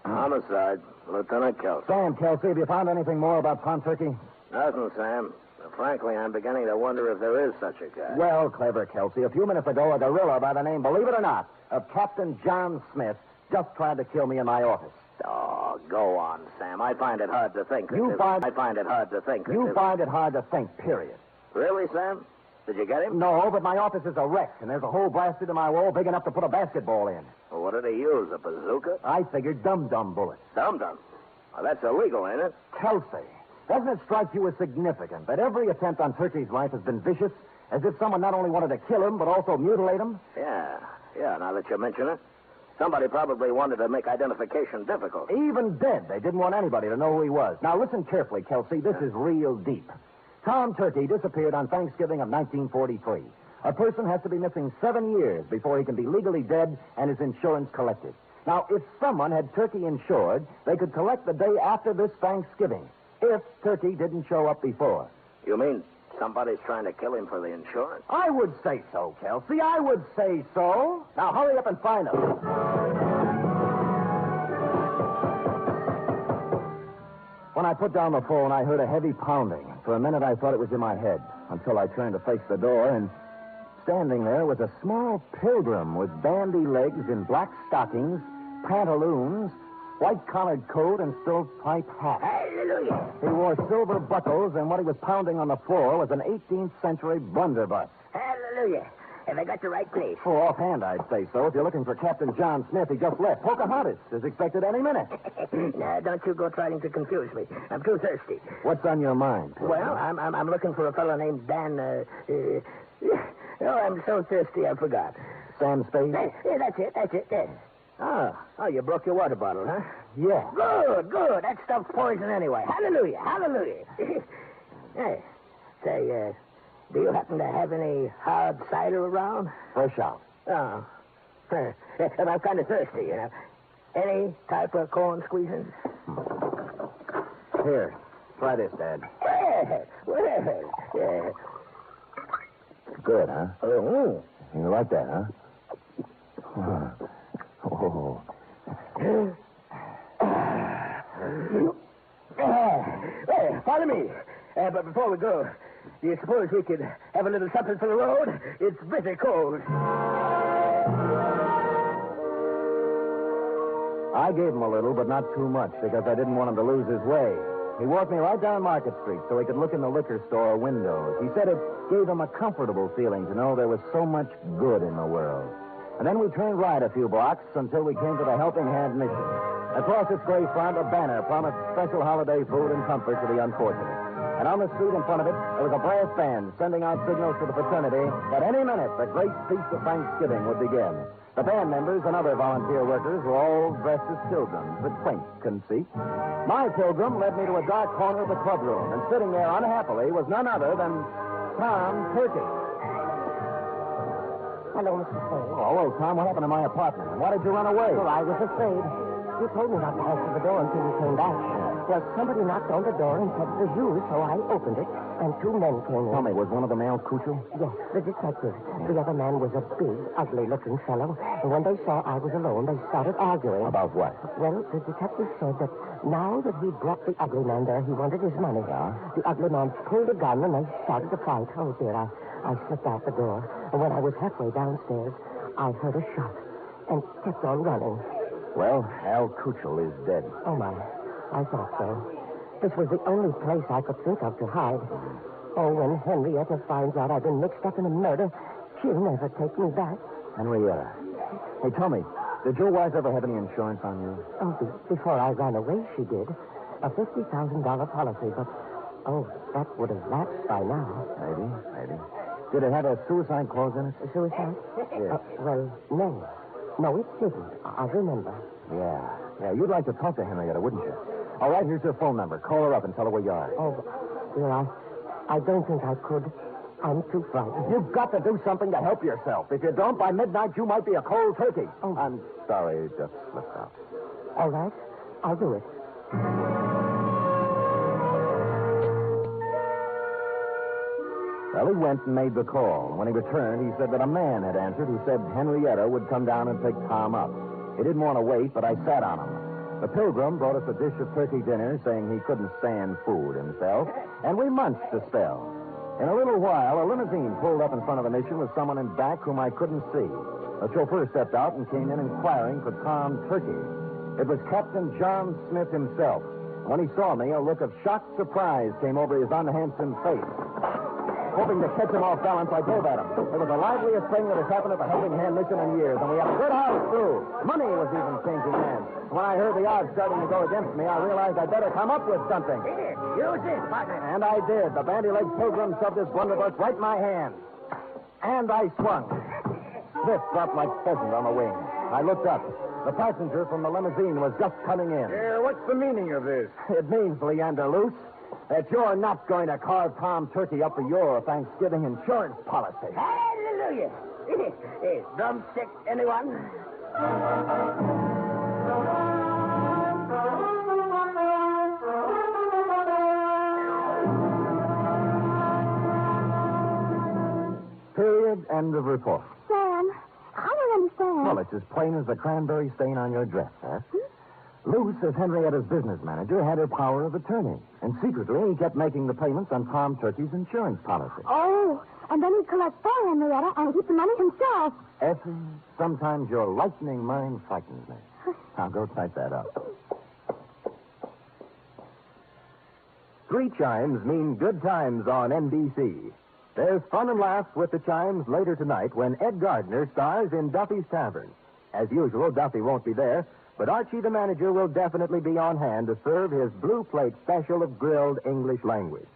Homicide, Lieutenant Kelsey. Sam, Kelsey, have you found anything more about Tom Turkey? Nothing, Sam. Frankly, I'm beginning to wonder if there is such a guy. Well, clever Kelsey, a few minutes ago, a gorilla by the name, believe it or not, of Captain John Smith just tried to kill me in my office. Oh, go on, Sam. I find it hard to think. I find it hard to think. You find it hard to think, period. Really, Sam? Did you get him? No, but my office is a wreck, and there's a hole blasted in my wall big enough to put a basketball in. Well, what did he use, a bazooka? I figured dum-dum bullets. Dum-dum? Well, that's illegal, ain't it? Kelsey, doesn't it strike you as significant that every attempt on Turkey's life has been vicious, as if someone not only wanted to kill him, but also mutilate him? Yeah, now that you mention it. Somebody probably wanted to make identification difficult. Even dead, they didn't want anybody to know who he was. Now, listen carefully, Kelsey. This is real deep. Tom Turkey disappeared on Thanksgiving of 1943. A person has to be missing 7 years before he can be legally dead and his insurance collected. Now, if someone had Turkey insured, they could collect the day after this Thanksgiving, if Turkey didn't show up before. You mean somebody's trying to kill him for the insurance? I would say so, Kelsey. I would say so. Now, hurry up and find them. When I put down the phone, I heard a heavy pounding. For a minute, I thought it was in my head, until I turned to face the door, and standing there was a small pilgrim with bandy legs in black stockings, pantaloons, white-collared coat, and stovepipe hat. Hallelujah! He wore silver buckles, and what he was pounding on the floor was an 18th century blunderbuss. Hallelujah. Have I got the right place? Oh, offhand, I'd say so. If you're looking for Captain John Smith, he just left. Pocahontas is expected any minute. Now, don't you go trying to confuse me. I'm too thirsty. What's on your mind? Well, I'm looking for a fellow named Dan, oh, I'm so thirsty I forgot. Sam Spade? Yeah, that's it. There. Oh, you broke your water bottle, huh? Yeah. Good. That stuff's poison anyway. Hallelujah. Hey, say, do you happen to have any hard cider around? Fresh out. Oh. And I'm kind of thirsty, you know. Any type of corn squeezing? Here, try this, Dad. Yeah. Good, huh? Oh. You like that, huh? Oh. Follow me. But before we go, do you suppose we could have a little something for the road? It's bitter cold. I gave him a little, but not too much, because I didn't want him to lose his way. He walked me right down Market Street so he could look in the liquor store windows. He said it gave him a comfortable feeling to know there was so much good in the world. And then we turned right a few blocks until we came to the Helping Hand Mission. Across its gray front, a banner promised special holiday food and comfort to the unfortunate. And on the street in front of it, there was a brass band sending out signals to the fraternity that any minute the great feast of Thanksgiving would begin. The band members and other volunteer workers were all dressed as pilgrims, a quaint conceit. My pilgrim led me to a dark corner of the clubroom, and sitting there unhappily was none other than Tom Turkey. Hello, Mr. Spade. Oh, well, Tom, what happened to my apartment? And why did you run away? Well, I was afraid. You told me not to answer the door until you came back. Well, somebody knocked on the door and said it was you, so I opened it, and two men came in. Tell me, was one of them Al Kuchel? Yes, the detective. The other man was a big, ugly-looking fellow, and when they saw I was alone, they started arguing. About what? Well, the detective said that now that he brought the ugly man there, he wanted his money. Yeah? The ugly man pulled a gun, and they started to fight. Oh, dear, I slipped out the door, and when I was halfway downstairs, I heard a shot and kept on running. Well, Al Kuchel is dead. Oh, my. I thought so. This was the only place I could think of to hide. Oh, when Henrietta finds out I've been mixed up in a murder, she'll never take me back. Henrietta. Hey, tell me, did your wife ever have any insurance on you? Oh, before I ran away, she did. A $50,000 policy, but, oh, that would have lapsed by now. Maybe. Did it have a suicide clause in it? A suicide? Yes. Well, no. No, it didn't. I remember. Yeah, you'd like to talk to Henrietta, wouldn't you? All right, here's her phone number. Call her up and tell her where you are. Oh, dear, I don't think I could. I'm too frightened. You've got to do something to help yourself. If you don't, by midnight, you might be a cold turkey. Oh. I'm sorry, it just slipped out. All right, I'll do it. Well, he went and made the call. When he returned, he said that a man had answered who said Henrietta would come down and pick Tom up. He didn't want to wait, but I sat on him. The pilgrim brought us a dish of turkey dinner, saying he couldn't stand food himself, and we munched a spell. In a little while, a limousine pulled up in front of the mission with someone in back whom I couldn't see. The chauffeur stepped out and came in inquiring for Tom Turkey. It was Captain John Smith himself. When he saw me, a look of shocked surprise came over his unhandsome face. Hoping to catch him off balance, I drove at him. It was the liveliest thing that has happened at the Helping Hand Mission in years, and we had a good house, too. Money was even changing hands. When I heard the odds starting to go against me, I realized I'd better come up with something. Use it, partner. And I did. The bandy-legged pilgrim shoved his blunderbuss right in my hand. And I swung. Smith dropped like pheasant on the wing. I looked up. The passenger from the limousine was just coming in. What's the meaning of this? It means, Leander Luce, that you're not going to carve Tom Turkey up for your Thanksgiving insurance policy. Hallelujah. Drumstick, anyone? Period. End of report. Sam, I don't understand. Well, it's as plain as the cranberry stain on your dress, huh? Luce, as Henrietta's business manager, had her power of attorney. And secretly, he kept making the payments on Tom Turkey's insurance policy. Oh, and then he'd collect for Henrietta and keep the money himself. Effie, sometimes your lightning mind frightens me. Now, go type that up. 3 chimes mean good times on NBC. There's fun and laughs with the chimes later tonight when Ed Gardner stars in Duffy's Tavern. As usual, Duffy won't be there, but Archie the manager will definitely be on hand to serve his blue plate special of grilled English language.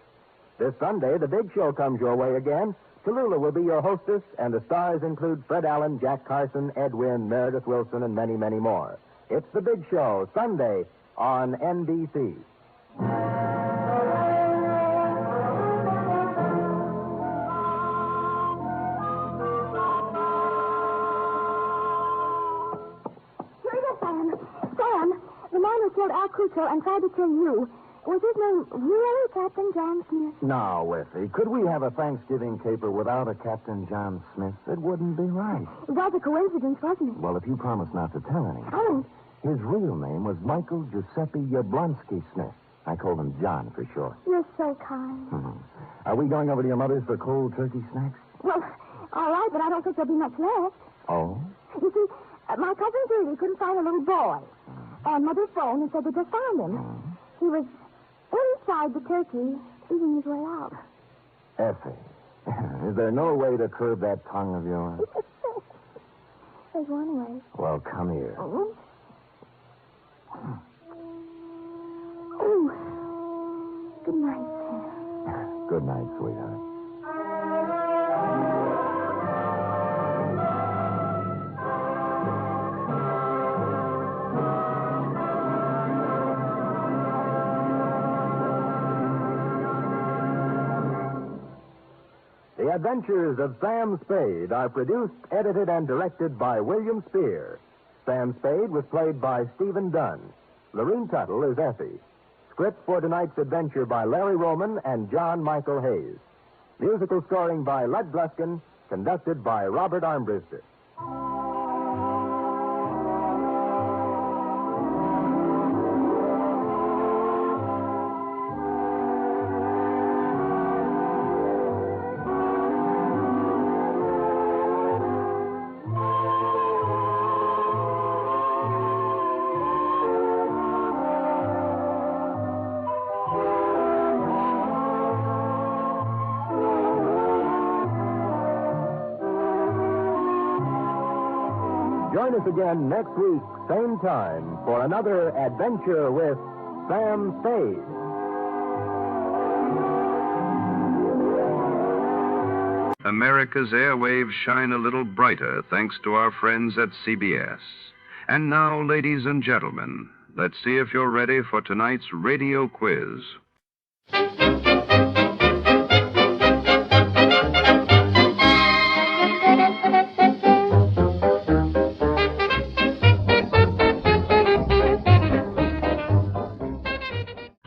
This Sunday, the big show comes your way again. Tallulah will be your hostess, and the stars include Fred Allen, Jack Carson, Ed Wynn, Meredith Wilson, and many, many more. It's the big show, Sunday on NBC. Killed Al Kuchel and tried to kill you. Was his name really Captain John Smith? Now, Effie, could we have a Thanksgiving caper without a Captain John Smith? It wouldn't be right. It was a coincidence, wasn't it? Well, if you promise not to tell anyone. I won't. His real name was Michael Giuseppe Yablonsky Smith. I called him John for short. You're so kind. Are we going over to your mother's for cold turkey snacks? Well, all right, but I don't think there'll be much left. Oh? You see, my cousin Judy couldn't find a little boy. And Mother phoned and said they just found him. He was inside the turkey, eating his way out. Effie, is there no way to curb that tongue of yours? There's one way. Well, come here. Oh. Good night, Sam. Good night, sweetheart. The Adventures of Sam Spade are produced, edited, and directed by William Spear. Sam Spade was played by Stephen Dunn. Lorene Tuttle is Effie. Script for tonight's adventure by Larry Roman and John Michael Hayes. Musical scoring by Lud Gluskin, conducted by Robert Armbruster. Join us again next week, same time, for another adventure with Sam Spade. America's airwaves shine a little brighter thanks to our friends at CBS. And now, ladies and gentlemen, let's see if you're ready for tonight's radio quiz.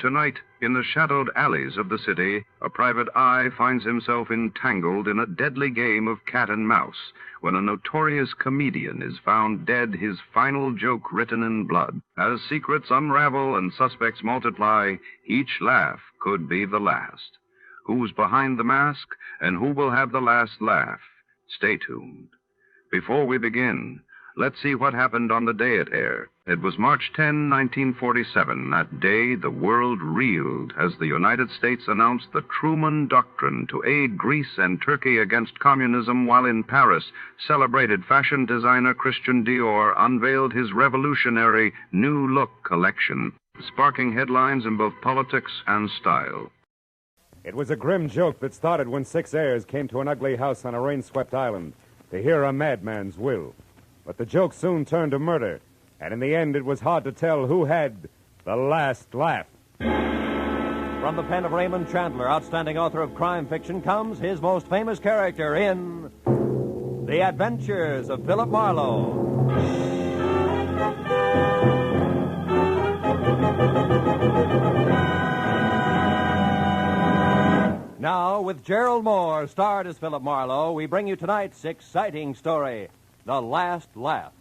Tonight, in the shadowed alleys of the city, a private eye finds himself entangled in a deadly game of cat and mouse when a notorious comedian is found dead, his final joke written in blood. As secrets unravel and suspects multiply, each laugh could be the last. Who's behind the mask and who will have the last laugh? Stay tuned. Before we begin, let's see what happened on the day it aired. It was March 10, 1947. That day, the world reeled as the United States announced the Truman Doctrine to aid Greece and Turkey against communism, while in Paris, celebrated fashion designer Christian Dior unveiled his revolutionary New Look collection, sparking headlines in both politics and style. It was a grim joke that started when 6 heirs came to an ugly house on a rain-swept island to hear a madman's will. But the joke soon turned to murder, and in the end it was hard to tell who had the last laugh. From the pen of Raymond Chandler, outstanding author of crime fiction, comes his most famous character in The Adventures of Philip Marlowe. Now, with Gerald Moore, starred as Philip Marlowe, we bring you tonight's exciting story, The Last Laugh.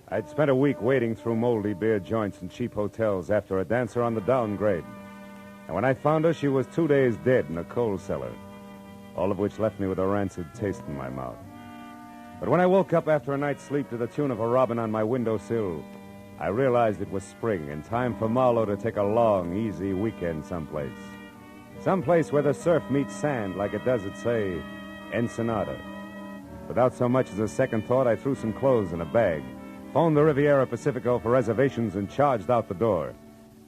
I'd spent a week wading through moldy beer joints and cheap hotels after a dancer on the downgrade. And when I found her, she was 2 days dead in a coal cellar, all of which left me with a rancid taste in my mouth. But when I woke up after a night's sleep to the tune of a robin on my windowsill, I realized it was spring and time for Marlowe to take a long, easy weekend someplace. Someplace where the surf meets sand like it does at, say, Ensenada. Without so much as a second thought, I threw some clothes in a bag, phoned the Riviera Pacifico for reservations, and charged out the door,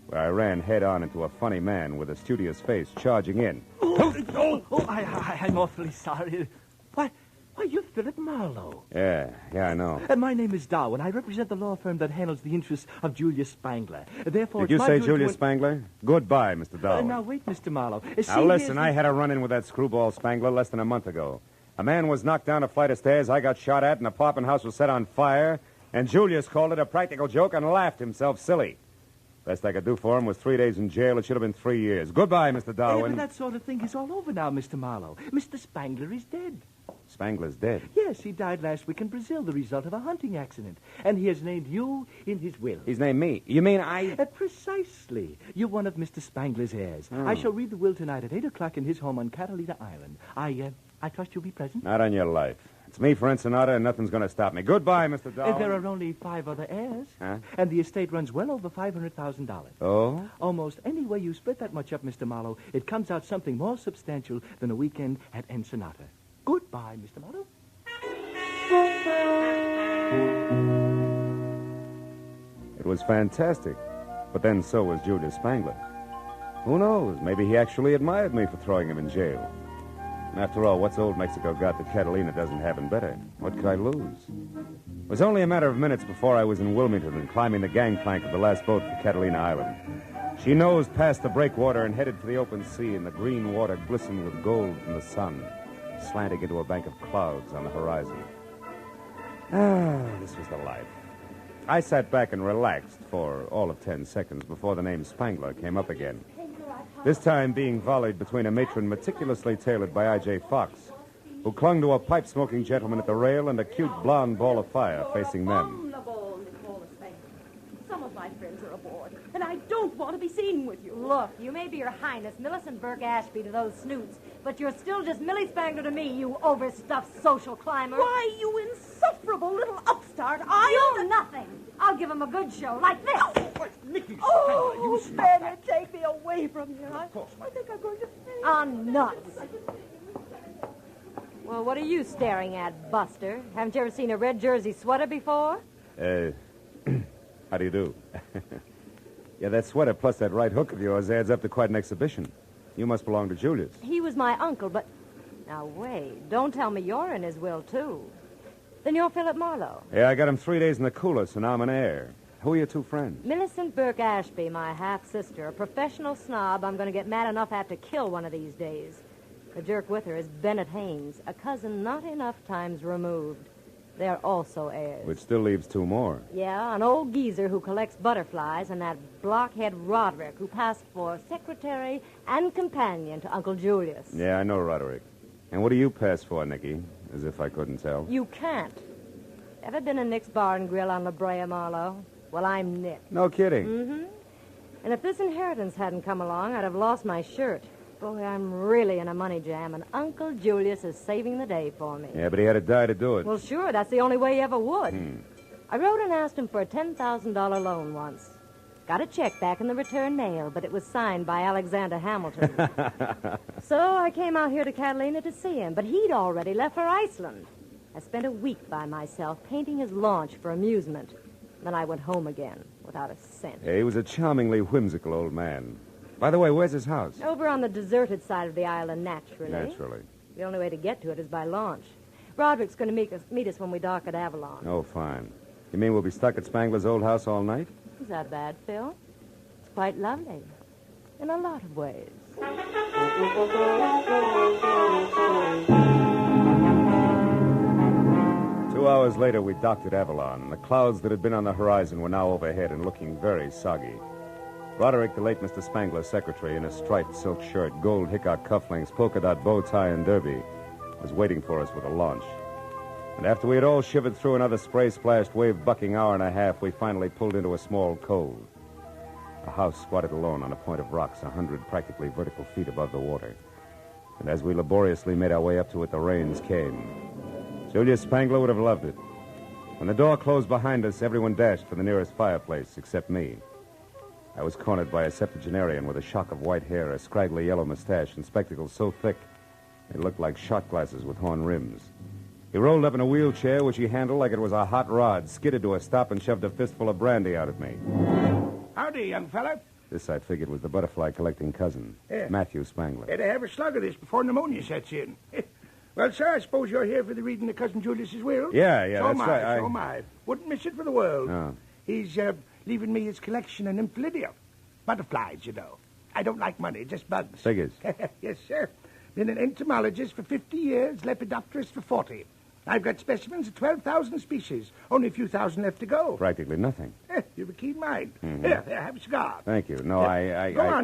where I ran head-on into a funny man with a studious face charging in. I'm awfully sorry. Why, you're Philip Marlowe. Yeah, I know. My name is Darwin. I represent the law firm that handles the interests of Julius Spangler. Therefore, Did you say Julius Spangler? Goodbye, Mr. Darwin. Now, wait, Mr. Marlowe. Now, listen, I had a run-in with that screwball Spangler less than a month ago. A man was knocked down a flight of stairs, I got shot at, an apartment house was set on fire, and Julius called it a practical joke and laughed himself silly. Best I could do for him was 3 days in jail. It should have been 3 years. Goodbye, Mr. Darwin. But that sort of thing is all over now, Mr. Marlowe. Mr. Spangler is dead. Spangler's dead? Yes, he died last week in Brazil, the result of a hunting accident. And he has named you in his will. He's named me? You mean I... Precisely. You're one of Mr. Spangler's heirs. I shall read the will tonight at 8 o'clock in his home on Catalina Island. I trust you'll be present? Not on your life. It's me for Ensenada, and nothing's going to stop me. Goodbye, Mr. Dolan. There are only 5 other heirs. Huh? And the estate runs well over $500,000. Oh? Almost any way you split that much up, Mr. Marlowe, it comes out something more substantial than a weekend at Ensenada. Goodbye, Mr. Marlowe. It was fantastic. But then so was Julius Spangler. Who knows? Maybe he actually admired me for throwing him in jail. And after all, what's old Mexico got that Catalina doesn't have in better? What could I lose? It was only a matter of minutes before I was in Wilmington and climbing the gangplank of the last boat for Catalina Island. She nosed past the breakwater and headed for the open sea, and the green water glistened with gold from the sun, slanting into a bank of clouds on the horizon. Ah, this was the life. I sat back and relaxed for all of 10 seconds before the name Spangler came up again. This time being volleyed between a matron meticulously tailored by I.J. Fox, who clung to a pipe-smoking gentleman at the rail, and a cute blonde ball of fire facing them. Some of my friends are aboard, and I don't want to be seen with you. Look, you may be Your Highness Millicent Burke Ashby to those snoots, but you're still just Millie Spangler to me, you overstuffed social climber. Why, you insufferable little upstart. You're nothing. I'll give him a good show, like this. Nicky Oh, Spangler, take me away from here. I think I'm going to faint. On nuts. Well, what are you staring at, Buster? Haven't you ever seen a red jersey sweater before? How do you do? Yeah, that sweater plus that right hook of yours adds up to quite an exhibition. You must belong to Julius. He was my uncle, but... Now, wait. Don't tell me you're in his will, too. Then you're Philip Marlowe. Yeah, I got him 3 days in the cooler, so now I'm an heir. Who are your two friends? Millicent Burke Ashby, my half-sister, a professional snob I'm going to get mad enough to have to kill one of these days. The jerk with her is Bennett Haynes, a cousin not enough times removed. They're also heirs. Which still leaves 2 more. Yeah, an old geezer who collects butterflies and that blockhead Roderick who passed for secretary and companion to Uncle Julius. Yeah, I know Roderick. And what do you pass for, Nicky? As if I couldn't tell. You can't. Ever been in Nick's Bar and Grill on La Brea, Marlowe? Well, I'm Nick. No kidding. Mm-hmm. And if this inheritance hadn't come along, I'd have lost my shirt. Boy, I'm really in a money jam, and Uncle Julius is saving the day for me. Yeah, but he had to die to do it. Well, sure, that's the only way he ever would. I wrote and asked him for a $10,000 loan once. Got a check back in the return mail, but it was signed by Alexander Hamilton. So I came out here to Catalina to see him, but he'd already left for Iceland. I spent a week by myself painting his launch for amusement. Then I went home again without a cent. Yeah, he was a charmingly whimsical old man. By the way, where's his house? Over on the deserted side of the island, naturally. Naturally. The only way to get to it is by launch. Roderick's going to meet us when we dock at Avalon. Oh, fine. You mean we'll be stuck at Spangler's old house all night? Is that bad, Phil? It's quite lovely. In a lot of ways. 2 hours later, we docked at Avalon. The clouds that had been on the horizon were now overhead and looking very soggy. Roderick, the late Mr. Spangler's secretary, in a striped silk shirt, gold hickok cufflinks, polka dot bow tie, and derby, was waiting for us with a launch. And after we had all shivered through another spray-splashed, wave-bucking hour and a half, we finally pulled into a small cove. A house squatted alone on a point of rocks 100 practically vertical feet above the water. And as we laboriously made our way up to it, the rains came. Julius Spangler would have loved it. When the door closed behind us, everyone dashed for the nearest fireplace, except me. I was cornered by a septuagenarian with a shock of white hair, a scraggly yellow mustache, and spectacles so thick they looked like shot glasses with horn rims. He rolled up in a wheelchair, which he handled like it was a hot rod, skidded to a stop, and shoved a fistful of brandy out at me. Howdy, young fella. This, I figured, was the butterfly-collecting cousin, Yeah. Matthew Spangler. Better have a slug of this before pneumonia sets in. Well, sir, I suppose you're here for the reading of Cousin Julius's will? Yeah, so that's right. So am I. Wouldn't miss it for the world. Oh. He's leaving me his collection of nymphidia. Butterflies, you know. I don't like money, just bugs. Figures. Yes, sir. Been an entomologist for 50 years, lepidopterist for 40. I've got specimens of 12,000 species. Only a few thousand left to go. Practically nothing. You've a keen mind. Mhm. Here, have a cigar. Thank you. No,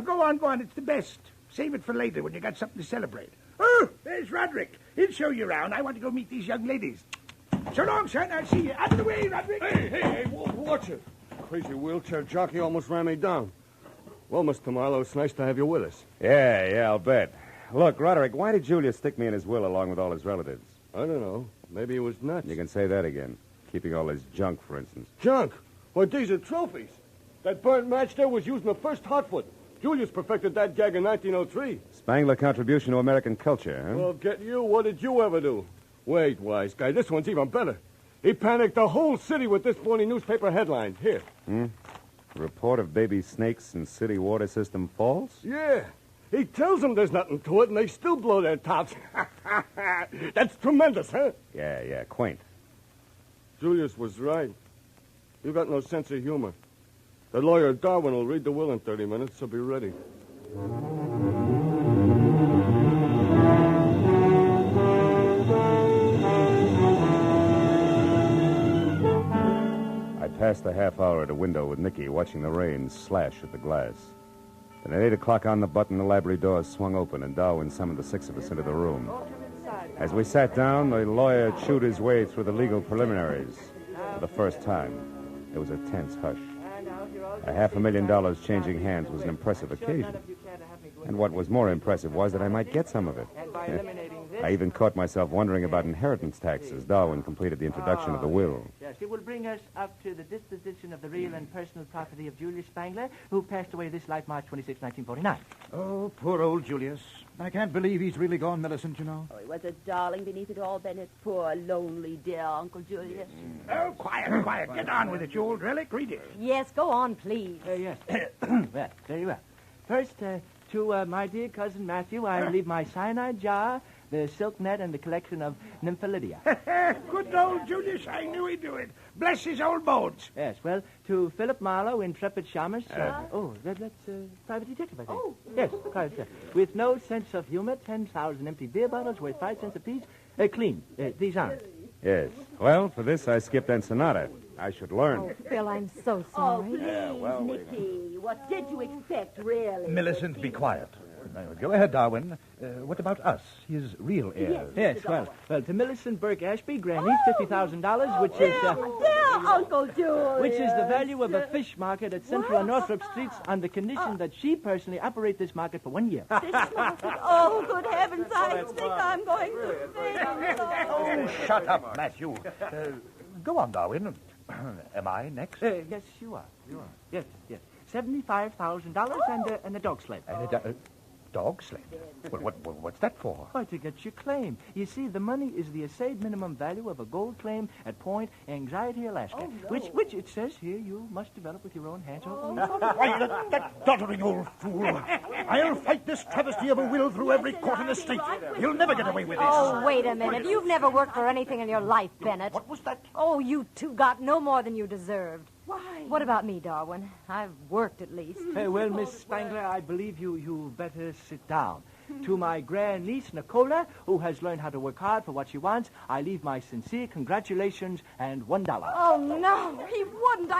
Go on. It's the best. Save it for later when you got something to celebrate. Oh, there's Roderick. He'll show you around. I want to go meet these young ladies. So long, son. I'll see you. Out of the way, Roderick. Hey, watch it. Crazy wheelchair jockey almost ran me down. Well, Mr. Marlowe, it's nice to have you with us. Yeah, I'll bet. Look, Roderick, why did Julius stick me in his will along with all his relatives? I don't know. Maybe he was nuts. You can say that again. Keeping all his junk, for instance. Junk? Well, these are trophies. That burnt match there was used in the first Hartford. Julius perfected that gag in 1903. Spangler contribution to American culture, huh? Well, get you. What did you ever do? Wait, wise guy. This one's even better. He panicked the whole city with this phony newspaper headline. Here. Report of baby snakes in city water system falls? Yeah. He tells them there's nothing to it, and they still blow their tops. That's tremendous, huh? Yeah, quaint. Julius was right. You got no sense of humor. The lawyer Darwin will read the will in 30 minutes, so be ready. I passed the half hour at a window with Nicky, watching the rain slash at the glass. Then at 8 o'clock on the button, the library doors swung open, and Darwin summoned the 6 of us into the room. As we sat down, the lawyer chewed his way through the legal preliminaries. For the first time, there was a tense hush. $500,000 changing hands was an impressive occasion. And what was more impressive was that I might get some of it. I even caught myself wondering about inheritance taxes. Darwin completed the introduction of the will. Yes, it will bring us up to the disposition of the real and personal property of Julius Spangler, who passed away this life March 26, 1949. Oh, poor old Julius. I can't believe he's really gone, Millicent, you know. Oh, he was a darling beneath it all, Bennett. Poor, lonely, dear Uncle Julius. Oh, quiet. Get on with it, you old relic. Read it. Yes, go on, please. Yes. Well, very well. First, to my dear cousin Matthew, I leave my cyanide jar, the silk net, and the collection of Nymphalidia. Good old Julius. I knew he'd do it. Bless his old bones. Yes, well, to Philip Marlowe, intrepid shamus. That's private detective, I think. Oh. Yes, private detective. With no sense of humor, 10,000 empty beer bottles worth 5 cents apiece. Clean. These aren't. Yes. Well, for this, I skipped Ensenada. I should learn. Oh, Phil, I'm so Oh, sorry. please, Nicky. What did you expect, really? Millicent, be quiet. Go ahead, Darwin. What about us, his real heirs? Yes, well, to Millicent Burke Ashby, grant each $50,000, which is... Dear Uncle Julius. Which is the value of a fish market at Central and Northrop Streets on the condition that she personally operate this market for 1 year. Fish market. Oh, good heavens, I think I'm going to faint. Oh, shut up, Matthew. Go on, Darwin. Am I next? Yes, you are. Yes. $75,000 and a dog sled. Dog sled? Well, what's that for? Why, to get your claim. You see, the money is the assayed minimum value of a gold claim at Point Anxiety, Alaska, which it says here you must develop with your own hands. Why, that doddering old fool. I'll fight this travesty of a will through every court in the state. You'll never get away with this. Oh, wait a minute. You've never worked for anything in your life, Bennett. What was that? Oh, you two got no more than you deserved. Why? What about me, Darwin? I've worked at least. Well, Miss Spangler, I believe you better sit down. To my grandniece, Nicola, who has learned how to work hard for what she wants, I leave my sincere congratulations and $1. Oh, no, he wouldn't.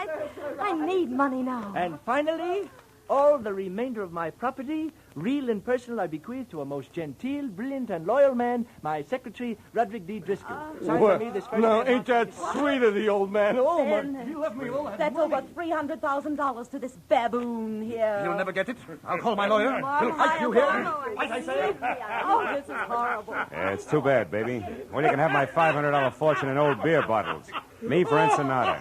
I need money now. And finally, all the remainder of my property, real and personal, I bequeath to a most genteel, brilliant, and loyal man, my secretary, Roderick D. Driscoll. Signed by me this first Now, day of ain't that sweet of the old man? Oh, my... You left me all that money. Over $300,000 to this baboon here. You'll never get it. I'll call my lawyer. He'll fight you here. Fight, I say. Oh, this is horrible. Yeah, it's too bad, baby. Well, you can have my $500 fortune in old beer bottles. Me for Ensenada.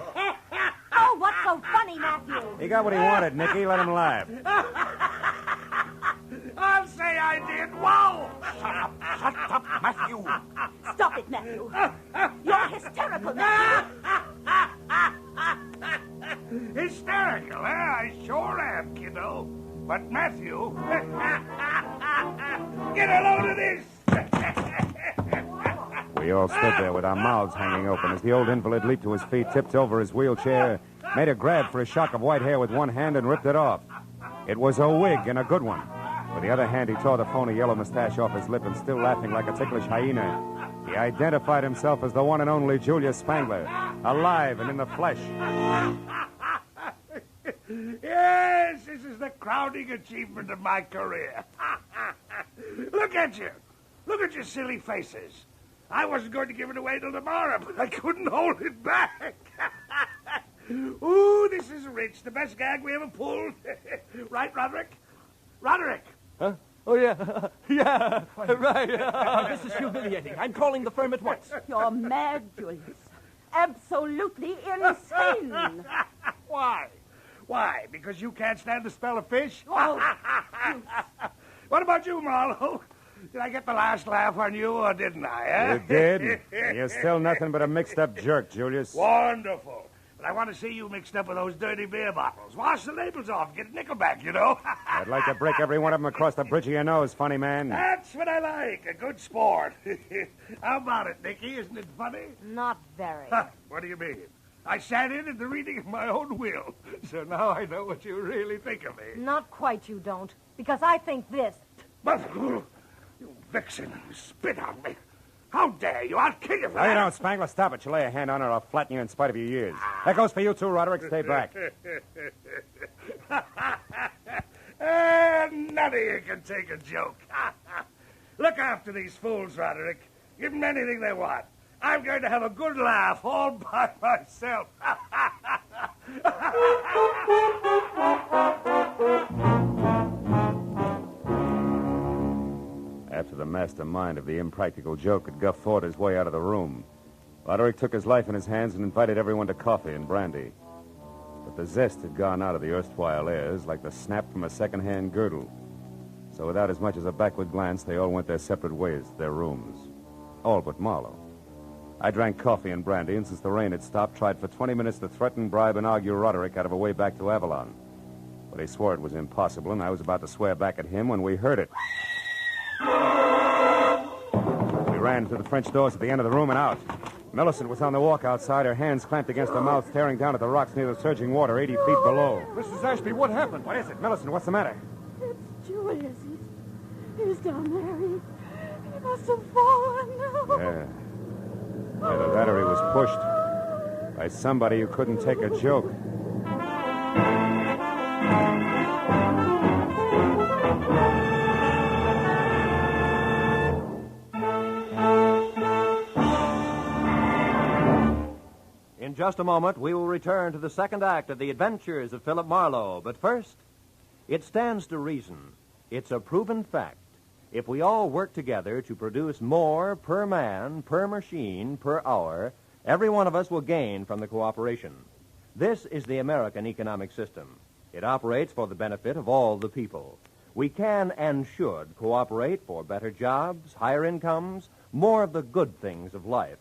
Oh, what's so funny, Matthew? He got what he wanted, Nicky. Let him laugh. I'll say I did. Wow! Shut up, Matthew. Stop it, Matthew. You're hysterical, Matthew. Hysterical, eh? I sure am, kiddo. But Matthew... Get a load of this! We all stood there with our mouths hanging open as the old invalid leaped to his feet, tipped over his wheelchair, made a grab for his shock of white hair with one hand, and ripped it off. It was a wig, and a good one. With the other hand, he tore the phony yellow mustache off his lip, and still laughing like a ticklish hyena, he identified himself as the one and only Julius Spangler, alive and in the flesh. Yes, this is the crowning achievement of my career. Look at you. Look at your silly faces. I wasn't going to give it away till tomorrow, but I couldn't hold it back. Ooh, this is rich. The best gag we ever pulled. Right, Roderick? Roderick! Huh? Oh, yeah. Yeah, right. This is humiliating. I'm calling the firm at once. You're mad, Julius. Absolutely insane. Why? Why? Because you can't stand the smell of fish? Oh, What about you, Marlowe? Did I get the last laugh on you, or didn't I, eh? You did. You're still nothing but a mixed-up jerk, Julius. Wonderful. But I want to see you mixed up with those dirty beer bottles. Wash the labels off. Get a nickel back, you know. I'd like to break every one of them across the bridge of your nose, funny man. That's what I like. A good sport. How about it, Nicky? Isn't it funny? Not very. What do you mean? I sat in at the reading of my own will. So now I know what you really think of me. Not quite, you don't. Because I think this. But, you vixen, you spit on me. How dare you? I'll kill you for No, you that. don't, Spangler. Stop it. You lay a hand on her, I'll flatten you in spite of your years. That goes for you, too, Roderick. Stay back. None of you can take a joke. Look after these fools, Roderick. Give them anything they want. I'm going to have a good laugh all by myself. After the mastermind of the impractical joke had guffawed his way out of the room, Roderick took his life in his hands and invited everyone to coffee and brandy. But the zest had gone out of the erstwhile airs like the snap from a second-hand girdle. So without as much as a backward glance, they all went their separate ways to their rooms. All but Marlowe. I drank coffee and brandy, and since the rain had stopped, tried for 20 minutes to threaten, bribe, and argue Roderick out of a way back to Avalon. But he swore it was impossible, and I was about to swear back at him when we heard it. We ran to the French doors at the end of the room and out. Millicent was on the walk outside, her hands clamped against her mouth, staring down at the rocks near the surging water 80 feet below. Mrs. Ashby, what happened? What is it? Millicent, what's the matter? it's Julius. He's down there. He must have fallen. Yeah. Either that or he was pushed by somebody who couldn't take a joke. In just a moment, we will return to the second act of The Adventures of Philip Marlowe. But first, it stands to reason. It's a proven fact. If we all work together to produce more per man, per machine, per hour, every one of us will gain from the cooperation. This is the American economic system. It operates for the benefit of all the people. We can and should cooperate for better jobs, higher incomes, more of the good things of life.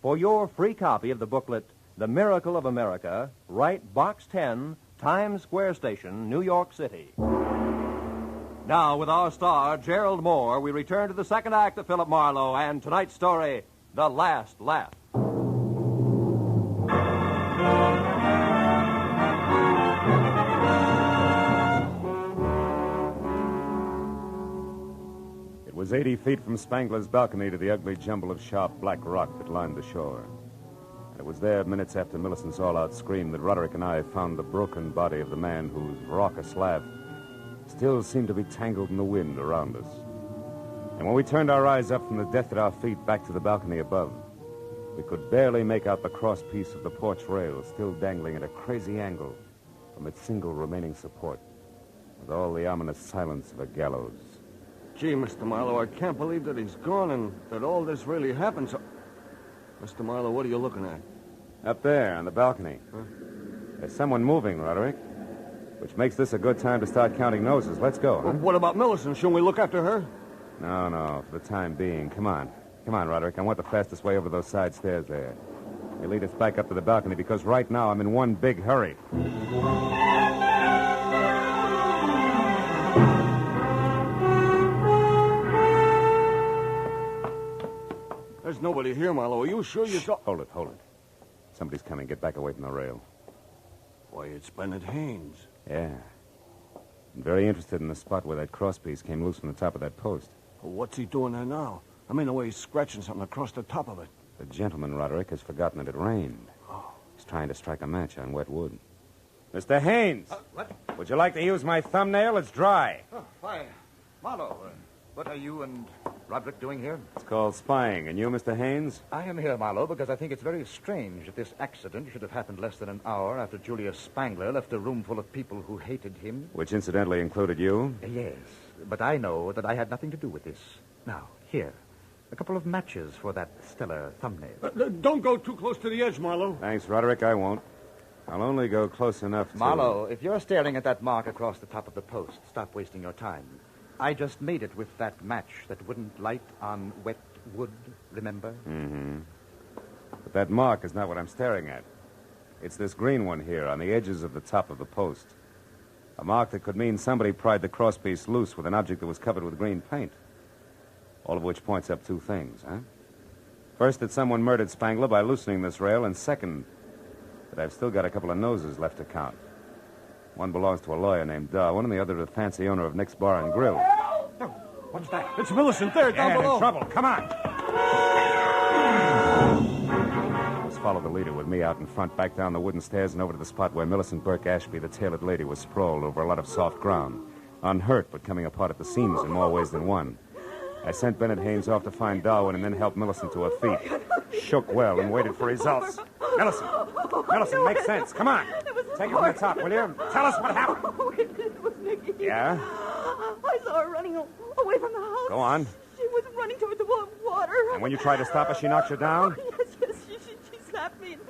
For your free copy of the booklet, The Miracle of America, write Box 10, Times Square Station, New York City. Now, with our star, Gerald Moore, we return to the second act of Philip Marlowe and tonight's story, The Last Laugh. It was 80 feet from Spangler's balcony to the ugly jumble of sharp black rock that lined the shore. And it was there, minutes after Millicent's all-out scream, that Roderick and I found the broken body of the man whose raucous laugh still seemed to be tangled in the wind around us. And when we turned our eyes up from the death at our feet back to the balcony above, we could barely make out the crosspiece of the porch rail still dangling at a crazy angle from its single remaining support, with all the ominous silence of a gallows. Gee, Mr. Marlowe, I can't believe that he's gone and that all this really happened. So, Mr. Marlowe, what are you looking at? Up there on the balcony. Huh? There's someone moving, Roderick, which makes this a good time to start counting noses. Let's go. Well, what about Millicent? Shouldn't we look after her? No, for the time being. Come on, Roderick. I want the fastest way over those side stairs there. They lead us back up to the balcony because right now I'm in one big hurry. There's nobody here, Marlowe. Are you sure you saw... Hold it. Somebody's coming. Get back away from the rail. Why, it's Bennett Haynes. Yeah. I'm very interested in the spot where that crosspiece came loose from the top of that post. Well, what's he doing there now? I mean, the way he's scratching something across the top of it. The gentleman, Roderick, has forgotten that it rained. Oh. He's trying to strike a match on wet wood. Mr. Haynes! What? Would you like to use my thumbnail? It's dry. Oh, fine. Marlowe, What are you and Roderick doing here? It's called spying. And you, Mr. Haynes? I am here, Marlowe, because I think it's very strange that this accident should have happened less than an hour after Julius Spangler left a room full of people who hated him. Which incidentally included you? Yes, but I know that I had nothing to do with this. Now, here, a couple of matches for that stellar thumbnail. Don't go too close to the edge, Marlowe. Thanks, Roderick. I won't. I'll only go close enough to... Marlowe, if you're staring at that mark across the top of the post, stop wasting your time. I just made it with that match that wouldn't light on wet wood, remember? Mm-hmm. But that mark is not what I'm staring at. It's this green one here on the edges of the top of the post. A mark that could mean somebody pried the crosspiece loose with an object that was covered with green paint. All of which points up two things, huh? First, that someone murdered Spangler by loosening this rail, and second, that I've still got a couple of noses left to count. One belongs to a lawyer named Darwin, and the other to the fancy owner of Nick's Bar and Grill. What's that? It's Millicent there, down below. In trouble. Come on. Let's follow the leader with me out in front, back down the wooden stairs and over to the spot where Millicent Burke Ashby, the tailored lady, was sprawled over a lot of soft ground. Unhurt, but coming apart at the seams in more ways than one. I sent Bennett Haynes off to find Darwin and then helped Millicent to her feet. Shook well and waited for results. Millicent, make sense. Come on. Take it from the top, will you? Tell us what happened. Oh, it was Nicky. Yeah? I saw her running away from the house. Go on. She was running toward the water. And when you tried to stop her, she knocked you down? Oh, yes, she slapped me and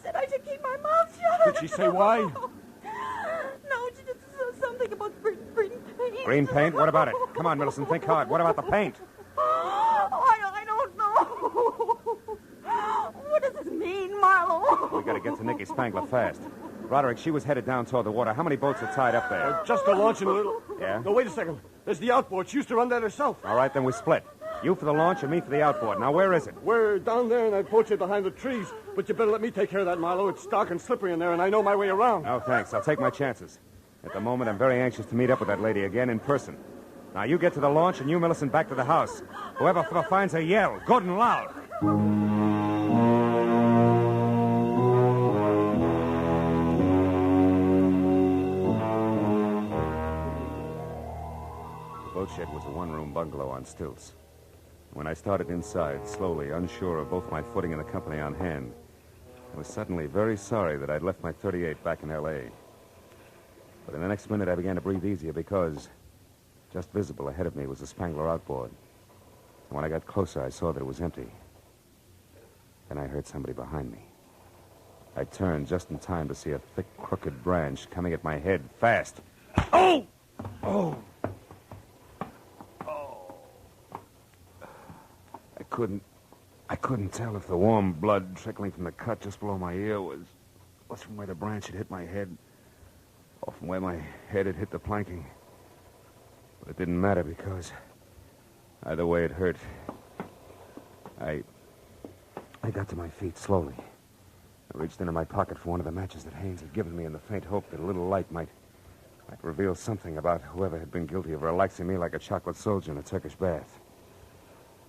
said I should keep my mouth shut. Did she say why? No, she just said something about green paint. Green paint? What about it? Come on, Millicent, think hard. What about the paint? I don't know. What does this mean, Marlowe? We gotta get to Nicky Spangler fast. Roderick, she was headed down toward the water. How many boats are tied up there? Just a launch and a little... Yeah? No, wait a second. There's the outboard. She used to run that herself. All right, then we split. You for the launch and me for the outboard. Now, where is it? We're down there in that boat shed behind the trees. But you better let me take care of that, Marlowe. It's dark and slippery in there, and I know my way around. Oh, thanks. I'll take my chances. At the moment, I'm very anxious to meet up with that lady again in person. Now, you get to the launch, and you, Millicent, back to the house. Whoever finds her, yell, good and loud. The boat shed was a one-room bungalow on stilts. When I started inside, slowly, unsure of both my footing and the company on hand, I was suddenly very sorry that I'd left my .38 back in L.A. But in the next minute, I began to breathe easier because just visible ahead of me was the Spangler outboard. And when I got closer, I saw that it was empty. Then I heard somebody behind me. I turned just in time to see a thick, crooked branch coming at my head fast. Oh! Oh! I couldn't tell if the warm blood trickling from the cut just below my ear was from where the branch had hit my head or from where my head had hit the planking. But it didn't matter because either way it hurt. I got to my feet slowly. I reached into my pocket for one of the matches that Haynes had given me in the faint hope that a little light might reveal something about whoever had been guilty of relaxing me like a chocolate soldier in a Turkish bath.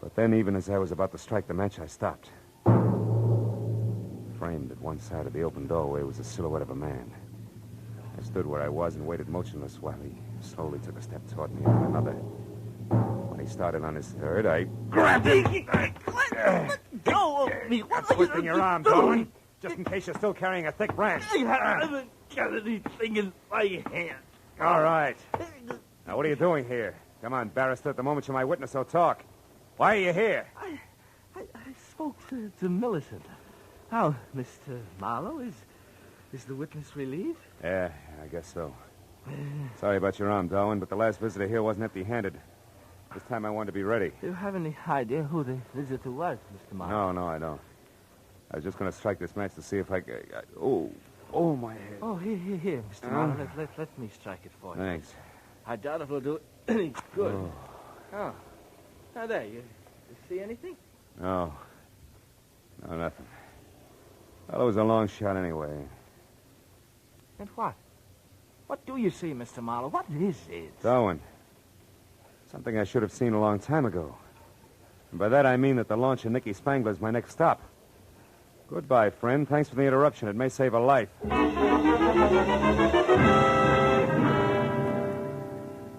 But then, even as I was about to strike the match, I stopped. Framed at one side of the open doorway was the silhouette of a man. I stood where I was and waited motionless while he slowly took a step toward me and another. When he started on his third, I grabbed him. Let go of me. What's twisting your arm, Darwin? Just in case you're still carrying a thick branch. I haven't got anything in my hand. All right. Now, what are you doing here? Come on, barrister. At the moment you're my witness, so talk. Why are you here? I spoke to Millicent. How, Mr. Marlowe, is the witness relieved? Yeah, I guess so. Sorry about your arm, Darwin, but the last visitor here wasn't empty-handed. This time I wanted to be ready. Do you have any idea who the visitor was, Mr. Marlowe? No, I don't. I was just going to strike this match to see if I could... Oh, my head. Oh, here, Mr. Marlowe. Let me strike it for you. Thanks. I doubt if it'll do any good. Oh. Now, there, you see anything? No, nothing. Well, it was a long shot anyway. And what? What do you see, Mr. Marlowe? What is it? Darwin. Something I should have seen a long time ago. And by that I mean that the launch of Nicky Spangler is my next stop. Goodbye, friend. Thanks for the interruption. It may save a life.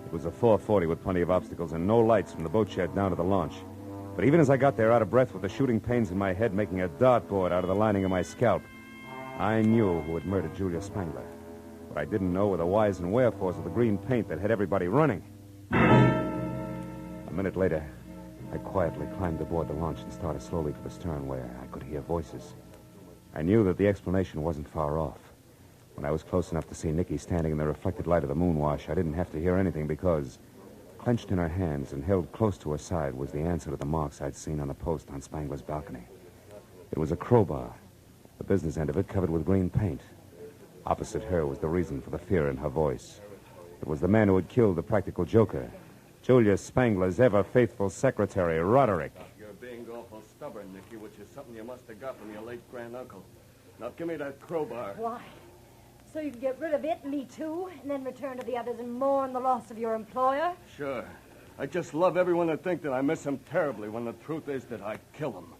It was was a 440 with plenty of obstacles and no lights from the boat shed down to the launch. But even as I got there, out of breath with the shooting pains in my head making a dartboard out of the lining of my scalp, I knew who had murdered Julia Spangler. What I didn't know were the whys and wherefores of the green paint that had everybody running. A minute later, I quietly climbed aboard the launch and started slowly for the stern where I could hear voices. I knew that the explanation wasn't far off. When I was close enough to see Nicky standing in the reflected light of the moonwash, I didn't have to hear anything because, clenched in her hands and held close to her side, was the answer to the marks I'd seen on the post on Spangler's balcony. It was a crowbar, the business end of it covered with green paint. Opposite her was the reason for the fear in her voice. It was the man who had killed the practical joker, Julius Spangler's ever-faithful secretary, Roderick. You're being awful stubborn, Nicky, which is something you must have got from your late granduncle. Now, give me that crowbar. Why? So you can get rid of it, me too, and then return to the others and mourn the loss of your employer? Sure. I just love everyone to think that I miss him terribly when the truth is that I kill him.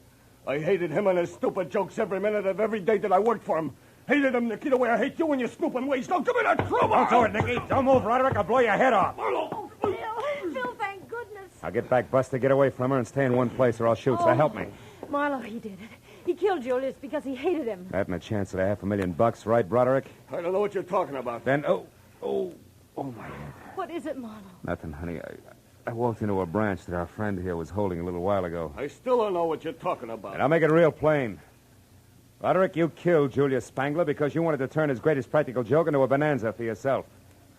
I hated him and his stupid jokes every minute of every day that I worked for him. Hated him, Nicky, the way I hate you and your snooping ways. Don't give me that crowbar! Don't do it, Nicky. Don't move, Roderick. I'll blow your head off. Oh, Phil, thank goodness. I'll get back, Buster, get away from her, and stay in one place or I'll shoot. So help me. Marlowe, he did it. He killed Julius because he hated him. That and a chance at $500,000, right, Broderick? I don't know what you're talking about. Then, oh, my head. What is it, Marlowe? Nothing, honey. I walked into a branch that our friend here was holding a little while ago. I still don't know what you're talking about. And I'll make it real plain. Roderick, you killed Julius Spangler because you wanted to turn his greatest practical joke into a bonanza for yourself.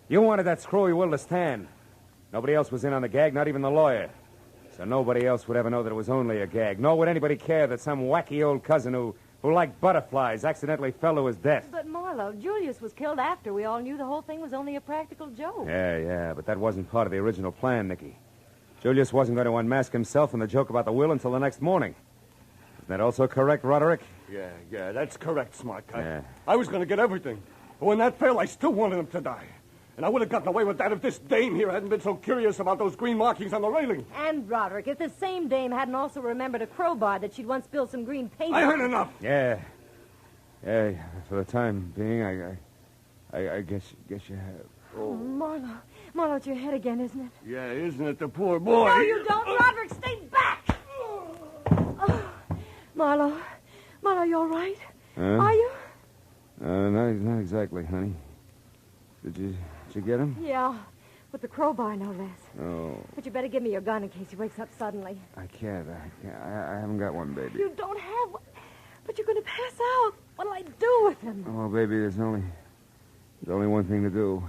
You wanted that screwy will to stand. Nobody else was in on the gag, not even the lawyer. So nobody else would ever know that it was only a gag. Nor would anybody care that some wacky old cousin who liked butterflies accidentally fell to his death. But, Marlowe, Julius was killed after we all knew the whole thing was only a practical joke. Yeah, but that wasn't part of the original plan, Nicky. Julius wasn't going to unmask himself and the joke about the will until the next morning. Isn't that also correct, Roderick? Yeah, that's correct, smart guy. Yeah. I was going to get everything. But when that failed, I still wanted him to die. And I would have gotten away with that if this dame here hadn't been so curious about those green markings on the railing. And, Roderick, if this same dame hadn't also remembered a crowbar that she'd once spilled some green paint I on. heard enough. Yeah, for the time being, I guess you have. Oh, Marlowe, it's your head again, isn't it? Yeah, isn't it, the poor boy? No, you don't, Roderick. Stay back. Marlowe, you all right? Huh? Are you? Not exactly, honey. Did you get him? Yeah, with the crowbar, no less. Oh. But you better give me your gun in case he wakes up suddenly. I can't. I haven't got one, baby. You don't have one? But you're going to pass out. What'll I do with him? Oh, baby, there's only one thing to do.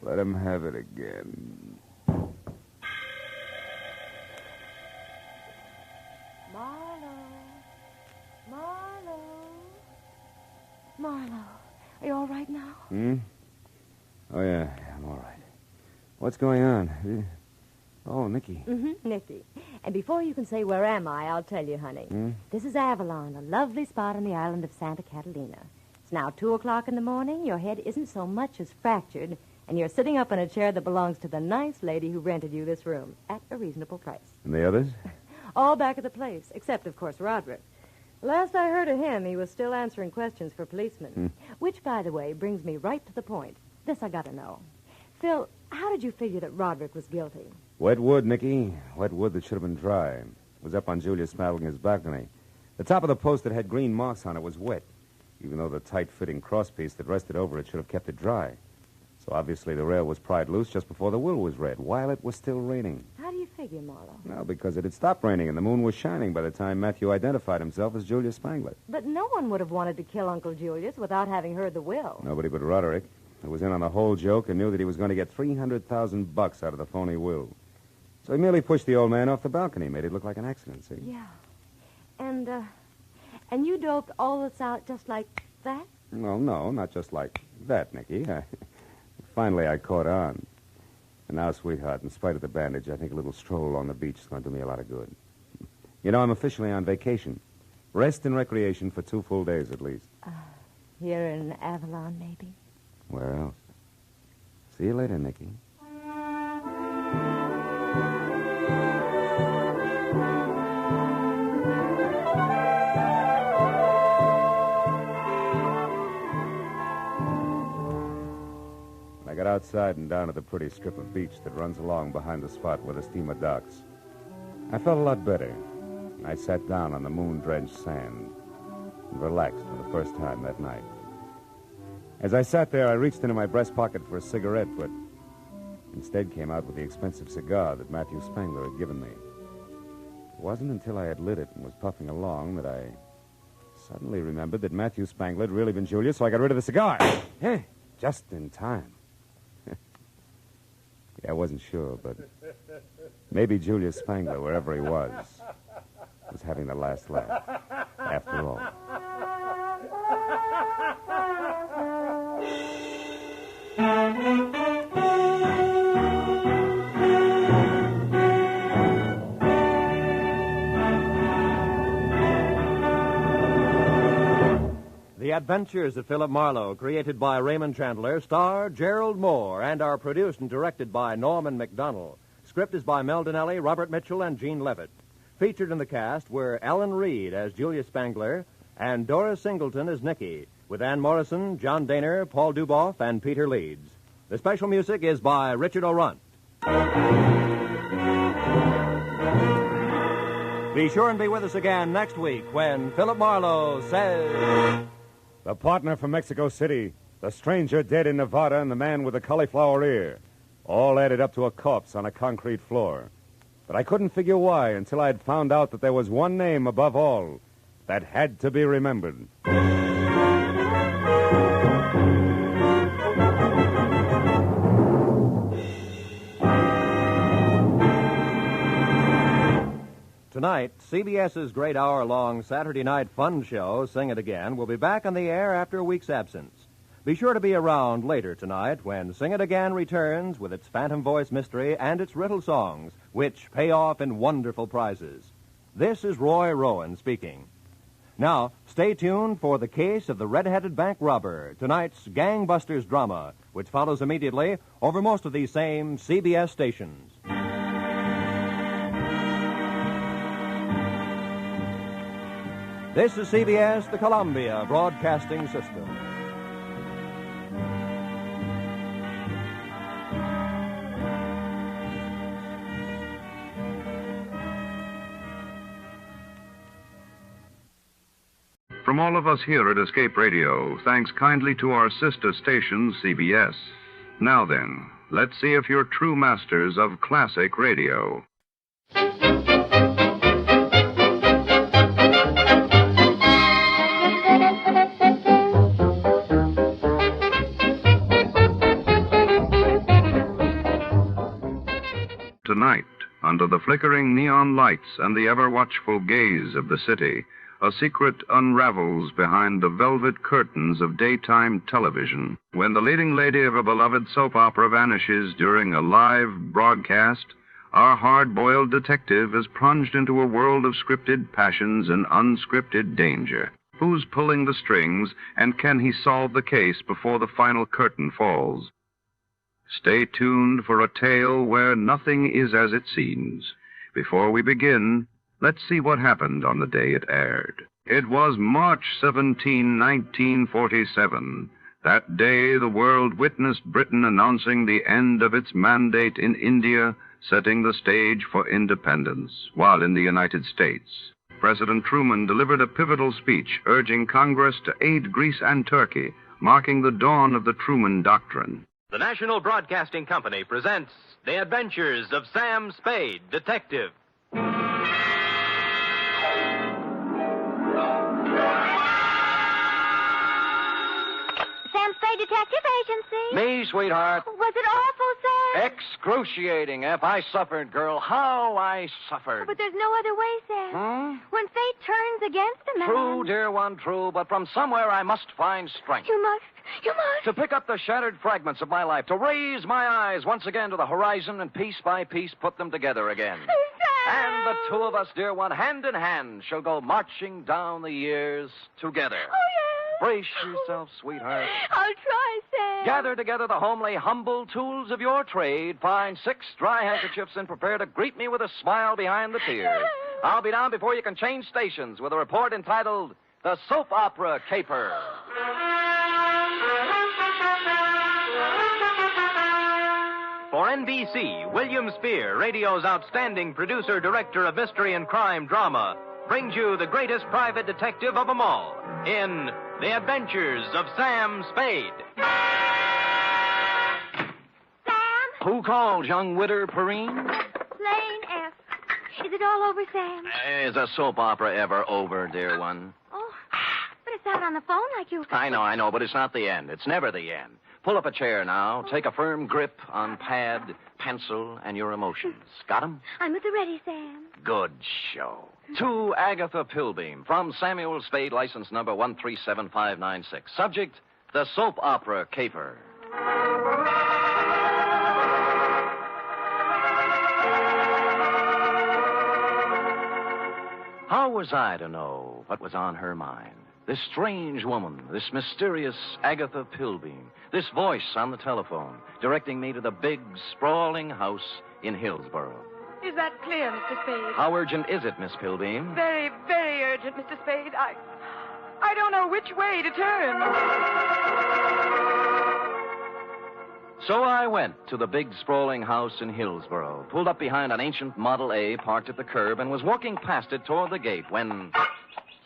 Let him have it again. Marlowe, are you all right now? Oh, yeah, I'm all right. What's going on? Oh, Nicky. Nicky. And before you can say, where am I, I'll tell you, honey. This is Avalon, a lovely spot on the island of Santa Catalina. It's now 2 o'clock in the morning. Your head isn't so much as fractured, and you're sitting up in a chair that belongs to the nice lady who rented you this room at a reasonable price. And the others? All back at the place, except, of course, Roderick. Last I heard of him, he was still answering questions for policemen. Which, by the way, brings me right to the point. This I gotta know. Phil, how did you figure that Roderick was guilty? Wet wood, Nicky. Wet wood that should have been dry. It was up on Julius Smadlinger's balcony. The top of the post that had green marks on it was wet, even though the tight-fitting crosspiece that rested over it should have kept it dry. So obviously the rail was pried loose just before the will was read, while it was still raining. How do you figure, Marlowe? Well, because it had stopped raining and the moon was shining by the time Matthew identified himself as Julius Spangler. But no one would have wanted to kill Uncle Julius without having heard the will. Nobody but Roderick, who was in on the whole joke and knew that he was going to get $300,000 out of the phony will. So he merely pushed the old man off the balcony, made it look like an accident, see? Yeah. And you doped all this out just like that? Well, no, not just like that, Nicky. Finally, I caught on. And now, sweetheart, in spite of the bandage, I think a little stroll along the beach is going to do me a lot of good. You know, I'm officially on vacation. Rest and recreation for 2 full days at least. Here in Avalon, maybe? Where else? See you later, Nicky. got outside and down to the pretty strip of beach that runs along behind the spot where the steamer docks. I felt a lot better. I sat down on the moon-drenched sand and relaxed for the first time that night. As I sat there, I reached into my breast pocket for a cigarette, but instead came out with the expensive cigar that Matthew Spangler had given me. It wasn't until I had lit it and was puffing along that I suddenly remembered that Matthew Spangler had really been Julius, so I got rid of the cigar. Hey, just in time. Yeah, I wasn't sure, but maybe Julius Spangler, wherever he was having the last laugh, after all. The Adventures of Philip Marlowe, created by Raymond Chandler, star Gerald Moore, and are produced and directed by Norman MacDonald. Script is by Mel Donnelly, Robert Mitchell, and Gene Levitt. Featured in the cast were Ellen Reed as Julia Spangler and Doris Singleton as Nicky, with Ann Morrison, John Daner, Paul Duboff, and Peter Leeds. The special music is by Richard O'Runt. Be sure and be with us again next week when Philip Marlowe says... The partner from Mexico City, the stranger dead in Nevada, and the man with the cauliflower ear. All added up to a corpse on a concrete floor. But I couldn't figure why until I had found out that there was one name above all that had to be remembered. Tonight, CBS's great hour-long Saturday night fun show, Sing It Again, will be back on the air after a week's absence. Be sure to be around later tonight when Sing It Again returns with its phantom voice mystery and its riddle songs, which pay off in wonderful prizes. This is Roy Rowan speaking. Now, stay tuned for The Case of the Red-Headed Bank Robber, tonight's gangbusters drama, which follows immediately over most of these same CBS stations. This is CBS, the Columbia Broadcasting System. From all of us here at Escape Radio, thanks kindly to our sister station, CBS. Now then, let's see if you're true masters of classic radio. Tonight, under the flickering neon lights and the ever-watchful gaze of the city, a secret unravels behind the velvet curtains of daytime television. When the leading lady of a beloved soap opera vanishes during a live broadcast, our hard-boiled detective is plunged into a world of scripted passions and unscripted danger. Who's pulling the strings, and can he solve the case before the final curtain falls? Stay tuned for a tale where nothing is as it seems. Before we begin, let's see what happened on the day it aired. It was March 17, 1947. That day, the world witnessed Britain announcing the end of its mandate in India, setting the stage for independence, while in the United States, President Truman delivered a pivotal speech urging Congress to aid Greece and Turkey, marking the dawn of the Truman Doctrine. The National Broadcasting Company presents The Adventures of Sam Spade, Detective. Sam Spade Detective Agency. Me, sweetheart. Was it awful, Sam? Excruciating, Ep. I suffered, girl. How I suffered. But there's no other way, Sam. When fate turns against a man. True, dear one, true. But from somewhere I must find strength. You must. To pick up the shattered fragments of my life, to raise my eyes once again to the horizon and piece by piece put them together again. Sam! And the two of us, dear one, hand in hand, shall go marching down the years together. Oh, yes. Brace yourself, sweetheart. I'll try, Sam. Gather together the homely, humble tools of your trade. Find 6 dry handkerchiefs and prepare to greet me with a smile behind the tears. I'll be down before you can change stations with a report entitled The Soap Opera Caper. NBC, William Spear, radio's outstanding producer, director of mystery and crime drama, brings you the greatest private detective of them all in The Adventures of Sam Spade. Sam? Who called, young widder Perrine? Lane F. Is it all over, Sam? Is a soap opera ever over, dear one? Oh, but it's out on the phone like you... I know, but it's not the end. It's never the end. Pull up a chair now. Take a firm grip on pad, pencil, and your emotions. Got 'em? I'm at the ready, Sam. Good show. To Agatha Pilbeam, from Samuel Spade, license number 137596. Subject, the soap opera caper. How was I to know what was on her mind? This strange woman, this mysterious Agatha Pilbeam, this voice on the telephone, directing me to the big, sprawling house in Hillsborough. Is that clear, Mr. Spade? How urgent is it, Miss Pilbeam? Very, very urgent, Mr. Spade. I don't know which way to turn. So I went to the big, sprawling house in Hillsborough, pulled up behind an ancient Model A parked at the curb, and was walking past it toward the gate when...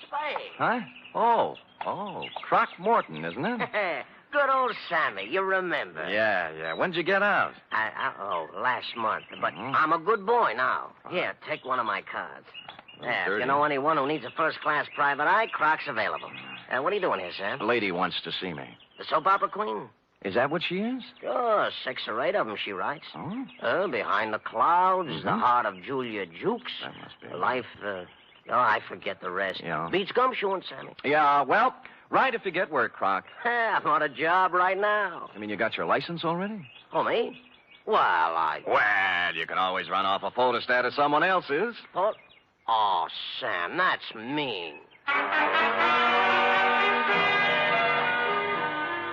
Spade. Huh? Oh, Croc Morton, isn't it? Good old Sammy, you remember. Yeah. When'd you get out? Last month. But I'm a good boy now. Here, take one of my cards. If dirty. you know anyone who needs a first-class private eye, Croc's available. What are you doing here, Sam? A lady wants to see me. The soap opera queen? Is that what she is? Sure, 6 or 8 of them, she writes. Behind the Clouds, The Heart of Julia Jukes. That must be Life, I forget the rest. Yeah. Beats gumshoeing, Sammy. Yeah, well, right if you get work, Croc. I'm on a job right now. I mean, you got your license already? Oh, me? Well, you can always run off a photostat of someone else's. Oh, Sam, that's mean.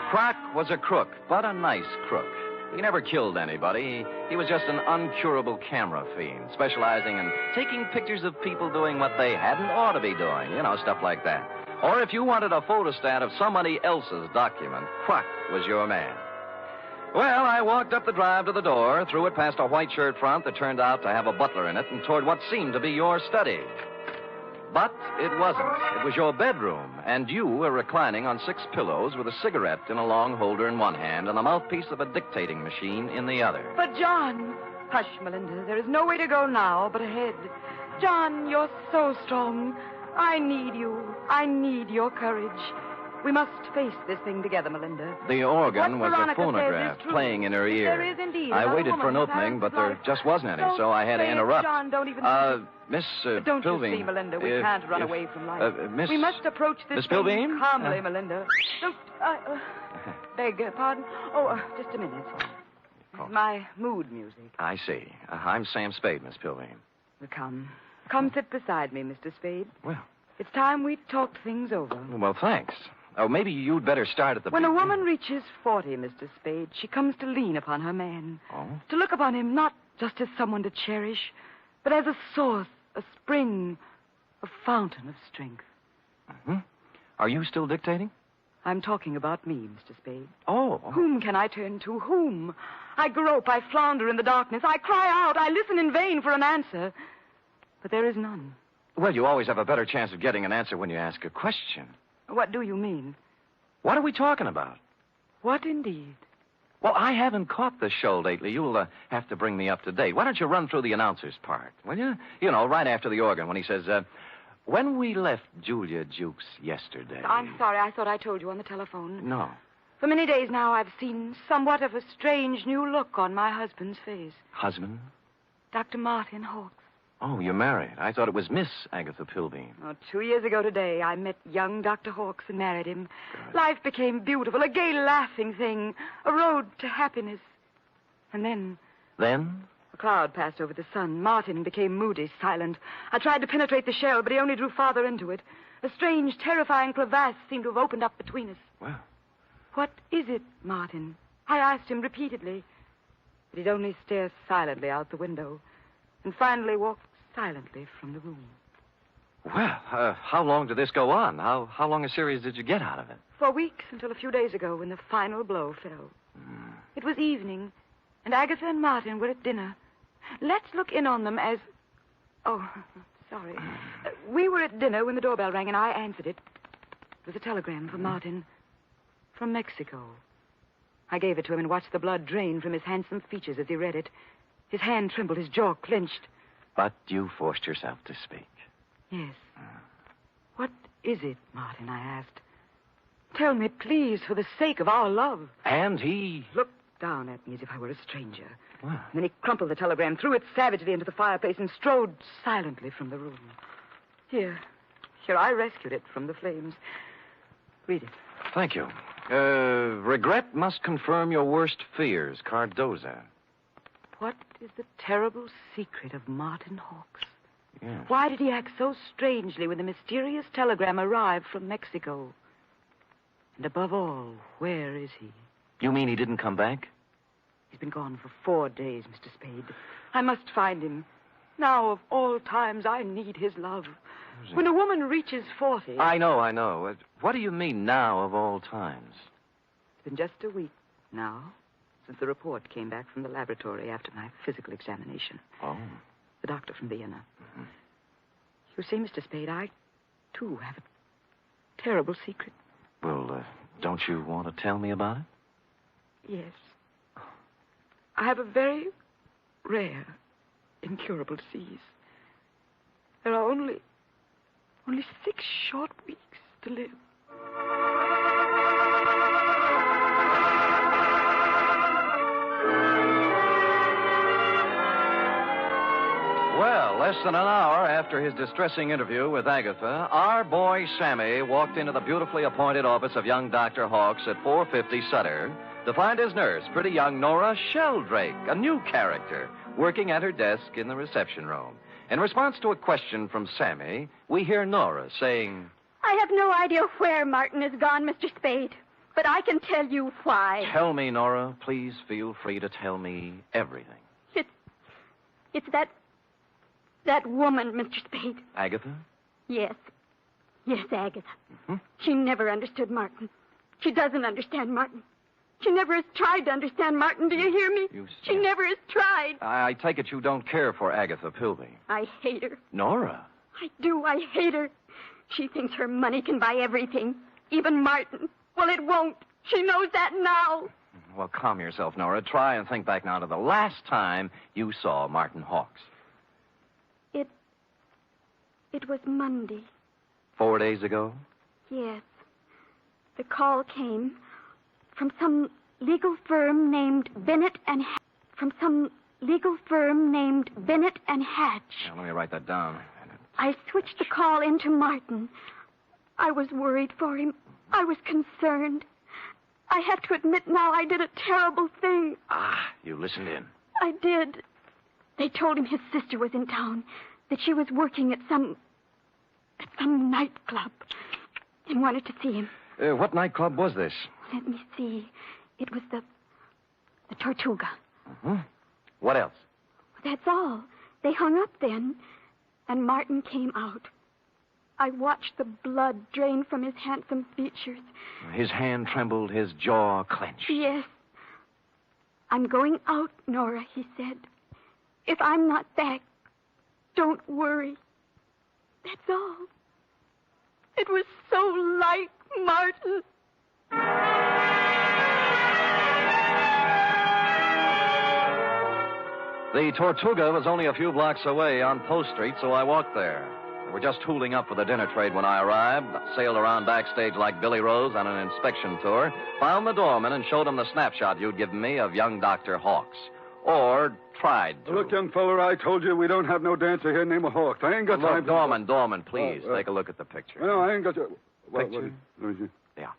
Croc was a crook, but a nice crook. He never killed anybody. He was just an uncurable camera fiend, specializing in taking pictures of people doing what they hadn't ought to be doing. You know, stuff like that. Or if you wanted a photostat of somebody else's document, Croc was your man. Well, I walked up the drive to the door, threw it past a white shirt front that turned out to have a butler in it, and toward what seemed to be your study. But it wasn't. It was your bedroom, and you were reclining on 6 pillows with a cigarette in a long holder in one hand and the mouthpiece of a dictating machine in the other. But, John... Hush, Melinda. There is no way to go now but ahead. John, you're so strong. I need you. I need your courage. We must face this thing together, Melinda. The organ What was a Veronica phonograph says is true. playing in her ear. There is indeed I another waited for an woman who opening, has but there life. just wasn't any, Don't so I had to say it, interrupt. John, don't even... Miss But don't Pilbeam. you see, Melinda, we can't run away from life. Miss... We must approach this Miss thing Pilbeam? calmly, Melinda. Don't... beg pardon? Just a minute. My mood music. I see. I'm Sam Spade, Miss Pilbeam. Come. Come sit beside me, Mr. Spade. Well. It's time we talked things over. Well, thanks. Oh, maybe you'd better start at the When a beginning. woman reaches 40, Mr. Spade, she comes to lean upon her man. Oh? To look upon him not just as someone to cherish, but as a source, a spring, a fountain of strength. Mm-hmm. Are you still dictating? I'm talking about me, Mr. Spade. Oh. Whom can I turn to? Whom? I grope, I flounder in the darkness. I cry out, I listen in vain for an answer. But there is none. Well, you always have a better chance of getting an answer when you ask a question. What do you mean? What are we talking about? What indeed? Well, I haven't caught the show lately. You'll have to bring me up to date. Why don't you run through the announcer's part, will you? You know, right after the organ when he says, when we left Julia Jukes yesterday... I'm sorry. I thought I told you on the telephone. No. For many days now, I've seen somewhat of a strange new look on my husband's face. Husband? Dr. Martin Hawkes. Oh, you're married. I thought it was Miss Agatha Pilbeam. 2 years ago today, I met young Dr. Hawkes and married him. Good. Life became beautiful, a gay, laughing thing, a road to happiness. And then... Then? A cloud passed over the sun. Martin became moody, silent. I tried to penetrate the shell, but he only drew farther into it. A strange, terrifying crevasse seemed to have opened up between us. Well... What is it, Martin? I asked him repeatedly. But he'd only stare silently out the window, and finally walked silently from the room. Well, how long did this go on? How long a series did you get out of it? For weeks, until a few days ago when the final blow fell. It was evening, and Agatha and Martin were at dinner. Let's look in on them as... Oh, sorry. We were at dinner when the doorbell rang, and I answered it. It was a telegram for Martin from Mexico. I gave it to him and watched the blood drain from his handsome features as he read it. His hand trembled, his jaw clenched. But you forced yourself to speak. Yes. What is it, Martin, I asked. Tell me, please, for the sake of our love. And he... Looked down at me as if I were a stranger. What? Then he crumpled the telegram, threw it savagely into the fireplace, and strode silently from the room. Here, I rescued it from the flames. Read it. Thank you. Regret must confirm your worst fears, Cardoza. What is the terrible secret of Martin Hawks? Yes. Why did he act so strangely when the mysterious telegram arrived from Mexico? And above all, where is he? You mean he didn't come back? He's been gone for 4 days, Mr. Spade. I must find him. Now, of all times, I need his love. When a woman reaches 40... I know. What do you mean, now of all times? It's been just a week now since the report came back from the laboratory after my physical examination. Oh. The doctor from Vienna. Mm-hmm. You see, Mr. Spade, I, too, have a terrible secret. Well, don't you want to tell me about it? Yes. I have a very rare, incurable disease. There are only 6 short weeks to live. Well, less than an hour after his distressing interview with Agatha, our boy Sammy walked into the beautifully appointed office of young Dr. Hawks at 450 Sutter to find his nurse, pretty young Nora Sheldrake, a new character, working at her desk in the reception room. In response to a question from Sammy, we hear Nora saying... I have no idea where Martin has gone, Mr. Spade, but I can tell you why. Tell me, Nora. Please feel free to tell me everything. It's that woman, Mr. Spade. Agatha? Yes, Agatha. Mm-hmm. She never understood Martin. She doesn't understand Martin. She never has tried to understand Martin. Do you hear me? She never has tried. I take it you don't care for Agatha Pilby. I hate her. Nora? I do. I hate her. She thinks her money can buy everything, even Martin. Well, it won't. She knows that now. Well, calm yourself, Nora. Try and think back now to the last time you saw Martin Hawks. It was Monday. 4 days ago? Yes. The call came from some legal firm named Bennett and Hatch. Now, let me write that down. I switched the call into Martin. I was worried for him. I was concerned. I have to admit now I did a terrible thing. You listened in. I did. They told him his sister was in town, that she was working at some nightclub, and wanted to see him. What nightclub was this? Let me see. It was the Tortuga. Mm-hmm. What else? That's all. They hung up then, and Martin came out. I watched the blood drain from his handsome features. His hand trembled, his jaw clenched. Yes. I'm going out, Nora, he said. If I'm not back, don't worry. That's all. It was so like Martin. The Tortuga was only a few blocks away on Post Street, so I walked there. We were just tooling up for the dinner trade when I arrived, sailed around backstage like Billy Rose on an inspection tour, found the doorman and showed him the snapshot you'd given me of young Dr. Hawks. Or tried to. Look, young feller, I told you we don't have no dancer here named Hawks. I ain't got time for... Doorman, please, take a look at the picture. No, I ain't got to... Picture? What is it? Yeah.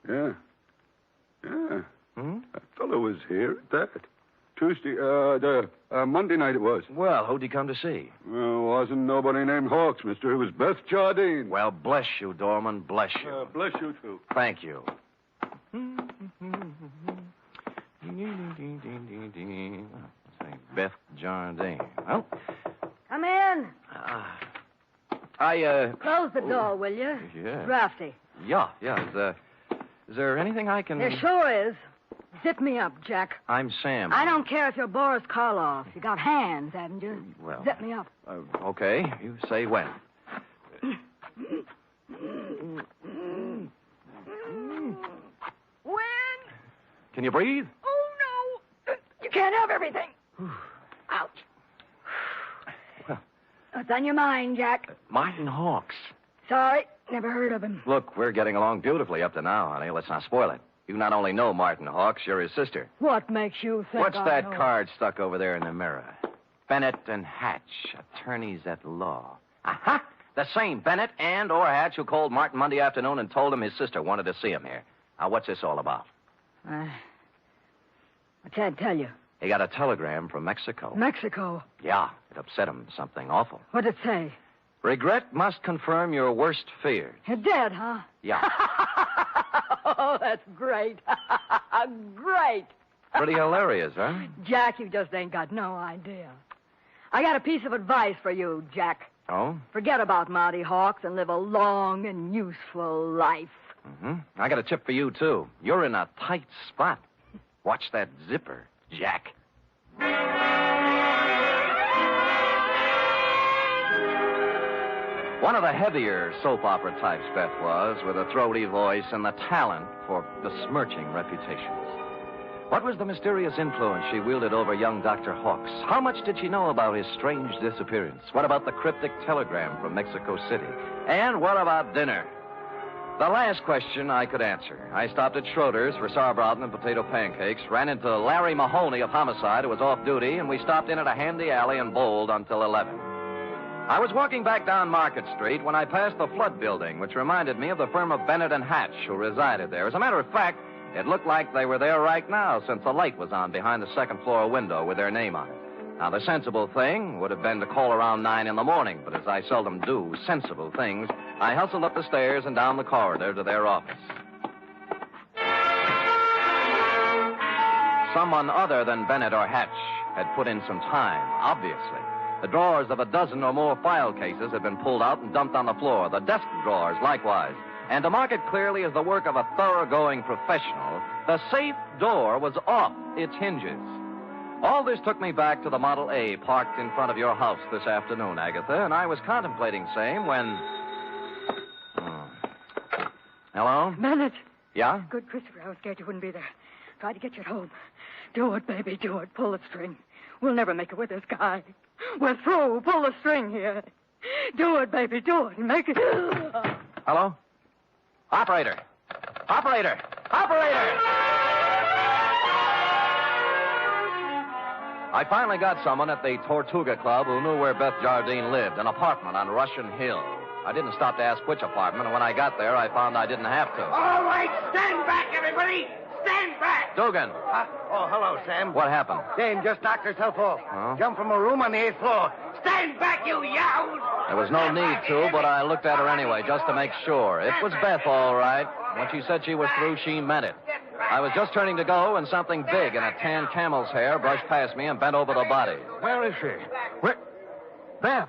Yeah. Hmm? That fellow was here at that. Tuesday, Monday night it was. Well, who'd he come to see? Well, wasn't nobody named Hawks, mister. It was Beth Jardine. Well, bless you, Doorman, bless you. Bless you, too. Thank you. Beth Jardine. Well, come in. Close the door, will you? Yeah. Drafty. Yeah. Is there anything I can... There sure is. Zip me up, Jack. I'm Sam. I don't care if you're Boris Karloff. You got hands, haven't you? Well, Zip me up. Okay. You say when. When? Can you breathe? Oh, no. You can't have everything. Ouch. Well. What's on your mind, Jack? Martin Hawks. Sorry, never heard of him. Look, we're getting along beautifully up to now, honey. Let's not spoil it. You not only know Martin Hawks, you're his sister. What makes you think What's I that know? card stuck over there in the mirror? Bennett and Hatch, attorneys at law. Aha! The same Bennett and or Hatch who called Martin Monday afternoon and told him his sister wanted to see him here. Now, what's this all about? I can't tell you. He got a telegram from Mexico. Mexico? Yeah, it upset him. Something awful. What'd it say? Regret must confirm your worst fears. You're dead, huh? Yeah. Oh, that's great. Great. Pretty hilarious, huh? Jack, you just ain't got no idea. I got a piece of advice for you, Jack. Oh? Forget about Monty Hawks and live a long and useful life. Mm-hmm. I got a tip for you, too. You're in a tight spot. Watch that zipper, Jack. One of the heavier soap opera types, Beth was, with a throaty voice and the talent for besmirching reputations. What was the mysterious influence she wielded over young Dr. Hawks? How much did she know about his strange disappearance? What about the cryptic telegram from Mexico City? And what about dinner? The last question I could answer. I stopped at Schroeder's for sauerbraten and potato pancakes, ran into Larry Mahoney of Homicide, who was off duty, and we stopped in at a handy alley and bowled until 11. I was walking back down Market Street when I passed the Flood Building, which reminded me of the firm of Bennett and Hatch, who resided there. As a matter of fact, it looked like they were there right now, since the light was on behind the second-floor window with their name on it. Now, the sensible thing would have been to call around 9 in the morning, but as I seldom do sensible things, I hustled up the stairs and down the corridor to their office. Someone other than Bennett or Hatch had put in some time, obviously. The drawers of a dozen or more file cases had been pulled out and dumped on the floor, the desk drawers likewise. And to mark it clearly as the work of a thoroughgoing professional, the safe door was off its hinges. All this took me back to the Model A parked in front of your house this afternoon, Agatha, and I was contemplating same when... Hello? Bennett. Yeah? Good, Christopher. I was scared you wouldn't be there. Tried to get you at home. Do it, baby, do it. Pull the string. We'll never make it with this guy. We're through. Pull the string here. Do it, baby, do it. Make it... Hello? Operator! Operator! Operator! I finally got someone at the Tortuga Club who knew where Beth Jardine lived, an apartment on Russian Hill. I didn't stop to ask which apartment, and when I got there, I found I didn't have to. All right, stand back, everybody! Stand back! Dugan! Oh, hello, Sam. What happened? Dame just knocked herself off. Huh? Jumped from a room on the 8th floor. Stand back, you yahoos! There was no need to, but I looked at her anyway, just to make sure. It was Beth, all right. When she said she was through, she meant it. I was just turning to go when something big in a tan camel's hair brushed past me and bent over the body. Where is she? Where? Beth!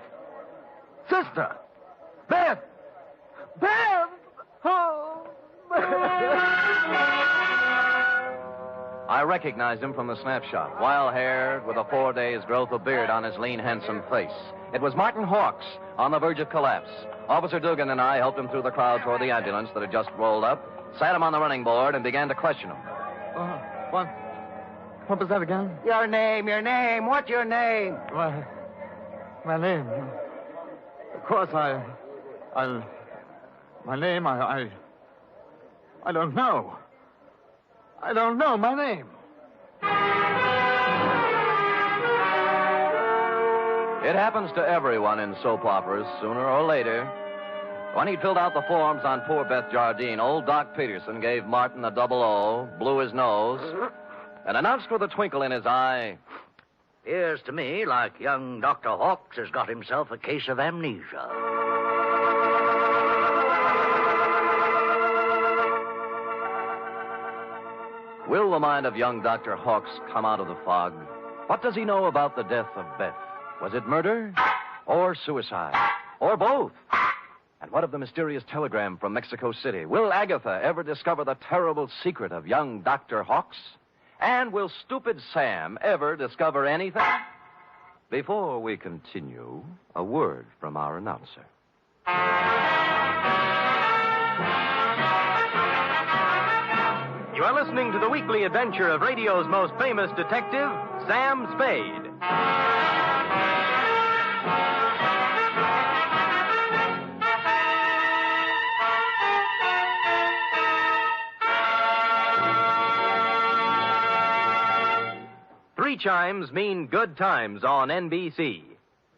Sister! Beth! Beth! Oh! I recognized him from the snapshot. Wild-haired, with a 4 days' growth of beard on his lean, handsome face. It was Martin Hawks, on the verge of collapse. Officer Dugan and I helped him through the crowd toward the ambulance that had just rolled up, sat him on the running board, and began to question him. What was that again? Your name. What's your name? My name. Of course, my name, I don't know. I don't know my name. It happens to everyone in soap operas, sooner or later. When he filled out the forms on poor Beth Jardine, old Doc Peterson gave Martin a double O, blew his nose, and announced with a twinkle in his eye, "Appears to me like young Dr. Hawks has got himself a case of amnesia." Will the mind of young Dr. Hawks come out of the fog? What does he know about the death of Beth? Was it murder? Or suicide? Or both? And what of the mysterious telegram from Mexico City? Will Agatha ever discover the terrible secret of young Dr. Hawks? And will stupid Sam ever discover anything? Before we continue, a word from our announcer. You are listening to the weekly adventure of radio's most famous detective, Sam Spade. Three chimes mean good times on NBC.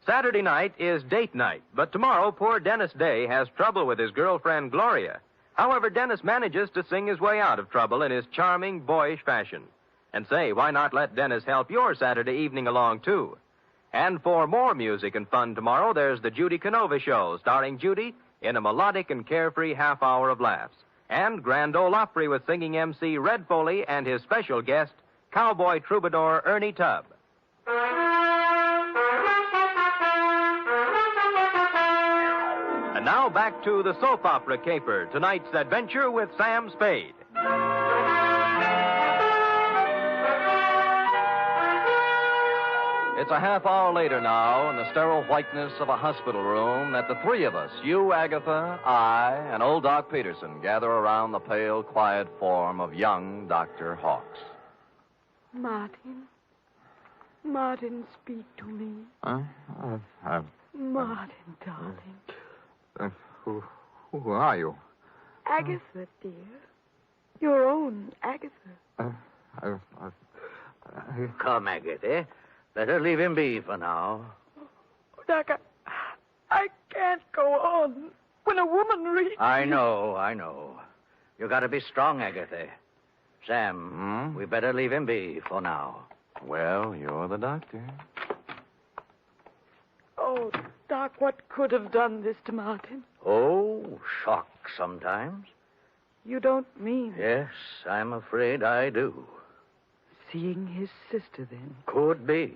Saturday night is date night, but tomorrow poor Dennis Day has trouble with his girlfriend Gloria. However, Dennis manages to sing his way out of trouble in his charming, boyish fashion. And say, why not let Dennis help your Saturday evening along, too? And for more music and fun tomorrow, there's the Judy Canova Show, starring Judy in a melodic and carefree half hour of laughs. And Grand Ole Opry with singing MC Red Foley and his special guest, cowboy troubadour Ernie Tubb. And now back to the soap opera caper, tonight's adventure with Sam Spade. It's a half hour later now, in the sterile whiteness of a hospital room, that the three of us, you, Agatha, I, and old Doc Peterson, gather around the pale, quiet form of young Dr. Hawks. Martin, speak to me. Martin, darling. Who are you? Agatha, dear. Your own Agatha. Come, Agatha. Better leave him be for now. Doc, I can't go on. When a woman reads... I know. You gotta be strong, Agatha. Sam, we better leave him be for now. Well, you're the doctor. Oh, Doc, what could have done this to Martin? Oh, shock sometimes. You don't mean... Yes, I'm afraid I do. Seeing his sister, then? Could be.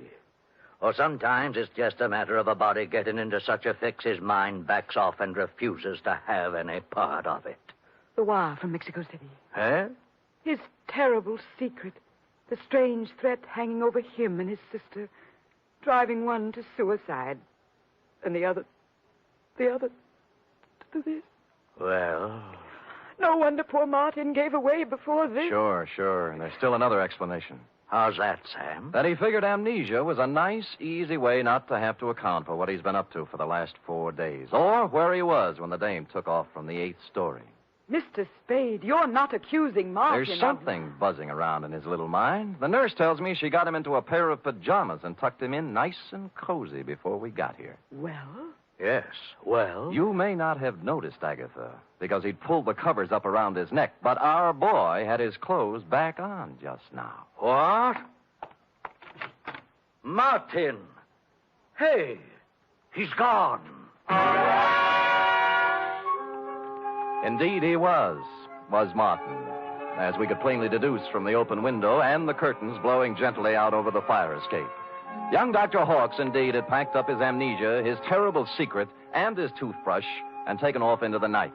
Or sometimes it's just a matter of a body getting into such a fix his mind backs off and refuses to have any part of it. The wire from Mexico City. Huh? His terrible secret. The strange threat hanging over him and his sister. Driving one to suicide. And the other to do this. Well... No wonder poor Martin gave away before this. Sure. And there's still another explanation. How's that, Sam? That he figured amnesia was a nice, easy way not to have to account for what he's been up to for the last 4 days. Or where he was when the dame took off from the 8th story. Mr. Spade, you're not accusing Martin. There's something buzzing around in his little mind. The nurse tells me she got him into a pair of pajamas and tucked him in nice and cozy before we got here. Well? Yes, well? You may not have noticed, Agatha, because he'd pulled the covers up around his neck, but our boy had his clothes back on just now. What? Martin! Hey, he's gone. Indeed he was Martin, as we could plainly deduce from the open window and the curtains blowing gently out over the fire escape. Young Dr. Hawks, indeed, had packed up his amnesia, his terrible secret, and his toothbrush, and taken off into the night.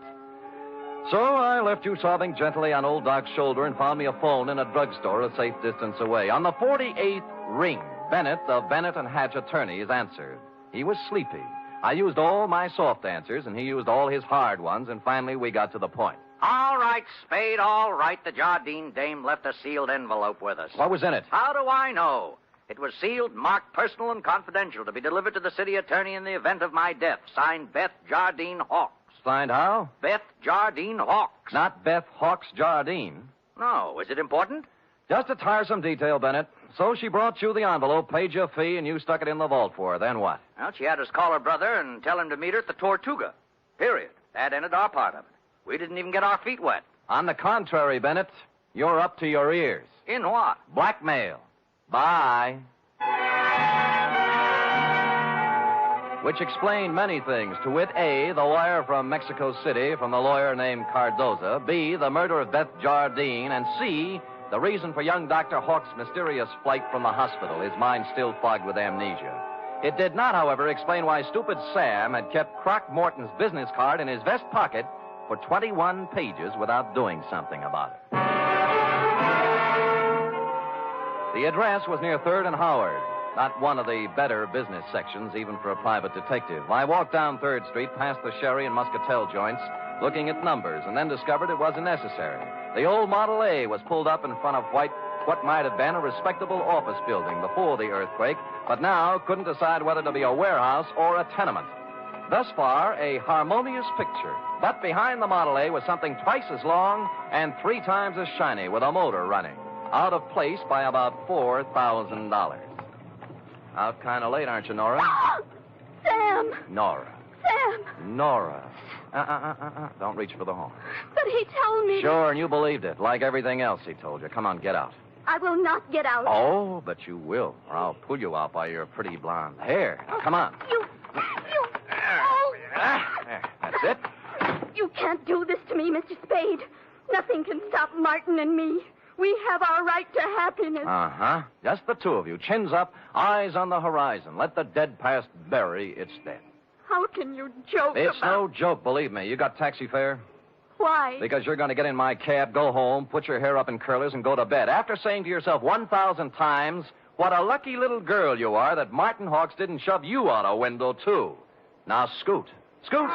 So I left you sobbing gently on old Doc's shoulder and found me a phone in a drugstore a safe distance away. On the 48th ring, Bennett of Bennett and Hatch attorneys answered. He was sleepy. I used all my soft answers, and he used all his hard ones, and finally we got to the point. All right, Spade, all right. The Jardine dame left a sealed envelope with us. What was in it? How do I know? It was sealed, marked personal and confidential, to be delivered to the city attorney in the event of my death. Signed, Beth Jardine Hawks. Signed how? Beth Jardine Hawks. Not Beth Hawks Jardine. No. Is it important? Just a tiresome detail, Bennett. So she brought you the envelope, paid your fee, and you stuck it in the vault for her. Then what? Well, she had us call her brother and tell him to meet her at the Tortuga. Period. That ended our part of it. We didn't even get our feet wet. On the contrary, Bennett, you're up to your ears. In what? Blackmail. Bye. Which explained many things. To wit, A, the wire from Mexico City from the lawyer named Cardoza. B, the murder of Beth Jardine. And C, the reason for young Dr. Hawks' mysterious flight from the hospital, his mind still fogged with amnesia. It did not, however, explain why stupid Sam had kept Croc Morton's business card in his vest pocket for 21 pages without doing something about it. The address was near 3rd and Howard. Not one of the better business sections, even for a private detective. I walked down 3rd Street past the sherry and muscatel joints, looking at numbers, and then discovered it wasn't necessary. The old Model A was pulled up in front of what might have been a respectable office building before the earthquake, but now couldn't decide whether to be a warehouse or a tenement. Thus far, a harmonious picture. But behind the Model A was something twice as long and 3 times as shiny, with a motor running. Out of place by about $4,000. Out kind of late, aren't you, Nora? Sam! Nora. Sam! Nora. Don't reach for the horn. But he told me... Sure, and you believed it, like everything else he told you. Come on, get out. I will not get out. Oh, but you will, or I'll pull you out by your pretty blonde hair. Now, come on. You... There, that's it. You can't do this to me, Mr. Spade. Nothing can stop Martin and me. We have our right to happiness. Uh-huh. Just the 2 of you, chins up, eyes on the horizon. Let the dead past bury its dead. How can you joke It's about... no joke, believe me. You got taxi fare? Why? Because you're going to get in my cab, go home, put your hair up in curlers, and go to bed. After saying to yourself 1,000 times, what a lucky little girl you are that Martin Hawks didn't shove you out a window, too. Now, scoot. Scoot!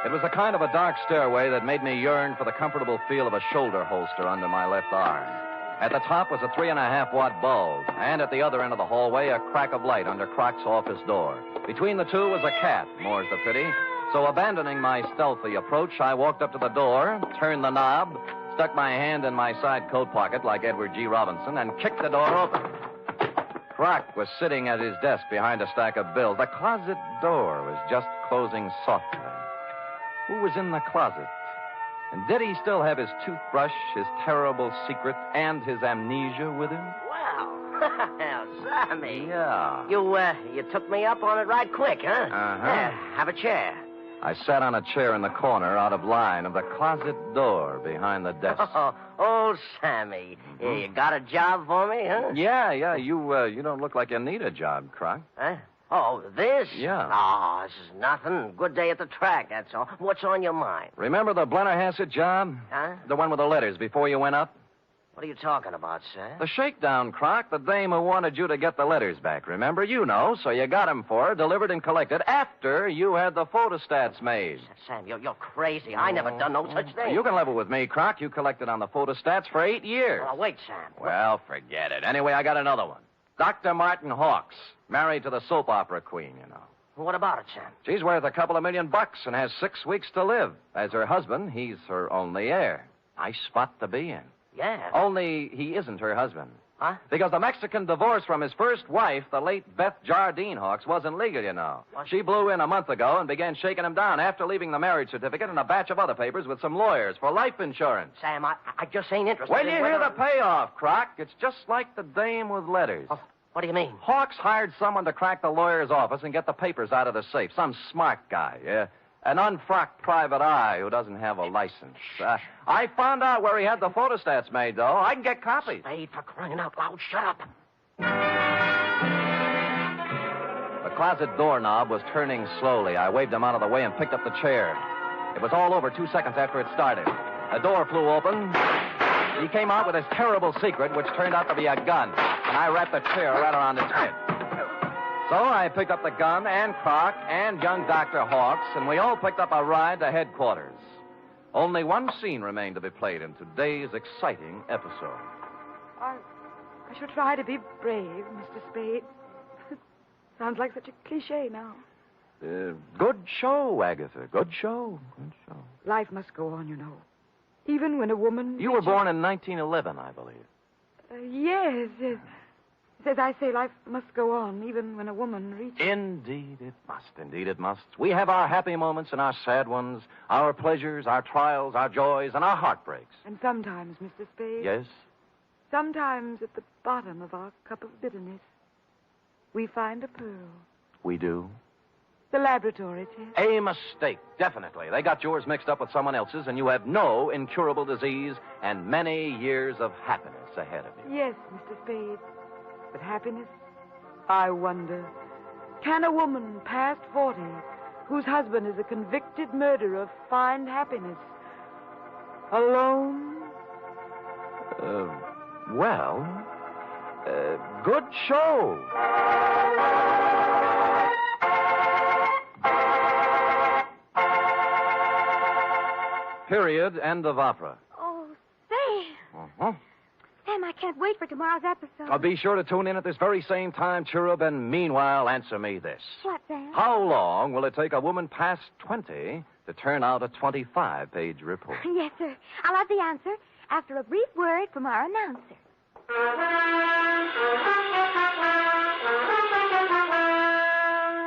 It was a kind of a dark stairway that made me yearn for the comfortable feel of a shoulder holster under my left arm. At the top was a 3.5-watt bulb, and at the other end of the hallway, a crack of light under Croc's office door. Between the two was a cat, more's the pity. So abandoning my stealthy approach, I walked up to the door, turned the knob, stuck my hand in my side coat pocket like Edward G. Robinson, and kicked the door open. Croc was sitting at his desk behind a stack of bills. The closet door was just closing softly. Who was in the closet? And did he still have his toothbrush, his terrible secret, and his amnesia with him? Well, Sammy. Yeah. You took me up on it right quick, huh? Uh-huh. Yeah, have a chair. I sat on a chair in the corner out of line of the closet door behind the desk. Oh, Sammy. Yeah, you got a job for me, huh? Yeah. You don't look like you need a job, Croc. Huh? Oh, this? Yeah. Oh, this is nothing. Good day at the track, that's all. What's on your mind? Remember the Blennerhassett job? Huh? The one with the letters before you went up? What are you talking about, sir? The shakedown, Croc. The dame who wanted you to get the letters back. Remember? You know, so you got 'em for her, delivered and collected after you had the photostats made. Sam, you're crazy. I never done no such thing. You can level with me, Croc. You collected on the photostats for 8 years. Oh, wait, Sam. Well, forget it. Anyway, I got another one. Dr. Martin Hawks, married to the soap opera queen, you know. What about it, Sam? She's worth a couple of $1 million and has 6 weeks to live. As her husband, he's her only heir. Nice spot to be in. Yeah. Only he isn't her husband. Huh? Because the Mexican divorce from his first wife, the late Beth Jardine Hawks, wasn't legal, you know. What? She blew in a month ago and began shaking him down after leaving the marriage certificate and a batch of other papers with some lawyers for life insurance. Sam, I just ain't interested When in you whether hear the payoff, Croc, it's just like the dame with letters. Oh, what do you mean? Hawks hired someone to crack the lawyer's office and get the papers out of the safe. Some smart guy, yeah. An unfrocked private eye who doesn't have a license. I found out where he had the photostats made, though. I can get copies. Spade, for crying out loud, shut up. The closet doorknob was turning slowly. I waved him out of the way and picked up the chair. It was all over 2 seconds after it started. A door flew open. He came out with his terrible secret, which turned out to be a gun. And I wrapped the chair right around his head. So I picked up the gun and Croc and young Dr. Hawks, and we all picked up a ride to headquarters. Only one scene remained to be played in today's exciting episode. I shall try to be brave, Mr. Spade. Sounds like such a cliche now. Good show, Agatha. Good show. Good show. Life must go on, you know. Even when a woman... You were born in 1911, I believe. Yes. As I say, life must go on, even when a woman reaches... Indeed it must. Indeed it must. We have our happy moments and our sad ones, our pleasures, our trials, our joys, and our heartbreaks. And sometimes, Mr. Spade... Yes? Sometimes at the bottom of our cup of bitterness, we find a pearl. We do? The laboratory test. A mistake, definitely. They got yours mixed up with someone else's, and you have no incurable disease and many years of happiness ahead of you. Yes, Mr. Spade. But happiness? I wonder, can a woman past 40, whose husband is a convicted murderer, find happiness? Alone Good show. Period. End of opera. Oh, Sam. Uh-huh. Sam, I can't wait for tomorrow's episode. Be sure to tune in at this very same time, Cherub, and meanwhile, answer me this. What, Sam? How long will it take a woman past 20 to turn out a 25-page report? Yes, sir. I'll have the answer after a brief word from our announcer.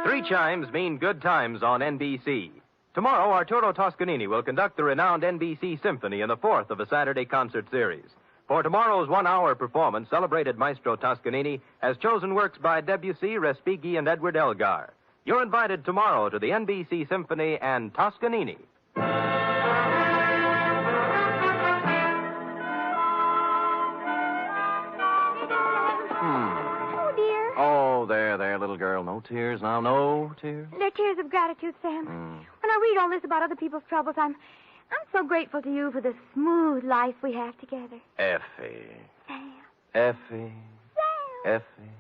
Three chimes mean good times on NBC. Tomorrow, Arturo Toscanini will conduct the renowned NBC Symphony in the fourth of a Saturday concert series. For tomorrow's one-hour performance, celebrated Maestro Toscanini has chosen works by Debussy, Respighi, and Edward Elgar. You're invited tomorrow to the NBC Symphony and Toscanini. Oh, dear. Oh, there, little girl. No tears now. No tears. They're tears of gratitude, Sam. When I read all this about other people's troubles, I'm so grateful to you for the smooth life we have together. Effie. Sam. Effie. Sam. Effie.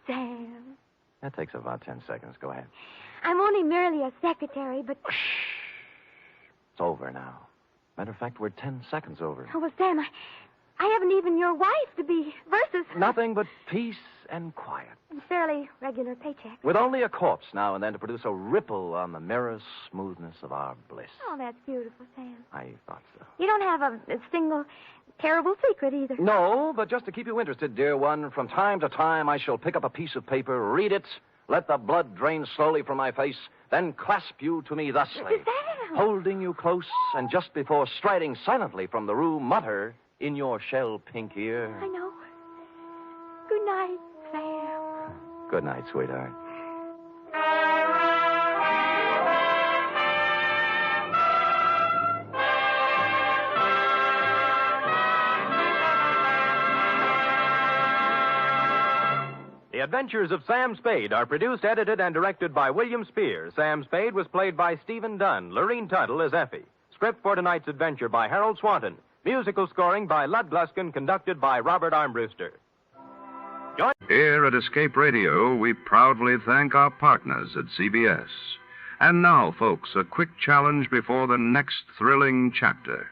Sam. That takes about 10 seconds. Go ahead. I'm only merely a secretary, but... It's over now. Matter of fact, we're 10 seconds over. Oh, well, Sam, I haven't even your wife to be versus... Nothing but peace and quiet. A fairly regular paycheck. With only a corpse now and then to produce a ripple on the mirror smoothness of our bliss. Oh, that's beautiful, Sam. I thought so. You don't have a single terrible secret either. No, but just to keep you interested, dear one, from time to time I shall pick up a piece of paper, read it, let the blood drain slowly from my face, then clasp you to me thusly, Sam! holding you close, and just before striding silently from the room, mutter in your shell-pink ear. I know. Good night, Sam. Good night, sweetheart. The Adventures of Sam Spade are produced, edited, and directed by William Spear. Sam Spade was played by Stephen Dunn. Lorene Tuttle as Effie. Script for tonight's adventure by Harold Swanton. Musical scoring by Lud Gluskin, conducted by Robert Armbruster. Here at Escape Radio, we proudly thank our partners at CBS. And now, folks, a quick challenge before the next thrilling chapter.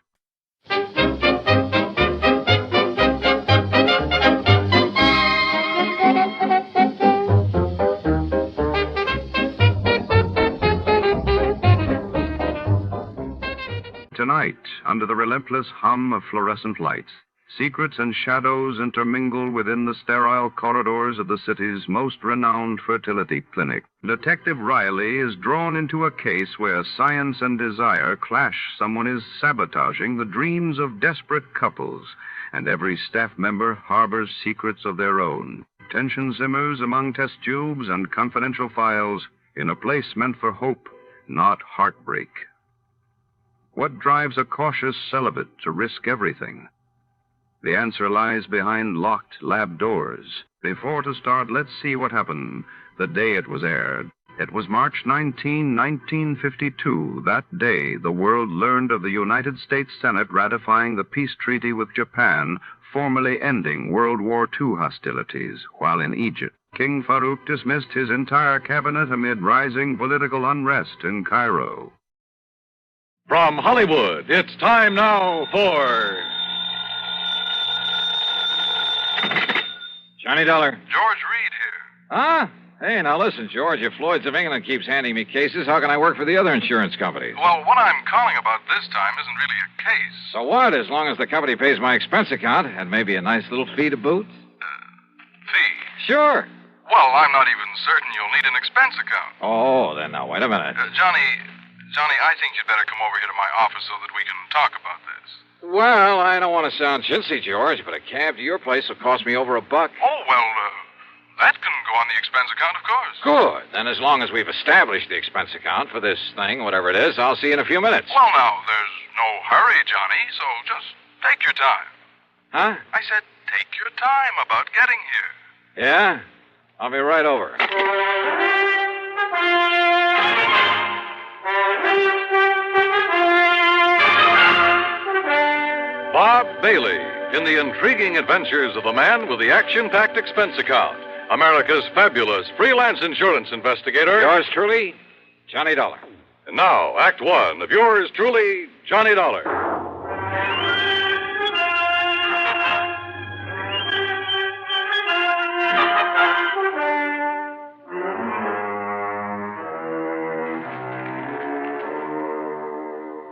Tonight, under the relentless hum of fluorescent lights, secrets and shadows intermingle within the sterile corridors of the city's most renowned fertility clinic. Detective Riley is drawn into a case where science and desire clash. Someone is sabotaging the dreams of desperate couples, and every staff member harbors secrets of their own. Tension simmers among test tubes and confidential files in a place meant for hope, not heartbreak. What drives a cautious celibate to risk everything? The answer lies behind locked lab doors. Before to start, let's see what happened the day it was aired. It was March 19, 1952. That day, the world learned of the United States Senate ratifying the peace treaty with Japan, formally ending World War II hostilities, while in Egypt, King Farouk dismissed his entire cabinet amid rising political unrest in Cairo. From Hollywood, it's time now for... Johnny Dollar. George Reed here. Huh? Hey, now listen, George. If Lloyd's of England keeps handing me cases, how can I work for the other insurance companies? Well, what I'm calling about this time isn't really a case. So what? As long as the company pays my expense account and maybe a nice little fee to boot? Fee? Sure. Well, I'm not even certain you'll need an expense account. Oh, then now, wait a minute. Johnny, I think you'd better come over here to my office so that we can talk about this. Well, I don't want to sound chintzy, George, but a cab to your place will cost me over $1. Oh, well, that can go on the expense account, of course. Good. Then as long as we've established the expense account for this thing, whatever it is, I'll see you in a few minutes. Well, now, there's no hurry, Johnny, so just take your time. Huh? I said take your time about getting here. Yeah? I'll be right over. Bob Bailey in the intriguing adventures of the man with the action-packed expense account, America's fabulous freelance insurance investigator. Yours truly, Johnny Dollar. And now, Act One of yours truly, Johnny Dollar.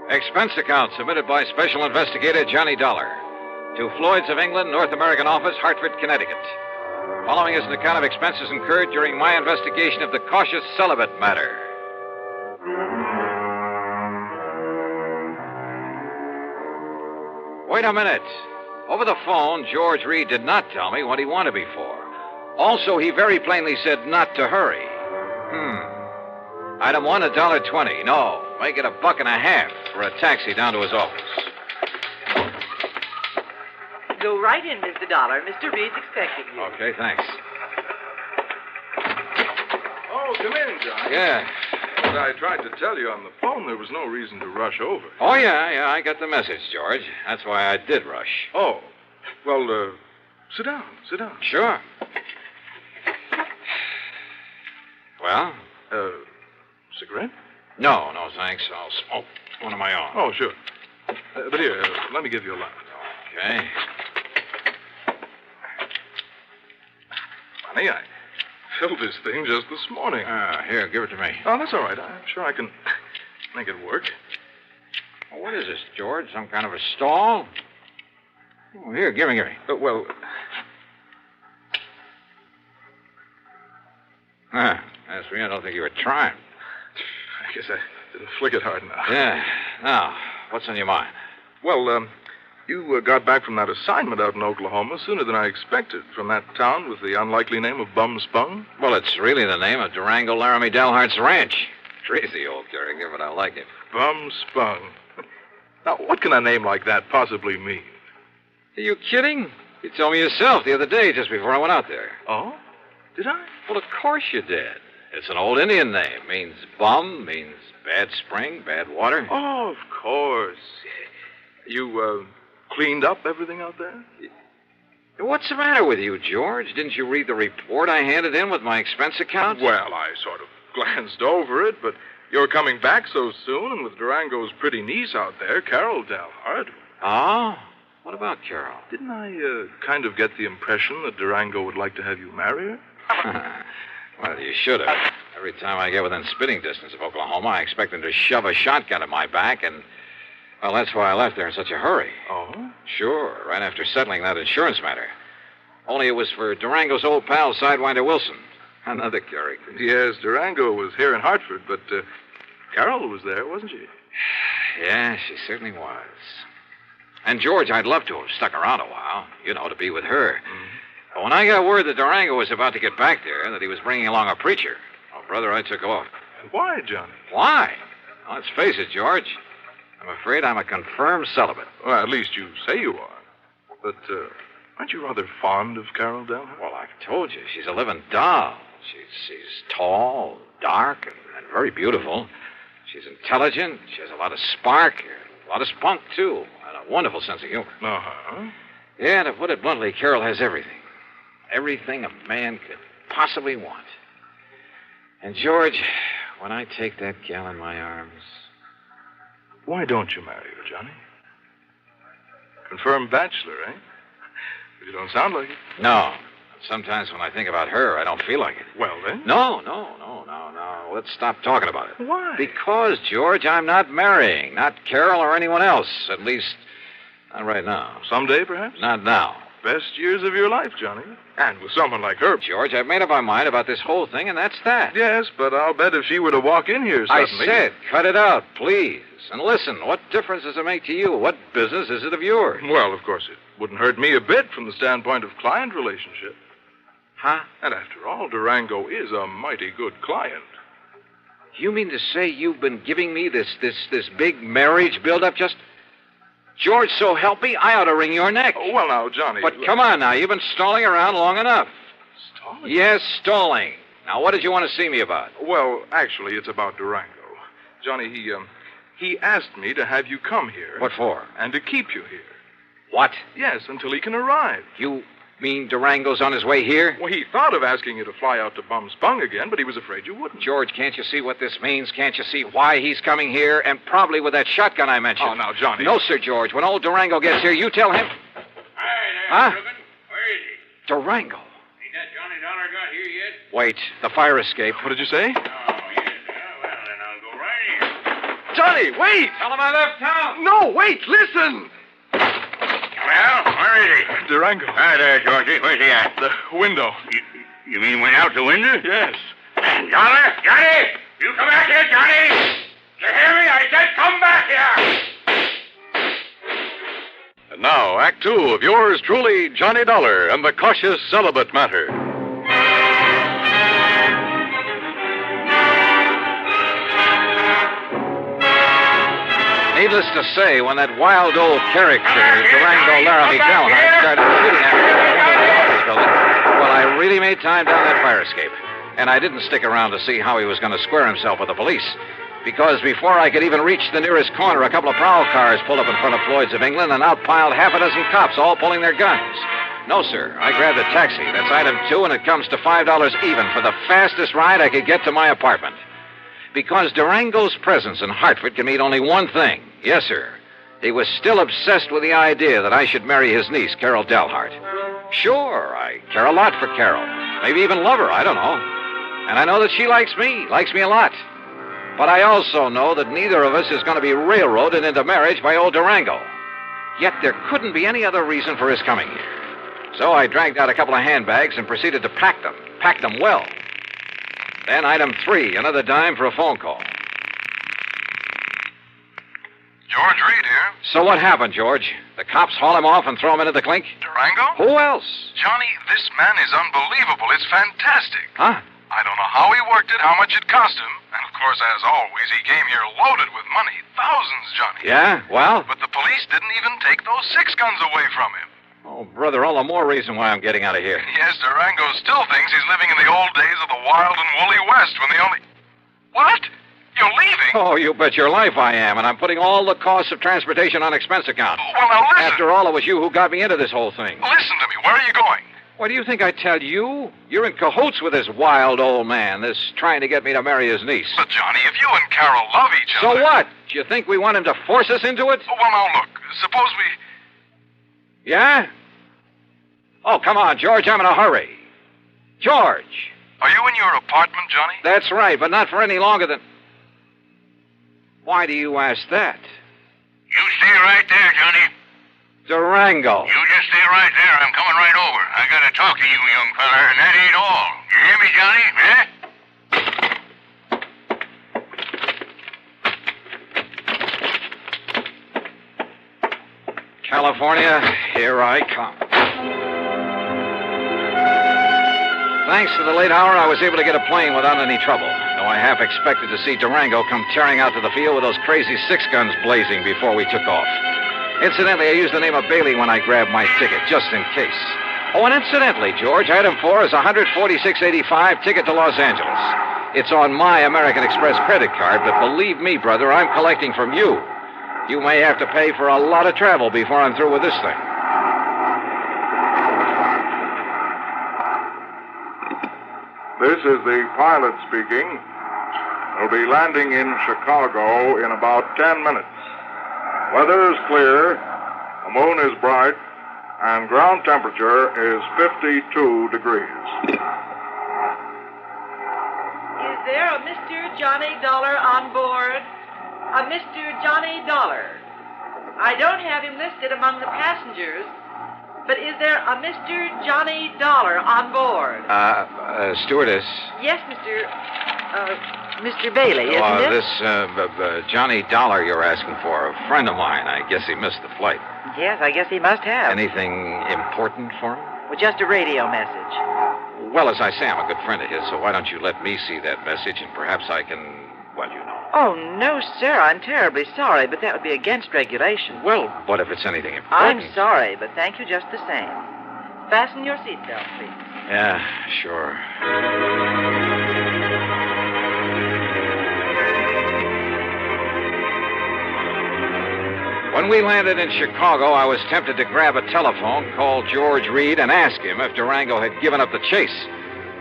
Expense account submitted by Special Investigator Johnny Dollar to Floyd's of England, North American Office, Hartford, Connecticut. Following is an account of expenses incurred during my investigation of the cautious celibate matter. Wait a minute. Over the phone, George Reed did not tell me what he wanted me for. Also, he very plainly said not to hurry. Item 1, $1.20. No, make it $1.50 for a taxi down to his office. Go right in, Mr. Dollar. Mr. Reed's expecting you. Okay, thanks. Oh, come in, John. Yeah. As I tried to tell you on the phone, there was no reason to rush over. Oh, yeah, I got the message, George. That's why I did rush. Oh, well, sit down. Sure. Well? Cigarette? No, thanks. I'll smoke one of my own. Oh, sure. But here, let me give you a light. Okay. Funny, I filled this thing just this morning. Here, give it to me. Oh, that's all right. I'm sure I can make it work. Well, what is this, George? Some kind of a stall? Oh, here, give me. Well... As for me, I don't think you were trying. I guess I didn't flick it hard enough. Yeah. Now, what's on your mind? Well, you got back from that assignment out in Oklahoma sooner than I expected, from that town with the unlikely name of Bum Spung. Well, it's really the name of Durango Laramie Delhart's ranch. Crazy old character, but I like it. Bum Spung. Now, what can a name like that possibly mean? Are you kidding? You told me yourself the other day, just before I went out there. Oh? Did I? Well, of course you did. It's an old Indian name. Means bum, means bad spring, bad water. Oh, of course. You, cleaned up everything out there? What's the matter with you, George? Didn't you read the report I handed in with my expense account? Well, I sort of glanced over it, but you're coming back so soon, and with Durango's pretty niece out there, Carol Dalhart. Oh? What about Carol? Didn't I, kind of get the impression that Durango would like to have you marry her? Well, you should have. Every time I get within spitting distance of Oklahoma, I expect them to shove a shotgun at my back, and, well, that's why I left there in such a hurry. Oh? Sure, right after settling that insurance matter. Only it was for Durango's old pal, Sidewinder Wilson. Another character. Yes, Durango was here in Hartford, but Carol was there, wasn't she? Yeah, she certainly was. And, George, I'd love to have stuck around a while, to be with her. But when I got word that Durango was about to get back there, that he was bringing along a preacher, brother, I took off. Why, Johnny? Why? Well, let's face it, George. I'm afraid I'm a confirmed celibate. Well, at least you say you are. But, aren't you rather fond of Carol Dalhart? Well, I've told you, she's a living doll. She's tall, dark, and very beautiful. She's intelligent. She has a lot of spark, a lot of spunk, too, and a wonderful sense of humor. Uh-huh. Yeah, to put it bluntly, Carol has everything. Everything a man could possibly want. And, George, when I take that gal in my arms... Why don't you marry her, Johnny? Confirmed bachelor, eh? You don't sound like it. No. Sometimes when I think about her, I don't feel like it. Well, then? No. Let's stop talking about it. Why? Because, George, I'm not marrying. Not Carol or anyone else. At least, not right now. Someday, perhaps? Not now. Best years of your life, Johnny. And with someone like her. George, I've made up my mind about this whole thing, and that's that. Yes, but I'll bet if she were to walk in here suddenly... I said, cut it out, please. And listen, what difference does it make to you? What business is it of yours? Well, of course, it wouldn't hurt me a bit from the standpoint of client relationship. Huh? And after all, Durango is a mighty good client. You mean to say you've been giving me this big marriage build-up just... George, so help me, I ought to wring your neck. Oh, well, now, Johnny... But come on now, you've been stalling around long enough. Stalling? Yes, stalling. Now, what did you want to see me about? Well, actually, it's about Durango. Johnny, he asked me to have you come here. What for? And to keep you here. What? Yes, until he can arrive. You mean Durango's on his way here? Well, he thought of asking you to fly out to Bum's Bung again, but he was afraid you wouldn't. George, can't you see what this means? Can't you see why he's coming here? And probably with that shotgun I mentioned. Oh, now, Johnny. No, sir, George. When old Durango gets here, you tell him... Hi there, Huh? Dugan. Where is he? Durango. Ain't that Johnny Dollar got here yet? Wait, the fire escape. What did you say? Oh, yes. Well, then I'll go right in. Johnny, wait! Tell him I left town. No, wait, listen! Well, where is he? Durango. Hi there, Georgie. Where's he at? The window. You mean went out the window? Yes. Dollar, Johnny! You come back here, Johnny! You hear me? I said come back here! And now, Act Two of yours truly, Johnny Dollar and the Cautious Celibate Matter. Needless to say, when that wild old character, Durango Laramie Delhart, started shooting at me from the window of the office building, well, I really made time down that fire escape. And I didn't stick around to see how he was going to square himself with the police. Because before I could even reach the nearest corner, a couple of prowl cars pulled up in front of Floyd's of England and out piled half a dozen cops, all pulling their guns. No, sir. I grabbed a taxi. That's item 2, and it comes to $5 even for the fastest ride I could get to my apartment. Because Durango's presence in Hartford can mean only one thing. Yes, sir. He was still obsessed with the idea that I should marry his niece, Carol Delhart. Sure, I care a lot for Carol. Maybe even love her, I don't know. And I know that she likes me a lot. But I also know that neither of us is going to be railroaded into marriage by old Durango. Yet there couldn't be any other reason for his coming here. So I dragged out a couple of handbags and proceeded to pack them well. Then item 3, another dime for a phone call. George Reed here. So what happened, George? The cops haul him off and throw him into the clink? Durango? Who else? Johnny, this man is unbelievable. It's fantastic. Huh? I don't know how he worked it, how much it cost him. And, of course, as always, he came here loaded with money. Thousands, Johnny. Yeah? Well? But the police didn't even take those 6 guns away from him. Oh, brother, all the more reason why I'm getting out of here. Yes, Durango still thinks he's living in the old days of the wild and woolly West when the only... What? You're leaving? Oh, you bet your life I am, and I'm putting all the costs of transportation on expense account. Well, now listen. After all, it was you who got me into this whole thing. Listen to me. Where are you going? What do you think I tell you? You're in cahoots with this wild old man, this trying to get me to marry his niece. But, Johnny, if you and Carol love each other... So what? Do you think we want him to force us into it? Oh, well, now, look. Suppose we... Yeah? Oh, come on, George. I'm in a hurry. George! Are you in your apartment, Johnny? That's right, but not for any longer than... Why do you ask that? You stay right there, Johnny. Durango. You just stay right there. I'm coming right over. I gotta talk to you, young feller, and that ain't all. You hear me, Johnny? California, here I come. Thanks to the late hour, I was able to get a plane without any trouble, though I half expected to see Durango come tearing out to the field with those crazy 6 guns blazing before we took off. Incidentally, I used the name of Bailey when I grabbed my ticket, just in case. Oh, and incidentally, George, item 4 is a $146.85 ticket to Los Angeles. It's on my American Express credit card, but believe me, brother, I'm collecting from you. You may have to pay for a lot of travel before I'm through with this thing. This is the pilot speaking. We'll be landing in Chicago in about 10 minutes. Weather is clear, the moon is bright, and ground temperature is 52 degrees. Is there a Mr. Johnny Dollar on board? A Mr. Johnny Dollar. I don't have him listed among the passengers, but is there a Mr. Johnny Dollar on board? Stewardess. Yes, Mr. Bailey, isn't it? This Johnny Dollar you're asking for, a friend of mine. I guess he missed the flight. Yes, I guess he must have. Anything important for him? Well, just a radio message. Well, as I say, I'm a good friend of his, so why don't you let me see that message, and perhaps I can, well, you know. Oh, no, sir. I'm terribly sorry, but that would be against regulation. Well, what if it's anything important? I'm sorry, but thank you just the same. Fasten your seatbelt, please. Yeah, sure. When we landed in Chicago, I was tempted to grab a telephone, call George Reed, and ask him if Durango had given up the chase.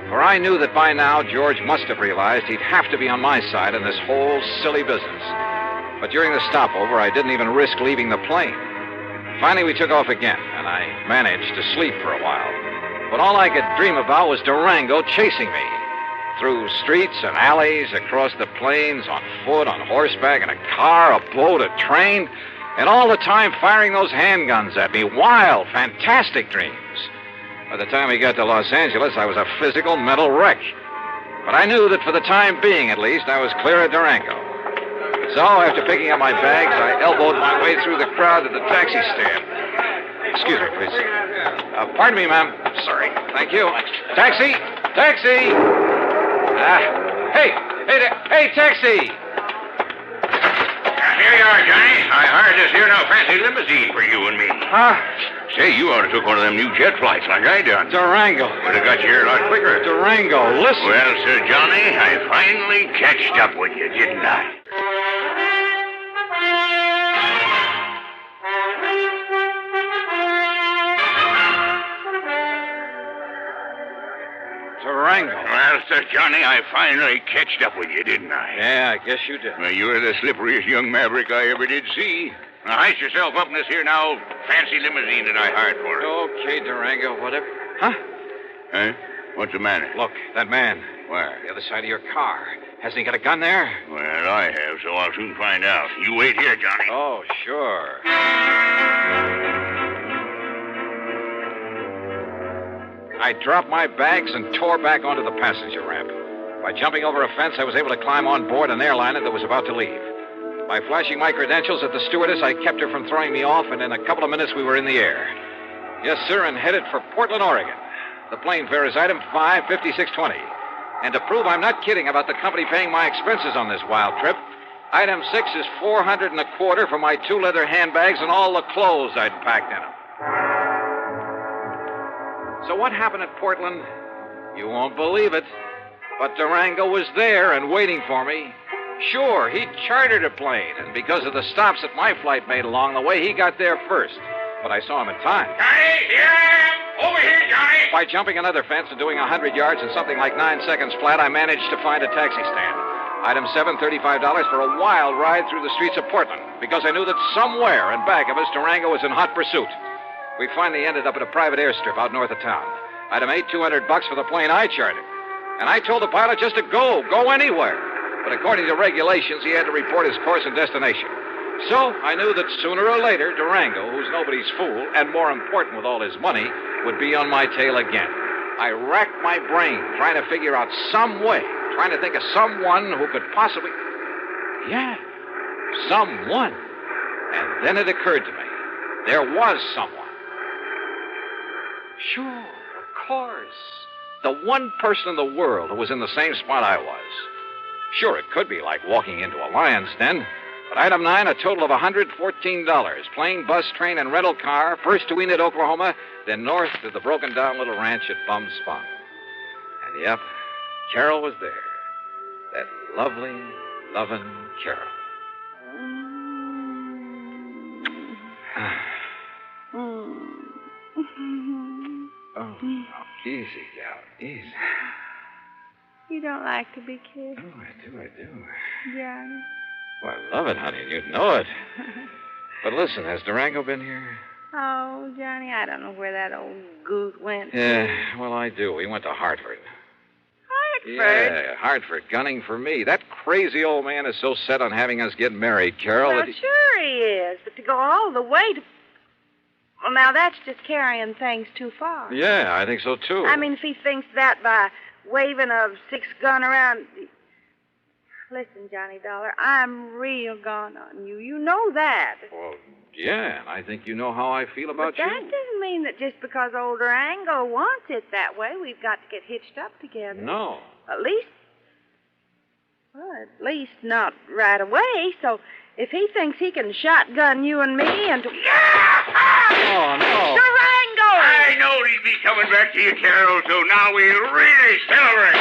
For I knew that by now George must have realized he'd have to be on my side in this whole silly business. But during the stopover, I didn't even risk leaving the plane. Finally, we took off again, and I managed to sleep for a while. But all I could dream about was Durango chasing me. Through streets and alleys, across the plains, on foot, on horseback, in a car, a boat, a train, and all the time firing those handguns at me. Wild, fantastic dreams. By the time we got to Los Angeles, I was a physical, mental wreck. But I knew that for the time being, at least, I was clear of Durango. So, after picking up my bags, I elbowed my way through the crowd to the taxi stand. Excuse me, please. Pardon me, ma'am. Sorry. Thank you. Taxi! Taxi! Hey, taxi! Here you are, Johnny. I hired this here now fancy limousine for you and me. Huh? Say, you ought to took one of them new jet flights like I done. Durango. Would have got you here a lot quicker. Durango, listen. Well, Sir Johnny, I finally catched up with you, didn't I? Durango. Well, Sir Johnny, I finally catched up with you, didn't I? Yeah, I guess you did. Well, you're the slipperiest young maverick I ever did see. Now, heist yourself up in this here now fancy limousine that I hired for it. Okay, Durango, whatever. Huh? Huh? What's the matter? Look, that man. Where? The other side of your car. Hasn't he got a gun there? Well, I have, so I'll soon find out. You wait here, Johnny. Oh, sure. I dropped my bags and tore back onto the passenger ramp. By jumping over a fence, I was able to climb on board an airliner that was about to leave. By flashing my credentials at the stewardess, I kept her from throwing me off, and in a couple of minutes we were in the air. Yes, sir, and headed for Portland, Oregon. The plane fare is item 55620. And to prove I'm not kidding about the company paying my expenses on this wild trip, item 6 is $425 for my 2 leather handbags and all the clothes I'd packed in them. So what happened at Portland? You won't believe it. But Durango was there and waiting for me. Sure, he chartered a plane, and because of the stops that my flight made along the way, he got there first. But I saw him in time. Johnny, here I am! Over here, Johnny! By jumping another fence and doing 100 yards in something like 9 seconds flat, I managed to find a taxi stand. Item 7, $35 for a wild ride through the streets of Portland, because I knew that somewhere in back of us, Durango was in hot pursuit. We finally ended up at a private airstrip out north of town. Item 8, $200 for the plane I chartered. And I told the pilot just to go anywhere. But according to regulations, he had to report his course and destination. So I knew that sooner or later, Durango, who's nobody's fool, and more important with all his money, would be on my tail again. I racked my brain trying to figure out some way, trying to think of someone who could possibly... Yeah, someone. And then it occurred to me. There was someone. Sure, of course. The one person in the world who was in the same spot I was. Sure, it could be like walking into a lion's den. But item 9, a total of $114. Plane, bus, train, and rental car. First to Enid, Oklahoma, then north to the broken-down little ranch at Bum Spot. And yep, Carol was there. That lovely, loving Carol. Oh, easy, gal, easy. You don't like to be kissed? Oh, I do. Johnny. Well, I love it, honey, and you'd know it. But listen, has Durango been here? Oh, Johnny, I don't know where that old goot went. Yeah, well, I do. He went to Hartford. Hartford? Yeah, Hartford, gunning for me. That crazy old man is so set on having us get married, Carol, Well, that he... sure he is, but to go all the way to... Well, now, that's just carrying things too far. Yeah, I think so, too. I mean, if he thinks that by waving a 6-gun around... Listen, Johnny Dollar, I'm real gone on you. You know that. Well, yeah, and I think you know how I feel about But that doesn't mean that just because old Durango wants it that way, we've got to get hitched up together. No. At least not right away. So if he thinks he can shotgun you and me and... Oh, no. Durango! I knowed he'd be coming back to you, Carol, so now we'll really celebrate.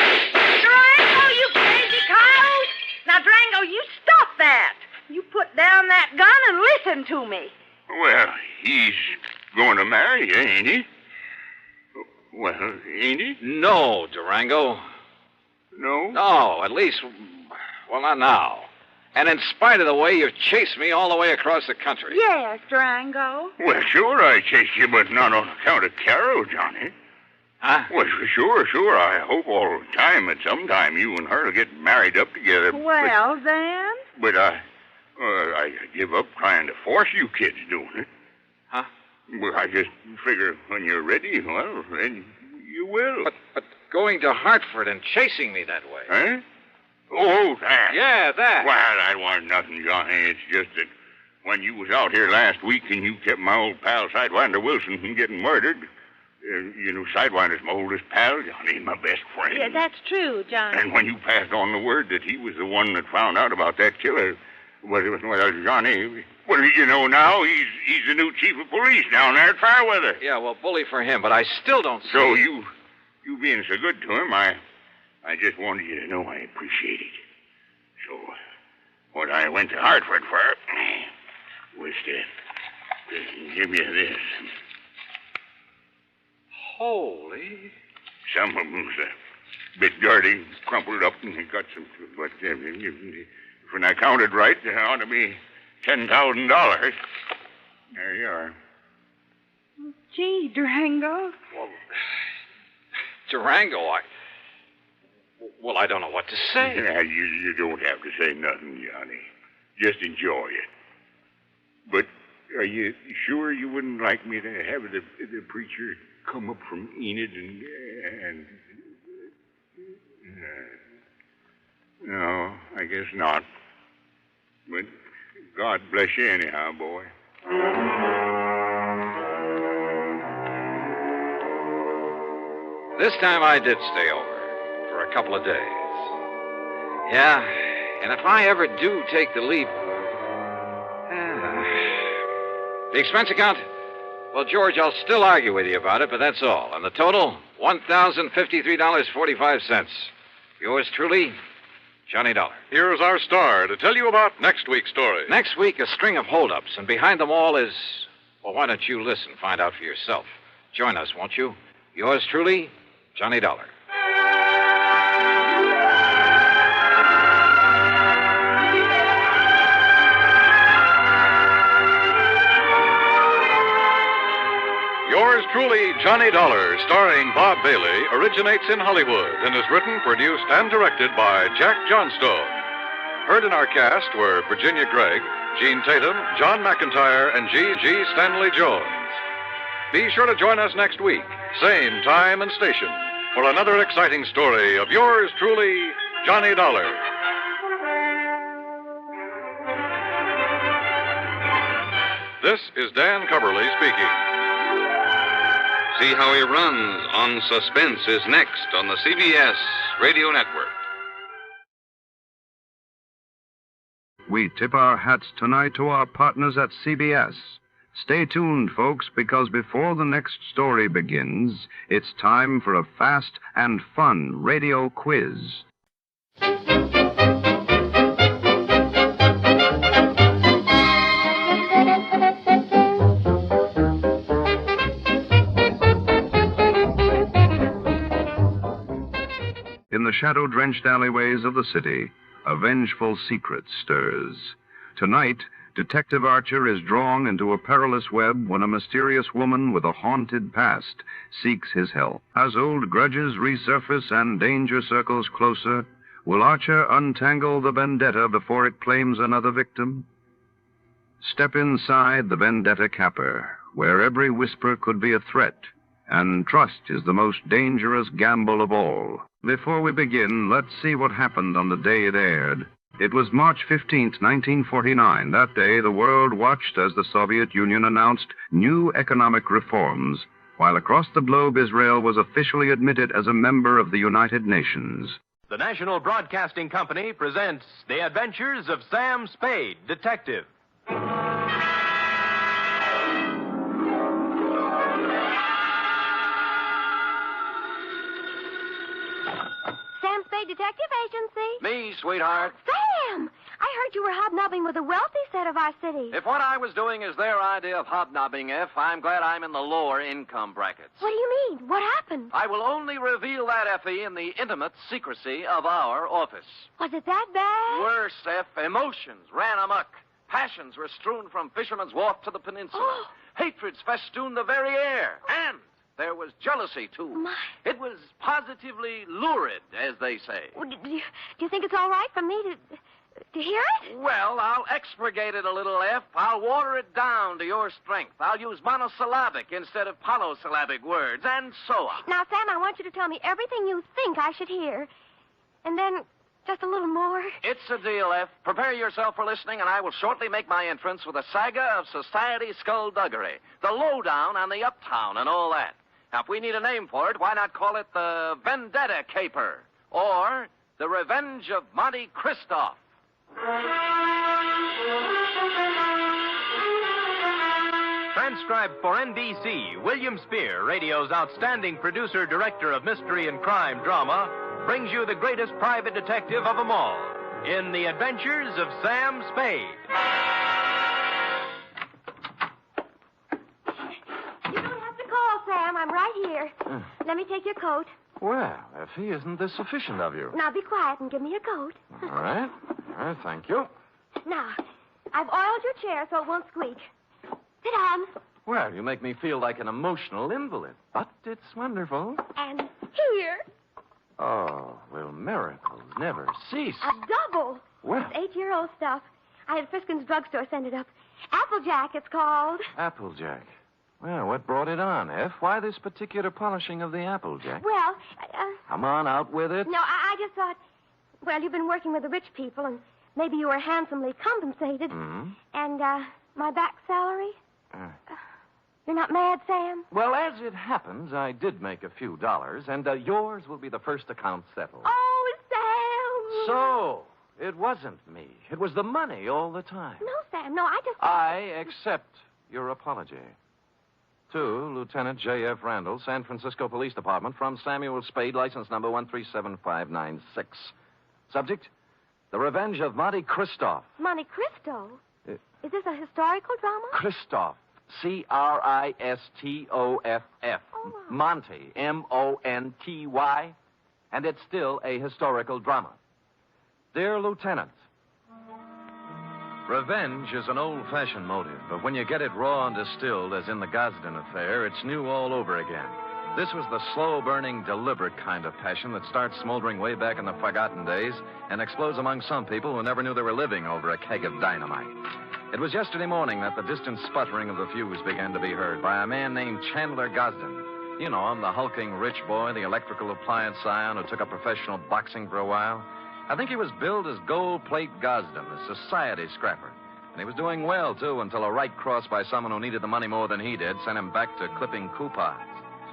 Durango, you crazy coyote! Now, Durango, you stop that! You put down that gun and listen to me. Well, he's going to marry you, ain't he? Well, ain't he? No, Durango. No? No, at least, well, not now. And in spite of the way you've chased me all the way across the country. Yes, Durango. Well, sure I chased you, but not on account of Carol, Johnny. Huh? Well, sure. I hope all the time that sometime you and her will get married up together. Well, then? But I give up trying to force you kids doing it. Huh? Well, I just figure when you're ready, well, then you will. But going to Hartford and chasing me that way. Huh? Oh, that. Yeah, that. Well, that wasn't nothing, Johnny. It's just that when you was out here last week and you kept my old pal Sidewinder Wilson from getting murdered, you know, Sidewinder's my oldest pal, Johnny, my best friend. Yeah, that's true, Johnny. And when you passed on the word that he was the one that found out about that killer, well, Johnny, what do you know now? He's the new chief of police down there at Fairweather. Yeah, well, bully for him, but I still don't see... So you being so good to him, I just wanted you to know I appreciate it. So, what I went to Hartford for was to give you this. Holy... Some of them's a bit dirty, crumpled up, and they got some... But when I counted right, there ought to be $10,000. There you are. Gee, Durango. Well, Durango, Well, I don't know what to say. Yeah, you don't have to say nothing, Johnny. Just enjoy it. But are you sure you wouldn't like me to have the preacher come up from Enid and no, I guess not. But God bless you anyhow, boy. This time I did stay over for a couple of days. Yeah, and if I ever do take the leap... The expense account? Well, George, I'll still argue with you about it, but that's all. And the total, $1,053.45. Yours truly, Johnny Dollar. Here's our star to tell you about next week's story. Next week, a string of holdups, and behind them all is... Well, why don't you listen, find out for yourself. Join us, won't you? Yours truly, Johnny Dollar. Yours truly, Johnny Dollar, starring Bob Bailey, originates in Hollywood and is written, produced, and directed by Jack Johnstone. Heard in our cast were Virginia Gregg, Gene Tatum, John McIntyre, and G. Stanley Jones. Be sure to join us next week, same time and station, for another exciting story of yours truly, Johnny Dollar. This is Dan Coverly speaking. See How He Runs on Suspense is next on the CBS Radio Network. We tip our hats tonight to our partners at CBS. Stay tuned, folks, because before the next story begins, it's time for a fast and fun radio quiz. In the shadow-drenched alleyways of the city, a vengeful secret stirs. Tonight, Detective Archer is drawn into a perilous web when a mysterious woman with a haunted past seeks his help. As old grudges resurface and danger circles closer, will Archer untangle the vendetta before it claims another victim? Step inside the vendetta capper, where every whisper could be a threat, and trust is the most dangerous gamble of all. Before we begin, let's see what happened on the day it aired. It was March 15th, 1949. That day, the world watched as the Soviet Union announced new economic reforms, while across the globe, Israel was officially admitted as a member of the United Nations. The National Broadcasting Company presents The Adventures of Sam Spade, Detective. Sam Spade Detective Agency. Me, sweetheart. Sam! I heard you were hobnobbing with the wealthy set of our city. If what I was doing is their idea of hobnobbing, F, I'm glad I'm in the lower income brackets. What do you mean? What happened? I will only reveal that, Effie, in the intimate secrecy of our office. Was it that bad? Worse, F, emotions ran amok. Passions were strewn from Fisherman's Wharf to the peninsula. Oh. Hatreds festooned the very air. And there was jealousy, too. My. It was positively lurid, as they say. Well, do you think it's all right for me to hear it? Well, I'll expurgate it a little, F. I'll water it down to your strength. I'll use monosyllabic instead of polysyllabic words, and so on. Now, Sam, I want you to tell me everything you think I should hear. And then just a little more. It's a deal, F. Prepare yourself for listening, and I will shortly make my entrance with a saga of society skullduggery, the lowdown on the uptown and all that. Now, if we need a name for it, why not call it the Vendetta Caper or the Revenge of Monte Cristo? Transcribed for NBC, William Spear, radio's outstanding producer, director of mystery and crime drama, brings you the greatest private detective of them all in The Adventures of Sam Spade. You don't have to call, Sam. I'm right here. Let me take your coat. Well, Effie, isn't this sufficient of you? Now be quiet and give me your coat. All right. Thank you. Now, I've oiled your chair so it won't squeak. Sit down. Well, you make me feel like an emotional invalid, but it's wonderful. And here, Oh, will miracles never cease? a double. Well. It's 8-year-old stuff. I had Friskin's drugstore send it up. Applejack, it's called. Applejack. Well, what brought it on, F? Why this particular polishing of the Applejack? Well, Come on, out with it. no, I just thought, well, you've been working with the rich people, and maybe you were handsomely compensated. Hmm? And, my back salary? You're not mad, Sam? Well, as it happens, I did make a few dollars, and yours will be the first account settled. Oh, Sam! So, it wasn't me. It was the money all the time. No, Sam, no, I just... I accept your apology. To Lieutenant J.F. Randall, San Francisco Police Department, from Samuel Spade, license number 1375596. Subject, The Revenge of Monte Cristo. Monte Cristo? Is this a historical drama? Christoph. Cristoff. Monty. Monty. And it's still a historical drama. Dear Lieutenant, revenge is an old-fashioned motive, but when you get it raw and distilled, as in the Gosden affair, it's new all over again. This was the slow-burning, deliberate kind of passion that starts smoldering way back in the forgotten days and explodes among some people who never knew they were living over a keg of dynamite. It was yesterday morning that the distant sputtering of the fuse began to be heard by a man named Chandler Gosden. You know him, the hulking rich boy, the electrical appliance scion who took up professional boxing for a while. I think he was billed as Gold Plate Gosden, a society scrapper. And he was doing well, too, until a right cross by someone who needed the money more than he did sent him back to clipping coupons.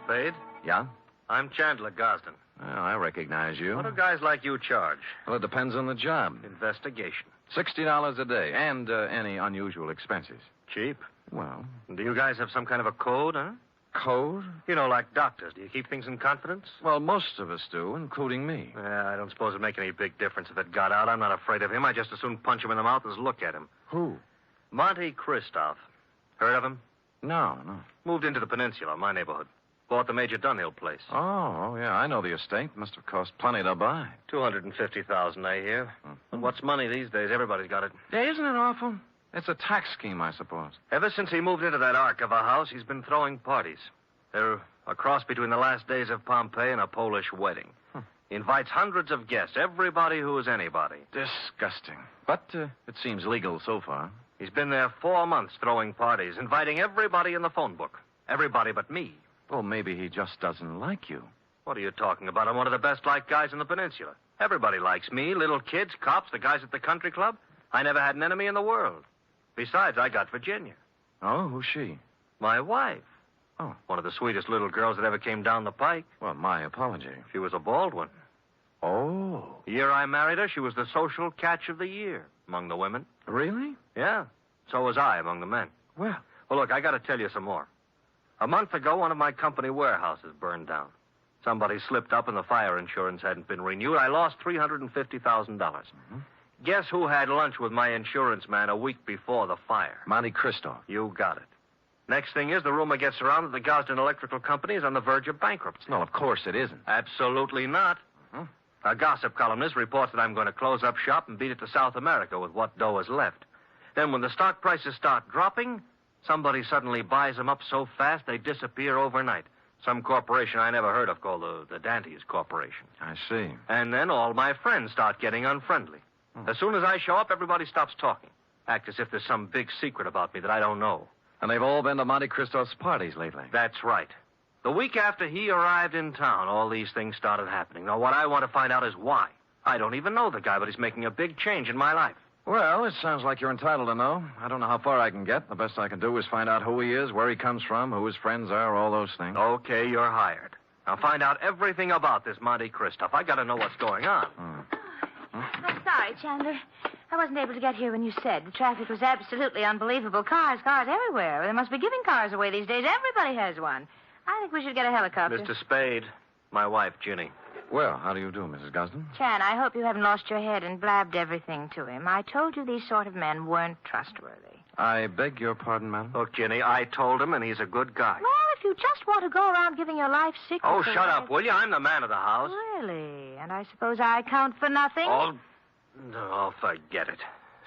Spade? Yeah? I'm Chandler Gosden. Well, I recognize you. What do guys like you charge? Well, it depends on the job. Investigation. $60 a day, and any unusual expenses. Cheap? Well. Do you guys have some kind of a code, huh? Code? You know, like doctors. Do you keep things in confidence? Well, most of us do, including me. Yeah, I don't suppose it'd make any big difference if it got out. I'm not afraid of him. I just as soon punch him in the mouth as look at him. Who? Monte Cristo. Heard of him? No. Moved into the peninsula, my neighborhood. Bought the Major Dunhill place. Oh, yeah, I know the estate. Must have cost plenty to buy. $250,000, I hear. But what's money these days? Everybody's got it. Yeah, isn't it awful? It's a tax scheme, I suppose. Ever since he moved into that ark of a house, he's been throwing parties. They're a cross between the last days of Pompeii and a Polish wedding. He invites hundreds of guests, everybody who is anybody. Disgusting. But it seems legal so far. He's been there 4 months throwing parties, inviting everybody in the phone book. Everybody but me. Well, maybe he just doesn't like you. What are you talking about? I'm one of the best-liked guys in the peninsula. Everybody likes me, little kids, cops, the guys at the country club. I never had an enemy in the world. Besides, I got Virginia. Oh, who's she? My wife. Oh. One of the sweetest little girls that ever came down the pike. Well, my apology. She was a bald one. Oh. The year I married her, she was the social catch of the year among the women. Really? Yeah. So was I among the men. Well, look, I got to tell you some more. A month ago, one of my company warehouses burned down. Somebody slipped up and the fire insurance hadn't been renewed. I lost $350,000. Guess who had lunch with my insurance man a week before the fire? Monte Cristo. You got it. Next thing is, the rumor gets around that the Gosden Electrical Company is on the verge of bankruptcy. No, of course it isn't. Absolutely not. A gossip columnist reports that I'm going to close up shop and beat it to South America with what dough is left. Then when the stock prices start dropping, somebody suddenly buys them up so fast they disappear overnight. Some corporation I never heard of called the Dantes Corporation. I see. And then all my friends start getting unfriendly. As soon as I show up, everybody stops talking. Act as if there's some big secret about me that I don't know. And they've all been to Monte Cristo's parties lately. That's right. The week after he arrived in town, all these things started happening. Now, what I want to find out is why. I don't even know the guy, but he's making a big change in my life. Well, it sounds like you're entitled to know. I don't know how far I can get. The best I can do is find out who he is, where he comes from, who his friends are, all those things. Okay, you're hired. Now, find out everything about this Monte Cristo. I got to know what's going on. I'm sorry, Chandler. I wasn't able to get here when you said. The traffic was absolutely unbelievable. Cars everywhere. They must be giving cars away these days. Everybody has one. I think we should get a helicopter. Mr. Spade, my wife, Ginny. Well, how do you do, Mrs. Gosden? Chan, I hope you haven't lost your head and blabbed everything to him. I told you these sort of men weren't trustworthy. I beg your pardon, madam? Look, Ginny, I told him, and he's a good guy. Well, if you just want to go around giving your life secrets... Oh, shut up, will you? I'm the man of the house. Really? And I suppose I count for nothing? Oh, no, forget it.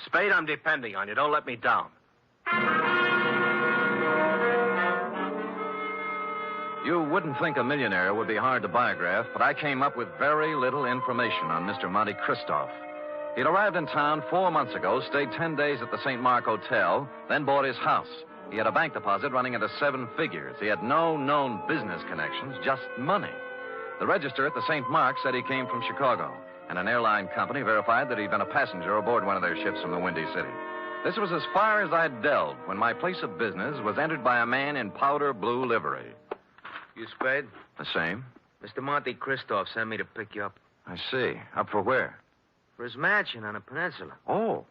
Spade, I'm depending on you. Don't let me down. You wouldn't think a millionaire would be hard to biograph, but I came up with very little information on Mr. Monte Cristo. He'd arrived in town 4 months ago, stayed 10 days at the St. Mark Hotel, then bought his house. He had a bank deposit running into 7 figures. He had no known business connections, just money. The register at the St. Mark said he came from Chicago, and an airline company verified that he'd been a passenger aboard one of their ships from the Windy City. This was as far as I'd delved when my place of business was entered by a man in powder blue livery. You Spade? The same. Mr. Monte Cristo sent me to pick you up. I see. Up for where? For his mansion on the peninsula. Oh.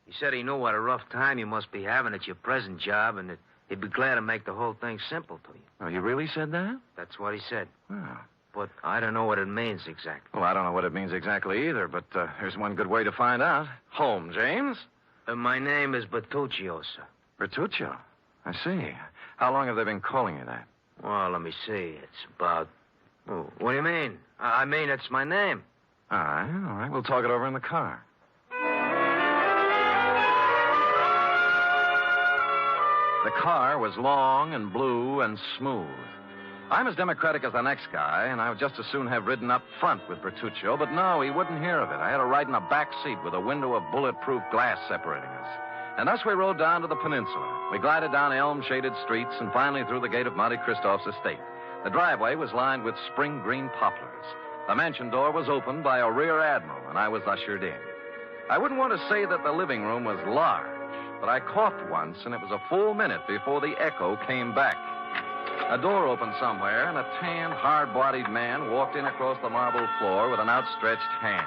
He said he knew what a rough time you must be having at your present job and that he'd be glad to make the whole thing simple to you. Oh, you really said that? That's what he said. Oh. But I don't know what it means exactly. Well, I don't know what it means exactly either, but there's one good way to find out. Home, James? My name is Bertuccio, sir. Bertuccio? I see. How long have they been calling you that? Well, let me see. It's about... Oh, what do you mean? I mean, it's my name. All right. We'll talk it over in the car. The car was long and blue and smooth. I'm as democratic as the next guy, and I would just as soon have ridden up front with Bertuccio, but no, he wouldn't hear of it. I had to ride in a back seat with a window of bulletproof glass separating us. And thus we rode down to the peninsula. We glided down elm-shaded streets and finally through the gate of Monte Cristo's estate. The driveway was lined with spring green poplars. The mansion door was opened by a rear admiral, and I was ushered in. I wouldn't want to say that the living room was large, but I coughed once, and it was a full minute before the echo came back. A door opened somewhere, and a tan, hard-bodied man walked in across the marble floor with an outstretched hand.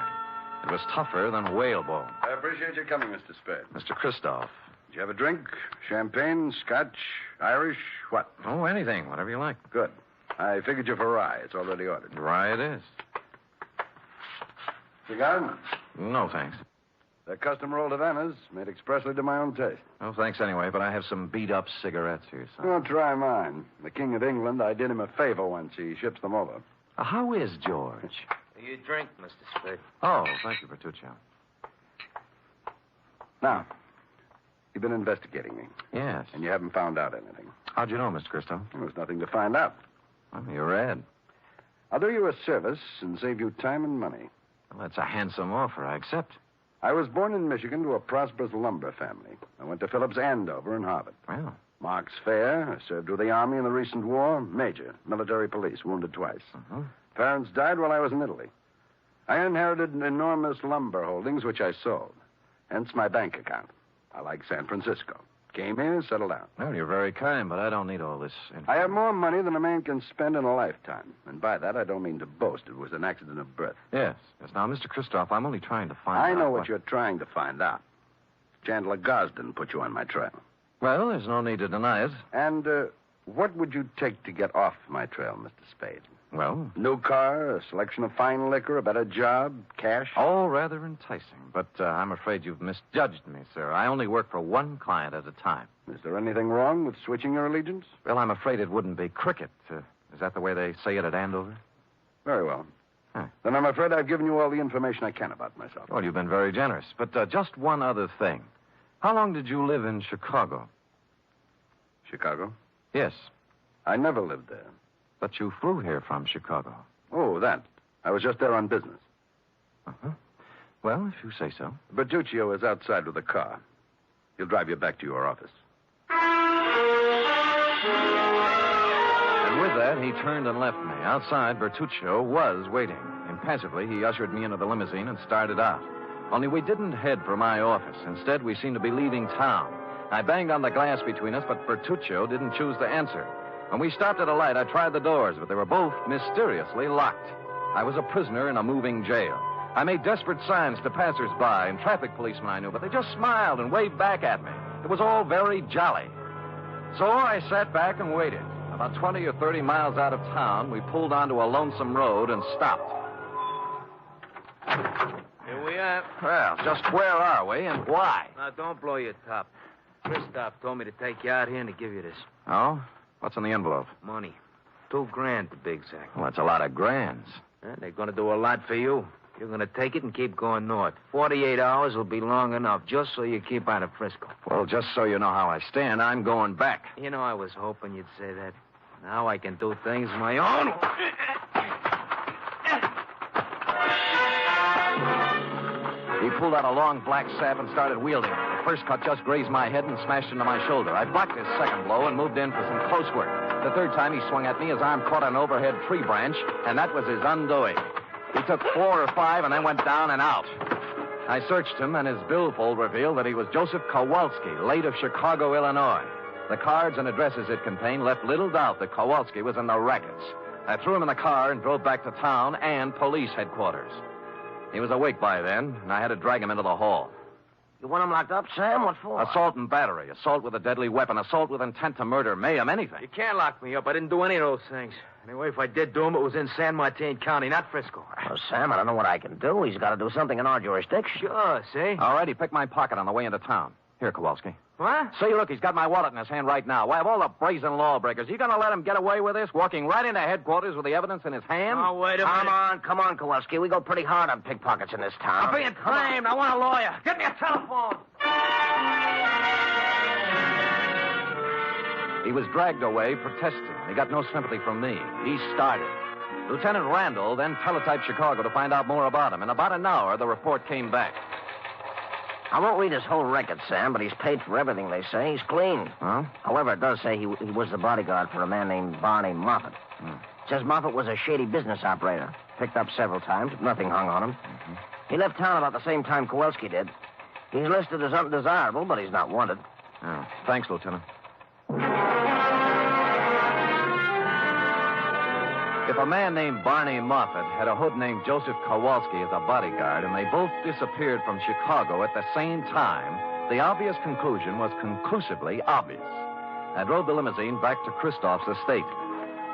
It was tougher than whalebone. I appreciate your coming, Mr. Spade. Mr. Christoph. Did you have a drink? Champagne, Scotch, Irish, what? Oh, anything, whatever you like. Good. I figured you for rye. It's already ordered. Rye it is. Cigar? No, thanks. They're custom rolled Havanas, made expressly to my own taste. Oh, thanks anyway, but I have some beat-up cigarettes here, son. Oh, try mine. The King of England, I did him a favor once. He ships them over. How is George? You drink, Mr. Spade. Oh, thank you, Bertuccio. Now, you've been investigating me. Yes. And you haven't found out anything. How'd you know, Mr. Christo? There's nothing to find out. Well, you're red. I'll do you a service and save you time and money. Well, that's a handsome offer. I accept. I was born in Michigan to a prosperous lumber family. I went to Phillips Andover and Harvard. Well. Mark's fair. I served with the Army in the recent war. Major, military police, wounded twice. Uh-huh. Parents died while I was in Italy. I inherited enormous lumber holdings, which I sold. Hence my bank account. I like San Francisco. Came here, settled down. Well, you're very kind, but I don't need all this information. I have more money than a man can spend in a lifetime. And by that, I don't mean to boast. It was an accident of birth. Yes. Now, Mr. Christoph, I'm only trying to find out. I know what you're trying to find out. Chandler Gosden put you on my trail. Well, there's no need to deny it. And What would you take to get off my trail, Mr. Spade? Well? New car, a selection of fine liquor, a better job, cash? All rather enticing, but I'm afraid you've misjudged me, sir. I only work for one client at a time. Is there anything wrong with switching your allegiance? Well, I'm afraid it wouldn't be cricket. Is that the way they say it at Andover? Very well. Huh. Then I'm afraid I've given you all the information I can about myself. Well, you've been very generous. But just one other thing. How long did you live in Chicago? Chicago? Yes. I never lived there. But you flew here from Chicago. Oh, that. I was just there on business. Uh-huh. Well, if you say so. Bertuccio is outside with a car. He'll drive you back to your office. And with that, he turned and left me. Outside, Bertuccio was waiting. Impassively, he ushered me into the limousine and started out. Only we didn't head for my office. Instead, we seemed to be leaving town. I banged on the glass between us, but Bertuccio didn't choose to answer. When we stopped at a light, I tried the doors, but they were both mysteriously locked. I was a prisoner in a moving jail. I made desperate signs to passers-by and traffic policemen I knew, but they just smiled and waved back at me. It was all very jolly. So I sat back and waited. About 20 or 30 miles out of town, we pulled onto a lonesome road and stopped. Here we are. Well, just where are we and why? Now, don't blow your top. Christoph told me to take you out here and to give you this. Oh? What's in the envelope? Money. $2,000 to be exact. Well, that's a lot of grands. They're going to do a lot for you. You're going to take it and keep going north. 48 hours will be long enough, just so you keep out of Frisco. Well, just so you know how I stand, I'm going back. You know, I was hoping you'd say that. Now I can do things my own. He pulled out a long black sap and started wielding it. The first cut just grazed my head and smashed into my shoulder. I blocked his second blow and moved in for some close work. The third time he swung at me, his arm caught an overhead tree branch, and that was his undoing. He took 4 or 5 and then went down and out. I searched him, and his billfold revealed that he was Joseph Kowalski, late of Chicago, Illinois. The cards and addresses it contained left little doubt that Kowalski was in the rackets. I threw him in the car and drove back to town and police headquarters. He was awake by then, and I had to drag him into the hall. You want him locked up, Sam? What for? Assault and battery, assault with a deadly weapon, assault with intent to murder, mayhem, anything. You can't lock me up. I didn't do any of those things. Anyway, if I did do them, it was in San Martin County, not Frisco. Well, Sam, I don't know what I can do. He's got to do something in our jurisdiction. Sure, see? All right, he picked my pocket on the way into town. Here, Kowalski. What? See, look, he's got my wallet in his hand right now. Why, of all the brazen lawbreakers, you going to let him get away with this, walking right into headquarters with the evidence in his hand? Oh, wait a minute. Come on, Kowalski. We go pretty hard on pickpockets in this town. I'm being claimed. I want a lawyer. Get me a telephone. He was dragged away protesting. He got no sympathy from me. He started. Lieutenant Randall then teletyped Chicago to find out more about him. In about an hour, the report came back. I won't read his whole record, Sam, but he's paid for everything, they say. He's clean. Huh? However, it does say he was the bodyguard for a man named Barney Moffat. It says Moffat was a shady business operator. Picked up several times, but nothing hung on him. He left town about the same time Kowalski did. He's listed as undesirable, but he's not wanted. Oh, thanks, Lieutenant. If a man named Barney Moffat had a hood named Joseph Kowalski as a bodyguard, and they both disappeared from Chicago at the same time, the obvious conclusion was conclusively obvious. I drove the limousine back to Christoph's estate.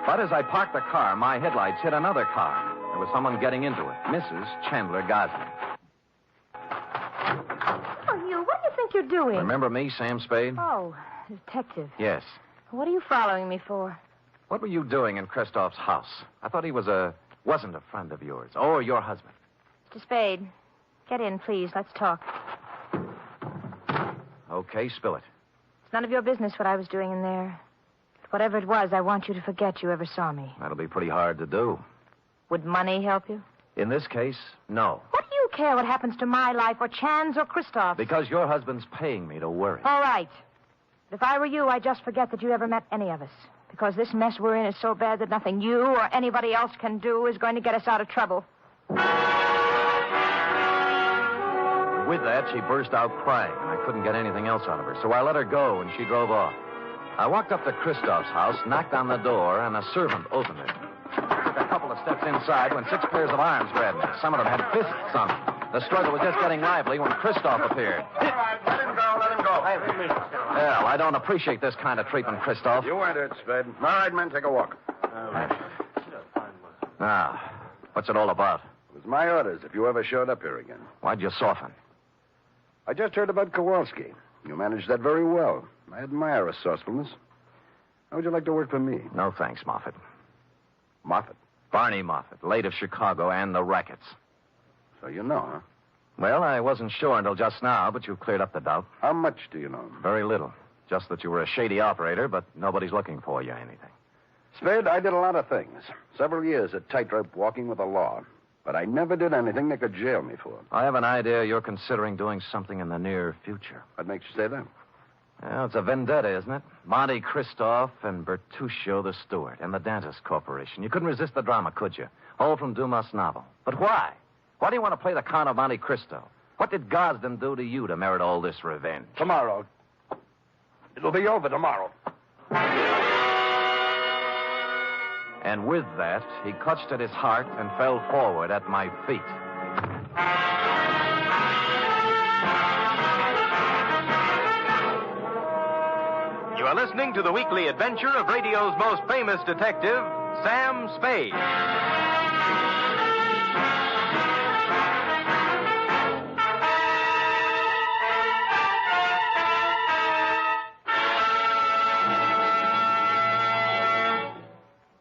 But as I parked the car, my headlights hit another car. There was someone getting into it, Mrs. Chandler Gosling. Oh, you, what do you think you're doing? Remember me, Sam Spade? Oh, detective. Yes. What are you following me for? What were you doing in Christoph's house? I thought he wasn't a friend of yours, or your husband. Mr. Spade, get in, please. Let's talk. Okay, spill it. It's none of your business what I was doing in there. But whatever it was, I want you to forget you ever saw me. That'll be pretty hard to do. Would money help you? In this case, no. What do you care what happens to my life, or Chan's, or Christoph's? Because your husband's paying me to worry. All right. But if I were you, I'd just forget that you ever met any of us. Because this mess we're in is so bad that nothing you or anybody else can do is going to get us out of trouble. With that, she burst out crying, and I couldn't get anything else out of her. So I let her go, and she drove off. I walked up to Christoph's house, knocked on the door, and a servant opened it. I took a couple of steps inside when 6 pairs of arms grabbed me. Some of them had fists on them. The struggle was just getting lively when Christoph appeared. All right, let him go, let him go. Well, I don't appreciate this kind of treatment, Christoph. You weren't it, Spade. All right, men, take a walk. Now, what's it all about? It was my orders if you ever showed up here again. Why'd you soften? I just heard about Kowalski. You managed that very well. I admire resourcefulness. How would you like to work for me? No thanks, Moffat. Moffat? Barney Moffat, late of Chicago and the rackets. So you know, huh? Well, I wasn't sure until just now, but you've cleared up the doubt. How much do you know? Very little. Just that you were a shady operator, but nobody's looking for you or anything. Spade, I did a lot of things. Several years at tightrope walking with the law. But I never did anything they could jail me for. I have an idea you're considering doing something in the near future. What makes you say that? Well, it's a vendetta, isn't it? Monte Christoph and Bertuccio the steward and the Dentist Corporation. You couldn't resist the drama, could you? All from Dumas' novel. But why? Why do you want to play the Count of Monte Cristo? What did Gosden do to you to merit all this revenge? Tomorrow. It'll be over tomorrow. And with that, he clutched at his heart and fell forward at my feet. You are listening to the weekly adventure of radio's most famous detective, Sam Spade.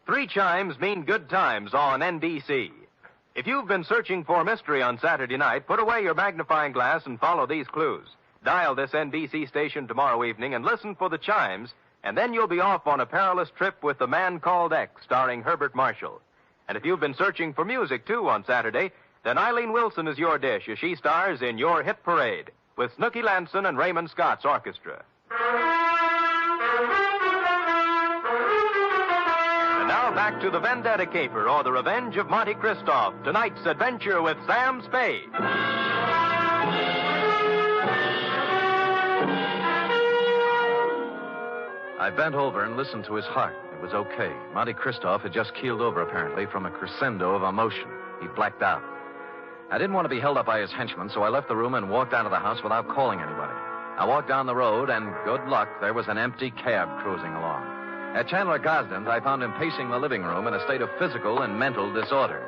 Three chimes mean good times on NBC. If you've been searching for mystery on Saturday night, put away your magnifying glass and follow these clues. Dial this NBC station tomorrow evening and listen for the chimes, and then you'll be off on a perilous trip with The Man Called X, starring Herbert Marshall. And if you've been searching for music, too, on Saturday, then Eileen Wilson is your dish as she stars in Your Hit Parade with Snooky Lanson and Raymond Scott's orchestra. And now back to the Vendetta Caper, or The Revenge of Monte Christoph, tonight's adventure with Sam Spade. I bent over and listened to his heart. It was okay. Monte Christoph had just keeled over, apparently, from a crescendo of emotion. He blacked out. I didn't want to be held up by his henchmen, so I left the room and walked out of the house without calling anybody. I walked down the road, and good luck, there was an empty cab cruising along. At Chandler Gosden's, I found him pacing the living room in a state of physical and mental disorder.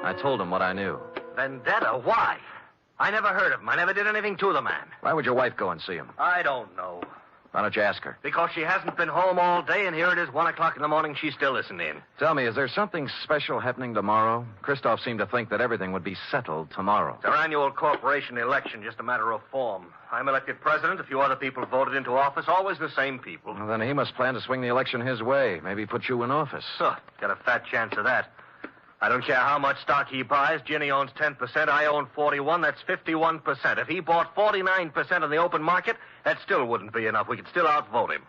I told him what I knew. Vendetta? Why? I never heard of him. I never did anything to the man. Why would your wife go and see him? I don't know. Why don't you ask her? Because she hasn't been home all day, and here it is 1 o'clock in the morning. She's still listening. Tell me, is there something special happening tomorrow? Christoph seemed to think that everything would be settled tomorrow. It's our annual corporation election, just a matter of form. I'm elected president. A few other people voted into office, always the same people. Well, then he must plan to swing the election his way. Maybe put you in office. Got a fat chance of that. I don't care how much stock he buys. Ginny owns 10%. I own 41. That's 51%. If he bought 49% in the open market, that still wouldn't be enough. We could still outvote him.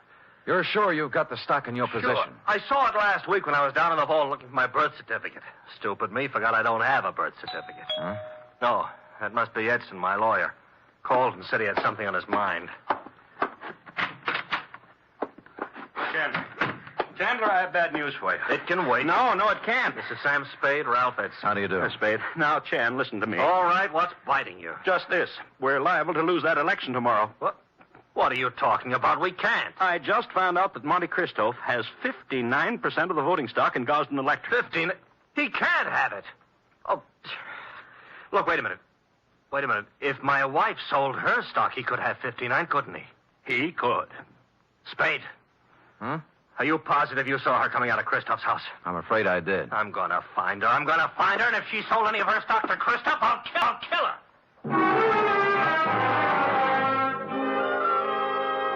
You're sure you've got the stock in your possession? Sure. I saw it last week when I was down in the vault looking for my birth certificate. Stupid me, forgot I don't have a birth certificate. Huh? No, that must be Edson, my lawyer. Called and said he had something on his mind. Chandler, I have bad news for you. It can wait. No, it can't. This is Sam Spade, Ralph Edson. How do you do? Spade. Now, Chan, listen to me. All right, what's biting you? Just this. We're liable to lose that election tomorrow. What are you talking about? We can't. I just found out that Monte Christoph has 59% of the voting stock in Gosden Electric. 15? He can't have it. Oh, look, wait a minute. If my wife sold her stock, he could have 59, couldn't he? He could. Spade. Huh? Are you positive you saw her coming out of Christoph's house? I'm afraid I did. I'm going to find her. And if she sold any of her stock to Christoph, I'll kill her.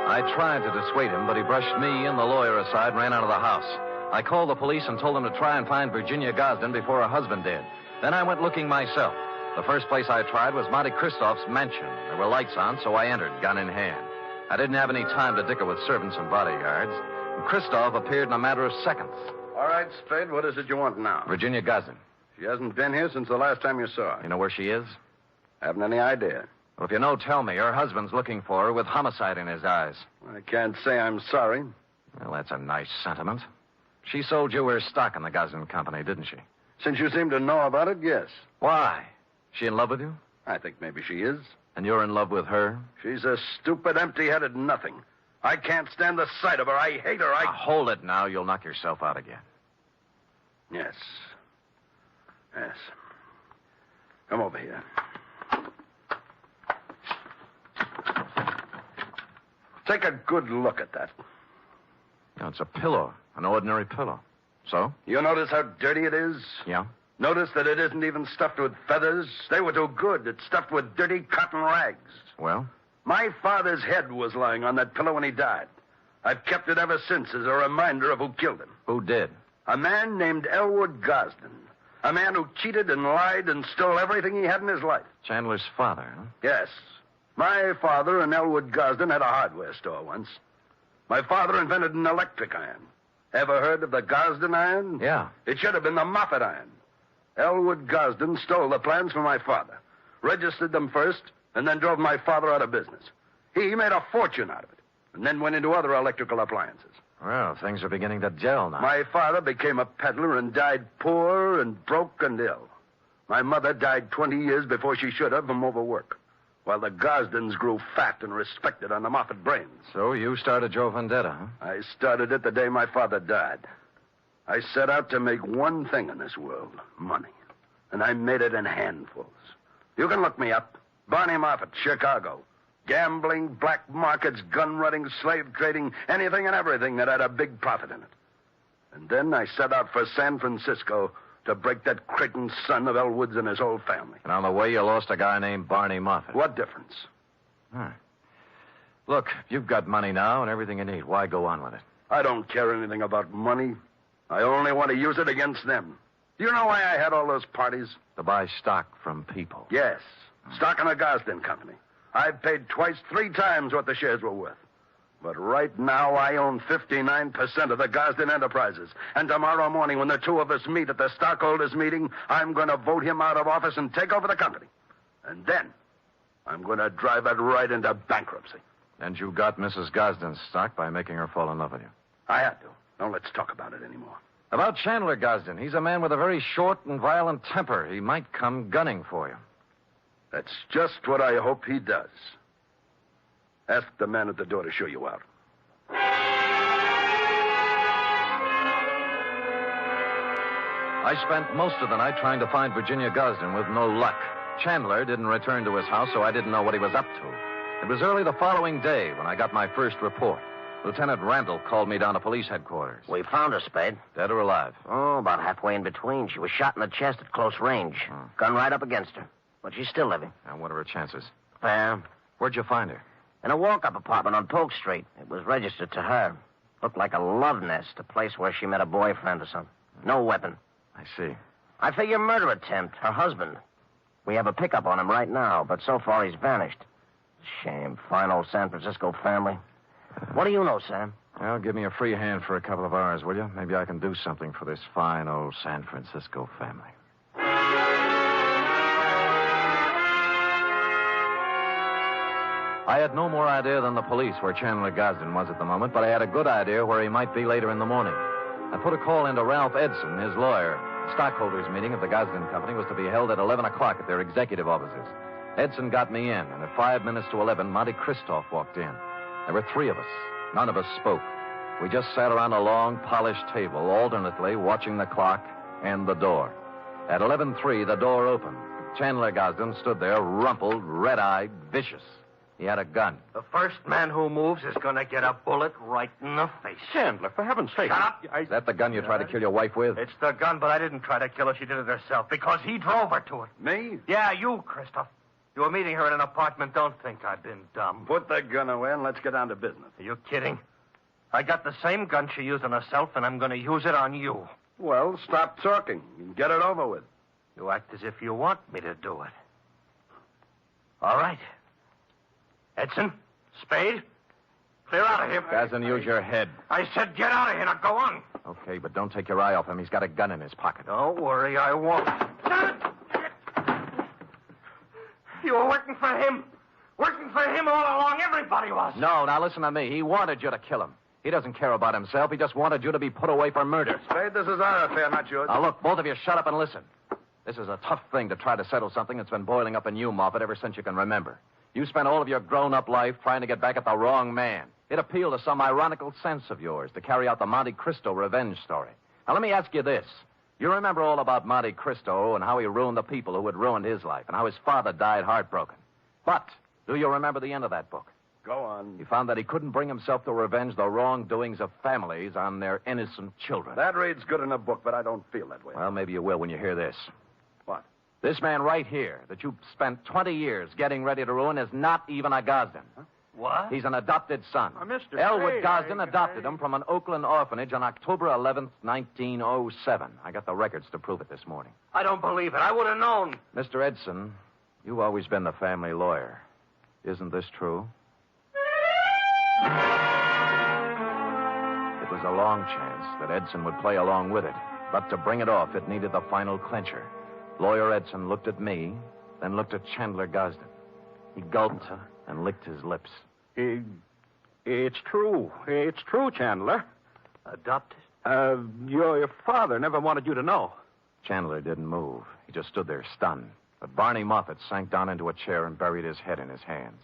I tried to dissuade him, but he brushed me and the lawyer aside and ran out of the house. I called the police and told them to try and find Virginia Gosden before her husband did. Then I went looking myself. The first place I tried was Monte Christoph's mansion. There were lights on, so I entered, gun in hand. I didn't have any time to dicker with servants and bodyguards. Christoph appeared in a matter of seconds. All right, Spade, what is it you want now? Virginia Gosden. She hasn't been here since the last time you saw her. You know where she is? Haven't any idea. Well, if you know, tell me. Her husband's looking for her with homicide in his eyes. I can't say I'm sorry. Well, that's a nice sentiment. She sold you her stock in the Gosden Company, didn't she? Since you seem to know about it, yes. Why? She in love with you? I think maybe she is. And you're in love with her? She's a stupid, empty-headed nothing. I can't stand the sight of her. I hate her. Now, hold it now. You'll knock yourself out again. Yes. Yes. Come over here. Take a good look at that. No, it's a pillow. An ordinary pillow. So? You notice how dirty it is? Yeah. Notice that it isn't even stuffed with feathers? They were too good. It's stuffed with dirty cotton rags. Well? My father's head was lying on that pillow when he died. I've kept it ever since as a reminder of who killed him. Who did? A man named Elwood Gosden. A man who cheated and lied and stole everything he had in his life. Chandler's father, huh? Yes. My father and Elwood Gosden had a hardware store once. My father invented an electric iron. Ever heard of the Gosden iron? Yeah. It should have been the Moffat iron. Elwood Gosden stole the plans from my father, registered them first, and then drove my father out of business. He made a fortune out of it, and then went into other electrical appliances. Well, things are beginning to gel now. My father became a peddler and died poor and broke and ill. My mother died 20 years before she should have from overwork, while the Gosdens grew fat and respected on the Moffat brains. So you started your vendetta, huh? I started it the day my father died. I set out to make one thing in this world, money. And I made it in handfuls. You can look me up. Barney Moffat, Chicago. Gambling, black markets, gun running, slave trading, anything and everything that had a big profit in it. And then I set out for San Francisco to break that Creighton son of Elwood's and his whole family. And on the way, you lost a guy named Barney Moffat. What difference? Huh. Look, you've got money now and everything you need. Why go on with it? I don't care anything about money. I only want to use it against them. Do you know why I had all those parties? To buy stock from people. Yes. Stock in the Gosden Company. I've paid twice, 3 times what the shares were worth. But right now, I own 59% of the Gosden Enterprises. And tomorrow morning, when the two of us meet at the stockholders' meeting, I'm going to vote him out of office and take over the company. And then, I'm going to drive it right into bankruptcy. And you got Mrs. Gosden's stock by making her fall in love with you. I had to. Don't let's talk about it anymore. About Chandler Gosden. He's a man with a very short and violent temper. He might come gunning for you. That's just what I hope he does. Ask the man at the door to show you out. I spent most of the night trying to find Virginia Gosden with no luck. Chandler didn't return to his house, so I didn't know what he was up to. It was early the following day when I got my first report. Lieutenant Randall called me down to police headquarters. We found her, Spade. Dead or alive? Oh, about halfway in between. She was shot in the chest at close range. Gun right up against her. But she's still living. And what are her chances? Fair. Where'd you find her? In a walk-up apartment on Polk Street. It was registered to her. Looked like a love nest, a place where she met a boyfriend or something. No weapon. I see. I figure murder attempt, her husband. We have a pickup on him right now, but so far he's vanished. Shame. Fine old San Francisco family. What do you know, Sam? Well, give me a free hand for a couple of hours, will you? Maybe I can do something for this fine old San Francisco family. I had no more idea than the police where Chandler Gosden was at the moment, but I had a good idea where he might be later in the morning. I put a call into Ralph Edson, his lawyer. The stockholders' meeting of the Gosden Company was to be held at 11 o'clock at their executive offices. Edson got me in, and at 5 minutes to 11, Monty Christoph walked in. There were 3 of us. None of us spoke. We just sat around a long, polished table, alternately watching the clock and the door. At 11:03, the door opened. Chandler Gosden stood there, rumpled, red-eyed, vicious. He had a gun. The first man who moves is going to get a bullet right in the face. Chandler, for heaven's sake. Shut up. Is that the gun you tried to kill your wife with? It's the gun, but I didn't try to kill her. She did it herself because he drove her to it. Me? Yeah, you, Christoph. You were meeting her in an apartment. Don't think I've been dumb. Put the gun away and let's get down to business. Are you kidding? I got the same gun she used on herself, and I'm going to use it on you. Well, stop talking and get it over with. You act as if you want me to do it. All right. Edson, Spade, clear out of here. Gosden, use your head. I said get out of here. Now go on. Okay, but don't take your eye off him. He's got a gun in his pocket. Don't worry, I won't. You were working for him. Working for him all along. Everybody was. No, now listen to me. He wanted you to kill him. He doesn't care about himself. He just wanted you to be put away for murder. Spade, this is our affair, not yours. Now, look, both of you shut up and listen. This is a tough thing to try to settle something that's been boiling up in you, Moffat, ever since you can remember. You spent all of your grown-up life trying to get back at the wrong man. It appealed to some ironical sense of yours to carry out the Monte Cristo revenge story. Now, let me ask you this. You remember all about Monte Cristo and how he ruined the people who had ruined his life and how his father died heartbroken. But do you remember the end of that book? Go on. He found that he couldn't bring himself to revenge the wrongdoings of families on their innocent children. That reads good in a book, but I don't feel that way. Well, maybe you will when you hear this. What? This man right here that you spent 20 years getting ready to ruin is not even a Gosden. Huh? What? He's an adopted son. Mr. Elwood Spade, Gosden adopted him from an Oakland orphanage on October 11th, 1907. I got the records to prove it this morning. I don't believe it. I would have known. Mr. Edson, you've always been the family lawyer. Isn't this true? It was a long chance that Edson would play along with it. But to bring it off, it needed the final clincher. Lawyer Edson looked at me, then looked at Chandler Gosden. He gulped and licked his lips. It's true. It's true, Chandler. Adopted? Your father never wanted you to know. Chandler didn't move. He just stood there stunned. But Barney Moffett sank down into a chair and buried his head in his hands.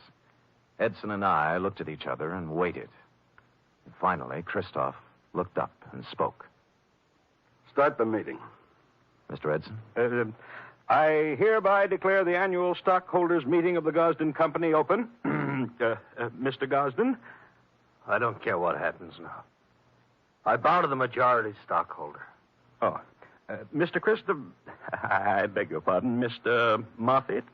Edson and I looked at each other and waited. And finally, Christoph looked up and spoke. Start the meeting. Mr. Edson? I hereby declare the annual stockholders' meeting of the Gosden Company open. Mr. Gosden? I don't care what happens now. I bow to the majority stockholder. Oh. Mr. Christopher... I beg your pardon, Mr. Moffett?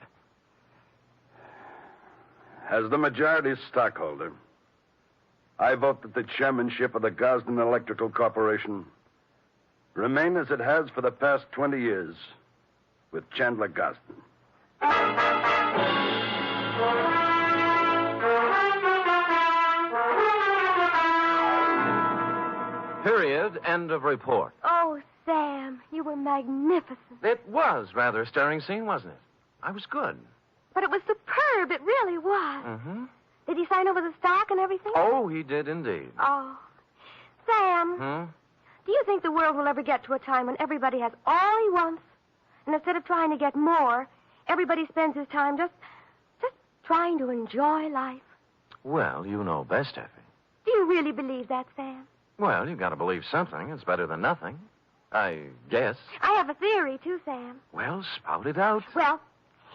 As the majority stockholder, I vote that the chairmanship of the Gosden Electrical Corporation remain as it has for the past 20 years with Chandler Gosden. Period. End of report. Oh, Sam, you were magnificent. It was rather a stirring scene, wasn't it? I was good. But it was superb. It really was. Mm-hmm. Did he sign over the stock and everything? Oh, he did indeed. Oh. Sam, do you think the world will ever get to a time when everybody has all he wants, and instead of trying to get more, everybody spends his time just trying to enjoy life? Well, you know best, Effie. Do you really believe that, Sam? Well, you've got to believe something. It's better than nothing. I guess. I have a theory, too, Sam. Well, spout it out. Well,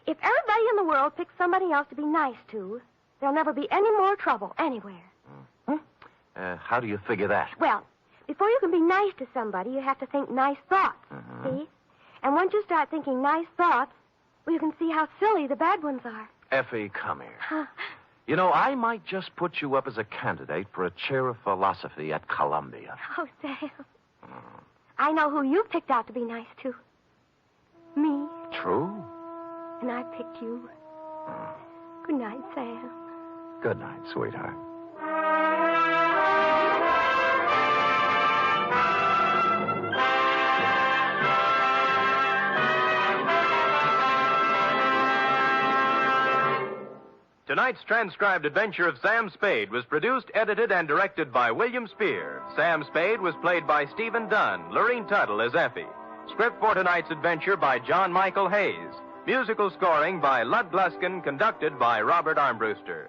if everybody in the world picks somebody else to be nice to, there'll never be any more trouble anywhere. How do you figure that? Well, before you can be nice to somebody, you have to think nice thoughts, see? And once you start thinking nice thoughts, well, you can see how silly the bad ones are. Effie, come here. You know, I might just put you up as a candidate for a chair of philosophy at Columbia. Oh, Sam. I know who you picked out to be nice to. Me. True. And I picked you. Good night, Sam. Good night, sweetheart. Tonight's transcribed adventure of Sam Spade was produced, edited, and directed by William Spear. Sam Spade was played by Stephen Dunn, Lorene Tuttle as Effie. Script for tonight's adventure by John Michael Hayes. Musical scoring by Lud Gluskin, conducted by Robert Armbruster.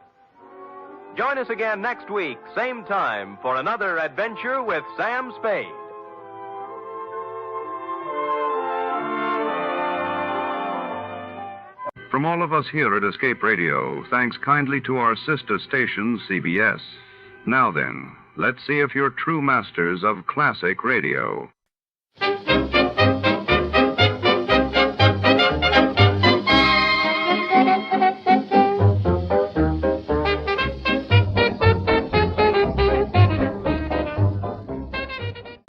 Join us again next week, same time, for another adventure with Sam Spade. From all of us here at Escape Radio, thanks kindly to our sister station, CBS. Now then, let's see if you're true masters of classic radio.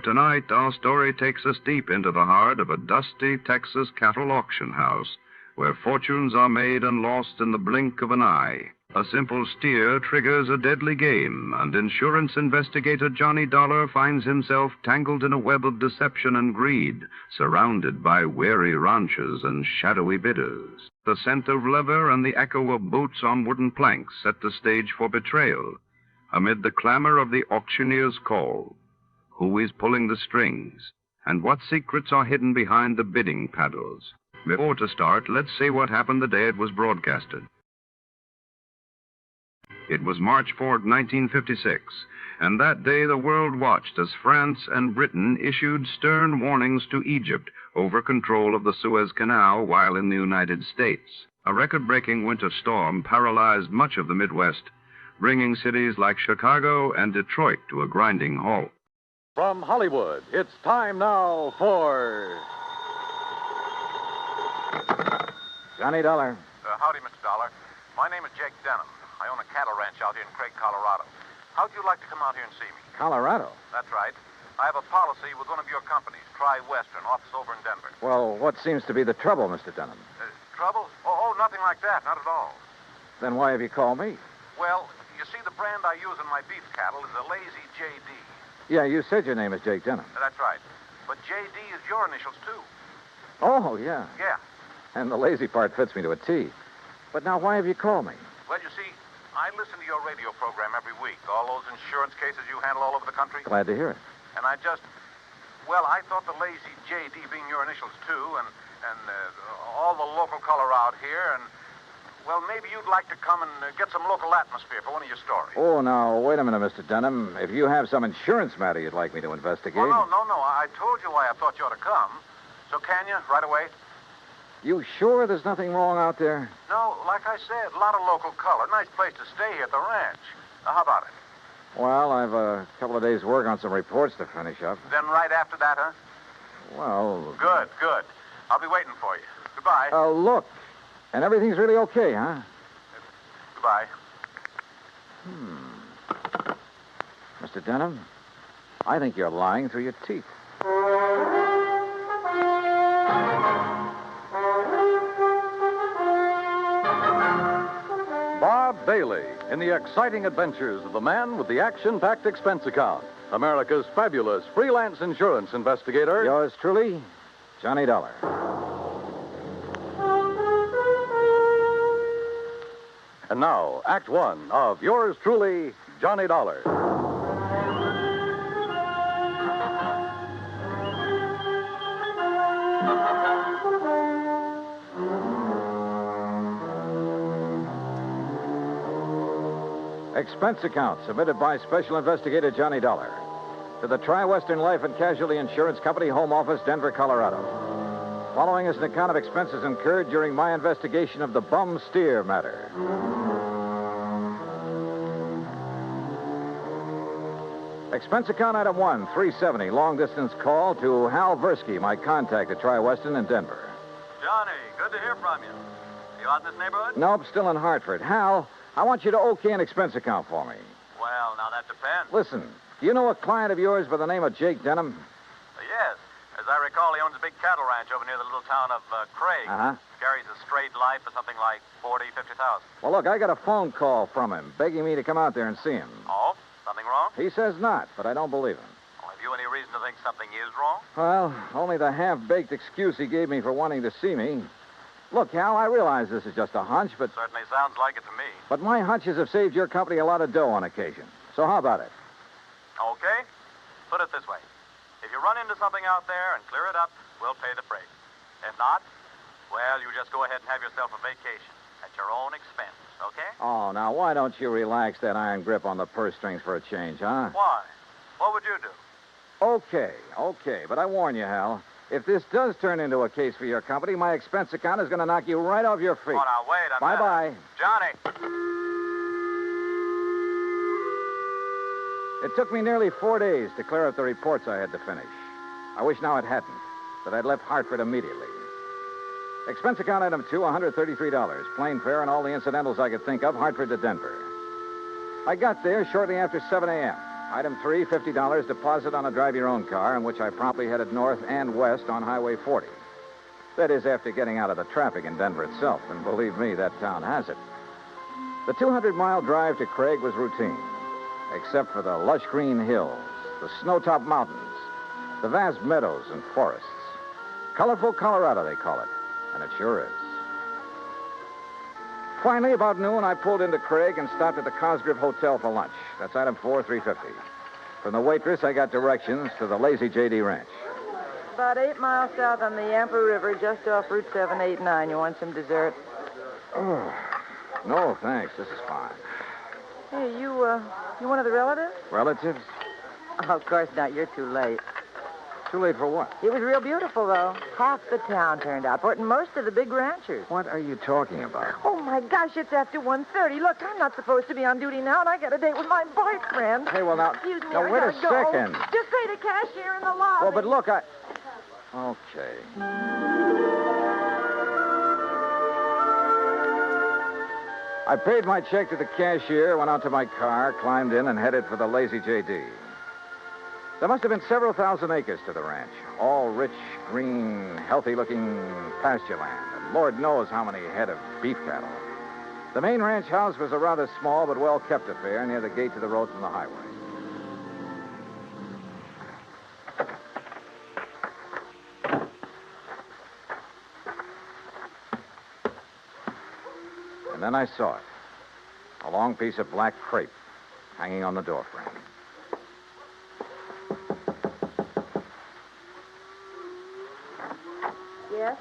Tonight, our story takes us deep into the heart of a dusty Texas cattle auction house, where fortunes are made and lost in the blink of an eye. A simple steer triggers a deadly game, and insurance investigator Johnny Dollar finds himself tangled in a web of deception and greed, surrounded by wary ranchers and shadowy bidders. The scent of leather and the echo of boots on wooden planks set the stage for betrayal. Amid the clamor of the auctioneer's call, who is pulling the strings, and what secrets are hidden behind the bidding paddles? Before to start, let's see what happened the day it was broadcasted. It was March 4, 1956, and that day the world watched as France and Britain issued stern warnings to Egypt over control of the Suez Canal while in the United States. A record-breaking winter storm paralyzed much of the Midwest, bringing cities like Chicago and Detroit to a grinding halt. From Hollywood, it's time now for... Johnny Dollar. Howdy, Mr. Dollar. My name is Jake Denham. I own a cattle ranch out here in Craig, Colorado. How'd you like to come out here and see me? Colorado? That's right. I have a policy with one of your companies, Tri-Western, office over in Denver. Well, what seems to be the trouble, Mr. Denham? Trouble? Oh, nothing like that. Not at all. Then why have you called me? Well, you see, the brand I use in my beef cattle is a Lazy JD. Yeah, you said your name is Jake Denham. That's right. But JD is your initials, too. Oh, yeah. Yeah. And the lazy part fits me to a T. But now why have you called me? Well, you see, I listen to your radio program every week. All those insurance cases you handle all over the country. Glad to hear it. And I thought the Lazy JD being your initials, too, and all the local color out here, and, well, maybe you'd like to come and get some local atmosphere for one of your stories. Oh, now, wait a minute, Mr. Denham. If you have some insurance matter you'd like me to investigate... Oh, no. I told you why I thought you ought to come. So can you, right away? You sure there's nothing wrong out there? No, like I said, a lot of local color. Nice place to stay here at the ranch. Now, how about it? Well, I've a couple of days' work on some reports to finish up. Then right after that, huh? Well... Good. I'll be waiting for you. Goodbye. Look. And everything's really okay, huh? Goodbye. Mr. Denham, I think you're lying through your teeth. Bob Bailey in the exciting adventures of the man with the action-packed expense account. America's fabulous freelance insurance investigator. Yours truly, Johnny Dollar. And now, Act One of yours truly, Johnny Dollar. Expense account submitted by Special Investigator Johnny Dollar to the Tri-Western Life and Casualty Insurance Company, Home Office, Denver, Colorado. Following is an account of expenses incurred during my investigation of the bum steer matter. Expense account item 1, 370, long-distance call to Hal Versky, my contact at Tri-Western in Denver. Johnny, good to hear from you. You out in this neighborhood? Nope, still in Hartford. Hal, I want you to okay an expense account for me. Well, now that depends. Listen, do you know a client of yours by the name of Jake Denham? Yes. As I recall, he owns a big cattle ranch over near the little town of Craig. Uh-huh. Carries a straight life for something like 40, 50,000. Well, look, I got a phone call from him begging me to come out there and see him. Oh? Something wrong? He says not, but I don't believe him. Well, have you any reason to think something is wrong? Well, only the half-baked excuse he gave me for wanting to see me. Look, Hal, I realize this is just a hunch, but... Certainly sounds like it to me. But my hunches have saved your company a lot of dough on occasion. So how about it? Okay. Put it this way. If you run into something out there and clear it up, we'll pay the freight. If not, well, you just go ahead and have yourself a vacation at your own expense, okay? Oh, now, why don't you relax that iron grip on the purse strings for a change, huh? Why? What would you do? Okay. But I warn you, Hal, if this does turn into a case for your company, my expense account is going to knock you right off your feet. Oh, now, wait a minute. Bye-bye. Johnny. It took me nearly 4 days to clear up the reports I had to finish. I wish now it hadn't, that I'd left Hartford immediately. Expense account item 2, $133. Plane fare and all the incidentals I could think of, Hartford to Denver. I got there shortly after 7 a.m. Item 3, $50 deposit on a drive-your-own car, in which I promptly headed north and west on Highway 40. That is, after getting out of the traffic in Denver itself, and believe me, that town has it. The 200-mile drive to Craig was routine, except for the lush green hills, the snow-topped mountains, the vast meadows and forests. Colorful Colorado, they call it, and it sure is. Finally, about noon, I pulled into Craig and stopped at the Cosgrove Hotel for lunch. That's item 4, $350. From the waitress, I got directions to the Lazy J.D. Ranch. About 8 miles south on the Yampa River, just off Route 789. You want some dessert? Oh, no, thanks. This is fine. Hey, you one of the relatives? Relatives? Oh, of course not. You're too late. Too late for what? It was real beautiful, though. Half the town turned out for it, and most of the big ranchers. What are you talking about? Oh, my gosh, it's after 1:30. Look, I'm not supposed to be on duty now, and I got a date with my boyfriend. Hey, well, now... Excuse me, now, I wait a gotta go. second. Just pay the cashier in the lobby. Well, but look, Okay. I paid my check to the cashier, went out to my car, climbed in, and headed for the Lazy J.D. There must have been several thousand acres to the ranch, all rich, green, healthy-looking pasture land, and Lord knows how many head of beef cattle. The main ranch house was a rather small but well-kept affair near the gate to the road from the highway. And then I saw it, a long piece of black crepe hanging on the doorframe. Yes?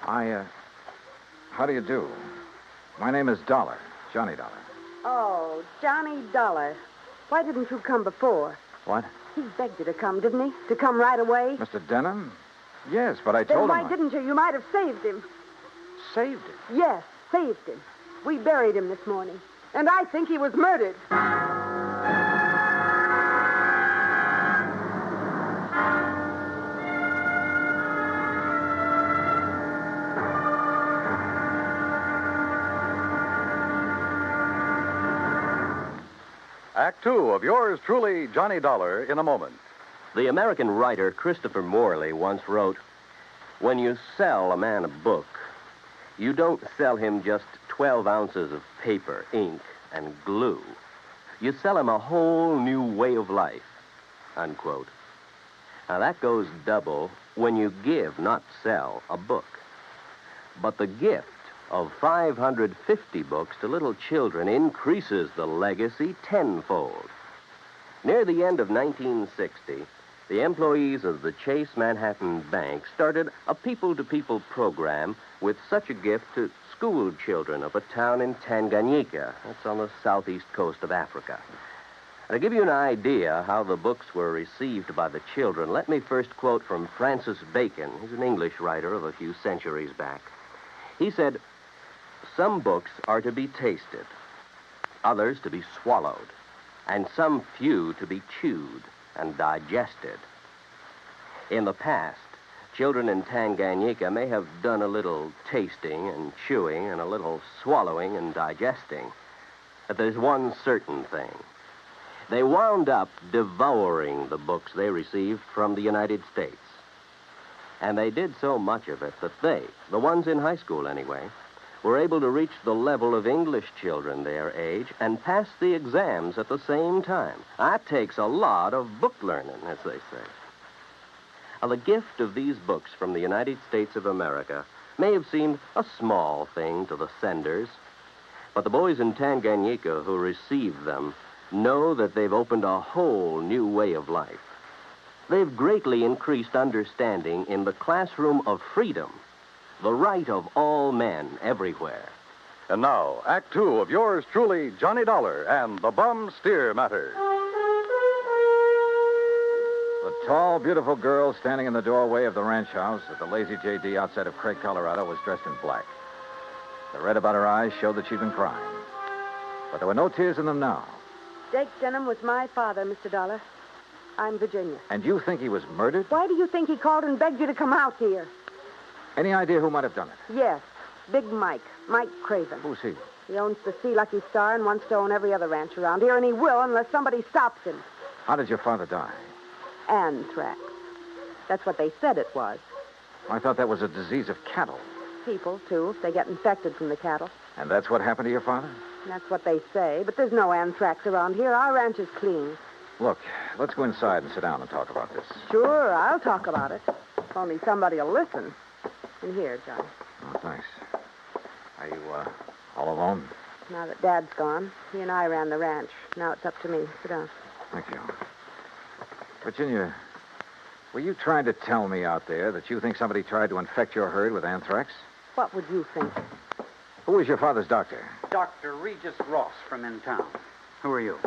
How do you do? My name is Dollar, Johnny Dollar. Oh, Johnny Dollar. Why didn't you come before? What? He begged you to come, didn't he? To come right away? Mr. Denham? Yes, but I Then told why him... didn't you? You might have saved him. Saved him? Yes, saved him. We buried him this morning. And I think he was murdered. Act two of yours truly, Johnny Dollar, in a moment. The American writer Christopher Morley once wrote, "When you sell a man a book, you don't sell him just 12 ounces of paper, ink, and glue. You sell him a whole new way of life," unquote. Now, that goes double when you give, not sell, a book. But the gift of 550 books to little children increases the legacy tenfold. Near the end of 1960, the employees of the Chase Manhattan Bank started a people-to-people program with such a gift to school children of a town in Tanganyika. That's on the southeast coast of Africa. And to give you an idea how the books were received by the children, let me first quote from Francis Bacon. He's an English writer of a few centuries back. He said, "Some books are to be tasted, others to be swallowed, and some few to be chewed and digested." In the past, children in Tanganyika may have done a little tasting and chewing and a little swallowing and digesting. But there's one certain thing. They wound up devouring the books they received from the United States. And they did so much of it that they, the ones in high school anyway, were able to reach the level of English children their age and pass the exams at the same time. That takes a lot of book learning, as they say. Now, the gift of these books from the United States of America may have seemed a small thing to the senders, but the boys in Tanganyika who received them know that they've opened a whole new way of life. They've greatly increased understanding in the classroom of freedom, the right of all men everywhere. And now, Act two of yours truly, Johnny Dollar and the Bum Steer Matter. The tall, beautiful girl standing in the doorway of the ranch house at the Lazy J.D. outside of Craig, Colorado, was dressed in black. The red about her eyes showed that she'd been crying. But there were no tears in them now. Jake Denham was my father, Mr. Dollar. I'm Virginia. And you think he was murdered? Why do you think he called and begged you to come out here? Any idea who might have done it? Yes, Big Mike Craven. Who's he? He owns the Sea Lucky Star and wants to own every other ranch around here, and he will unless somebody stops him. How did your father die? Anthrax. That's what they said it was. I thought that was a disease of cattle. People, too, if they get infected from the cattle. And that's what happened to your father? That's what they say, but there's no anthrax around here. Our ranch is clean. Look, let's go inside and sit down and talk about this. Sure, I'll talk about it. If only somebody will listen. In here, John. Oh, thanks. Are you, all alone? Now that Dad's gone, he and I ran the ranch. Now it's up to me. Sit down. Thank you. Virginia, were you trying to tell me out there that you think somebody tried to infect your herd with anthrax? What would you think? Who was your father's doctor? Dr. Regis Ross from in town. Who are you?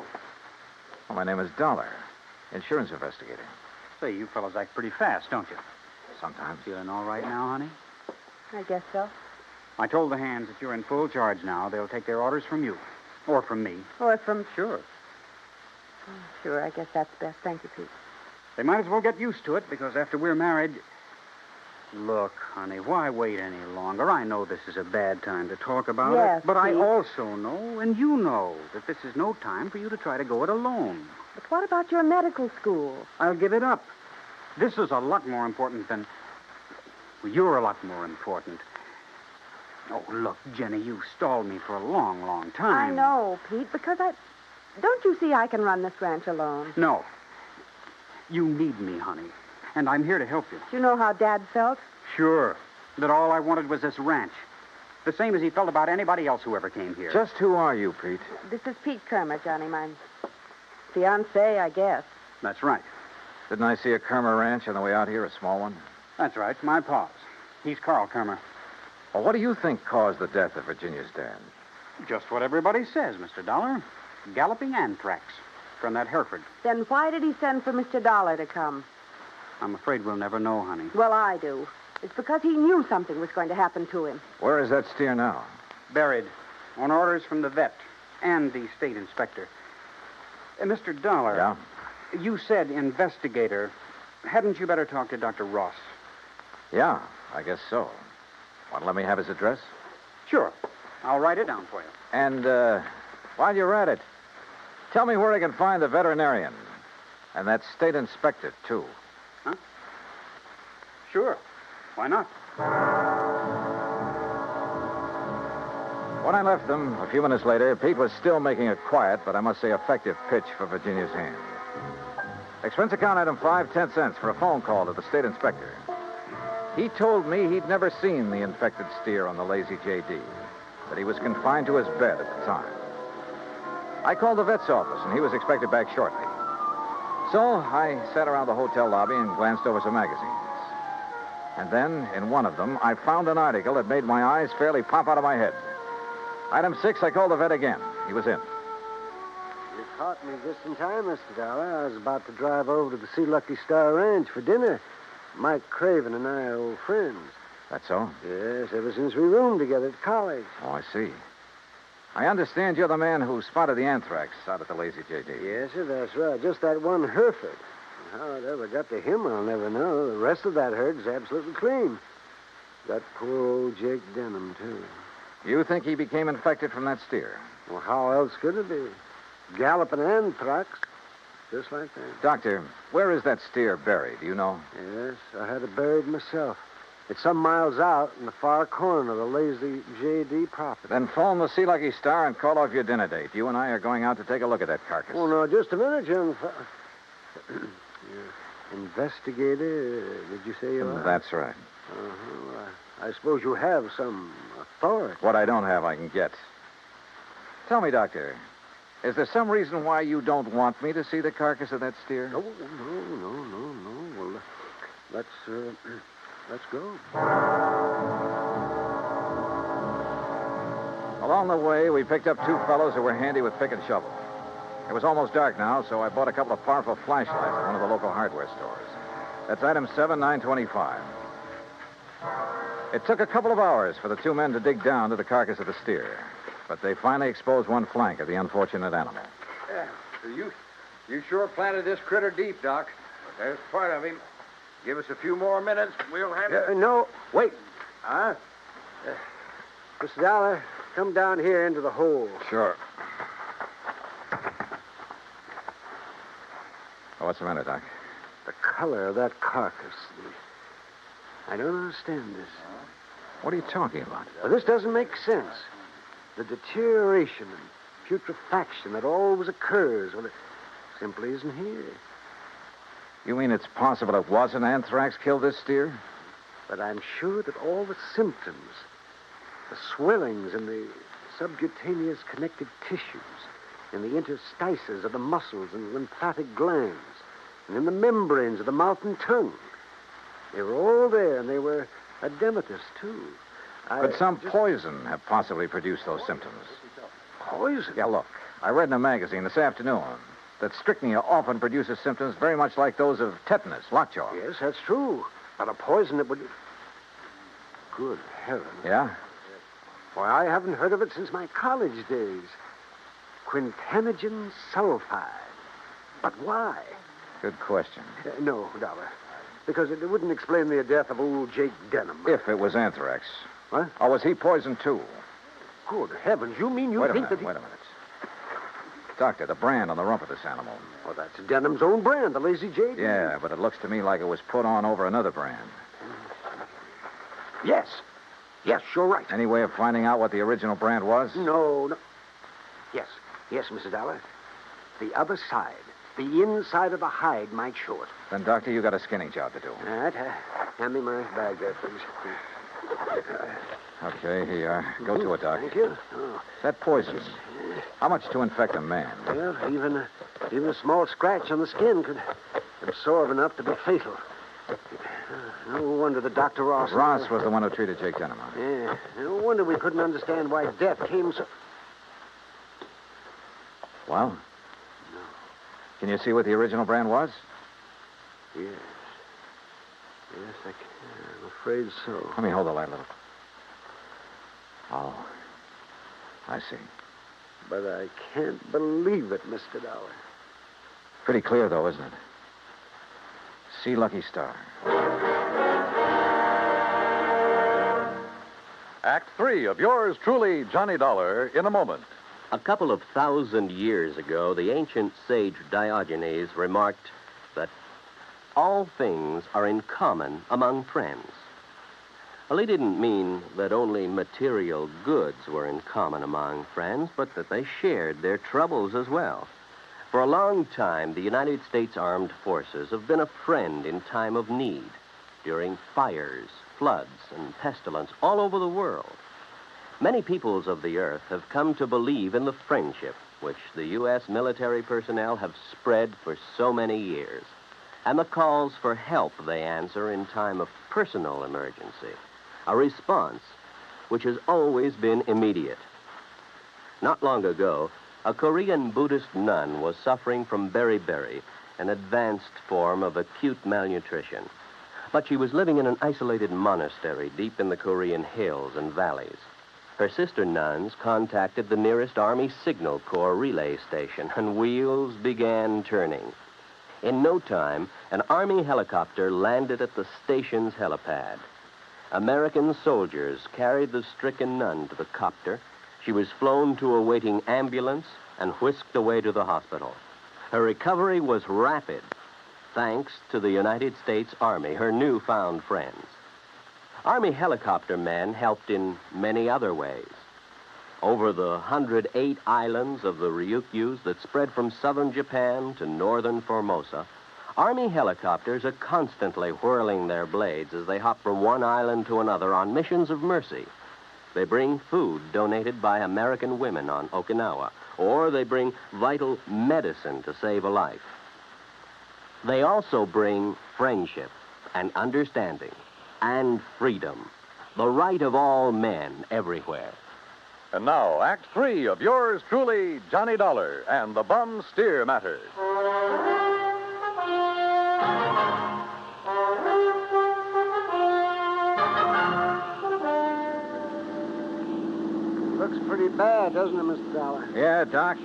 Well, my name is Dolar, insurance investigator. Say, you fellas act pretty fast, don't you? Sometimes. Feeling all right now, honey? I guess so. I told the hands that you're in full charge now. They'll take their orders from you. Or from me. Or from... Sure. Sure, I guess that's best. Thank you, Pete. They might as well get used to it, because after we're married... Look, honey, why wait any longer? I know this is a bad time to talk about Yes, it, but I Pete. also know, and you know, that this is no time for you to try to go it alone. But what about your medical school? I'll give it up. This is a lot more important than... Well, you're a lot more important. Oh, look, Jenny, you've stalled me for a long, long time. I know, Pete, because I... Don't you see I can run this ranch alone? No. You need me, honey. And I'm here to help you. Do you know how Dad felt? Sure. That all I wanted was this ranch. The same as he felt about anybody else who ever came here. Just who are you, Pete? This is Pete Kermer, Johnny. My fiancé, I guess. That's right. Didn't I see a Kermer ranch on the way out here, a small one? That's right. My pa's. He's Carl Kermer. Well, what do you think caused the death of Virginia's dad? Just what everybody says, Mr. Dollar. Galloping anthrax from that Hereford. Then why did he send for Mr. Dollar to come? I'm afraid we'll never know, honey. Well, I do. It's because he knew something was going to happen to him. Where is that steer now? Buried. On orders from the vet and the state inspector. Mr. Dollar. Yeah? You said investigator. Hadn't you better talk to Dr. Ross? Yeah, I guess so. Want to let me have his address? Sure. I'll write it down for you. And, while you're at it, tell me where I can find the veterinarian. And that state inspector, too. Huh? Sure. Why not? When I left them, a few minutes later, Pete was still making a quiet, but I must say effective pitch for Virginia's hand. Expense account item 5 cents for a phone call to the state inspector. He told me he'd never seen the infected steer on the Lazy J.D., that he was confined to his bed at the time. I called the vet's office, and he was expected back shortly. So I sat around the hotel lobby and glanced over some magazines. And then, in one of them, I found an article that made my eyes fairly pop out of my head. Item 6, I called the vet again. He was in. You caught me just in time, Mr. Dollar. I was about to drive over to the Sea Lucky Star Ranch for dinner. Mike Craven and I are old friends. That's so? Yes, ever since we roomed together at college. Oh, I see. I understand you're the man who spotted the anthrax out at the Lazy J.D. Yes, sir, that's right. Just that one Hereford. How it ever got to him, I'll never know. The rest of that herd's absolutely clean. Got poor old Jake Denham, too. You think he became infected from that steer? Well, how else could it be? Galloping anthrax. Just like that. Doctor, where is that steer buried? Do you know? Yes, I had it buried myself. It's some miles out in the far corner of the Lazy J.D. property. Then phone the Sea Lucky Star and call off your dinner date. You and I are going out to take a look at that carcass. Oh, no, just a minute, young Investigator, did you say you are? That's right. Uh-huh. I suppose you have some authority. What I don't have, I can get. Tell me, Doctor, is there some reason why you don't want me to see the carcass of that steer? No. Well, let's go. Along the way, we picked up two fellows who were handy with pick and shovel. It was almost dark now, so I bought a couple of powerful flashlights at one of the local hardware stores. That's item 7925. It took a couple of hours for the two men to dig down to the carcass of the steer, but they finally exposed one flank of the unfortunate animal. Yeah, you sure planted this critter deep, Doc. But there's part of him. Give us a few more minutes, we'll have it. No, wait. Huh? Mr. Dollar, come down here into the hole. Sure. Oh, what's the matter, Doc? The color of that carcass. I don't understand this. What are you talking about? Well, this doesn't make sense. The deterioration and putrefaction that always occurs, well, it simply isn't here. You mean it's possible it wasn't anthrax killed this steer? But I'm sure that all the symptoms, the swellings in the subcutaneous connective tissues, in the interstices of the muscles and lymphatic glands, and in the membranes of the mouth and tongue, they were all there, and they were edematous, too. Could some poison have possibly produced those symptoms? Poison? Yeah, look. I read in a magazine this afternoon that strychnia often produces symptoms very much like those of tetanus, lockjaw. Yes, that's true. But a poison that would... Good heavens. Yeah? Why, I haven't heard of it since my college days. Quintanogen sulfide. But why? Good question. No, Dollar. Because it wouldn't explain the death of old Jake Denham. If it was anthrax. What? Or was he poisoned, too? Good heavens, you mean you Wait a think minute, that... wait a minute. Doctor, the brand on the rump of this animal. Well, that's Denham's own brand, the Lazy J. Yeah, but it looks to me like it was put on over another brand. Yes. Yes, you're right. Any way of finding out what the original brand was? No. Yes, Mr. Dollar. The other side, the inside of the hide might show it. Then, Doctor, you got a skinning job to do. All right. Hand me my bag there, please. Okay, here you are. Go to it, Doc. Thank you. Oh. That poison. How much to infect a man? Well, even a small scratch on the skin could absorb enough to be fatal. No wonder the Dr. Ross... Ross was the one who treated Jake Denham. Yeah. No wonder we couldn't understand why death came so... Well? No. Can you see what the original brand was? Yes. Yes, I can. I'm afraid so. Let me hold the light a little. Oh. I see. But I can't believe it, Mr. Dollar. Pretty clear, though, isn't it? See Lucky Star. Act 3 of yours truly, Johnny Dollar, in a moment. A couple of 1,000 years ago, the ancient sage Diogenes remarked that all things are in common among friends. Well, he didn't mean that only material goods were in common among friends, but that they shared their troubles as well. For a long time, the United States Armed Forces have been a friend in time of need, during fires, floods, and pestilence all over the world. Many peoples of the earth have come to believe in the friendship which the U.S. military personnel have spread for so many years, and the calls for help they answer in time of personal emergency, a response which has always been immediate. Not long ago, a Korean Buddhist nun was suffering from beriberi, an advanced form of acute malnutrition. But she was living in an isolated monastery deep in the Korean hills and valleys. Her sister nuns contacted the nearest Army Signal Corps relay station, and wheels began turning. In no time, an Army helicopter landed at the station's helipad. American soldiers carried the stricken nun to the copter. She was flown to a waiting ambulance and whisked away to the hospital. Her recovery was rapid, thanks to the United States Army, her newfound friends. Army helicopter men helped in many other ways. Over the 108 islands of the Ryukyus that spread from southern Japan to northern Formosa, Army helicopters are constantly whirling their blades as they hop from one island to another on missions of mercy. They bring food donated by American women on Okinawa, or they bring vital medicine to save a life. They also bring friendship and understanding and freedom, the right of all men everywhere. And now, Act 3 of yours truly, Johnny Dollar and the Bum Steer Matter. Looks pretty bad, doesn't it, Mr. Dollar? Yeah, Doc.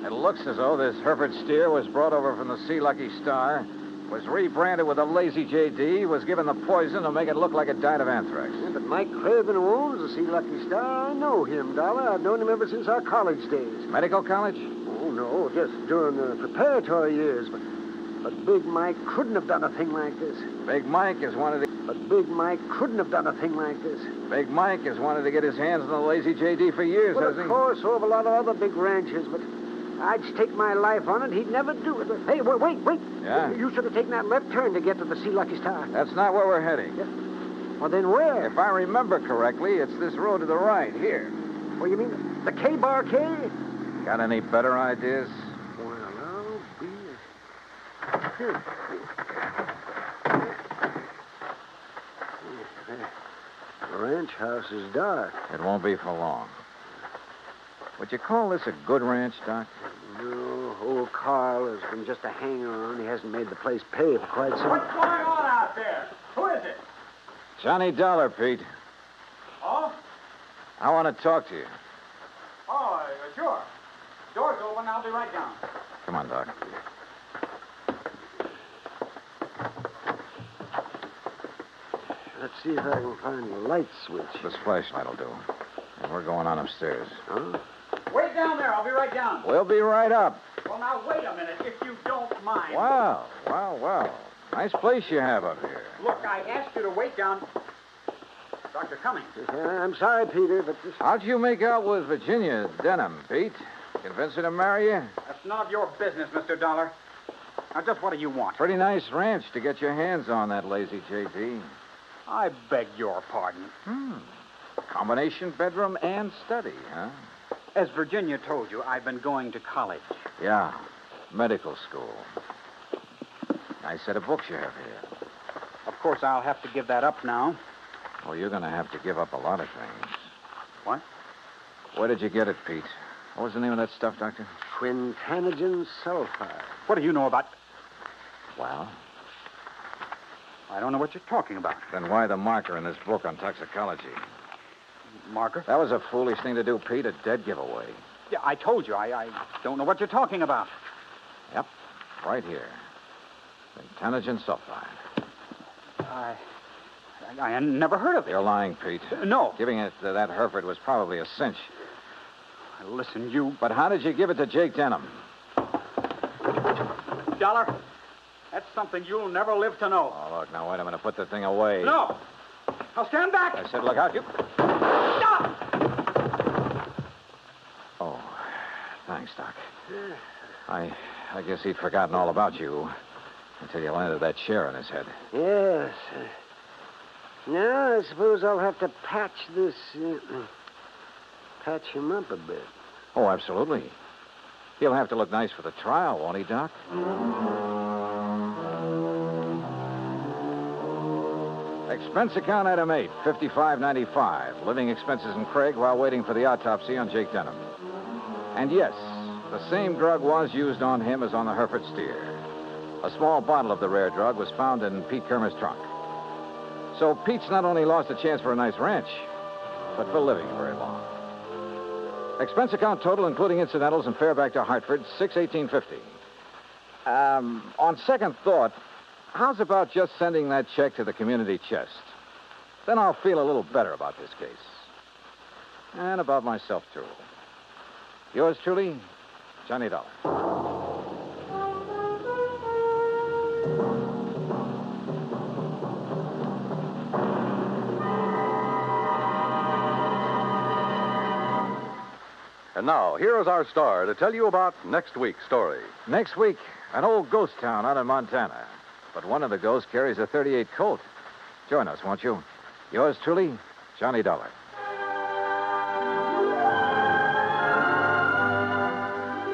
It looks as though this Hereford steer was brought over from the Sea Lucky Star, was rebranded with a Lazy JD, was given the poison to make it look like it died of anthrax. Yeah, but Mike Craven, who owns the Sea Lucky Star, I know him, Dollar. I've known him ever since our college days. Medical college? Oh, no, just during the preparatory years. But Big Mike couldn't have done a thing like this. Big Mike has wanted to... But Big Mike couldn't have done a thing like this. Big Mike has wanted to get his hands on the Lazy JD for years, well, hasn't he? Of course, so have a lot of other big ranches, but I'd stake my life on it. He'd never do it. Hey, wait. Yeah? You should have taken that left turn to get to the Sea Lucky Star. That's not where we're heading. Yeah. Well, then where? If I remember correctly, it's this road to the right, here. Well, you mean the K-Bar K? Got any better ideas? Well, I'll be... Here. The ranch house is dark. It won't be for long. Would you call this a good ranch, Doc? No, old old Carl has been just a hanger-on. He hasn't made the place pay for quite some... What's going on out there? Who is it? Johnny Dollar, Pete. Oh? I want to talk to you. Oh, sure. Door's open. I'll be right down. Come on, Doc. Let's see if I can find the light switch. This flashlight will do. And we're going on upstairs. Huh? Wait down there. I'll be right down. We'll be right up. Well, now, wait a minute, if you don't mind. Wow. Nice place you have up here. Look, I asked you to wait down. Dr. Cummings. I'm sorry, Peter, but this... How'd you make out with Virginia Denham, Pete? Convince her to marry you? That's none of your business, Mr. Dollar. Now, just what do you want? Pretty nice ranch to get your hands on, that lazy JD. I beg your pardon. Combination bedroom and study, huh? As Virginia told you, I've been going to college. Yeah, medical school. Nice set of books you have here. Of course, I'll have to give that up now. Well, you're going to have to give up a lot of things. What? Where did you get it, Pete? What was the name of that stuff, Doctor? Quintanogen sulfide. What do you know about... Well? I don't know what you're talking about. Then why the marker in this book on toxicology? Marker? That was a foolish thing to do, Pete. A dead giveaway. Yeah, I told you. I don't know what you're talking about. Yep. Right here. Quintanogen sulfide. I never heard of it. You're lying, Pete. No. Giving it to that Hereford was probably a cinch. Listen, you... But how did you give it to Jake Denham? Dollar, that's something you'll never live to know. Oh, look, now wait a minute. Put the thing away. No. Now stand back. I said look out. You... Stop! Oh, thanks, Doc. I guess he'd forgotten all about you until you landed that chair on his head. Yes. Now, I suppose I'll have to patch this... patch him up a bit. Oh, absolutely. He'll have to look nice for the trial, won't he, Doc? Expense account item 8, $55.95. Living expenses in Craig while waiting for the autopsy on Jake Denham. And yes, the same drug was used on him as on the Hereford steer. A small bottle of the rare drug was found in Pete Kermer's trunk. So Pete's not only lost a chance for a nice ranch, but for living very long. Expense account total, including incidentals and fare back to Hartford, $618.50. On second thought, how's about just sending that check to the community chest? Then I'll feel a little better about this case. And about myself, too. Yours truly, Johnny Dollar. And now, here is our star to tell you about next week's story. Next week, an old ghost town out in Montana. But one of the ghosts carries a .38 Colt. Join us, won't you? Yours truly, Johnny Dollar.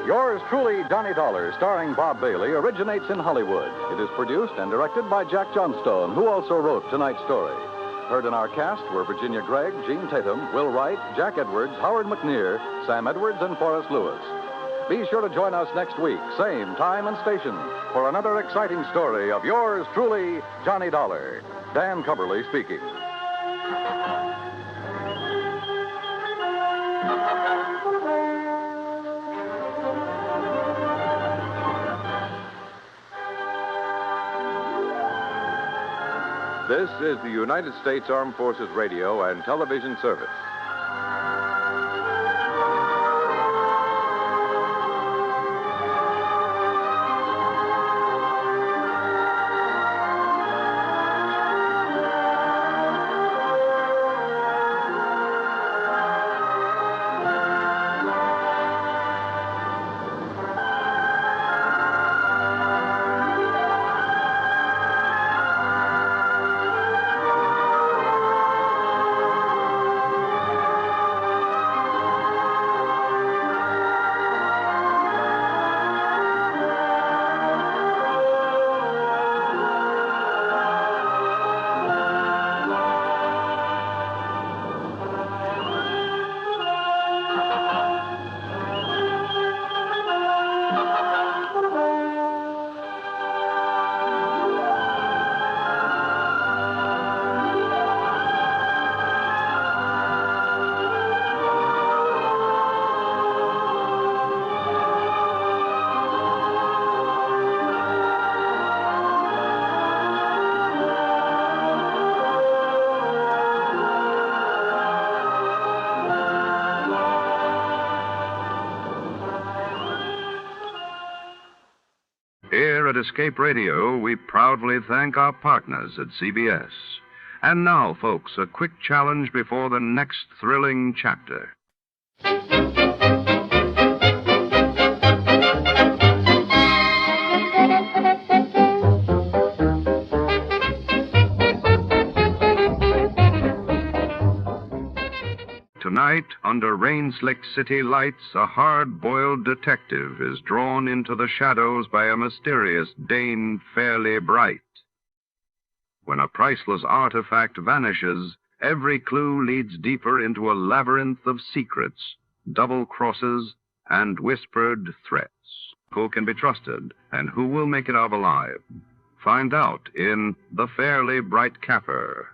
Yours truly, Johnny Dollar, starring Bob Bailey, originates in Hollywood. It is produced and directed by Jack Johnstone, who also wrote tonight's story. Heard in our cast were Virginia Gregg, Gene Tatum, Will Wright, Jack Edwards, Howard McNear, Sam Edwards, and Forrest Lewis. Be sure to join us next week, same time and station, for another exciting story of yours truly, Johnny Dollar. Dan Cumberly speaking. This is the United States Armed Forces Radio and Television Service. Here at Escape Radio, we proudly thank our partners at CBS. And now, folks, a quick challenge before the next thrilling chapter. Tonight, under rain-slicked city lights, a hard-boiled detective is drawn into the shadows by a mysterious Dane Fairly Bright. When a priceless artifact vanishes, every clue leads deeper into a labyrinth of secrets, double crosses, and whispered threats. Who can be trusted, and who will make it out alive? Find out in The Fairly Bright Capper.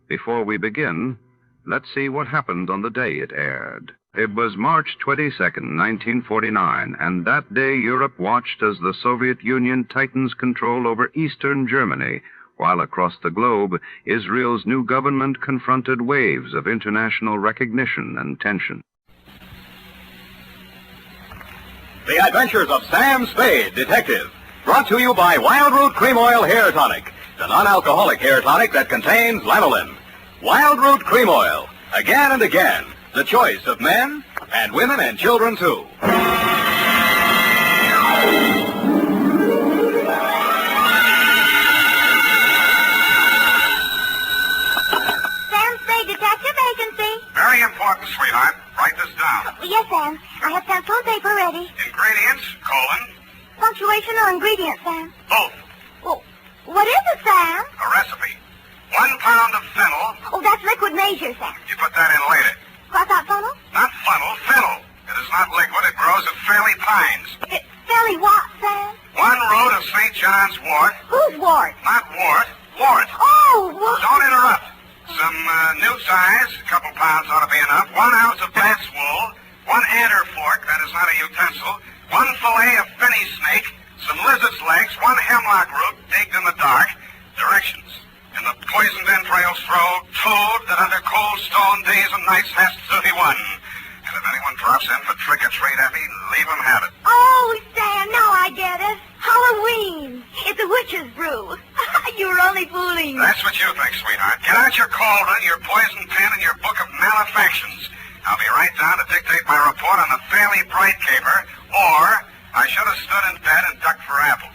Before we begin, let's see what happened on the day it aired. It was March 22nd, 1949, and that day Europe watched as the Soviet Union tightens control over eastern Germany, while across the globe, Israel's new government confronted waves of international recognition and tension. The Adventures of Sam Spade, Detective, brought to you by Wild Root Cream Oil Hair Tonic, the non-alcoholic hair tonic that contains lanolin. Wild Root Cream Oil, again and again, the choice of men and women and children, too. Sam Spade, Detective Agency. Very important, sweetheart. Write this down. Yes, Sam. I have pencil and paper ready. Ingredients, colon. Punctuation or ingredient, Sam? Both. Well, what is it, Sam? A recipe. 1 pound of fennel. Oh, that's liquid measure, Sam. You put that in later. Cross out funnel? Not funnel, fennel. It is not liquid. It grows at Fairly Pines. Fairly what, Sam? 1 root of St. John's wort. Whose wort? Not wort. Wort. Oh, wort. Don't interrupt. Some newt size, a couple pounds ought to be enough. 1 ounce of bat's wool. 1 adder fork, that is not a utensil. 1 fillet of finny snake. Some lizard's legs. 1 hemlock root digged in the dark. Directions. In the poisoned entrails throw toad that under cold stone days and nights has 31. And if anyone drops in for trick-or-treat, Effie, leave him have it. Oh, Sam, now I get it. Halloween. It's a witch's brew. You were only fooling. That's what you think, sweetheart. Get out your cauldron, your poison pen, and your book of malefactions. I'll be right down to dictate my report on the Fairly Bright Caper, or I should have stood in bed and ducked for apples.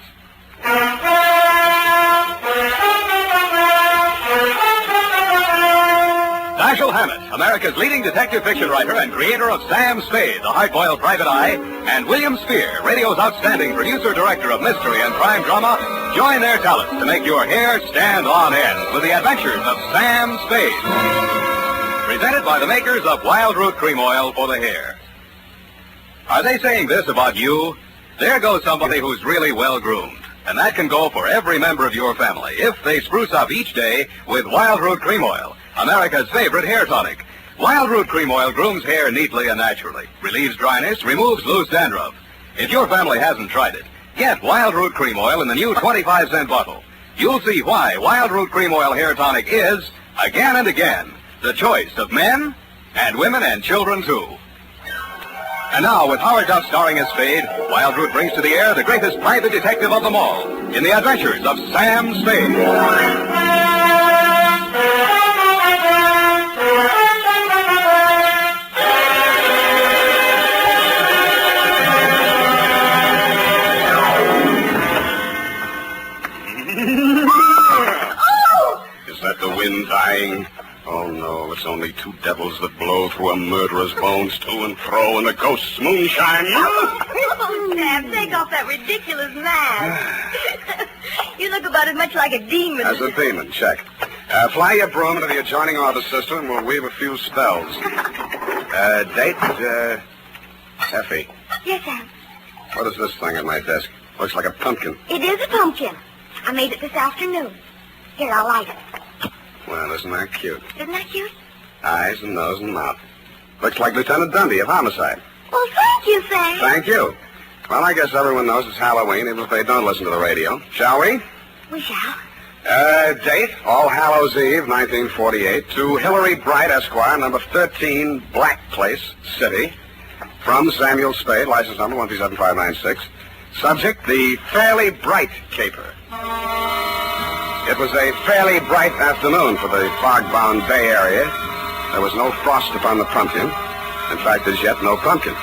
Dashiell Hammett, America's leading detective fiction writer and creator of Sam Spade, the hard-boiled private eye, and William Spear, radio's outstanding producer-director of mystery and crime drama, join their talents to make your hair stand on end with the adventures of Sam Spade. Presented by the makers of Wild Root Cream Oil for the hair. Are they saying this about you? There goes somebody who's really well-groomed. And that can go for every member of your family if they spruce up each day with Wild Root Cream Oil, America's favorite hair tonic. Wild Root Cream Oil grooms hair neatly and naturally, relieves dryness, removes loose dandruff. If your family hasn't tried it, get Wild Root Cream Oil in the new 25-cent bottle. You'll see why Wild Root Cream Oil hair tonic is, again and again, the choice of men and women and children, too. And now, with Howard Duff starring as Spade, Wild Root brings to the air the greatest private detective of them all in the adventures of Sam Spade. Oh! Is that the wind dying? Oh, no, it's only 2 devils that blow through a murderer's bones to and fro in the ghost's moonshine. Oh, Sam, take off that ridiculous mask. You look about as much like a demon. As a demon, check. Fly your broom into the adjoining office, sister, and we'll weave a few spells. Date, Effie. Yes, Sam. What is this thing on my desk? Looks like a pumpkin. It is a pumpkin. I made it this afternoon. Here, I'll light it. Well, isn't that cute? Isn't that cute? Eyes and nose and mouth. Looks like Lieutenant Dundee of Homicide. Well, thank you, Sam. Thank you. Well, I guess everyone knows it's Halloween, even if they don't listen to the radio. Shall we? We shall. Date, All Hallows Eve, 1948, to Hillary Bright, Esquire, number 13, Black Place, City. From Samuel Spade, license number 137596. Subject, the Fairly Bright caper. It was a fairly bright afternoon for the fog-bound Bay Area. There was no frost upon the pumpkin. In fact, as yet, no pumpkin.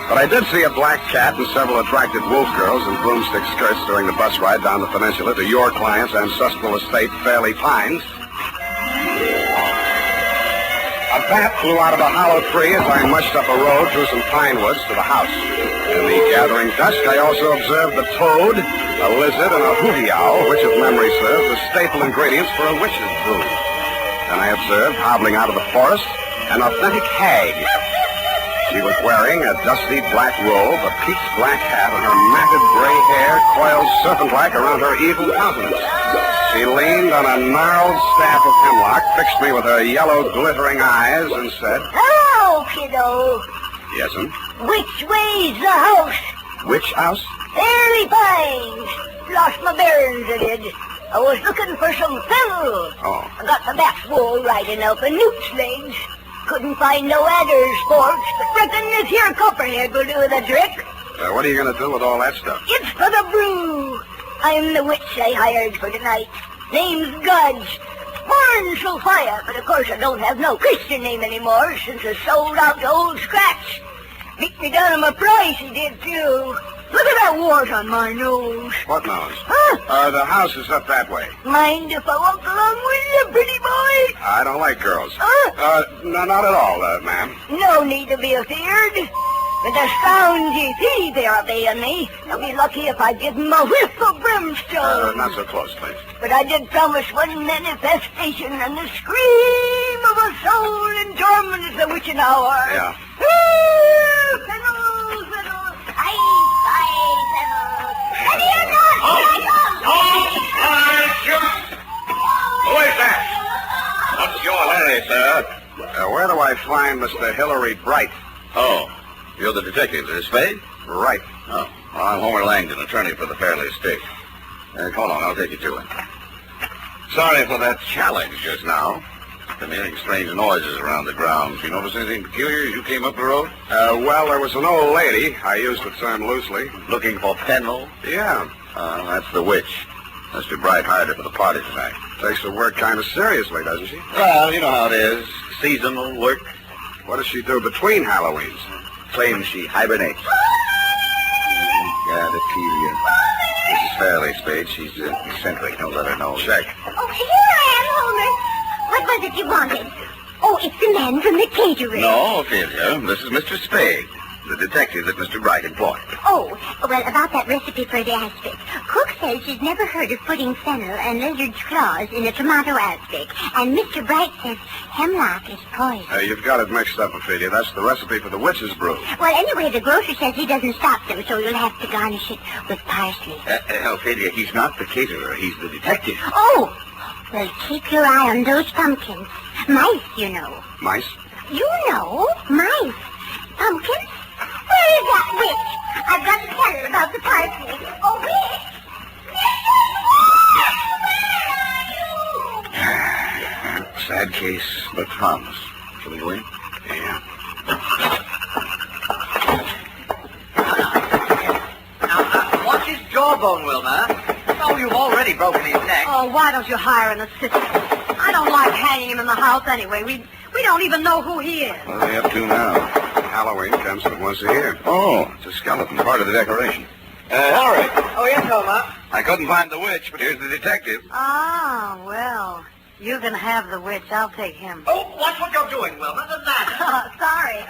But I did see a black cat and several attractive wolf girls in broomstick skirts during the bus ride down the peninsula to your client's ancestral estate, Fairly Pines. A bat flew out of a hollow tree as I mushed up a road through some pine woods to the house. In the gathering dusk, I also observed the toad, a lizard, and a hooty owl, which, if memory serves, are staple ingredients for a witch's brew. Then I observed, hobbling out of the forest, an authentic hag. She was wearing a dusty black robe, a peaked black hat, and her matted gray hair coiled serpent-like around her evil countenance. She leaned on a gnarled staff of hemlock, fixed me with her yellow, glittering eyes, and said, "Hello, kiddo. Yes'm. Which way's the house?" Which house? Fairly Pines. Lost my bearings, I did. I was looking for some fennel. Oh. I got the back's wool right enough and newt's legs. Couldn't find no adder's forks, but reckon this here copperhead will do the trick. What are you going to do with all that stuff? It's for the brew. I'm the witch I hired for tonight. Name's Gudge. Born Sophia, but of course I don't have no Christian name anymore since I sold out to Old Scratch. Beat me down on my price, he did too. Look at that wart on my nose. What nose? Huh? The house is up that way. Mind if I walk along with you, pretty boy? I don't like girls. No, not at all, ma'am. No need to be afeared. With the scoungy fee they're paying me, I'll be lucky if I give them a whiff of brimstone. Not so close, please. But I did promise one manifestation, and the scream of a soul in torment is the witching hour. Yeah. Fennel, fennel, aye, fennel. Ready or not, Who is that? What's your hurry, sir? Where do I find Mr. Hilary Bright? Oh, you're the detective, Spade? Right. Oh, well, I'm Homer Langdon, attorney for the Fairley estate. Hold on, I'll take you to him. Sorry for that challenge just now. Been hearing strange noises around the grounds. You notice anything peculiar as you came up the road? Well, there was an old lady. I used the term loosely. Looking for fennel? Yeah. That's the witch. Mr. Bright hired her for the party tonight. Takes her work kind of seriously, doesn't she? Well, you know how it is. Seasonal work. What does she do between Halloweens? Claims she hibernates. Gadapedia. Mrs. Fairley, Spade. She's eccentric. Don't let her know. Check. Oh, here I am, Homer. What was it you wanted? Oh, it's the man from the catering. No, Ophelia. This is Mr. Spade, the detective that Mr. Bright employed. Oh, well, about that recipe for the aspic. Cook says she's never heard of putting fennel and lizard's claws in a tomato aspic. And Mr. Bright says hemlock is poison. You've got it mixed up, Ophelia. That's the recipe for the witch's brew. Well, anyway, the grocer says he doesn't stock them, so you'll have to garnish it with parsley. Ophelia, he's not the caterer. He's the detective. Oh! Well, keep your eye on those pumpkins. Mice, you know. Mice? You know, mice. Pumpkins? Where is that witch? I've got to tell her about the parsley. Oh, witch! Sad case, but harmless. Shall we go in? Yeah. Now, watch his jawbone, Wilma. Oh, you've already broken his neck. Oh, why don't you hire an assistant? I don't like hanging him in the house anyway. We don't even know who he is. What are they up to now? Halloween comes but once a year. Oh, it's a skeleton, part of the decoration. Hillary. Oh, yes, Wilma. I couldn't find the witch, but here's the detective. Ah, well, you can have the witch. I'll take him. Oh, watch what you're doing, Wilma. The ladder. Sorry.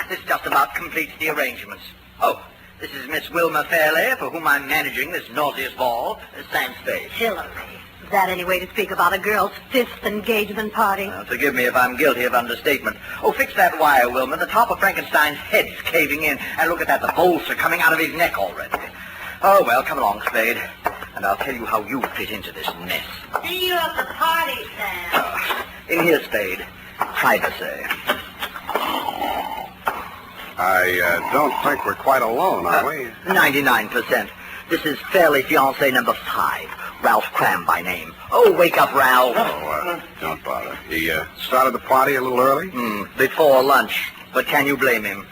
This just about completes the arrangements. Oh, this is Miss Wilma Fairley, for whom I'm managing this nauseous ball, Sam Spade. Hillary. Is that any way to speak about a girl's 5th engagement party? Forgive me if I'm guilty of understatement. Oh, fix that wire, Wilma. The top of Frankenstein's head's caving in. And look at that, the bolts are coming out of his neck already. Oh, well, come along, Spade. And I'll tell you how you fit into this mess. See you at the party, Sam. In here, Spade. Privacy. I don't think we're quite alone, are we? 99%. This is Fairly fiancé number 5. Ralph Cram by name. Oh, wake up, Ralph. Oh, don't bother. He started the party a little early? Before lunch. But can you blame him?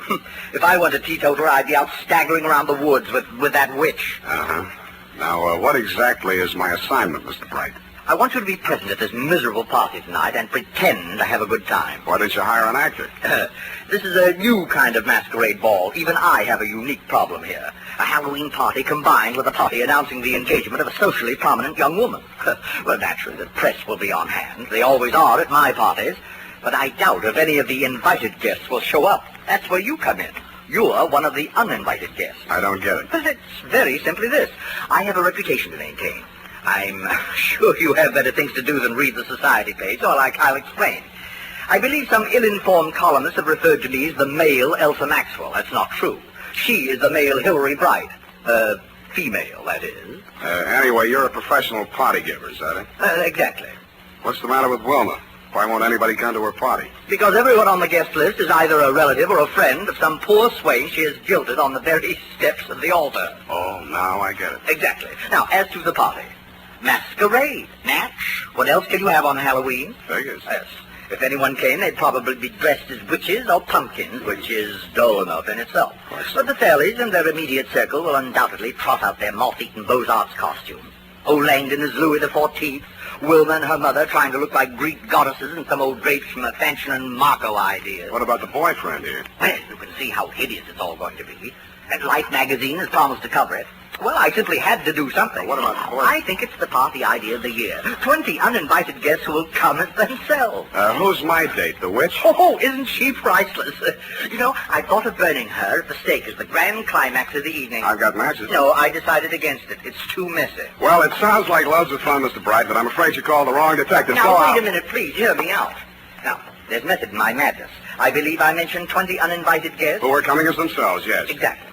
If I weren't a teetotaler, I'd be out staggering around the woods with that witch. Uh-huh. Now, what exactly is my assignment, Mr. Bright? I want you to be present at this miserable party tonight and pretend to have a good time. Why didn't you hire an actor? This is a new kind of masquerade ball. Even I have a unique problem here. A Halloween party combined with a party announcing the engagement of a socially prominent young woman. Well, naturally, the press will be on hand. They always are at my parties. But I doubt if any of the invited guests will show up. That's where you come in. You're one of the uninvited guests. I don't get it. Well, it's very simply this. I have a reputation to maintain. I'm sure you have better things to do than read the society page, so I'll explain. I believe some ill-informed columnists have referred to me as the male Elsa Maxwell. That's not true. She is the male Hillary Bright. Female, that is. Anyway, you're a professional party giver, is that it? Exactly. What's the matter with Wilma? Why won't anybody come to her party? Because everyone on the guest list is either a relative or a friend of some poor swain she has jilted on the very steps of the altar. Oh, now I get it. Exactly. Now, as to the party. Masquerade. Natch. What else can you have on Halloween? Figures. Yes. If anyone came, they'd probably be dressed as witches or pumpkins, which is dull enough in itself. But the Fairleys and their immediate circle will undoubtedly trot out their moth-eaten Beaux-Arts costumes. Old Langdon is Louis XIV. Wilma and her mother trying to look like Greek goddesses and some old drapes from a Fanchon and Marco idea. What about the boyfriend here? Well, you can see how hideous it's all going to be. And Life magazine has promised to cover it. Well, I simply had to do something. What about the boyfriend? I think it's the party idea of the year. 20 uninvited guests who will come as themselves. Who's my date, the witch? Oh, isn't she priceless? You know, I thought of burning her at the stake as the grand climax of the evening. I've got matches. No, I decided against it. It's too messy. Well, it sounds like loads of fun, Mr. Bright, but I'm afraid you called the wrong detective. Now, Go out. wait a minute, please. Hear me out. Now, there's method in my madness. I believe I mentioned 20 uninvited guests. Who are coming as themselves, yes. Exactly.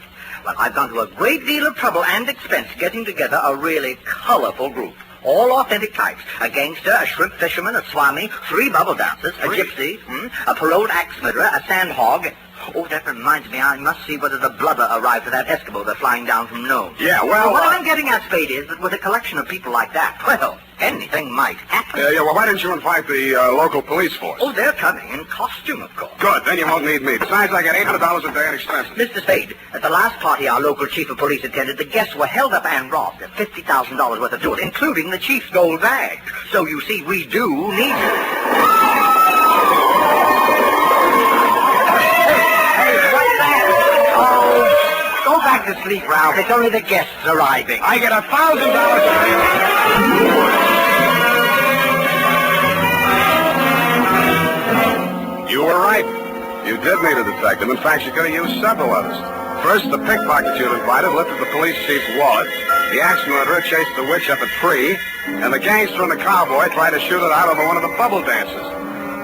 Well, I've gone to a great deal of trouble and expense getting together a really colorful group. All authentic types. A gangster, a shrimp fisherman, a swami, 3 bubble dancers, a gypsy, a paroled axe murderer, a sandhog. Oh, that reminds me, I must see whether the blubber arrived for that Eskimo they're flying down from Nome. Yeah, well... What I'm getting at, Spade, is that with a collection of people like that, well, anything might happen. Yeah, well, why didn't you invite the local police force? Oh, they're coming in costume, of course. Good, then you won't need me. Besides, I get $800 a day in expenses. Mr. Spade, at the last party our local chief of police attended, the guests were held up and robbed of $50,000 worth of jewels, including the chief's gold bag. So, you see, we do need you. Go back to sleep, Ralph. It's only the guests arriving. I get $1,000 You were right. You did need a detective. In fact, you could have used several others. First, the pickpocket you'd invited lifted the police chief's wallet. The axe murderer chased the witch up a tree. And the gangster and the cowboy tried to shoot it out over one of the bubble dances.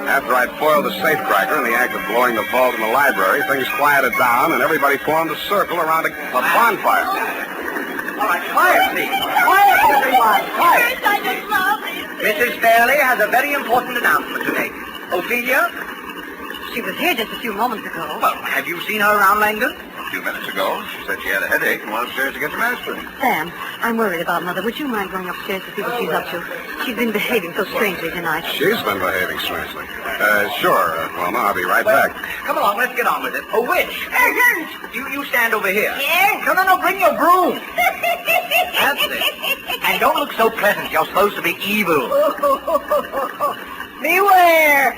After I'd foiled the safecracker in the act of blowing the vault in the library, things quieted down, and everybody formed a circle around a bonfire. All right, quiet, please. Quiet, everyone. Quiet. Mrs. Fairley has a very important announcement to make. Ophelia? She was here just a few moments ago. Well, have you seen her around Langdon? A few minutes ago, she said she had a headache and went upstairs to get some aspirin. Sam, I'm worried about Mother. Would you mind going upstairs to see what she's up to? She's been behaving so strangely tonight. She's been behaving strangely. Sure, Wilma. I'll be right back. Come along, let's get on with it. Oh, witch. You stand over here. Yes? No, bring your broom. That's it. And don't look so pleasant. You're supposed to be evil. Beware!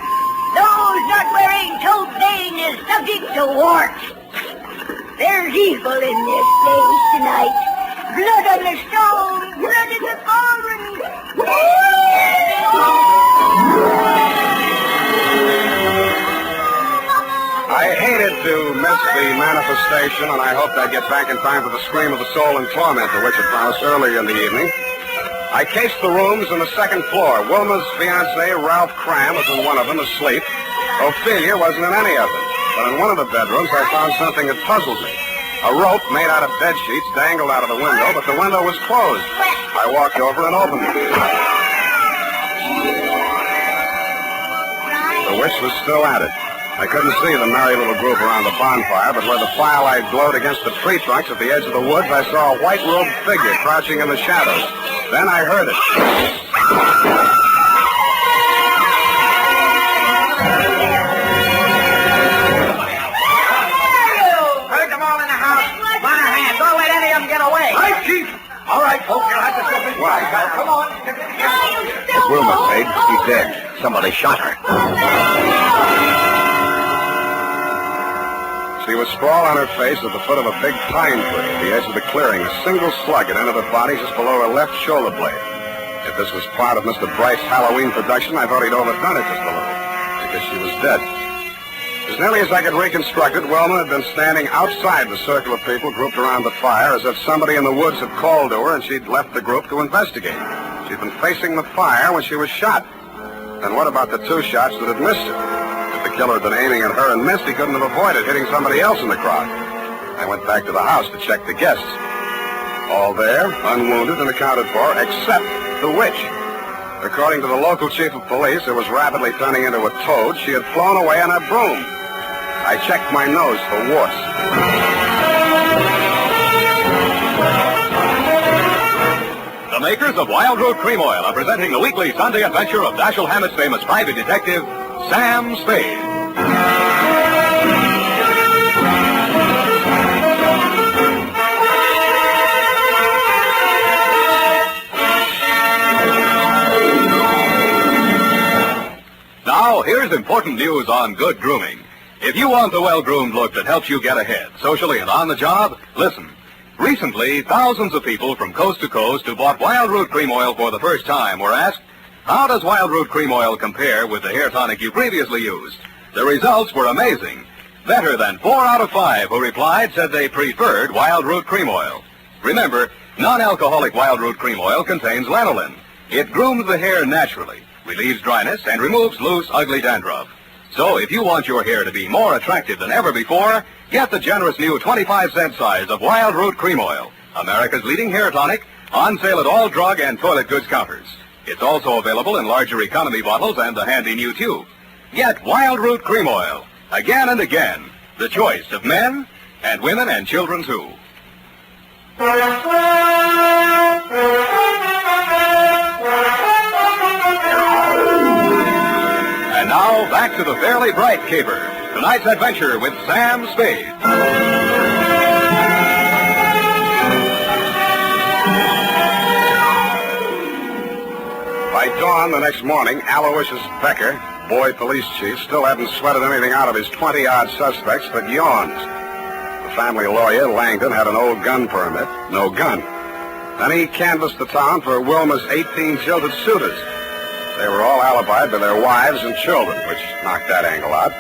Those not wearing toe stain is subject to warts. There's evil in this place tonight. Blood on the stone, blood in the cauldron. I hated to miss the manifestation, and I hoped I'd get back in time for the scream of the soul in torment to which it promised earlier in the evening. I cased the rooms on the second floor. Wilma's fiancé, Ralph Cram, was in one of them, asleep. Ophelia wasn't in any of them. But in one of the bedrooms, I found something that puzzled me. A rope made out of bed sheets dangled out of the window, but the window was closed. I walked over and opened it. The witch was still at it. I couldn't see the merry little group around the bonfire, but where the firelight glowed against the tree trunks at the edge of the woods, I saw a white-robed figure crouching in the shadows. Then I heard it. somebody shot her. She was sprawled on her face at the foot of a big pine tree at the edge of the clearing. A single slug had entered her body just below her left shoulder blade. If this was part of Mr. Bright's Halloween production, I thought he'd overdone it just a little, because she was dead. As nearly as I could reconstruct it, Wilma had been standing outside the circle of people grouped around the fire, as if somebody in the woods had called to her and she'd left the group to investigate. She'd been facing the fire when she was shot. Then what about the 2 shots that had missed her? If the killer had been aiming at her and missed, he couldn't have avoided hitting somebody else in the crowd. I went back to the house to check the guests. All there, unwounded and accounted for, except the witch. According to the local chief of police, who was rapidly turning into a toad, she had flown away on her broom. I checked my nose for warts. The makers of Wild Root Cream Oil are presenting the weekly Sunday adventure of Dashiell Hammett's famous private detective, Sam Spade. Now, here's important news on good grooming. If you want the well-groomed look that helps you get ahead, socially and on the job, listen. Recently, thousands of people from coast to coast who bought Wild Root Cream Oil for the first time were asked, how does Wild Root Cream Oil compare with the hair tonic you previously used? The results were amazing. Better than 4 out of 5 who replied said they preferred Wild Root Cream Oil. Remember, non-alcoholic Wild Root Cream Oil contains lanolin. It grooms the hair naturally, relieves dryness, and removes loose, ugly dandruff. So if you want your hair to be more attractive than ever before, get the generous new 25-cent size of Wild Root Cream Oil, America's leading hair tonic, on sale at all drug and toilet goods counters. It's also available in larger economy bottles and the handy new tube. Get Wild Root Cream Oil, again and again, the choice of men and women and children too. And now, back to the Fairly Bright Caper. Tonight's adventure with Sam Spade. By dawn the next morning, Aloysius Becker, boy police chief, still hadn't sweated anything out of his 20-odd suspects, but yawned. The family lawyer, Langdon, had an old gun permit, no gun. Then he canvassed the town for Wilma's 18 jilted suitors. They were all alibied by their wives and children, which knocked that angle out.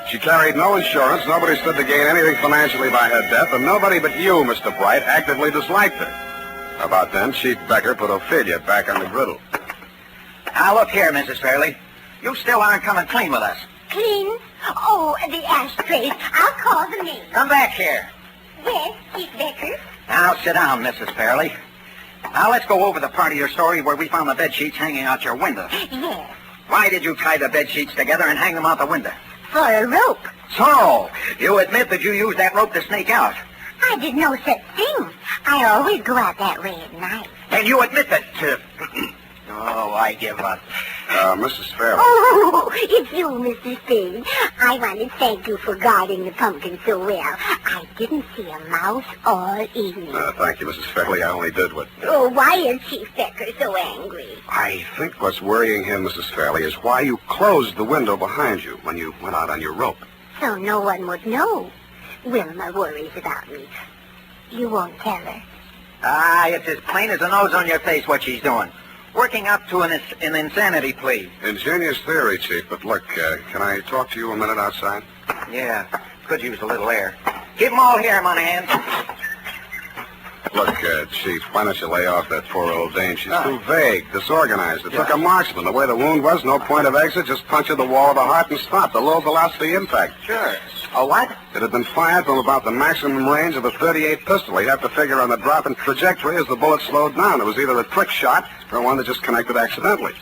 She carried no insurance, nobody stood to gain anything financially by her death, and nobody but you, Mr. Bright, actively disliked her. About then, Chief Becker put Ophelia back on the griddle. Now, look here, Mrs. Fairley. You still aren't coming clean with us. Clean? Oh, the ashtrays. I'll call the maid. Come back here. Yes, Chief Becker. Now, sit down, Mrs. Fairley. Now, let's go over the part of your story where we found the bed sheets hanging out your window. Yes. Why did you tie the bed sheets together and hang them out the window? For a rope. So, you admit that you used that rope to sneak out. I did no such thing. I always go out that way at night. And you admit that... Oh, I give up. Mrs. Fairley. Oh, it's you, Mr. Spade. I want to thank you for guarding the pumpkin so well. I didn't see a mouse all evening. Thank you, Mrs. Fairley. I only did what... Oh, why is Chief Becker so angry? I think what's worrying him, Mrs. Fairley, is why you closed the window behind you when you went out on your rope. So no one would know. Wilma worries about me. You won't tell her. Ah, it's as plain as the nose on your face what she's doing. Working up to an insanity plea. Ingenious theory, Chief, but look, can I talk to you a minute outside? Yeah, could use a little air. Keep 'em all here, Monahan. Look, Chief, why don't you lay off that poor old dame? She's too vague, disorganized. It took a marksman. The way the wound was, no point of exit, just punctured the wall of the heart and stopped. The low velocity impact. Sure. A what? It had been fired from about the maximum range of a .38 pistol. He'd have to figure on the drop in trajectory as the bullet slowed down. It was either a trick shot or one that just connected accidentally.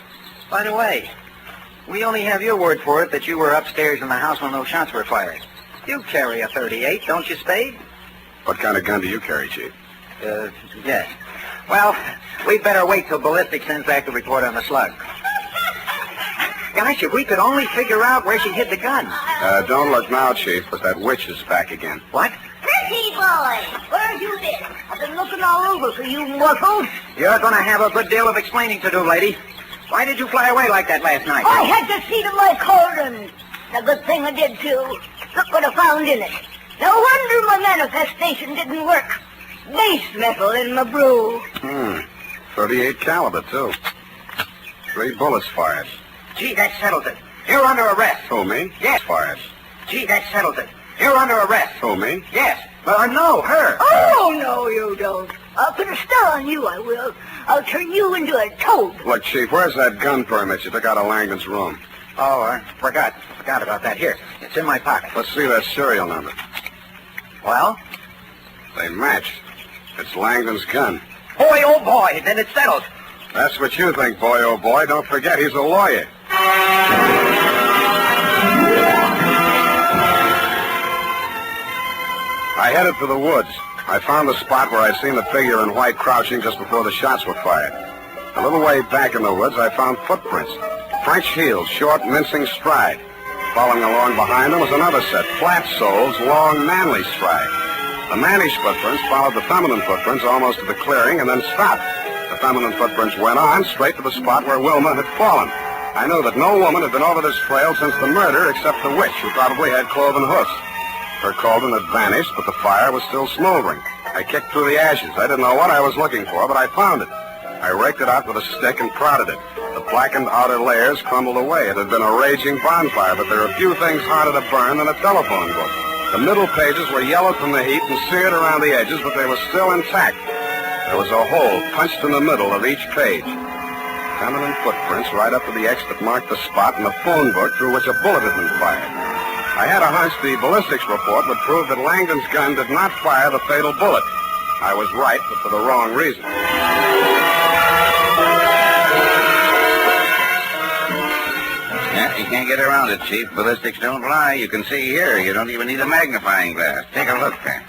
By the way, we only have your word for it that you were upstairs in the house when those shots were fired. You carry a .38, don't you, Spade? What kind of gun do you carry, Chief? Yes. Well, we'd better wait till ballistics sends back the report on the slug. Gosh, if we could only figure out where she hid the gun. Don't look now, Chief, but that witch is back again. What? Pretty boy, where have you been? I've been looking all over for you mortals. You're going to have a good deal of explaining to do, lady. Why did you fly away like that last night? I had to see to my cauldron. A good thing I did, too. Look what I found in it. No wonder my manifestation didn't work. Base metal in my brew. 38 caliber, too. 3 bullets fired. Gee, that settles it. You're under arrest. Who, me? Yes. Fired. Gee, that settles it. You're under arrest. Who, me? Yes. No, her. Oh, no, you don't. I'll put a star on you, I will. I'll turn you into a toad. Look, Chief, where's that gun permit you took out of Langdon's room? Oh, I forgot about that. Here, it's in my pocket. Let's see that serial number. Well? They match. It's Langdon's gun. Boy, oh boy, then it's settled. That's what you think, boy, oh boy. Don't forget, he's a lawyer. I headed for the woods. I found the spot where I'd seen the figure in white crouching just before the shots were fired. A little way back in the woods, I found footprints. French heels, short, mincing stride. Following along behind them was another set, flat soles, long, manly stride. The mannish footprints followed the feminine footprints almost to the clearing and then stopped. The feminine footprints went on straight to the spot where Wilma had fallen. I knew that no woman had been over this trail since the murder except the witch, who probably had cloven hoofs. Her cauldron had vanished, but the fire was still smoldering. I kicked through the ashes. I didn't know what I was looking for, but I found it. I raked it out with a stick and prodded it. The blackened outer layers crumbled away. It had been a raging bonfire, but there are few things harder to burn than a telephone book. The middle pages were yellowed from the heat and seared around the edges, but they were still intact. There was a hole punched in the middle of each page. Feminine footprints right up to the X that marked the spot in the phone book through which a bullet had been fired. I had a hunch the ballistics report would prove that Langdon's gun did not fire the fatal bullet. I was right, but for the wrong reason. Yeah, you can't get around it, Chief. Ballistics don't lie. You can see here. You don't even need a magnifying glass. Take a look there.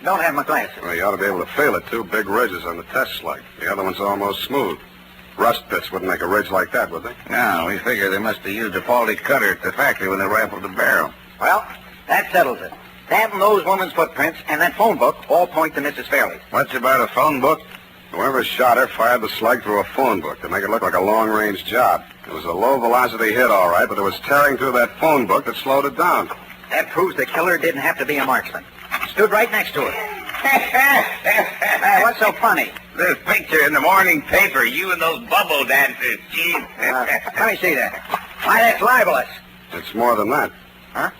Don't have my glasses. Well, you ought to be able to feel it, too. Big ridges on the test slug. The other one's almost smooth. Rust pits wouldn't make a ridge like that, would they? No, we figure they must have used a faulty cutter at the factory when they rifled the barrel. Well, that settles it. That and those women's footprints and that phone book all point to Mrs. Fairley. What's about a phone book? Whoever shot her fired the slug through a phone book to make it look like a long-range job. It was a low-velocity hit, all right, but it was tearing through that phone book that slowed it down. That proves the killer didn't have to be a marksman. Stood right next to her. What's so funny? This picture in the morning paper, you and those bubble dancers, Chief. Let me see that. Why, that's libelous. It's more than that. Huh?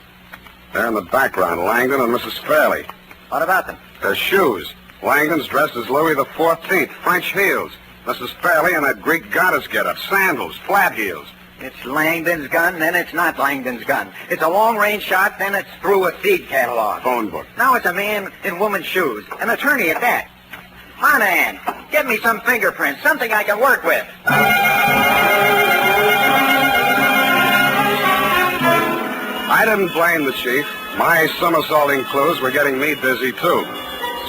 There in the background, Langdon and Mrs. Fairley. What about them? Their shoes. Langdon's dressed as Louis the 14th, French heels. Mrs. Fairley in that Greek goddess getup, sandals, flat heels. It's Langdon's gun, then it's not Langdon's gun. It's a long-range shot, then it's through a seed catalog. Phone book. Now it's a man in woman's shoes. An attorney at that. Monahan, get me some fingerprints, something I can work with. I didn't blame the chief. My somersaulting clues were getting me dizzy, too.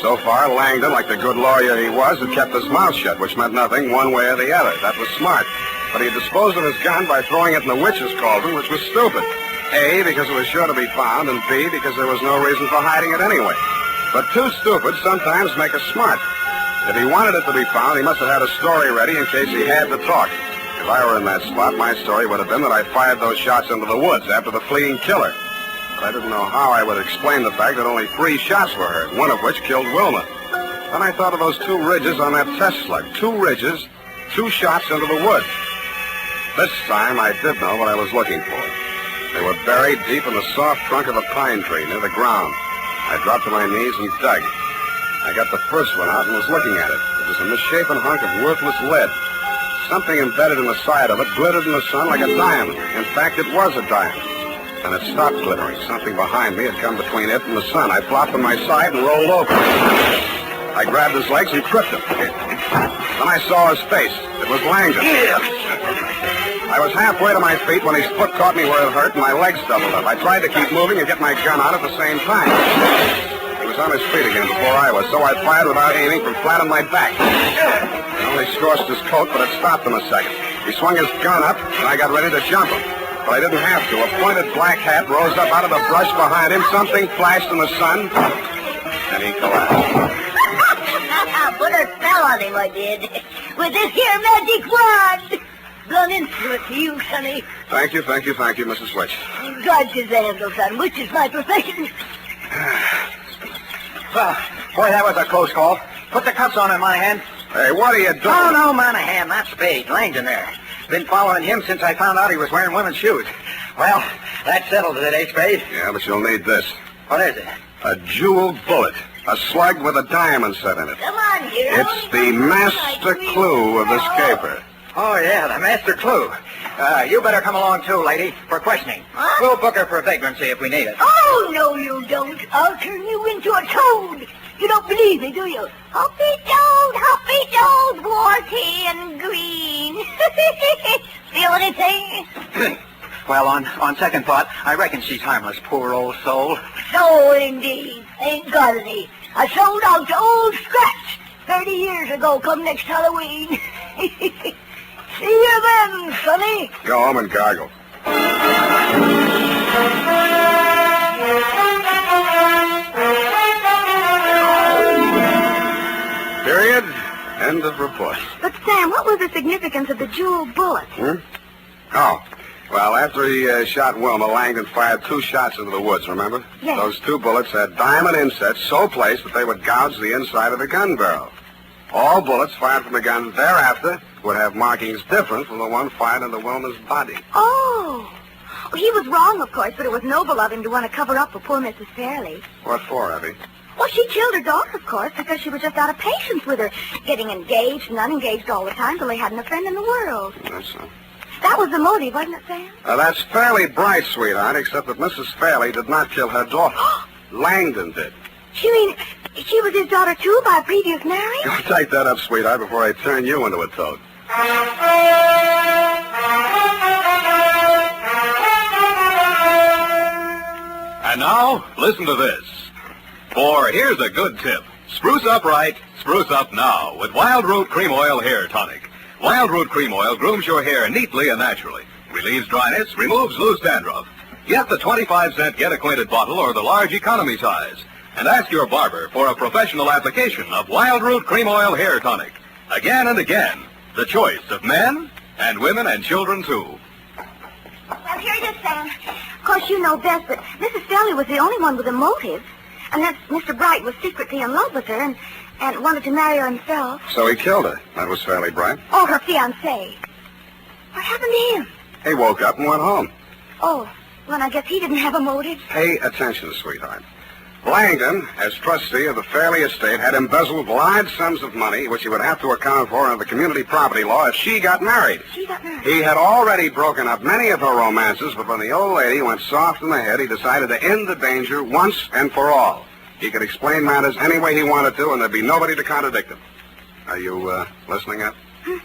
So far, Langdon, like the good lawyer he was, had kept his mouth shut, which meant nothing one way or the other. That was smart. But he disposed of his gun by throwing it in the witch's cauldron, which was stupid. A, because it was sure to be found, and B, because there was no reason for hiding it anyway. But two stupids sometimes make us smart. If he wanted it to be found, he must have had a story ready in case he had to talk. If I were in that spot, my story would have been that I fired those shots into the woods after the fleeing killer. But I didn't know how I would explain the fact that only 3 shots were heard, one of which killed Wilma. Then I thought of those 2 ridges on that test slug. 2 ridges, 2 shots into the woods. This time, I did know what I was looking for. They were buried deep in the soft trunk of a pine tree near the ground. I dropped to my knees and dug. I got the first one out and was looking at it. It was a misshapen hunk of worthless lead. Something embedded in the side of it glittered in the sun like a diamond. In fact, it was a diamond. Then it stopped glittering. Something behind me had come between it and the sun. I flopped on my side and rolled over. I grabbed his legs and tripped him. Then I saw his face. It was Langdon. I was halfway to my feet when his foot caught me where it hurt and my legs doubled up. I tried to keep moving and get my gun out at the same time. He was on his feet again before I was, so I fired without aiming from flat on my back. It only scorched his coat, but it stopped him a second. He swung his gun up, and I got ready to jump him. But I didn't have to. A pointed black hat rose up out of the brush behind him. Something flashed in the sun, and he collapsed. Put a spell on him, I did. With this here magic wand. Blown instrument to you, Sonny. Thank you, Mrs. Switch. God's his handle, son, which is my profession. Well, boy, that was a close call. Put the cuffs on in my hand. Hey, what are you doing? Oh, no, Monahan, not Spade. Langdon there. Been following him since I found out he was wearing women's shoes. Well, that settles it, eh, Spade? Yeah, but you'll need this. What is it? A jeweled bullet. A slug with a diamond set in it. Come on, here. It's the master clue of this caper. Oh, yeah, the master clue. You better come along, too, lady, for questioning. Huh? We'll book her for vagrancy if we need it. Oh, no, you don't. I'll turn you into a toad. You don't believe me, do you? Hoppy toad, warty and green. Feel anything? Well, on second thought, I reckon she's harmless, poor old soul. So, indeed. Ain't got any. I sold out to Old Scratch 30 years ago come next Halloween. See you then, Sonny. Go home and gargle. Period. End of report. But, Sam, what was the significance of the jeweled bullet? Oh. Well, after he shot Wilma, Langdon fired 2 shots into the woods, remember? Yes. Those 2 bullets had diamond insets so placed that they would gouge the inside of the gun barrel. All bullets fired from the gun thereafter would have markings different from the one fired into Wilma's body. Oh. Well, he was wrong, of course, but it was noble of him to want to cover up for poor Mrs. Fairley. What for, Abby? Well, she killed her daughter, of course, because she was just out of patience with her, getting engaged and unengaged all the time till they hadn't a friend in the world. That's so. That was the motive, wasn't it, Sam? That's fairly bright, sweetheart, except that Mrs. Fairley did not kill her daughter. Langdon did. You mean she was his daughter, too, by a previous marriage? Go take that up, sweetheart, before I turn you into a toad. And now, listen to this. For here's a good tip. Spruce up right, spruce up now with Wild Root Cream Oil Hair Tonic. Wild Root Cream Oil grooms your hair neatly and naturally, relieves dryness, removes loose dandruff. Get the 25-cent Get Acquainted bottle or the large economy size. And ask your barber for a professional application of Wild Root Cream Oil Hair Tonic. Again and again, the choice of men and women and children, too. Well, here it is, Sam. Of course, you know best, but Mrs. Fairley was the only one with a motive. And that Mr. Bright was secretly in love with her and wanted to marry her himself. So he killed her. That was fairly bright. Oh, her fiancé. What happened to him? He woke up and went home. Oh, well, I guess he didn't have a motive. Pay attention, sweetheart. Langdon, as trustee of the Fairley estate, had embezzled large sums of money, which he would have to account for under the community property law if she got married. She got married? He had already broken up many of her romances, but when the old lady went soft in the head, he decided to end the danger once and for all. He could explain matters any way he wanted to, and there'd be nobody to contradict him. Are you listening up? Sam,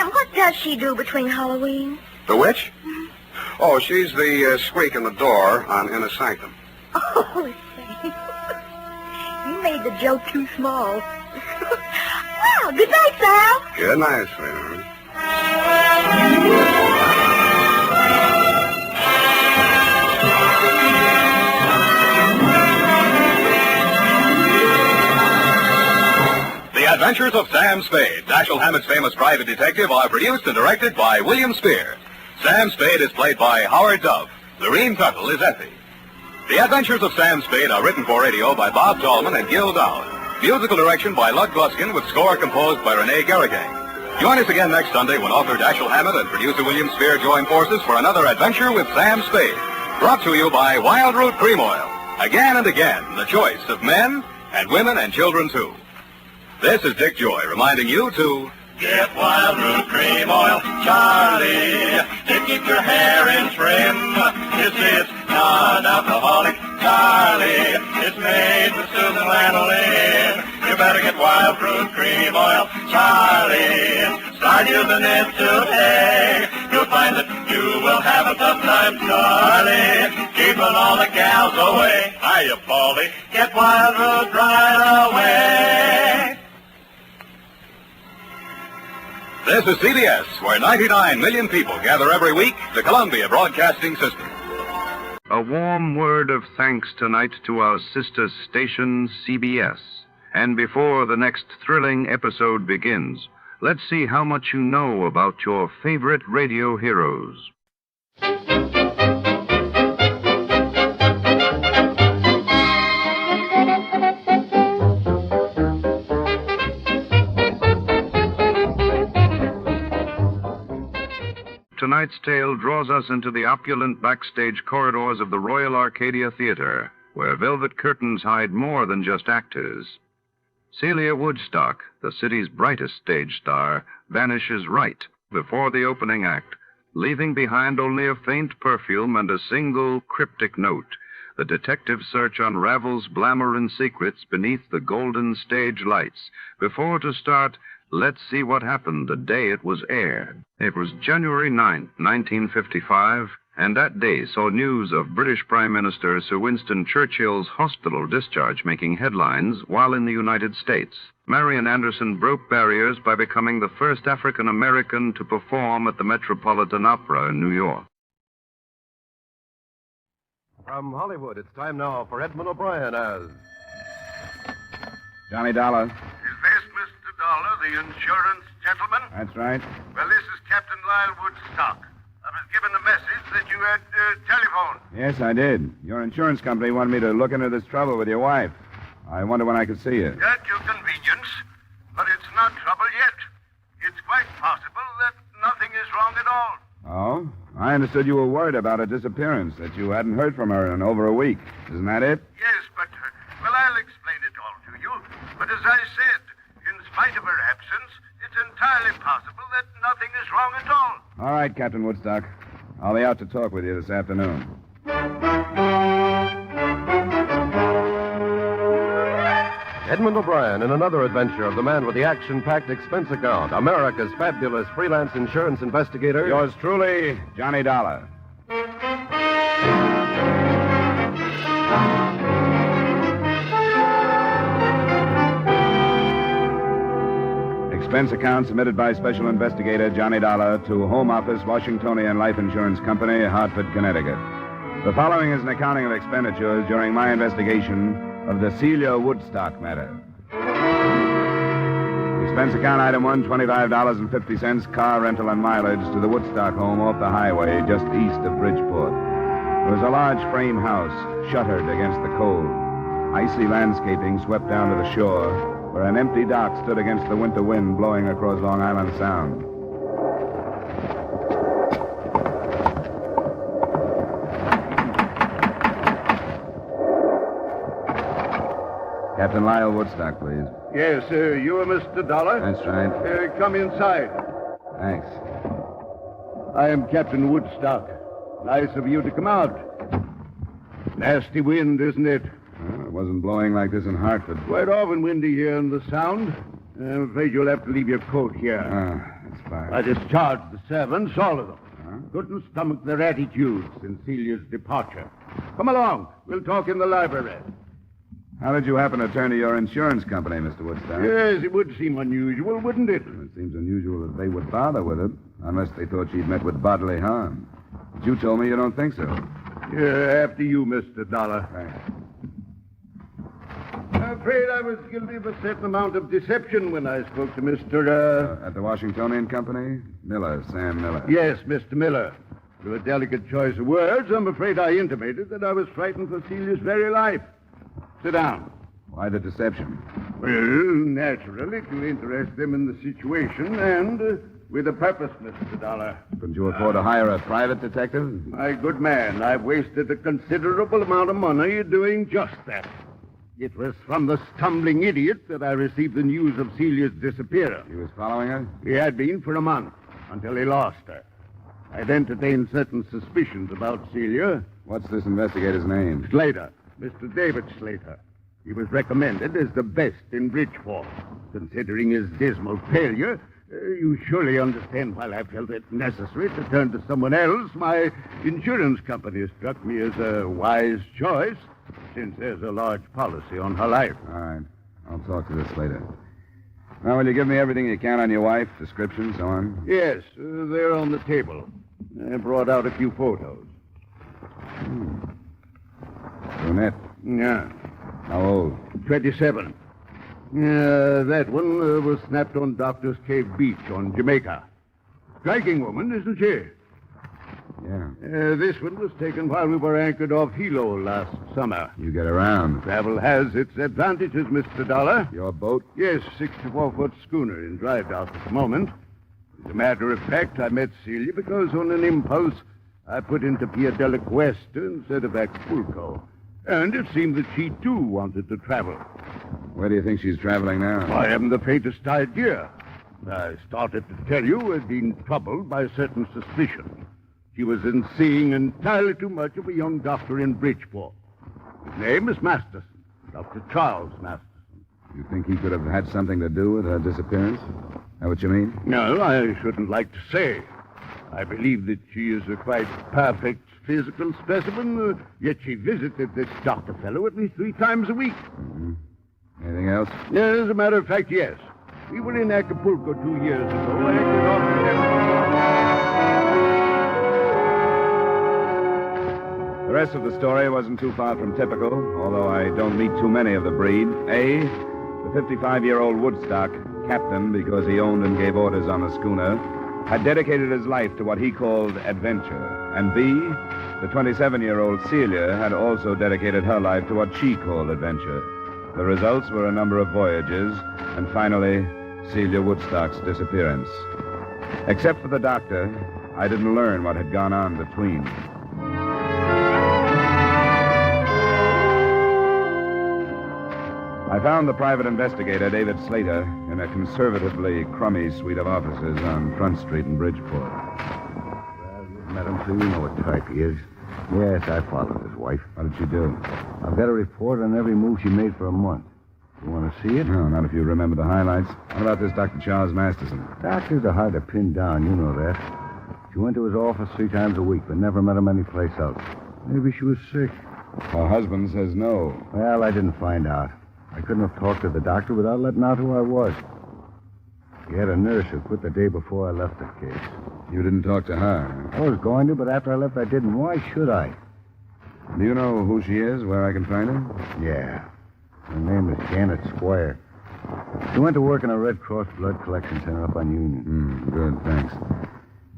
what does she do between Halloween? The witch? Oh, she's the squeak in the door on Inner Sanctum. Oh, Sam. You made the joke too small. Well, good night, Sam. Good night, sweetheart. The Adventures of Sam Spade, Dashiell Hammett's famous private detective, are produced and directed by William Spear. Sam Spade is played by Howard Dove. Lorene Tuttle is Effie. The Adventures of Sam Spade are written for radio by Bob Tallman and Gil Dowd. Musical direction by Lud Gluskin with score composed by Renee Garrigang. Join us again next Sunday when author Dashiell Hammett and producer William Spear join forces for another adventure with Sam Spade. Brought to you by Wild Root Cream Oil. Again and again, the choice of men and women and children, too. This is Dick Joy reminding you to get Wild Root Cream Oil, Charlie, to keep your hair in trim. You see, it's non-alcoholic, Charlie. It's made with soothing lanolin. You better get Wild Root Cream Oil, Charlie. Start using it today. You'll find that you will have a tough time, Charlie, keeping all the gals away. Hiya, Paulie, get Wild Root right away. This is CBS, where 99 million people gather every week, the Columbia Broadcasting System. A warm word of thanks tonight to our sister station, CBS. And before the next thrilling episode begins, let's see how much you know about your favorite radio heroes. Tonight's tale draws us into the opulent backstage corridors of the Royal Arcadia Theater, where velvet curtains hide more than just actors. Celia Woodstock, the city's brightest stage star, vanishes right before the opening act, leaving behind only a faint perfume and a single cryptic note. The detective search unravels glamour and secrets beneath the golden stage lights. Before to start, let's see what happened the day it was aired. It was January 9, 1955, and that day saw news of British Prime Minister Sir Winston Churchill's hospital discharge making headlines while in the United States. Marian Anderson broke barriers by becoming the first African American to perform at the Metropolitan Opera in New York. From Hollywood, it's time now for Edmund O'Brien as Johnny Dollar. Is this Mr. Dollar, the insurance gentleman? That's right. Well, this is Captain Lyle Woodstock. I was given a message that you had telephoned. Yes, I did. Your insurance company wanted me to look into this trouble with your wife. I wonder when I could see you. At your convenience, but it's not trouble yet. It's quite possible that nothing is wrong at all. Oh? I understood you were worried about her disappearance, that you hadn't heard from her in over a week. Isn't that it? Yes, but, well, I'll explain it all to you. But as I said, in spite of her absence, it's entirely possible that nothing is wrong at all. All right, Captain Woodstock. I'll be out to talk with you this afternoon. Edmund O'Brien in another adventure of the man with the action-packed expense account, America's fabulous freelance insurance investigator. Yours truly, Johnny Dollar. Expense account submitted by Special Investigator Johnny Dollar to Home Office, Washingtonian Life Insurance Company, Hartford, Connecticut. The following is an accounting of expenditures during my investigation of the Celia Woodstock matter. Expense account item 1, $25.50, car rental and mileage to the Woodstock home off the highway just east of Bridgeport. It was a large frame house, shuttered against the cold. Icy landscaping swept down to the shore, where an empty dock stood against the winter wind blowing across Long Island Sound. Captain Lyle Woodstock, please. Yes, you are Mr. Dollar? That's right. Come inside. Thanks. I am Captain Woodstock. Nice of you to come out. Nasty wind, isn't it? Well, it wasn't blowing like this in Hartford. Quite often windy here in the Sound. I'm afraid you'll have to leave your coat here. That's fine. I discharged the servants, all of them. Couldn't stomach their attitudes since Celia's departure. Come along. We'll talk in the library. How did you happen to turn to your insurance company, Mr. Woodstock? Yes, it would seem unusual, wouldn't it? It seems unusual that they would bother with it, unless they thought she'd met with bodily harm. But you told me you don't think so. Yeah, after you, Mr. Dollar. Thanks. I'm afraid I was guilty of a certain amount of deception when I spoke to Mr. At the Washingtonian Company? Miller, Sam Miller. Yes, Mr. Miller. Through a delicate choice of words, I'm afraid I intimated that I was frightened for Celia's very life. Sit down. Why the deception? Well, naturally, to interest them in the situation and with a purpose, Mr. Dollar. Couldn't you afford to hire a private detective? My good man, I've wasted a considerable amount of money doing just that. It was from the stumbling idiot that I received the news of Celia's disappearance. He was following her? He had been for a month, until he lost her. I'd entertained certain suspicions about Celia. What's this investigator's name? Slater. Mr. David Slater. He was recommended as the best in Bridgeport. Considering his dismal failure, you surely understand why I felt it necessary to turn to someone else. My insurance company struck me as a wise choice, since there's a large policy on her life. All right. I'll talk to this later. Now, will you give me everything you can on your wife, description, so on? Yes, they're on the table. I brought out a few photos. Brunette. Yeah. How old? 27. That one was snapped on Doctor's Cave Beach on Jamaica. Striking woman, isn't she? Yeah. This one was taken while we were anchored off Hilo last summer. You get around. Travel has its advantages, Mr. Dollar. Your boat? Yes, 64-foot schooner in dry dock at the moment. As a matter of fact, I met Celia because on an impulse, I put into Pia del Cuesta instead of Acapulco. And it seemed that she, too, wanted to travel. Where do you think she's traveling now? I haven't the faintest idea. I started to tell you I'd been troubled by a certain suspicion. She was in seeing entirely too much of a young doctor in Bridgeport. His name is Masterson, Dr. Charles Masterson. You think he could have had something to do with her disappearance? That what you mean? No, I shouldn't like to say. I believe that she is a quite perfect physical specimen, yet she visited this doctor fellow at least 3 times a week. Mm-hmm. Anything else? Yeah, as a matter of fact, yes. We were in Acapulco 2 years ago, anchored off The rest of the story wasn't too far from typical, although I don't meet too many of the breed. A, the 55-year-old Woodstock, captain because he owned and gave orders on the schooner, had dedicated his life to what he called adventure. And B, the 27-year-old Celia had also dedicated her life to what she called adventure. The results were a number of voyages, and finally, Celia Woodstock's disappearance. Except for the doctor, I didn't learn what had gone on between. I found the private investigator, David Slater, in a conservatively crummy suite of offices on Front Street in Bridgeport. Well, you've met him, so you know what type he is. Yes, I followed his wife. What did she do? I've got a report on every move she made for a month. You want to see it? No, not if you remember the highlights. What about this Dr. Charles Masterson? Doctors are hard to pin down, you know that. She went to his office 3 times a week, but never met him anyplace else. Maybe she was sick. Her husband says no. Well, I didn't find out. I couldn't have talked to the doctor without letting out who I was. He had a nurse who quit the day before I left the case. You didn't talk to her? I was going to, but after I left, I didn't. Why should I? Do you know who she is, where I can find her? Yeah. Her name is Janet Squire. She went to work in a Red Cross blood collection center up on Union. Good, thanks.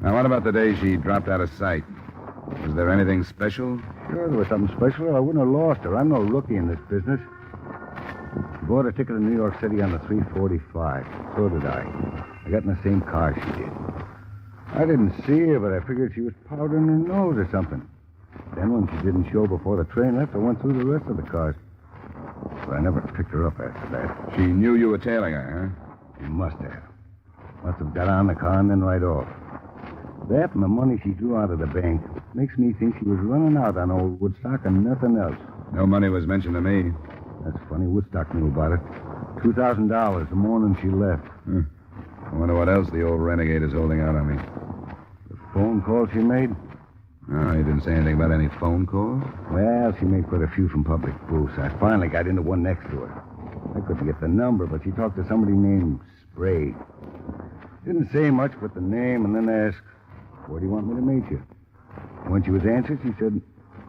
Now, what about the day she dropped out of sight? Was there anything special? Sure, there was something special, or I wouldn't have lost her. I'm no rookie in this business. She bought a ticket to New York City on the 345. So did I. I got in the same car she did. I didn't see her, but I figured she was powdering her nose or something. Then when she didn't show before the train left, I went through the rest of the cars. But I never picked her up after that. She knew you were tailing her, huh? She must have. Must have got on the car and then right off. That and the money she drew out of the bank makes me think she was running out on old Woodstock and nothing else. No money was mentioned to me. That's funny. Woodstock knew about it. $2,000 the morning she left. I wonder what else the old renegade is holding out on me. The phone call she made? No, he didn't say anything about any phone calls. Well, she made quite a few from public booths. I finally got into one next to her. I couldn't get the number, but she talked to somebody named Spade. Didn't say much but the name, and then asked, "Where do you want me to meet you?" When she was answered, she said,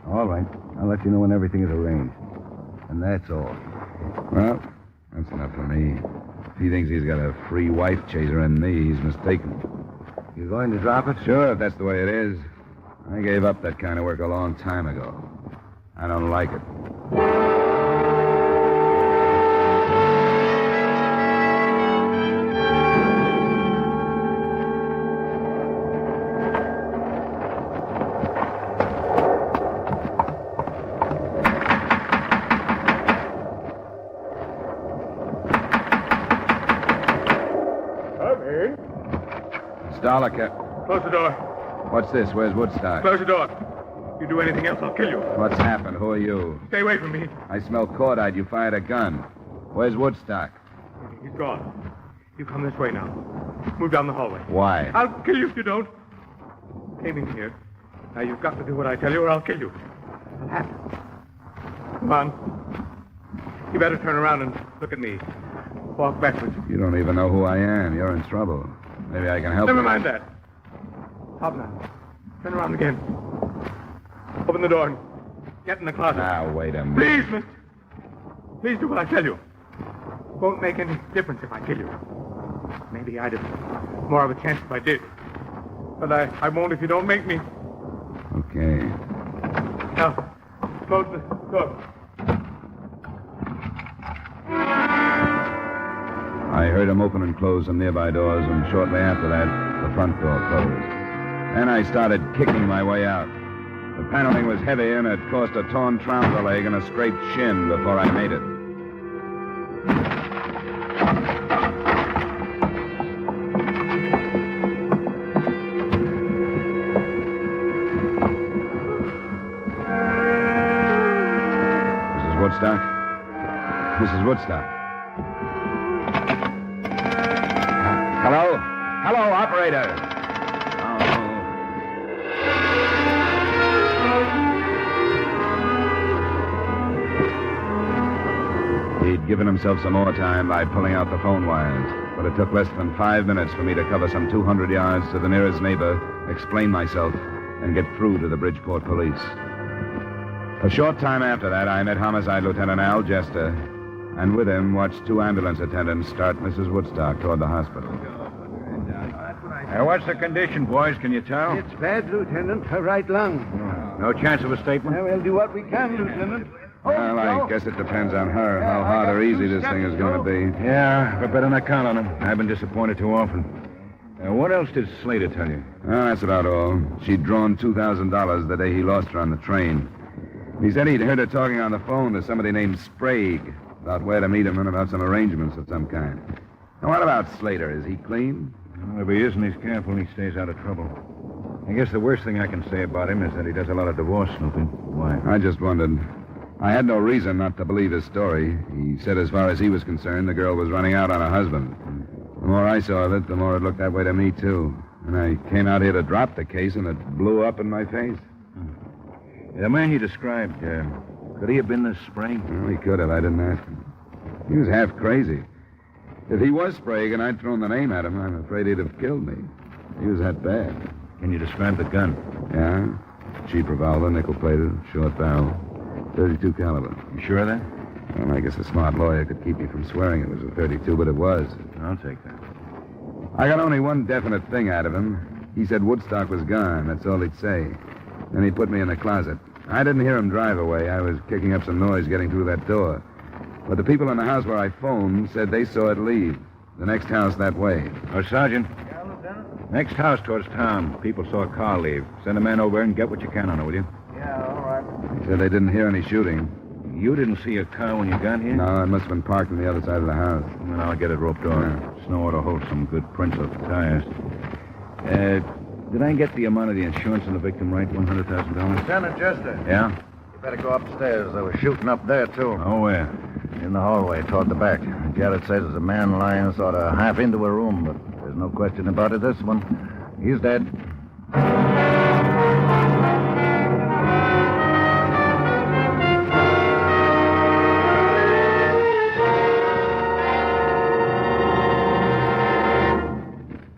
"All right, I'll let you know when everything is arranged." And that's all. Well, that's enough for me. If he thinks he's got a free wife chaser in me, he's mistaken. You going to drop it? Sure, if that's the way it is. I gave up that kind of work a long time ago. I don't like it. Dolar, Close the door. What's this? Where's Woodstock? Close the door. You do anything else, I'll kill you. What's happened? Who are you? Stay away from me. I smell cordite. You fired a gun. Where's Woodstock? He's gone. You come this way now. Move down the hallway. Why? I'll kill you if you don't. Came in here. Now you've got to do what I tell you or I'll kill you. I'll have to. Come on. You better turn around and look at me. Walk backwards. You don't even know who I am. You're in trouble. Maybe I can help you. Never mind that. Hop now. Turn around again. Open the door and get in the closet. Now, wait a minute. Please, mister. Please do what I tell you. won't make any difference if I kill you. Maybe I'd have more of a chance if I did. But I won't if you don't make me. Okay. Now, close the door. I heard him open and close some nearby doors, and shortly after that, the front door closed. Then I started kicking my way out. The paneling was heavy, and it caused a torn trouser leg and a scraped shin before I made it. Woodstock? Mrs. Woodstock. Hello? Hello, operator. He'd given himself some more time by pulling out the phone wires, but it took less than 5 minutes for me to cover some 200 yards to the nearest neighbor, explain myself, and get through to the Bridgeport police. A short time after that, I met Homicide Lieutenant Al Jester, and with him watched 2 ambulance attendants start Mrs. Woodstock toward the hospital. What's the condition, boys? Can you tell? It's bad, Lieutenant. Her right lung. No chance of a statement? We'll do what we can, Lieutenant. Well, I guess it depends on her, how hard or easy this thing is going to be. Yeah, we better not count on him. I've been disappointed too often. What else did Slater tell you? Well, that's about all. She'd drawn $2,000 the day he lost her on the train. He said he'd heard her talking on the phone to somebody named Sprague about where to meet him and about some arrangements of some kind. Now, what about Slater? Is he clean? Well, if he isn't, he's careful and he stays out of trouble. I guess the worst thing I can say about him is that he does a lot of divorce snooping. Why? I just wondered. I had no reason not to believe his story. He said as far as he was concerned, the girl was running out on her husband. The more I saw of it, the more it looked that way to me, too. And I came out here to drop the case, and it blew up in my face. The man he described, could he have been this Sprague? Well, he could have. I didn't ask him. He was half crazy. If he was Sprague and I'd thrown the name at him, I'm afraid he'd have killed me. He was that bad. Can you describe the gun? Yeah. Cheap revolver, nickel-plated, short barrel, .32 caliber. You sure of that? Well, I guess a smart lawyer could keep me from swearing it was a .32, but it was. I'll take that. I got only one definite thing out of him. He said Woodstock was gone. That's all he'd say. Then he put me in the closet. I didn't hear him drive away. I was kicking up some noise getting through that door. But the people in the house where I phoned said they saw it leave. The next house that way. Oh, Sergeant. Yeah, Lieutenant? Next house towards town. People saw a car leave. Send a man over and get what you can on it, will you? Yeah, all right. He said they didn't hear any shooting. You didn't see a car when you got here? No, it must have been parked on the other side of the house. Well, I'll get it roped off. Yeah. Snow ought to hold some good prints off the tires. Did I get the amount of the insurance on the victim right? $100,000? Lieutenant Jester. Yeah? You better go upstairs. There was shooting up there, too. Oh, where? In the hallway, toward the back. Jared says there's a man lying sort of half into a room, but there's no question about it. This one, he's dead.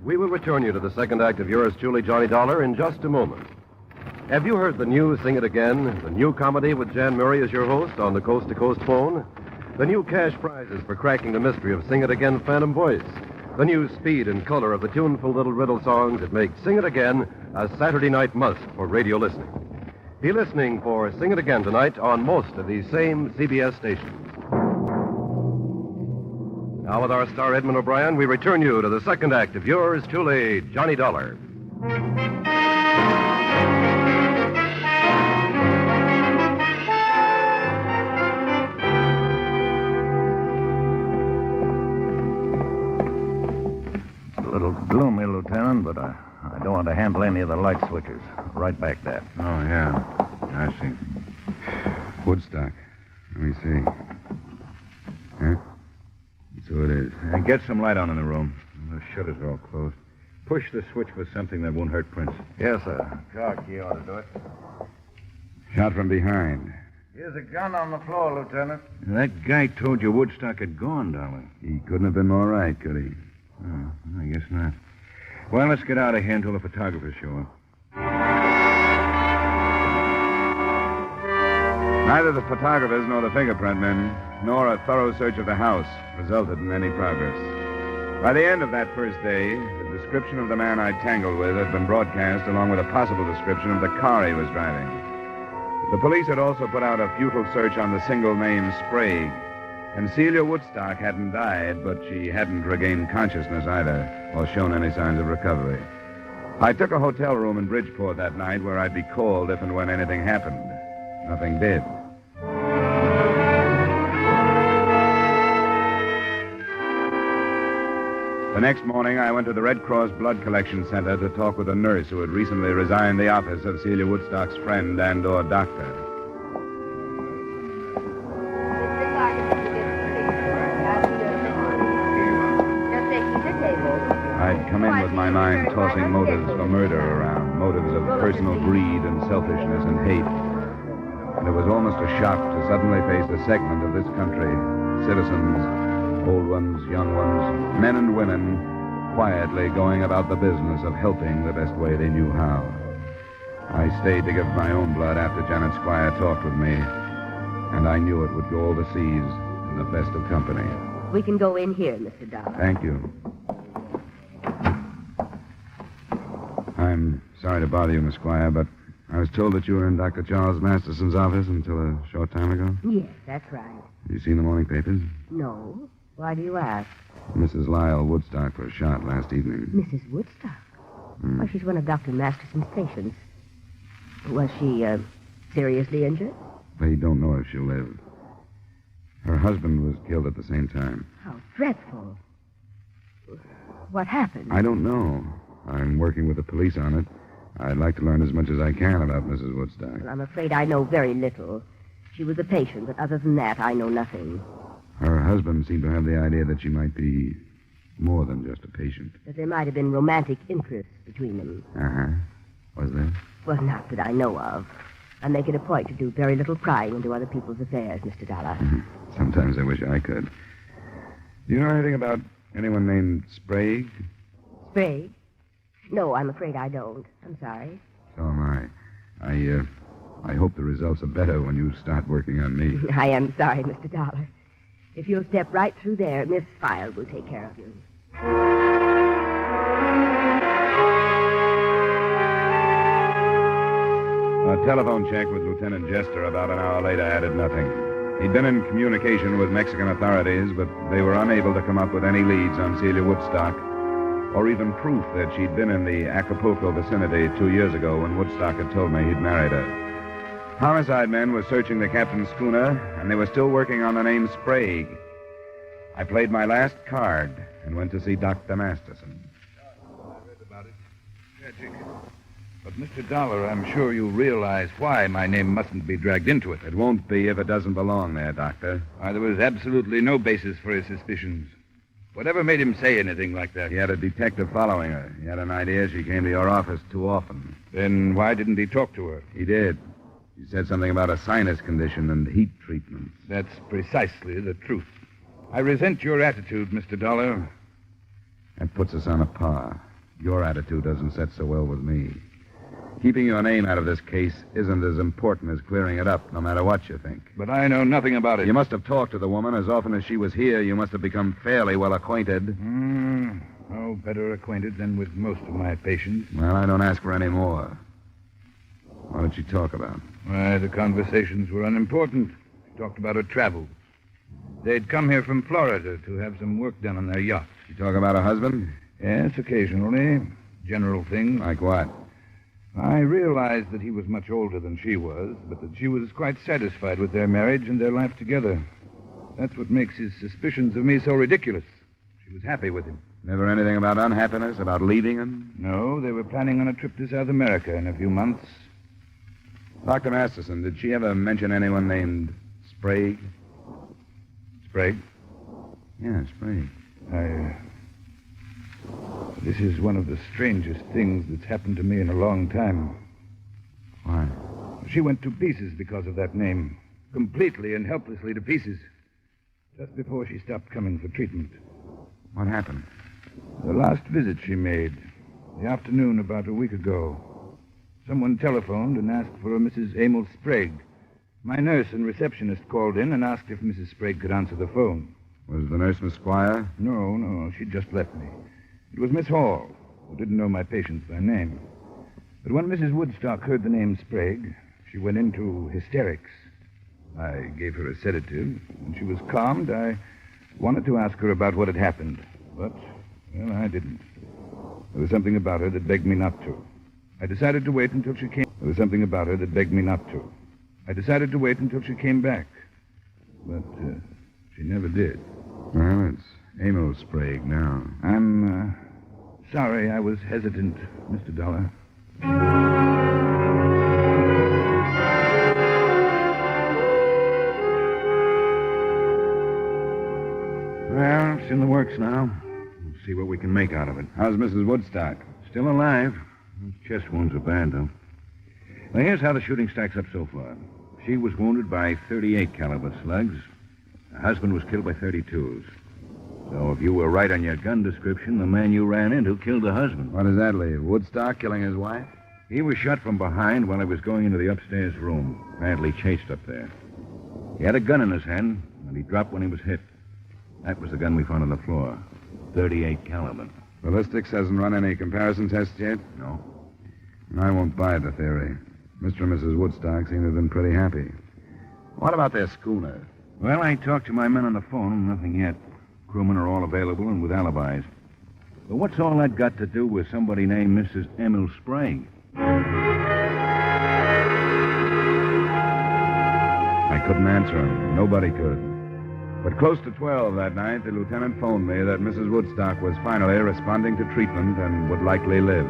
We will return you to the second act of yours truly, Johnny Dollar, in just a moment. Have you heard the new Sing It Again, the new comedy with Jan Murray as your host on the Coast to Coast phone? The new cash prizes for cracking the mystery of Sing It Again Phantom Voice. The new speed and color of the tuneful little riddle songs that make Sing It Again a Saturday night must for radio listening. Be listening for Sing It Again tonight on most of these same CBS stations. Now, with our star Edmund O'Brien, we return you to the second act of yours truly, Johnny Dollar. It's a little gloomy, Lieutenant, but I don't want to handle any of the light switches. Right back there. Oh, yeah. I see. Woodstock. Let me see. Huh? So it is. Get some light on in the room. The shutters are all closed. Push the switch for something that won't hurt Prince. Yes, sir. Car key ought to do it. Shot from behind. Here's a gun on the floor, Lieutenant. That guy told you Woodstock had gone, darling. He couldn't have been more right, could he? Oh, I guess not. Well, let's get out of here until the photographers show up. Neither the photographers nor the fingerprint men, nor a thorough search of the house, resulted in any progress. By the end of that first day, the description of the man I tangled with had been broadcast along with a possible description of the car he was driving. The police had also put out a futile search on the single name Sprague. And Celia Woodstock hadn't died, but she hadn't regained consciousness either, or shown any signs of recovery. I took a hotel room in Bridgeport that night where I'd be called if and when anything happened. Nothing did. The next morning, I went to the Red Cross Blood Collection Center to talk with a nurse who had recently resigned the office of Celia Woodstock's friend and/or doctor. I'd come in with my mind tossing motives for murder around, motives of personal greed and selfishness and hate. And it was almost a shock to suddenly face a segment of this country, citizens, old ones, young ones, men and women, quietly going about the business of helping the best way they knew how. I stayed to give my own blood after Janet Squire talked with me, and I knew it would go overseas in the best of company. We can go in here, Mr. Dolar. Thank you. I'm sorry to bother you, Miss Squire, but I was told that you were in Dr. Charles Masterson's office until a short time ago. Yes, that's right. Have you seen the morning papers? No. Why do you ask? Mrs. Lyle Woodstock was shot last evening. Mrs. Woodstock? Well, she's one of Dr. Masterson's patients. Was she, seriously injured? They don't know if she'll live. Her husband was killed at the same time. How dreadful. What happened? I don't know. I'm working with the police on it. I'd like to learn as much as I can about Mrs. Woodstock. Well, I'm afraid I know very little. She was a patient, but other than that, I know nothing. Her husband seemed to have the idea that she might be more than just a patient. That there might have been romantic interest between them. Uh-huh. Was there? Well, not that I know of. I make it a point to do very little prying into other people's affairs, Mr. Dollar. Sometimes I wish I could. Do you know anything about anyone named Sprague? Sprague? No, I'm afraid I don't. I'm sorry. So am I. I hope the results are better when you start working on me. I am sorry, Mr. Dollar. If you'll step right through there, Miss File will take care of you. A telephone check with Lieutenant Jester about an hour later added nothing. He'd been in communication with Mexican authorities, but they were unable to come up with any leads on Celia Woodstock, or even proof that she'd been in the Acapulco vicinity 2 years ago when Woodstock had told me he'd married her. Homicide men were searching the captain's schooner, and they were still working on the name Sprague. I played my last card and went to see Dr. Masterson. I read about it. Tragic. But, Mr. Dollar, I'm sure you realize why my name mustn't be dragged into it. It won't be if it doesn't belong there, Doctor. Why, there was absolutely no basis for his suspicions. Whatever made him say anything like that? He had a detective following her. He had an idea she came to your office too often. Then why didn't he talk to her? He did. He said something about a sinus condition and heat treatments. That's precisely the truth. I resent your attitude, Mr. Dollar. That puts us on a par. Your attitude doesn't set so well with me. Keeping your name out of this case isn't as important as clearing it up, no matter what you think. But I know nothing about it. You must have talked to the woman. As often as she was here, you must have become fairly well acquainted. No better acquainted than with most of my patients. Well, I don't ask for any more. What did she talk about? Why, the conversations were unimportant. She talked about her travels. They'd come here from Florida to have some work done on their yacht. She talk about her husband? Yes, occasionally. General things. Like what? I realized that he was much older than she was, but that she was quite satisfied with their marriage and their life together. That's what makes his suspicions of me so ridiculous. She was happy with him. Never anything about unhappiness, about leaving him? No, they were planning on a trip to South America in a few months. Dr. Masterson, did she ever mention anyone named Sprague? Sprague? Yeah, Sprague. This is one of the strangest things that's happened to me in a long time. Why? She went to pieces because of that name. Completely and helplessly to pieces. Just before she stopped coming for treatment. What happened? The last visit she made. The afternoon about a week ago. Someone telephoned and asked for a Mrs. Emil Sprague. My nurse and receptionist called in and asked if Mrs. Sprague could answer the phone. Was the nurse Miss Squire? No, she'd just left me. It was Miss Hall, who didn't know my patients by name. But when Mrs. Woodstock heard the name Sprague, she went into hysterics. I gave her a sedative. When she was calmed, I wanted to ask her about what had happened. But, well, I didn't. There was something about her that begged me not to. I decided to wait until she came. There was something about her that begged me not to. I decided to wait until she came back. But she never did. Well, it's Amos Sprague now. I'm sorry I was hesitant, Mr. Dollar. Well, it's in the works now. We'll see what we can make out of it. How's Mrs. Woodstock? Still alive. Chest wounds are bad, though. Well, here's how the shooting stacks up so far. She was wounded by 38 caliber slugs. Her husband was killed by 32s. So if you were right on your gun description, the man you ran into killed the husband. What does that leave? Woodstock killing his wife? He was shot from behind while he was going into the upstairs room. Apparently chased up there. He had a gun in his hand, and he dropped when he was hit. That was the gun we found on the floor. 38 caliber. Ballistics hasn't run any comparison tests yet? No. I won't buy the theory. Mr. and Mrs. Woodstock seem to have been pretty happy. What about their schooner? Well, I talked to my men on the phone. Nothing yet. Crewmen are all available and with alibis. But what's all that got to do with somebody named Mrs. Emil Sprague? I couldn't answer him. Nobody could. But close to 12 that night, the lieutenant phoned me that Mrs. Woodstock was finally responding to treatment and would likely live.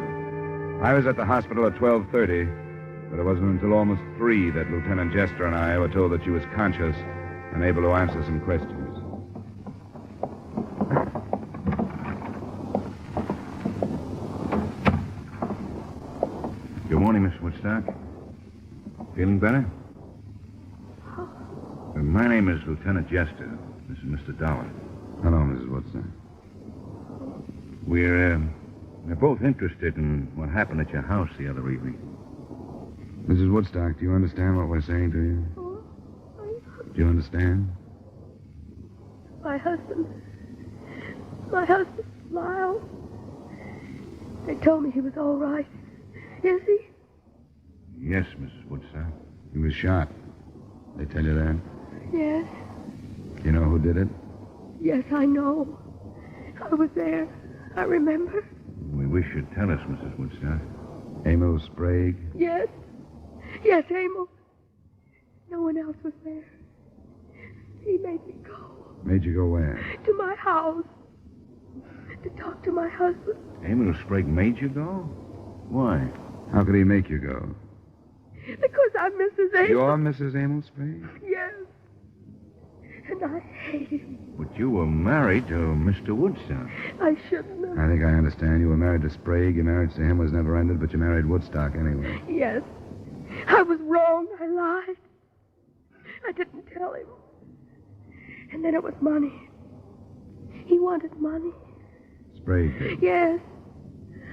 I was at the hospital at 12:30, but it wasn't until almost 3 that Lieutenant Jester and I were told that she was conscious and able to answer some questions. Good morning, Miss Woodstock. Feeling better? My name is Lieutenant Jester. This is Mr. Dollar. Hello, Mrs. Woodstock. We're both interested in what happened at your house the other evening. Mrs. Woodstock, do you understand what we're saying to you? Do you understand? My husband, Lyle. They told me he was all right. Is he? Yes, Mrs. Woodstock. He was shot. They tell you that? Yes. You know who did it? Yes, I know. I was there. I remember. We wish you'd tell us, Mrs. Woodstock. Emil Sprague? Yes. Yes, Emil. No one else was there. He made me go. Made you go where? To my house. To talk to my husband. Emil Sprague made you go? Why? How could he make you go? Because I'm Mrs. Emil. You're Mrs. Emil Sprague? Yes. And I hate him. But you were married to Mr. Woodstock. I shouldn't have. I think I understand. You were married to Sprague. Your marriage to him was never ended, but you married Woodstock anyway. Yes. I was wrong. I lied. I didn't tell him. And then it was money. He wanted money. Sprague did? Yes.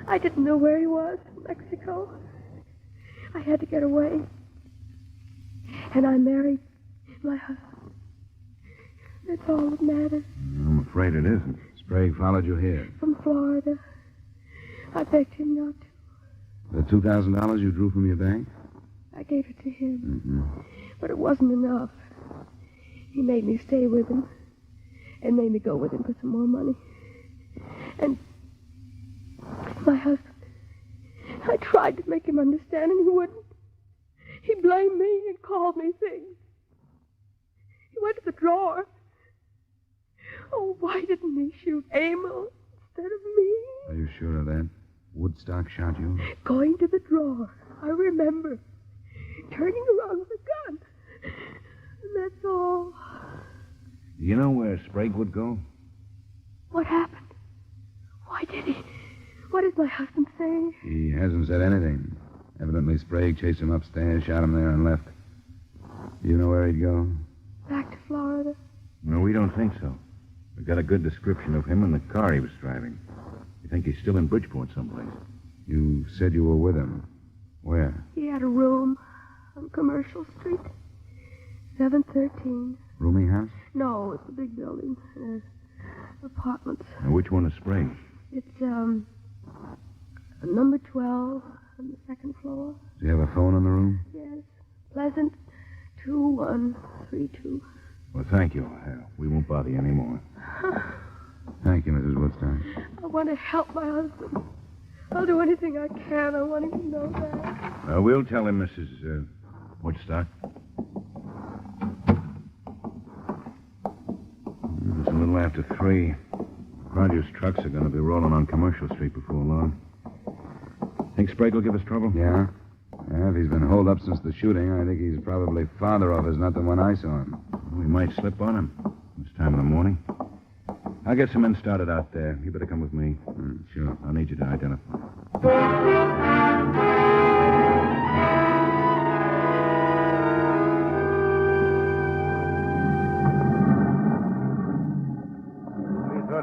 I didn't know where he was. Mexico. I had to get away. And I married my husband. That's all that matters. I'm afraid it isn't. Sprague followed you here. From Florida. I begged him not to. The $2,000 you drew from your bank? I gave it to him. Mm-hmm. But it wasn't enough. He made me stay with him. And made me go with him for some more money. And my husband, I tried to make him understand, and he wouldn't. He blamed me and called me things. He went to the drawer. Oh, why didn't he shoot Emil instead of me? Are you sure of that? Woodstock shot you? Going to the drawer. I remember. Turning around with a gun. And that's all. You know where Sprague would go? What happened? Why did he? What did my husband say? He hasn't said anything. Evidently, Sprague chased him upstairs, shot him there, and left. Do you know where he'd go? Back to Florida. No, we don't think so. We got a good description of him in the car he was driving. We think he's still in Bridgeport someplace. You said you were with him. Where? He had a room on Commercial Street. 713. Rooming house? No, it's a big building. Apartments. Now, which one is Sprague? It's, number 12 on the second floor. Does he have a phone in the room? Yes. Pleasant 2132. Well, thank you. We won't bother you anymore. Thank you, Mrs. Woodstock. I want to help my husband. I'll do anything I can. I want him to know that. We'll tell him, Mrs. Woodstock. It's a little after 3. Rogers' trucks are going to be rolling on Commercial Street before long. Think Sprague will give us trouble? Yeah? If he's been holed up since the shooting, I think he's probably farther off as nothing when I saw him. We might slip on him this time of the morning. I'll get some men started out there. You better come with me. Sure. I'll need you to identify.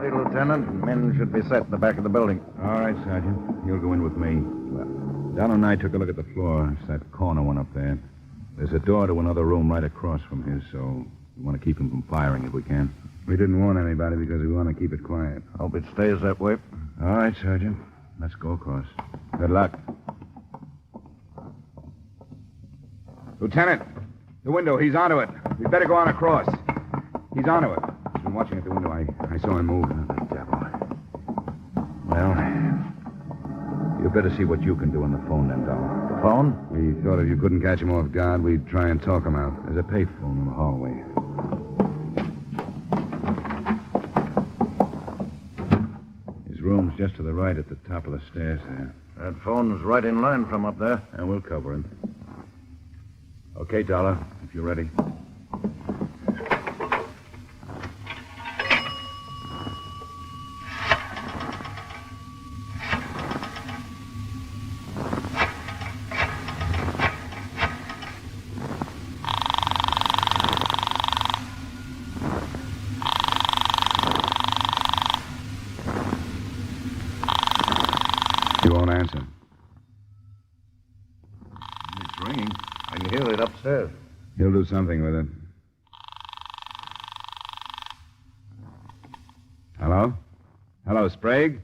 Lieutenant. Men should be set in the back of the building. All right, Sergeant. You'll go in with me. Don and I took a look at the floor. It's that corner one up there. There's a door to another room right across from his, so we want to keep him from firing if we can. We didn't warn anybody because we want to keep it quiet. Hope it stays that way. All right, Sergeant. Let's go across. Good luck. Lieutenant, the window. He's onto it. We'd better go on across. He's onto it. He's been watching at the window. I saw him move. The devil. Well, you better see what you can do on the phone then, Dollar. The phone? We thought if you couldn't catch him off guard, we'd try and talk him out. There's a payphone in the hallway. His room's just to the right at the top of the stairs there. That phone's right in line from up there. And we'll cover him. Okay, Dollar, if you're ready. He won't answer. It's ringing. I can hear it upstairs. He'll do something with it. Hello? Hello, Sprague? Yeah?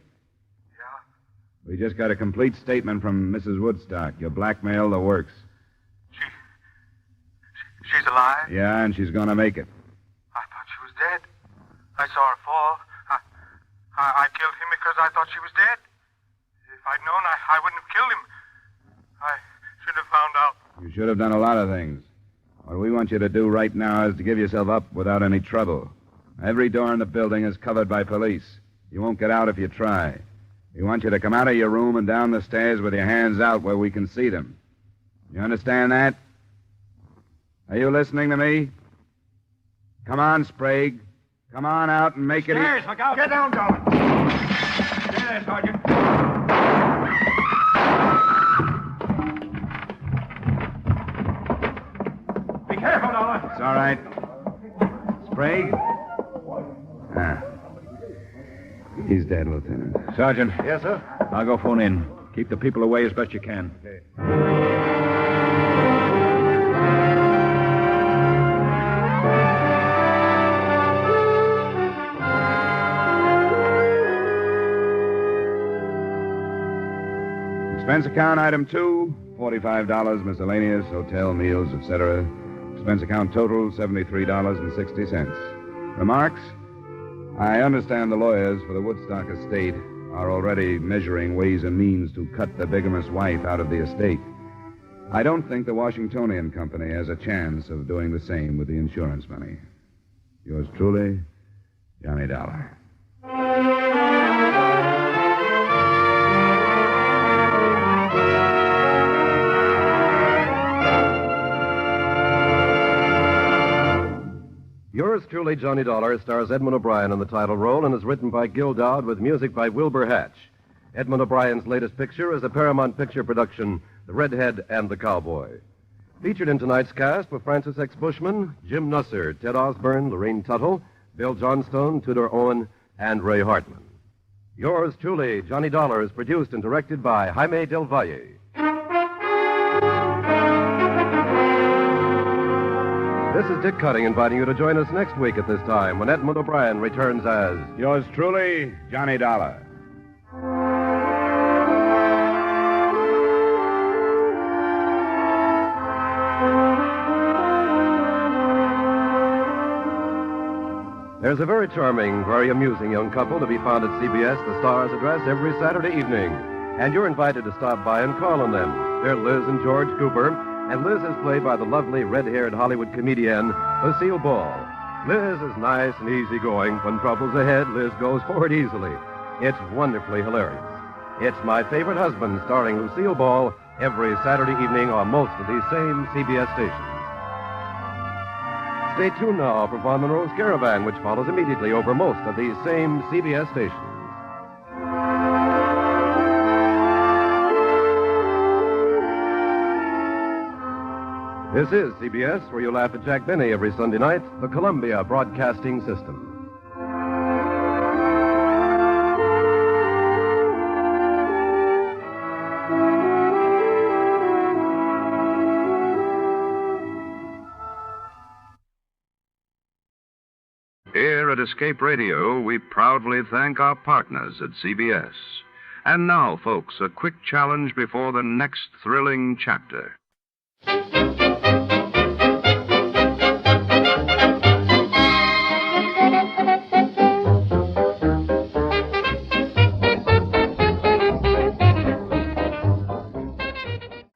We just got a complete statement from Mrs. Woodstock. You blackmailed the works. She's alive? Yeah, and she's going to make it. I thought she was dead. I saw her fall. I killed him because I thought she was dead. If I'd known, I wouldn't have killed him. I should have found out. You should have done a lot of things. What we want you to do right now is to give yourself up without any trouble. Every door in the building is covered by police. You won't get out if you try. We want you to come out of your room and down the stairs with your hands out where we can see them. You understand that? Are you listening to me? Come on, Sprague. Come on out and make it... Stairs, look out. Get down, Dollar. Stay there, Sergeant. Be careful, Dollar. It's all right. Sprague? He's dead, Lieutenant. Sergeant. Yes, sir? I'll go phone in. Keep the people away as best you can. Okay. Expense account item 2, $45, miscellaneous, hotel, meals, etc. Expense account total, $73.60. Remarks? I understand the lawyers for the Woodstock estate are already measuring ways and means to cut the bigamous wife out of the estate. I don't think the Washingtonian Company has a chance of doing the same with the insurance money. Yours truly, Johnny Dollar. Yours truly, Johnny Dollar, stars Edmund O'Brien in the title role and is written by Gil Doud with music by Wilbur Hatch. Edmund O'Brien's latest picture is a Paramount Picture production, The Redhead and the Cowboy. Featured in tonight's cast were Francis X. Bushman, Jim Nusser, Ted Osborne, Lorraine Tuttle, Bill Johnstone, Tudor Owen, and Ray Hartman. Yours truly, Johnny Dollar, is produced and directed by Jaime Del Valle. This is Dick Cutting inviting you to join us next week at this time when Edmund O'Brien returns as... Yours truly, Johnny Dollar. There's a very charming, very amusing young couple to be found at CBS, the Star's address, every Saturday evening. And you're invited to stop by and call on them. They're Liz and George Cooper, and Liz is played by the lovely red-haired Hollywood comedian, Lucille Ball. Liz is nice and easygoing. When trouble's ahead, Liz goes for it easily. It's wonderfully hilarious. It's My Favorite Husband, starring Lucille Ball, every Saturday evening on most of these same CBS stations. Stay tuned now for Von Monroe's Caravan, which follows immediately over most of these same CBS stations. This is CBS, where you laugh at Jack Benny every Sunday night, the Columbia Broadcasting System. Here at Escape Radio, we proudly thank our partners at CBS. And now, folks, a quick challenge before the next thrilling chapter.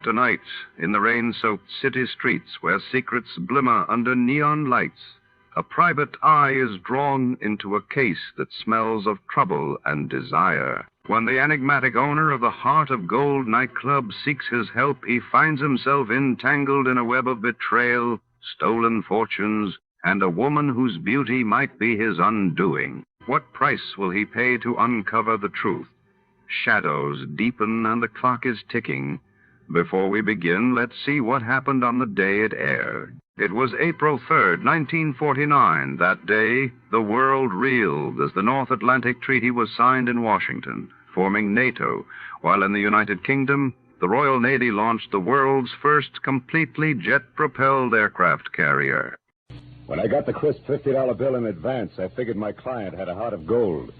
Tonight, in the rain-soaked city streets where secrets glimmer under neon lights, a private eye is drawn into a case that smells of trouble and desire. When the enigmatic owner of the Heart of Gold nightclub seeks his help, he finds himself entangled in a web of betrayal, stolen fortunes, and a woman whose beauty might be his undoing. What price will he pay to uncover the truth? Shadows deepen and the clock is ticking. Before we begin, let's see what happened on the day it aired. It was April 3rd, 1949. That day, the world reeled as the North Atlantic Treaty was signed in Washington, forming NATO, while in the United Kingdom, the Royal Navy launched the world's first completely jet-propelled aircraft carrier. When I got the crisp $50 bill in advance, I figured my client had a heart of gold.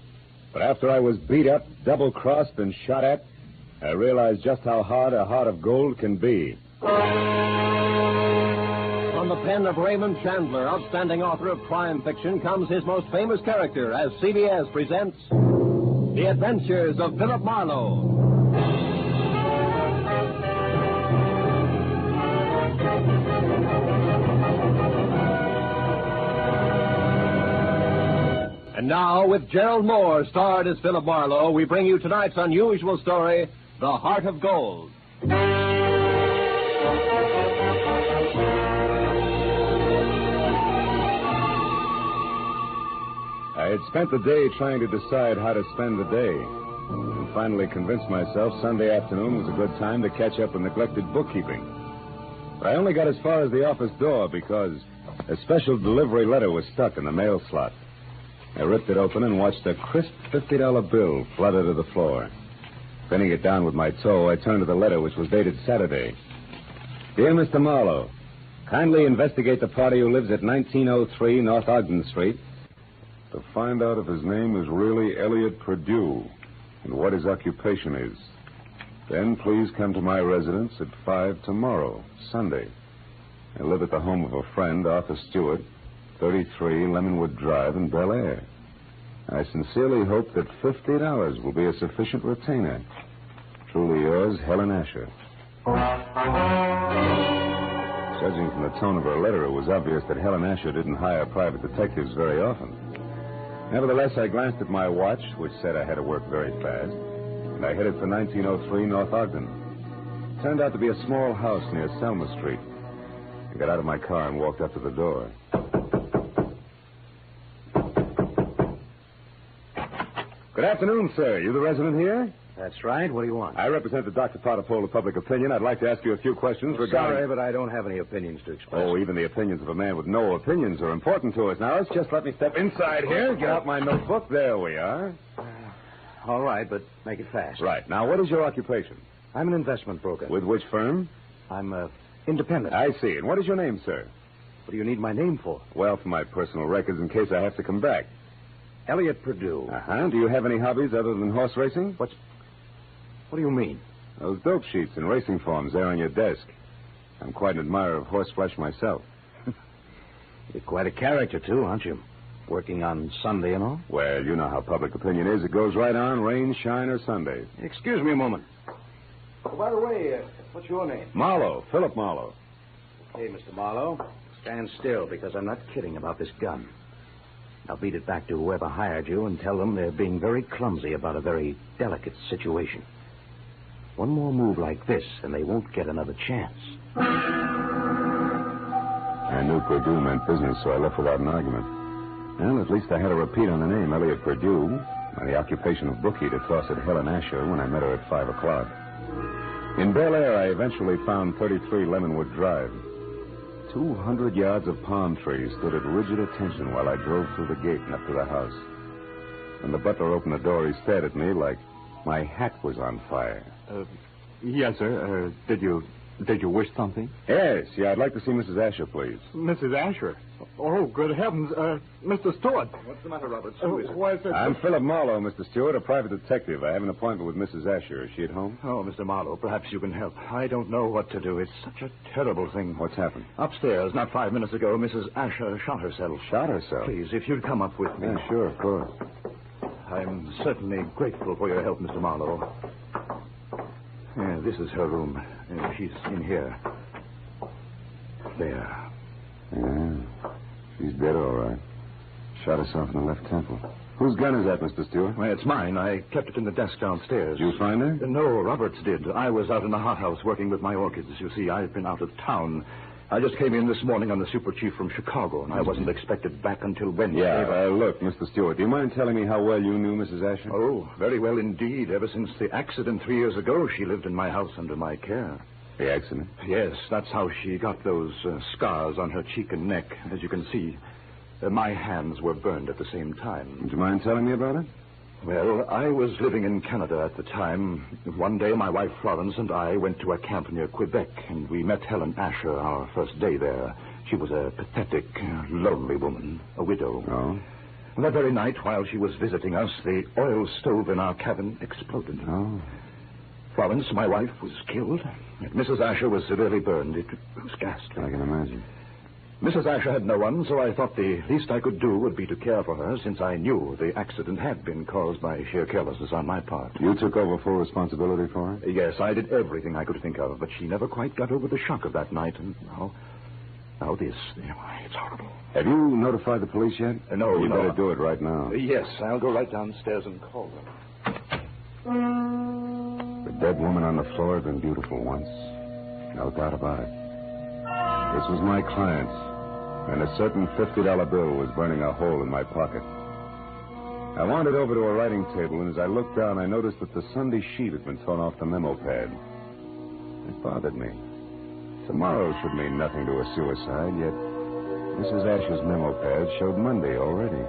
But after I was beat up, double-crossed, and shot at, I realized just how hard a heart of gold can be. From the pen of Raymond Chandler, outstanding author of crime fiction, comes his most famous character as CBS presents The Adventures of Philip Marlowe. And now, with Gerald Moore starred as Philip Marlowe, we bring you tonight's unusual story, The Heart of Gold. I had spent the day trying to decide how to spend the day, and finally convinced myself Sunday afternoon was a good time to catch up with neglected bookkeeping. But I only got as far as the office door because a special delivery letter was stuck in the mail slot. I ripped it open and watched a crisp $50 bill flutter to the floor. Pinning it down with my toe, I turned to the letter, which was dated Saturday. Dear Mr. Marlowe, kindly investigate the party who lives at 1903 North Ogden Street to find out if his name is really Elliot Perdue and what his occupation is. Then please come to my residence at 5 tomorrow, Sunday. I live at the home of a friend, Arthur Stewart, 33 Lemonwood Drive in Bel Air. I sincerely hope that $50 will be a sufficient retainer. Truly yours, Helen Asher. Judging from the tone of her letter, it was obvious that Helen Asher didn't hire private detectives very often. Nevertheless, I glanced at my watch, which said I had to work very fast, and I headed for 1903 North Ogden. It turned out to be a small house near Selma Street. I got out of my car and walked up to the door. Good afternoon, sir. You the resident here? That's right. What do you want? I represent the Dr. Potter poll of public opinion. I'd like to ask you a few questions regarding... Sorry, but I don't have any opinions to express. Oh, even the opinions of a man with no opinions are important to us. Now, let's just let me step inside here, get out my notebook. There we are. All right, but make it fast. Right. Now, what is your occupation? I'm an investment broker. With which firm? I'm independent. I see. And what is your name, sir? What do you need my name for? Well, for my personal records in case I have to come back. Elliot Purdue. Uh-huh. Do you have any hobbies other than horse racing? What do you mean? Those dope sheets and racing forms there on your desk. I'm quite an admirer of horseflesh myself. You're quite a character, too, aren't you? Working on Sunday and all? Well, you know how public opinion is. It goes right on, rain, shine, or Sunday. Excuse me a moment. Oh, by the way, what's your name? Marlowe, Philip Marlowe. Hey, Mr. Marlowe, stand still because I'm not kidding about this gun. Now beat it back to whoever hired you and tell them they're being very clumsy about a very delicate situation. One more move like this and they won't get another chance. I knew Purdue meant business, so I left without an argument. Well, at least I had a repeat on the name, Elliot Purdue, and the occupation of bookie to toss at Helen Asher when I met her at 5 o'clock. In Bel Air, I eventually found 33 Lemonwood Drive. 200 yards of palm trees stood at rigid attention while I drove through the gate and up to the house. When the butler opened the door, he stared at me like my hat was on fire. Yes, sir. Did you wish something? Yes, I'd like to see Mrs. Asher, please. Mrs. Asher? Oh, good heavens. Mr. Stewart. What's the matter, Robert? Why is it... I'm Philip Marlowe, Mr. Stewart, a private detective. I have an appointment with Mrs. Asher. Is she at home? Oh, Mr. Marlowe, perhaps you can help. I don't know what to do. It's such a terrible thing. What's happened? Upstairs, not 5 minutes ago, Mrs. Asher shot herself. Shot herself? Please, if you'd come up with me. Yeah, sure, of course. I'm certainly grateful for your help, Mr. Marlowe. Yeah, this is her room. She's in here. There. Yeah. She's dead, all right. Shot herself in the left temple. Whose gun is that, Mr. Stewart? Well, it's mine. I kept it in the desk downstairs. Did you find her? No, Roberts did. I was out in the hothouse working with my orchids. You see, I've been out of town. I just came in this morning on the super chief from Chicago, and I wasn't expected back until Wednesday. Yeah, look, Mr. Stewart, do you mind telling me how well you knew Mrs. Asher? Oh, very well indeed. Ever since the accident 3 years ago, she lived in my house under my care. The accident? Yes, that's how she got those scars on her cheek and neck. As you can see, my hands were burned at the same time. Would you mind telling me about it? Well, I was living in Canada at the time. One day, my wife Florence and I went to a camp near Quebec, and we met Helen Asher our first day there. She was a pathetic, lonely woman, a widow. Oh? That very night, while she was visiting us, the oil stove in our cabin exploded. Oh. Florence, my wife, was killed. Mrs. Asher was severely burned. It was ghastly. I can imagine. Mrs. Asher had no one, so I thought the least I could do would be to care for her, since I knew the accident had been caused by sheer carelessness on my part. You took over full responsibility for her? Yes, I did everything I could think of, but she never quite got over the shock of that night, and now this. It's horrible. Have you notified the police yet? No, You no. better do it right now. Yes, I'll go right downstairs and call them. The dead woman on the floor had been beautiful once. No doubt about it. This was my client, and a certain $50 bill was burning a hole in my pocket. I wandered over to a writing table, and as I looked down, I noticed that the Sunday sheet had been torn off the memo pad. It bothered me. Tomorrow should mean nothing to a suicide, yet Mrs. Asher's memo pad showed Monday already.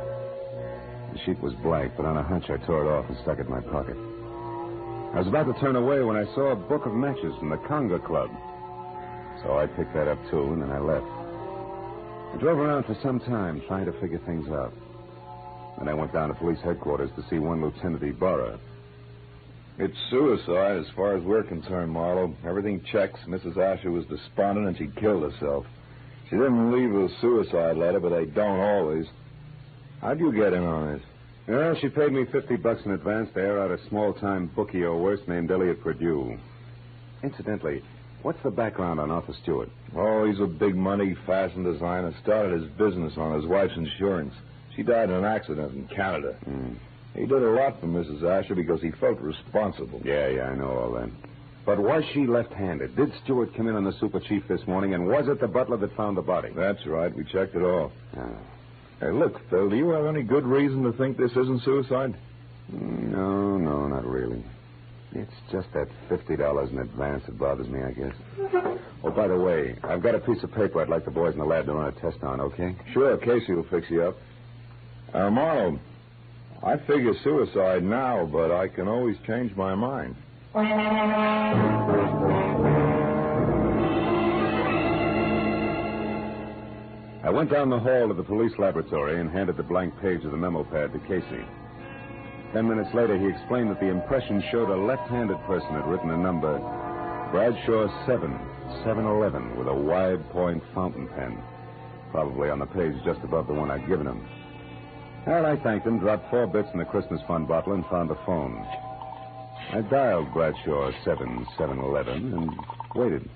The sheet was blank, but on a hunch, I tore it off and stuck it in my pocket. I was about to turn away when I saw a book of matches from the Conga Club. So I picked that up, too, and then I left. I drove around for some time trying to figure things out. Then I went down to police headquarters to see one Lieutenant Ibarra. It's suicide as far as we're concerned, Marlowe. Everything checks. Mrs. Asher was despondent and she killed herself. She didn't leave a suicide letter, but they don't always. How'd you get in on this? Well, she paid me $50 in advance to air out a small-time bookie or worse named Elliot Purdue. Incidentally, what's the background on Arthur Stewart? Oh, he's a big-money fashion designer. Started his business on his wife's insurance. She died in an accident in Canada. He did a lot for Mrs. Asher because he felt responsible. Yeah, I know all that. But was she left-handed? Did Stewart come in on the super chief this morning, and was it the butler that found the body? That's right. We checked it all. Hey, look, Phil, do you have any good reason to think this isn't suicide? No, not really. It's just that $50 in advance that bothers me, I guess. Oh, by the way, I've got a piece of paper I'd like the boys in the lab to run a test on, okay? Sure, Casey will fix you up. Marlowe, I figure suicide now, but I can always change my mind. I went down the hall to the police laboratory and handed the blank page of the memo pad to Casey. 10 minutes later, he explained that the impression showed a left-handed person had written a number, Bradshaw 711, with a wide point fountain pen, probably on the page just above the one I'd given him. Well, I thanked him, dropped 4 bits in the Christmas fund bottle, and found the phone. I dialed Bradshaw 711 and waited.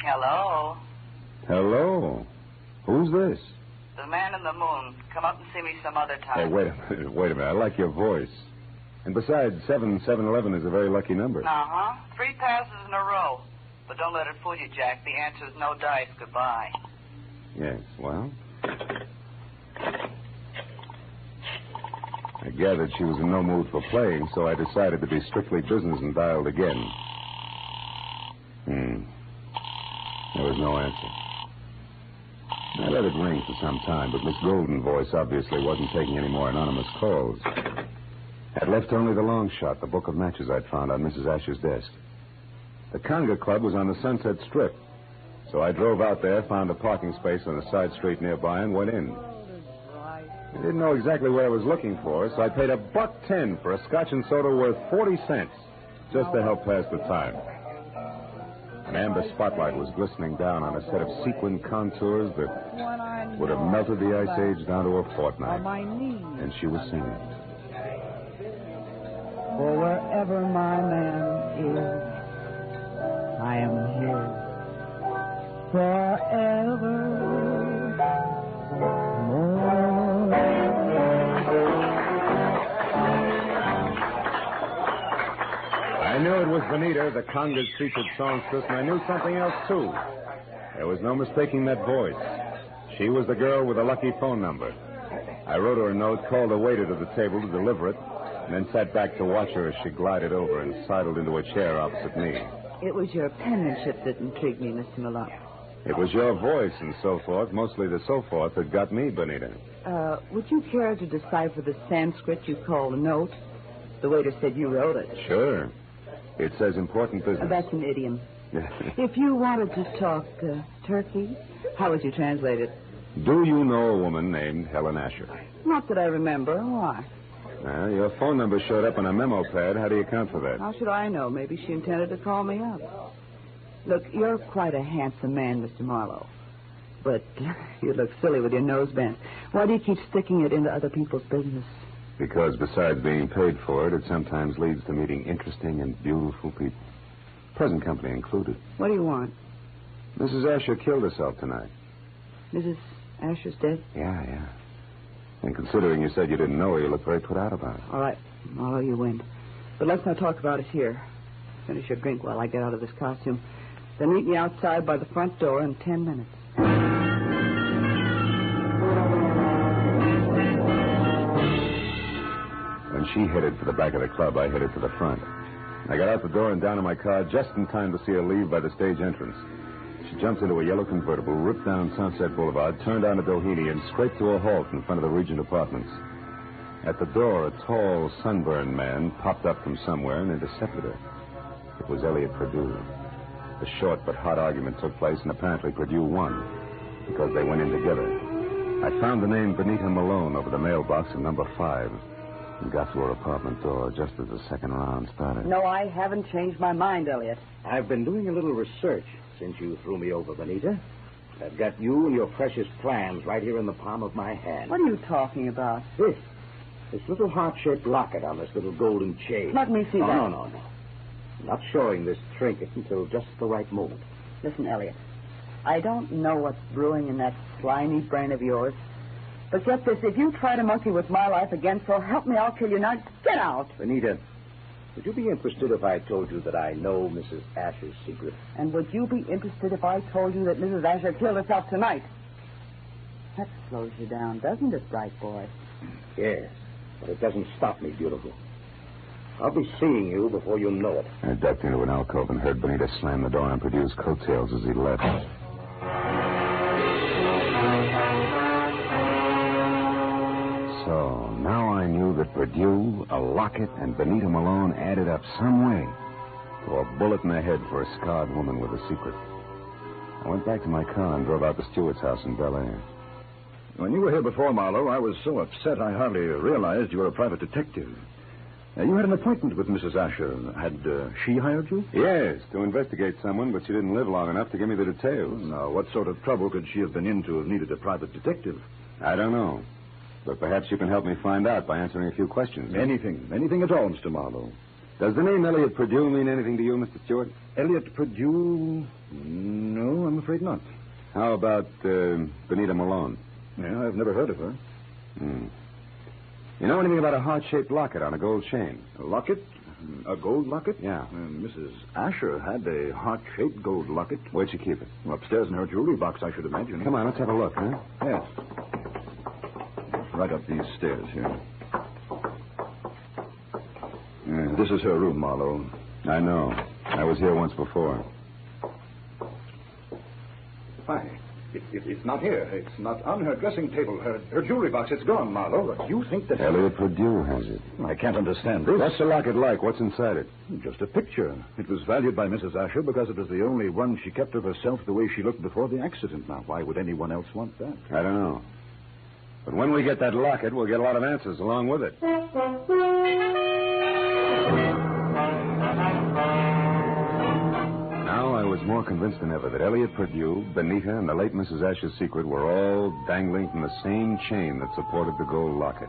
Hello? Hello? Who's this? The man in the moon. Come up and see me some other Hey, time. wait a minute. I like your voice. And besides, 711 is a very lucky number. Uh-huh. 3 passes in a row. But don't let it fool you, Jack. The answer is no dice. Goodbye. Yes, well? I gathered she was in no mood for playing, so I decided to be strictly business and dialed again. There was no answer. I let it ring for some time, but Miss Golden's voice obviously wasn't taking any more anonymous calls. I'd left only the long shot, the book of matches I'd found on Mrs. Asher's desk. The Conga Club was on the Sunset Strip, so I drove out there, found a parking space on a side street nearby, and went in. I didn't know exactly what I was looking for, so I paid $1.10 for a scotch and soda worth 40 cents, just to help pass the time. An amber spotlight was glistening down on a set of sequin contours that would have melted the Ice Age down to a fortnight. And she was singing. For wherever my man is, I am his forever more. I knew it was Bonita, the Conga's featured songstress, and I knew something else, too. There was no mistaking that voice. She was the girl with the lucky phone number. I wrote her a note, called a waiter to the table to deliver it, and then sat back to watch her as she glided over and sidled into a chair opposite me. It was your penmanship that intrigued me, Mr. Malone. It was your voice and so forth, mostly the so forth, that got me, Bonita. Would you care to decipher the Sanskrit you call the note? The waiter said you wrote it. Sure. It says important business. That's an idiom. If you wanted to talk turkey, how would you translate it? Do you know a woman named Helen Asher? Not that I remember. Why? Well, your phone number showed up on a memo pad. How do you account for that? How should I know? Maybe she intended to call me up. Look, you're quite a handsome man, Mr. Marlowe. But you look silly with your nose bent. Why do you keep sticking it into other people's business? Because besides being paid for it, it sometimes leads to meeting interesting and beautiful people. Present company included. What do you want? Mrs. Asher killed herself tonight. Mrs. Asher's dead? Yeah. And considering you said you didn't know her, you look very put out about it. All right, Marlowe, you win. But let's not talk about it here. Finish your drink while I get out of this costume. Then meet me outside by the front door in 10 minutes. When she headed for the back of the club, I headed for the front. I got out the door and down in my car just in time to see her leave by the stage entrance. She jumped into a yellow convertible, ripped down Sunset Boulevard, turned onto Doheny, and straight to a halt in front of the Regent Apartments. At the door, a tall, sunburned man popped up from somewhere and intercepted her. It was Elliot Perdue. A short but hot argument took place, and apparently Perdue won, because they went in together. I found the name Bonita Malone over the mailbox in number 5. And got to her apartment door just as the second round started. No, I haven't changed my mind, Elliot. I've been doing a little research since you threw me over, Bonita. I've got you and your precious plans right here in the palm of my hand. What are you talking about? This little heart-shaped locket on this little golden chain. Let me see that. No. I'm not showing this trinket until just the right moment. Listen, Elliot, I don't know what's brewing in that slimy brain of yours. But get this, if you try to monkey with my life again, so help me, I'll kill you. Now, get out. Bonita, would you be interested if I told you that I know Mrs. Asher's secret? And would you be interested if I told you that Mrs. Asher killed herself tonight? That slows you down, doesn't it, bright boy? Yes, but it doesn't stop me, beautiful. I'll be seeing you before you know it. I ducked into an alcove and heard Bonita slam the door on Perdue's coattails as he left. So, now I knew that Perdue, a locket, and Bonita Malone added up some way. or a bullet in the head for a scarred woman with a secret. I went back to my car and drove out to Stewart's house in Bel Air. When you were here before, Marlowe, I was so upset I hardly realized you were a private detective. You had an appointment with Mrs. Asher. Had she hired you? Yes, to investigate someone, but she didn't live long enough to give me the details. Now, what sort of trouble could she have been in to have needed a private detective? I don't know. But perhaps you can help me find out by answering a few questions. Anything at all, Mr. Marlowe. Does the name Elliot Purdue mean anything to you, Mr. Stewart? Elliot Purdue? No, I'm afraid not. How about Benita Malone? Yeah, I've never heard of her. You know anything about a heart-shaped locket on a gold chain? A locket? A gold locket? Yeah. Mrs. Asher had a heart-shaped gold locket. Where'd she keep it? Upstairs in her jewelry box, I should imagine. Come on, let's have a look, huh? Yes. Right up these stairs here. This is her room, Marlowe. I know. I was here once before. Why? It's not here. It's not on her dressing table. Her jewelry box, it's gone, Marlowe. But you think that... Elliot Purdue has it. I can't understand this. What's the locket like? What's inside it? Just a picture. It was valued by Mrs. Asher because it was the only one she kept of herself the way she looked before the accident. Now, why would anyone else want that? I don't know. But when we get that locket, we'll get a lot of answers along with it. Now I was more convinced than ever that Elliot Purdue, Benita, and the late Mrs. Asher's secret were all dangling from the same chain that supported the gold locket.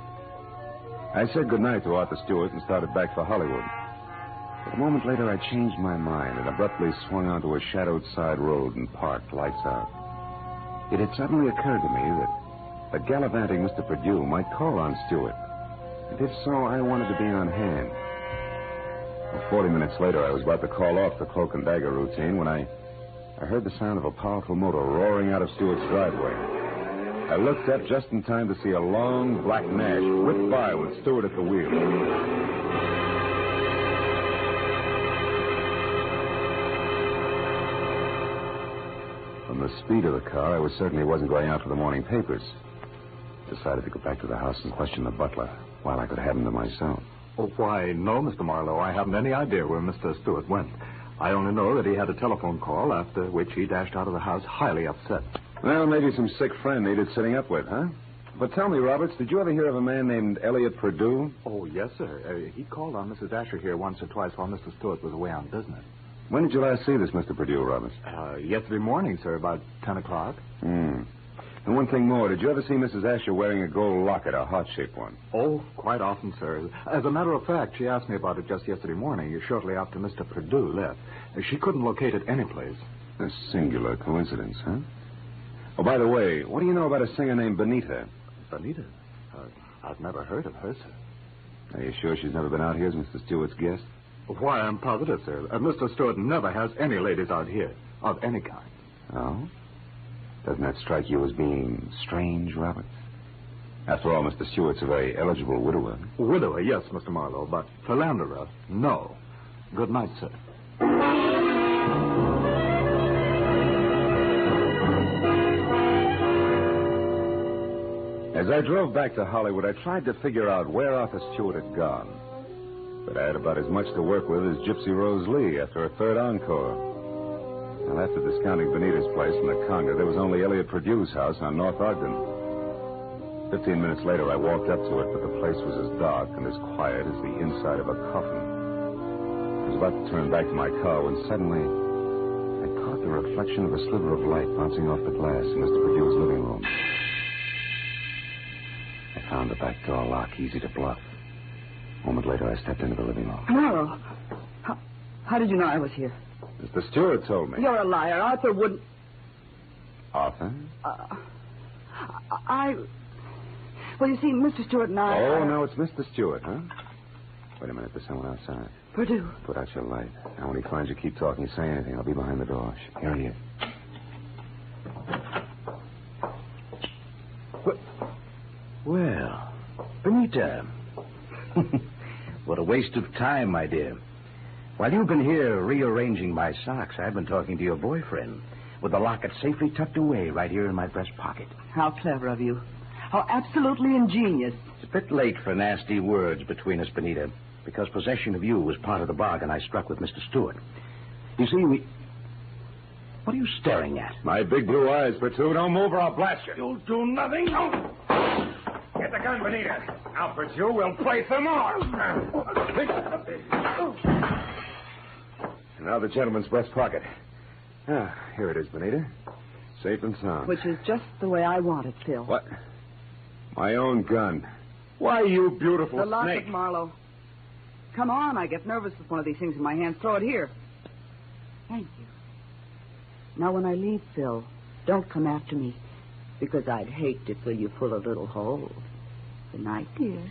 I said goodnight to Arthur Stewart and started back for Hollywood. But a moment later, I changed my mind and abruptly swung onto a shadowed side road and parked, lights out. It had suddenly occurred to me that the gallivanting Mr. Purdue might call on Stewart. And if so, I wanted to be on hand. 40 minutes later, I was about to call off the cloak and dagger routine when I heard the sound of a powerful motor roaring out of Stewart's driveway. I looked up just in time to see a long black Nash whip by with Stewart at the wheel. From the speed of the car, I was certain he wasn't going out for the morning papers. Decided to go back to the house and question the butler while I could have him to myself. Oh, why, no, Mr. Marlowe. I haven't any idea where Mr. Stewart went. I only know that he had a telephone call, after which he dashed out of the house highly upset. Well, maybe some sick friend needed sitting up with, huh? But tell me, Roberts, did you ever hear of a man named Elliot Purdue? Oh, yes, sir. He called on Mrs. Asher here once or twice while Mr. Stewart was away on business. When did you last see this Mr. Purdue, Roberts? Yesterday morning, sir, about 10 o'clock. And one thing more, did you ever see Mrs. Asher wearing a gold locket, a heart-shaped one? Oh, quite often, sir. As a matter of fact, she asked me about it just yesterday morning, shortly after Mr. Purdue left. She couldn't locate it anyplace. A singular coincidence, huh? Oh, by the way, what do you know about a singer named Benita? Benita? I've never heard of her, sir. Are you sure she's never been out here as Mr. Stewart's guest? Why, I'm positive, sir. Mr. Stewart never has any ladies out here, of any kind. Oh? Doesn't that strike you as being strange, Robert? After all, Mr. Stewart's a very eligible widower. Widower, yes, Mr. Marlowe, but philanderer, no. Good night, sir. As I drove back to Hollywood, I tried to figure out where Arthur Stewart had gone. But I had about as much to work with as Gypsy Rose Lee after a third encore. Well, after discounting Benita's place in the Conga, there was only Elliot Purdue's house on North Ogden. 15 minutes later, I walked up to it, but the place was as dark and as quiet as the inside of a coffin. I was about to turn back to my car when suddenly I caught the reflection of a sliver of light bouncing off the glass in Mr. Purdue's living room. I found the back door lock easy to bluff. A moment later, I stepped into the living room. Marlowe, how did you know I was here? Mr. Stewart told me. You're a liar. Arthur wouldn't... Arthur? Well, you see, Mr. Stewart and I... Oh, no, it's Mr. Stewart, huh? Wait a minute, there's someone outside. Purdue. Put out your light. Now, when he finds you, keep talking. Say anything. I'll be behind the door. Here he is. Well, Benita. What a waste of time, my dear. While you've been here rearranging my socks, I've been talking to your boyfriend with the locket safely tucked away right here in my breast pocket. How clever of you. How absolutely ingenious. It's a bit late for nasty words between us, Benita. because possession of you was part of the bargain I struck with Mr. Stewart. You see, we... What are you staring at? My big blue eyes, Pursuit. Don't move or I'll blast you. You'll do nothing. No. Get the gun, Benita. Now, Pursuit, we'll play some more. Now the gentleman's breast pocket. Ah, here it is, Benita. Safe and sound. Which is just the way I want it, Phil. What? My own gun. Why, you beautiful The locket, snake. Marlowe. Come on, I get nervous with one of these things in my hands. Throw it here. Thank you. Now, when I leave, Phil, don't come after me, because I'd hate to fill you full of little holes. Good night, dear.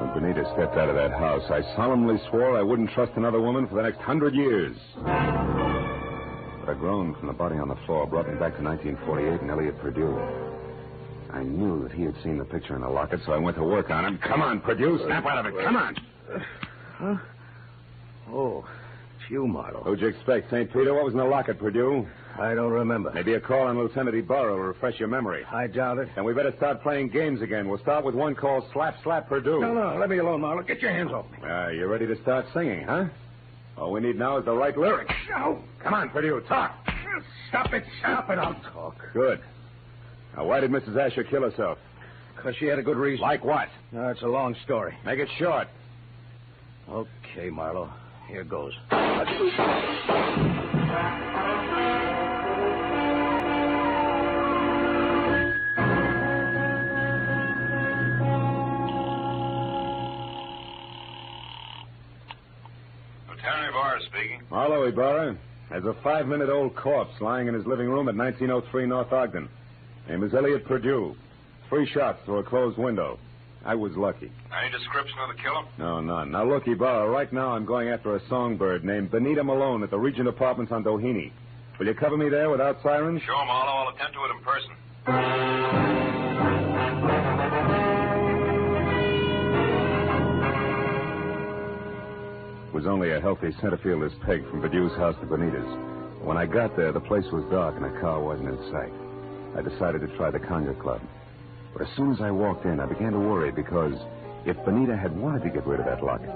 When Benita stepped out of that house, I solemnly swore I wouldn't trust another woman for the next 100 years. But a groan from the body on the floor brought me back to 1948 and Elliot Purdue. I knew that he had seen the picture in the locket, so I went to work on him. Come on, Purdue, snap out of it. Come on. Huh? Oh, it's you, Marlowe. Who'd you expect, St. Peter? What was in the locket, Purdue? I don't remember. Maybe a call on Lieutenant Ibarra will refresh your memory. I doubt it. Then we better start playing games again. We'll start with one called Slap, Slap, Purdue. No, let me alone, Marlowe. Get your hands off me. You ready to start singing, huh? All we need now is the right lyrics. No. Come on, Purdue, talk. Stop it. I'll talk. Good. Now, why did Mrs. Asher kill herself? Because she had a good reason. Like what? No, it's a long story. Make it short. Okay, Marlowe. Here goes. Lieutenant Ibarra speaking. Marlowe, Ibarra. There's a 5-minute-old corpse lying in his living room at 1903 North Ogden. Name is Elliot Purdue. 3 shots through a closed window. I was lucky. Any description of the killer? No, none. Now, look, Ibarra, right now I'm going after a songbird named Benita Malone at the Regent Apartments on Doheny. Will you cover me there without sirens? Sure, Marlowe. I'll attend to it in person. It was only a healthy centerfielder's peg from Perdue's house to Benita's. When I got there, the place was dark and a car wasn't in sight. I decided to try the Conga Club. But as soon as I walked in, I began to worry because if Benita had wanted to get rid of that locket,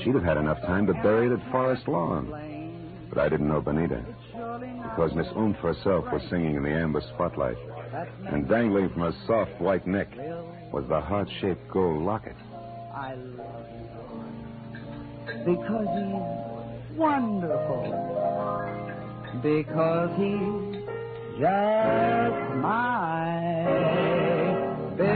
she'd have had enough time to bury it at Forest Lawn. But I didn't know Benita, because Miss Oomph herself was singing in the amber spotlight, and dangling from her soft white neck was the heart-shaped gold locket. I love you because he's wonderful, because he's just my Bill.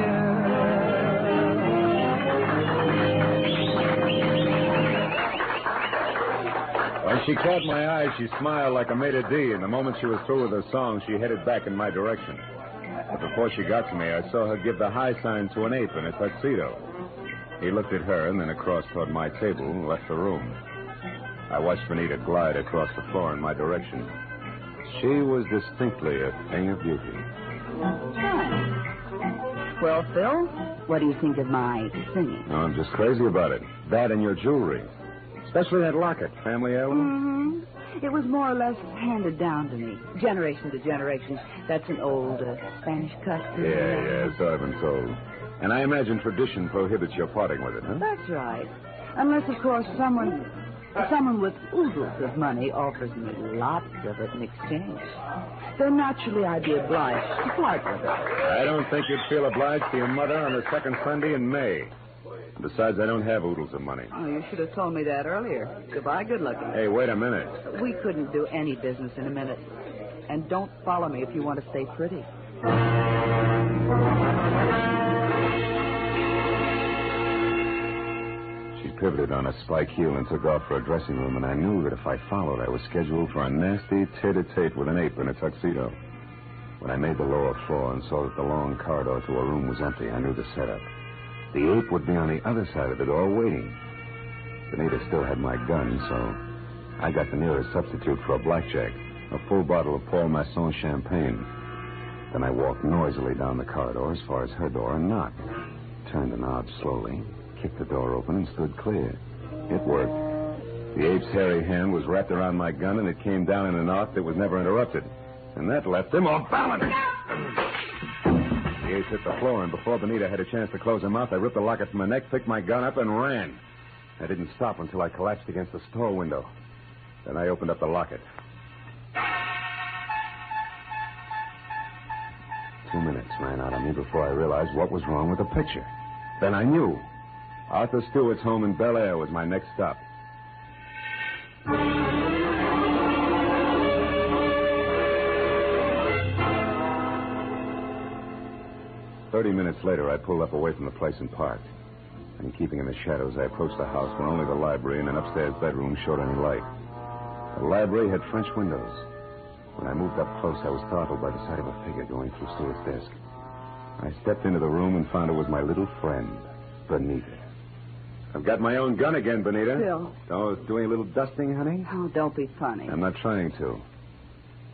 When she caught my eye, she smiled like a maitre d', and the moment she was through with her song, she headed back in my direction. But before she got to me, I saw her give the high sign to an ape in a tuxedo. He looked at her and then across toward my table and left the room. I watched Benita glide across the floor in my direction. She was distinctly a thing of beauty. Well, Phil, what do you think of my singing? No, I'm just crazy about it. That and your jewelry. Especially that locket, family heirloom. Mm-hmm. It was more or less handed down to me, generation to generation. That's an old Spanish custom. Yeah, so I've been told. And I imagine tradition prohibits your parting with it, huh? That's right. Unless, of course, someone with oodles of money offers me lots of it in exchange. Then naturally I'd be obliged to part with it. I don't think you'd feel obliged to your mother on the second Sunday in May. Besides, I don't have oodles of money. Oh, you should have told me that earlier. Goodbye, good looking. Hey, wait a minute. We couldn't do any business in a minute. And don't follow me if you want to stay pretty. She pivoted on a spike heel and took off for a dressing room, and I knew that if I followed, I was scheduled for a nasty tete-a-tete with an ape in a tuxedo. When I made the lower floor and saw that the long corridor to her room was empty, I knew the setup. The ape would be on the other side of the door waiting. Benita still had my gun, so I got the nearest substitute for a blackjack, a full bottle of Paul Masson champagne. Then I walked noisily down the corridor as far as her door and knocked. Turned the knob slowly, kicked the door open, and stood clear. It worked. The ape's hairy hand was wrapped around my gun, and it came down in an arc that was never interrupted. And that left him off balance. The ace hit the floor, and before Benita had a chance to close her mouth, I ripped the locket from her neck, picked my gun up, and ran. I didn't stop until I collapsed against the store window. Then I opened up the locket. 2 minutes ran out on me before I realized what was wrong with the picture. Then I knew. Arthur Stewart's home in Bel Air was my next stop. 30 minutes later, I pulled up away from the place and parked. And keeping in the shadows, I approached the house where only the library and an upstairs bedroom showed any light. The library had French windows. When I moved up close, I was startled by the sight of a figure going through Stewart's desk. I stepped into the room and found it was my little friend, Benita. I've got my own gun again, Benita. Phil. Oh, doing a little dusting, honey? Oh, don't be funny. I'm not trying to.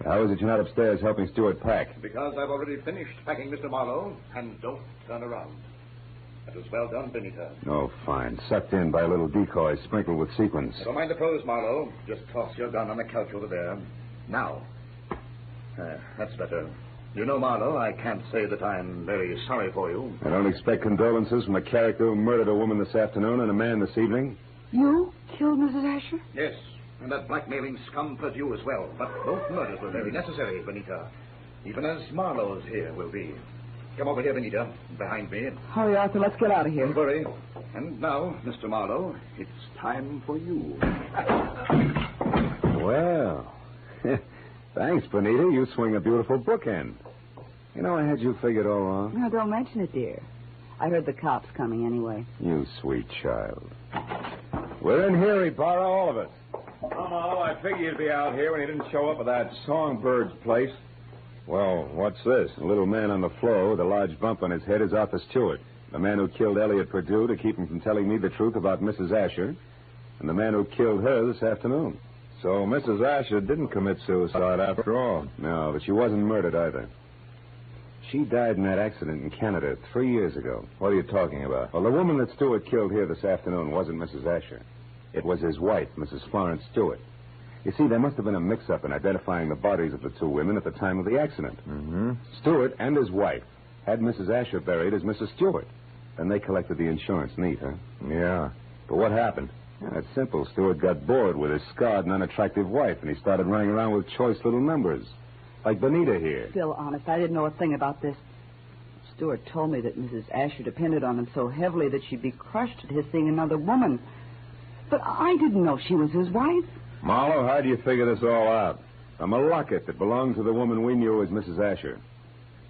How is it you're not upstairs helping Stewart pack? Because I've already finished packing, Mr. Marlowe, and don't turn around. That was well done, Benita. Oh, fine. Sucked in by a little decoy sprinkled with sequins. Don't mind the pose, Marlowe. Just toss your gun on the couch over there. Now. That's better. You know, Marlowe, I can't say that I'm very sorry for you. I don't expect condolences from a character who murdered a woman this afternoon and a man this evening. You killed Mrs. Asher? Yes, and that blackmailing scum Purdue as well. But both murders were very necessary, Benita. Even as Marlowe's here will be. Come over here, Benita, behind me. Hurry, Arthur, let's get out of here. Don't worry. And now, Mr. Marlowe, it's time for you. Well, thanks, Benita. You swing a beautiful bookend. You know, I had you figured all wrong. No, don't mention it, dear. I heard the cops coming anyway. You sweet child. We're in here, Ibarra, all of us. Oh, I figured you'd be out here when you didn't show up at that Songbird's place. Well, what's this? A little man on the floor with a large bump on his head is Arthur Stewart, the man who killed Elliot Purdue to keep him from telling me the truth about Mrs. Asher, and the man who killed her this afternoon. So Mrs. Asher didn't commit suicide after all. No, but she wasn't murdered either. She died in that accident in Canada 3 years ago. What are you talking about? Well, the woman that Stewart killed here this afternoon wasn't Mrs. Asher. It was his wife, Mrs. Florence Stewart. You see, there must have been a mix-up in identifying the bodies of the two women at the time of the accident. Mm-hmm. Stewart and his wife had Mrs. Asher buried as Mrs. Stewart. Then they collected the insurance. Neat, huh? Yeah. But what happened? Yeah, it's simple. Stewart got bored with his scarred and unattractive wife, and he started running around with choice little numbers. Like Benita here. Still, honest, I didn't know a thing about this. Stewart told me that Mrs. Asher depended on him so heavily that she'd be crushed at his seeing another woman. But I didn't know she was his wife. Marlowe, how do you figure this all out? From a locket that belonged to the woman we knew as Mrs. Asher.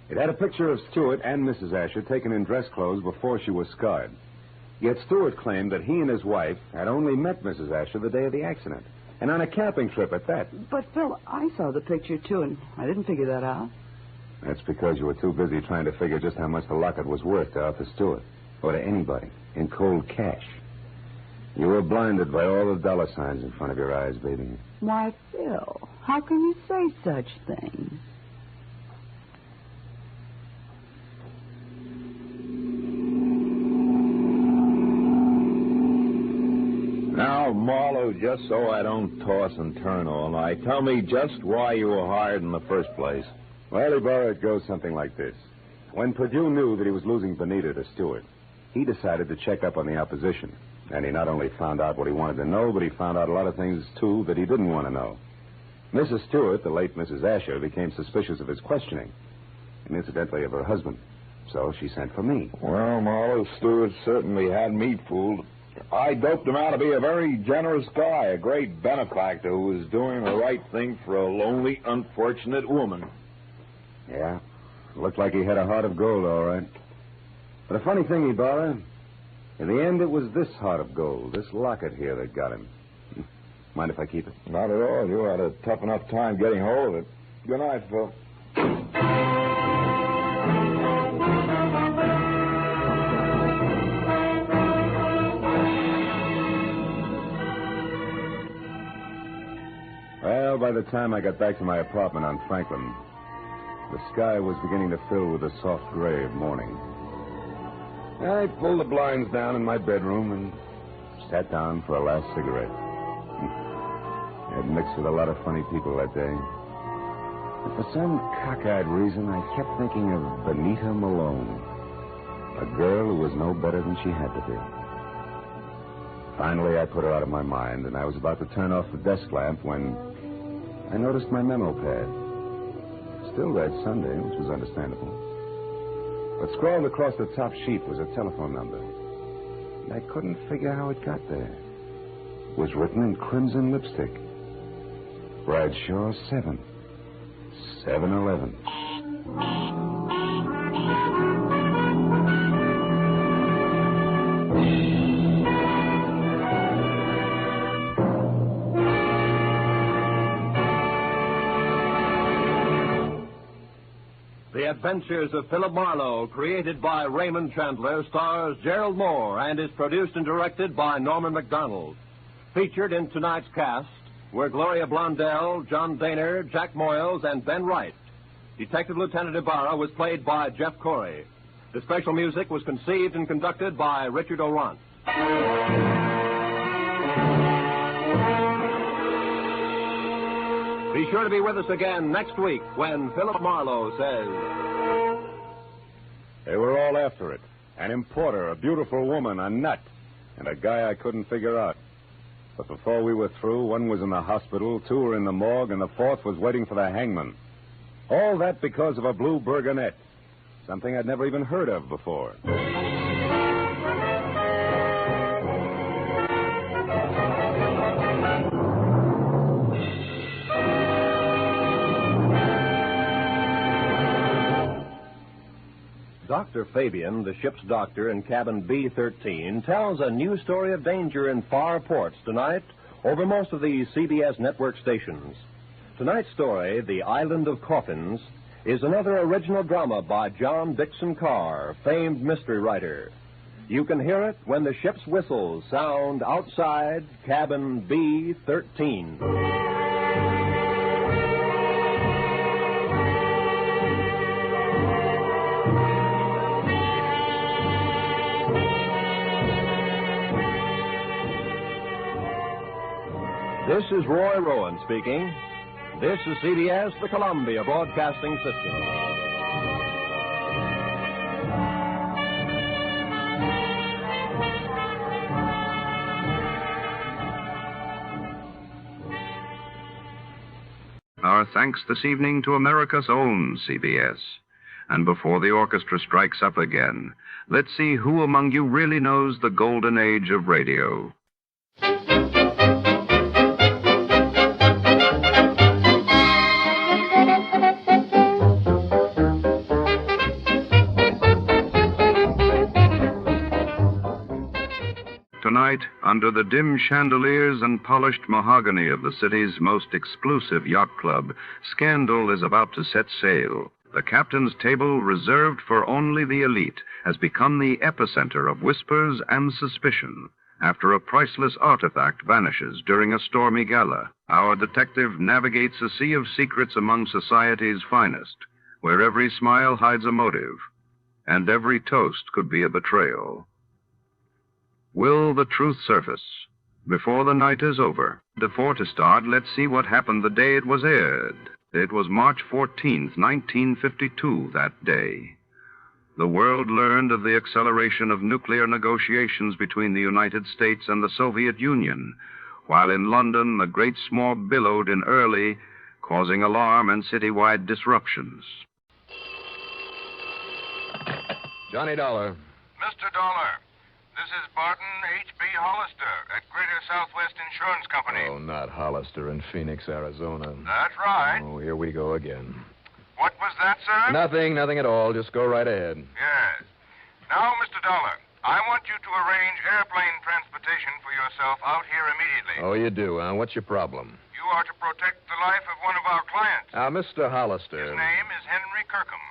It had a picture of Stewart and Mrs. Asher taken in dress clothes before she was scarred. Yet Stewart claimed that he and his wife had only met Mrs. Asher the day of the accident, and on a camping trip at that. But, Phil, I saw the picture, too, and I didn't figure that out. That's because you were too busy trying to figure just how much the locket was worth to Arthur Stewart, or to anybody, in cold cash. You were blinded by all the dollar signs in front of your eyes, baby. Why, Phil, how can you say such things? Now, Marlowe, just so I don't toss and turn all night, tell me just why you were hired in the first place. Well, Ibarra, it goes something like this. When Purdue knew that he was losing Benita to Stewart, he decided to check up on the opposition. And he not only found out what he wanted to know, but he found out a lot of things, too, that he didn't want to know. Mrs. Stewart, the late Mrs. Asher, became suspicious of his questioning, and incidentally of her husband. So she sent for me. Well, Marlowe, Stewart certainly had me fooled. I doped him out to be a very generous guy, a great benefactor who was doing the right thing for a lonely, unfortunate woman. Yeah, looked like he had a heart of gold, all right. But a funny thing, Ibarra, in the end, it was this heart of gold, this locket here, that got him. Mind if I keep it? Not at all. You had a tough enough time getting hold of it. Good night, Phil. Well, by the time I got back to my apartment on Franklin, the sky was beginning to fill with the soft gray of morning. I pulled the blinds down in my bedroom and sat down for a last cigarette. I had mixed with a lot of funny people that day. But for some cockeyed reason, I kept thinking of Benita Malone, a girl who was no better than she had to be. Finally, I put her out of my mind, and I was about to turn off the desk lamp when I noticed my memo pad. Still read Sunday, which was understandable. But scrawled across the top sheet was a telephone number. And I couldn't figure how it got there. It was written in crimson lipstick. Bradshaw 7. 7-Eleven. The Adventures of Philip Marlowe, created by Raymond Chandler, stars Gerald Moore and is produced and directed by Norman MacDonald. Featured in tonight's cast were Gloria Blondell, John Daner, Jack Moyles, and Ben Wright. Detective Lieutenant Ibarra was played by Jeff Corey. The special music was conceived and conducted by Richard Orant. Be sure to be with us again next week when Philip Marlowe says... They were all after it. An importer, a beautiful woman, a nut, and a guy I couldn't figure out. But before we were through, one was in the hospital, two were in the morgue, and the fourth was waiting for the hangman. All that because of a blue Burgonet. Something I'd never even heard of before. Dr. Fabian, the ship's doctor in cabin B-13, tells a new story of danger in far ports tonight over most of the CBS network stations. Tonight's story, The Island of Coffins, is another original drama by John Dixon Carr, famed mystery writer. You can hear it when the ship's whistles sound outside cabin B-13. This is Roy Rowan speaking. This is CBS, the Columbia Broadcasting System. Our thanks this evening to America's own CBS. And before the orchestra strikes up again, let's see who among you really knows the golden age of radio. Tonight, under the dim chandeliers and polished mahogany of the city's most exclusive yacht club, scandal is about to set sail. The captain's table, reserved for only the elite, has become the epicenter of whispers and suspicion after a priceless artifact vanishes during a stormy gala. Our detective navigates a sea of secrets among society's finest, where every smile hides a motive, and every toast could be a betrayal. Will the truth surface before the night is over? Before to start, let's see what happened the day it was aired. It was March 14th, 1952, that day. The world learned of the acceleration of nuclear negotiations between the United States and the Soviet Union, while in London the great smog billowed in early, causing alarm and citywide disruptions. Johnny Dollar. Mr. Dolar, this is Barton H.B. Hollister at Greater Southwest Insurance Company. Oh, not Hollister in Phoenix, Arizona. That's right. Oh, here we go again. What was that, sir? Nothing at all. Just go right ahead. Yes. Now, Mr. Dollar, I want you to arrange airplane transportation for yourself out here immediately. Oh, you do, huh? What's your problem? You are to protect the life of one of our clients. Now, Mr. Hollister. His name is Henry Kirkham,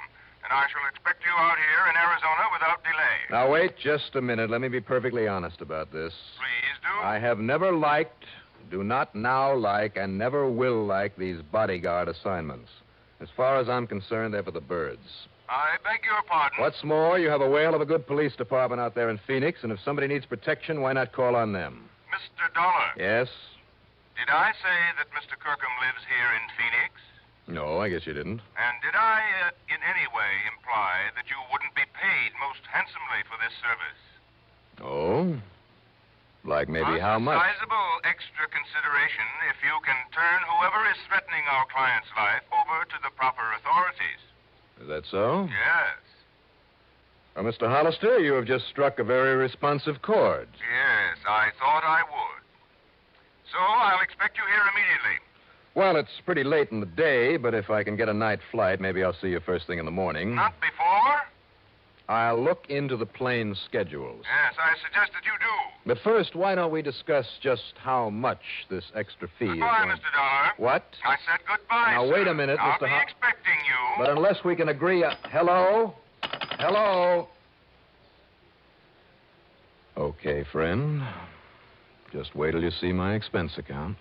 and I shall expect you out here in Arizona without delay. Now, wait just a minute. Let me be perfectly honest about this. Please do. I have never liked, do not now like, and never will like these bodyguard assignments. As far as I'm concerned, they're for the birds. I beg your pardon. What's more, you have a whale of a good police department out there in Phoenix, and if somebody needs protection, why not call on them? Mr. Dollar. Yes? Did I say that Mr. Kirkham lives here in Phoenix? No, I guess you didn't. And did I, in any way, imply that you wouldn't be paid most handsomely for this service? Oh? Like maybe how much? Sizable extra consideration if you can turn whoever is threatening our client's life over to the proper authorities. Is that so? Yes. Well, Mr. Hollister, you have just struck a very responsive chord. Yes, I thought I would. So I'll expect you here immediately. Well, it's pretty late in the day, but if I can get a night flight, maybe I'll see you first thing in the morning. Not before? I'll look into the plane schedules. Yes, I suggest that you do. But first, why don't we discuss just how much this extra fee Goodbye, is? Mr. Dollar. What? I said goodbye, Now, sir. wait a minute, I'll Mr. be expecting you. But unless we can agree... hello? Hello? Okay, friend. Just wait till you see my expense account.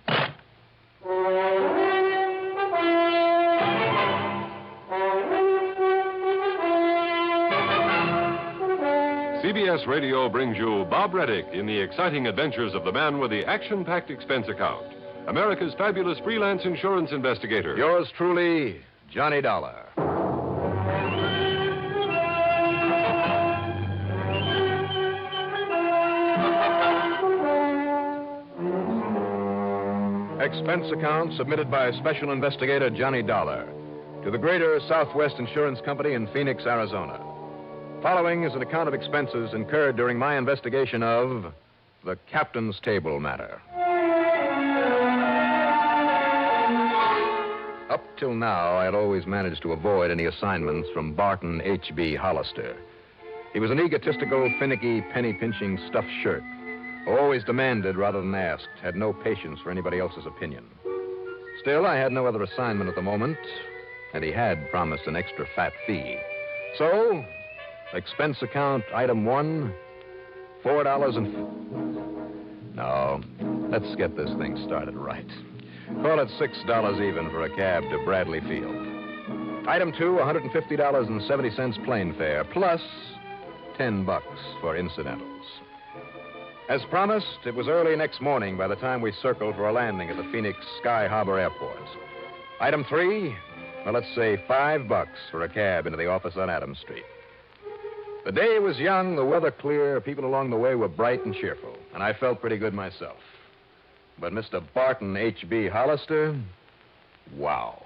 CBS Radio brings you Bob Reddick in the exciting adventures of the man with the action-packed expense account, America's fabulous freelance insurance investigator. Yours truly, Johnny Dollar. Expense account submitted by Special Investigator Johnny Dollar to the Greater Southwest Insurance Company in Phoenix, Arizona. Following is an account of expenses incurred during my investigation of the Captain's Table matter. Up till now, I had always managed to avoid any assignments from Barton H.B. Hollister. He was an egotistical, finicky, penny-pinching stuffed shirt who always demanded rather than asked, had no patience for anybody else's opinion. Still, I had no other assignment at the moment, and he had promised an extra fat fee. So, expense account item 1, $4 and... No, let's get this thing started right. Call it $6 even for a cab to Bradley Field. Item 2, $150.70 plane fare, plus $10 for incidentals. As promised, it was early next morning by the time we circled for a landing at the Phoenix Sky Harbor Airport. Item 3, well, let's say $5 for a cab into the office on Adams Street. The day was young, the weather clear, people along the way were bright and cheerful, and I felt pretty good myself. But Mr. Barton H.B. Hollister, wow.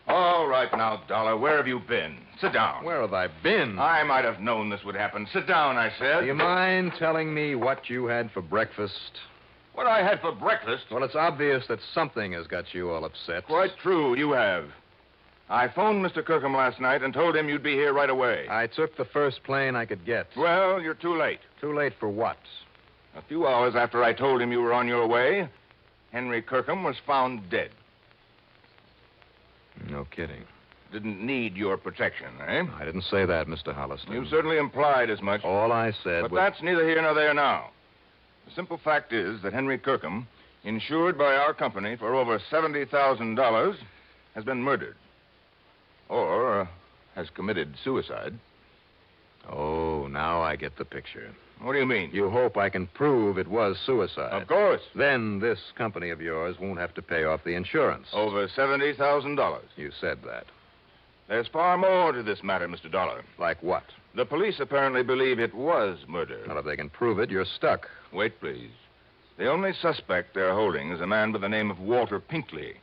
All right now, Dollar, where have you been? Sit down. Where have I been? I might have known this would happen. Sit down, I said. Do you mind telling me what you had for breakfast? What I had for breakfast? Well, it's obvious that something has got you all upset. Quite true, you have. I phoned Mr. Kirkham last night and told him you'd be here right away. I took the first plane I could get. Well, you're too late. Too late for what? A few hours after I told him you were on your way, Henry Kirkham was found dead. No kidding. Didn't need your protection, eh? I didn't say that, Mr. Hollister. You certainly implied as much. All I said But was... that's neither here nor there now. The simple fact is that Henry Kirkham, insured by our company for over $70,000, has been murdered. Or has committed suicide. Oh, now I get the picture. What do you mean? You hope I can prove it was suicide. Of course. Then this company of yours won't have to pay off the insurance. Over $70,000. You said that. There's far more to this matter, Mr. Dollar. Like what? The police apparently believe it was murder. Well, if they can prove it, you're stuck. Wait, please. The only suspect they're holding is a man by the name of Walter Pinkley,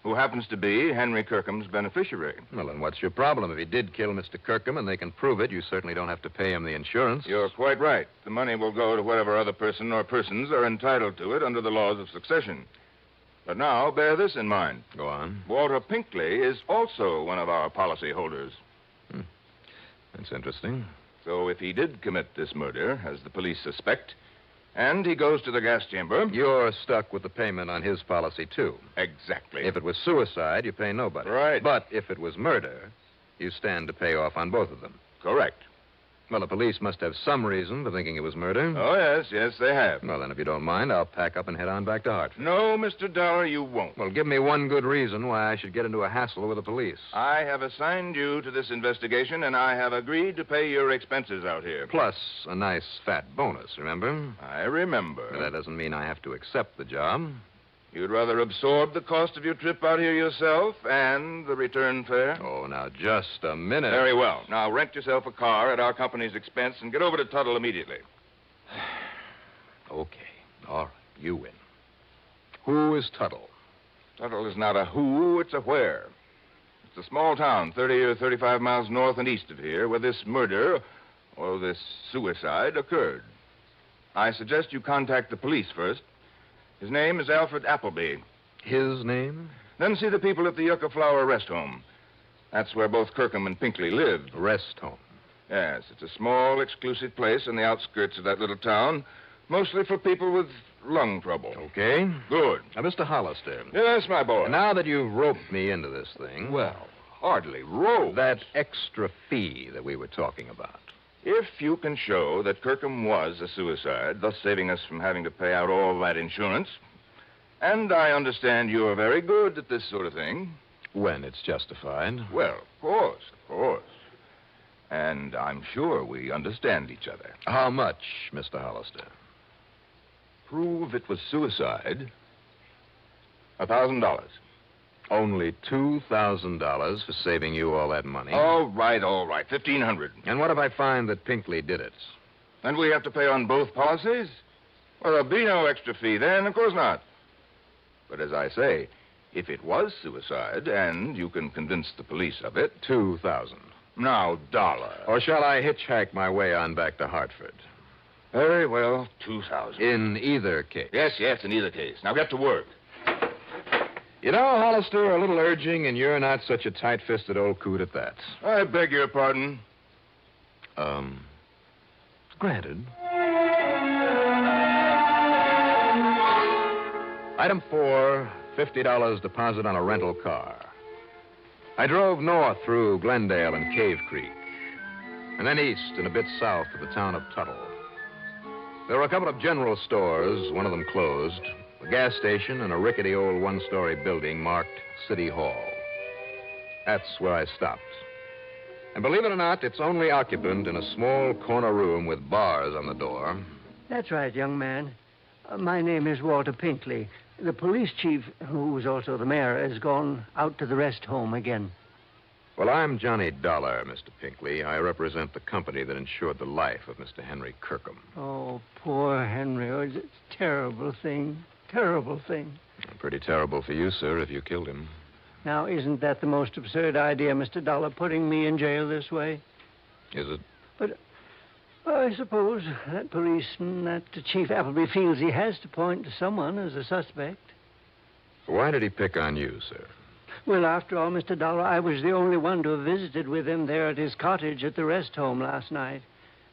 who happens to be Henry Kirkham's beneficiary. Well, then what's your problem? If he did kill Mr. Kirkham and they can prove it, you certainly don't have to pay him the insurance. You're quite right. The money will go to whatever other person or persons are entitled to it under the laws of succession. But now, bear this in mind. Go on. Walter Pinkley is also one of our policy holders. That's interesting. So if he did commit this murder, as the police suspect, and he goes to the gas chamber... You're stuck with the payment on his policy, too. Exactly. If it was suicide, you pay nobody. Right. But if it was murder, you stand to pay off on both of them. Correct. Well, the police must have some reason for thinking it was murder. Oh, yes, they have. Well, then, if you don't mind, I'll pack up and head on back to Hartford. No, Mr. Dollar, you won't. Well, give me one good reason why I should get into a hassle with the police. I have assigned you to this investigation, and I have agreed to pay your expenses out here. Plus a nice fat bonus, remember? I remember. But that doesn't mean I have to accept the job. You'd rather absorb the cost of your trip out here yourself and the return fare? Oh, now, just a minute. Very well. Now, rent yourself a car at our company's expense and get over to Tuttle immediately. Okay. All right. You win. Who is Tuttle? Tuttle is not a who, it's a where. It's a small town, 30 or 35 miles north and east of here, where this murder, or this suicide, occurred. I suggest you contact the police first. His name is Alfred Appleby. His name? Then see the people at the Yucca Flower Rest Home. That's where both Kirkham and Pinkley lived. Rest home? Yes, it's a small, exclusive place on the outskirts of that little town, mostly for people with lung trouble. Okay. Good. Now, Mr. Hollister. Yes, my boy. Now that you've roped me into this thing... Well, hardly rope. That extra fee that we were talking about. If you can show that Kirkham was a suicide, thus saving us from having to pay out all that insurance, and I understand you are very good at this sort of thing. When it's justified. Well, of course. And I'm sure we understand each other. How much, Mr. Hollister? Prove it was suicide. $1,000. Only $2,000 for saving you all that money. All right. $1,500. And what if I find that Pinkley did it? And we have to pay on both policies? Well, there'll be no extra fee then, of course not. But as I say, if it was suicide, and you can convince the police of it... $2,000. Now, Dollar. Or shall I hitchhike my way on back to Hartford? Very well, $2,000. In either case? Yes, in either case. Now get to work. You know, Hollister, a little urging, and you're not such a tight-fisted old coot at that. I beg your pardon. Granted. Item 4, $50 deposit on a rental car. I drove north through Glendale and Cave Creek, and then east and a bit south of the town of Tuttle. There were a couple of general stores, one of them closed, a gas station, and a rickety old one-story building marked City Hall. That's where I stopped. And believe it or not, it's only occupant in a small corner room with bars on the door. That's right, young man. My name is Walter Pinkley. The police chief, who's also the mayor, has gone out to the rest home again. Well, I'm Johnny Dolar, Mr. Pinkley. I represent the company that insured the life of Mr. Henry Kirkham. Oh, poor Henry. Oh, it's a terrible thing. Terrible thing. Pretty terrible for you, sir, if you killed him. Now, isn't that the most absurd idea, Mr. Dollar, putting me in jail this way? Is it? But I suppose that policeman, that Chief Appleby, feels he has to point to someone as a suspect. Why did he pick on you, sir? Well, after all, Mr. Dollar, I was the only one to have visited with him there at his cottage at the rest home last night.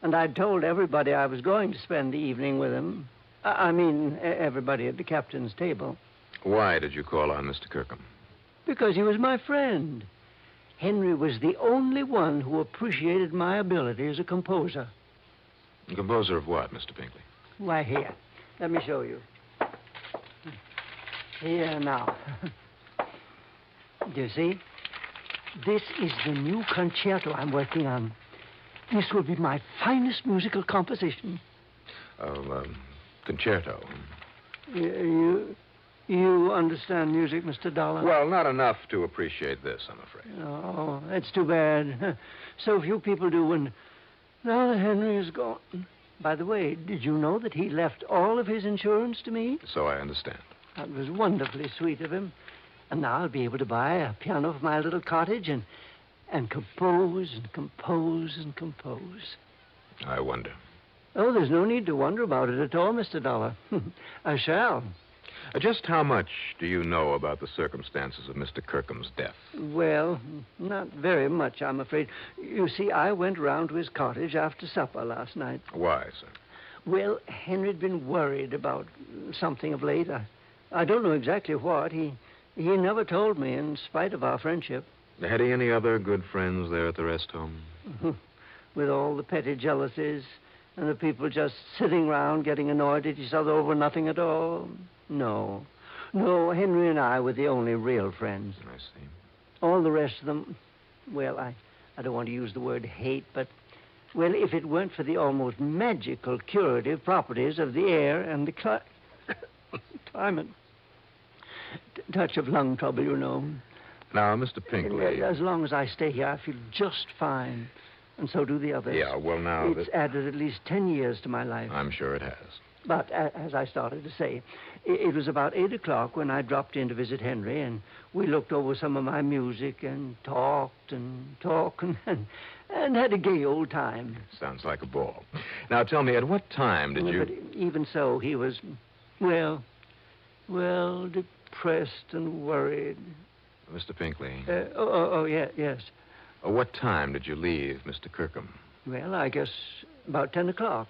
And I'd told everybody I was going to spend the evening with him. I mean, everybody at the captain's table. Why did you call on Mr. Kirkham? Because he was my friend. Henry was the only one who appreciated my ability as a composer. A composer of what, Mr. Pinkley? Why, here. Let me show you. Here now. Do you see? This is the new concerto I'm working on. This will be my finest musical composition. Concerto. You understand music, Mr. Dollar? Well, not enough to appreciate this, I'm afraid. Oh, that's too bad. So few people do when... Now that Henry is gone. By the way, did you know that he left all of his insurance to me? So I understand. That was wonderfully sweet of him. And now I'll be able to buy a piano for my little cottage and compose and compose and compose. I wonder. Oh, there's no need to wonder about it at all, Mr. Dollar. I shall. Just how much do you know about the circumstances of Mr. Kirkham's death? Well, not very much, I'm afraid. You see, I went round to his cottage after supper last night. Why, sir? Well, Henry'd been worried about something of late. I don't know exactly what. He never told me, in spite of our friendship. Had he any other good friends there at the rest home? With all the petty jealousies and the people just sitting round getting annoyed at each other over nothing at all? No, Henry and I were the only real friends. I see. All the rest of them, well, I don't want to use the word hate, but, well, if it weren't for the almost magical curative properties of the air and the climate, touch of lung trouble, you know. Now, Mr. Pinkley. As long as I stay here, I feel just fine. And so do the others. Yeah, well, now... It's added at least 10 years to my life. I'm sure it has. But, as I started to say, it was about 8 o'clock when I dropped in to visit Henry, and we looked over some of my music and talked and had a gay old time. Sounds like a ball. Now, tell me, at what time did you... But even so, he was, well, depressed and worried. Mr. Pinkley. Yes. What time did you leave Mr. Kirkham? Well, I guess about 10 o'clock.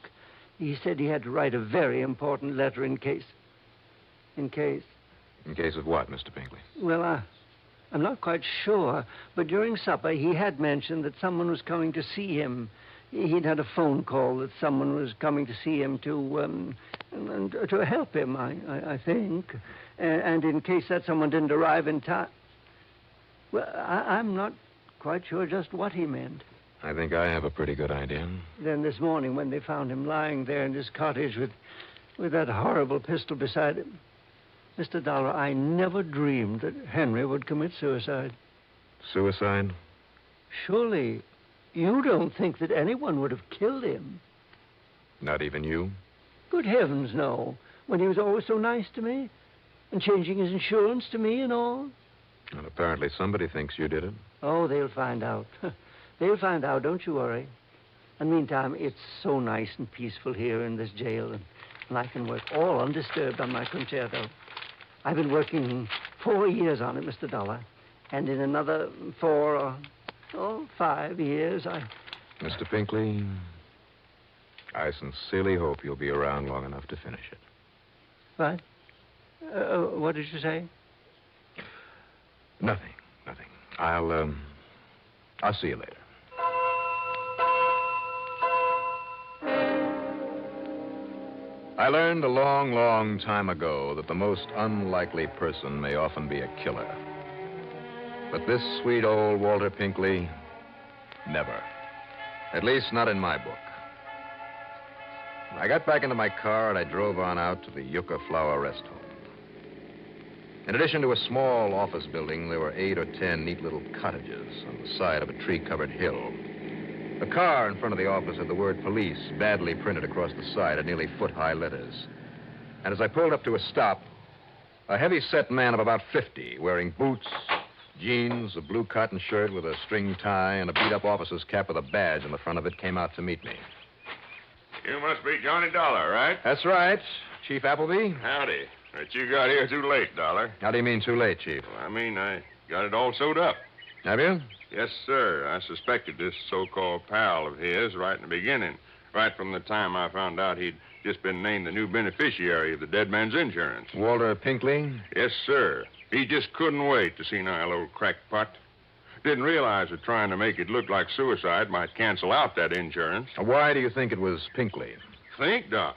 He said he had to write a very important letter in case... In case of what, Mr. Pinkley? Well, I'm not quite sure, but during supper he had mentioned that someone was coming to see him. He'd had a phone call that someone was coming to see him to help him, I think. And in case that someone didn't arrive in time... Well, I'm not quite sure just what he meant. I think I have a pretty good idea. Then this morning, when they found him lying there in his cottage with that horrible pistol beside him... Mr. Dollar, I never dreamed that Henry would commit suicide. Suicide? Surely you don't think that anyone would have killed him? Not even you? Good heavens, no. When he was always so nice to me, and changing his insurance to me and all. Well, apparently somebody thinks you did it. Oh, they'll find out. They'll find out, don't you worry. And meantime, it's so nice and peaceful here in this jail, and I can work all undisturbed on my concerto. I've been working 4 years on it, Mr. Dollar. And in another 4 or 5 years, Mr. Pinkley, I sincerely hope you'll be around long enough to finish it. What? What did you say? Nothing. I'll see you later. I learned a long, long time ago that the most unlikely person may often be a killer. But this sweet old Walter Pinkley, never. At least not in my book. I got back into my car and I drove on out to the Yucca Flower Rest Home. In addition to a small office building, there were 8 or 10 neat little cottages on the side of a tree-covered hill. The car in front of the office had the word police badly printed across the side in nearly foot-high letters. And as I pulled up to a stop, a heavy-set man of about 50, wearing boots, jeans, a blue cotton shirt with a string tie, and a beat-up officer's cap with a badge on the front of it, came out to meet me. You must be Johnny Dollar, right? That's right. Chief Appleby? Howdy. But you got here too late, Dollar. How do you mean too late, Chief? Well, I mean, I got it all sewed up. Have you? Yes, sir. I suspected this so-called pal of his right in the beginning, right from the time I found out he'd just been named the new beneficiary of the dead man's insurance. Walter Pinkley? Yes, sir. He just couldn't wait to see our old crackpot. Didn't realize that trying to make it look like suicide might cancel out that insurance. Why do you think it was Pinkley? Think, Doc.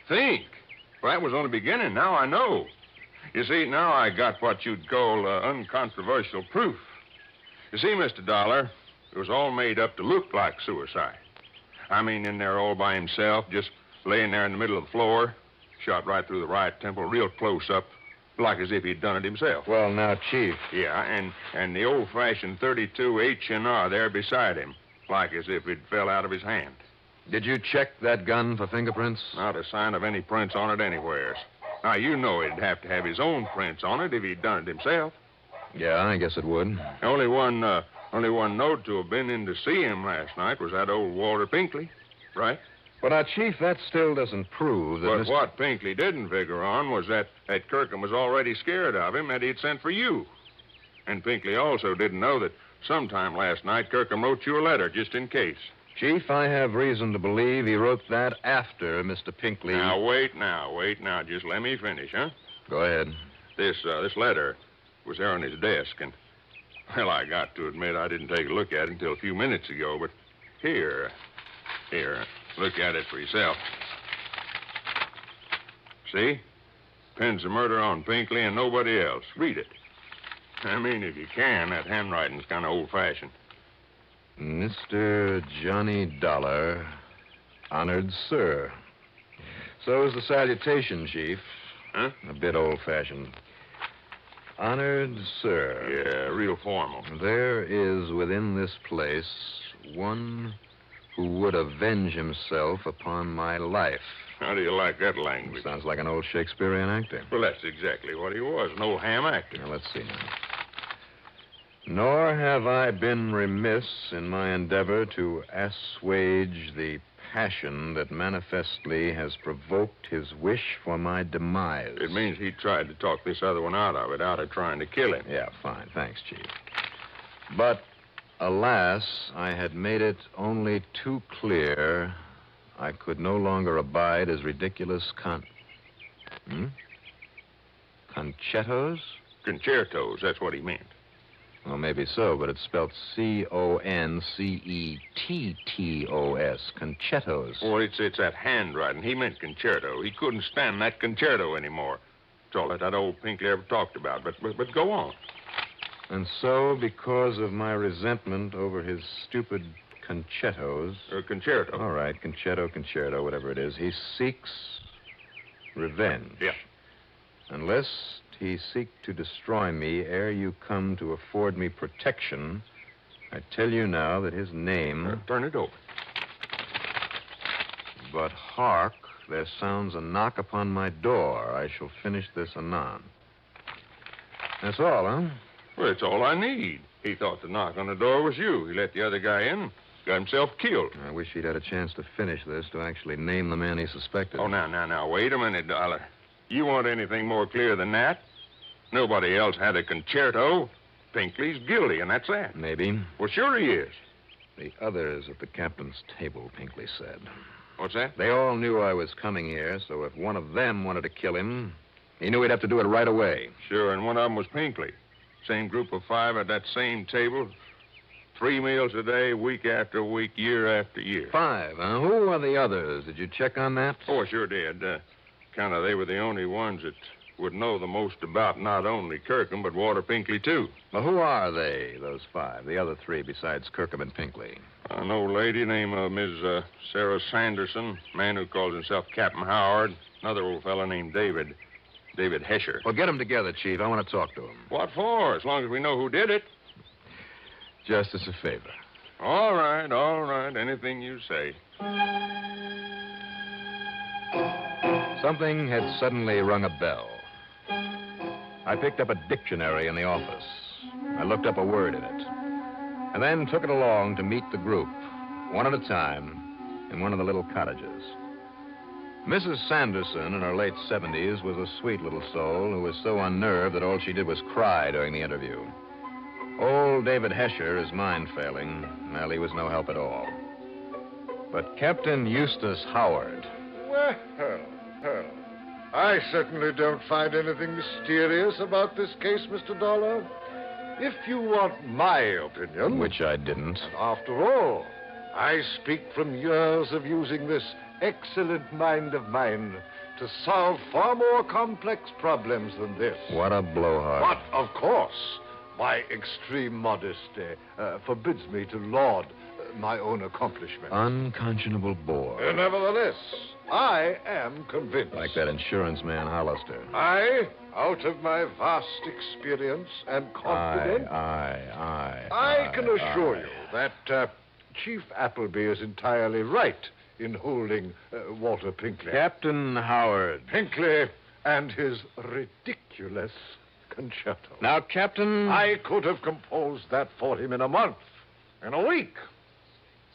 Think. Well, that was only the beginning. Now I know. You see, now I got what you'd call uncontroversial proof. You see, Mr. Dollar, it was all made up to look like suicide. I mean, in there all by himself, just laying there in the middle of the floor, shot right through the right temple, real close up, like as if he'd done it himself. Well, now, Chief. Yeah, and the old-fashioned 32 H&R there beside him, like as if it fell out of his hand. Did you check that gun for fingerprints? Not a sign of any prints on it anywhere. Now, you know he'd have to have his own prints on it if he'd done it himself. Yeah, I guess it would. Only one note to have been in to see him last night was that old Walter Pinkley, right? But now, Chief, that still doesn't prove that... But what Pinkley didn't figure on was that Kirkham was already scared of him and he'd sent for you. And Pinkley also didn't know that sometime last night Kirkham wrote you a letter just in case. Chief, I have reason to believe he wrote that after Mr. Pinkley... Now, wait now. Just let me finish, huh? Go ahead. This letter was there on his desk, and, well, I got to admit I didn't take a look at it until a few minutes ago, but here, look at it for yourself. See? Pins the murder on Pinkley and nobody else. Read it. I mean, if you can, that handwriting's kind of old-fashioned. Mr. Johnny Dollar, honored sir. So is the salutation, Chief. Huh? A bit old-fashioned. Honored sir. Yeah, real formal. There is within this place one who would avenge himself upon my life. How do you like that language? Sounds like an old Shakespearean actor. Well, that's exactly what he was, an old ham actor. Now, let's see now. Nor have I been remiss in my endeavor to assuage the passion that manifestly has provoked his wish for my demise. It means he tried to talk this other one out of it, out of trying to kill him. Yeah, fine. Thanks, Chief. But, alas, I had made it only too clear I could no longer abide his ridiculous Concertos? Concertos, that's what he meant. Well, maybe so, but it's spelled Concetettos. Concertos. Well, it's that handwriting. He meant concerto. He couldn't stand that concerto anymore. That's all that old Pinkley ever talked about. But go on. And so, because of my resentment over his stupid concertos... concerto. All right, concerto, whatever it is. He seeks revenge. Yeah. And lest he seek to destroy me ere you come to afford me protection, I tell you now that his name... turn it over. But hark, there sounds a knock upon my door. I shall finish this anon. That's all, huh? Well, it's all I need. He thought the knock on the door was you. He let the other guy in, got himself killed. I wish he'd had a chance to finish this, to actually name the man he suspected. Oh, now, wait a minute, Dollar. You want anything more clear than that? Nobody else had a concerto. Pinkley's guilty, and that's that. Maybe. Well, sure he is. The others at the captain's table, Pinkley said. What's that? They all knew I was coming here, so if one of them wanted to kill him, he knew he'd have to do it right away. Sure, and one of them was Pinkley. Same group of 5 at that same table. 3 meals a day, week after week, year after year. 5, huh? Who are the others? Did you check on that? Oh, I sure did. They were the only ones that would know the most about not only Kirkham, but Walter Pinkley, too. Well, who are they, those 5, the other 3 besides Kirkham and Pinkley? An old lady named Miss Sarah Sanderson, man who calls himself Captain Howard, another old fella named David Hesher. Well, get them together, Chief. I want to talk to them. What for? As long as we know who did it. Just as a favor. All right. Anything you say. Something had suddenly rung a bell. I picked up a dictionary in the office. I looked up a word in it. And then took it along to meet the group, one at a time, in one of the little cottages. Mrs. Sanderson, in her late 70s, was a sweet little soul who was so unnerved that all she did was cry during the interview. Old David Hesher, his mind failing, well, he was no help at all. But Captain Eustace Howard... Well, I certainly don't find anything mysterious about this case, Mr. Dolar. If you want my opinion... Which I didn't. After all, I speak from years of using this excellent mind of mine to solve far more complex problems than this. What a blowhard. But, of course, my extreme modesty forbids me to laud my own accomplishments. Unconscionable bore. Nevertheless, I am convinced. Like that insurance man, Hollister. I, out of my vast experience and confidence... I can assure you that Chief Appleby is entirely right in holding Walter Pinkley. Captain Howard. Pinkley and his ridiculous concerto. Now, Captain... I could have composed that for him in a month, in a week.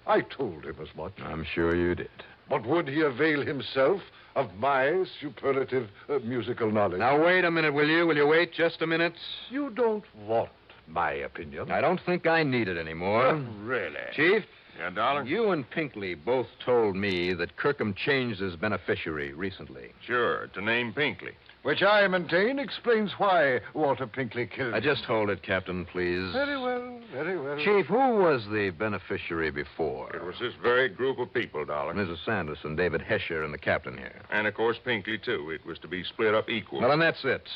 I told him as much. I'm sure you did. But would he avail himself of my superlative musical knowledge? Now, wait a minute, will you? Will you wait just a minute? You don't want my opinion. I don't think I need it anymore. Really? Chief? Yeah, Dollar? You and Pinkley both told me that Kirkham changed his beneficiary recently. Sure, to name Pinkley. Which I maintain explains why Walter Pinkley killed him. Just hold it, Captain, please. Very well, very well. Chief, who was the beneficiary before? It was this very group of people, Dollar. Mrs. Sanderson, David Hesher, and the captain here. And, of course, Pinkley, too. It was to be split up equal. Well, then that's it.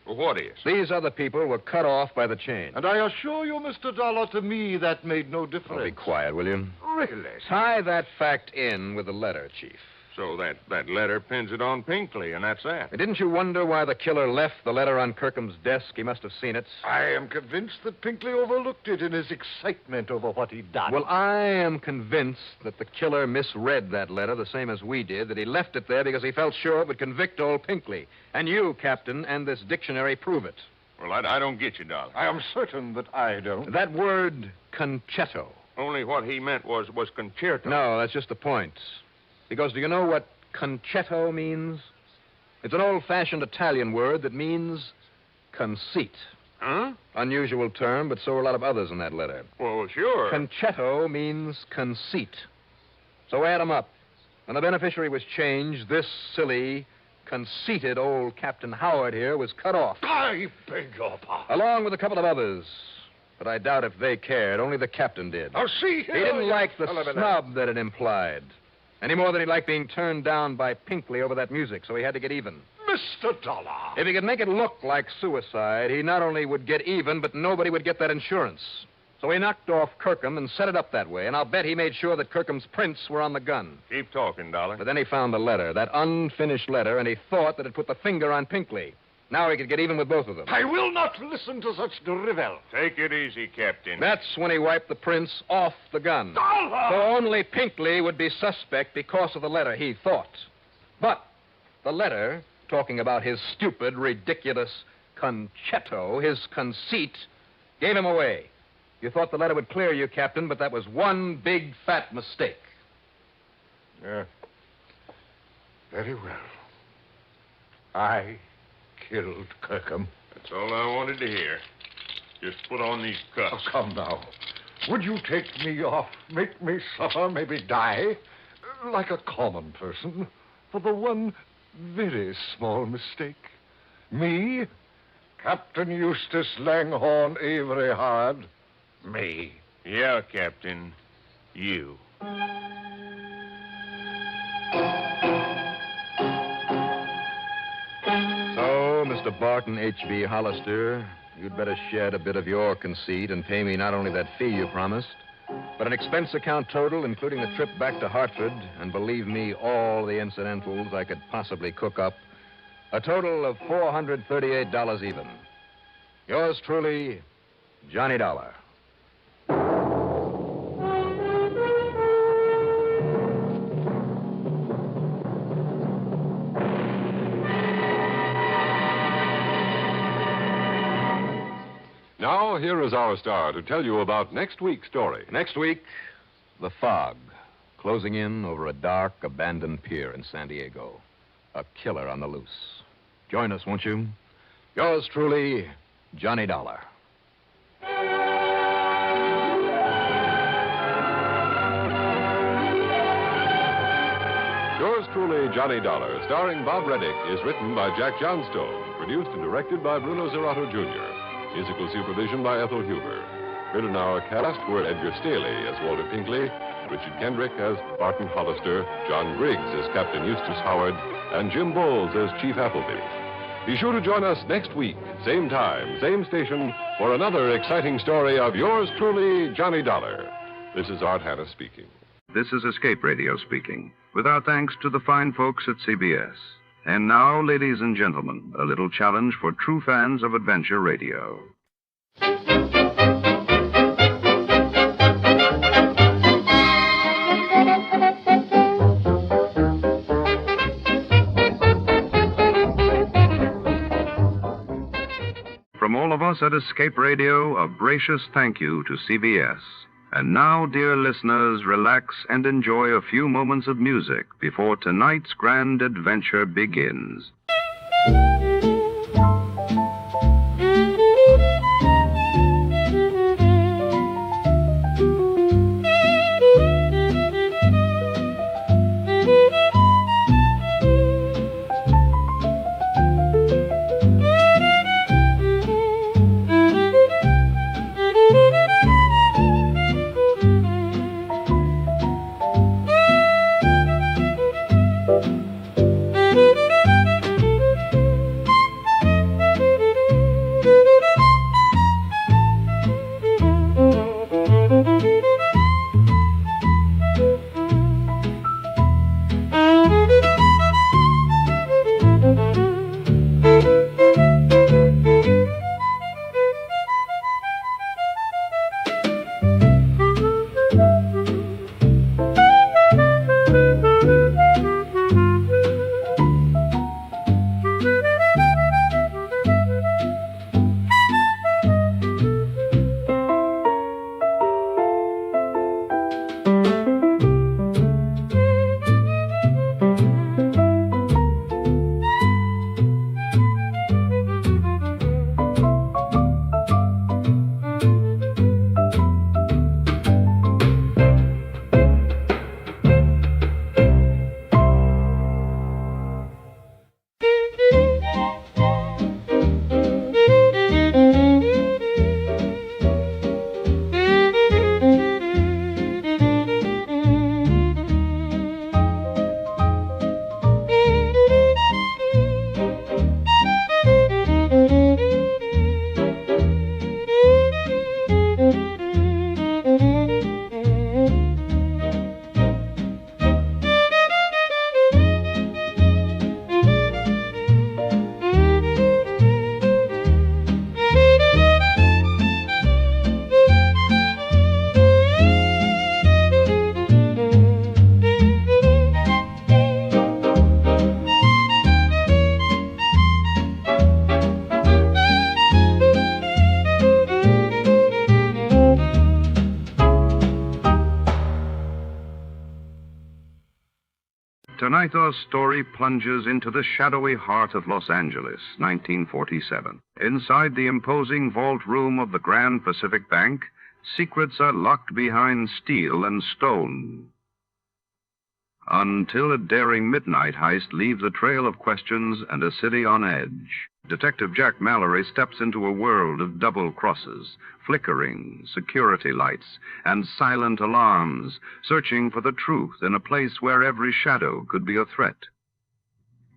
Well, what is? These other people were cut off by the chain. And I assure you, Mr. Dollar, to me that made no difference. Oh, be quiet, will you? Really? Tie that fact in with the letter, Chief. So that letter pins it on Pinkley, and that's that. Didn't you wonder why the killer left the letter on Kirkham's desk? He must have seen it. I am convinced that Pinkley overlooked it in his excitement over what he'd done. Well, I am convinced that the killer misread that letter the same as we did, that he left it there because he felt sure it would convict old Pinkley. And you, Captain, and this dictionary prove it. Well, I don't get you, Dollar. I am certain that I don't. That word, concetto. Only what he meant was concerto. No, that's just the point. Because do you know what concetto means? It's an old-fashioned Italian word that means conceit. Huh? Unusual term, but so are a lot of others in that letter. Well, sure. Concetto means conceit. So add them up. When the beneficiary was changed, this silly, conceited old Captain Howard here was cut off. I beg your pardon. Along with a couple of others. But I doubt if they cared. Only the captain did. Now, see here. He didn't like the snub that it implied. Any more than he liked being turned down by Pinkley over that music, so he had to get even. Mr. Dollar. If he could make it look like suicide, he not only would get even, but nobody would get that insurance. So he knocked off Kirkham and set it up that way, and I'll bet he made sure that Kirkham's prints were on the gun. Keep talking, Dollar. But then he found the letter, that unfinished letter, and he thought that it put the finger on Pinkley. Now he could get even with both of them. I will not listen to such drivel. Take it easy, Captain. That's when he wiped the prints off the gun. Dollar! So only Pinkley would be suspect because of the letter, he thought. But the letter, talking about his stupid, ridiculous concetto, his conceit, gave him away. You thought the letter would clear you, Captain, but that was one big, fat mistake. Yeah. Very well. I killed Kirkham. That's all I wanted to hear. Just put on these cuffs. Oh, come now. Would you take me off, make me suffer, maybe die, like a common person, for the one very small mistake? Me, Captain Eustace Langhorne Avery Hard, me. Yeah, Captain. You. Mr. Barton H.B. Hollister, you'd better shed a bit of your conceit and pay me not only that fee you promised, but an expense account total, including the trip back to Hartford, and believe me, all the incidentals I could possibly cook up, a total of $438 even. Yours truly, Johnny Dollar. Now, here is our star to tell you about next week's story. Next week, the fog, closing in over a dark, abandoned pier in San Diego. A killer on the loose. Join us, won't you? Yours truly, Johnny Dollar. Yours truly, Johnny Dollar, starring Bob Reddick, is written by Jack Johnstone, produced and directed by Bruno Zerato, Jr., musical supervision by Ethel Huber. Heard in our cast were Edgar Staley as Walter Pinkley, Richard Kendrick as Barton Hollister, John Griggs as Captain Eustace Howard, and Jim Bowles as Chief Appleby. Be sure to join us next week, same time, same station, for another exciting story of yours truly, Johnny Dollar. This is Art Hanna speaking. This is Escape Radio speaking, with our thanks to the fine folks at CBS. And now, ladies and gentlemen, a little challenge for true fans of adventure radio. From all of us at Escape Radio, a gracious thank you to CBS. And now, dear listeners, relax and enjoy a few moments of music before tonight's grand adventure begins. Tonight, our story plunges into the shadowy heart of Los Angeles, 1947. Inside the imposing vault room of the Grand Pacific Bank, secrets are locked behind steel and stone. Until a daring midnight heist leaves a trail of questions and a city on edge. Detective Jack Mallory steps into a world of double crosses, flickering security lights, and silent alarms, searching for the truth in a place where every shadow could be a threat.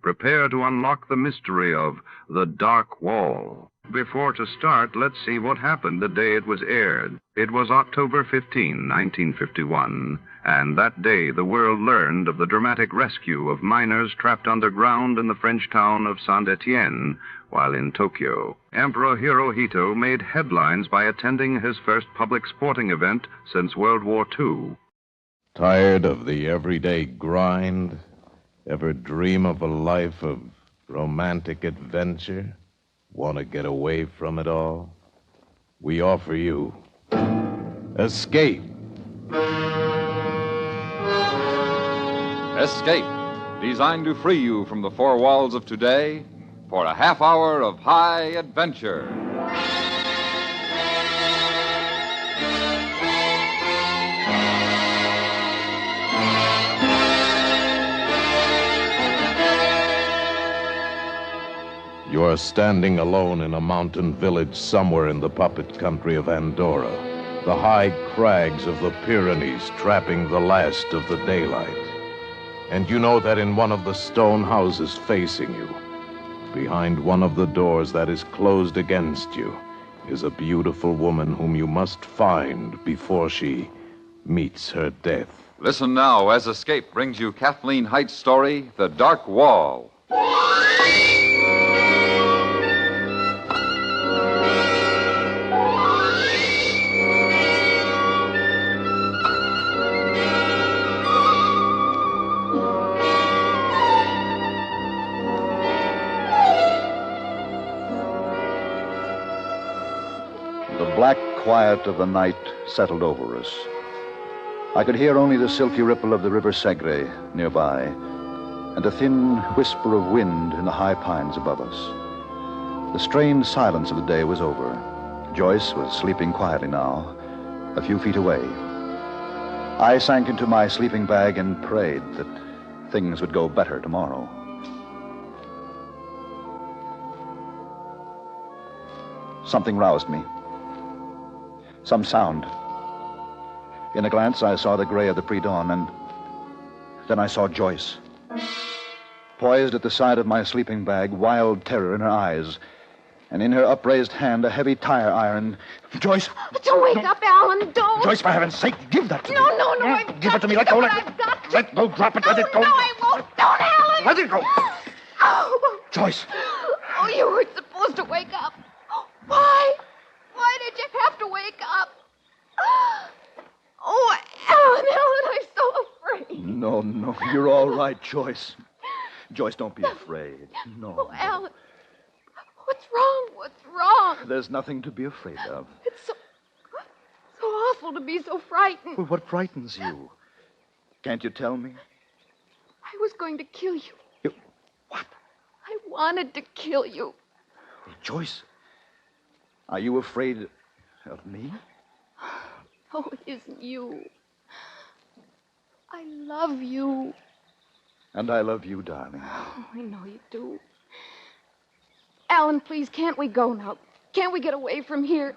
Prepare to unlock the mystery of The Dark Wall. Before to start, let's see what happened the day it was aired. It was October 15, 1951, and that day the world learned of the dramatic rescue of miners trapped underground in the French town of Saint-Étienne, while in Tokyo. Emperor Hirohito made headlines by attending his first public sporting event since World War II. Tired of the everyday grind? Ever dream of a life of romantic adventure? Want to get away from it all? We offer you Escape. Escape, designed to free you from the four walls of today for a half hour of high adventure. You are standing alone in a mountain village somewhere in the puppet country of Andorra, the high crags of the Pyrenees trapping the last of the daylight. And you know that in one of the stone houses facing you, behind one of the doors that is closed against you, is a beautiful woman whom you must find before she meets her death. Listen now as Escape brings you Kathleen Height's story, The Dark Wall. The black quiet of the night settled over us. I could hear only the silky ripple of the River Segre nearby, and a thin whisper of wind in the high pines above us. The strained silence of the day was over. Joyce was sleeping quietly now, a few feet away. I sank into my sleeping bag and prayed that things would go better tomorrow. Something roused me. Some sound. In a glance, I saw the gray of the pre-dawn, and then I saw Joyce. Poised at the side of my sleeping bag, wild terror in her eyes, and in her upraised hand, a heavy tire iron. Joyce! Don't wake up, Alan, don't! Joyce, for heaven's sake, give that to me. No, Give it to me, let go, let go, drop it, let it go. No, I won't, don't, Alan! Let it go! Oh. Joyce! Oh, you weren't supposed to wake up. Why? Why did you have to wake up? Oh, Alan, I'm so afraid. No, you're all right, Joyce. Joyce, don't be afraid. No. Oh, Alan, what's wrong? What's wrong? There's nothing to be afraid of. It's so awful to be so frightened. Well, what frightens you? Can't you tell me? I was going to kill you. What? I wanted to kill you. Joyce, are you afraid of me? Oh, it isn't you. I love you. And I love you, darling. Oh, I know you do. Alan, please, can't we go now? Can't we get away from here?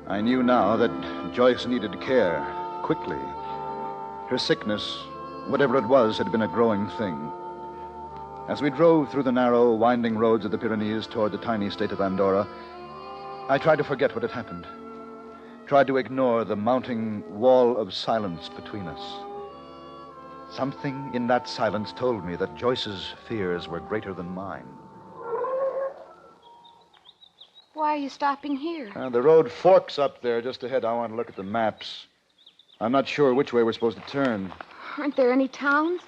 I knew now that Joyce needed care, quickly. Her sickness, whatever it was, had been a growing thing. As we drove through the narrow, winding roads of the Pyrenees toward the tiny state of Andorra, I tried to forget what had happened. Tried to ignore the mounting wall of silence between us. Something in that silence told me that Joyce's fears were greater than mine. Why are you stopping here? The road forks up there just ahead. I want to look at the maps. I'm not sure which way we're supposed to turn. Aren't there any towns?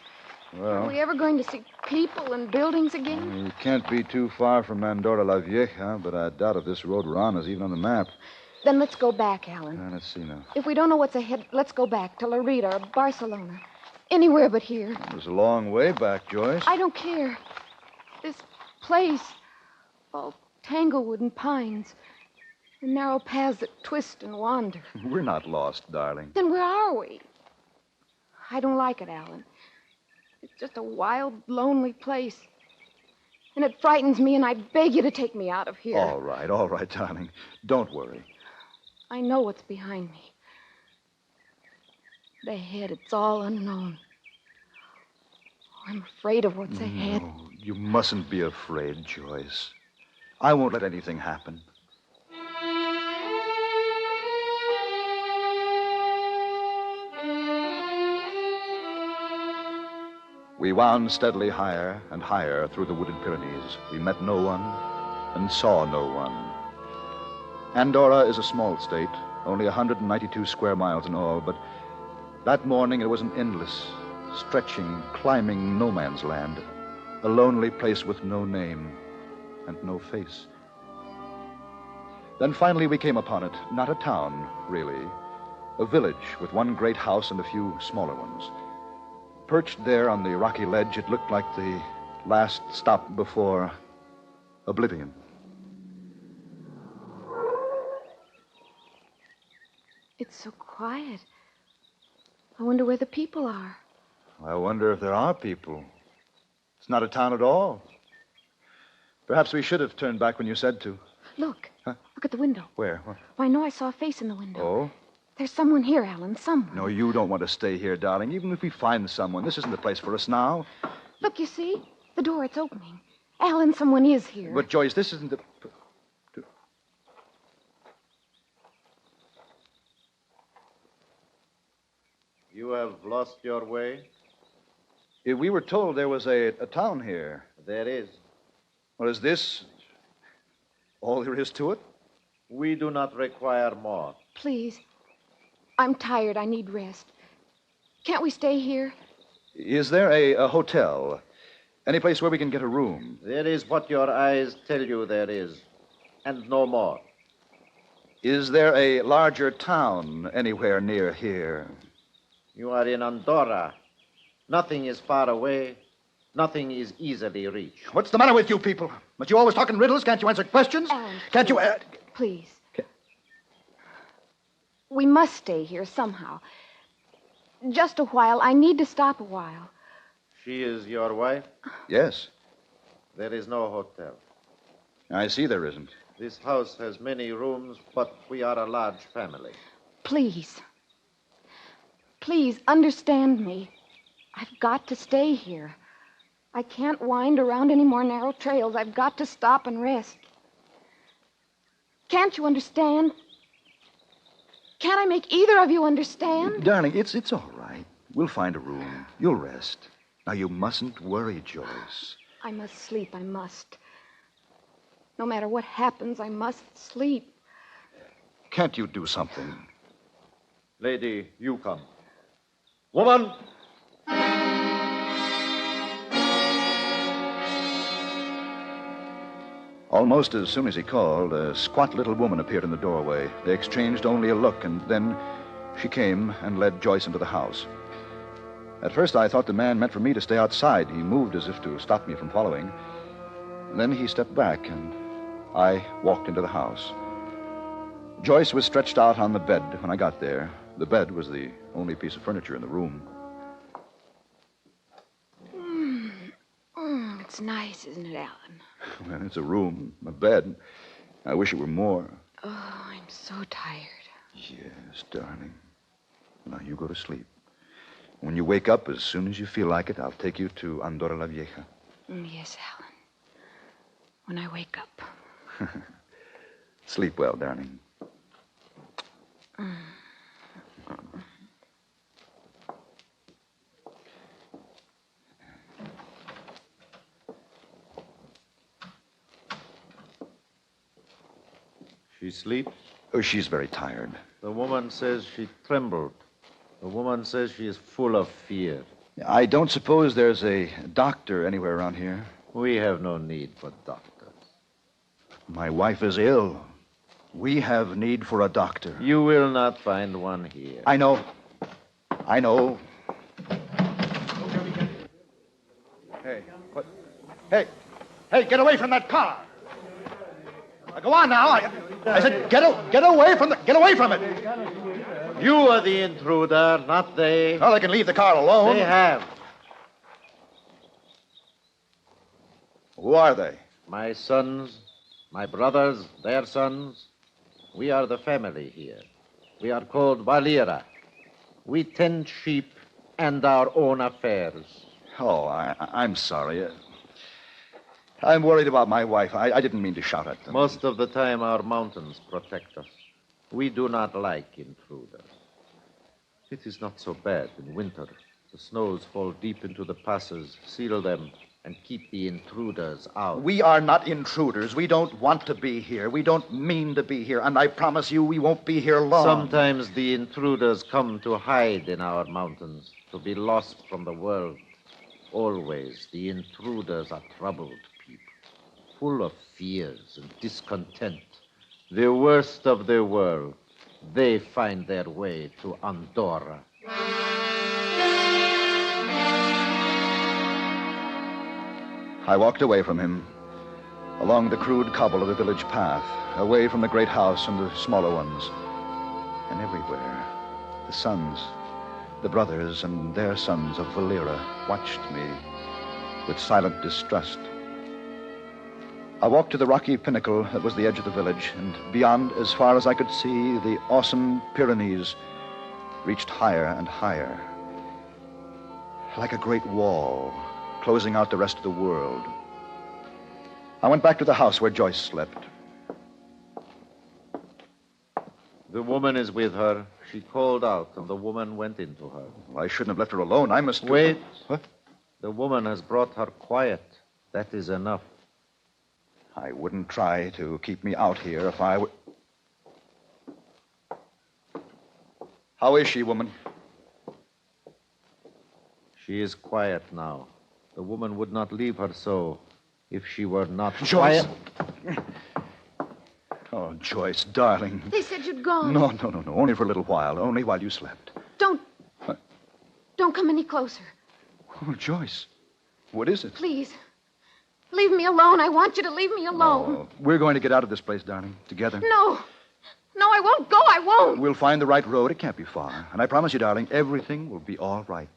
Well, Are we ever going to see people and buildings again? you can't be too far from Andorra la Vieja, but I doubt if this road we're on is even on the map. Then let's go back, Alan. Let's see now. If we don't know what's ahead, let's go back to Loretta or Barcelona. Anywhere but here. It was a long way back, Joyce. I don't care. This place, all tanglewood and pines, the narrow paths that twist and wander. We're not lost, darling. Then where are we? I don't like it, Alan. It's just a wild, lonely place. And it frightens me, and I beg you to take me out of here. All right, darling. Don't worry. I know what's behind me. But ahead, it's all unknown. Oh, I'm afraid of what's ahead. No, you mustn't be afraid, Joyce. I won't let anything happen. We wound steadily higher and higher through the wooded Pyrenees. We met no one and saw no one. Andorra is a small state, only 192 square miles in all, but that morning it was an endless, stretching, climbing no man's land, a lonely place with no name and no face. Then finally we came upon it, not a town, really, a village with one great house and a few smaller ones. Perched there on the rocky ledge, it looked like the last stop before oblivion. It's so quiet. I wonder where the people are. I wonder if there are people. It's not a town at all. Perhaps we should have turned back when you said to. Look. Huh? Look at the window. Where? What? Why, no, I saw a face in the window. Oh? There's someone here, Alan, someone. No, you don't want to stay here, darling. Even if we find someone, this isn't the place for us now. Look, you see? The door, it's opening. Alan, someone is here. But, Joyce, this isn't the... You have lost your way? We were told there was a town here. There is. What is this? All there is to it? We do not require more. Please. I'm tired. I need rest. Can't we stay here? Is there a hotel? Any place where we can get a room? There is what your eyes tell you there is, and no more. Is there a larger town anywhere near here? You are in Andorra. Nothing is far away. Nothing is easily reached. What's the matter with you people? But you always talk in riddles? Can't you answer questions? Can't you... Please. We must stay here somehow. Just a while. I need to stop a while. She is your wife? Yes. There is no hotel. I see there isn't. This house has many rooms, but we are a large family. Please. Please, understand me. I've got to stay here. I can't wind around any more narrow trails. I've got to stop and rest. Can't you understand? Can't I make either of you understand? Darling, it's all right. We'll find a room. You'll rest. Now, you mustn't worry, Joyce. I must sleep. I must. No matter what happens, I must sleep. Can't you do something? Lady, you come. Woman! Almost as soon as he called, a squat little woman appeared in the doorway. They exchanged only a look, and then she came and led Joyce into the house. At first, I thought the man meant for me to stay outside. He moved as if to stop me from following. Then he stepped back, and I walked into the house. Joyce was stretched out on the bed when I got there. The bed was the only piece of furniture in the room. It's nice, isn't it, Alan? Well, it's a room, a bed. I wish it were more. Oh, I'm so tired. Yes, darling. Now, you go to sleep. When you wake up, as soon as you feel like it, I'll take you to Andorra la Vieja. Yes, Alan. When I wake up. Sleep well, darling. She sleeps? Oh, she's very tired. The woman says she trembled. The woman says she is full of fear. I don't suppose there's a doctor anywhere around here. We have no need for doctors. My wife is ill. We have need for a doctor. You will not find one here. I know. Hey, what? Hey, get away from that car. Now, go on now. I said, get away from it. You are the intruder, not they. Well, they can leave the car alone. They have. Who are they? My sons, my brothers, their sons. We are the family here. We are called Valera. We tend sheep and our own affairs. Oh, I'm sorry. I'm worried about my wife. I didn't mean to shout at them. Most of the time, our mountains protect us. We do not like intruders. It is not so bad in winter. The snows fall deep into the passes, seal them, and keep the intruders out. We are not intruders. We don't want to be here. We don't mean to be here. And I promise you we won't be here long. Sometimes the intruders come to hide in our mountains, to be lost from the world. Always the intruders are troubled people, full of fears and discontent. The worst of the world. They find their way to Andorra. I walked away from him, along the crude cobble of the village path, away from the great house and the smaller ones. And everywhere, the sons, the brothers and their sons of Valera watched me with silent distrust. I walked to the rocky pinnacle that was the edge of the village, and beyond, as far as I could see, the awesome Pyrenees reached higher and higher, like a great wall, closing out the rest of the world. I went back to the house where Joyce slept. The woman is with her. She called out, and the woman went into her. Well, I shouldn't have left her alone. I must... Wait. What? The woman has brought her quiet. That is enough. I wouldn't try to keep me out here if I were... How is she, woman? She is quiet now. The woman would not leave her so if she were not Joyce. quiet. Oh, Joyce, darling. They said you'd gone. No. Only for a little while. Only while you slept. Don't. What? Don't come any closer. Oh, Joyce. What is it? Please. Leave me alone. I want you to leave me alone. Oh, we're going to get out of this place, darling, together. No. No, I won't go. I won't. We'll find the right road. It can't be far. And I promise you, darling, everything will be all right.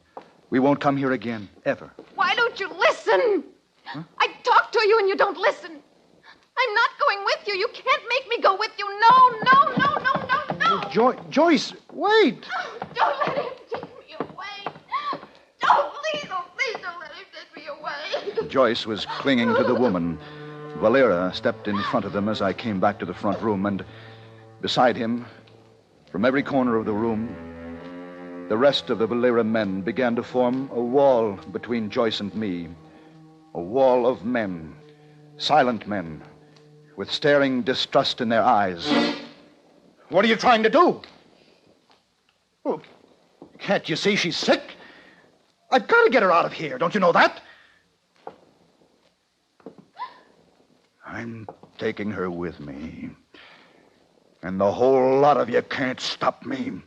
We won't come here again, ever. Why don't you listen? Huh? I talk to you and you don't listen. I'm not going with you. You can't make me go with you. No. Joyce, wait. Don't let him take me away. Please don't let him take me away. Joyce was clinging to the woman. Valera stepped in front of them as I came back to the front room, and beside him, from every corner of the room, the rest of the Valera men began to form a wall between Joyce and me. A wall of men, silent men, with staring distrust in their eyes. What are you trying to do? Oh, can't you see she's sick? I've got to get her out of here. Don't you know that? I'm taking her with me. And the whole lot of you can't stop me.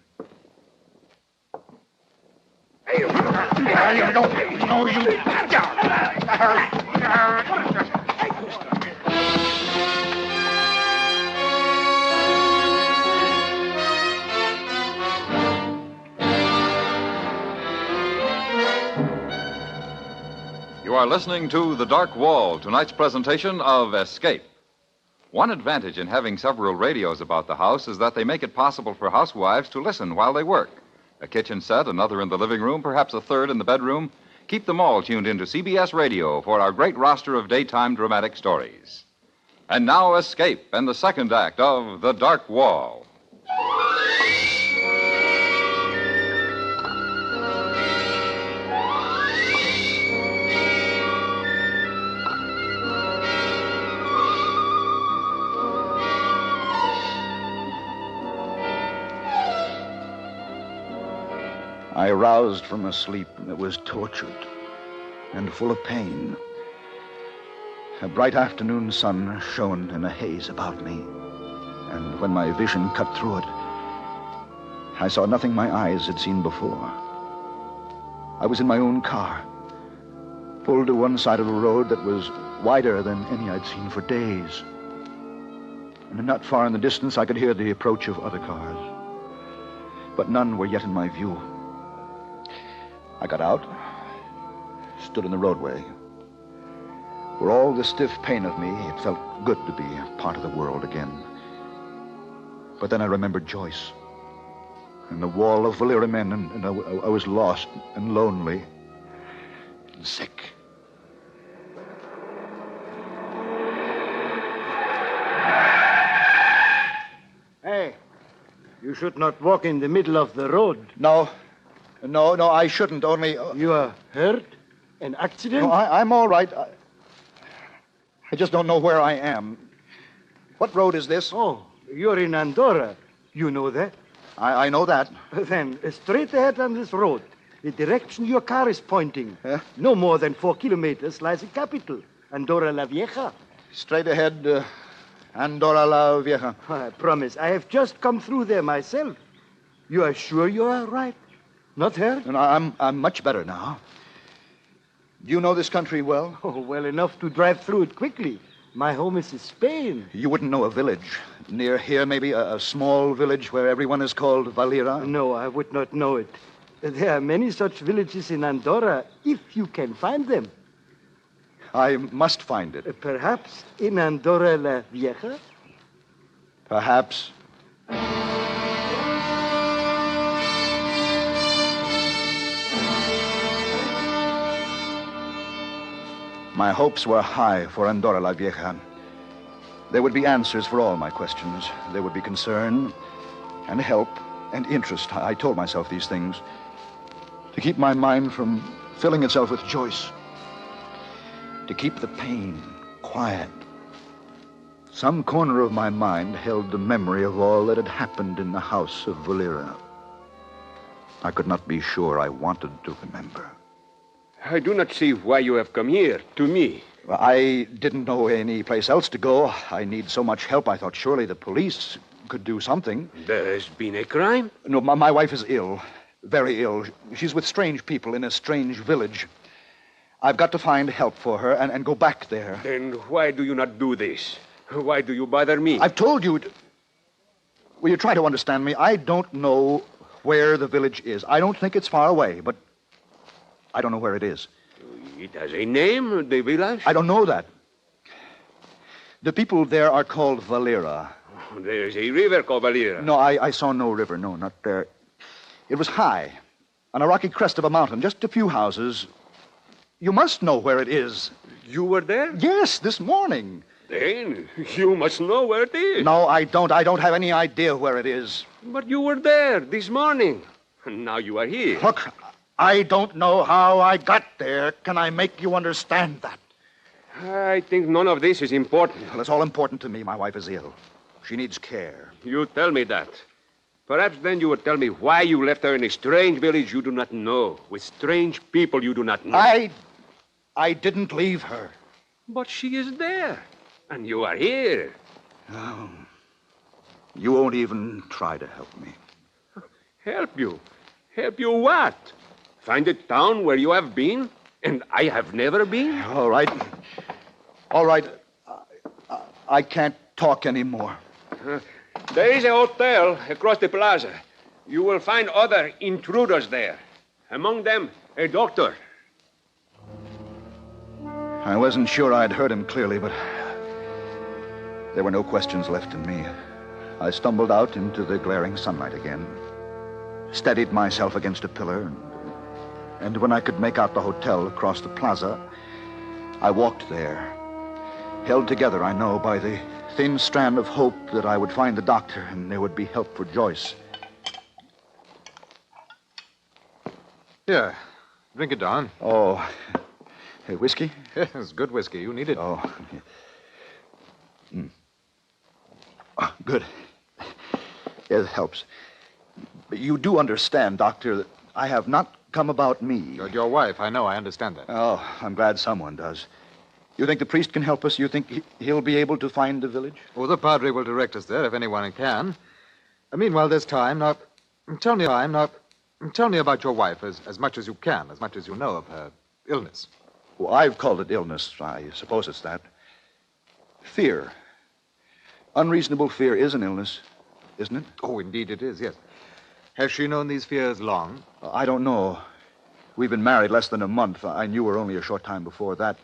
You are listening to The Dark Wall, tonight's presentation of Escape. One advantage in having several radios about the house is that they make it possible for housewives to listen while they work. A kitchen set, another in the living room, perhaps a third in the bedroom. Keep them all tuned into CBS Radio for our great roster of daytime dramatic stories. And now, Escape and the second act of The Dark Wall. I roused from a sleep that was tortured and full of pain. A bright afternoon sun shone in a haze about me, and and when my vision cut through it, I saw nothing my eyes had seen before. I was in my own car, pulled to one side of a road that was wider than any I'd seen for days. And not far in the distance, I could hear the approach of other cars. But none were yet in my view. I got out, stood in the roadway. For all the stiff pain of me, it felt good to be a part of the world again. But then I remembered Joyce and the wall of Valera men, and I was lost and lonely and sick. Hey, you should not walk in the middle of the road. No, I shouldn't, only... You are hurt? An accident? No, I'm all right. I just don't know where I am. What road is this? Oh, you're in Andorra. You know that? I know that. Then, straight ahead on this road, the direction your car is pointing. Huh? No more than 4 kilometers lies the capital, Andorra la Vieja. Straight ahead, Andorra la Vieja. I promise. I have just come through there myself. You are sure you are right? Not hurt? No, I'm much better now. Do you know this country well? Oh, well enough to drive through it quickly. My home is in Spain. You wouldn't know a village. Near here, maybe a small village where everyone is called Valera? No, I would not know it. There are many such villages in Andorra, if you can find them. I must find it. Perhaps in Andorra la Vieja? Perhaps. My hopes were high for Andorra la Vieja. There would be answers for all my questions. There would be concern and help and interest. I told myself these things to keep my mind from filling itself with Joyce, to keep the pain quiet. Some corner of my mind held the memory of all that had happened in the house of Valera. I could not be sure I wanted to remember. I do not see why you have come here, to me. Well, I didn't know any place else to go. I need so much help, I thought surely the police could do something. There has been a crime? No, my wife is ill. Very ill. She's with strange people in a strange village. I've got to find help for her and go back there. Then why do you not do this? Why do you bother me? I've told you. Will you try to understand me? I don't know where the village is. I don't think it's far away, but I don't know where it is. It has a name, the village? I don't know that. The people there are called Valera. There's a river called Valera. No, I saw no river. No, not there. It was high, on a rocky crest of a mountain, just a few houses. You must know where it is. You were there? Yes, this morning. Then you must know where it is. No, I don't. I don't have any idea where it is. But you were there this morning. Now you are here. Look, I don't know how I got there. Can I make you understand that? I think none of this is important. Well, it's all important to me. My wife is ill. She needs care. You tell me that. Perhaps then you would tell me why you left her in a strange village you do not know, with strange people you do not know. I didn't leave her. But she is there, and you are here. Oh, you won't even try to help me. Help you? Help you what? Find a town where you have been, and I have never been? All right. All right. I can't talk anymore. There is a hotel across the plaza. You will find other intruders there. Among them, a doctor. I wasn't sure I'd heard him clearly, but there were no questions left in me. I stumbled out into the glaring sunlight again, steadied myself against a pillar, and when I could make out the hotel across the plaza, I walked there, held together, I know, by the thin strand of hope that I would find the doctor and there would be help for Joyce. Here, drink it, Don. Oh, hey, whiskey? Yes, good whiskey. You need it. Oh. Oh, good. It helps. But you do understand, Doctor, that I have not come about me. Your wife, I know. I understand that. Oh, I'm glad someone does. You think the priest can help us? You think he'll be able to find the village? Oh, the padre will direct us there if anyone can. Meanwhile, there's time. Now, tell me about your wife as much as you can, as much as you know of her illness. Well, I've called it illness. I suppose it's that. Fear. Unreasonable fear is an illness, isn't it? Oh, indeed it is, yes. Has she known these fears long? I don't know. We've been married less than a month. I knew her only a short time before that.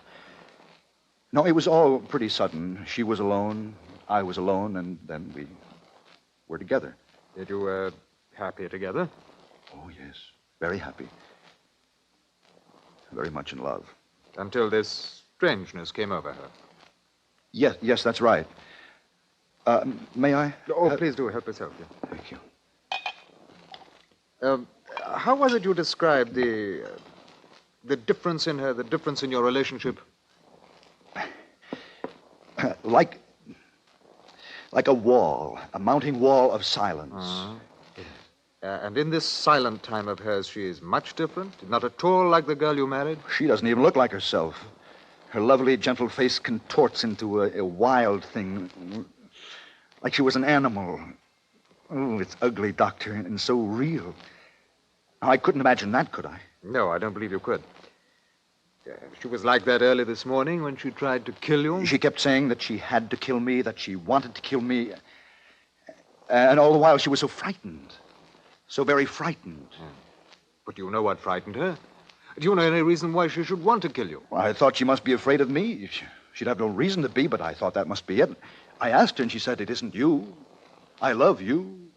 No, it was all pretty sudden. She was alone, I was alone, and then we were together. Did you were happy together? Oh, yes. Very happy. Very much in love. Until this strangeness came over her. Yes, that's right. May I? Oh, please do help yourself. Yeah. Thank you. How was it you described the difference in her, the difference in your relationship? Like a wall, a mounting wall of silence. Uh-huh. And in this silent time of hers, she is much different? Not at all like the girl you married? She doesn't even look like herself. Her lovely, gentle face contorts into a wild thing, like she was an animal. Oh, it's ugly, Doctor, and so real. I couldn't imagine that, could I? No, I don't believe you could. She was like that early this morning when she tried to kill you? She kept saying that she had to kill me, that she wanted to kill me. And all the while she was so frightened. So very frightened. But do you know what frightened her? Do you know any reason why she should want to kill you? Well, I thought she must be afraid of me. She'd have no reason to be, but I thought that must be it. I asked her, and she said, "It isn't you. I love you."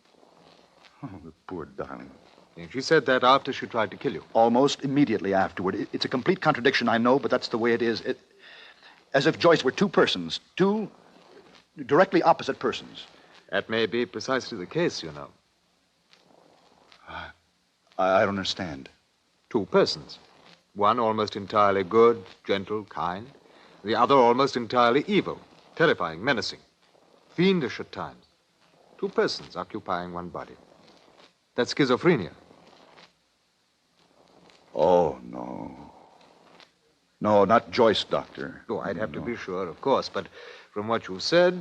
Oh, the poor darling. And she said that after she tried to kill you? Almost immediately afterward. It's a complete contradiction, I know, but that's the way it is. As if Joyce were two persons, two directly opposite persons. That may be precisely the case, you know. I don't understand. Two persons. One almost entirely good, gentle, kind. The other almost entirely evil, terrifying, menacing, fiendish at times. Two persons occupying one body. That's schizophrenia. Oh, no. No, not Joyce, Doctor. Oh, I'd have to be sure, of course, but from what you said,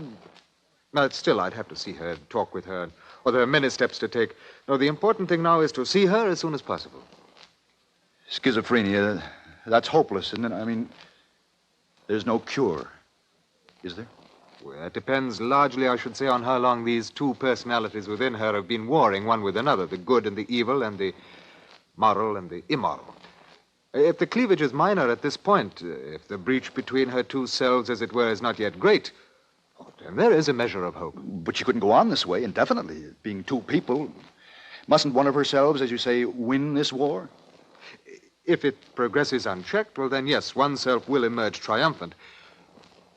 but still, I'd have to see her, talk with her, or there are many steps to take. No, the important thing now is to see her as soon as possible. Schizophrenia, that's hopeless, isn't it? I mean, there's no cure, is there? Well, it depends largely, I should say, on how long these two personalities within her have been warring one with another, the good and the evil, and the moral and the immoral. If the cleavage is minor at this point, if the breach between her two selves, as it were, is not yet great, then there is a measure of hope. But she couldn't go on this way indefinitely, being two people. Mustn't one of herselves, as you say, win this war? If it progresses unchecked, well, then, yes, oneself will emerge triumphant.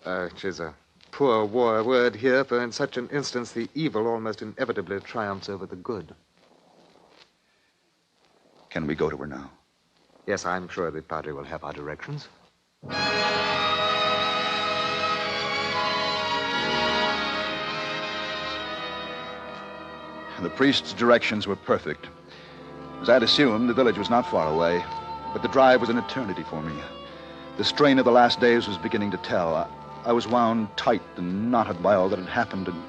Which is a poor war word here, for in such an instance, the evil almost inevitably triumphs over the good. Can we go to her now? Yes, I'm sure the Padre will have our directions. The priest's directions were perfect. As I'd assumed, the village was not far away, but the drive was an eternity for me. The strain of the last days was beginning to tell. I was wound tight and knotted by all that had happened and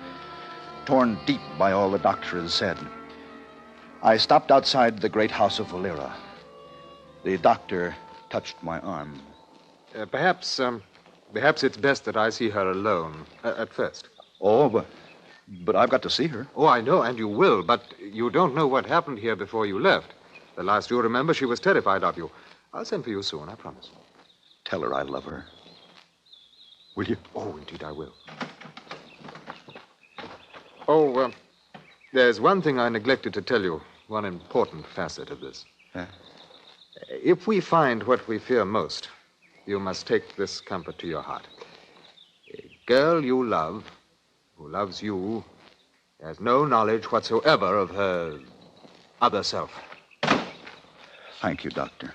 torn deep by all the doctor had said. I stopped outside the great house of Valera. The doctor touched my arm. Perhaps it's best that I see her alone at first. Oh, but I've got to see her. Oh, I know, and you will, but you don't know what happened here before you left. The last you remember, she was terrified of you. I'll send for you soon, I promise. Tell her I love her. Will you? Oh, indeed I will. Oh, there's one thing I neglected to tell you, one important facet of this. Yeah? If we find what we fear most, you must take this comfort to your heart. A girl you love, who loves you, has no knowledge whatsoever of her other self. Thank you, Doctor.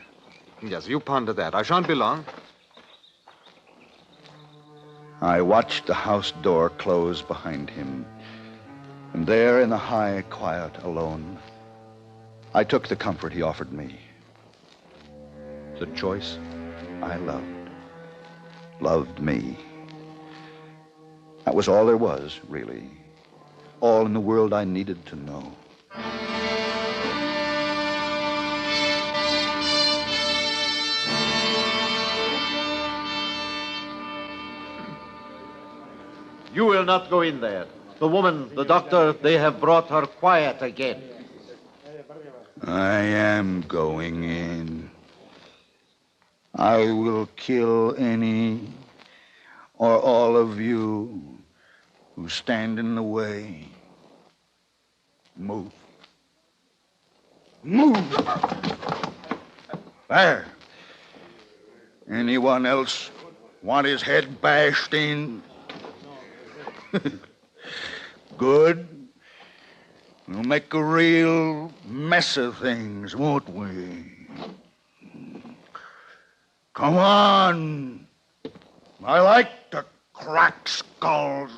Yes, you ponder that. I shan't be long. I watched the house door close behind him. And there in the high quiet alone, I took the comfort he offered me. The choice I loved. loved me. That was all there was, really. All in the world I needed to know. You will not go in there. The woman, the doctor, they have brought her quiet again. I am going in. I will kill any or all of you who stand in the way. Move. Move! There. Anyone else want his head bashed in? Good. We'll make a real mess of things, won't we? Come on. I like to crack skulls.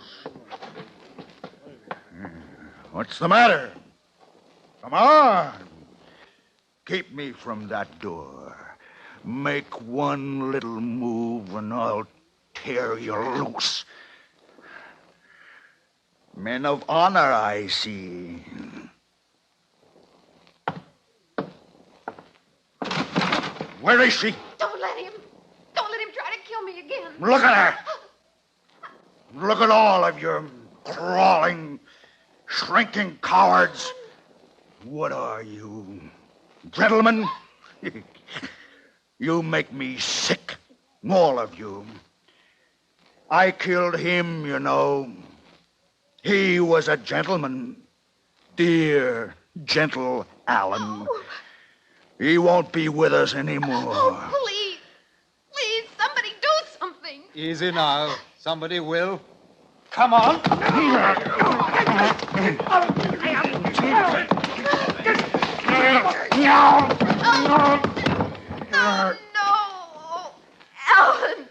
What's the matter? Come on. Keep me from that door. Make one little move and I'll tear you loose. Men of honor, I see. Where is she? Don't let him. Don't let him try to kill me again. Look at her. Look at all of you crawling, shrinking cowards. What are you, gentlemen? You make me sick, all of you. I killed him, you know. He was a gentleman. Dear, gentle Alan. He won't be with us anymore. Oh, please. Please, somebody do something. Easy now. Somebody will. Come on. No. Alan.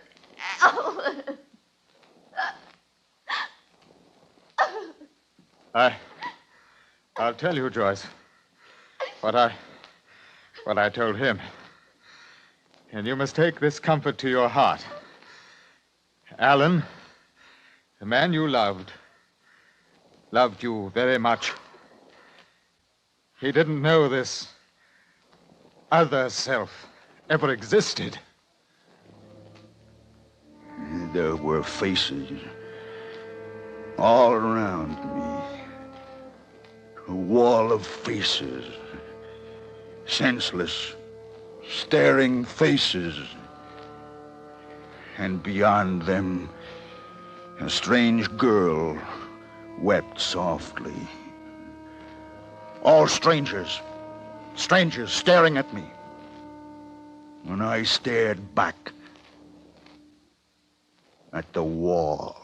Alan. I'll tell you, Joyce, what I told him. And you must take this comfort to your heart. Alan, the man you loved you very much. He didn't know this other self ever existed. There were faces all around me. A wall of faces. Senseless, staring faces. And beyond them, a strange girl wept softly. All strangers staring at me. And I stared back at the wall.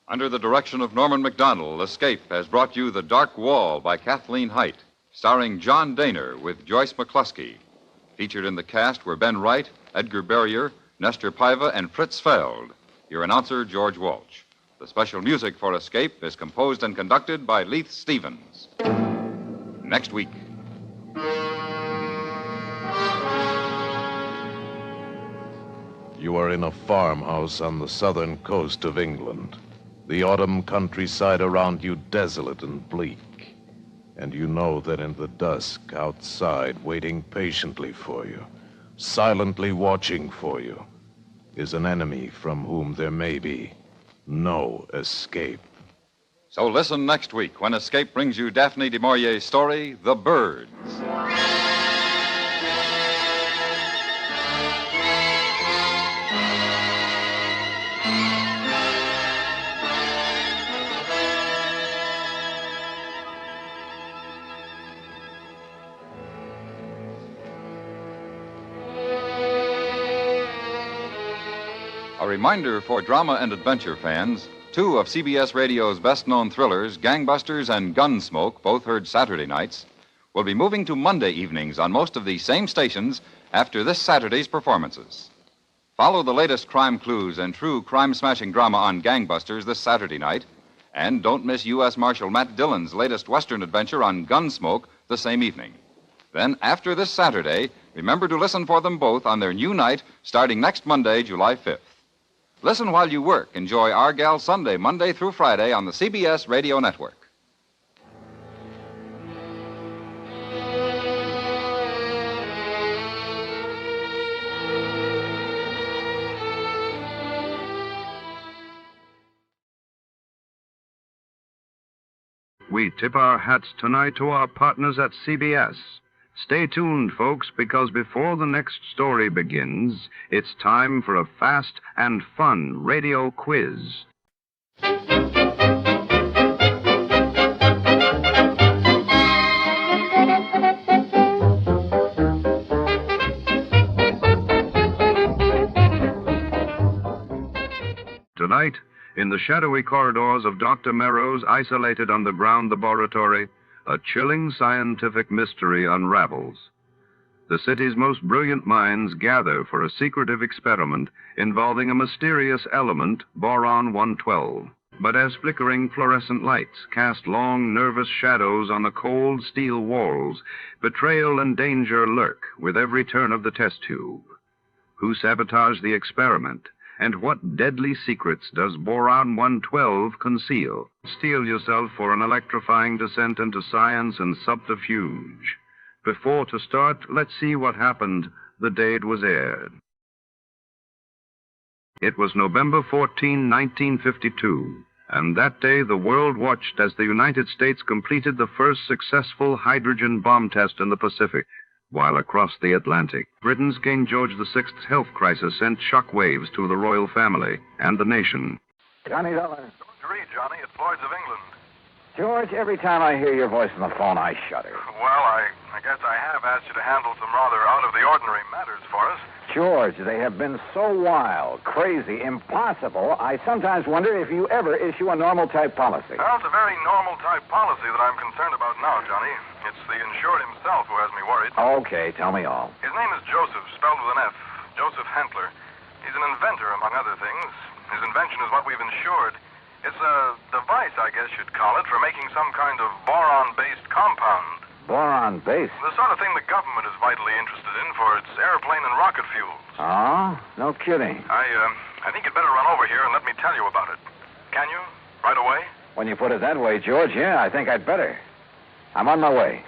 Under the direction of Norman Macdonnell, Escape has brought you The Dark Wall by Kathleen Height, starring John Daner with Joyce McCluskey. Featured in the cast were Ben Wright, Edgar Barrier, Nestor Paiva, and Fritz Feld. Your announcer, George Walsh. The special music for Escape is composed and conducted by Leith Stevens. Next week. You are in a farmhouse on the southern coast of England. The autumn countryside around you desolate and bleak. And you know that in the dusk outside, waiting patiently for you, silently watching for you, is an enemy from whom there may be no escape. So listen next week when Escape brings you Daphne du Maurier's story, The Birds. A reminder for drama and adventure fans, two of CBS Radio's best-known thrillers, Gangbusters and Gunsmoke, both heard Saturday nights, will be moving to Monday evenings on most of these same stations after this Saturday's performances. Follow the latest crime clues and true crime-smashing drama on Gangbusters this Saturday night. And don't miss U.S. Marshal Matt Dillon's latest Western adventure on Gunsmoke the same evening. Then, after this Saturday, remember to listen for them both on their new night starting next Monday, July 5th. Listen while you work. Enjoy Our Gal Sunday, Monday through Friday on the CBS Radio Network. We tip our hats tonight to our partners at CBS. Stay tuned, folks, because before the next story begins, it's time for a fast and fun radio quiz. Tonight, in the shadowy corridors of Dr. Merrow's isolated underground laboratory, a chilling scientific mystery unravels. The city's most brilliant minds gather for a secretive experiment involving a mysterious element, boron-112. But as flickering fluorescent lights cast long, nervous shadows on the cold steel walls, betrayal and danger lurk with every turn of the test tube. Who sabotaged the experiment? And what deadly secrets does boron-112 conceal? Steel yourself for an electrifying descent into science and subterfuge. Before to start, let's see what happened the day it was aired. It was November 14, 1952, and that day the world watched as the United States completed the first successful hydrogen bomb test in the Pacific. While across the Atlantic, Britain's King George VI's health crisis sent shockwaves to the royal family and the nation. Johnny Dolar. George Reed, Johnny, at Floyd's of England. George, every time I hear your voice on the phone, I shudder. Well, I guess I have asked you to handle some rather out-of-the-ordinary matters for us. George, they have been so wild, crazy, impossible, I sometimes wonder if you ever issue a normal-type policy. Well, it's a very normal-type policy that I'm concerned about now, Johnny. It's the insured himself who has me worried. Okay, tell me all. His name is Joseph, spelled with an F. Joseph Hentler. He's an inventor, among other things. His invention is what we've insured. It's a device, I guess you'd call it, for making some kind of boron-based compound. Boron-based? The sort of thing the government is vitally interested in for its airplane and rocket fuels. Oh? No kidding. I think you'd better run over here and let me tell you about it. Can you? Right away? When you put it that way, George, yeah, I think I'd better. I'm on my way.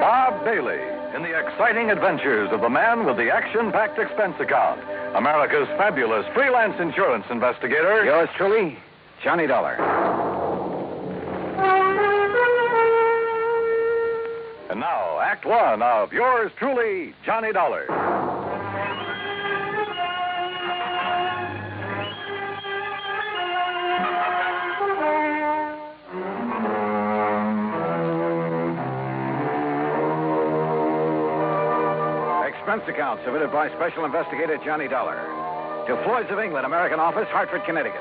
Bob Bailey in the exciting adventures of the man with the action-packed expense account, America's fabulous freelance insurance investigator. Yours truly, Johnny Dolar. And now, Act One of yours truly, Johnny Dolar. Expense account submitted by Special Investigator Johnny Dolar to Floyd's of England, American Office, Hartford, Connecticut.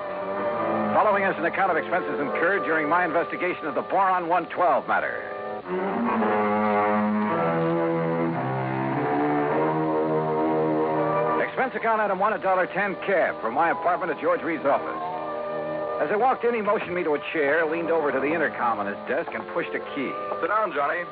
Following is an account of expenses incurred during my investigation of the boron-112 matter. Expense account item 1, $1.10 cab from my apartment at George Reed's office. As I walked in, he motioned me to a chair, leaned over to the intercom on his desk, and pushed a key. Sit down, Johnny.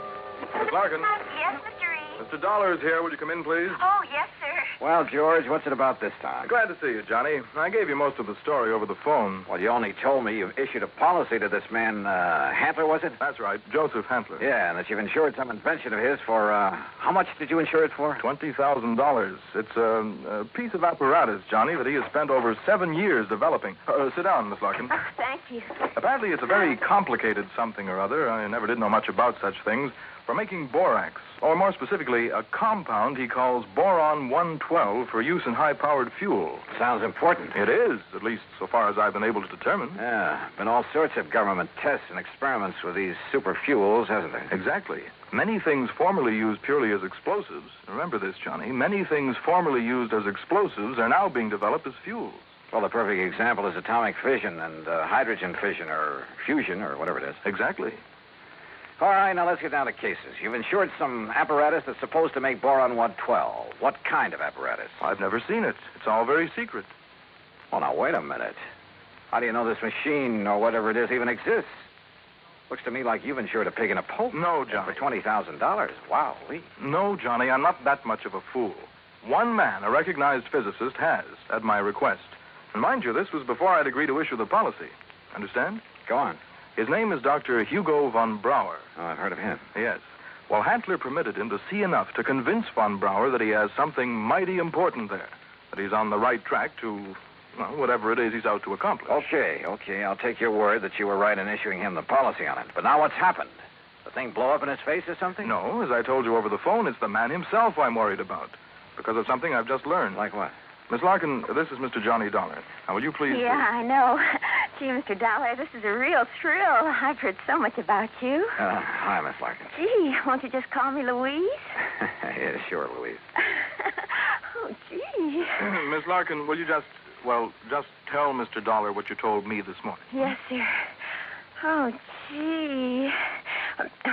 Miss Larkin. Yes, Mr. Reed. Mr. Dollar is here. Would you come in, please? Oh, yes, sir. Well, George, what's it about this time? Glad to see you, Johnny. I gave you most of the story over the phone. Well, you only told me you've issued a policy to this man, Hantler, was it? That's right, Joseph Hentler. Yeah, and that you've insured some invention of his for, how much did you insure it for? $20,000. It's a piece of apparatus, Johnny, that he has spent over 7 years developing. Sit down, Miss Larkin. Oh, thank you. Apparently, it's a very complicated something or other. I never did know much about such things. For making borax, or more specifically, a compound he calls boron-112 for use in high-powered fuel. Sounds important. It is, at least so far as I've been able to determine. Yeah, been all sorts of government tests and experiments with these super fuels, hasn't there? Exactly. Many things formerly used purely as explosives, remember this, Johnny, many things formerly used as explosives are now being developed as fuels. Well, the perfect example is atomic fission and hydrogen fission or fusion or whatever it is. Exactly. All right, now let's get down to cases. You've insured some apparatus that's supposed to make boron 112. What kind of apparatus? I've never seen it. It's all very secret. Well, now, wait a minute. How do you know this machine or whatever it is even exists? Looks to me like you've insured a pig in a poke. No, Johnny. For $20,000. Wow, No, Johnny, I'm not that much of a fool. One man, a recognized physicist, has, at my request. And mind you, this was before I'd agreed to issue the policy. Understand? Go on. His name is Dr. Hugo von Brauer. Oh, I've heard of him. Yes. Well, Hantler permitted him to see enough to convince von Brauer that he has something mighty important there. That he's on the right track to, well, whatever it is he's out to accomplish. Okay. I'll take your word that you were right in issuing him the policy on it. But now what's happened? The thing blow up in his face or something? No, as I told you over the phone, it's the man himself I'm worried about. Because of something I've just learned. Like what? Miss Larkin, this is Mr. Johnny Dolar. Now, will you please... Yeah, I know. Gee, Mr. Dollar, this is a real thrill. I've heard so much about you. Hi, Miss Larkin. Gee, won't you just call me Louise? Yeah, sure, Louise. Oh, gee. Miss Larkin, will you just tell Mr. Dollar what you told me this morning? Yes, sir. Oh, gee.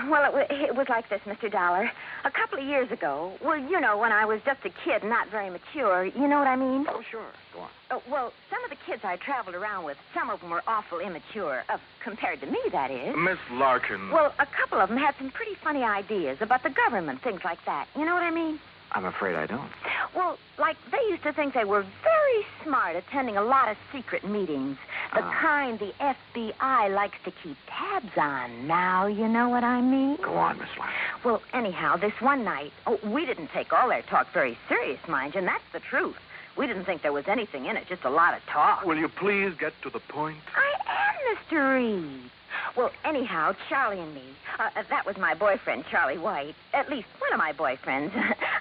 Well, it was like this, Mr. Dollar. A couple of years ago, well, you know, when I was just a kid, not very mature, you know what I mean? Oh, sure. Go on. Well, some of the kids I traveled around with, some of them were awful immature, compared to me, that is. Miss Larkin. Well, a couple of them had some pretty funny ideas about the government, things like that. You know what I mean? I'm afraid I don't. Well, like, they used to think they were very smart attending a lot of secret meetings. The kind the FBI likes to keep tabs on. Now, you know what I mean? Go on, Miss Larkin. Well, anyhow, this one night, we didn't take all their talk very serious, mind you, and that's the truth. We didn't think there was anything in it, just a lot of talk. Will you please get to the point? I am, Mr. Reed. Well, anyhow, Charlie and me, that was my boyfriend, Charlie White. At least one of my boyfriends.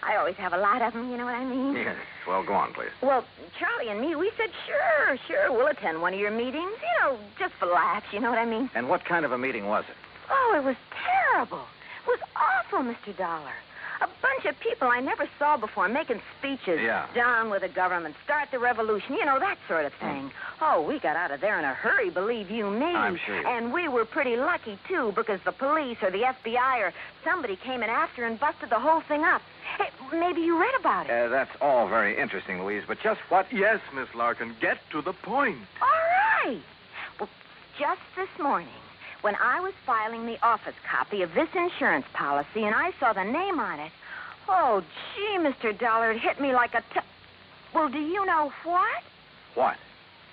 I always have a lot of them, you know what I mean? Yes. Well, go on, please. Well, Charlie and me, we said, sure, we'll attend one of your meetings. You know, just for laughs, you know what I mean? And what kind of a meeting was it? Oh, it was terrible. It was awful, Mr. Dollar. A bunch of people I never saw before making speeches. Yeah. Down with the government, start the revolution, you know, that sort of thing. Oh, we got out of there in a hurry, believe you me. I'm sure you And we were pretty lucky, too, because the police or the FBI or somebody came in after and busted the whole thing up. Hey, maybe you read about it. That's all very interesting, Louise, but just what... Yes, Miss Larkin, get to the point. All right. Well, just this morning, when I was filing the office copy of this insurance policy and I saw the name on it, oh, gee, Mr. Dollar, it hit me like a... Well, do you know what? What?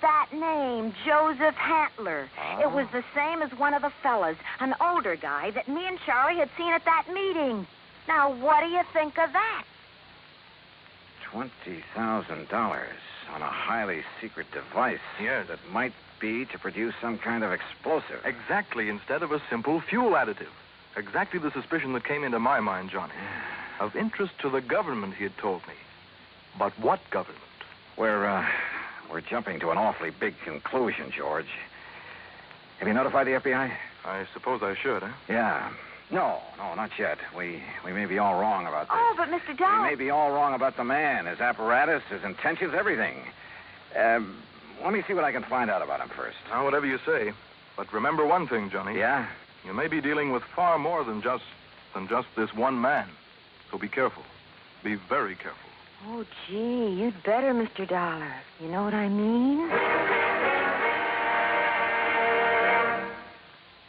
That name, Joseph Hantler. Oh. It was the same as one of the fellas, an older guy that me and Charlie had seen at that meeting. Now, what do you think of that? $20,000 on a highly secret device. Yes. That might be to produce some kind of explosive. Exactly, instead of a simple fuel additive. Exactly the suspicion that came into my mind, Johnny. Of interest to the government, he had told me. But what government? We're jumping to an awfully big conclusion, George. Have you notified the FBI? I suppose I should, huh? Yeah. No, not yet. We may be all wrong about this. Oh, but Mr. Dollar... We may be all wrong about the man, his apparatus, his intentions, everything. Let me see what I can find out about him first. Now, whatever you say. But remember one thing, Johnny. Yeah? You may be dealing with far more than just this one man. So be careful. Be very careful. Oh, gee, you'd better, Mr. Dollar. You know what I mean?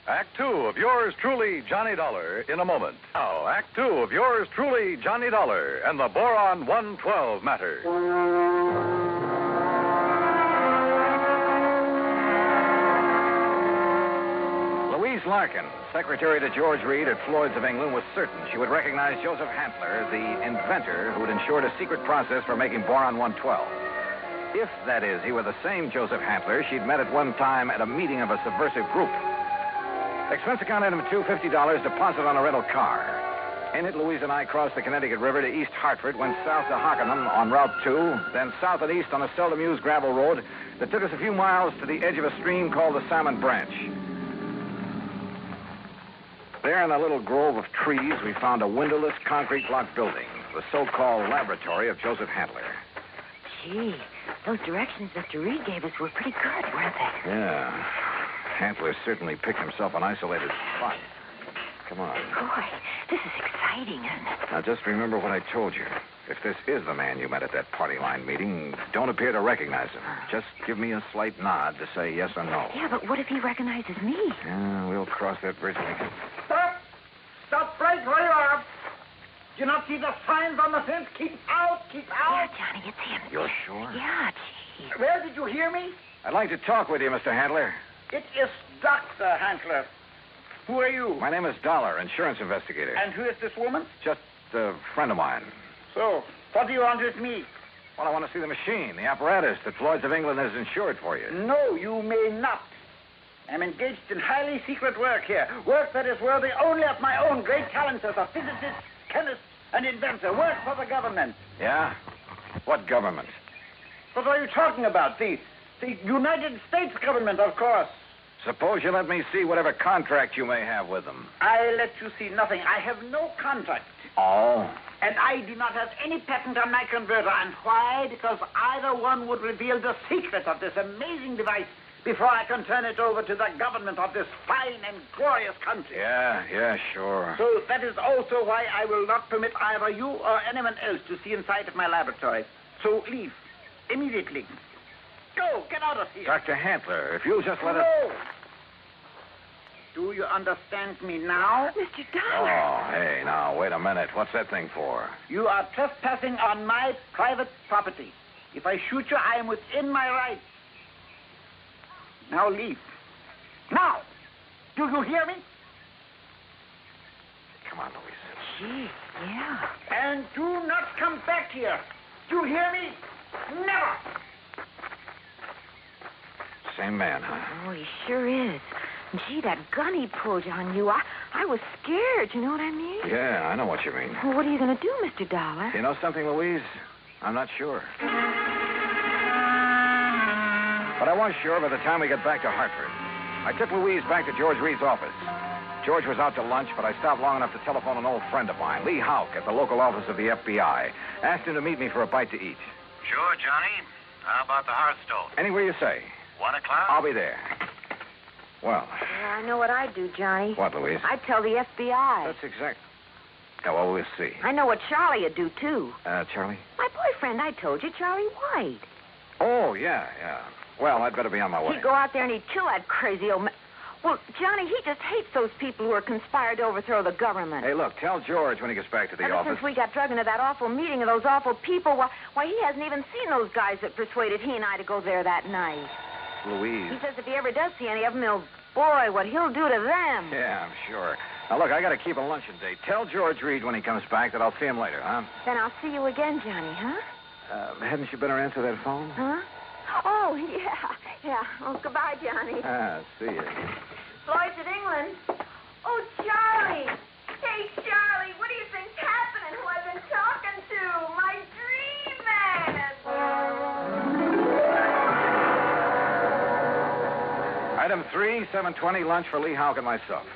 Act 2 of yours truly, Johnny Dollar, in a moment. Now, Act 2 of yours truly, Johnny Dollar, and the Boron 112 matter. Louise Larkin, secretary to George Reed at Floyd's of England, was certain she would recognize Joseph Hantler, the inventor who had ensured a secret process for making boron 112. If, that is, he were the same Joseph Hantler she'd met at one time at a meeting of a subversive group. Expense account item 2, $50, deposit on a rental car. In it, Louise and I crossed the Connecticut River to East Hartford, went south to Hockenham on Route 2, then south and east on a seldom used gravel road that took us a few miles to the edge of a stream called the Salmon Branch. There in a little grove of trees, we found a windowless concrete block building, the so-called laboratory of Joseph Hantler. Gee, those directions Mr. Reed gave us were pretty good, weren't they? Yeah. Hantler certainly picked himself an isolated spot. Come on. Boy, this is exciting, isn't it? Now, just remember what I told you. If this is the man you met at that party line meeting, don't appear to recognize him. Just give me a slight nod to say yes or no. Yeah, but what if he recognizes me? Yeah, we'll cross that bridge when we get... Stop! Stop right where you are. Do you not see the signs on the fence? Keep out! Keep out! Yeah, Johnny, it's him. You're sure? Yeah, gee. Where did you hear me? I'd like to talk with you, Mr. Handler. It is Dr. Handler. Who are you? My name is Dolar, insurance investigator. And who is this woman? Just a friend of mine. So, what do you want with me? Well, I want to see the machine, the apparatus that Floyd's of England has insured for you. No, you may not. I'm engaged in highly secret work here. Work that is worthy only of my own great talents as a physicist, chemist, and inventor. Work for the government. Yeah? What government? What are you talking about? The United States government, of course. Suppose you let me see whatever contract you may have with them. I let you see nothing. I have no contract. Oh? And I do not have any patent on my converter. And why? Because either one would reveal the secret of this amazing device before I can turn it over to the government of this fine and glorious country. Yeah, sure. So that is also why I will not permit either you or anyone else to see inside of my laboratory. So leave. Immediately. Go, get out of here. Dr. Handler, if you'll just let us... No. Do you understand me now? Mr. Dollar. Oh, hey, now, wait a minute. What's that thing for? You are trespassing on my private property. If I shoot you, I am within my rights. Now leave. Now! Do you hear me? Come on, Louise. Gee, yeah. And do not come back here. Do you hear me? Never! Same man, huh? Oh, he sure is. Gee, that gun he pulled on you, I was scared, you know what I mean? Yeah, I know what you mean. Well, what are you going to do, Mr. Dollar? You know something, Louise? I'm not sure. But I was sure by the time we get back to Hartford. I took Louise back to George Reed's office. George was out to lunch, but I stopped long enough to telephone an old friend of mine, Lee Houck, at the local office of the FBI. Asked him to meet me for a bite to eat. Sure, Johnny. How about the Hearthstone? Anywhere you say. 1 o'clock? I'll be there. Well. Yeah, I know what I'd do, Johnny. What, Louise? I'd tell the FBI. That's exact. Yeah, well, we'll see. I know what Charlie would do, too. Charlie? My boyfriend, I told you, Charlie White. Oh, yeah. Well, I'd better be on my way. He'd go out there and he'd kill that crazy old man. Well, Johnny, he just hates those people who are conspired to overthrow the government. Hey, look, tell George when he gets back to the Ever office. since we got drugged into that awful meeting of those awful people, why, he hasn't even seen those guys that persuaded he and I to go there that night. Louise. He says if he ever does see any of them, boy, what he'll do to them. Yeah, I'm sure. Now, look, I got to keep a luncheon date. Tell George Reed when he comes back that I'll see him later, huh? Then I'll see you again, Johnny, huh? Hadn't you better answer that phone? Huh? Oh, yeah. Oh, goodbye, Johnny. See you. Floyd's in England. Oh, Charlie. Hey, Charlie, what do you think's happening? Who I've been talking to? My dream man. Item 3, 7:20, lunch for Lee Houck and myself.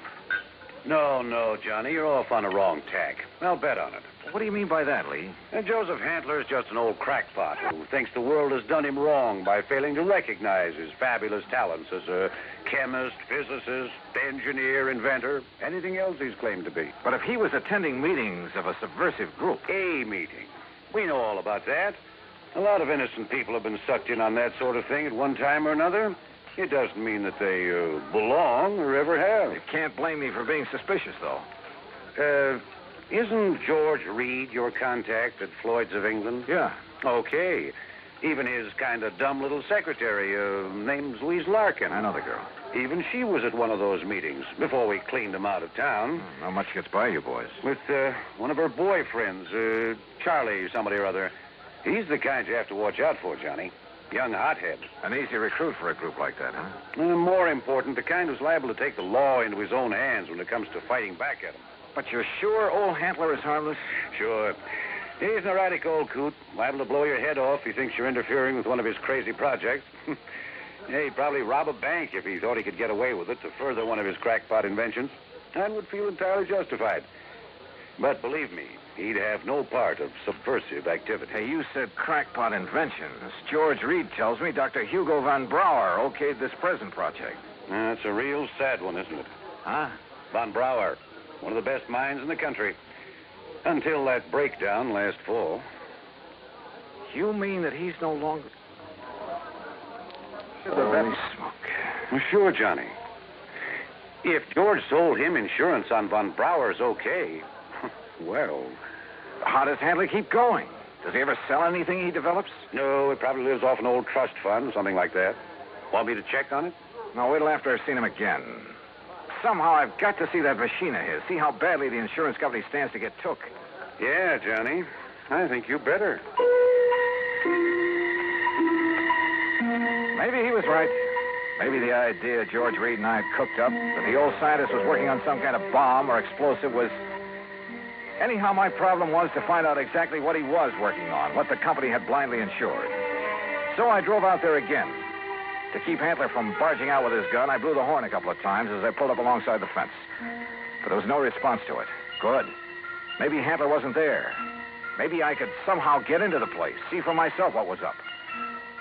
No, Johnny, you're off on a wrong tack. I'll bet on it. What do you mean by that, Lee? And Joseph Handler is just an old crackpot who thinks the world has done him wrong by failing to recognize his fabulous talents as a chemist, physicist, engineer, inventor, anything else he's claimed to be. But if he was attending meetings of a subversive group... A meeting. We know all about that. A lot of innocent people have been sucked in on that sort of thing at one time or another. It doesn't mean that they belong or ever have. You can't blame me for being suspicious, though. Isn't George Reed your contact at Floyd's of England? Yeah. Okay. Even his kind of dumb little secretary, name's Louise Larkin. I know the girl. Even she was at one of those meetings before we cleaned him out of town. Not much gets by you boys. With one of her boyfriends, Charlie somebody or other. He's the kind you have to watch out for, Johnny. Young hothead. An easy recruit for a group like that, huh? More important, the kind who's liable to take the law into his own hands when it comes to fighting back at him. But you're sure old Handler is harmless? Sure. He's an erratic old coot, liable to blow your head off if he thinks you're interfering with one of his crazy projects. Yeah, he'd probably rob a bank if he thought he could get away with it to further one of his crackpot inventions, and would feel entirely justified. But believe me, he'd have no part of subversive activity. Hey, you said crackpot inventions. George Reed tells me Dr. Hugo von Brauer okayed this present project. It's a real sad one, isn't it? Huh? Von Brauer. One of the best mines in the country. Until that breakdown last fall. You mean that he's no longer... Holy smoke. Well, sure, Johnny. If George sold him insurance on Von Brauer's okay, well... How does Handler keep going? Does he ever sell anything he develops? No, he probably lives off an old trust fund, something like that. Want me to check on it? No, wait till after I've seen him again. Somehow I've got to see that machine of his, see how badly the insurance company stands to get took. Yeah, Johnny. I think you better. Maybe he was right. Maybe the idea George Reed and I had cooked up, that the old scientist was working on some kind of bomb or explosive was... Anyhow, my problem was to find out exactly what he was working on, what the company had blindly insured. So I drove out there again. To keep Handler from barging out with his gun, I blew the horn a couple of times as I pulled up alongside the fence. But there was no response to it. Good. Maybe Handler wasn't there. Maybe I could somehow get into the place, see for myself what was up.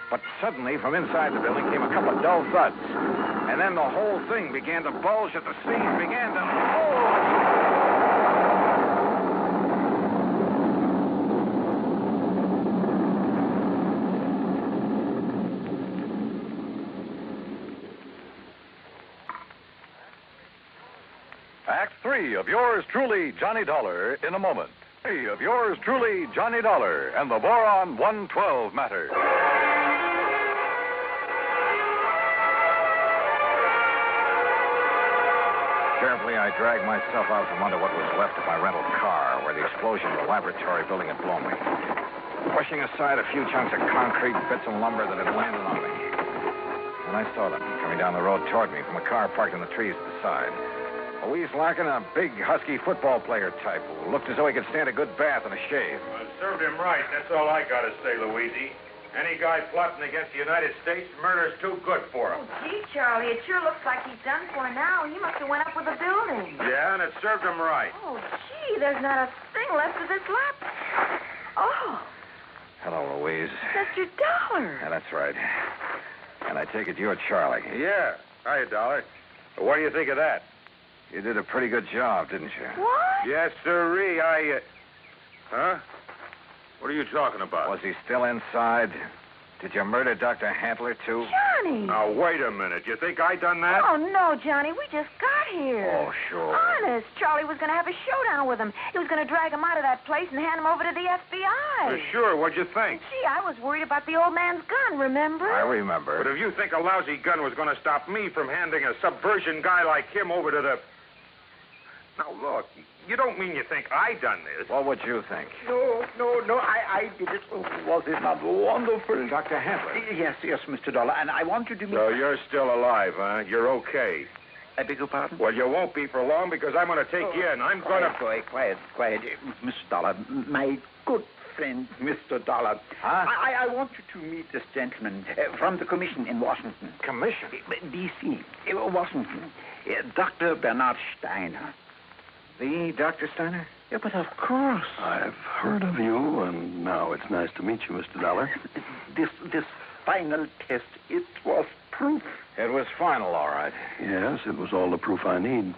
But suddenly, from inside the building came a couple of dull thuds. And then the whole thing began to bulge at the seams, began to... Oh! Act 3 of yours truly, Johnny Dollar, in a moment. 3 of yours truly, Johnny Dollar, and the Boron 112 matter. Carefully, I dragged myself out from under what was left of my rental car, where the explosion of the laboratory building had blown me, pushing aside a few chunks of concrete, bits of lumber that had landed on me. And I saw them coming down the road toward me from a car parked in the trees at the side. Louise Larkin, a big, husky football player type who looked as though he could stand a good bath and a shave. Well, it served him right. That's all I got to say, Louise. Any guy plotting against the United States, murder's too good for him. Oh, gee, Charlie, it sure looks like he's done for now. He must have went up with the building. Yeah, and it served him right. Oh, gee, there's not a thing left of this lap. Oh, Hello, Louise. Mr. Dollar. Yeah, that's right. And I take it you're Charlie. Yeah. Hiya, Dollar. What do you think of that? You did a pretty good job, didn't you? What? Yes, sirree. Huh? What are you talking about? Was he still inside? Did you murder Dr. Handler, too? Johnny! Now, wait a minute. You think I done that? Oh, no, Johnny. We just got here. Oh, sure. Honest. Charlie was going to have a showdown with him. He was going to drag him out of that place and hand him over to the FBI. Sure. What'd you think? Gee, I was worried about the old man's gun, remember? I remember. But if you think a lousy gun was going to stop me from handing a subversion guy like him over to the... Now, look, you don't mean you think I done this. What would you think? No, I did it. Oh, was it not wonderful? Dr. Handler? Yes, Mr. Dollar, and I want you to meet... So you're still alive, huh? You're okay. I beg your pardon? Well, you won't be for long because I'm going to take you in. I'm going to... Quiet. Mr. Dollar, my good friend, Mr. Dollar. Huh? I want you to meet this gentleman from the commission in Washington. Commission? D.C., Washington. Dr. Bernard Steiner. The Dr. Steiner? Yeah, but of course. I've heard of you, and now it's nice to meet you, Mr. Dollar. This final test, it was proof. It was final, all right. Yes, it was all the proof I need.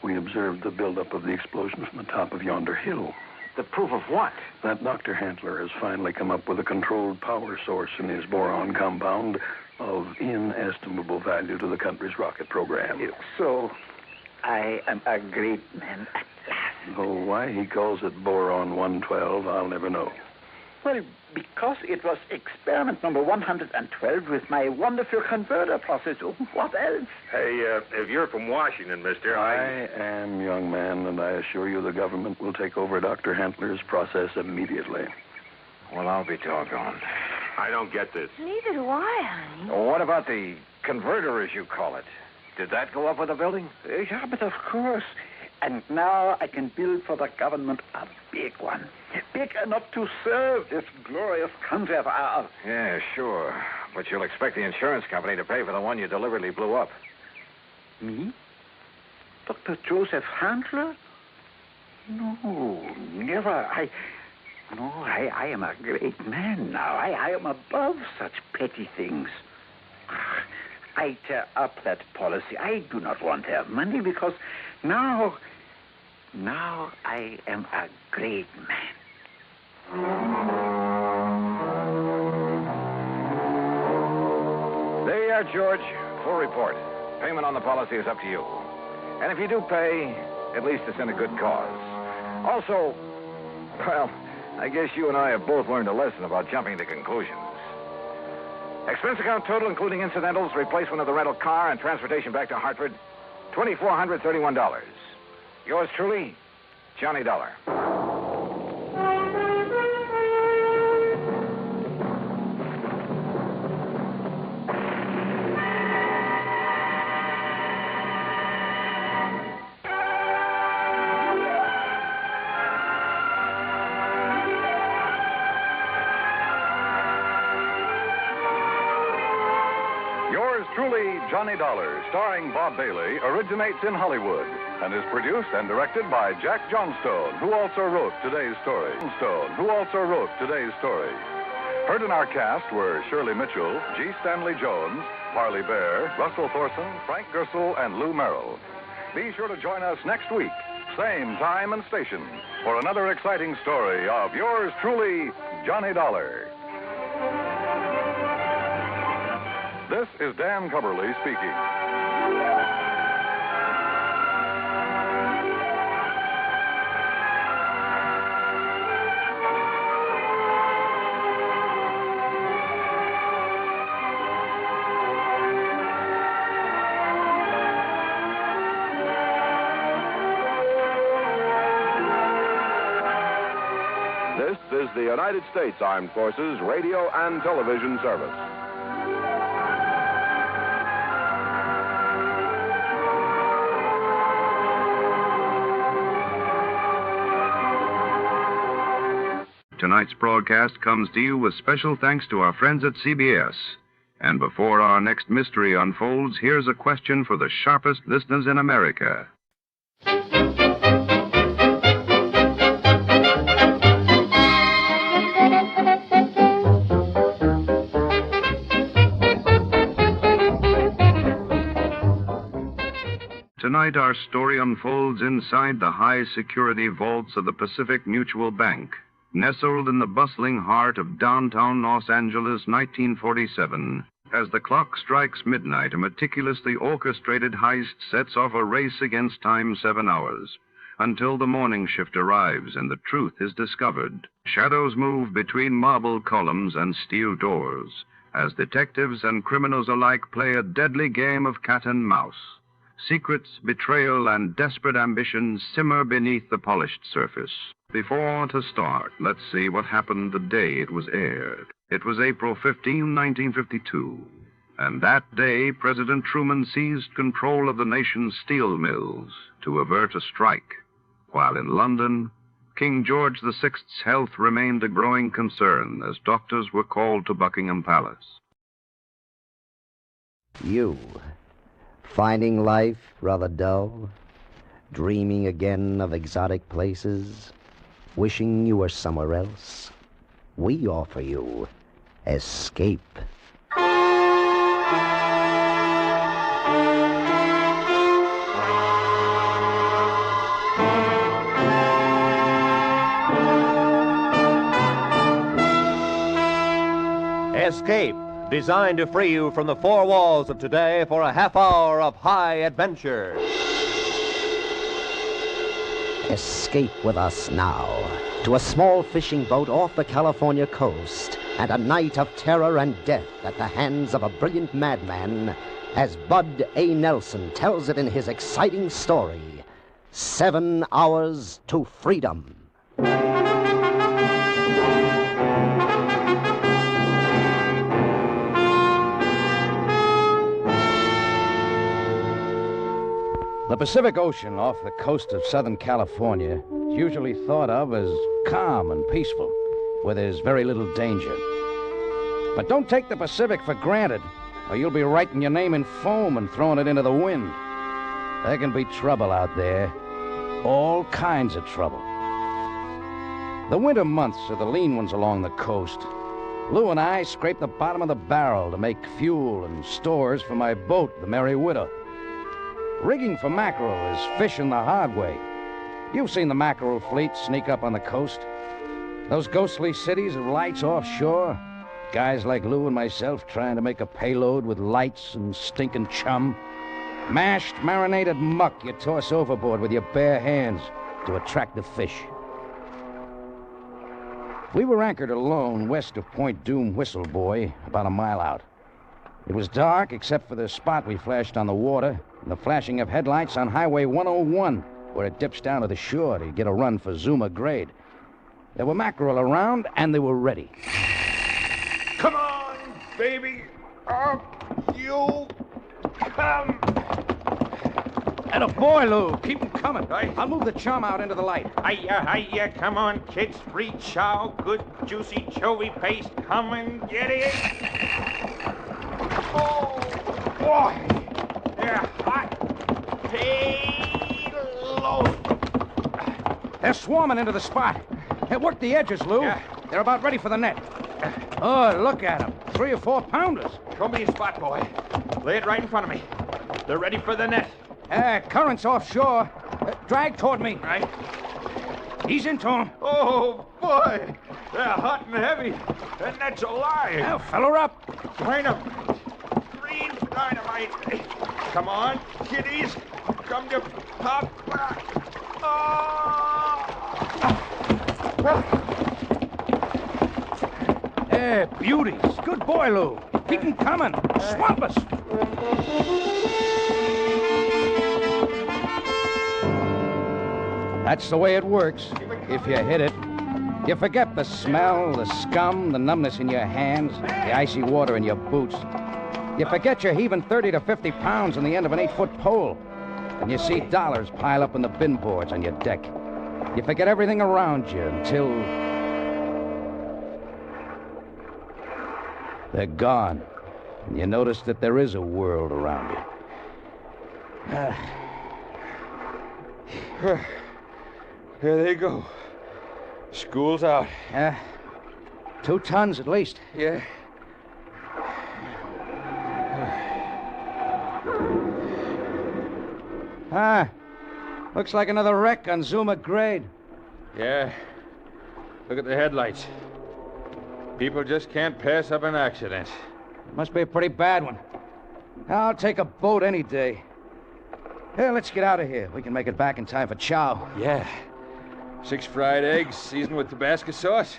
We observed the buildup of the explosion from the top of yonder hill. The proof of what? That Dr. Handler has finally come up with a controlled power source in his boron compound of inestimable value to the country's rocket program. So, I am a great man at last. Oh, why he calls it Boron 112, I'll never know. Well, because it was experiment number 112 with my wonderful converter process. What else? Hey, if you're from Washington, mister, I am, young man, and I assure you the government will take over Dr. Handler's process immediately. Well, I'll be doggone. I don't get this. Neither do I, honey. Well, what about the converter, as you call it? Did that go up with the building? Yeah, but of course. And now I can build for the government a big one. Big enough to serve this glorious country of ours. Yeah, sure. But you'll expect the insurance company to pay for the one you deliberately blew up. Me? Dr. Joseph Handler? No, never. I am a great man now. I am above such petty things. I tear up that policy. I do not want their money because now Now I am a great man. There you are, George. Full report. Payment on the policy is up to you. And if you do pay, at least it's in a good cause. Also, well, I guess you and I have both learned a lesson about jumping to conclusions. Expense account total, including incidentals, replacement of the rental car, and transportation back to Hartford, $2,431. Yours truly, Johnny Dollar. Yours truly, Johnny Dollar, starring Bob Bailey, originates in Hollywood and is produced and directed by Jack Johnstone, who also wrote today's story. Heard in our cast were Shirley Mitchell, G. Stanley Jones, Parley Bear, Russell Thorson, Frank Gersel, and Lou Merrill. Be sure to join us next week, same time and station, for another exciting story of yours truly, Johnny Dollar. This is Dan Cubberly speaking. This is the United States Armed Forces Radio and Television Service. Tonight's broadcast comes to you with special thanks to our friends at CBS. And before our next mystery unfolds, here's a question for the sharpest listeners in America. Tonight, our story unfolds inside the high-security vaults of the Pacific Mutual Bank. Nestled in the bustling heart of downtown Los Angeles, 1947, as the clock strikes midnight, a meticulously orchestrated heist sets off a race against time 7 hours, until the morning shift arrives and the truth is discovered. Shadows move between marble columns and steel doors, as detectives and criminals alike play a deadly game of cat and mouse. Secrets, betrayal, and desperate ambition simmer beneath the polished surface. Before to start, let's see what happened the day it was aired. It was April 15, 1952. And that day, President Truman seized control of the nation's steel mills to avert a strike. While in London, King George VI's health remained a growing concern as doctors were called to Buckingham Palace. You, finding life rather dull? Dreaming again of exotic places? Wishing you were somewhere else? We offer you Escape. Escape, designed to free you from the four walls of today for a half hour of high adventure. Escape with us now to a small fishing boat off the California coast and a night of terror and death at the hands of a brilliant madman, as Bud A. Nelson tells it in his exciting story, 7 Hours to Freedom. The Pacific Ocean off the coast of Southern California is usually thought of as calm and peaceful, where there's very little danger. But don't take the Pacific for granted, or you'll be writing your name in foam and throwing it into the wind. There can be trouble out there, all kinds of trouble. The winter months are the lean ones along the coast. Lou and I scrape the bottom of the barrel to make fuel and stores for my boat, the Merry Widow. Rigging for mackerel is fishing the hard way. You've seen the mackerel fleet sneak up on the coast. Those ghostly cities of lights offshore. Guys like Lou and myself trying to make a payload with lights and stinking chum. Mashed, marinated muck you toss overboard with your bare hands to attract the fish. We were anchored alone west of Point Doom Whistle Buoy, about a mile out. It was dark except for the spot we flashed on the water and the flashing of headlights on Highway 101, where it dips down to the shore to get a run for Zuma Grade. There were mackerel around, and they were ready. Come on, baby. Up you come. And a boy, Lou. Keep them coming. I'll move the chum out into the light. Hiya, come on, kids. Free chow, good, juicy, chovy paste. Come and get it. Oh, boy. They're hot. Payload. They're swarming into the spot. Hey, work the edges, Lou. Yeah. They're about ready for the net. Oh, look at them. 3 or 4 pounders. Show me a spot, boy. Lay it right in front of me. They're ready for the net. Currents offshore. Drag toward me. Right. He's into him. Oh, boy. They're hot and heavy. The net's alive. Now, fill her up. Dynamite. Green dynamite. Come on, kiddies. Come to pop. Beauties. Good boy, Lou. Keep them coming. Swamp us. That's the way it works, if you hit it. You forget the smell, the scum, the numbness in your hands, the icy water in your boots. You forget you're heaving 30 to 50 pounds on the end of an 8-foot pole. And you see dollars pile up in the bin boards on your deck. You forget everything around you until they're gone. And you notice that there is a world around you. Here they go. School's out. 2 tons at least. Yeah. Looks like another wreck on Zuma Grade. Yeah. Look at the headlights. People just can't pass up an accident. Must be a pretty bad one. I'll take a boat any day. Let's get out of here. We can make it back in time for chow. Yeah. 6 fried eggs seasoned with Tabasco sauce,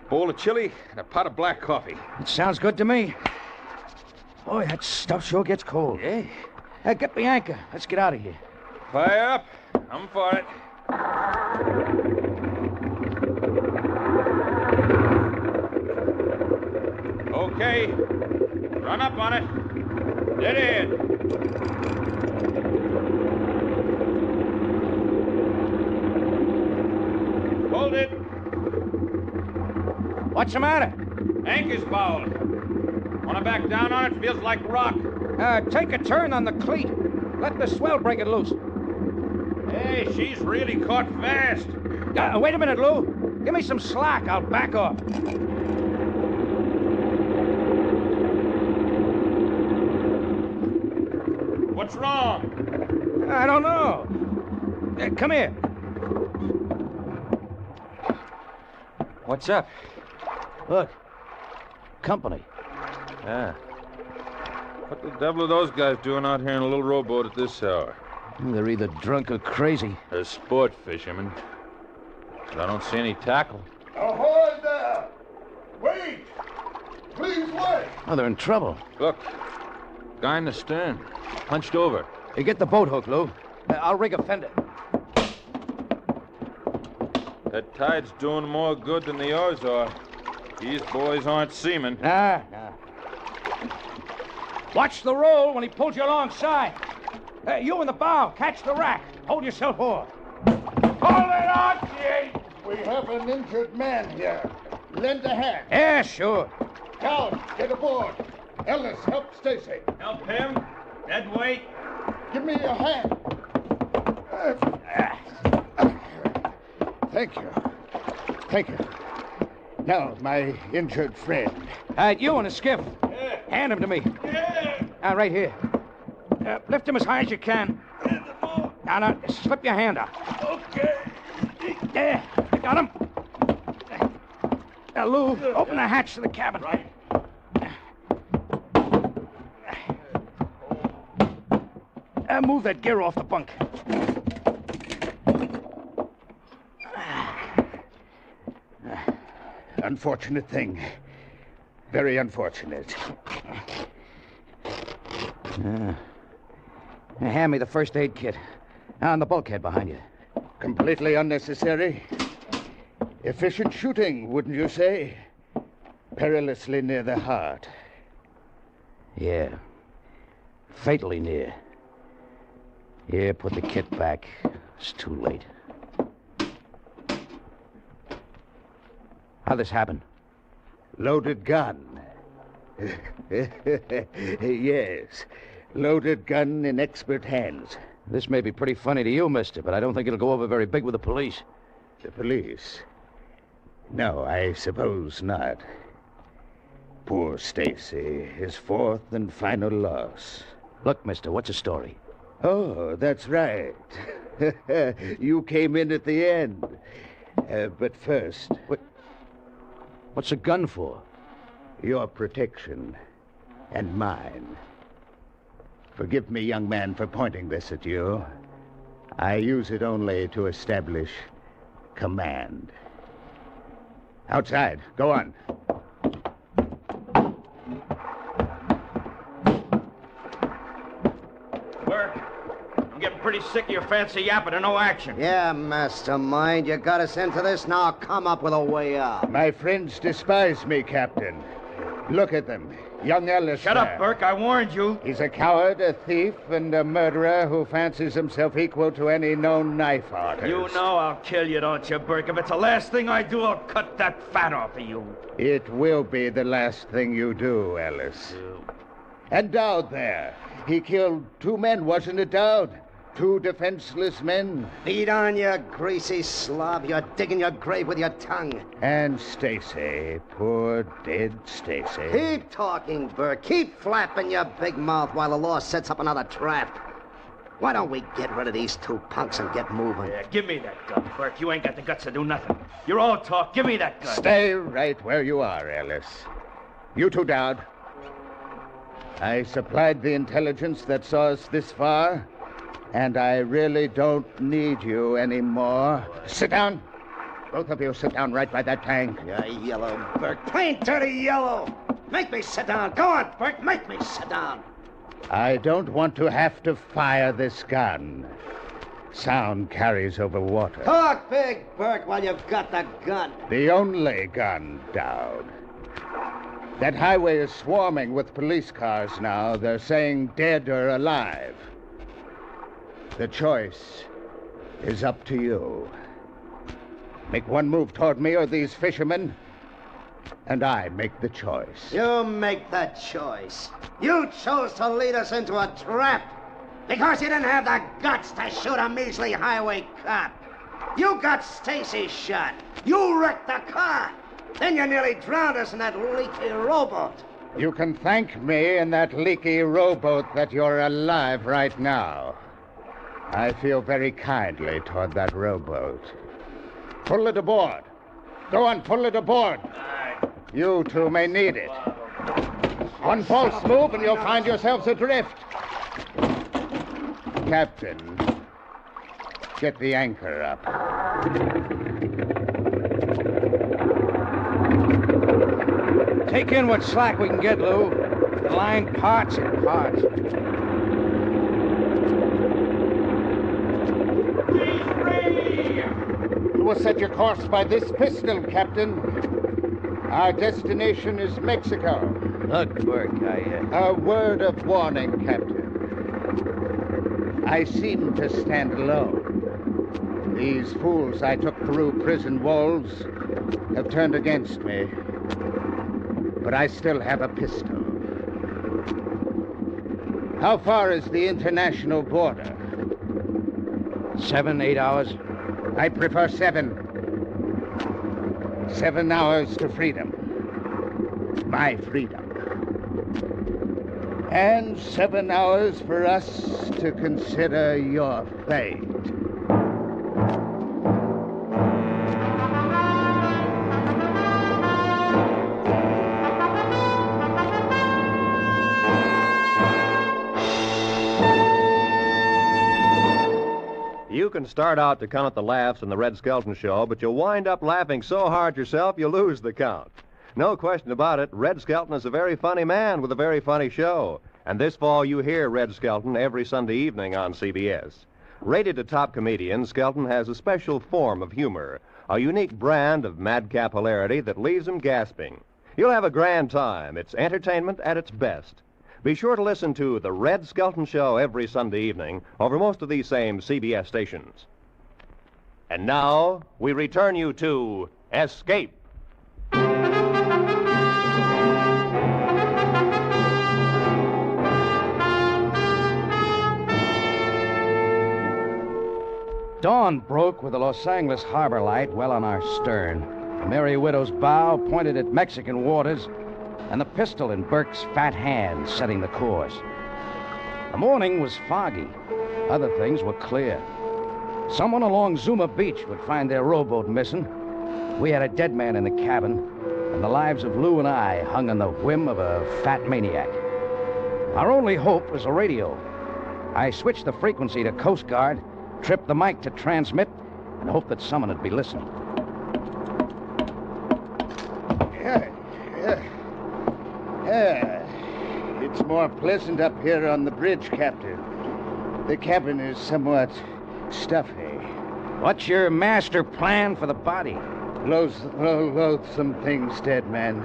bowl of chili, and a pot of black coffee. It sounds good to me. Boy, that stuff sure gets cold. Yeah. Get the anchor. Let's get out of here. Fire up. I'm for it. Okay. Run up on it. Dead ahead. Hold it. What's the matter? Anchor's fouled. Want to back down on it? Feels like rock. Take a turn on the cleat. Let the swell break it loose. Hey, she's really caught fast. Wait a minute, Lou. Give me some slack. I'll back off. What's wrong? I don't know. Come here. What's up? Look. Company. Yeah. What the devil are those guys doing out here in a little rowboat at this hour? They're either drunk or crazy. They're sport fishermen. But I don't see any tackle. Ahoy there! Wait! Please wait! Oh, they're in trouble. Look. Guy in the stern. Hunched over. Hey, get the boat hook, Lou. I'll rig a fender. That tide's doing more good than the oars are. These boys aren't seamen. Nah. Watch the roll when he pulls you alongside. You in the bow, catch the rack. Hold yourself over. Hold it on, Jake! We have an injured man here. Lend a hand. Yeah, sure. Cal, get aboard. Ellis, help Stacy. Help him? Dead weight. Give me a hand. Thank you. Thank you. Now, my injured friend. You in a skiff. Yeah. Hand him to me. Yeah. Right here. Lift him as high as you can. Now, slip your hand out. Okay. There, I got him. Now, Lou, open the hatch to the cabin. Right. Move that gear off the bunk. Unfortunate thing. Very unfortunate. Hand me the first aid kit. On the bulkhead behind you. Completely unnecessary. Efficient shooting, wouldn't you say? Perilously near the heart. Yeah. Fatally near. Here, put the kit back. It's too late. How'd this happen? Loaded gun. Yes. Loaded gun in expert hands. This may be pretty funny to you, mister, but I don't think it'll go over very big with the police. The police? No, I suppose not. Poor Stacy, his fourth and final loss. Look, mister, what's the story? Oh, that's right. You came in at the end. But first... What's a gun for? Your protection. And mine. Forgive me, young man, for pointing this at you. I use it only to establish command. Outside. Go on. Burke, I'm getting pretty sick of your fancy yapping and no action. Yeah, mastermind. You got us into this. Now come up with a way out. My friends despise me, Captain. Look at them. Young Ellis. Shut up, Burke. I warned you. He's a coward, a thief, and a murderer who fancies himself equal to any known knife artist. You know I'll kill you, don't you, Burke? If it's the last thing I do, I'll cut that fat off of you. It will be the last thing you do, Ellis. And Dowd there. He killed 2 men, wasn't it, Dowd? 2 defenseless men. Feed on, you greasy slob. You're digging your grave with your tongue. And Stacy, poor dead Stacy. Keep talking, Burke. Keep flapping your big mouth while the law sets up another trap. Why don't we get rid of these 2 punks and get moving? Yeah, give me that gun, Burke. You ain't got the guts to do nothing. You're all talk. Give me that gun. Stay right where you are, Ellis. You too, Dowd. I supplied the intelligence that saw us this far, and I really don't need you anymore. Sit down. Both of you sit down right by that tank. You're yellow, Burke. Plain dirty yellow. Make me sit down. Go on, Burke. Make me sit down. I don't want to have to fire this gun. Sound carries over water. Talk big, Burke, while you've got the gun. The only gun, Dowd. That highway is swarming with police cars now. They're saying dead or alive. The choice is up to you. Make one move toward me or these fishermen, and I make the choice. You make the choice. You chose to lead us into a trap because you didn't have the guts to shoot a measly highway cop. You got Stacy shot. You wrecked the car. Then you nearly drowned us in that leaky rowboat. You can thank me in that leaky rowboat that you're alive right now. I feel very kindly toward that rowboat. Pull it aboard. Go on, pull it aboard. You two may need it. One false move and you'll find yourselves adrift. Captain, get the anchor up. Take in what slack we can get, Lou. The line parts and parts. You will set your course by this pistol, Captain. Our destination is Mexico. Look, Burke, A word of warning, Captain. I seem to stand alone. These fools I took through prison walls have turned against me. But I still have a pistol. How far is the international border? 7, 8 hours. I prefer 7. 7 hours to freedom. My freedom. And 7 hours for us to consider your fate. can start out to count the laughs in the Red Skelton Show, but you'll wind up laughing so hard yourself you lose the count. No question about it, Red Skelton is a very funny man with a very funny show. And this fall you hear Red Skelton every Sunday evening on CBS. Rated a top comedian, Skelton has a special form of humor, a unique brand of madcap hilarity that leaves him gasping. You'll have a grand time. It's entertainment at its best. Be sure to listen to The Red Skelton Show every Sunday evening over most of these same CBS stations. And now, we return you to Escape. Dawn broke with the Los Angeles harbor light well on our stern. The Merry Widow's bow pointed at Mexican waters, and the pistol in Burke's fat hand setting the course. The morning was foggy. Other things were clear. Someone along Zuma Beach would find their rowboat missing. We had a dead man in the cabin, and the lives of Lou and I hung on the whim of a fat maniac. Our only hope was a radio. I switched the frequency to Coast Guard, tripped the mic to transmit, and hoped that someone would be listening. It's more pleasant up here on the bridge, Captain. The cabin is somewhat stuffy. What's your master plan for the body? Loathsome things, dead man.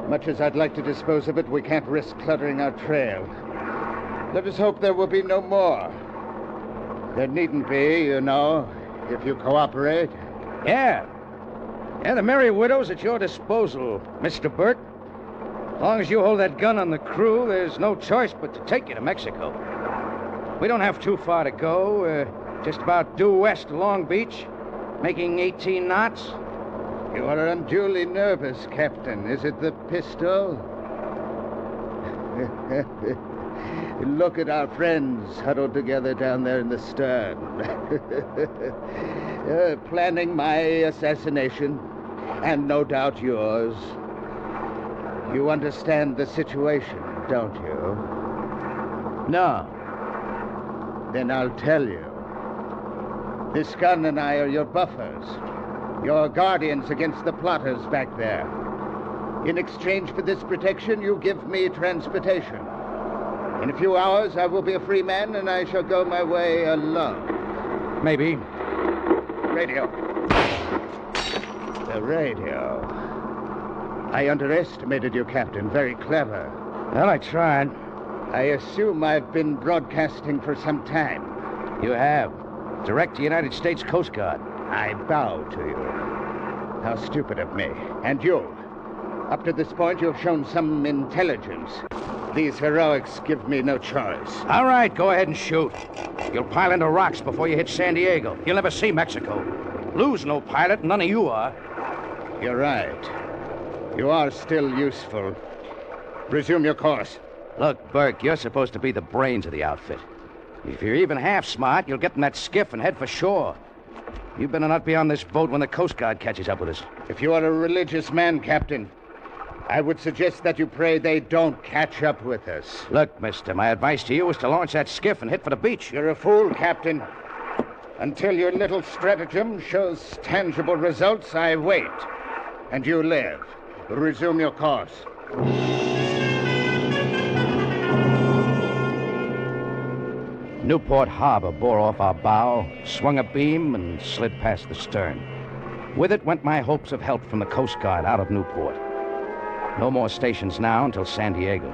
Much as I'd like to dispose of it, we can't risk cluttering our trail. Let us hope there will be no more. There needn't be, you know, if you cooperate. Yeah, the Merry Widow's at your disposal, Mr. Burke. As long as you hold that gun on the crew, there's no choice but to take you to Mexico. We don't have too far to go. Just about due west of Long Beach, making 18 knots. You are unduly nervous, Captain. Is it the pistol? Look at our friends huddled together down there in the stern. Planning my assassination, and no doubt yours. You understand the situation, don't you? No. Then I'll tell you. This gun and I are your buffers, your guardians against the plotters back there. In exchange for this protection, you give me transportation. In a few hours, I will be a free man, and I shall go my way alone. Maybe. Radio. The radio. I underestimated you, Captain. Very clever. Well, I tried. I assume I've been broadcasting for some time. You have. Direct to United States Coast Guard. I bow to you. How stupid of me. And you. Up to this point, you've shown some intelligence. These heroics give me no choice. All right, go ahead and shoot. You'll pile into rocks before you hit San Diego. You'll never see Mexico. Lou's no pilot, none of you are. You're right. You are still useful. Resume your course. Look, Burke, you're supposed to be the brains of the outfit. If you're even half smart, you'll get in that skiff and head for shore. You better not be on this boat when the Coast Guard catches up with us. If you are a religious man, Captain, I would suggest that you pray they don't catch up with us. Look, mister, my advice to you is to launch that skiff and hit for the beach. You're a fool, Captain. Until your little stratagem shows tangible results, I wait. And you live. Resume your course. Newport Harbor bore off our bow, swung a beam, and slid past the stern. With it went my hopes of help from the Coast Guard out of Newport. No more stations now until San Diego.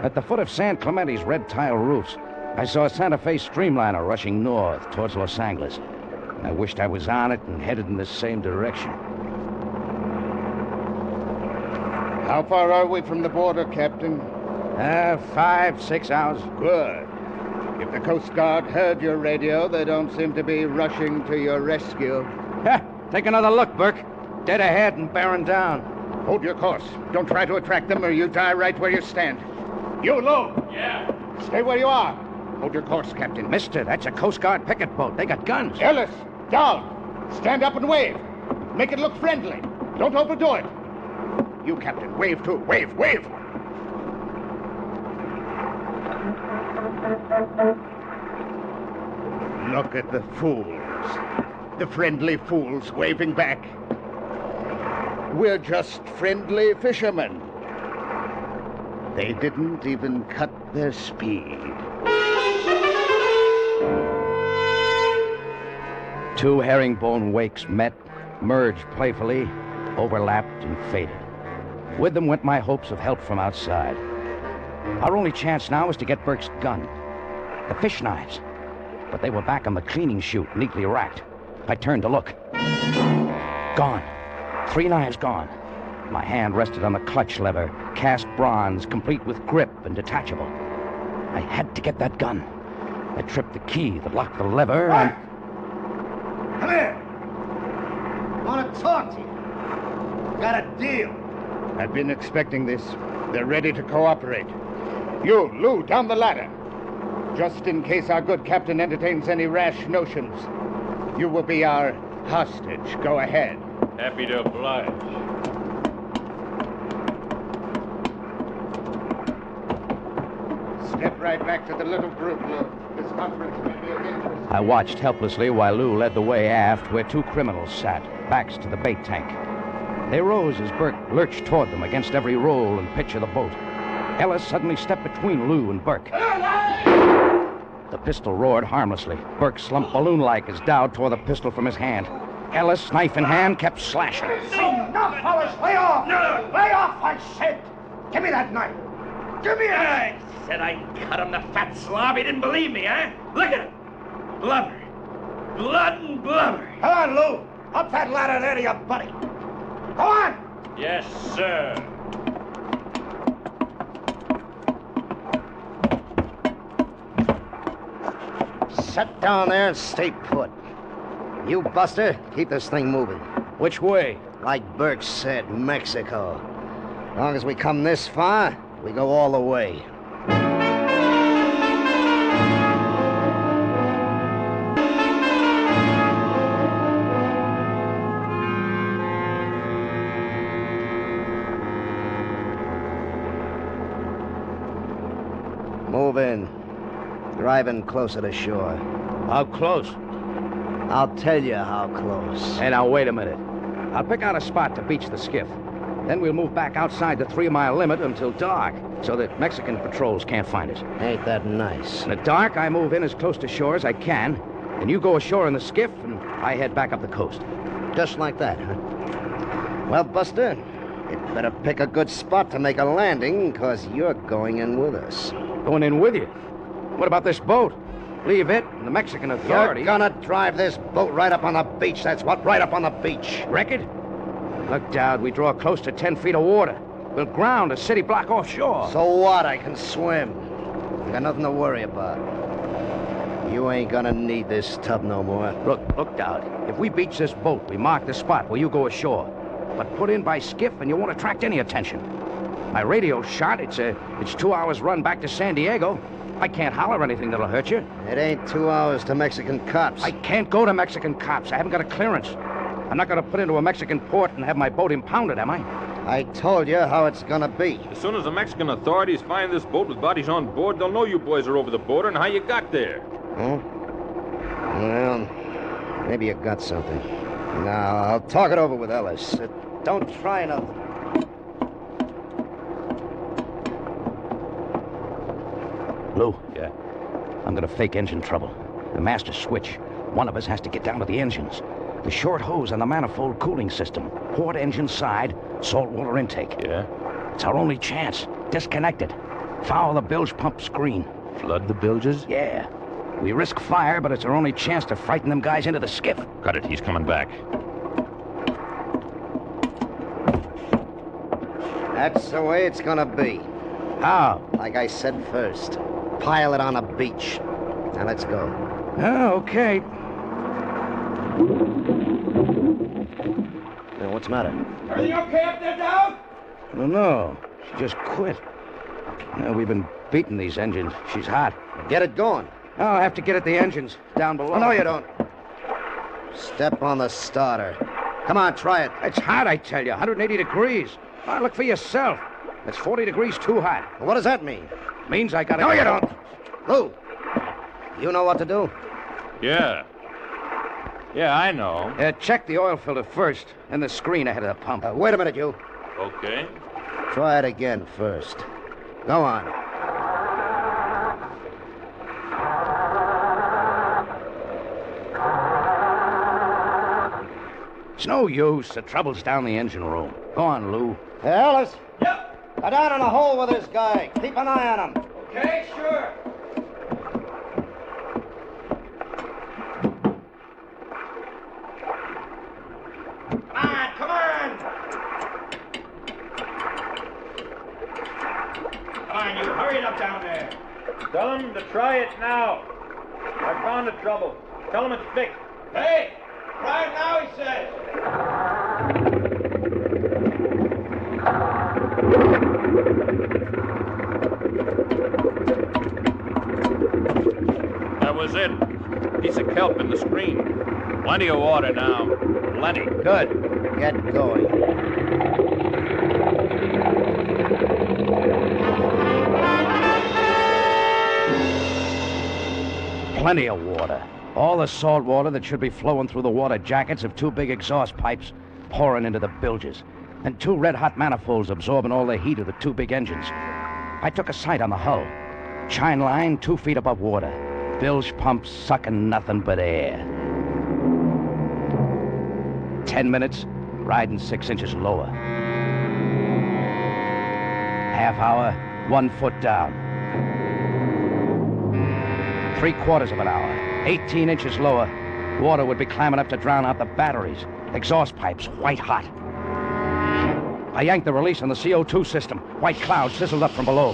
At the foot of San Clemente's red tile roofs, I saw a Santa Fe streamliner rushing north towards Los Angeles. I wished I was on it and headed in the same direction. How far are we from the border, Captain? 5, 6 hours. Good. If the Coast Guard heard your radio, they don't seem to be rushing to your rescue. Take another look, Burke. Dead ahead and bearing down. Hold your course. Don't try to attract them or you die right where you stand. You, Lou! Yeah? Stay where you are. Hold your course, Captain. Mister, that's a Coast Guard picket boat. They got guns. Ellis, down. Stand up and wave. Make it look friendly. Don't overdo it. You, Captain, wave too. Wave, wave! Look at the fools. The friendly fools waving back. We're just friendly fishermen. They didn't even cut their speed. Two herringbone wakes met, merged playfully, overlapped, and faded. With them went my hopes of help from outside. Our only chance now was to get Burke's gun. The fish knives. But they were back on the cleaning chute, neatly racked. I turned to look. Gone. 3 knives gone. My hand rested on the clutch lever, cast bronze, complete with grip and detachable. I had to get that gun. I tripped the key that locked the lever and... Come here. I want to talk to you. Got a deal. I've been expecting this. They're ready to cooperate. You, Lou, down the ladder. Just in case our good captain entertains any rash notions. You will be our hostage. Go ahead. Happy to oblige. Step right back to the little group, Lou. This conference may be of interest. I watched helplessly while Lou led the way aft where 2 criminals sat, backs to the bait tank. They rose as Burke lurched toward them against every roll and pitch of the boat. Ellis suddenly stepped between Lou and Burke. The pistol roared harmlessly. Burke slumped balloon-like as Dowd tore the pistol from his hand. Ellis, knife in hand, kept slashing. Enough, fellas! Lay off! No! Lay off, I said! Give me that knife! Give me it! I said I'd cut him, the fat slob. He didn't believe me, huh? Look at him. Blubber. Blood and blubber. Come on, Lou! Up that ladder there to your buddy. Go on! Yes, sir. Sit down there and stay put. You, Buster, keep this thing moving. Which way? Like Burke said, Mexico. As long as we come this far, we go all the way. Move in. Drive in closer to shore. How close? I'll tell you how close. Hey, now, wait a minute. I'll pick out a spot to beach the skiff. Then we'll move back outside the 3-mile limit until dark, so that Mexican patrols can't find us. Ain't that nice? In the dark, I move in as close to shore as I can, and you go ashore in the skiff, and I head back up the coast. Just like that, huh? Well, Buster, you'd better pick a good spot to make a landing, because you're going in with us. Going in with you? What about this boat? Leave it and the Mexican authorities... You're gonna drive this boat right up on the beach, that's what, right up on the beach. Wreck it? Look, Dowd, we draw close to 10 feet of water. We'll ground a city block offshore. So what? I can swim. I got nothing to worry about. You ain't gonna need this tub no more. Look, Dowd. If we beach this boat, we mark the spot where you go ashore. But put in by skiff and you won't attract any attention. My radio's shot. It's 2 hours run back to San Diego. I can't holler anything that'll hurt you. It ain't 2 hours to Mexican cops. I can't go to Mexican cops. I haven't got a clearance. I'm not going to put into a Mexican port and have my boat impounded, am I? I told you how it's going to be. As soon as the Mexican authorities find this boat with bodies on board, they'll know you boys are over the border and how you got there. Huh? Well, maybe you got something. Now, I'll talk it over with Ellis. Don't try nothing. Lou? Yeah? I'm going to fake engine trouble. The master switch. One of us has to get down to the engines. The short hose on the manifold cooling system. Port engine side, saltwater intake. Yeah? It's our only chance. Disconnect it. Foul the bilge pump screen. Flood the bilges? Yeah. We risk fire, but it's our only chance to frighten them guys into the skiff. Got it. He's coming back. That's the way it's gonna be. How? Like I said first. Pile it on a beach. Now let's go. Oh, okay. Now, what's the matter? Everything okay up there, Dowd? No. She just quit. We've been beating these engines. She's hot. Get it going. I'll have to get at the engines down below. Oh, no, you don't. Step on the starter. Come on, try it. It's hot, I tell you. 180 degrees. Oh, look for yourself. It's 40 degrees too hot. What does that mean? Means I gotta... No, you don't. Lou, you know what to do? Yeah. Yeah, I know. Check the oil filter first, and the screen ahead of the pump. Wait a minute, you. Okay. Try it again first. Go on. It's no use. The trouble's down the engine room. Go on, Lou. Hey, Alice. Yep. Go down in the hole with this guy. Keep an eye on him. Okay, sure. Come on! Come on, you. Hurry it up down there. Tell him to try it now. I found the trouble. Tell him it's fixed. Hey! Try it now, he says. That was it. Piece of kelp in the screen. Plenty of water now. Plenty. Good. Get going. Plenty of water. All the salt water that should be flowing through the water jackets of two big exhaust pipes pouring into the bilges. And two red-hot manifolds absorbing all the heat of the two big engines. I took a sight on the hull. Chine line 2 feet above water. Bilge pumps sucking nothing but air. 10 minutes, riding 6 inches lower. Half hour, 1 foot down. 3/4 of an hour, 18 inches lower. Water would be climbing up to drown out the batteries. Exhaust pipes, white hot. I yanked the release on the CO2 system. White clouds sizzled up from below.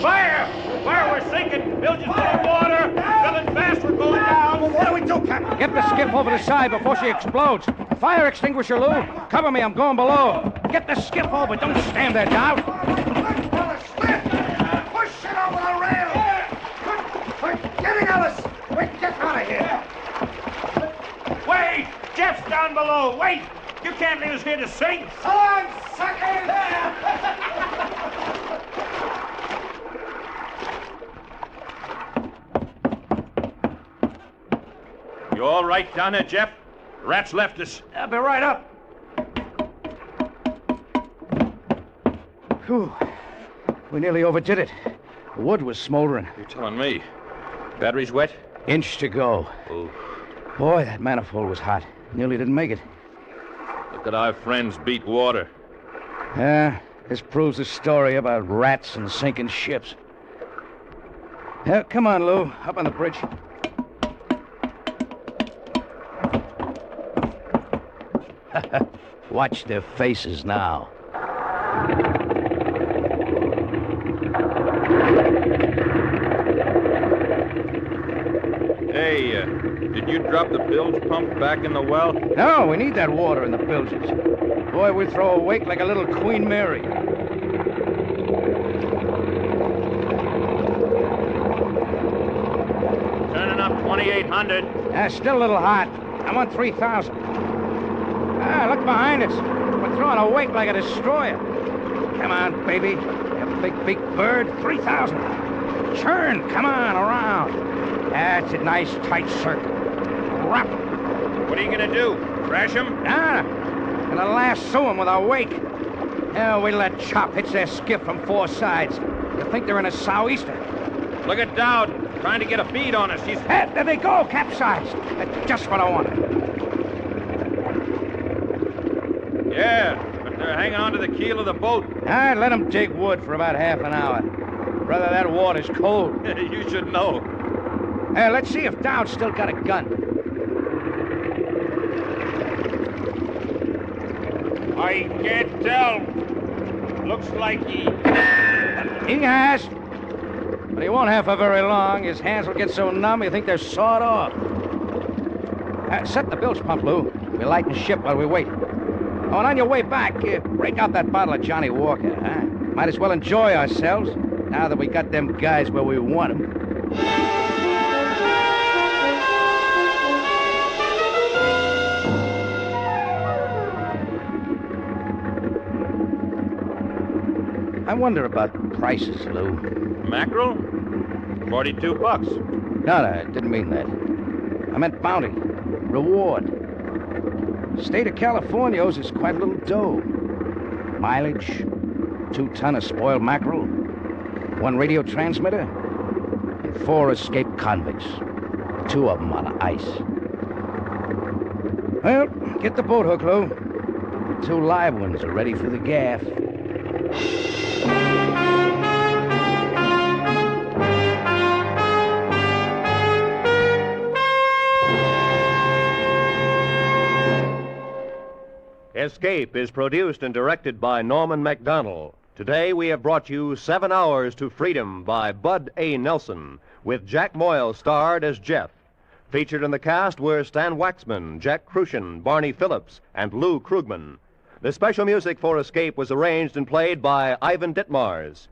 Fire! Fire, we're sinking! Bilges full of water! Filling fast, we're going down! Well, what do we do, Captain? Get the skiff over the side before she explodes. Fire extinguisher, Lou. Cover me, I'm going below. Get the skiff over. Don't stand there, Dowd. Push it over the rail! We're getting Alice! We get out of here! Wait! Jeff's down below! Wait! You can't leave us here to sink! So long, suckers! You all right down there, Jeff? Rats left us. I'll be right up. Whew. We nearly overdid it. The wood was smoldering. You're telling me. Batteries wet? Inch to go. Oh. Boy, that manifold was hot. Nearly didn't make it. Look at our friends beat water. Yeah, this proves the story about rats and sinking ships. Yeah, come on, Lou. Up on the bridge. Watch their faces now. Hey, did you drop the bilge pump back in the well? No, we need that water in the bilges. Boy, we throw a wake like a little Queen Mary. Turning up 2,800. Still a little hot. I want 3,000. Look behind us. We're throwing a wake like a destroyer. Come on, baby. You big, big bird. 3,000. Churn. Come on, around. That's a nice, tight circle. Wrap. What are you going to do? Crash him? Gonna lasso him with our wake. We let chop hits their skiff from 4 sides. You think they're in a sou'easter? Look at Dowd, trying to get a bead on us. He's... There they go, capsized. That's just what I wanted. Yeah, but they're hanging on to the keel of the boat. I'd let them dig wood for about half an hour. Brother, that water's cold. You should know. Let's see if Dowd's still got a gun. I can't tell. Looks like he has. But he won't have for very long. His hands will get so numb you think they're sawed off. Set the bilge pump, Lou. We'll lighten ship while we wait. Oh, and on your way back, break out that bottle of Johnny Walker, huh? Might as well enjoy ourselves now that we got them guys where we want them. I wonder about prices, Lou. Mackerel? $42. No, I didn't mean that. I meant bounty. Reward. The state of California owes us quite a little dough. Mileage, 2 ton of spoiled mackerel, 1 radio transmitter, and 4 escaped convicts. 2 of them on ice. Well, get the boat hook, Lou. The 2 live ones are ready for the gaff. Escape is produced and directed by Norman MacDonald. Today we have brought you 7 Hours to Freedom by Bud A. Nelson, with Jack Moyle starred as Jeff. Featured in the cast were Stan Waxman, Jack Crucian, Barney Phillips, and Lou Krugman. The special music for Escape was arranged and played by Ivan Ditmars.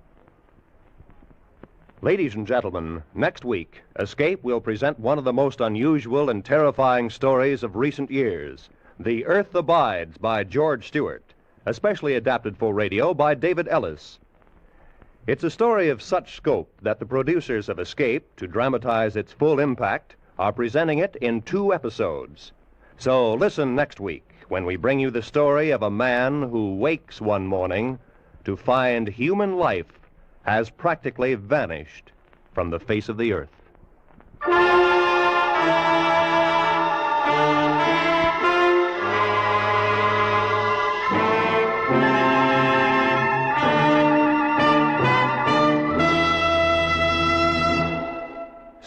Ladies and gentlemen, next week, Escape will present one of the most unusual and terrifying stories of recent years. The Earth Abides by George Stewart, especially adapted for radio by David Ellis. It's a story of such scope that the producers of Escape, to dramatize its full impact, are presenting it in 2 episodes. So listen next week when we bring you the story of a man who wakes one morning to find human life has practically vanished from the face of the earth.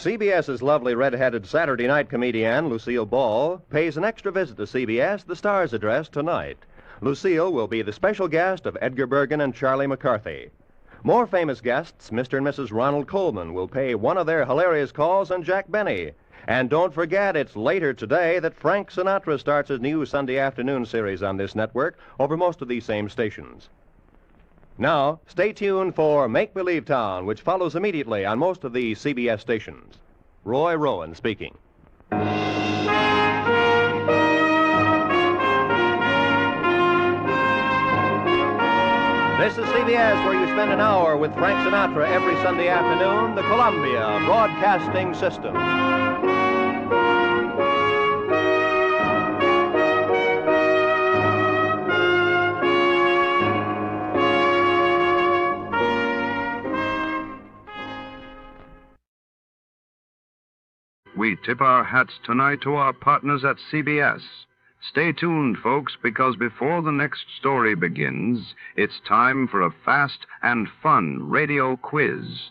CBS's lovely red-headed Saturday night comedian, Lucille Ball, pays an extra visit to CBS, the Star's address, tonight. Lucille will be the special guest of Edgar Bergen and Charlie McCarthy. More famous guests, Mr. and Mrs. Ronald Coleman, will pay one of their hilarious calls on Jack Benny. And don't forget, it's later today that Frank Sinatra starts his new Sunday afternoon series on this network over most of these same stations. Now, stay tuned for Make Believe Town, which follows immediately on most of the CBS stations. Roy Rowan speaking. This is CBS, where you spend an hour with Frank Sinatra every Sunday afternoon, the Columbia Broadcasting System. We tip our hats tonight to our partners at CBS. Stay tuned, folks, because before the next story begins, it's time for a fast and fun radio quiz.